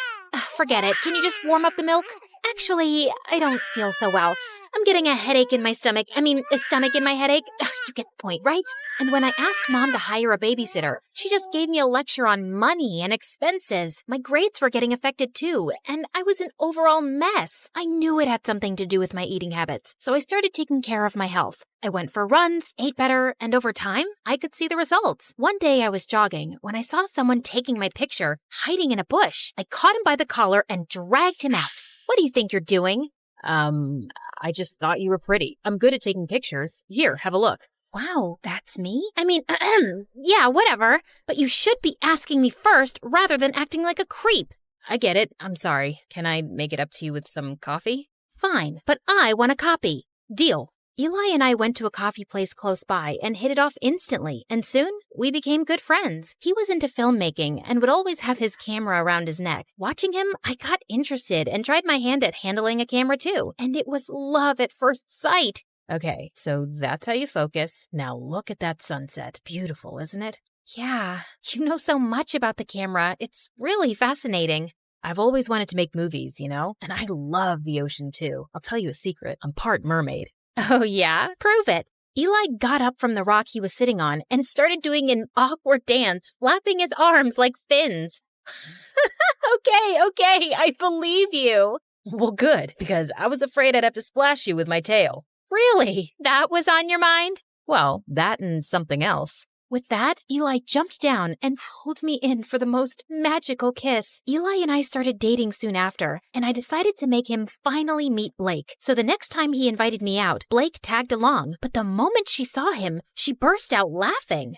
Forget it. Can you just warm up the milk? Actually, I don't feel so well. I'm getting a headache in my stomach. A stomach in my headache. You get the point, right? And when I asked Mom to hire a babysitter, she just gave me a lecture on money and expenses. My grades were getting affected too, and I was an overall mess. I knew it had something to do with my eating habits, so I started taking care of my health. I went for runs, ate better, and over time, I could see the results. One day I was jogging when I saw someone taking my picture, hiding in a bush. I caught him by the collar and dragged him out. What do you think you're doing? I just thought you were pretty. I'm good at taking pictures. Here, have a look. Wow, that's me? Yeah, whatever. But you should be asking me first rather than acting like a creep. I get it. I'm sorry. Can I make it up to you with some coffee? Fine, but I want a copy. Deal. Eli and I went to a coffee place close by and hit it off instantly, and soon we became good friends. He was into filmmaking and would always have his camera around his neck. Watching him, I got interested and tried my hand at handling a camera too, and it was love at first sight. Okay, so that's how you focus. Now look at that sunset. Beautiful, isn't it? Yeah, you know so much about the camera. It's really fascinating. I've always wanted to make movies, you know? And I love the ocean too. I'll tell you a secret. I'm part mermaid. Oh yeah? Prove it. Eli got up from the rock he was sitting on and started doing an awkward dance, flapping his arms like fins. Okay, I believe you. Well, good, because I was afraid I'd have to splash you with my tail. Really? That was on your mind? Well, that and something else. With that, Eli jumped down and pulled me in for the most magical kiss. Eli and I started dating soon after, and I decided to make him finally meet Blake. So the next time he invited me out, Blake tagged along. But the moment she saw him, she burst out laughing.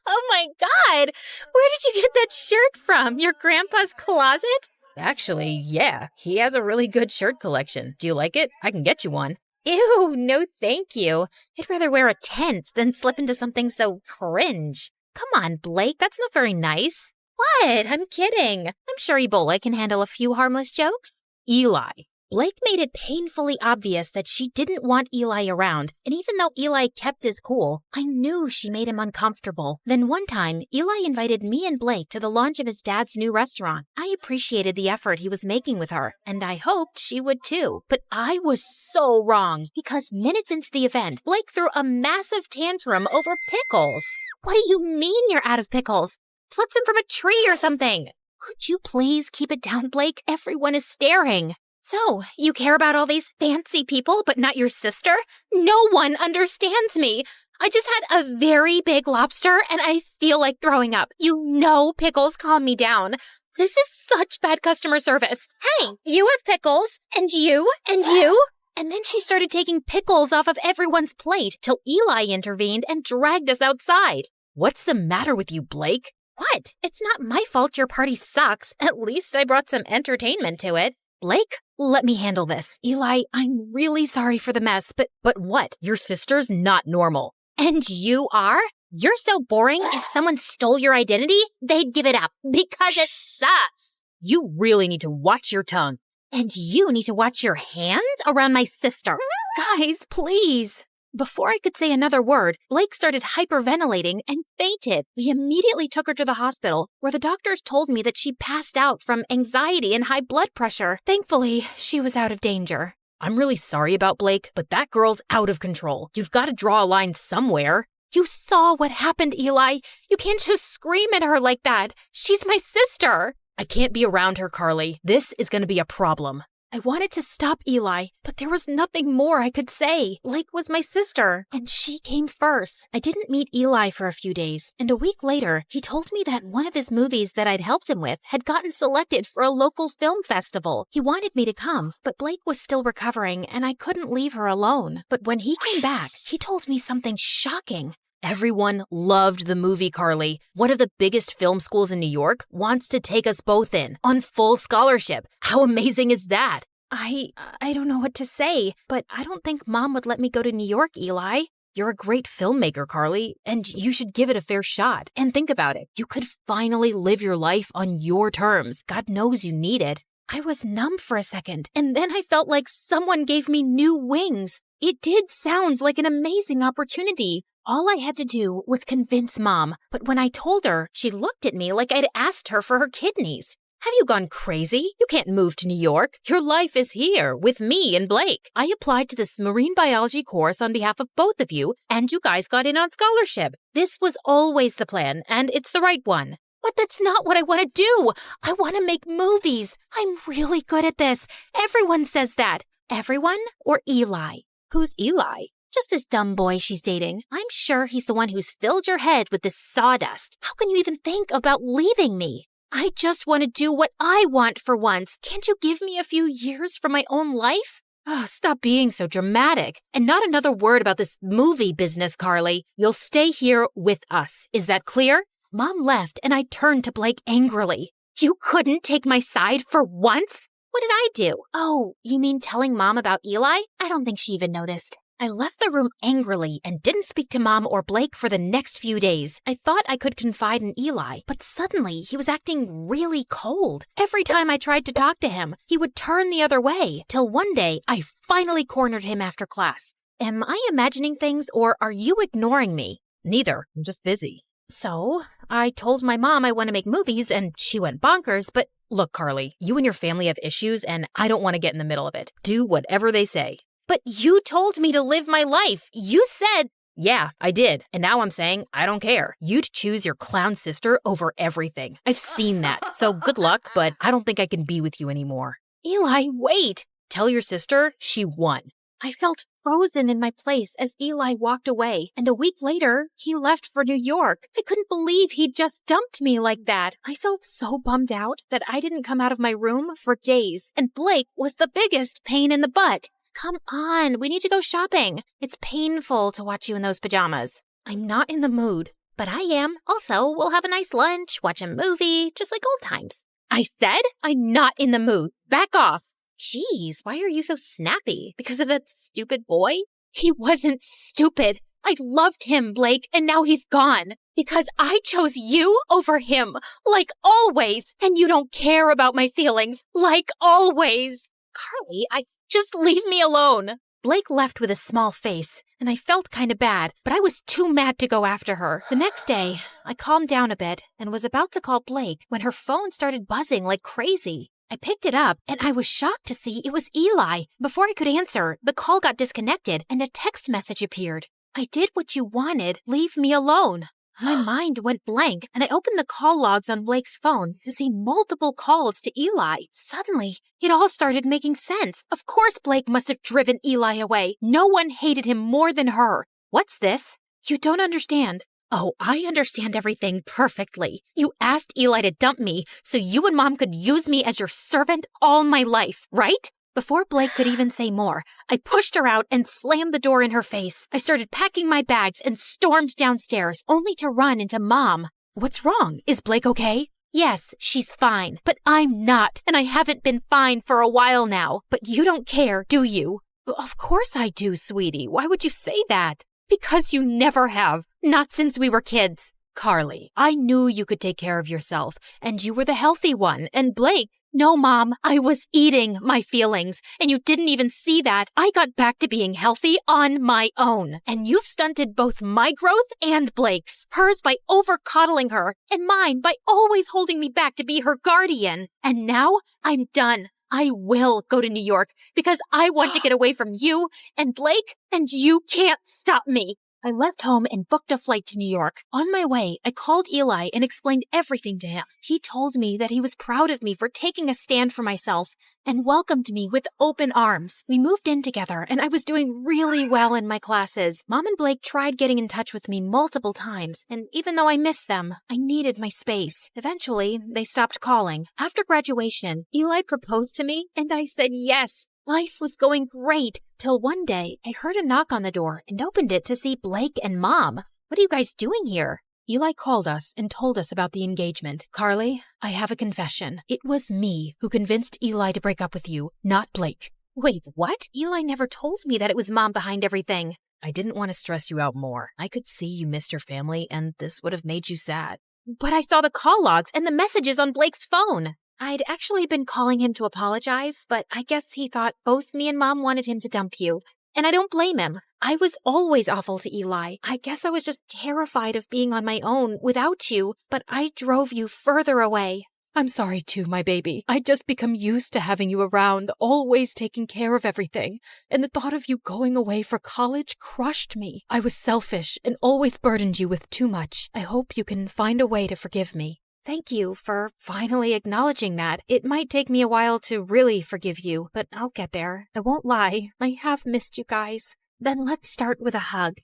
Oh my God! Where did you get that shirt from? Your grandpa's closet? Actually, yeah. He has a really good shirt collection. Do you like it? I can get you one. Ew, no thank you. I'd rather wear a tent than slip into something so cringe. Come on, Blake, that's not very nice. What? I'm kidding. I'm sure Ebola can handle a few harmless jokes. Eli. Blake made it painfully obvious that she didn't want Eli around, and even though Eli kept his cool, I knew she made him uncomfortable. Then one time, Eli invited me and Blake to the launch of his dad's new restaurant. I appreciated the effort he was making with her, and I hoped she would too. But I was so wrong, because minutes into the event, Blake threw a massive tantrum over pickles. What do you mean you're out of pickles? Pluck them from a tree or something. Could you please keep it down, Blake? Everyone is staring. So, you care about all these fancy people, but not your sister? No one understands me. I just had a very big lobster, and I feel like throwing up. You know pickles calm me down. This is such bad customer service. Hey, you have pickles, and you, and you. And then she started taking pickles off of everyone's plate till Eli intervened and dragged us outside. What's the matter with you, Blake? What? It's not my fault your party sucks. At least I brought some entertainment to it. Blake, let me handle this. Eli, I'm really sorry for the mess, but what? Your sister's not normal. And you are? You're so boring. If someone stole your identity, they'd give it up because it sucks. You really need to watch your tongue. And you need to watch your hands around my sister. Guys, please. Before I could say another word, Blake started hyperventilating and fainted. We immediately took her to the hospital, where the doctors told me that she passed out from anxiety and high blood pressure. Thankfully, she was out of danger. I'm really sorry about Blake, but that girl's out of control. You've got to draw a line somewhere. You saw what happened, Eli. You can't just scream at her like that. She's my sister. I can't be around her, Carly. This is going to be a problem. I wanted to stop Eli, but there was nothing more I could say. Blake was my sister, and she came first. I didn't meet Eli for a few days, and a week later, he told me that one of his movies that I'd helped him with had gotten selected for a local film festival. He wanted me to come, but Blake was still recovering, and I couldn't leave her alone. But when he came back, he told me something shocking. Everyone loved the movie, Carly. One of the biggest film schools in New York wants to take us both in on full scholarship. How amazing is that? I don't know what to say, but I don't think Mom would let me go to New York, Eli. You're a great filmmaker, Carly, and you should give it a fair shot. And think about it. You could finally live your life on your terms. God knows you need it. I was numb for a second, and then I felt like someone gave me new wings. It did sound like an amazing opportunity. All I had to do was convince Mom, but when I told her, she looked at me like I'd asked her for her kidneys. Have you gone crazy? You can't move to New York. Your life is here with me and Blake. I applied to this marine biology course on behalf of both of you, and you guys got in on scholarship. This was always the plan, and it's the right one. But that's not what I want to do. I want to make movies. I'm really good at this. Everyone says that. Everyone or Eli? Who's Eli? Just this dumb boy she's dating. I'm sure he's the one who's filled your head with this sawdust. How can you even think about leaving me? I just want to do what I want for once. Can't you give me a few years for my own life? Oh, stop being so dramatic. And not another word about this movie business, Carly. You'll stay here with us. Is that clear? Mom left and I turned to Blake angrily. You couldn't take my side for once? What did I do? Oh, you mean telling Mom about Eli? I don't think she even noticed. I left the room angrily and didn't speak to Mom or Blake for the next few days. I thought I could confide in Eli, but suddenly he was acting really cold. Every time I tried to talk to him, he would turn the other way, till one day I finally cornered him after class. Am I imagining things or are you ignoring me? Neither. I'm just busy. So, I told my mom I want to make movies and she went bonkers, but look, Carly, you and your family have issues and I don't want to get in the middle of it. Do whatever they say. But you told me to live my life. You said... Yeah, I did. And now I'm saying I don't care. You'd choose your clown sister over everything. I've seen that. So good luck, but I don't think I can be with you anymore. Eli, wait. Tell your sister she won. I felt frozen in my place as Eli walked away, and a week later, he left for New York. I couldn't believe he'd just dumped me like that. I felt so bummed out that I didn't come out of my room for days, and Blake was the biggest pain in the butt. Come on, we need to go shopping. It's painful to watch you in those pajamas. I'm not in the mood, but I am. Also, we'll have a nice lunch, watch a movie, just like old times. I said I'm not in the mood. Back off. Jeez, why are you so snappy? Because of that stupid boy? He wasn't stupid. I loved him, Blake, and now he's gone. Because I chose you over him, like always, and you don't care about my feelings, like always. Carly, just leave me alone. Blake left with a small face, and I felt kind of bad, but I was too mad to go after her. The next day, I calmed down a bit and was about to call Blake when her phone started buzzing like crazy. I picked it up, and I was shocked to see it was Eli. Before I could answer, the call got disconnected, and a text message appeared. I did what you wanted. Leave me alone. My mind went blank, and I opened the call logs on Blake's phone to see multiple calls to Eli. Suddenly, it all started making sense. Of course Blake must have driven Eli away. No one hated him more than her. What's this? You don't understand. Oh, I understand everything perfectly. You asked Eli to dump me so you and Mom could use me as your servant all my life, right? Before Blake could even say more, I pushed her out and slammed the door in her face. I started packing my bags and stormed downstairs, only to run into Mom. What's wrong? Is Blake okay? Yes, she's fine, but I'm not, and I haven't been fine for a while now. But you don't care, do you? Of course I do, sweetie. Why would you say that? Because you never have. Not since we were kids. Carly, I knew you could take care of yourself, and you were the healthy one, and Blake... No, Mom, I was eating my feelings, and you didn't even see that. I got back to being healthy on my own, and you've stunted both my growth and Blake's. Hers by over-coddling her, and mine by always holding me back to be her guardian. And now I'm done. I will go to New York because I want to get away from you and Blake, and you can't stop me. I left home and booked a flight to New York. On my way, I called Eli and explained everything to him. He told me that he was proud of me for taking a stand for myself and welcomed me with open arms. We moved in together, and I was doing really well in my classes. Mom and Blake tried getting in touch with me multiple times, and even though I missed them, I needed my space. Eventually, they stopped calling. After graduation, Eli proposed to me, and I said yes. Life was going great, till one day I heard a knock on the door and opened it to see Blake and Mom. What are you guys doing here? Eli called us and told us about the engagement. Carly, I have a confession. It was me who convinced Eli to break up with you, not Blake. Wait, what? Eli never told me that it was Mom behind everything. I didn't want to stress you out more. I could see you missed your family, and this would have made you sad. But I saw the call logs and the messages on Blake's phone. I'd actually been calling him to apologize, but I guess he thought both me and Mom wanted him to dump you. And I don't blame him. I was always awful to Eli. I guess I was just terrified of being on my own without you, but I drove you further away. I'm sorry too, my baby. I'd just become used to having you around, always taking care of everything. And the thought of you going away for college crushed me. I was selfish and always burdened you with too much. I hope you can find a way to forgive me. Thank you for finally acknowledging that. It might take me a while to really forgive you, but I'll get there. I won't lie. I have missed you guys. Then let's start with a hug.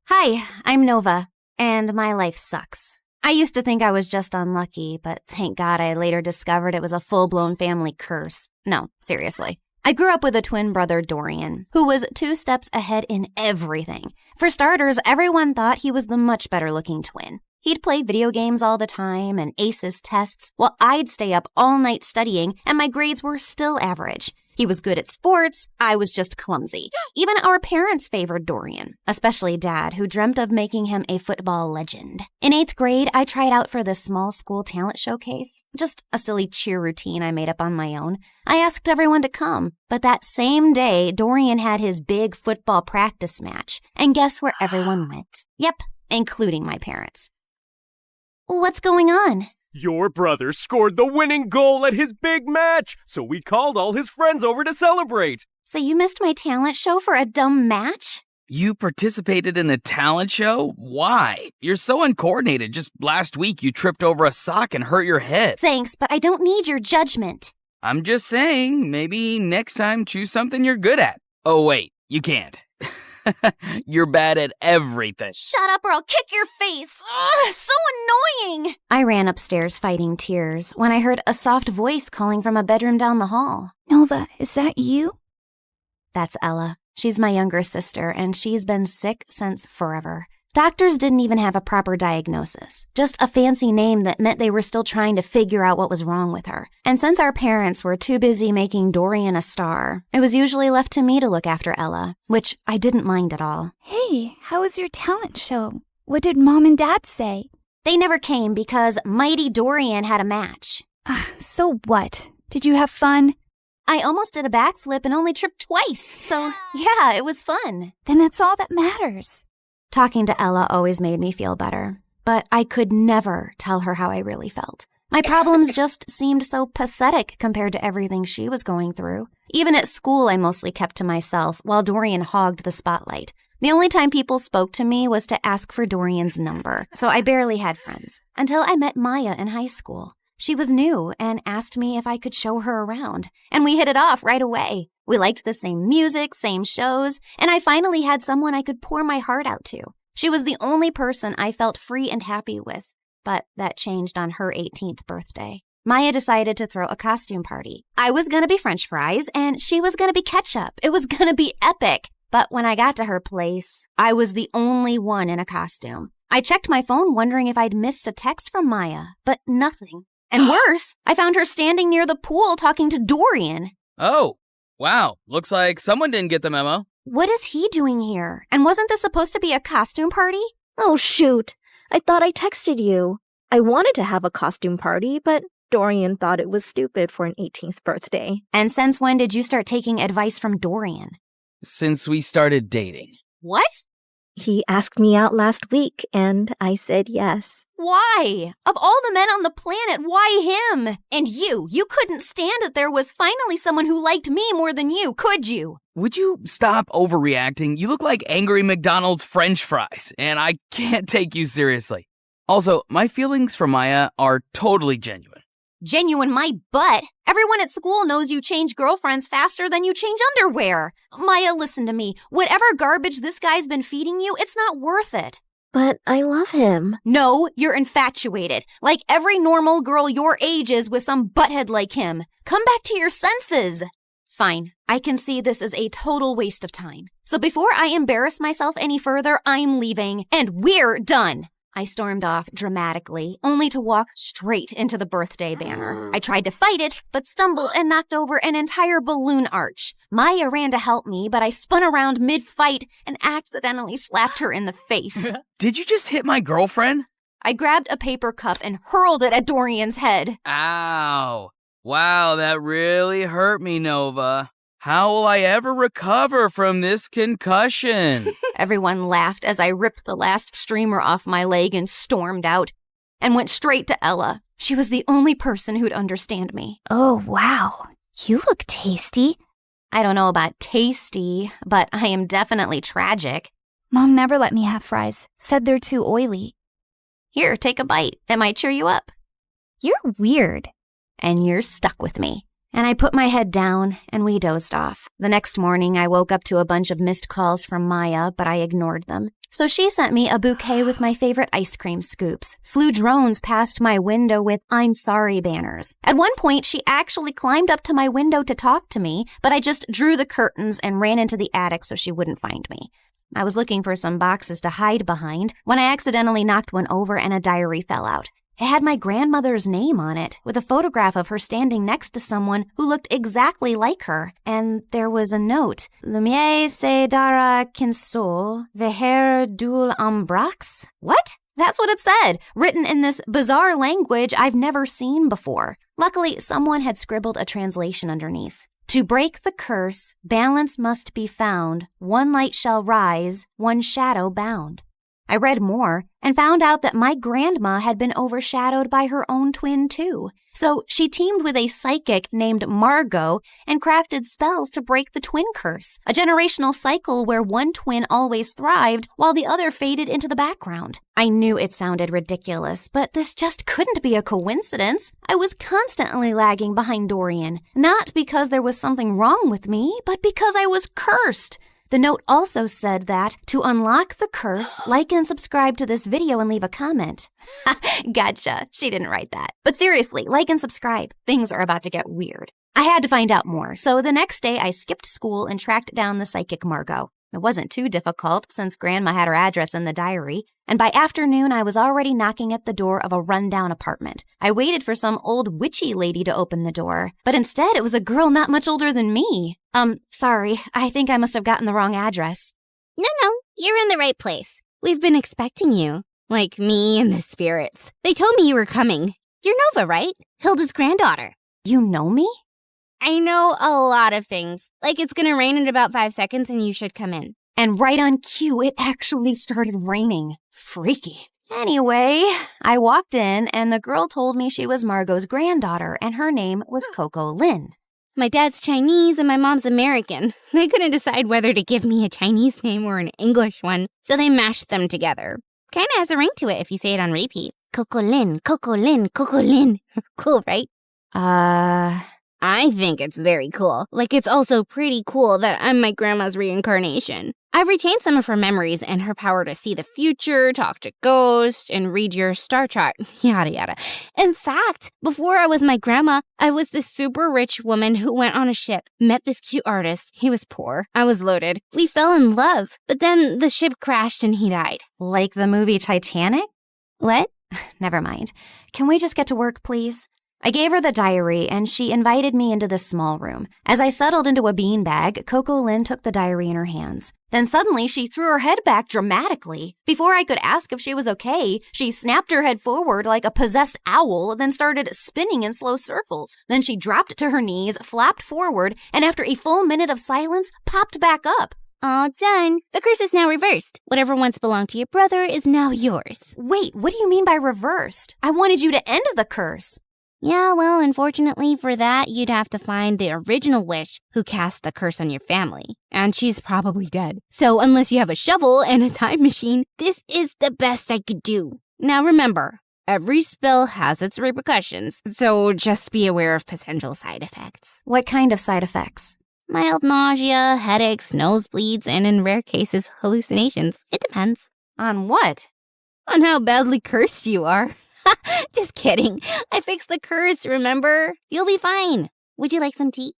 Hi, I'm Nova, and my life sucks. I used to think I was just unlucky, but thank God I later discovered it was a full-blown family curse. No, seriously. I grew up with a twin brother, Dorian, who was 2 steps ahead in everything. For starters, everyone thought he was the much better-looking twin. He'd play video games all the time and ace his tests, while I'd stay up all night studying, and my grades were still average. He was good at sports, I was just clumsy. Even our parents favored Dorian, especially Dad, who dreamt of making him a football legend. In 8th grade, I tried out for the small school talent showcase, just a silly cheer routine I made up on my own. I asked everyone to come, but that same day, Dorian had his big football practice match, and guess where everyone went? Yep, including my parents. What's going on? Your brother scored the winning goal at his big match, so we called all his friends over to celebrate. So you missed my talent show for a dumb match? You participated in a talent show? Why? You're so uncoordinated. Just last week you tripped over a sock and hurt your head. Thanks, but I don't need your judgment. I'm just saying, maybe next time choose something you're good at. Oh wait, you can't. You're bad at everything. Shut up or I'll kick your face. Ugh, so annoying. I ran upstairs fighting tears when I heard a soft voice calling from a bedroom down the hall. Nova, is that you? That's Ella. She's my younger sister, and she's been sick since forever. Doctors didn't even have a proper diagnosis, just a fancy name that meant they were still trying to figure out what was wrong with her. And since our parents were too busy making Dorian a star, it was usually left to me to look after Ella, which I didn't mind at all. Hey, how was your talent show? What did Mom and Dad say? They never came because Mighty Dorian had a match. So what? Did you have fun? I almost did a backflip and only tripped twice, so yeah, it was fun. Then that's all that matters. Talking to Ella always made me feel better, but I could never tell her how I really felt. My problems just seemed so pathetic compared to everything she was going through. Even at school, I mostly kept to myself while Dorian hogged the spotlight. The only time people spoke to me was to ask for Dorian's number, so I barely had friends. Until I met Maya in high school. She was new and asked me if I could show her around, and we hit it off right away. We liked the same music, same shows, and I finally had someone I could pour my heart out to. She was the only person I felt free and happy with, but that changed on her 18th birthday. Maya decided to throw a costume party. I was gonna be French fries, and she was gonna be ketchup. It was gonna be epic. But when I got to her place, I was the only one in a costume. I checked my phone wondering if I'd missed a text from Maya, but nothing. And worse, I found her standing near the pool talking to Dorian. Oh, wow. Looks like someone didn't get the memo. What is he doing here? And wasn't this supposed to be a costume party? Oh, shoot. I thought I texted you. I wanted to have a costume party, but Dorian thought it was stupid for an 18th birthday. And since when did you start taking advice from Dorian? Since we started dating. What? He asked me out last week, and I said yes. Why? Of all the men on the planet, why him? And you couldn't stand that there was finally someone who liked me more than you, could you? Would you stop overreacting? You look like angry McDonald's French fries, and I can't take you seriously. Also, my feelings for Maya are totally genuine. Genuine my butt. Everyone at school knows you change girlfriends faster than you change underwear. Maya, listen to me. Whatever garbage this guy's been feeding you, it's not worth it. But I love him. No, you're infatuated. Like every normal girl your age is with some butthead like him. Come back to your senses. Fine, I can see this is a total waste of time. So before I embarrass myself any further, I'm leaving, and we're done. I stormed off dramatically, only to walk straight into the birthday banner. I tried to fight it, but stumbled and knocked over an entire balloon arch. Maya ran to help me, but I spun around mid-fight and accidentally slapped her in the face. Did you just hit my girlfriend? I grabbed a paper cup and hurled it at Dorian's head. Ow. Wow, that really hurt me, Nova. How will I ever recover from this concussion? Everyone laughed as I ripped the last streamer off my leg and stormed out, and went straight to Ella. She was the only person who'd understand me. Oh, wow. You look tasty. I don't know about tasty, but I am definitely tragic. Mom never let me have fries. Said they're too oily. Here, take a bite. It might cheer you up. You're weird. And you're stuck with me. And I put my head down, and we dozed off. The next morning, I woke up to a bunch of missed calls from Maya, but I ignored them. So she sent me a bouquet with my favorite ice cream scoops, flew drones past my window with "I'm sorry" banners. At one point, she actually climbed up to my window to talk to me, but I just drew the curtains and ran into the attic so she wouldn't find me. I was looking for some boxes to hide behind when I accidentally knocked one over and a diary fell out. It had my grandmother's name on it, with a photograph of her standing next to someone who looked exactly like her. And there was a note. Lumiere se dara kinsol, veher dul ambrax? What? That's what it said, written in this bizarre language I've never seen before. Luckily, someone had scribbled a translation underneath. To break the curse, balance must be found. One light shall rise, one shadow bound. I read more and found out that my grandma had been overshadowed by her own twin, too. So she teamed with a psychic named Margot and crafted spells to break the twin curse, a generational cycle where one twin always thrived while the other faded into the background. I knew it sounded ridiculous, but this just couldn't be a coincidence. I was constantly lagging behind Dorian, not because there was something wrong with me, but because I was cursed. The note also said that to unlock the curse, like and subscribe to this video and leave a comment. Gotcha. She didn't write that. But seriously, like and subscribe. Things are about to get weird. I had to find out more, so the next day I skipped school and tracked down the psychic Margot. It wasn't too difficult since Grandma had her address in the diary, and by afternoon I was already knocking at the door of a rundown apartment. I waited for some old witchy lady to open the door, but instead it was a girl not much older than me. Sorry, I think I must have gotten the wrong address. No, you're in the right place. We've been expecting you. Like me and the spirits. They told me you were coming. You're Nova, right? Hilda's granddaughter. You know me? I know a lot of things. Like it's gonna rain in about 5 seconds and you should come in. And right on cue, it actually started raining. Freaky. Anyway, I walked in and the girl told me she was Margot's granddaughter and her name was Coco Lin. My dad's Chinese and my mom's American. They couldn't decide whether to give me a Chinese name or an English one, so they mashed them together. Kinda has a ring to it if you say it on repeat. Coco Lin, Coco Lin, Coco Lin. Cool, right? I think it's very cool. Like, it's also pretty cool that I'm my grandma's reincarnation. I've retained some of her memories and her power to see the future, talk to ghosts, and read your star chart, yada yada. In fact, before I was my grandma, I was this super rich woman who went on a ship, met this cute artist. He was poor. I was loaded. We fell in love, but then the ship crashed and he died. Like the movie Titanic? What? Never mind. Can we just get to work, please? I gave her the diary, and she invited me into this small room. As I settled into a beanbag, Coco Lin took the diary in her hands. Then suddenly, she threw her head back dramatically. Before I could ask if she was okay, she snapped her head forward like a possessed owl, then started spinning in slow circles. Then she dropped to her knees, flapped forward, and after a full minute of silence, popped back up. All done. The curse is now reversed. Whatever once belonged to your brother is now yours. Wait, what do you mean by reversed? I wanted you to end the curse. Yeah, well, unfortunately for that, you'd have to find the original witch who cast the curse on your family. And she's probably dead. So unless you have a shovel and a time machine, this is the best I could do. Now remember, every spell has its repercussions, so just be aware of potential side effects. What kind of side effects? Mild nausea, headaches, nosebleeds, and in rare cases, hallucinations. It depends. On what? On how badly cursed you are. Just kidding. I fixed the curse, remember? You'll be fine. Would you like some tea?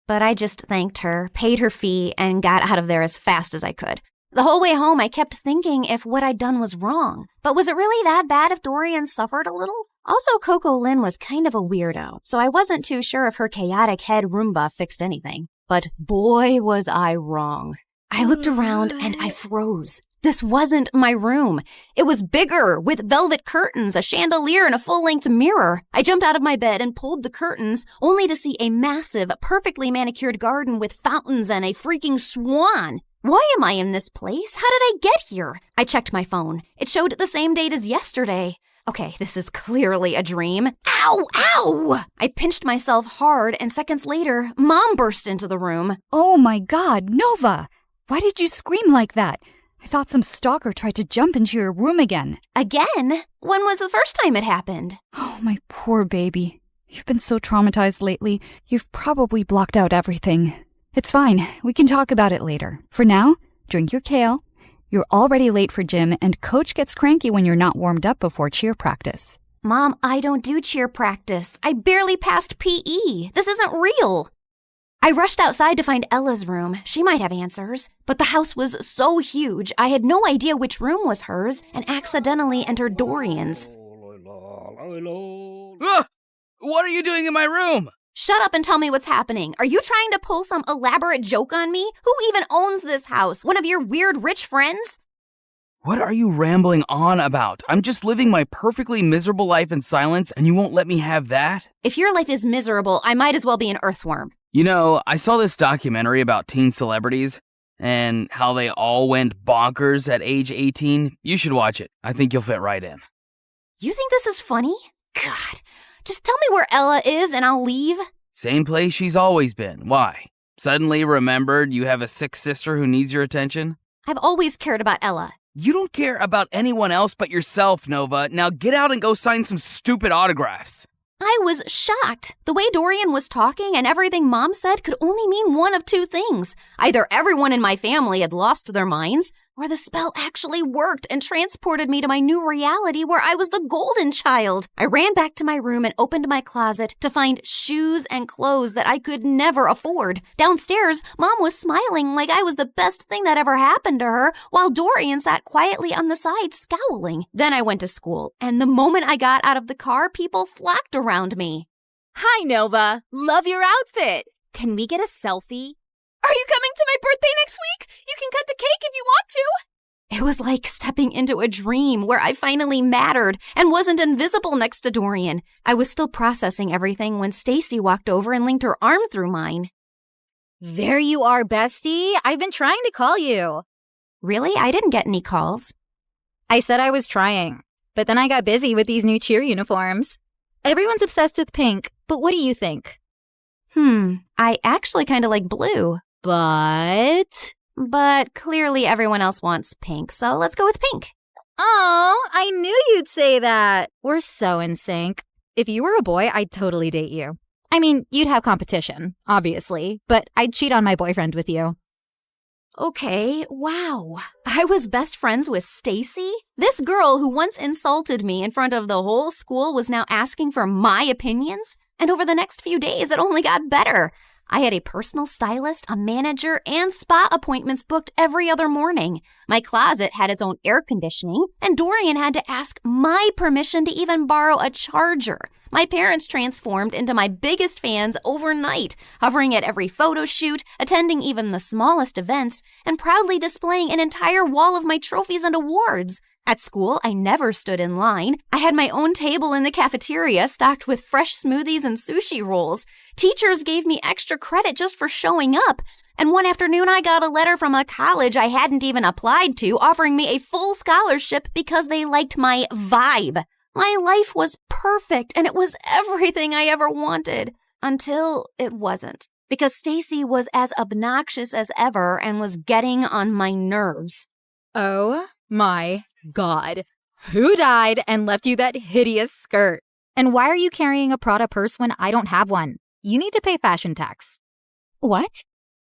But I just thanked her, paid her fee, and got out of there as fast as I could. The whole way home, I kept thinking if what I'd done was wrong. But was it really that bad if Dorian suffered a little? Also, Coco Lin was kind of a weirdo, so I wasn't too sure if her chaotic head Roomba fixed anything. But boy, was I wrong. I looked around and I froze. This wasn't my room. It was bigger, with velvet curtains, a chandelier, and a full-length mirror. I jumped out of my bed and pulled the curtains, only to see a massive, perfectly manicured garden with fountains and a freaking swan. Why am I in this place? How did I get here? I checked my phone. It showed the same date as yesterday. Okay, this is clearly a dream. Ow! Ow! I pinched myself hard, and seconds later, Mom burst into the room. Oh my God, Nova! Why did you scream like that? I thought some stalker tried to jump into your room again. Again? When was the first time it happened? Oh, my poor baby. You've been so traumatized lately, you've probably blocked out everything. It's fine. We can talk about it later. For now, drink your kale. You're already late for gym, and Coach gets cranky when you're not warmed up before cheer practice. Mom, I don't do cheer practice. I barely passed PE. This isn't real. I rushed outside to find Ella's room. She might have answers. But the house was so huge, I had no idea which room was hers and accidentally entered Dorian's. What are you doing in my room? Shut up and tell me what's happening. Are you trying to pull some elaborate joke on me? Who even owns this house? One of your weird rich friends? What are you rambling on about? I'm just living my perfectly miserable life in silence, and you won't let me have that? If your life is miserable, I might as well be an earthworm. You know, I saw this documentary about teen celebrities and how they all went bonkers at age 18. You should watch it. I think you'll fit right in. You think this is funny? God, just tell me where Ella is and I'll leave. Same place she's always been. Why? Suddenly remembered you have a sick sister who needs your attention? I've always cared about Ella. You don't care about anyone else but yourself, Nova. Now get out and go sign some stupid autographs. I was shocked. The way Dorian was talking and everything Mom said could only mean one of two things. Either everyone in my family had lost their minds, Or the spell actually worked and transported me to my new reality where I was the golden child. I ran back to my room and opened my closet to find shoes and clothes that I could never afford. Downstairs, Mom was smiling like I was the best thing that ever happened to her, while Dorian sat quietly on the side scowling. Then I went to school, and the moment I got out of the car, people flocked around me. Hi, Nova. Love your outfit. Can we get a selfie? Are you coming to my birthday next week? You can cut the cake if you want to. It was like stepping into a dream where I finally mattered and wasn't invisible next to Dorian. I was still processing everything when Stacy walked over and linked her arm through mine. There you are, bestie. I've been trying to call you. Really? I didn't get any calls. I said I was trying, but then I got busy with these new cheer uniforms. Everyone's obsessed with pink, but what do you think? I actually kind of like blue. But clearly everyone else wants pink, so let's go with pink. Oh, I knew you'd say that. We're so in sync. If you were a boy, I'd totally date you. I mean, you'd have competition, obviously, but I'd cheat on my boyfriend with you. Okay, wow. I was best friends with Stacy? This girl who once insulted me in front of the whole school was now asking for my opinions? And over the next few days, it only got better. I had a personal stylist, a manager, and spa appointments booked every other morning. My closet had its own air conditioning, and Dorian had to ask my permission to even borrow a charger. My parents transformed into my biggest fans overnight, hovering at every photo shoot, attending even the smallest events, and proudly displaying an entire wall of my trophies and awards. At school, I never stood in line. I had my own table in the cafeteria stocked with fresh smoothies and sushi rolls. Teachers gave me extra credit just for showing up. And one afternoon, I got a letter from a college I hadn't even applied to offering me a full scholarship because they liked my vibe. My life was perfect, and it was everything I ever wanted. Until it wasn't. Because Stacy was as obnoxious as ever and was getting on my nerves. Oh my God. Who died and left you that hideous skirt? And why are you carrying a Prada purse when I don't have one? You need to pay fashion tax. What?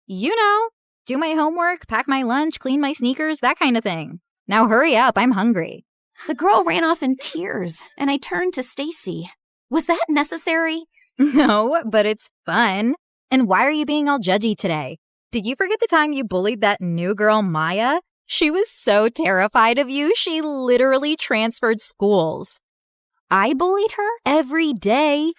You know, do my homework, pack my lunch, clean my sneakers, that kind of thing. Now hurry up, I'm hungry. The girl ran off in tears, and I turned to Stacy. Was that necessary? No, but it's fun. And why are you being all judgy today? Did you forget the time you bullied that new girl, Maya? She was so terrified of you, she literally transferred schools. I bullied her? Every day.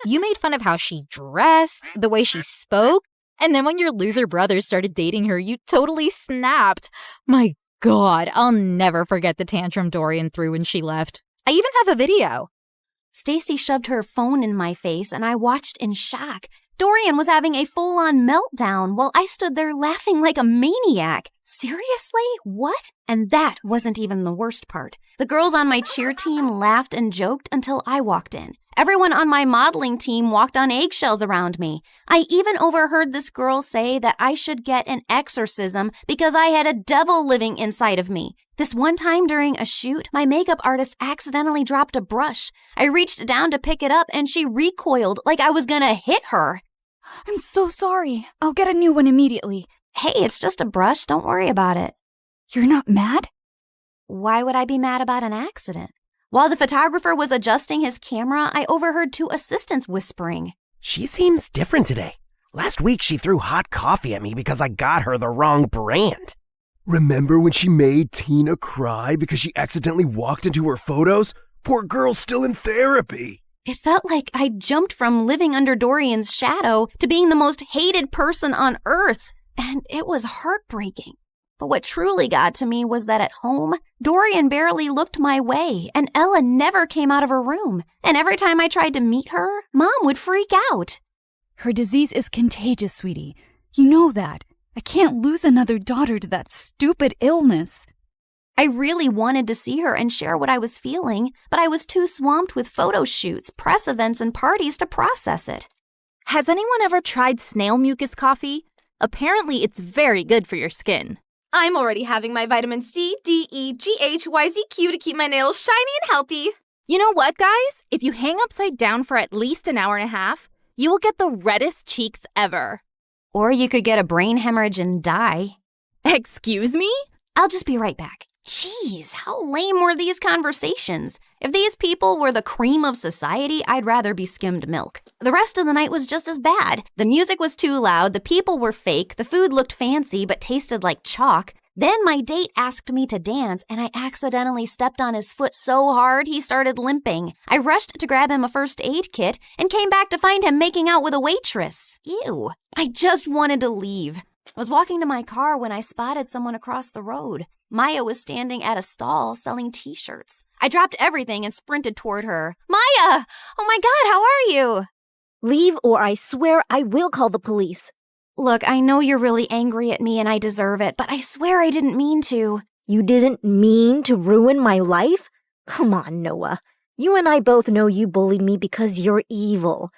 You made fun of how she dressed, the way she spoke, and then when your loser brother started dating her, you totally snapped. My God, I'll never forget the tantrum Dorian threw when she left. I even have a video. Stacy shoved her phone in my face, and I watched in shock. Dorian was having a full-on meltdown while I stood there laughing like a maniac. Seriously? What? And that wasn't even the worst part. The girls on my cheer team laughed and joked until I walked in. Everyone on my modeling team walked on eggshells around me. I even overheard this girl say that I should get an exorcism because I had a devil living inside of me. This one time during a shoot, my makeup artist accidentally dropped a brush. I reached down to pick it up and she recoiled like I was gonna hit her. I'm so sorry. I'll get a new one immediately. Hey, it's just a brush. Don't worry about it. You're not mad? Why would I be mad about an accident? While the photographer was adjusting his camera, I overheard two assistants whispering. She seems different today. Last week she threw hot coffee at me because I got her the wrong brand. Remember when she made Tina cry because she accidentally walked into her photos? Poor girl's still in therapy. It felt like I jumped from living under Dorian's shadow to being the most hated person on earth, and it was heartbreaking. But what truly got to me was that at home, Dorian barely looked my way, and Ella never came out of her room. And every time I tried to meet her, Mom would freak out. Her disease is contagious, sweetie. You know that. I can't lose another daughter to that stupid illness. I really wanted to see her and share what I was feeling, but I was too swamped with photo shoots, press events, and parties to process it. Has anyone ever tried snail mucus coffee? Apparently, it's very good for your skin. I'm already having my vitamin C, D, E, G, H, Y, Z, Q to keep my nails shiny and healthy. You know what, guys? If you hang upside down for at least an hour and a half, you will get the reddest cheeks ever. Or you could get a brain hemorrhage and die. Excuse me? I'll just be right back. Jeez, how lame were these conversations? If these people were the cream of society, I'd rather be skimmed milk. The rest of the night was just as bad. The music was too loud, the people were fake, the food looked fancy but tasted like chalk. Then my date asked me to dance, and I accidentally stepped on his foot so hard he started limping. I rushed to grab him a first aid kit and came back to find him making out with a waitress. Ew. I just wanted to leave. I was walking to my car when I spotted someone across the road. Maya was standing at a stall selling t-shirts. I dropped everything and sprinted toward her. Maya! Oh my God, how are you? Leave or I swear I will call the police. Look, I know you're really angry at me and I deserve it, but I swear I didn't mean to. You didn't mean to ruin my life? Come on, Noah. You and I both know you bullied me because you're evil.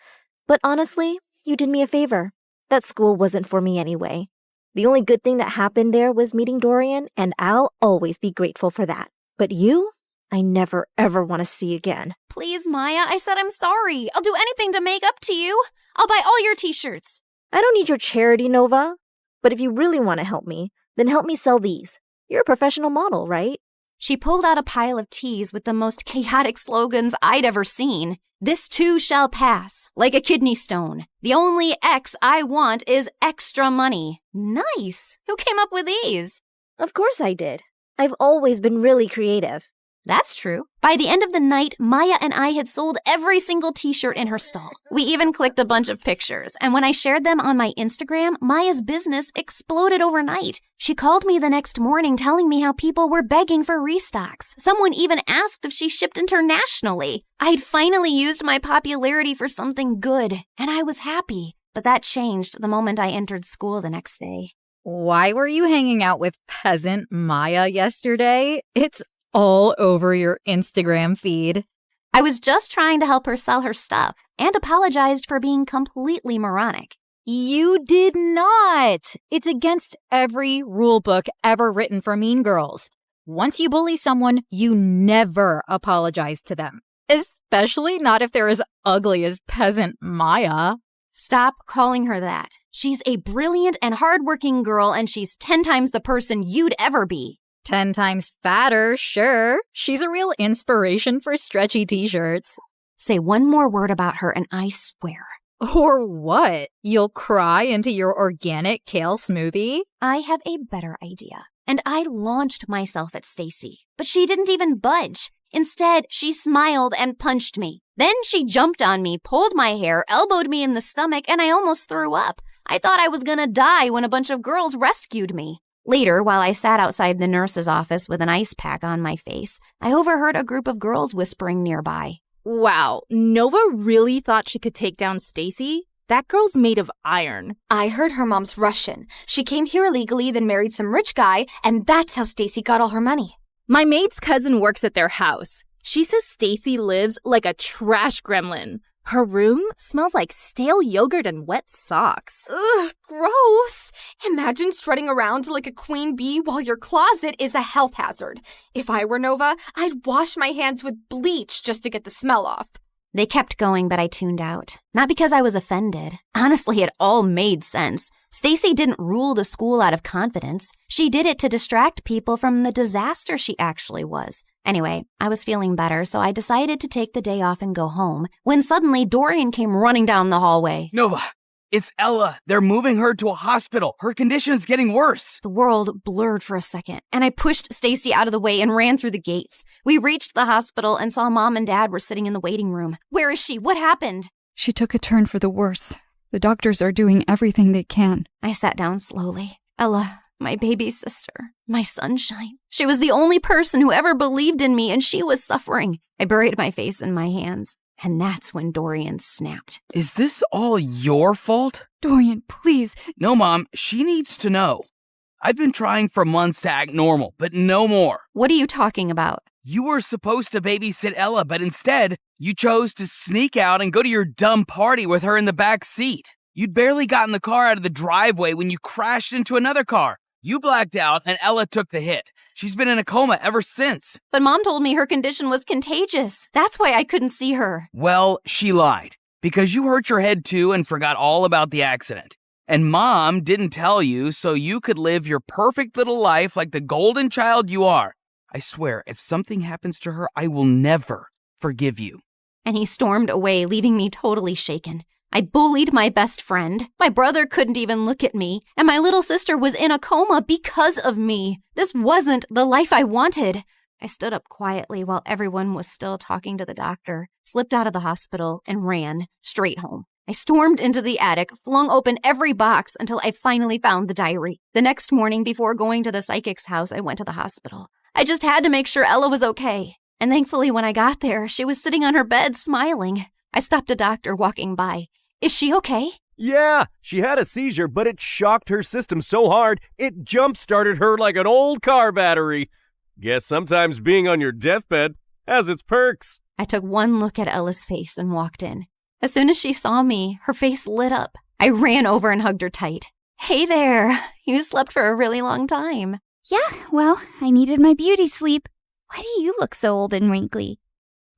But honestly, you did me a favor. That school wasn't for me anyway. The only good thing that happened there was meeting Dorian, and I'll always be grateful for that. But you, I never ever want to see again. Please, Maya, I said I'm sorry. I'll do anything to make up to you. I'll buy all your t-shirts. I don't need your charity, Nova. But if you really want to help me, then help me sell these. You're a professional model, right? She pulled out a pile of tees with the most chaotic slogans I'd ever seen. This too shall pass, like a kidney stone. The only X I want is extra money. Nice. Who came up with these? Of course I did. I've always been really creative. That's true. By the end of the night, Maya and I had sold every single t-shirt in her stall. We even clicked a bunch of pictures, and when I shared them on my Instagram, Maya's business exploded overnight. She called me the next morning telling me how people were begging for restocks. Someone even asked if she shipped internationally. I'd finally used my popularity for something good, and I was happy. But that changed the moment I entered school the next day. Why were you hanging out with peasant Maya yesterday? It's all over your Instagram feed. I was just trying to help her sell her stuff and apologized for being completely moronic. You did not. It's against every rule book ever written for mean girls. Once you bully someone, you never apologize to them, especially not if they're as ugly as peasant Maya. Stop calling her that. She's a brilliant and hardworking girl, and she's 10 times the person you'd ever be. 10 times fatter, sure. She's a real inspiration for stretchy t-shirts. Say one more word about her and I swear. Or what? You'll cry into your organic kale smoothie? I have a better idea. And I launched myself at Stacy, but she didn't even budge. Instead, she smiled and punched me. Then she jumped on me, pulled my hair, elbowed me in the stomach, and I almost threw up. I thought I was gonna die when a bunch of girls rescued me. Later, while I sat outside the nurse's office with an ice pack on my face, I overheard a group of girls whispering nearby. Wow, Nova really thought she could take down Stacy? That girl's made of iron. I heard her mom's Russian. She came here illegally, then married some rich guy, and that's how Stacy got all her money. My maid's cousin works at their house. She says Stacy lives like a trash gremlin. Her room smells like stale yogurt and wet socks. Ugh, gross. Imagine strutting around like a queen bee while your closet is a health hazard. If I were Nova, I'd wash my hands with bleach just to get the smell off. They kept going, but I tuned out. Not because I was offended. Honestly, it all made sense. Stacy didn't rule the school out of confidence. She did it to distract people from the disaster she actually was. Anyway, I was feeling better, so I decided to take the day off and go home, when suddenly Dorian came running down the hallway. Nova, it's Ella. They're moving her to a hospital. Her condition's getting worse. The world blurred for a second, and I pushed Stacy out of the way and ran through the gates. We reached the hospital and saw Mom and Dad were sitting in the waiting room. Where is she? What happened? She took a turn for the worse. The doctors are doing everything they can. I sat down slowly. Ella, my baby sister, my sunshine. She was the only person who ever believed in me, and she was suffering. I buried my face in my hands, and that's when Dorian snapped. Is this all your fault? Dorian, please. No, Mom, she needs to know. I've been trying for months to act normal, but no more. What are you talking about? You were supposed to babysit Ella, but instead, you chose to sneak out and go to your dumb party with her in the back seat. You'd barely gotten the car out of the driveway when you crashed into another car. You blacked out and Ella took the hit. She's been in a coma ever since. But Mom told me her condition was contagious. That's why I couldn't see her. Well, she lied. Because you hurt your head too and forgot all about the accident. And Mom didn't tell you so you could live your perfect little life like the golden child you are. I swear, if something happens to her, I will never forgive you. And he stormed away, leaving me totally shaken. I bullied my best friend. My brother couldn't even look at me. And my little sister was in a coma because of me. This wasn't the life I wanted. I stood up quietly while everyone was still talking to the doctor, slipped out of the hospital, and ran straight home. I stormed into the attic, flung open every box until I finally found the diary. The next morning, before going to the psychic's house, I went to the hospital. I just had to make sure Ella was okay. And thankfully, when I got there, she was sitting on her bed smiling. I stopped a doctor walking by. Is she okay? Yeah, she had a seizure, but it shocked her system so hard, it jump-started her like an old car battery. Guess sometimes being on your deathbed has its perks. I took one look at Ella's face and walked in. As soon as she saw me, her face lit up. I ran over and hugged her tight. Hey there, you slept for a really long time. Yeah, well, I needed my beauty sleep. Why do you look so old and wrinkly?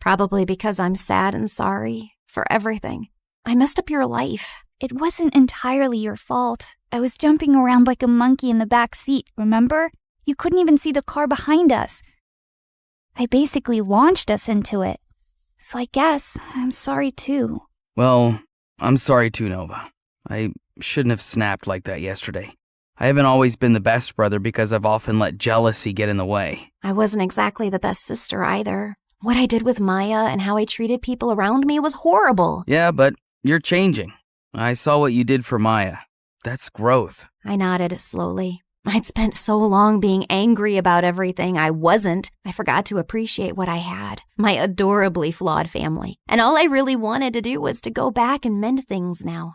Probably because I'm sad and sorry for everything. I messed up your life. It wasn't entirely your fault. I was jumping around like a monkey in the back seat, remember? You couldn't even see the car behind us. I basically launched us into it. So I guess I'm sorry too. Well, I'm sorry too, Nova. I shouldn't have snapped like that yesterday. I haven't always been the best brother because I've often let jealousy get in the way. I wasn't exactly the best sister either. What I did with Maya and how I treated people around me was horrible. Yeah, but you're changing. I saw what you did for Maya. That's growth. I nodded slowly. I'd spent so long being angry about everything I wasn't. I forgot to appreciate what I had, my adorably flawed family. And all I really wanted to do was to go back and mend things now.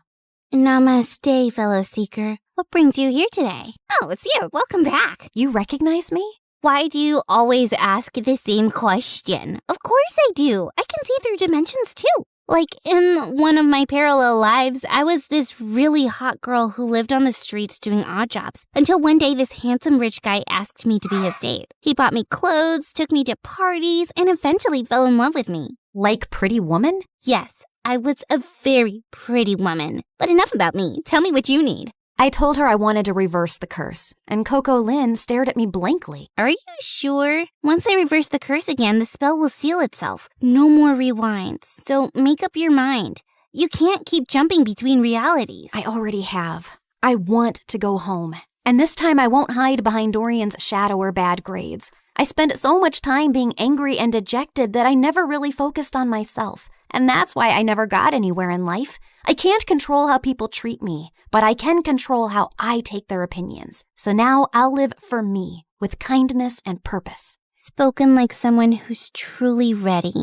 Namaste, fellow seeker. What brings you here today? Oh, it's you. Welcome back. You recognize me? Why do you always ask the same question? Of course I do. I can see through dimensions too. Like, in one of my parallel lives, I was this really hot girl who lived on the streets doing odd jobs until one day this handsome rich guy asked me to be his date. He bought me clothes, took me to parties, and eventually fell in love with me. Like Pretty Woman? Yes, I was a very pretty woman. But enough about me. Tell me what you need. I told her I wanted to reverse the curse, and Coco Lynn stared at me blankly. Are you sure? Once I reverse the curse again, the spell will seal itself. No more rewinds. So make up your mind. You can't keep jumping between realities. I already have. I want to go home. And this time I won't hide behind Dorian's shadow or bad grades. I spent so much time being angry and dejected that I never really focused on myself. And that's why I never got anywhere in life. I can't control how people treat me, but I can control how I take their opinions. So now I'll live for me, with kindness and purpose. Spoken like someone who's truly ready.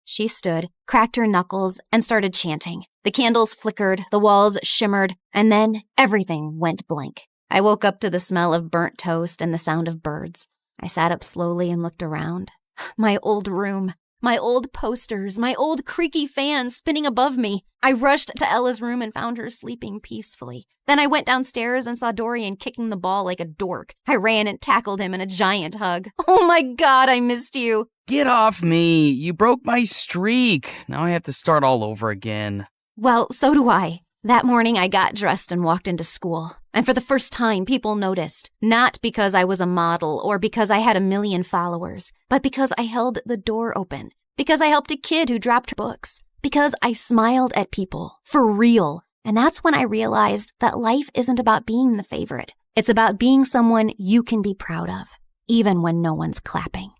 She stood, cracked her knuckles, and started chanting. The candles flickered, the walls shimmered, and then everything went blank. I woke up to the smell of burnt toast and the sound of birds. I sat up slowly and looked around. My old room. My old posters, my old creaky fan spinning above me. I rushed to Ella's room and found her sleeping peacefully. Then I went downstairs and saw Dorian kicking the ball like a dork. I ran and tackled him in a giant hug. Oh my God, I missed you. Get off me. You broke my streak. Now I have to start all over again. Well, so do I. That morning I got dressed and walked into school. And for the first time, people noticed. Not because I was a model or because I had 1 million followers, but because I held the door open. Because I helped a kid who dropped books. Because I smiled at people. For real. And that's when I realized that life isn't about being the favorite. It's about being someone you can be proud of, even when no one's clapping.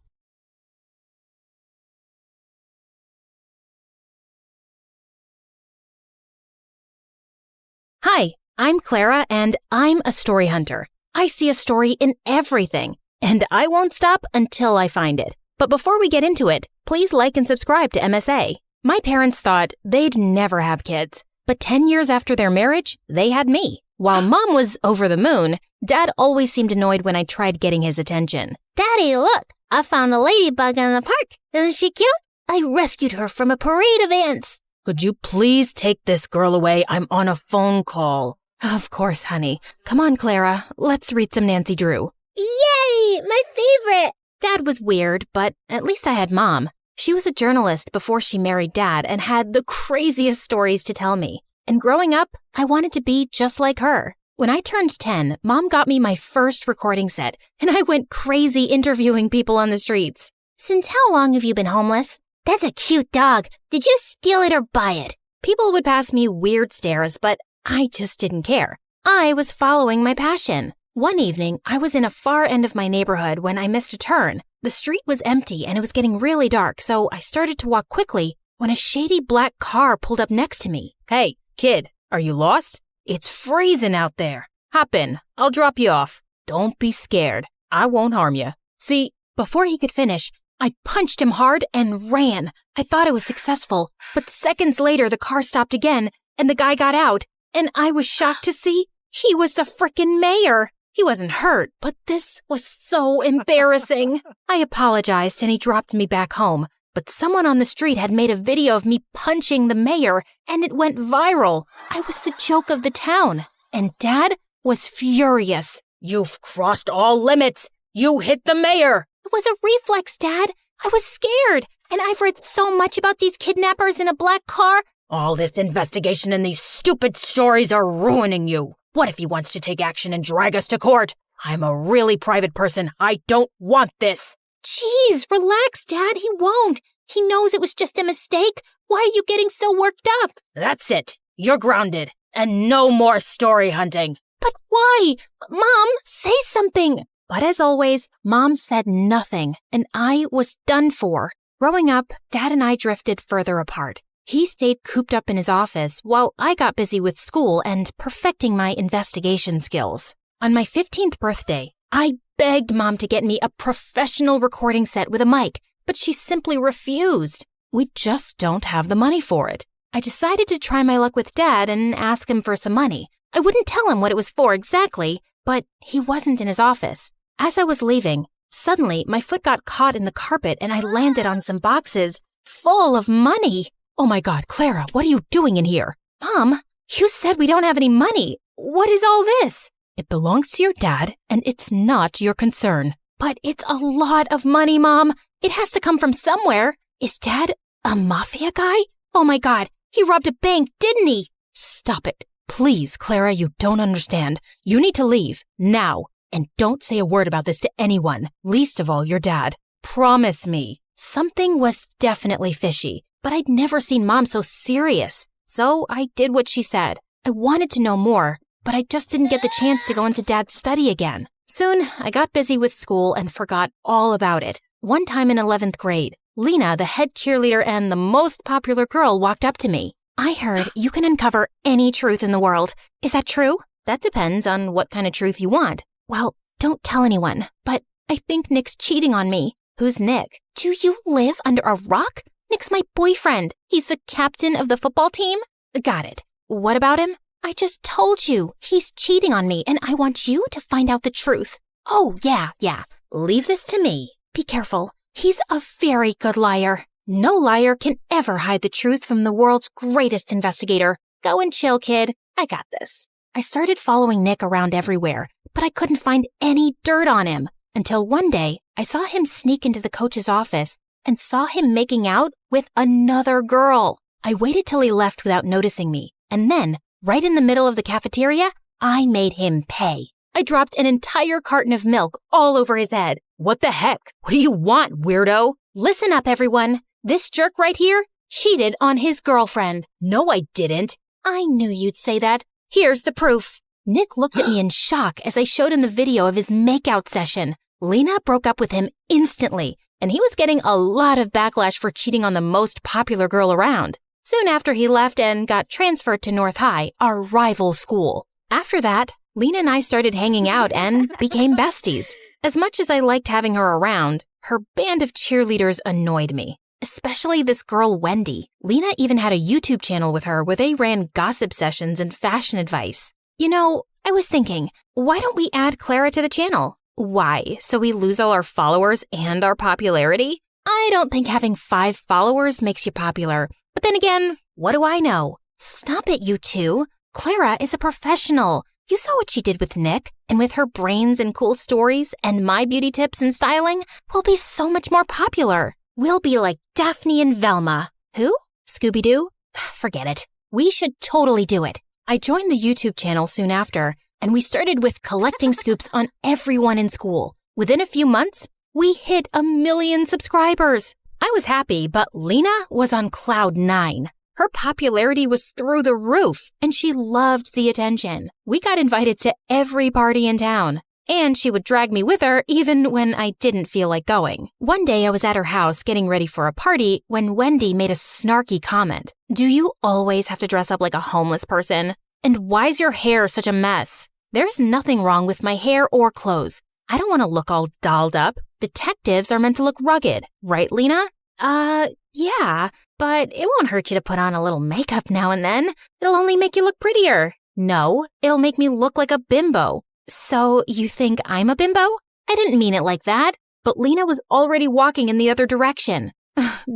Hi, I'm Clara, and I'm a story hunter. I see a story in everything, and I won't stop until I find it. But before we get into it, please like and subscribe to MSA. My parents thought they'd never have kids, but 10 years after their marriage, they had me. While Mom was over the moon, Dad always seemed annoyed when I tried getting his attention. Daddy, look, I found a ladybug in the park. Isn't she cute? I rescued her from a parade of ants. Could you please take this girl away? I'm on a phone call. Of course, honey. Come on, Clara. Let's read some Nancy Drew. Yay! My favorite! Dad was weird, but at least I had Mom. She was a journalist before she married Dad and had the craziest stories to tell me. And growing up, I wanted to be just like her. When I turned 10, Mom got me my first recording set, and I went crazy interviewing people on the streets. Since how long have you been homeless? That's a cute dog. Did you steal it or buy it? People would pass me weird stares, but I just didn't care. I was following my passion. One evening, I was in a far end of my neighborhood when I missed a turn. The street was empty and it was getting really dark, so I started to walk quickly when a shady black car pulled up next to me. Hey, kid, are you lost? It's freezing out there. Hop in. I'll drop you off. Don't be scared. I won't harm you. See, before he could finish, I punched him hard and ran. I thought I was successful, but seconds later the car stopped again and the guy got out, and I was shocked to see he was the frickin' mayor. He wasn't hurt, but this was so embarrassing. I apologized and he dropped me back home, but someone on the street had made a video of me punching the mayor and it went viral. I was the joke of the town, and Dad was furious. You've crossed all limits. You hit the mayor. It was a reflex, Dad. I was scared, and I've read so much about these kidnappers in a black car. All this investigation and these stupid stories are ruining you. What if he wants to take action and drag us to court? I'm a really private person. I don't want this. Jeez, relax, Dad. He won't. He knows it was just a mistake. Why are you getting so worked up? That's it. You're grounded. And no more story hunting. But why? Mom, say something. But as always, Mom said nothing, and I was done for. Growing up, Dad and I drifted further apart. He stayed cooped up in his office while I got busy with school and perfecting my investigation skills. On my 15th birthday, I begged Mom to get me a professional recording set with a mic, but she simply refused. We just don't have the money for it. I decided to try my luck with Dad and ask him for some money. I wouldn't tell him what it was for exactly, but he wasn't in his office. As I was leaving, suddenly my foot got caught in the carpet and I landed on some boxes full of money. Oh my God, Clara, what are you doing in here? Mom, you said we don't have any money. What is all this? It belongs to your dad and it's not your concern. But it's a lot of money, Mom. It has to come from somewhere. Is Dad a mafia guy? Oh my God, he robbed a bank, didn't he? Stop it. Please, Clara, you don't understand. You need to leave, now. And don't say a word about this to anyone, least of all your dad. Promise me. Something was definitely fishy, but I'd never seen Mom so serious. So I did what she said. I wanted to know more, but I just didn't get the chance to go into Dad's study again. Soon, I got busy with school and forgot all about it. One time in 11th grade, Lena, the head cheerleader and the most popular girl, walked up to me. I heard you can uncover any truth in the world. Is that true? That depends on what kind of truth you want. Well, don't tell anyone, but I think Nick's cheating on me. Who's Nick? Do you live under a rock? Nick's my boyfriend. He's the captain of the football team. Got it. What about him? I just told you. He's cheating on me, and I want you to find out the truth. Oh, yeah. Leave this to me. Be careful. He's a very good liar. No liar can ever hide the truth from the world's greatest investigator. Go and chill, kid. I got this. I started following Nick around everywhere, but I couldn't find any dirt on him until one day I saw him sneak into the coach's office and saw him making out with another girl. I waited till he left without noticing me, and then, right in the middle of the cafeteria, I made him pay. I dropped an entire carton of milk all over his head. What the heck? What do you want, weirdo? Listen up, everyone. This jerk right here cheated on his girlfriend. No, I didn't. I knew you'd say that. Here's the proof. Nick looked at me in shock as I showed him the video of his makeout session. Lena broke up with him instantly, and he was getting a lot of backlash for cheating on the most popular girl around. Soon after, he left and got transferred to North High, our rival school. After that, Lena and I started hanging out and became besties. As much as I liked having her around, her band of cheerleaders annoyed me. Especially this girl, Wendy. Lena even had a YouTube channel with her where they ran gossip sessions and fashion advice. You know, I was thinking, why don't we add Clara to the channel? Why? So we lose all our followers and our popularity? I don't think having 5 followers makes you popular. But then again, what do I know? Stop it, you two. Clara is a professional. You saw what she did with Nick, and with her brains and cool stories and my beauty tips and styling, we'll be so much more popular. We'll be like Daphne and Velma. Who? Scooby-Doo? Forget it. We should totally do it. I joined the YouTube channel soon after, and we started with collecting scoops on everyone in school. Within a few months, we hit 1 million subscribers. I was happy, but Lena was on cloud 9. Her popularity was through the roof, and she loved the attention. We got invited to every party in town, and she would drag me with her even when I didn't feel like going. One day I was at her house getting ready for a party when Wendy made a snarky comment. Do you always have to dress up like a homeless person? And why's your hair such a mess? There's nothing wrong with my hair or clothes. I don't want to look all dolled up. Detectives are meant to look rugged, right, Lena? Yeah, but it won't hurt you to put on a little makeup now and then. It'll only make you look prettier. No, it'll make me look like a bimbo. So you think I'm a bimbo? I didn't mean it like that. But Lena was already walking in the other direction.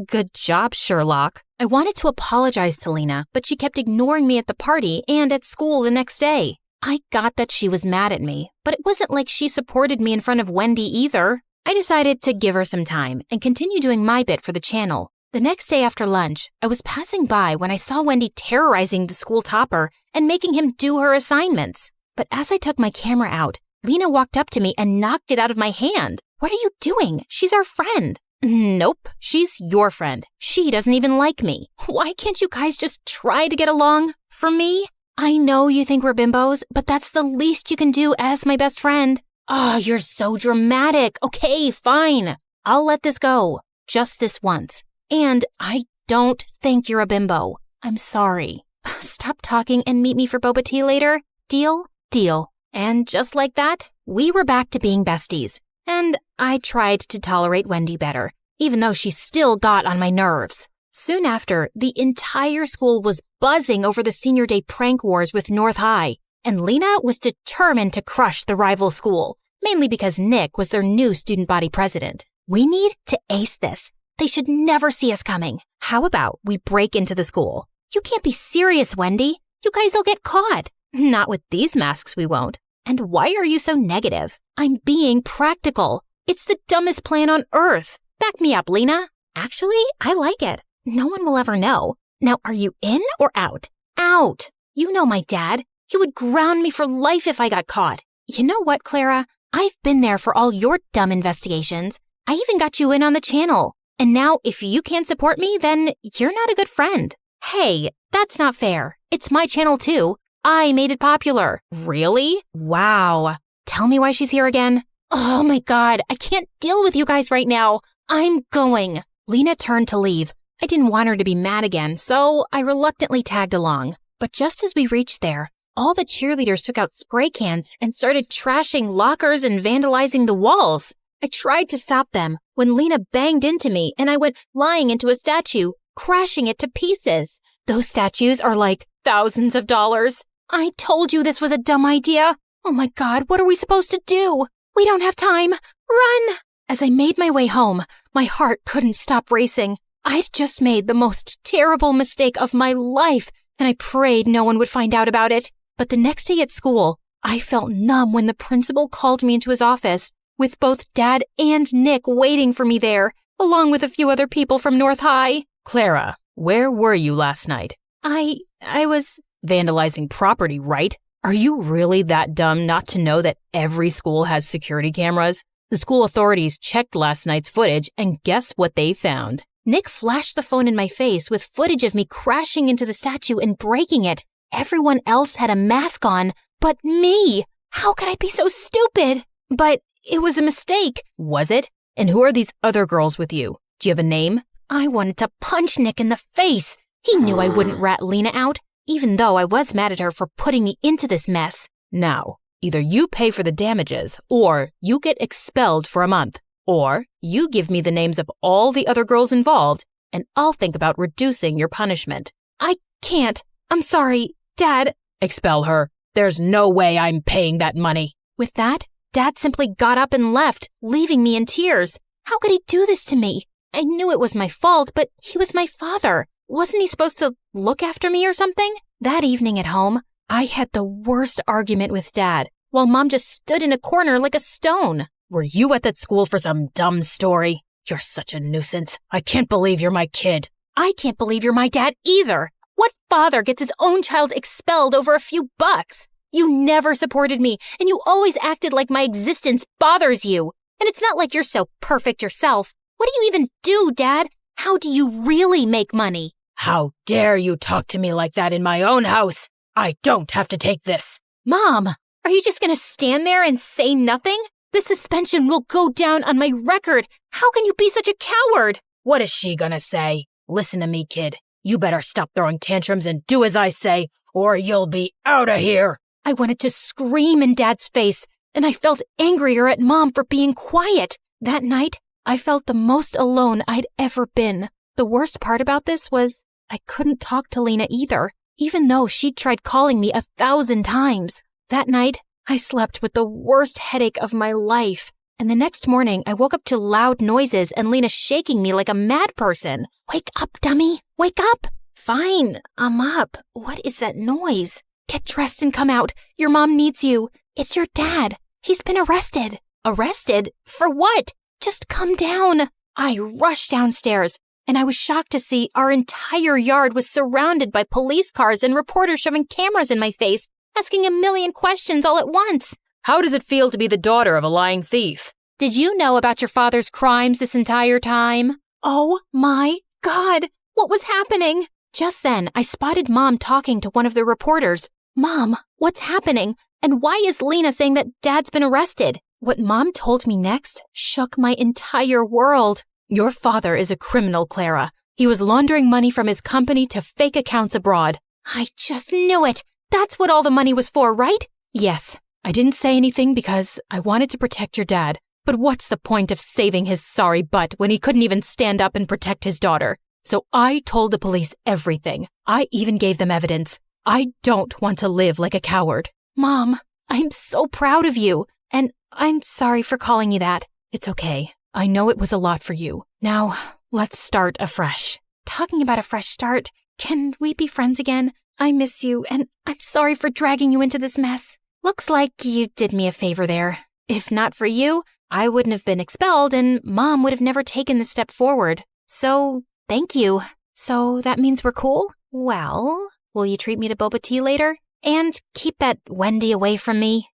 Good job, Sherlock. I wanted to apologize to Lena, but she kept ignoring me at the party and at school the next day. I got that she was mad at me, but it wasn't like she supported me in front of Wendy either. I decided to give her some time and continue doing my bit for the channel. The next day after lunch, I was passing by when I saw Wendy terrorizing the school topper and making him do her assignments. But as I took my camera out, Lena walked up to me and knocked it out of my hand. What are you doing? She's our friend. Nope, she's your friend. She doesn't even like me. Why can't you guys just try to get along? For me? I know you think we're bimbos, but that's the least you can do as my best friend. Oh, you're so dramatic. Okay, fine. I'll let this go. Just this once. And I don't think you're a bimbo. I'm sorry. Stop talking and meet me for boba tea later. Deal? Deal. And just like that, we were back to being besties. And I tried to tolerate Wendy better, even though she still got on my nerves. Soon after, the entire school was buzzing over the senior day prank wars with North High, and Lena was determined to crush the rival school, mainly because Nick was their new student body president. We need to ace this. They should never see us coming. How about we break into the school? You can't be serious, Wendy. You guys will get caught. Not with these masks, we won't. And why are you so negative? I'm being practical. It's the dumbest plan on earth. Back me up, Lena. Actually, I like it. No one will ever know. Now, are you in or out? Out. You know my dad. He would ground me for life if I got caught. You know what, Clara? I've been there for all your dumb investigations. I even got you in on the channel. And now, if you can't support me, then you're not a good friend. Hey, that's not fair. It's my channel too. I made it popular. Really? Wow. Tell me why she's here again. Oh my God, I can't deal with you guys right now. I'm going. Lena turned to leave. I didn't want her to be mad again, so I reluctantly tagged along. But just as we reached there, all the cheerleaders took out spray cans and started trashing lockers and vandalizing the walls. I tried to stop them when Lena banged into me and I went flying into a statue, crashing it to pieces. Those statues are like thousands of dollars. I told you this was a dumb idea. Oh my God, what are we supposed to do? We don't have time. Run! As I made my way home, my heart couldn't stop racing. I'd just made the most terrible mistake of my life, and I prayed no one would find out about it. But the next day at school, I felt numb when the principal called me into his office, with both Dad and Nick waiting for me there, along with a few other people from North High. Clara, where were you last night? I was vandalizing property, right? Are you really that dumb not to know that every school has security cameras? The school authorities checked last night's footage, and guess what they found? Nick flashed the phone in my face with footage of me crashing into the statue and breaking it. Everyone else had a mask on, but me. How could I be so stupid? But it was a mistake. Was it? And who are these other girls with you? Do you have a name? I wanted to punch Nick in the face. He knew I wouldn't rat Lena out, even though I was mad at her for putting me into this mess. Now, either you pay for the damages, or you get expelled for a month. Or you give me the names of all the other girls involved, and I'll think about reducing your punishment. I can't. I'm sorry, Dad. Expel her. There's no way I'm paying that money. With that, Dad simply got up and left, leaving me in tears. How could he do this to me? I knew it was my fault, but he was my father. Wasn't he supposed to look after me or something? That evening at home, I had the worst argument with Dad, while Mom just stood in a corner like a stone. Were you at that school for some dumb story? You're such a nuisance. I can't believe you're my kid. I can't believe you're my dad either. What father gets his own child expelled over a few bucks? You never supported me, and you always acted like my existence bothers you. And it's not like you're so perfect yourself. What do you even do, Dad? How do you really make money? How dare you talk to me like that in my own house? I don't have to take this. Mom, are you just going to stand there and say nothing? This suspension will go down on my record. How can you be such a coward? What is she gonna say? Listen to me, kid. You better stop throwing tantrums and do as I say, or you'll be out of here. I wanted to scream in Dad's face, and I felt angrier at Mom for being quiet. That night, I felt the most alone I'd ever been. The worst part about this was I couldn't talk to Lena either, even though she'd tried calling me 1,000 times. That night, I slept with the worst headache of my life. And the next morning, I woke up to loud noises and Lena shaking me like a mad person. Wake up, dummy. Wake up. Fine, I'm up. What is that noise? Get dressed and come out. Your mom needs you. It's your dad. He's been arrested. Arrested? For what? Just come down. I rushed downstairs, and I was shocked to see our entire yard was surrounded by police cars and reporters shoving cameras in my face, asking a million questions all at once. How does it feel to be the daughter of a lying thief? Did you know about your father's crimes this entire time? Oh my God, what was happening? Just then, I spotted Mom talking to one of the reporters. Mom, what's happening? And why is Lena saying that Dad's been arrested? What Mom told me next shook my entire world. Your father is a criminal, Clara. He was laundering money from his company to fake accounts abroad. I just knew it. That's what all the money was for, right? Yes. I didn't say anything because I wanted to protect your dad. But what's the point of saving his sorry butt when he couldn't even stand up and protect his daughter? So I told the police everything. I even gave them evidence. I don't want to live like a coward. Mom, I'm so proud of you. And I'm sorry for calling you that. It's okay. I know it was a lot for you. Now, let's start afresh. Talking about a fresh start, can we be friends again? I miss you, and I'm sorry for dragging you into this mess. Looks like you did me a favor there. If not for you, I wouldn't have been expelled, and Mom would have never taken the step forward. So, thank you. So that means we're cool? Well, will you treat me to boba tea later? And keep that Wendy away from me?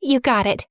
You got it.